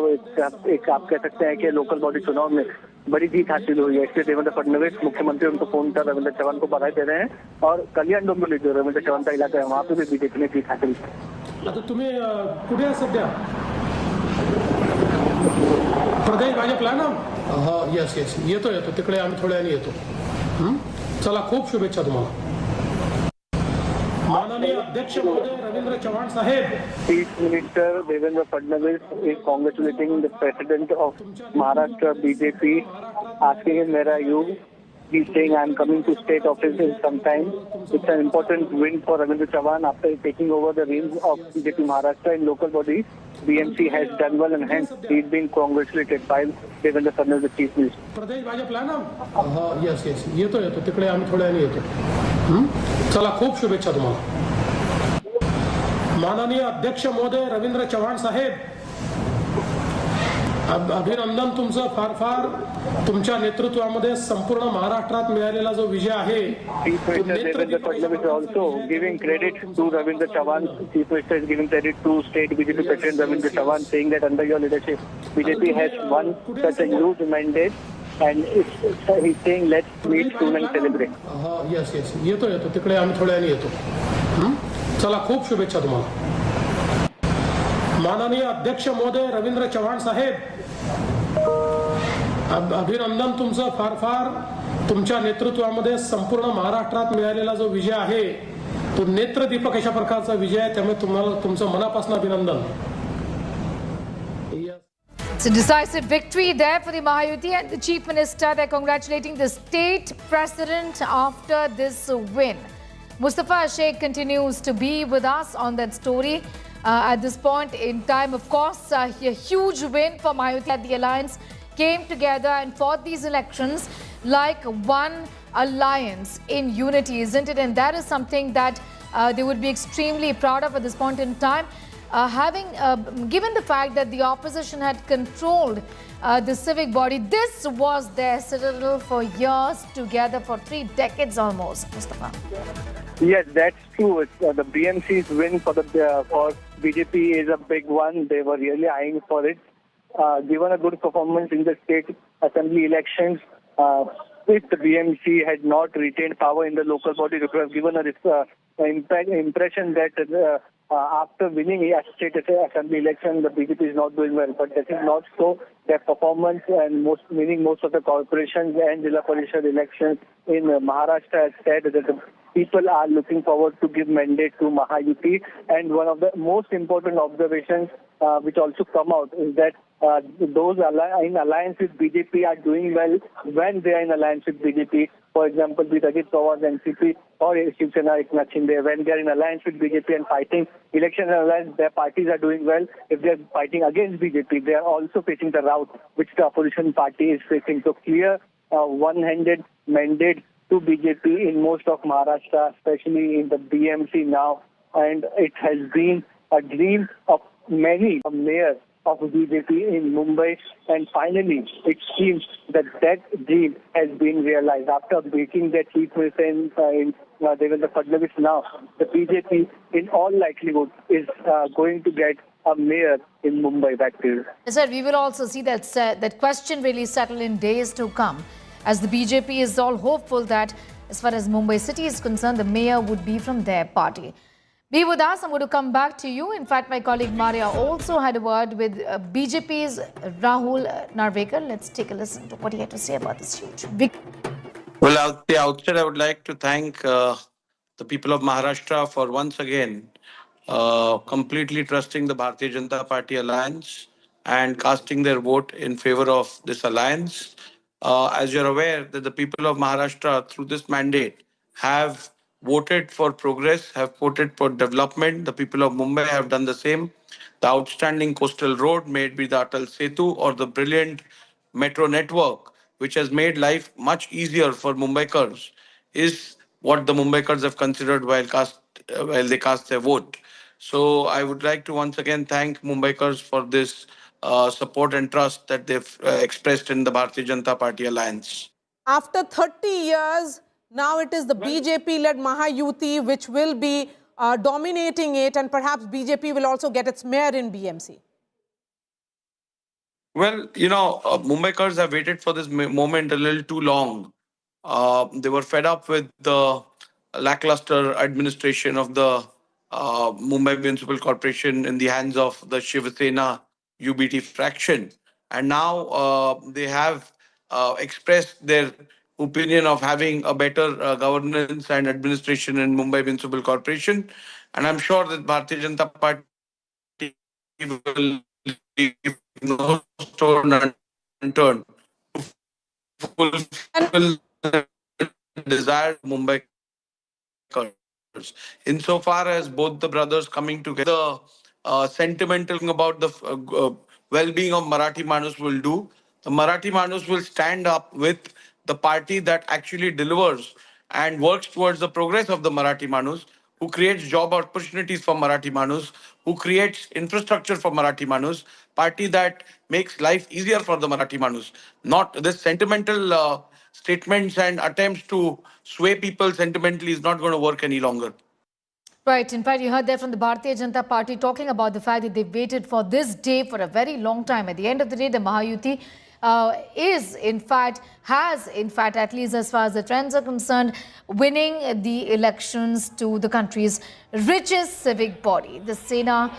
[SPEAKER 16] एक आप कह सकते हैं कि लोकल बॉडी चुनाव में बड़ी जीत हासिल हुई है. इसलिए देवेंद्र फडणवीस मुख्यमंत्री उनको फोन कर रविंद्र चौहान को बधाई दे रहे हैं. और कल्याण डोंबिवली जो रविंद्र चौहान का इलाका है वहाँ पे भी बीजेपी ने जीत हासिल की.
[SPEAKER 3] आता तुम्ही कुठे आहे सध्या? प्रदेश भाजपला आहे ना? हो, यस यस, येतो येतो तिकडे आम्ही थोड्या वेळाने येतो. चला, खूप शुभेच्छा तुम्हाला. माननीय अध्यक्ष महोदय रवींद्र चव्हाण साहेब.
[SPEAKER 16] Chief minister Devendra Fadnavis is congratulating the president of Maharashtra BJP, asking him where are you. He's saying I'm coming to state office in some time. It's an important win for Ravindra Chauhan after taking over the reins of BJP Maharashtra in local bodies. BMC has done well and hence he's been congratulated by Devendra Fadnavis, the chief minister.
[SPEAKER 3] प्रदेश भाजपला आहे ना? हो, yes yes, येतो येतो तिकडे आम्ही थोड्या वेळाने येतो. चला, खूप शुभेच्छा तुम्हाला. माननीय अध्यक्ष महोदय रवींद्र चव्हाण साहेब, अभिनंदन तुमचं फार फार. तुमच्या नेतृत्वामध्ये संपूर्ण महाराष्ट्रात मिळालेला जो विजय आहे.
[SPEAKER 16] Chief Minister Devendra Fadnavis also giving credit to Ravindra Chauhan. Chief Minister is giving credit to State BJP President Ravindra Chauhan, saying that under your leadership, BJP has won such a huge mandate. And he's saying let's meet soon and celebrate.
[SPEAKER 3] Yes yes, येतो येतो तिकडे आम्ही थोड्या वेळाने येतो. चला, खूप शुभेच्छा तुम्हाला. माननीय अध्यक्ष महोदय रवींद्र चव्हाण साहेब, अभिनंदन तुमचं फार फार. तुमच्या नेतृत्वामध्ये संपूर्ण महाराष्ट्रात मिळालेला जो विजय आहे तो नेत्रदीपक अशा प्रकारचा विजय आहे, त्यामुळे तुम्हाला तुमचं मनापासून अभिनंदन.
[SPEAKER 10] It's a decisive victory there for the Mahayuti and the Chief Minister. They're congratulating the state president after this win. Mustafa Sheikh continues to be with us on that story. At this point in time, of course, a huge win for Mahayuti. The alliance came together and fought these elections like one alliance in unity, isn't it? And that is something that they would be extremely proud of at this point in time. Given the fact that the opposition had controlled the civic body, this was their citadel for years together, for 3 decades almost, Mustafa.
[SPEAKER 16] Yes, that's true. The BMC's win for BJP is a big one. They were really eyeing for it. Given a good performance in the state assembly elections, if the BMC had not retained power in the local body, it would have given an impression that after winning a state assembly election, the BJP is not doing well. But that is not so. Their performance and most of the corporations and Jilla Parishad elections in Maharashtra has said that the people are looking forward to give mandate to Mahayuti. And one of the most important observations which also come out is that those in alliance with BJP are doing well when they are in alliance with BJP. For example, with Ajit Pawars NCP or Shiv Sena when they are in alliance with BJP and fighting election alliance, their parties are doing well. If they are fighting against BJP, they are also facing the rout which the opposition party is facing. So clear one-handed mandate to BJP in most of Maharashtra, especially in the BMC now. And it has been a dream of many mayors of BJP in Mumbai, and finally it seems that dream has been realized. After beating their chief minister in Devendra Fadnavis, now the BJP in all likelihood is going to get a mayor in Mumbai back there.
[SPEAKER 10] Sir, we will also see that question really settle in days to come, as the BJP is all hopeful that as far as Mumbai city is concerned, the mayor would be from their party. Be with us. I'm going to come back to you. In fact, my colleague Maria also had a word with BJP's Rahul Narvekar. Let's take a listen to what he had to say about this huge victory.
[SPEAKER 20] Well, at the outset, I would like to thank the people of Maharashtra for once again
[SPEAKER 6] completely trusting the Bharatiya Janata Party alliance and casting their vote in favor of this alliance. As you're aware that the people of Maharashtra through this mandate have voted for progress, have voted for development. The people of Mumbai have done the same. The outstanding coastal road made by the Atal Setu or the brilliant metro network, which has made life much easier for Mumbaikars, is what the Mumbaikars have considered while they cast their vote. So I would like to once again thank Mumbaikars for this support and trust that they've expressed in the Bharatiya Janata Party alliance.
[SPEAKER 11] After 30 years, now it is the BJP-led Mahayuti which will be dominating it, and perhaps BJP will also get its mayor in BMC.
[SPEAKER 6] Well, Mumbaikars have waited for this moment a little too long. They were fed up with the lackluster administration of the Mumbai Municipal Corporation in the hands of the Shiv Sena UBT fraction. And now they have expressed their opinion of having a better governance and administration in Mumbai Municipal Corporation. And I'm sure that Bharatiya Janata Party will leave no stone unturned to fulfill the desired Mumbai. Insofar as both the brothers coming together, sentimental about the well-being of Marathi Manus will do. The Marathi Manus will stand up with the party that actually delivers and works towards the progress of the Marathi Manus, who creates job opportunities for Marathi Manus, who creates infrastructure for Marathi Manus, party that makes life easier for the Marathi Manus. Not this sentimental statements and attempts to sway people sentimentally is not going to work any longer.
[SPEAKER 10] Right. In fact, you heard that from the Bharatiya Janata Party talking about the fact that they've waited for this day for a very long time. At the end of the day, the Mahayuti has in fact, at least as far as the trends are concerned, winning the elections to the country's richest civic body. The Sena,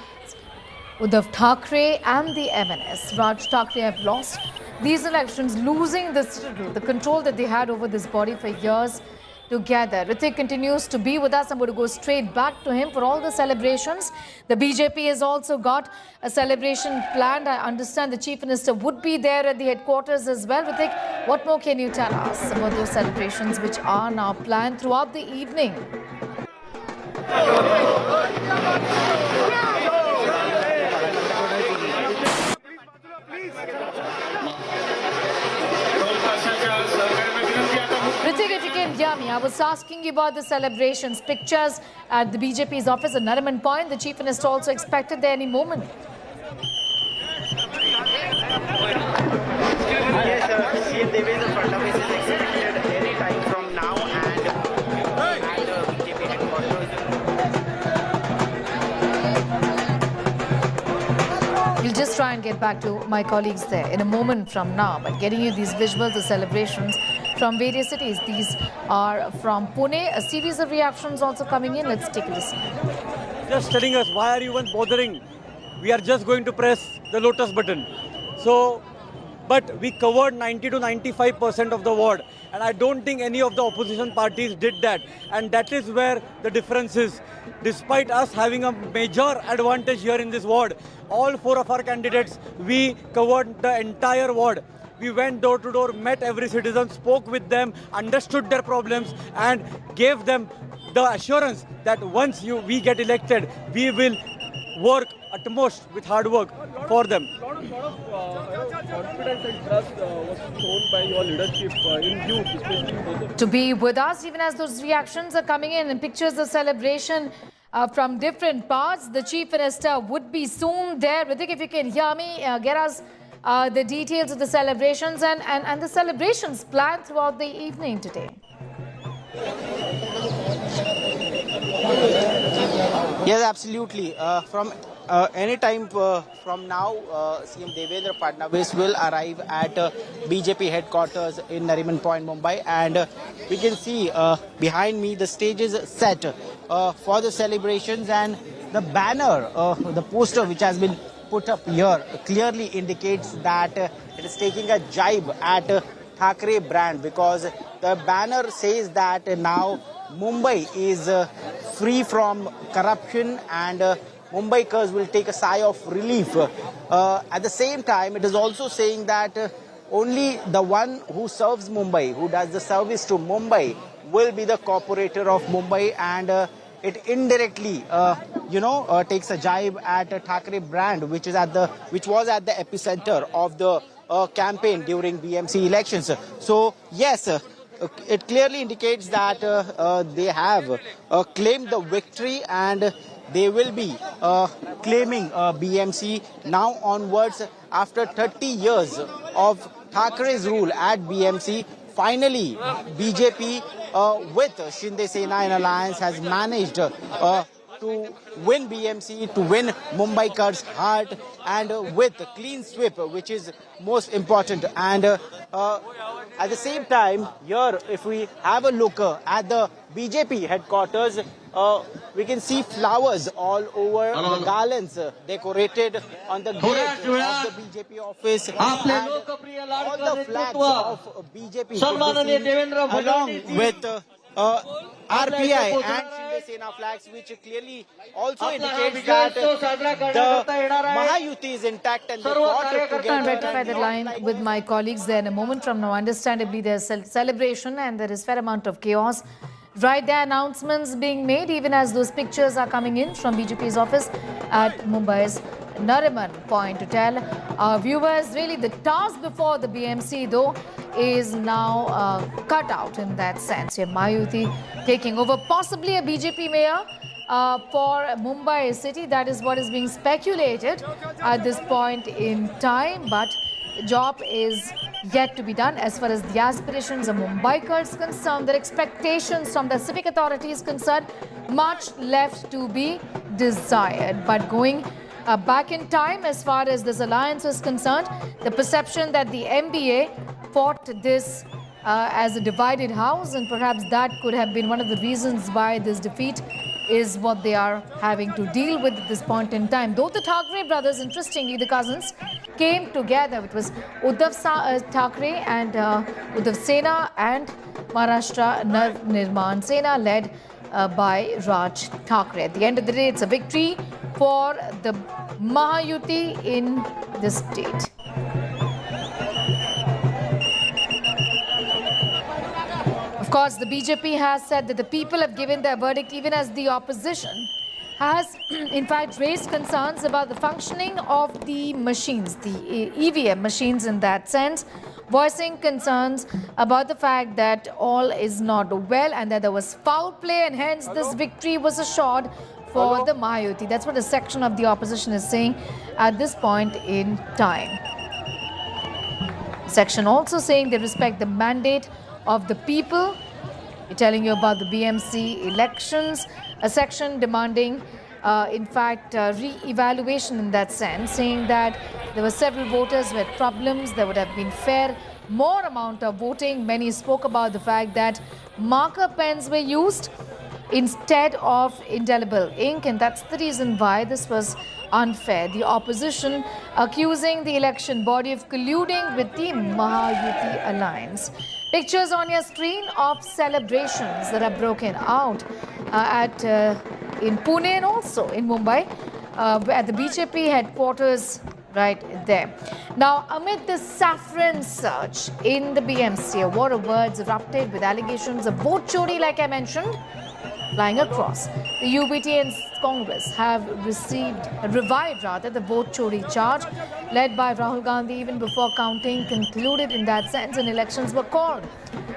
[SPEAKER 10] the Thackeray and the MNS, Raj Thackeray, have lost these elections, losing the control that they had over this body for years together. Hrithik continues to be with us. I'm going to go straight back to him for all the celebrations. The BJP has also got a celebration planned. I understand the Chief Minister would be there at the headquarters as well. Hrithik, what more can you tell us about those celebrations which are now planned throughout the evening? Hrithik, if you can hear me, I was asking you about the celebrations, pictures at the BJP's office at Nariman Point. The Chief Minister also expected there any moment.
[SPEAKER 17] Yes, CM Devendra Fadnavis is expected any time from now and BJP headquarters.
[SPEAKER 10] We'll just try and get back to my colleagues there in a moment from now, but getting you these visuals, the celebrations from various cities. These are from Pune. A series of reactions also coming in. Let's take a listen.
[SPEAKER 13] Just telling us, why are you even bothering? We are just going to press the lotus button. So, but we covered 90 to 95% of the ward, and I don't think any of the opposition parties did that. And that is where the difference is. Despite us having a major advantage here in this ward, all four of our candidates, we covered the entire ward. We went door to door, met every citizen, spoke with them, understood their problems, and gave them the assurance that once we get elected, we will work utmost with hard work for them.
[SPEAKER 20] A lot of confidence and trust was shown by your leadership in you, especially
[SPEAKER 10] to be with us, even as those reactions are coming in and pictures of celebration from different parts. The Chief Minister would be soon there. Hrithik, if you can hear me, get us the details of the celebrations and the celebrations planned throughout the evening today.
[SPEAKER 17] Yes, absolutely. From any time from now, CM Devendra Fadnavis will arrive at BJP headquarters in Nariman Point, Mumbai, and we can see behind me the stage is set for the celebrations, and the banner, the poster which has been put up here clearly indicates that it is taking a jibe at Thackeray brand, because the banner says that now Mumbai is free from corruption and Mumbaikars will take a sigh of relief. At the same time, it is also saying that only the one who serves Mumbai, who does the service to Mumbai, will be the corporator of Mumbai, and it indirectly, takes a jibe at Thackeray brand, which was at the epicenter of the campaign during BMC elections. So yes, it clearly indicates that they have claimed the victory, and they will be claiming BMC now onwards. After 30 years of Thackeray's rule at BMC, finally BJP with Shinde Sena in alliance has managed to win BMC, to win Mumbaikars' heart, and with a clean sweep, which is most important. And at the same time, here, if we have a look at the BJP headquarters, we can see flowers all over, the garlands decorated on the gate of the BJP office, and all the flags of BJP along with RPI and Shinde Sena flags, which clearly also indicates that the Mahayuti is intact and they fought it together.
[SPEAKER 10] I'll rectify that line with my colleagues there in a moment from now. Understandably, there's celebration and there is fair amount of chaos. Right there, announcements being made even as those pictures are coming in from BJP's office at Mumbai's Nariman point to tell our viewers really the task before the BMC though is now cut out in that sense. Yeah, Mahayuti taking over, possibly a BJP mayor for Mumbai city. That is what is being speculated at this point in time, but job is yet to be done as far as the aspirations of Mumbaikars concerned. Their expectations from the civic authorities concerned, much left to be desired. But going back in time as far as this alliance is concerned, the perception that the MBA fought this as a divided house, and perhaps that could have been one of the reasons why this defeat is what they are having to deal with at this point in time. Though the Thackeray brothers, interestingly, the cousins, came together. It was Uddhav Thackeray and Uddhav Sena and Maharashtra Nirman Sena, led by Raj Thackeray. At the end of the day, it's a victory for the Mahayuti in the state. Of course, the BJP has said that the people have given their verdict, even as the opposition has in fact raised concerns about the functioning of the machines, the EVM machines in that sense, voicing concerns about the fact that all is not well and that there was foul play, and hence this victory was assured for the Mahayuti. That's what a section of the opposition is saying at this point in time. Section also saying they respect the mandate of the people. We're telling you about the BMC elections. A section demanding, in fact, re-evaluation in that sense, saying that there were several voters who had problems. There would have been more amount of voting. Many spoke about the fact that marker pens were used instead of indelible ink, and that's the reason why this was unfair. The opposition accusing the election body of colluding with the Mahayuti alliance. Pictures on your screen of celebrations that are broken out in Pune and also in Mumbai at the BJP headquarters right there. Now, amid the Saffron surge in the BMC, a war of words erupted with allegations of vote chori, like I mentioned, flying across. The UBT and Congress have revived the vote chori charge led by Rahul Gandhi even before counting concluded in that sense and elections were called.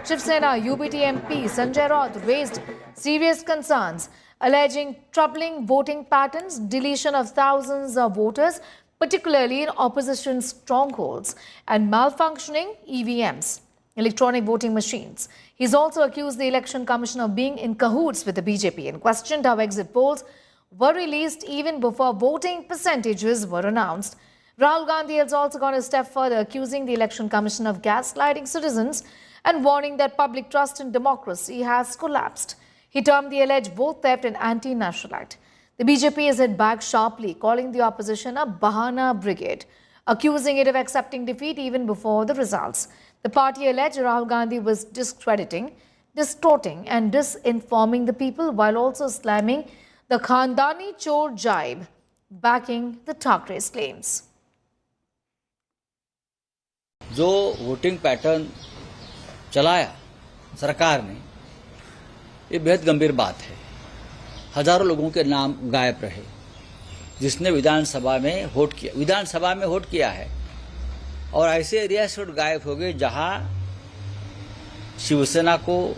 [SPEAKER 10] Shiv Sena UBT MP Sanjay Raut raised serious concerns alleging troubling voting patterns, deletion of thousands of voters, particularly in opposition strongholds, and malfunctioning EVMs, electronic voting machines. He's also accused the Election Commission of being in cahoots with the BJP and questioned how exit polls were released even before voting percentages were announced. Rahul Gandhi has also gone a step further, accusing the Election Commission of gaslighting citizens and warning that public trust in democracy has collapsed. He termed the alleged vote theft an anti-national act. The BJP has hit back sharply, calling the opposition a Bahana brigade, accusing it of accepting defeat even before the results. The party alleged Rahul Gandhi was discrediting, distorting and disinforming the people while also slamming the Khandani Chor jibe, backing the Thackeray's claims.
[SPEAKER 19] जो voting pattern चलाया सरकार ने, ये बेहद गंभीर बात है। हजारों लोगों के नाम गायब रहे जिसने विधानसभा में वोट किया है, और ऐसे एरिया से गायब हो गए जहां शिवसेना को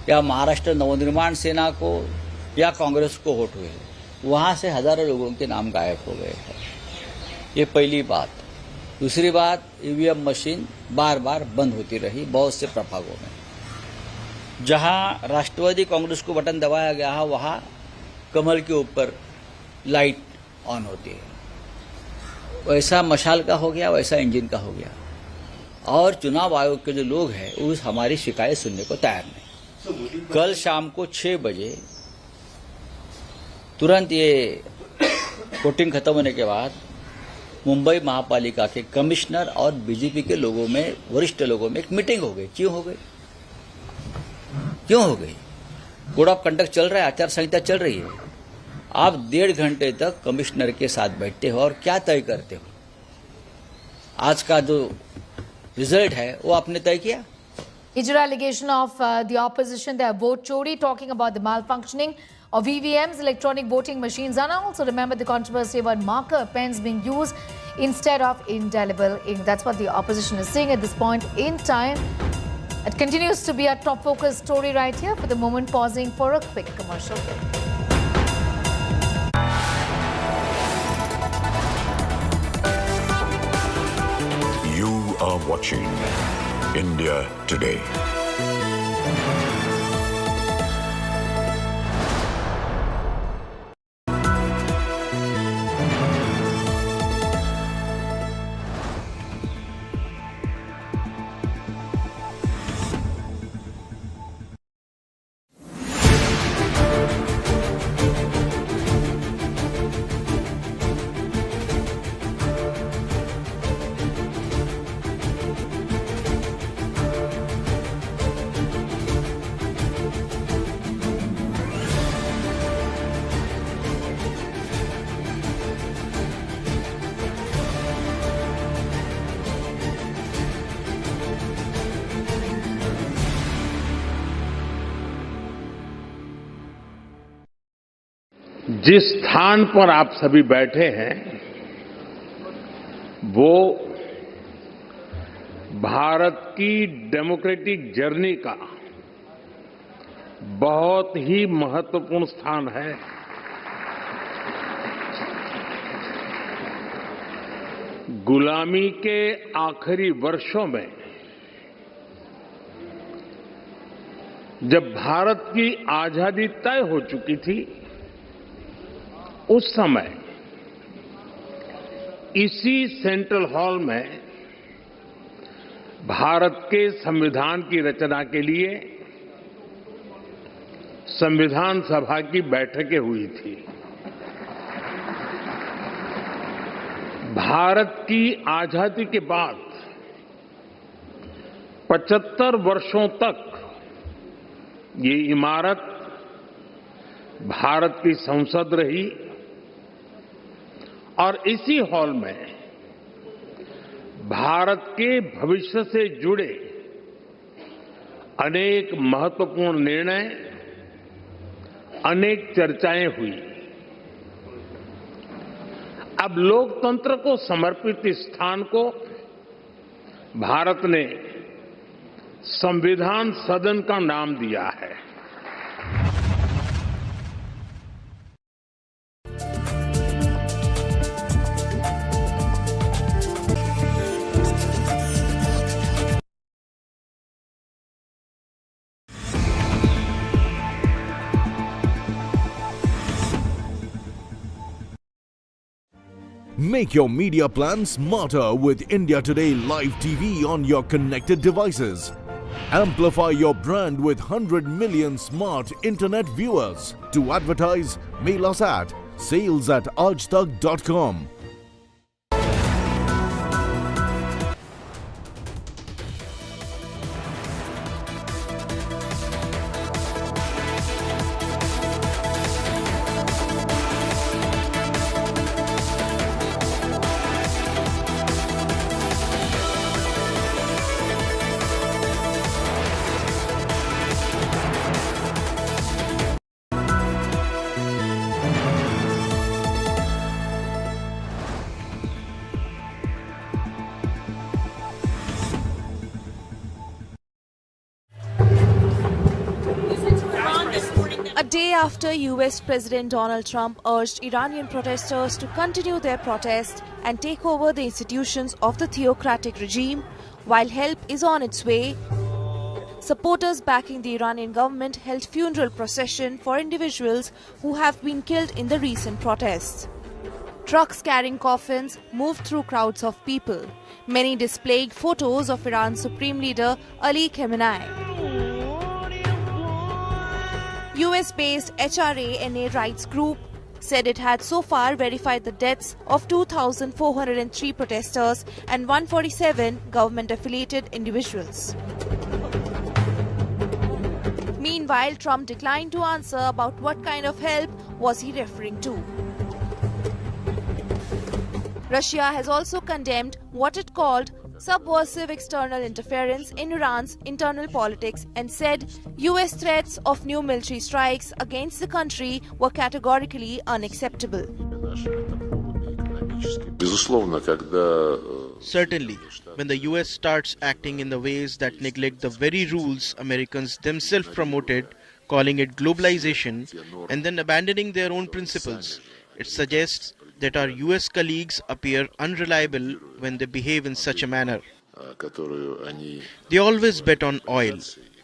[SPEAKER 19] या महाराष्ट्र नवनिर्माण सेना को या कांग्रेस को वोट हुए, वहां से हजारों लोगों के नाम गायब हो गए हैं। ये पहली बात। दूसरी बात, ईवीएम मशीन बार बार बंद होती रही बहुत से प्रभागों में। जहां राष्ट्रवादी कांग्रेस को बटन दबाया गया है, वहां कमल के ऊपर लाइट ऑन होती है। वैसा मशाल का हो गया, वैसा इंजन का हो गया। और चुनाव आयोग के जो लोग हैं वो हमारी शिकायत सुनने को तैयार नहीं। कल शाम को 6 बजे तुरंत ये वोटिंग खत्म होने के बाद मुंबई महापालिका के कमिश्नर और बीजेपी के लोगों में, वरिष्ठ लोगों में एक मीटिंग हो गई। क्यों हो गई? कोड ऑफ कंडक्ट चल रहा है, आचार संहिता चल रही है। आप 1.5 घंटे तक कमिश्नर के साथ बैठते हो और क्या तय करते हो? आज का जो रिजल्ट है वो आपने तय किया।
[SPEAKER 10] Major allegation of the opposition, their vote chori, talking about the malfunctioning of EVMs, electronic voting machines, and also remember the controversy about marker pens being used instead of indelible ink. That's what the opposition is saying at this point in time. It continues to be a top focus story right here. For the moment, pausing for a quick commercial break.
[SPEAKER 9] You are watching India Today.
[SPEAKER 1] जिस स्थान पर आप सभी बैठे हैं वो भारत की democratic journey का बहुत ही महत्वपूर्ण स्थान है। गुलामी के आखिरी वर्षों में जब भारत की आजादी तय हो चुकी थी, उस समय इसी सेंट्रल हॉल में भारत के संविधान की रचना के लिए संविधान सभा की बैठकें हुई थी। भारत की आजादी के बाद 75 वर्षों तक ये इमारत भारत की संसद रही और इसी हॉल में भारत के भविष्य से जुड़े अनेक महत्वपूर्ण निर्णय, अनेक चर्चाएं हुई। अब लोकतंत्र को समर्पित इस स्थान को भारत ने संविधान सदन का नाम दिया है।
[SPEAKER 8] Make your media plan smarter with India Today Live TV on your connected devices. Amplify your brand with 100 million smart internet viewers. To advertise, mail us at sales@aajtak.com.
[SPEAKER 4] day after US President Donald Trump urged Iranian protesters to continue their protest and take over the institutions of the theocratic regime, while help is on its way, supporters backing the Iranian government held funeral procession for individuals who have been killed in the recent protests. Trucks carrying coffins moved through crowds of people, many displaying photos of Iran's Supreme Leader Ali Khamenei. US-based HRA-NA rights group said it had so far verified the deaths of 2,403 protesters and 147 government-affiliated individuals. Meanwhile, Trump declined to answer about what kind of help was he referring to. Russia has also condemned what it called subversive external interference in Iran's internal politics and said US threats of new military strikes against the country were categorically unacceptable.
[SPEAKER 2] Certainly, when the US starts acting in the ways that neglect the very rules Americans themselves promoted, calling it globalization, and then abandoning their own principles, it suggests that our US colleagues appear unreliable when they behave in such a manner. They always bet on oil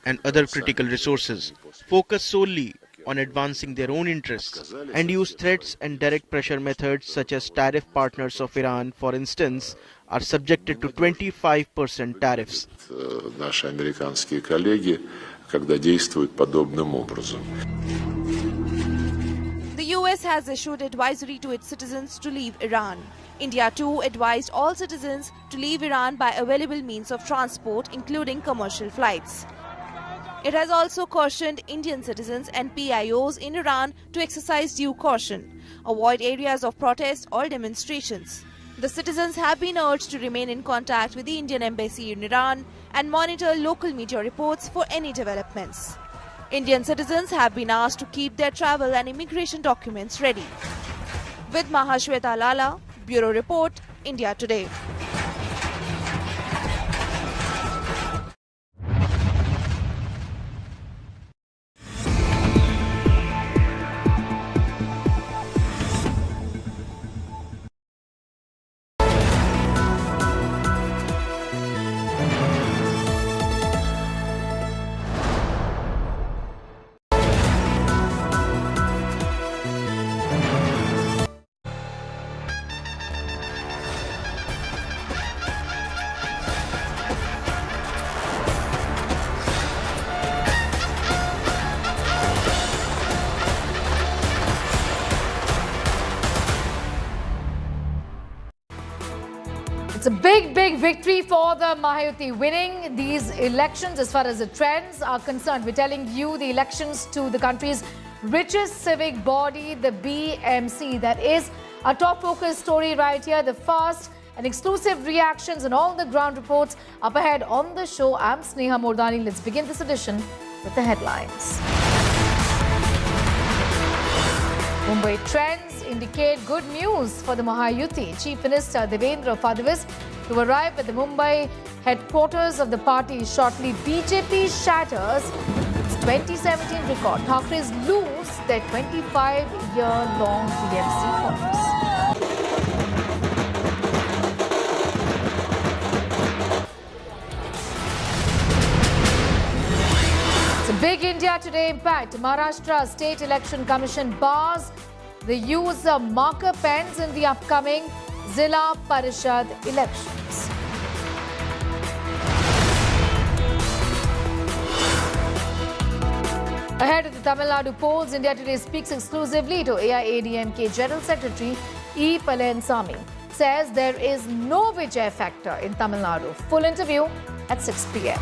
[SPEAKER 2] and other critical resources, focus solely on advancing their own interests, and use threats and direct pressure methods such as tariff partners of Iran, for instance, are subjected to 25% tariffs.
[SPEAKER 9] Наши американские коллеги, когда действуют подобным образом.
[SPEAKER 4] The US has issued advisory to its citizens to leave Iran. India too advised all citizens to leave Iran by available means of transport, including commercial flights. It has also cautioned Indian citizens and PIOs in Iran to exercise due caution, avoid areas of protest or demonstrations. The citizens have been urged to remain in contact with the Indian embassy in Iran and monitor local media reports for any developments. Indian citizens have been asked to keep their travel and immigration documents ready. With Mahashweta Lala, Bureau Report, India Today.
[SPEAKER 10] It's a big victory for the Mahayuti, winning these elections as far as the trends are concerned. We're telling you the elections to the country's richest civic body, the BMC. That is a top focus story right here. The fast and exclusive reactions and all the ground reports up ahead on the show. I'm Sneha Mordani. Let's begin this edition with the headlines. Mumbai trends indicate good news for the Mahayuti. Chief Minister Devendra Fadnavis to arrive at the Mumbai headquarters of the party shortly. BJP shatters its 2017 record. Thackerays lose their 25-year-long BMC promise. It's a big India Today impact. Maharashtra State Election Commission bars the use of marker pens in the upcoming Zilla Parishad elections. Ahead of the Tamil Nadu polls, India Today speaks exclusively to AIADMK General Secretary E. Palaniswamy. Says there is no Vijay factor in Tamil Nadu. Full interview at 6 p.m.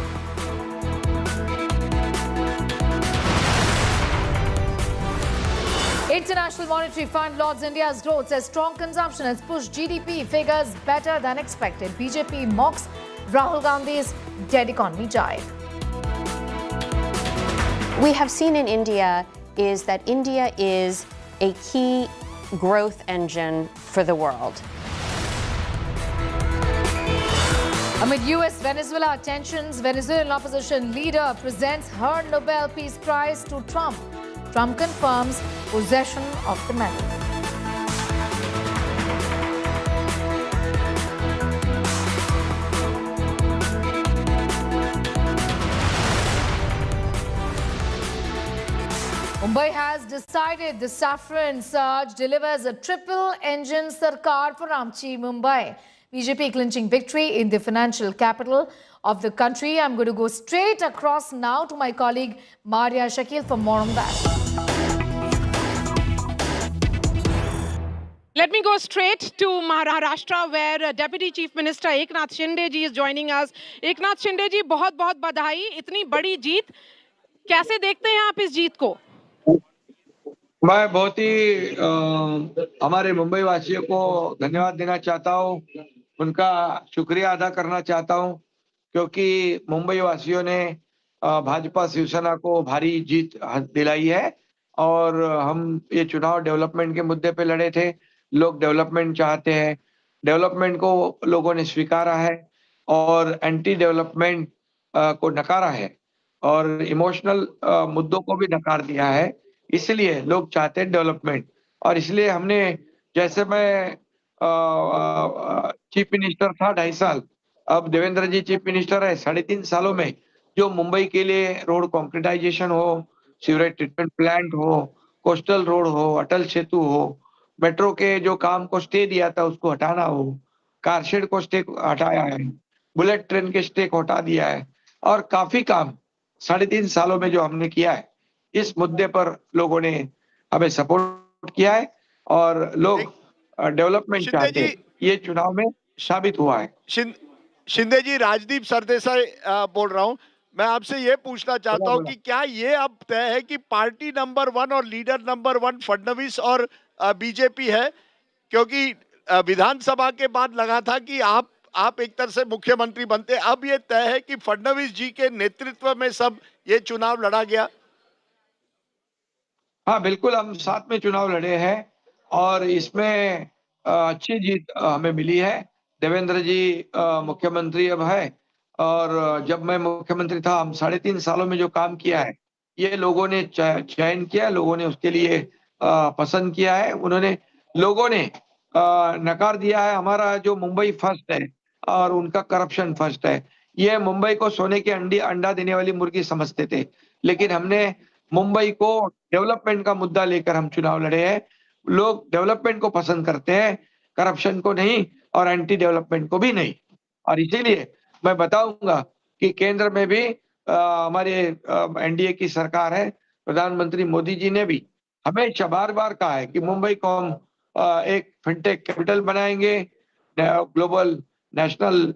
[SPEAKER 10] International Monetary Fund lauds India's growth, says strong consumption has pushed GDP figures better than expected. BJP mocks Rahul Gandhi's dead economy jibe.
[SPEAKER 18] We have seen in India is that India is a key growth engine for the world.
[SPEAKER 10] Amid US-Venezuela tensions, Venezuelan opposition leader presents her Nobel Peace Prize to Trump. Trump confirms possession of the medal. Mumbai has decided the Saffron surge delivers a triple-engine Sarkar for Ramchi, Mumbai. BJP clinching victory in the financial capital of the country. I'm going to go straight across now to my colleague Maria Shakil for more on that.
[SPEAKER 21] Let me go straight to Maharashtra, where Deputy Chief Minister Eknath Shinde ji is joining us. Eknath Shinde ji, बहुत-बहुत बधाई, इतनी बड़ी जीत. कैसे देखते हैं आप इस जीत को?
[SPEAKER 22] मैं बहुत ही हमारे मुंबई वासियों को धन्यवाद देना चाहता हूँ, उनका शुक्रिया अदा करना चाहता हूँ, क्योंकि मुंबई वासियों ने भाजपा शिवसेना को भारी जीत दिलाई है और हम ये चुनाव डेवलपमेंट के मुद्दे पे लड़े थे। लोग डेवलपमेंट चाहते हैं, डेवलपमेंट को लोगों ने स्वीकारा है और एंटी डेवलपमेंट को नकारा है और इमोशनल मुद्दों को भी नकार दिया है। इसलिए लोग चाहते हैं डेवलपमेंट और इसलिए हमने, जैसे मैं चीफ मिनिस्टर था 2.5 साल, अब देवेंद्र जी चीफ मिनिस्टर है, 3.5 सालों में जो मुंबई के लिए रोड कॉन्क्रीटाइजेशन हो, सीवरेज ट्रीटमेंट प्लांट हो, कोस्टल रोड हो, अटल सेतु हो, मेट्रो के जो काम को स्टे दिया था उसको हटाना हो, कारशेड को स्टे हटाया है, बुलेट ट्रेन के स्टे को हटा दिया है और काफी काम 3.5 सालों में जो हमने किया है, इस मुद्दे पर लोगों ने हमें सपोर्ट किया है और लोग डेवलपमेंट चाहते हैं। ये चुनाव में साबित हुआ है।
[SPEAKER 23] शिंदे जी, राजदीप सरदेसाई बोल रहा हूं। मैं आपसे ये पूछना चाहता हूं कि क्या ये अब तय है कि पार्टी नंबर 1 और लीडर नंबर 1 फडणवीस और बीजेपी है? क्योंकि विधानसभा के बाद लगा था कि आप एक तरह से मुख्यमंत्री बनते, अब ये तय है कि फडणवीस जी के नेतृत्व में सब ये चुनाव लड़ा गया।
[SPEAKER 22] हाँ बिल्कुल, हम साथ में चुनाव लड़े हैं और इसमें अच्छी जीत हमें मिली है। देवेंद्र जी मुख्यमंत्री अब है और जब मैं मुख्यमंत्री था, हम 3.5 सालों में जो काम किया है ये लोगों ने चयन किया, लोगों ने उसके लिए पसंद किया है। लोगों ने नकार दिया है हमारा जो मुंबई फर्स्ट है और उनका करप्शन फर्स्ट है। ये मुंबई को सोने के अंडा देने वाली मुर्गी समझते थे, लेकिन हमने मुंबई को डेवलपमेंट का मुद्दा लेकर हम चुनाव लड़े हैं। लोग डेवलपमेंट को पसंद करते हैं, करप्शन को नहीं और एंटी डेवलपमेंट को भी नहीं। और इसीलिए मैं बताऊंगा कि केंद्र में भी हमारे एनडीए की सरकार है, प्रधानमंत्री मोदी जी ने भी हमेशा बार-बार कहा है कि मुंबई को हम एक फिनटेक कैपिटल बनाएंगे, ग्लोबल नेशनल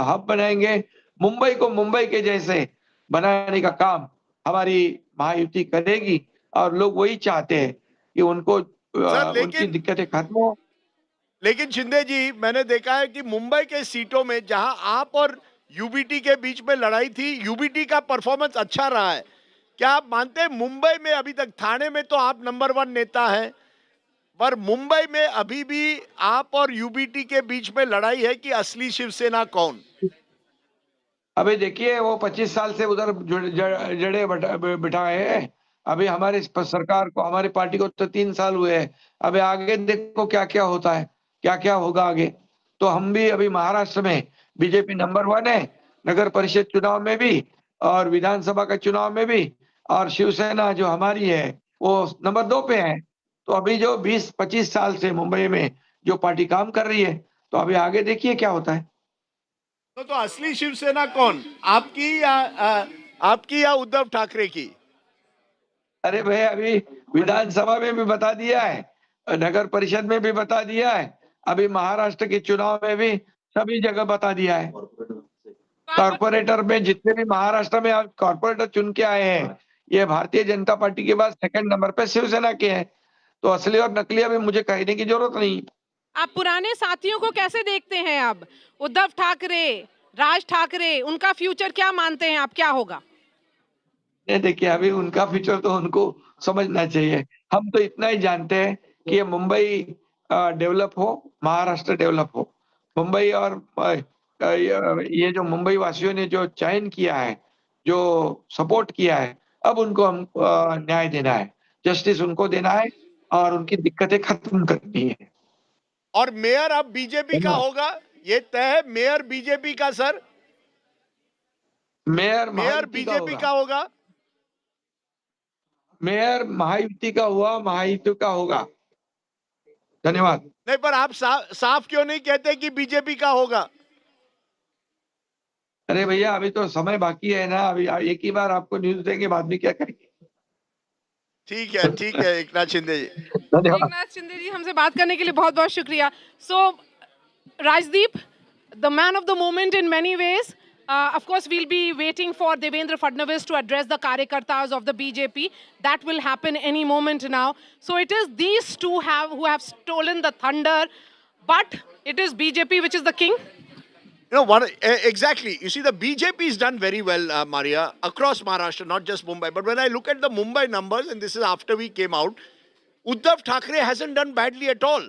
[SPEAKER 22] हब बनाएंगे। मुंबई को मुंबई के जैसे बनाने का काम हमारी महायुति करेगी और लोग वही चाहते हैं कि उनकी दिक्कतें खत्म हो।
[SPEAKER 23] लेकिन शिंदे जी, मैंने देखा है कि मुंबई के सीटों में जहां आप और यूबीटी के बीच में लड़ाई थी, यूबीटी का परफॉर्मेंस अच्छा रहा है। क्या आप मानते हैं मुंबई में अभी तक, थाने में तो आप नंबर 1 नेता हैं, पर मुंबई में अभी भी आप और यूबीटी के बीच में लड़ाई है कि असली शिवसेना कौन?
[SPEAKER 22] अभी देखिए, वो 25 साल से उधर जड़े बिठाए हैं। अभी हमारी सरकार को, हमारी पार्टी को तो 3 साल हुए हैं। अभी आगे देखो क्या क्या होता है, क्या क्या होगा आगे। तो हम भी अभी महाराष्ट्र में बीजेपी नंबर 1 है, नगर परिषद चुनाव में भी और विधानसभा का चुनाव में भी, और शिवसेना जो हमारी है वो नंबर 2 पे है। तो अभी जो 20-25 साल से मुंबई में जो पार्टी काम कर रही है, तो अभी आगे देखिए क्या होता है।
[SPEAKER 23] तो असली शिवसेना कौन, आपकी या उद्धव ठाकरे की?
[SPEAKER 22] अरे भाई, अभी विधानसभा में भी बता दिया है, नगर परिषद में भी बता दिया है, अभी महाराष्ट्र के चुनाव में भी सभी जगह बता दिया है। कॉर्पोरेटर में जितने भी महाराष्ट्र में कॉर्पोरेटर चुन के आए हैं, ये भारतीय जनता पार्टी के बाद 2nd नंबर पे शिवसेना के हैं। तो असली और नकली अभी मुझे कहने की जरूरत नहीं।
[SPEAKER 21] आप पुराने साथियों को कैसे देखते हैं? अब उद्धव ठाकरे, राज ठाकरे, उनका फ्यूचर क्या मानते हैं आप, क्या होगा?
[SPEAKER 22] नहीं, देखिए, अभी उनका फ्यूचर तो उनको समझना चाहिए। हम तो इतना ही जानते हैं कि ये मुंबई डेवलप हो, महाराष्ट्र डेवलप हो। मुंबई और ये जो मुंबई वासियों ने जो चयन किया है, जो सपोर्ट किया है, अब उनको हम न्याय देना है। जस्टिस उनको देना है और उनकी दिक्कतें खत्म करनी है।
[SPEAKER 23] और मेयर अब बीजेपी का होगा, ये तय है। मेयर बीजेपी का सर,
[SPEAKER 22] मेयर
[SPEAKER 23] बीजेपी का होगा।
[SPEAKER 22] मेयर महायुति का हुआ, महायुति का होगा। धन्यवाद।
[SPEAKER 23] नहीं, पर आप साफ क्यों नहीं कहते कि बीजेपी का होगा?
[SPEAKER 22] अरे भैया अभी तो समय बाकी है ना, अभी एक ही बार आपको न्यूज देंगे, बाद में क्या करेंगे।
[SPEAKER 23] ठीक है एक नाथ शिंदे जी।
[SPEAKER 22] धन्यवाद।
[SPEAKER 21] एक नाथ शिंदे जी, हमसे बात करने के लिए बहुत बहुत शुक्रिया। सो Rajdeep, the man of the moment in many ways. Of course, we'll be waiting for Devendra Fadnavis to address the Karyakartas of the BJP. That will happen any moment now. So it is these two who have stolen the thunder, but it is BJP which is the king.
[SPEAKER 23] You know, exactly. You see, the BJP has done very well, Maria, across Maharashtra, not just Mumbai. But when I look at the Mumbai numbers, and this is after we came out, Uddhav Thackeray hasn't done badly at all.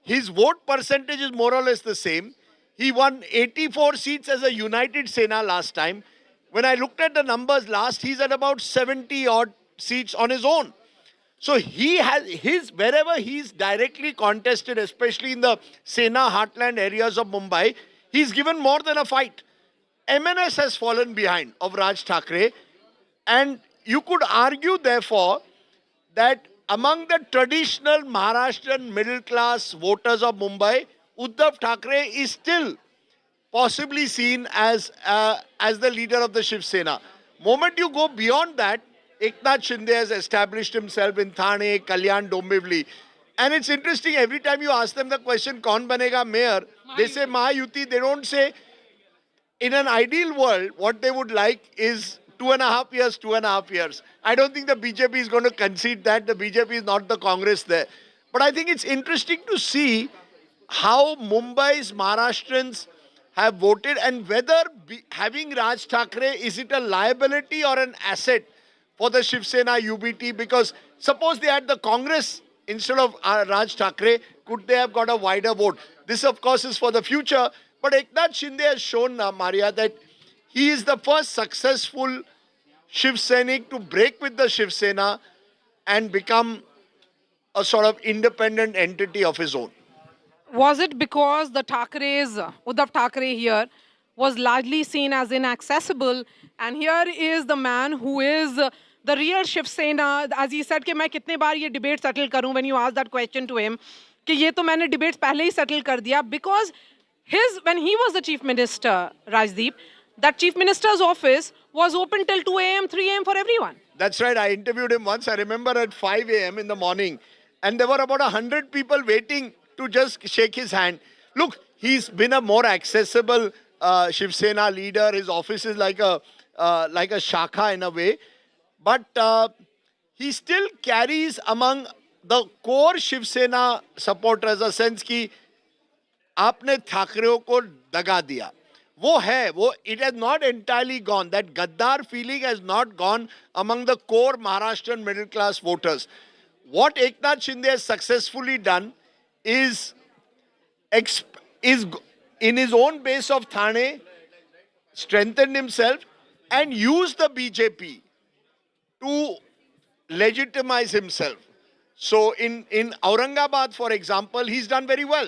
[SPEAKER 23] His vote percentage is more or less the same. He won 84 seats as a united Sena last time. When I looked at the numbers last, he's at about 70 odd seats on his own. So he has wherever he's directly contested, especially in the Sena heartland areas of Mumbai, he's given more than a fight. MNS has fallen behind of Raj Thackeray. And you could argue, therefore, that among the traditional Maharashtrian middle class voters of Mumbai, Uddhav Thackeray is still possibly seen as the leader of the Shiv Sena. Moment you go beyond that, Eknath Shinde has established himself in Thane, Kalyan, Dombivli. And it's interesting, every time you ask them the question, Kaun banega mayor? They say Mahayuti. They don't say, in an ideal world, what they would like is 2.5 years. I don't think the BJP is going to concede that. The BJP is not the Congress there. But I think it's interesting to see how Mumbai's Maharashtrians have voted and whether having Raj Thackeray, is it a liability or an asset for the Shiv Sena UBT? Because suppose they had the Congress instead of Raj Thackeray, could they have got a wider vote? This, of course, is for the future. But Eknath Shinde has shown, Maria, that he is the first successful Shiv Sainik to break with the Shiv Sena and become a sort of independent entity of his own.
[SPEAKER 21] Was it because the Thackerays, Uddhav Thackeray here, was largely seen as inaccessible, and here is the man who is the real Shiv Sena? As he said कि मैं कितने बार ये debate settle करूं, when you asked that question to him, कि ये तो मैंने debates पहले ही settle कर दिया, because when he was the chief minister, Rajdeep, that chief minister's office was open till 2 a.m., 3 a.m. for everyone.
[SPEAKER 23] That's right. I interviewed him once. I remember at 5 a.m. in the morning, and there were about 100 people waiting to just shake his hand. Look, he's been a more accessible Shiv Sena leader. His office is like a shakha in a way. But he still carries among the core Shiv Sena supporters a sense कि आपने ठाकरेओं को दगा दिया. It has not entirely gone. That Gaddar feeling has not gone among the core Maharashtrian middle class voters. What Eknath Shinde has successfully done is in his own base of Thane, strengthened himself and used the BJP to legitimize himself. So in Aurangabad, for example, he's done very well.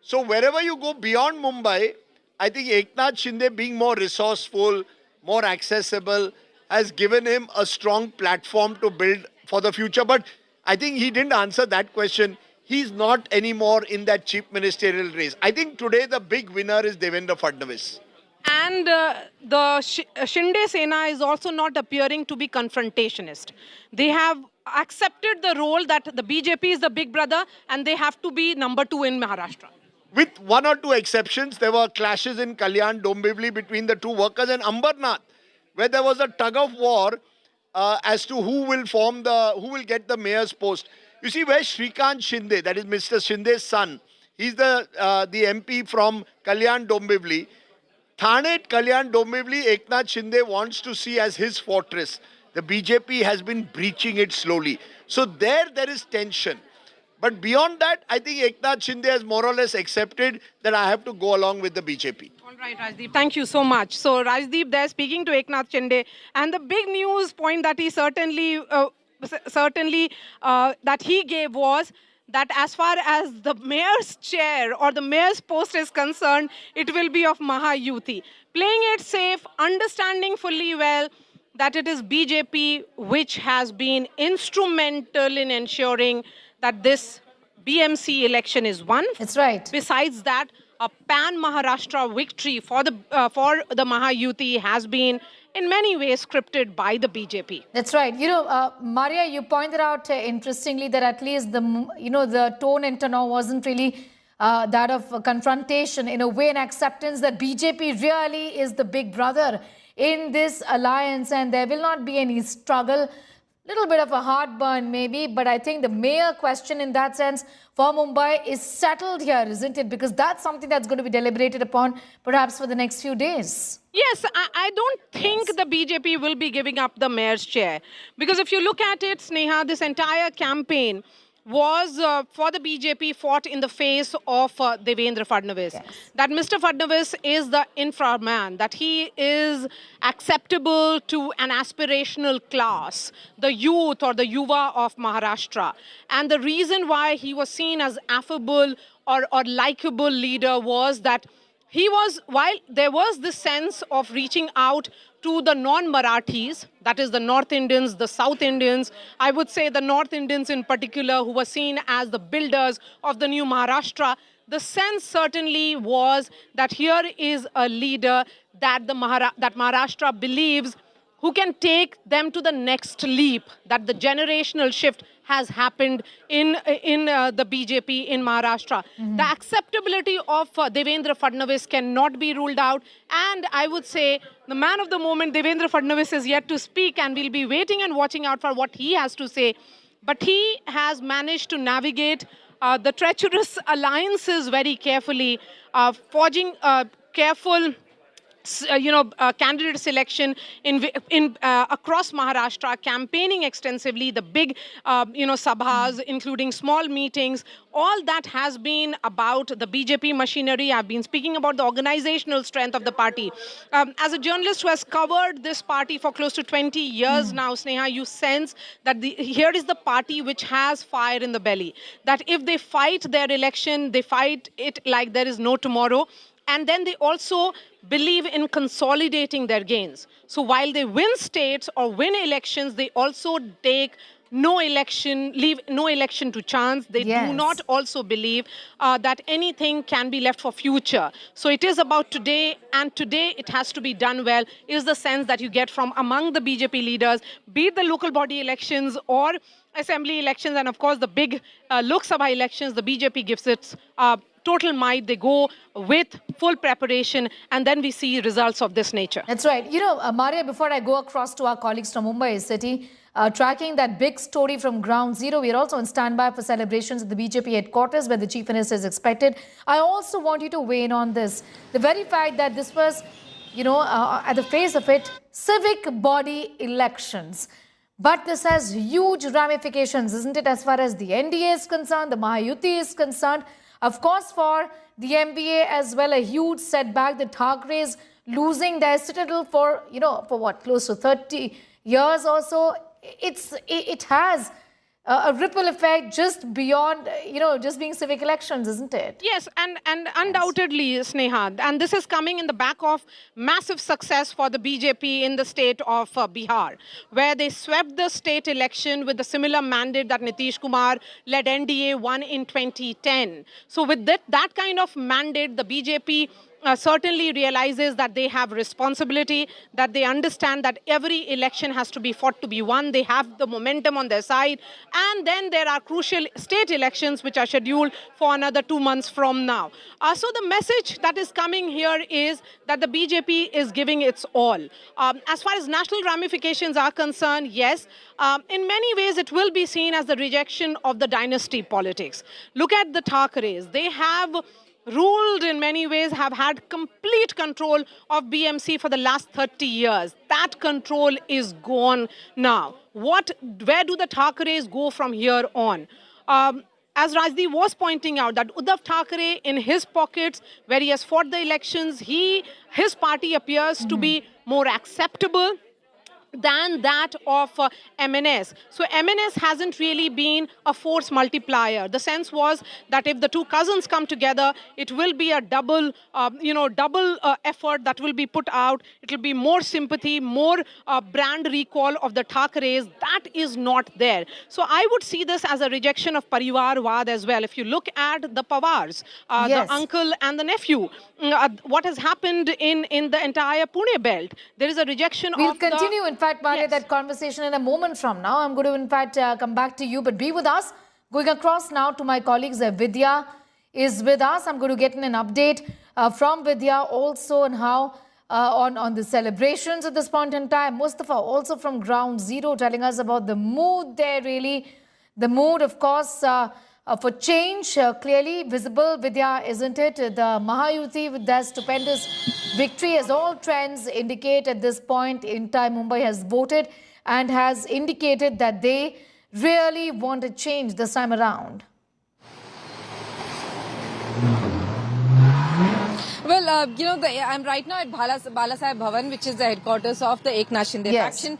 [SPEAKER 23] So wherever you go beyond Mumbai, I think Eknath Shinde being more resourceful, more accessible, has given him a strong platform to build for the future. But I think he didn't answer that question. He's not anymore in that chief ministerial race. I think today the big winner is Devendra Fadnavis.
[SPEAKER 21] And the Shinde Sena is also not appearing to be confrontationist. They have accepted the role that the BJP is the big brother and they have to be number 2 in Maharashtra.
[SPEAKER 23] With one or two exceptions, there were clashes in Kalyan, Dombivli between the two workers, and Ambarnath, where there was a tug of war as to who will get the mayor's post. You see, where Shrikant Shinde, that is Mr. Shinde's son, he's the MP from Kalyan, Dombivli. Thane, Kalyan, Dombivli, Eknath Shinde wants to see as his fortress. The BJP has been breaching it slowly. So there is tension. But beyond that, I think Eknath Shinde has more or less accepted that I have to go along with the BJP.
[SPEAKER 21] All right, Rajdeep, thank you so much. So Rajdeep there speaking to Eknath Shinde, and the big news point that he certainly certainly that he gave was that as far as the mayor's chair or the mayor's post is concerned, it will be of Mahayuti. Playing it safe, understanding fully well that it is BJP which has been instrumental in ensuring that this BMC election is won.
[SPEAKER 10] That's right.
[SPEAKER 21] Besides that, a pan-Maharashtra victory for the Mahayuti has been in many ways scripted by the BJP.
[SPEAKER 10] That's right. Maria, you pointed out interestingly that at least the tone in Turnout wasn't really that of confrontation, in a way, an acceptance that BJP really is the big brother in this alliance and there will not be any struggle. Little bit of a heartburn maybe, but I think the mayor question in that sense for Mumbai is settled here, isn't it? Because that's something that's going to be deliberated upon perhaps for the next few days.
[SPEAKER 21] Yes, I don't think the BJP will be giving up the mayor's chair. Because if you look at it, Sneha, this entire campaign was for the BJP fought in the face of Devendra Fadnavis. Yes. That Mr. Fadnavis is the infra man, that he is acceptable to an aspirational class, the youth or the yuva of Maharashtra. And the reason why he was seen as affable or likable leader was that he was, while there was this sense of reaching out to the non-Marathis, that is the North Indians, the South Indians, I would say the North Indians in particular, who were seen as the builders of the new Maharashtra, the sense certainly was that here is a leader that Maharashtra believes who can take them to the next leap, that the generational shift has happened in the BJP in Maharashtra. The acceptability of Devendra Fadnavis cannot be ruled out. And I would say the man of the moment, Devendra Fadnavis, is yet to speak, and we'll be waiting and watching out for what he has to say. But he has managed to navigate the treacherous alliances very carefully, forging careful candidate selection across Maharashtra, campaigning extensively, the big, sabhas, including small meetings. All that has been about the BJP machinery. I've been speaking about the organizational strength of the party. As a journalist who has covered this party for close to 20 years now, Sneha, you sense that here is the party which has fire in the belly. That if they fight their election, they fight it like there is no tomorrow. And then they also believe in consolidating their gains. So while they win states or win elections, they also take leave no election to chance. They do not also believe that anything can be left for future. So it is about today, and today it has to be done well, is the sense that you get from among the BJP leaders, be it the local body elections or assembly elections, and of course the big Lok Sabha elections. The BJP gives its total might. They go with full preparation, and then we see results of this nature.
[SPEAKER 10] That's right. Maria, before I go across to our colleagues from Mumbai city, tracking that big story from ground zero, we are also on standby for celebrations at the BJP headquarters where the Chief Minister is expected. I also want you to weigh in on this. The very fact that this was, at the face of it, civic body elections. But this has huge ramifications, isn't it, as far as the NDA is concerned, the Mahayuti is concerned. Of course, for the MBA as well, a huge setback. The Thackerays losing their citadel for what, close to 30 years or so. It has a ripple effect just beyond, just being civic elections, isn't it?
[SPEAKER 21] Yes, and undoubtedly, Sneha, and this is coming in the back of massive success for the BJP in the state of Bihar, where they swept the state election with the similar mandate that Nitish Kumar led NDA won in 2010. So with that kind of mandate, the BJP certainly realizes that they have responsibility, that they understand that every election has to be fought to be won. They have the momentum on their side. And then there are crucial state elections which are scheduled for another 2 months from now. So the message that is coming here is that the BJP is giving its all. As far as national ramifications are concerned, yes, in many ways it will be seen as the rejection of the dynasty politics. Look at the Thackeраys. They have ruled in many ways, have had complete control of BMC for the last 30 years. That control is gone now. Where do the Thackerays go from here on? As Rajdeep was pointing out, that Uddhav Thackray in his pockets, where he has fought the elections, his party appears to be more acceptable. than that of MNS. So MNS hasn't really been a force multiplier. The sense was that if the two cousins come together, it will be a double effort that will be put out. It will be more sympathy, more brand recall of the Thackerays. That is not there. So I would see this as a rejection of Parivarwad as well. If you look at the Pawars, the uncle and the nephew, what has happened in the entire Pune belt, there is a rejection
[SPEAKER 10] We'll
[SPEAKER 21] of
[SPEAKER 10] continue, in fact, Maria, that conversation in a moment from now. I'm going to, in fact, come back to you, but be with us. Going across now to my colleagues, Vidya is with us. I'm going to get an update from Vidya also on how, on the celebrations at this point in time. Mustafa also from ground zero telling us about the mood there, really. The mood, of course, for change, clearly visible, Vidya, isn't it? The Mahayuti with their stupendous victory, as all trends indicate at this point in time, Mumbai has voted and has indicated that they really want a change this time around.
[SPEAKER 12] Well, I'm right now at Balasaheb Bhavan, which is the headquarters of the Eknath Shinde faction.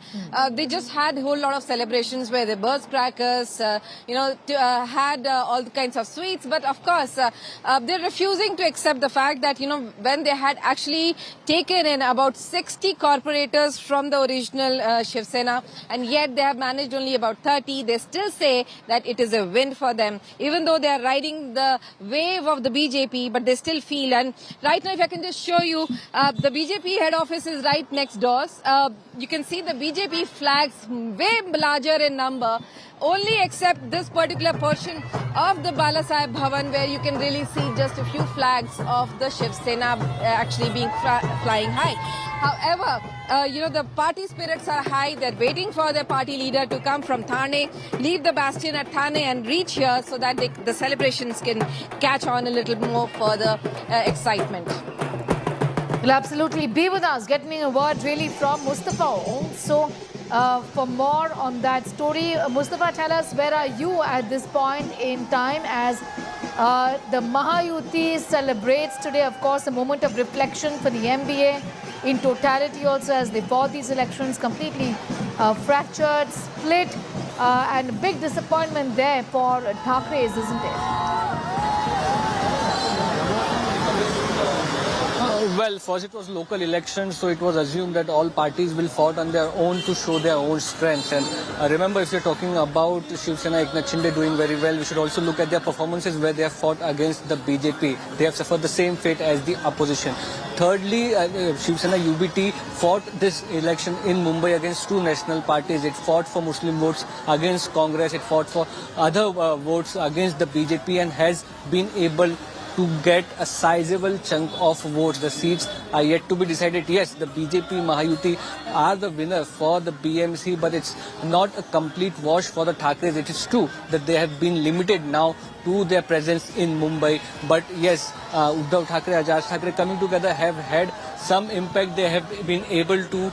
[SPEAKER 12] They just had a whole lot of celebrations where they burst crackers, had all the kinds of sweets. But of course, they're refusing to accept the fact that, when they had actually taken in about 60 corporators from the original Shiv Sena, and yet they have managed only about 30, they still say that it is a win for them. Even though they are riding the wave of the BJP, but they still feel, and right now, if I can just show you, the BJP head office is right next door. You can see the BJP flags way larger in number, only except this particular portion of the Balasaheb Bhavan, where you can really see just a few flags of the Shiv Sena actually being flying high. However, the party spirits are high. They're waiting for their party leader to come from Thane, leave the bastion at Thane and reach here so that the celebrations can catch on a little more further excitement.
[SPEAKER 10] Will absolutely be with us. Getting a word really from Mustafa also for more on that story. Mustafa, tell us, where are you at this point in time as the Mahayuti celebrates today, of course, a moment of reflection for the MBA in totality also, as they fought these elections completely fractured, split, and a big disappointment there for Thackeray's, isn't it?
[SPEAKER 13] Well, first it was local elections, so it was assumed that all parties will fight on their own to show their own strength. And remember, if you're talking about Shiv Sena, Eknath Shinde doing very well, we should also look at their performances where they have fought against the BJP. They have suffered the same fate as the opposition. Thirdly, Shiv Sena UBT fought this election in Mumbai against two national parties. It fought for Muslim votes against Congress. It fought for other votes against the BJP and has been able to get a sizable chunk of votes. The seats are yet to be decided. Yes, the BJP Mahayuti are the winner for the BMC, but it's not a complete wash for the Thackeray's. It is true that they have been limited now to their presence in Mumbai. But yes, Uddhav Thackeray, Ajaz Thackeray coming together have had some impact. They have been able to,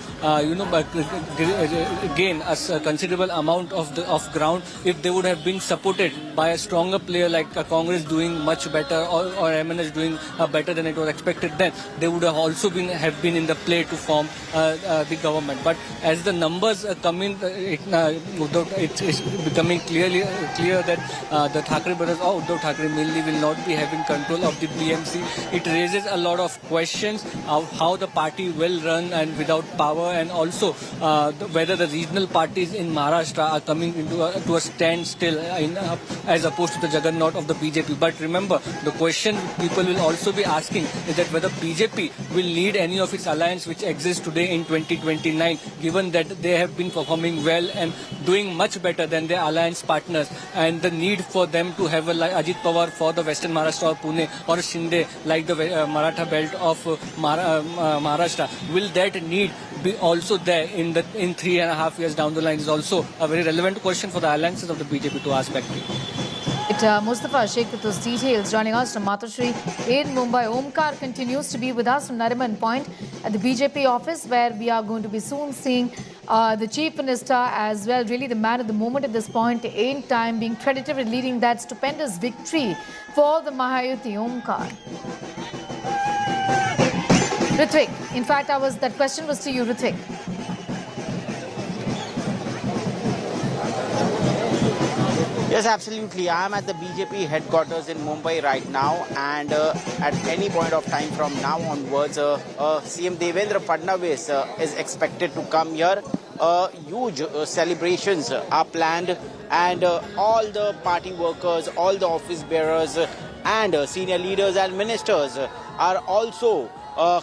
[SPEAKER 13] gain a considerable amount of ground. If they would have been supported by a stronger player like Congress doing much better, or MNS doing better than it was expected, then they would have also been in the play to form the government. But as the numbers come in, it's becoming clear that the Thackeray brothers or Uddhav Thackeray mainly will not be having control of the BMC. It raises a lot of questions of how the party will run and without power, and also whether the regional parties in Maharashtra are coming into a standstill as opposed to the juggernaut of the BJP. But remember, the question people will also be asking is that whether BJP will need any of its alliance which exists today in 2029, given that they have been performing well and doing much better than their alliance partners, and the need for them to have a Ajit Pawar for the Western Maharashtra or Pune, or Shinde like the Maratha belt of Maharashtra. Will that need be also there in 3.5 years down the line is also a very relevant question for the alliances of the BJP to ask back to.
[SPEAKER 10] Mustafa Sheikh with those details, joining us from Matashri in Mumbai. Omkar continues to be with us from Nariman Point at the BJP office, where we are going to be soon seeing the Chief Minister as well, really the man at the moment at this point in time, being credited with leading that stupendous victory for the Mahayuti. Omkar. Ritvik, in fact, that question was to you, Ritvik.
[SPEAKER 17] Yes, absolutely. I am at the BJP headquarters in Mumbai right now, and at any point of time from now onwards, CM Devendra Fadnavis is expected to come here. Huge celebrations are planned, and all the party workers, all the office bearers, and senior leaders and ministers are also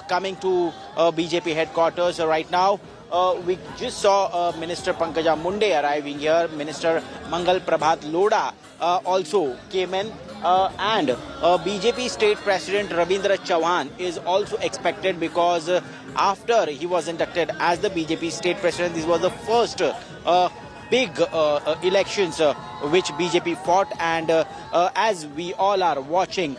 [SPEAKER 17] coming to BJP headquarters right now. We just saw Minister Pankaja Munde arriving here. Minister Mangal Prabhat Loda also came in. And BJP State President Rabindra Chauhan is also expected, because after he was inducted as the BJP State President, this was the first big elections which BJP fought, and as we all are watching,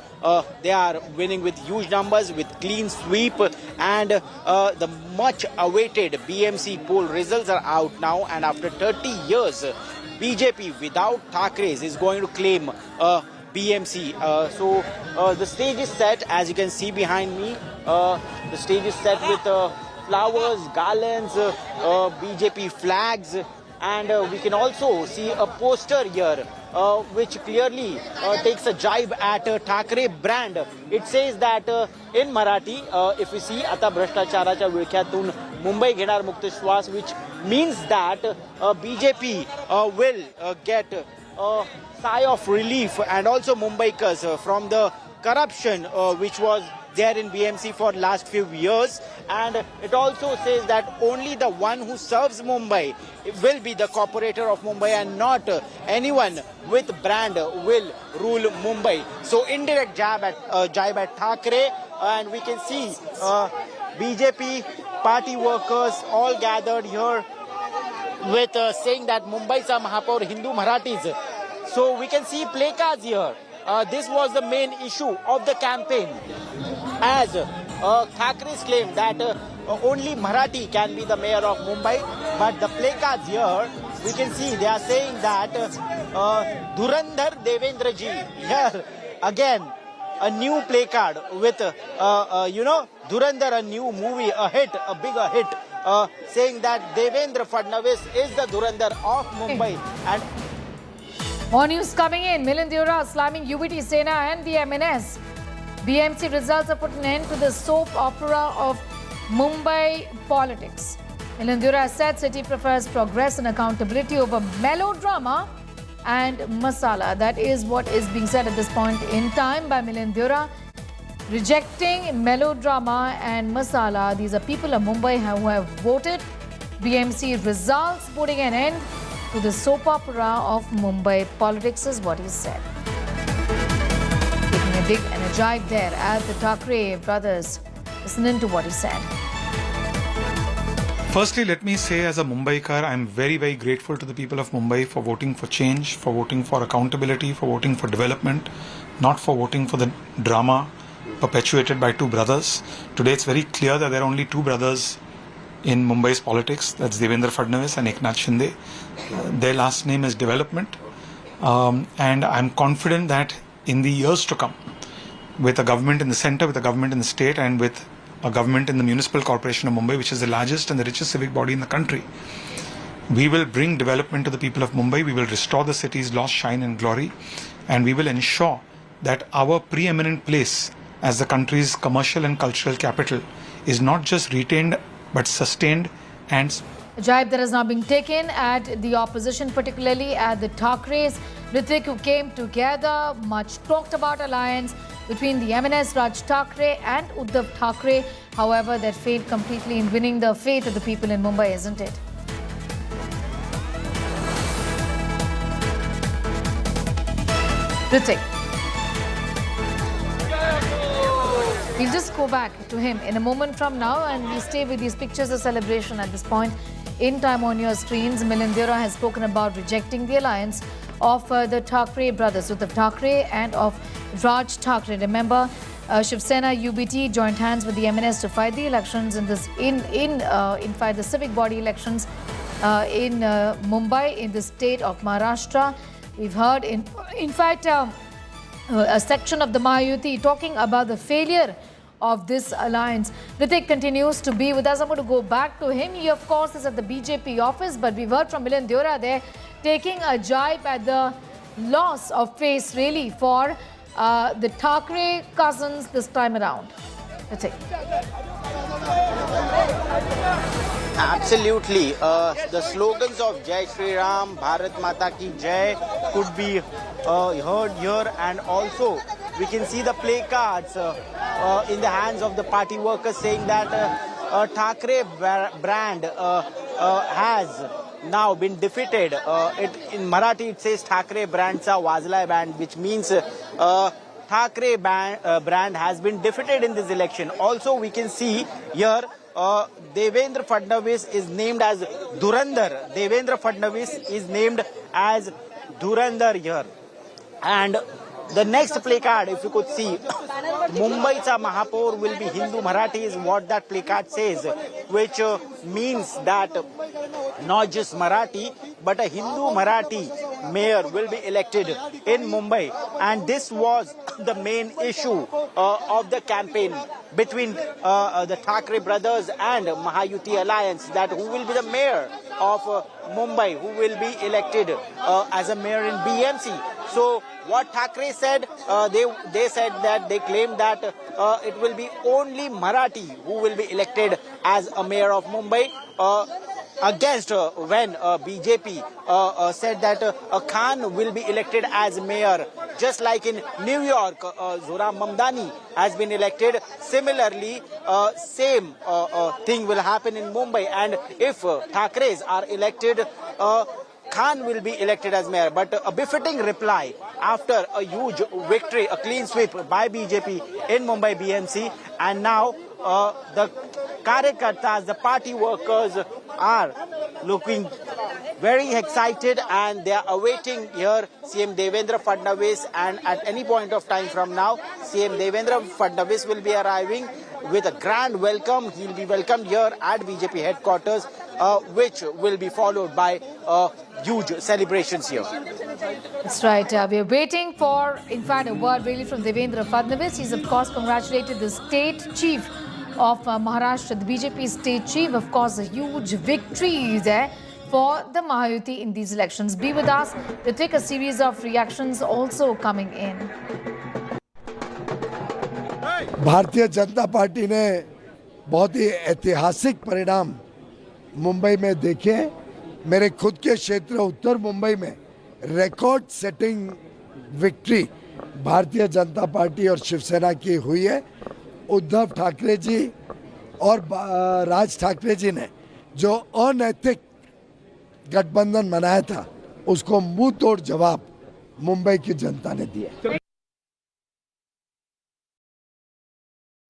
[SPEAKER 17] they are winning with huge numbers, with clean sweep, and the much awaited BMC poll results are out now, and after 30 years BJP without Thackeray's is going to claim BMC. So the stage is set, as you can see behind me. The stage is set with flowers, garlands, BJP flags, and we can also see a poster here which clearly takes a jibe at Thackeray brand. It says that in Marathi, if we see Ata Bhrashtacharacha Vilkhyatun Mumbai Ghenar Mukt Shwas, which means that BJP will get a sigh of relief, and also Mumbaikars from the corruption which was there in BMC for last few years. And it also says that only the one who serves Mumbai will be the corporator of Mumbai, and not anyone with brand will rule Mumbai. So indirect jibe at Thackeray, and we can see BJP party workers all gathered here with saying that Mumbai Sa Mahapaur Hindu Marathis. So we can see placards here. This was the main issue of the campaign, as Thackeray's claim that only Marathi can be the mayor of Mumbai. But the placards here, we can see they are saying that Dhurandhar Devendra ji. Here again a new placard with Dhurandhar, a new movie, a hit, a bigger hit, saying that Devendra Fadnavis is the Dhurandhar of Mumbai. And
[SPEAKER 10] more news coming in. Milind Deora slamming UBT, Sena and the MNS. BMC results have put an end to the soap opera of Mumbai politics. Milind Deora said city prefers progress and accountability over melodrama and masala. That is what is being said at this point in time by Milind Deora. Rejecting melodrama and masala. These are people of Mumbai who have voted. BMC results putting an end to the soap opera of Mumbai politics is what he said. Taking a dig and a jibe there at the Thackeray brothers. Listen to what he said.
[SPEAKER 7] Firstly, let me say, as a Mumbaikar, I'm very, very grateful to the people of Mumbai for voting for change, for voting for accountability, for voting for development, not for voting for the drama perpetuated by two brothers. Today it's very clear that there are only two brothers in Mumbai's politics. That's Devendra Fadnavis and Eknath Shinde. Their last name is development. And I'm confident that in the years to come, with a government in the center, with a government in the state, and with a government in the municipal corporation of Mumbai, which is the largest and the richest civic body in the country, we will bring development to the people of Mumbai. We will restore the city's lost shine and glory, and we will ensure that our preeminent place as the country's commercial and cultural capital is not just retained but sustained. And
[SPEAKER 10] a jibe that has now been taken at the opposition, particularly at the Thackerays. Hrithik, who came together, much talked about alliance between the MNS Raj Thackeray and Uddhav Thackeray. However, that failed completely in winning the faith of the people in Mumbai, isn't it? Hrithik. We'll just go back to him in a moment from now, and we stay with these pictures of celebration at this point in time on your screens. Milind Deora has spoken about rejecting the alliance of the Thackeray brothers, Uddhav Thackeray and of Raj Thackeray. Remember, Shiv Sena UBT joined hands with the MNS to fight the elections in fight the civic body elections in Mumbai, in the state of Maharashtra. We've heard in fact a section of the Mahayuti talking about the failure of this alliance. Hrithik continues to be with us. I'm going to go back to him. He, of course, is at the BJP office, but we've heard from Milind Deora there taking a jibe at the loss of face really for the Thackeray cousins this time around. Let's see.
[SPEAKER 17] Absolutely. The slogans of Jai Shri Ram, Bharat Mata Ki Jai could be heard here, and also we can see the placards in the hands of the party workers saying that Thackeray brand has now been defeated. In Marathi it says Thackeray brandचा वाजलाय band, which means Thackeray brand has been defeated in this election. Also we can see here Devendra Fadnavis is named as Dhurandhar. Devendra Fadnavis is named as Dhurandhar here. And the next placard, if you could see, Mumbai's Mahapaur will be Hindu Marathi is what that placard says, which means that not just Marathi, but a Hindu Marathi mayor will be elected in Mumbai. And this was the main issue of the campaign between the Thackeray brothers and Mahayuti alliance, that who will be the mayor of Mumbai, who will be elected as a mayor in BMC. So what Thackeray said, they said that they claimed that it will be only Marathi who will be elected as a mayor of Mumbai, against when BJP said that Khan will be elected as mayor. Just like in New York, Zoram Mamdani has been elected. Similarly, same thing will happen in Mumbai. And if Thackerays are elected, Khan will be elected as mayor. But a befitting reply after a huge victory, a clean sweep by BJP in Mumbai BMC. And now the Karyakartas, the party workers are looking very excited, and they are awaiting here CM Devendra Fadnavis, and at any point of time from now CM Devendra Fadnavis will be arriving with a grand welcome. He will be welcomed here at BJP headquarters, which will be followed by huge celebrations here.
[SPEAKER 10] That's right. We are waiting for, in fact, a word really from Devendra Fadnavis. He's of course congratulated the state chief of Maharashtra, the BJP state chief. Of course, a huge victory there for the Mahayuti in these elections. Be with us to take a series of reactions also coming in.
[SPEAKER 5] Bharatiya Janata party ने बहुत ही ऐतिहासिक परिणाम मुंबई में देखे। मेरे खुद के क्षेत्र उत्तर मुंबई में record setting victory Bharatiya Janata party और शिवसेना की हुई है। उद्धव ठाकरे जी और राज ठाकरे जी ने जो अनैतिक गठबंधन बनाया था, उसको मुंह तोड़ जवाब मुंबई की जनता ने दिया।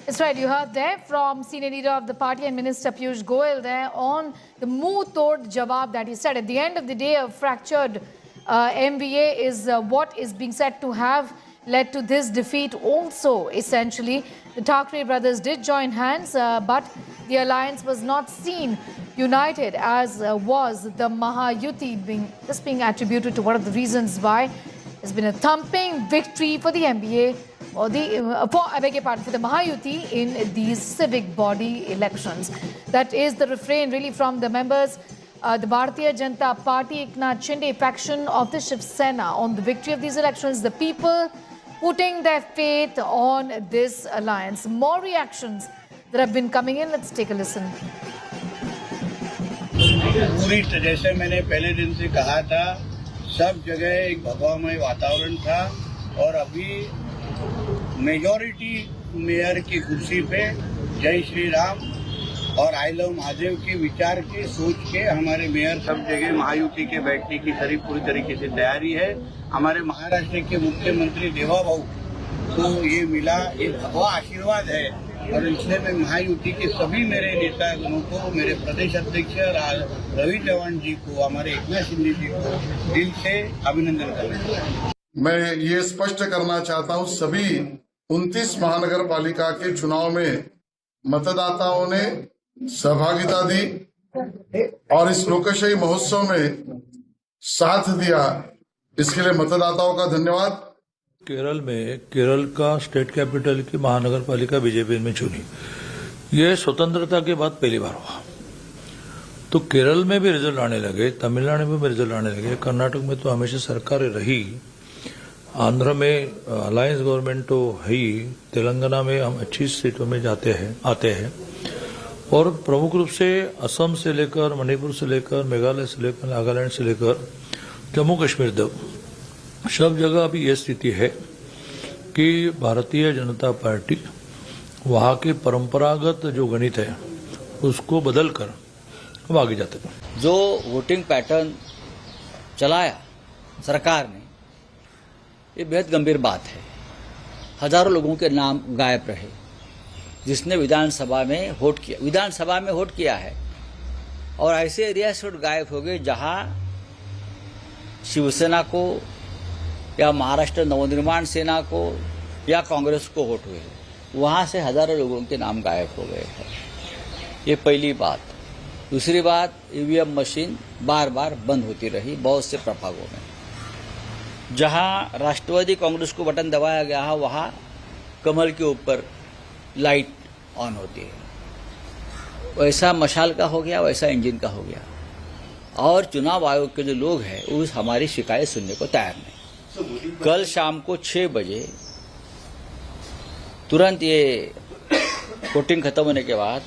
[SPEAKER 10] That's right, you heard there from senior leader of the party and Minister Piyush Goyal there on the muh tod jawab that he said. At the end of the day, a fractured MVA is what is being said to have led to this defeat also. Essentially, the Thackeray brothers did join hands, but the alliance was not seen united, as was the Mahayuti, being attributed to one of the reasons why there's been a thumping victory for the MBA, or for the Mahayuti in these civic body elections. That is the refrain really from the members, the Bharatiya Janata Party Eknath Shinde faction of the Shiv Sena on the victory of these elections. The people putting their faith on this alliance. More reactions that have been coming in. Let's take a listen.
[SPEAKER 6] पूरी जैसे मैंने पहले दिन से कहा था, सब जगह एक भगवामय वातावरण था, और अभी मेजॉरिटी मेयर की कुर्सी पे जय श्री राम और आई लव महादेव के विचार के सोच के हमारे मेयर सब जगह महायुति के बैठने की पूरी तरीके से तैयारी है। हमारे महाराष्ट्र के मुख्यमंत्री देवा भाऊ को ये मिला, एक भगवा आशीर्वाद है, और इसलिए मैं महायुति के सभी मेरे नेतागणों को, मेरे प्रदेश अध्यक्ष रवि चौहान जी को, हमारे एकनाथ शिंदे जी को दिल से अभिनंदन करता हूँ।
[SPEAKER 14] मैं ये स्पष्ट करना चाहता हूँ, सभी 29 महानगर पालिका के चुनाव में मतदाताओं ने सहभागिता दी और इस लोकशाही महोत्सव में साथ दिया, इसके लिए मतदाताओं का धन्यवाद।
[SPEAKER 15] केरल में केरल का स्टेट कैपिटल की महानगर पालिका बीजेपी में चुनी, ये स्वतंत्रता के बाद पहली बार हुआ। तो केरल में भी रिजल्ट आने लगे, तमिलनाडु में भी रिजल्ट आने लगे, कर्नाटक में तो हमेशा सरकारें रही, आंध्र में अलायंस गवर्नमेंट तो है ही, तेलंगाना में हम अच्छी सीटों में आते हैं और प्रमुख रूप से असम से लेकर मणिपुर से लेकर मेघालय से लेकर नागालैंड से लेकर जम्मू कश्मीर तक सब जगह अभी ये स्थिति है कि भारतीय जनता पार्टी वहाँ के परंपरागत जो गणित है उसको बदलकर अब आगे जाते हैं।
[SPEAKER 19] जो वोटिंग पैटर्न चलाया सरकार ने, ये बेहद गंभीर बात है। हजारों लोगों के नाम गायब रहे जिसने विधानसभा में वोट किया है और ऐसे एरिया से गायब हो गए जहां शिवसेना को या महाराष्ट्र नवनिर्माण सेना को या कांग्रेस को वोट हुए, वहां से हजारों लोगों के नाम गायब हो गए हैं। ये पहली बात। दूसरी बात, ईवीएम मशीन बार बार बंद होती रही बहुत से प्रभागों में। जहां राष्ट्रवादी कांग्रेस को बटन दबाया गया है वहां कमल के ऊपर लाइट ऑन होती है। वैसा मशाल का हो गया, वैसा इंजन का हो गया। और चुनाव आयोग के जो लोग हैं वो हमारी शिकायत सुनने को तैयार नहीं। कल शाम को 6 बजे तुरंत ये वोटिंग खत्म होने के बाद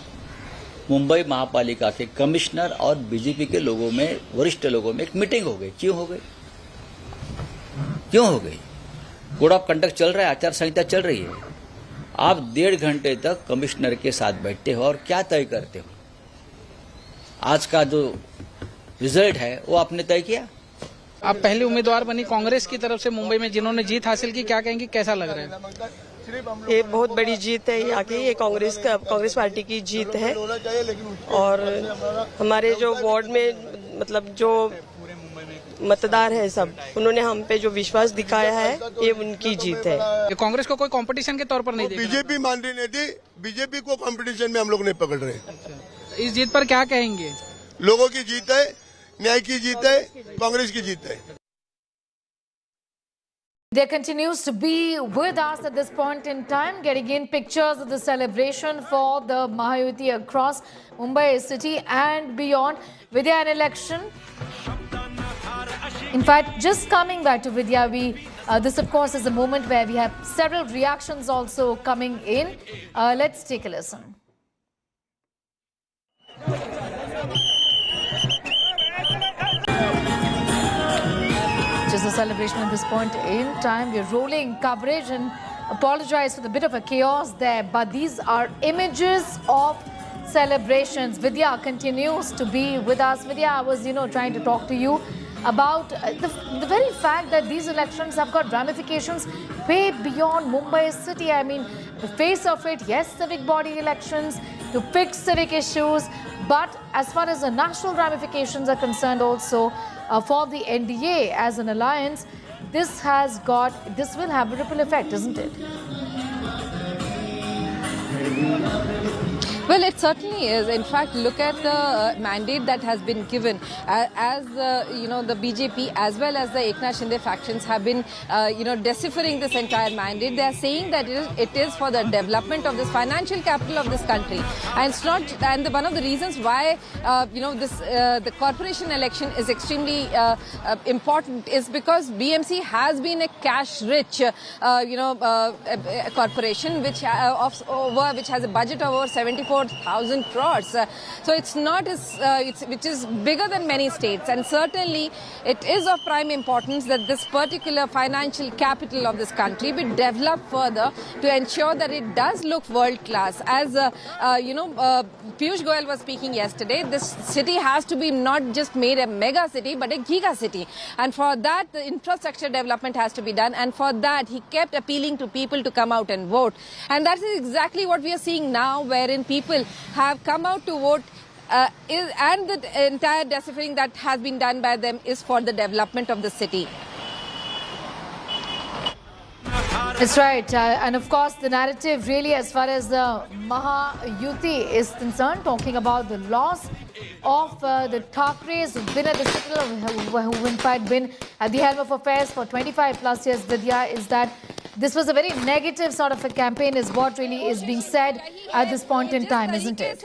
[SPEAKER 19] मुंबई महापालिका के कमिश्नर और बीजेपी के लोगों में, वरिष्ठ लोगों में एक मीटिंग हो गई। क्यों हो गई? कोड ऑफ कंडक्ट चल रहा है, आचार संहिता चल रही है। आप 1.5 घंटे तक कमिश्नर के साथ बैठते हो और क्या तय करते हो? आज का जो रिजल्ट है वो आपने तय किया।
[SPEAKER 3] आप पहले उम्मीदवार बनी कांग्रेस की तरफ से मुंबई में, जिन्होंने जीत हासिल की, क्या कहेंगी, कैसा लग रहा है?
[SPEAKER 11] ये बहुत बड़ी जीत है यहाँ की, ये कांग्रेस पार्टी की जीत है। और हमारे जो वार्ड में मतलब जो मतदार है सब, उन्होंने हम पे जो विश्वास दिखाया है, ये उनकी जीत है।
[SPEAKER 3] कांग्रेस को कोई कंपटीशन के तौर पर नहीं देखा?
[SPEAKER 23] बीजेपी मान रही नहीं थी, बीजेपी को कंपटीशन में हम लोग नहीं पकड़ रहे।
[SPEAKER 3] इस जीत पर क्या कहेंगे?
[SPEAKER 23] लोगों की जीत है, न्याय की जीत है, कांग्रेस की जीत है।
[SPEAKER 10] There continues to be with us at this point in time, getting in pictures of the celebration for the Mahayuti across Mumbai city and beyond. Vidya, an election. In fact, just coming back to Vidya, this of course is a moment where we have several reactions also coming in. Let's take a listen. Just a celebration at this point in time. We're rolling coverage and apologize for the bit of a chaos there, but these are images of celebrations. Vidya continues to be with us. Vidya, I was, trying to talk to you about the very fact that these elections have got ramifications way beyond Mumbai city. I mean, the face of it, yes, civic body elections to pick civic issues, but as far as the national ramifications are concerned also, for the NDA as an alliance, this will have a ripple effect, isn't it?
[SPEAKER 12] Well, it certainly is. In fact, look at the mandate that has been given. As the BJP as well as the Eknath Shinde factions have been, deciphering this entire mandate. They are saying that it is for the development of this financial capital of this country, and it's not. And one of the reasons why the corporation election is extremely important is because BMC has been a cash-rich, corporation which has a budget of over 74,000 crores. So it's not which is bigger than many states, and certainly it is of prime importance that this particular financial capital of this country be developed further to ensure that it does look world class. As Piyush Goyal was speaking yesterday, this city has to be not just made a mega city but a giga city, and for that the infrastructure development has to be done, and for that he kept appealing to people to come out and vote, and that is exactly what we are seeing now, wherein people have come out to vote, and the entire deciphering that has been done by them is for the development of the city.
[SPEAKER 10] That's right, and of course the narrative really as far as the Mahayuti is concerned, talking about the loss of the Thackerays who've been at the citadel, who've in fact been at the helm of affairs for 25 plus years, Vidya, is that This was a very negative sort of a campaign is what really is being said at this point in time, isn't it?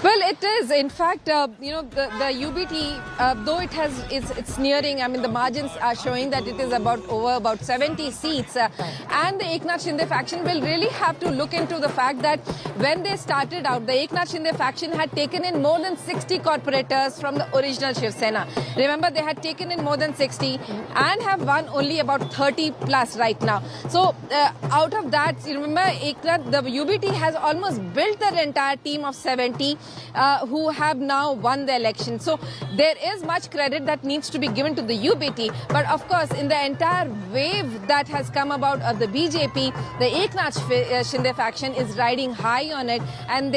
[SPEAKER 12] Well, it is. In fact, the UBT, though it's nearing, I mean, the margins are showing that it is about 70 seats. And the Eknath Shinde faction will really have to look into the fact that when they started out, the Eknath Shinde faction had taken in more than 60 corporators from the original Shiv Sena. Remember, they had taken in more than 60 and have won only about 30 plus right now. So out of that, you remember, Eknath, the UBT has almost built their entire team of 70 who have now won the election. So there is much credit that needs to be given to the UBT. But of course, in the entire wave that has come about of the BJP, the Eknath Shinde faction is riding high on it, and they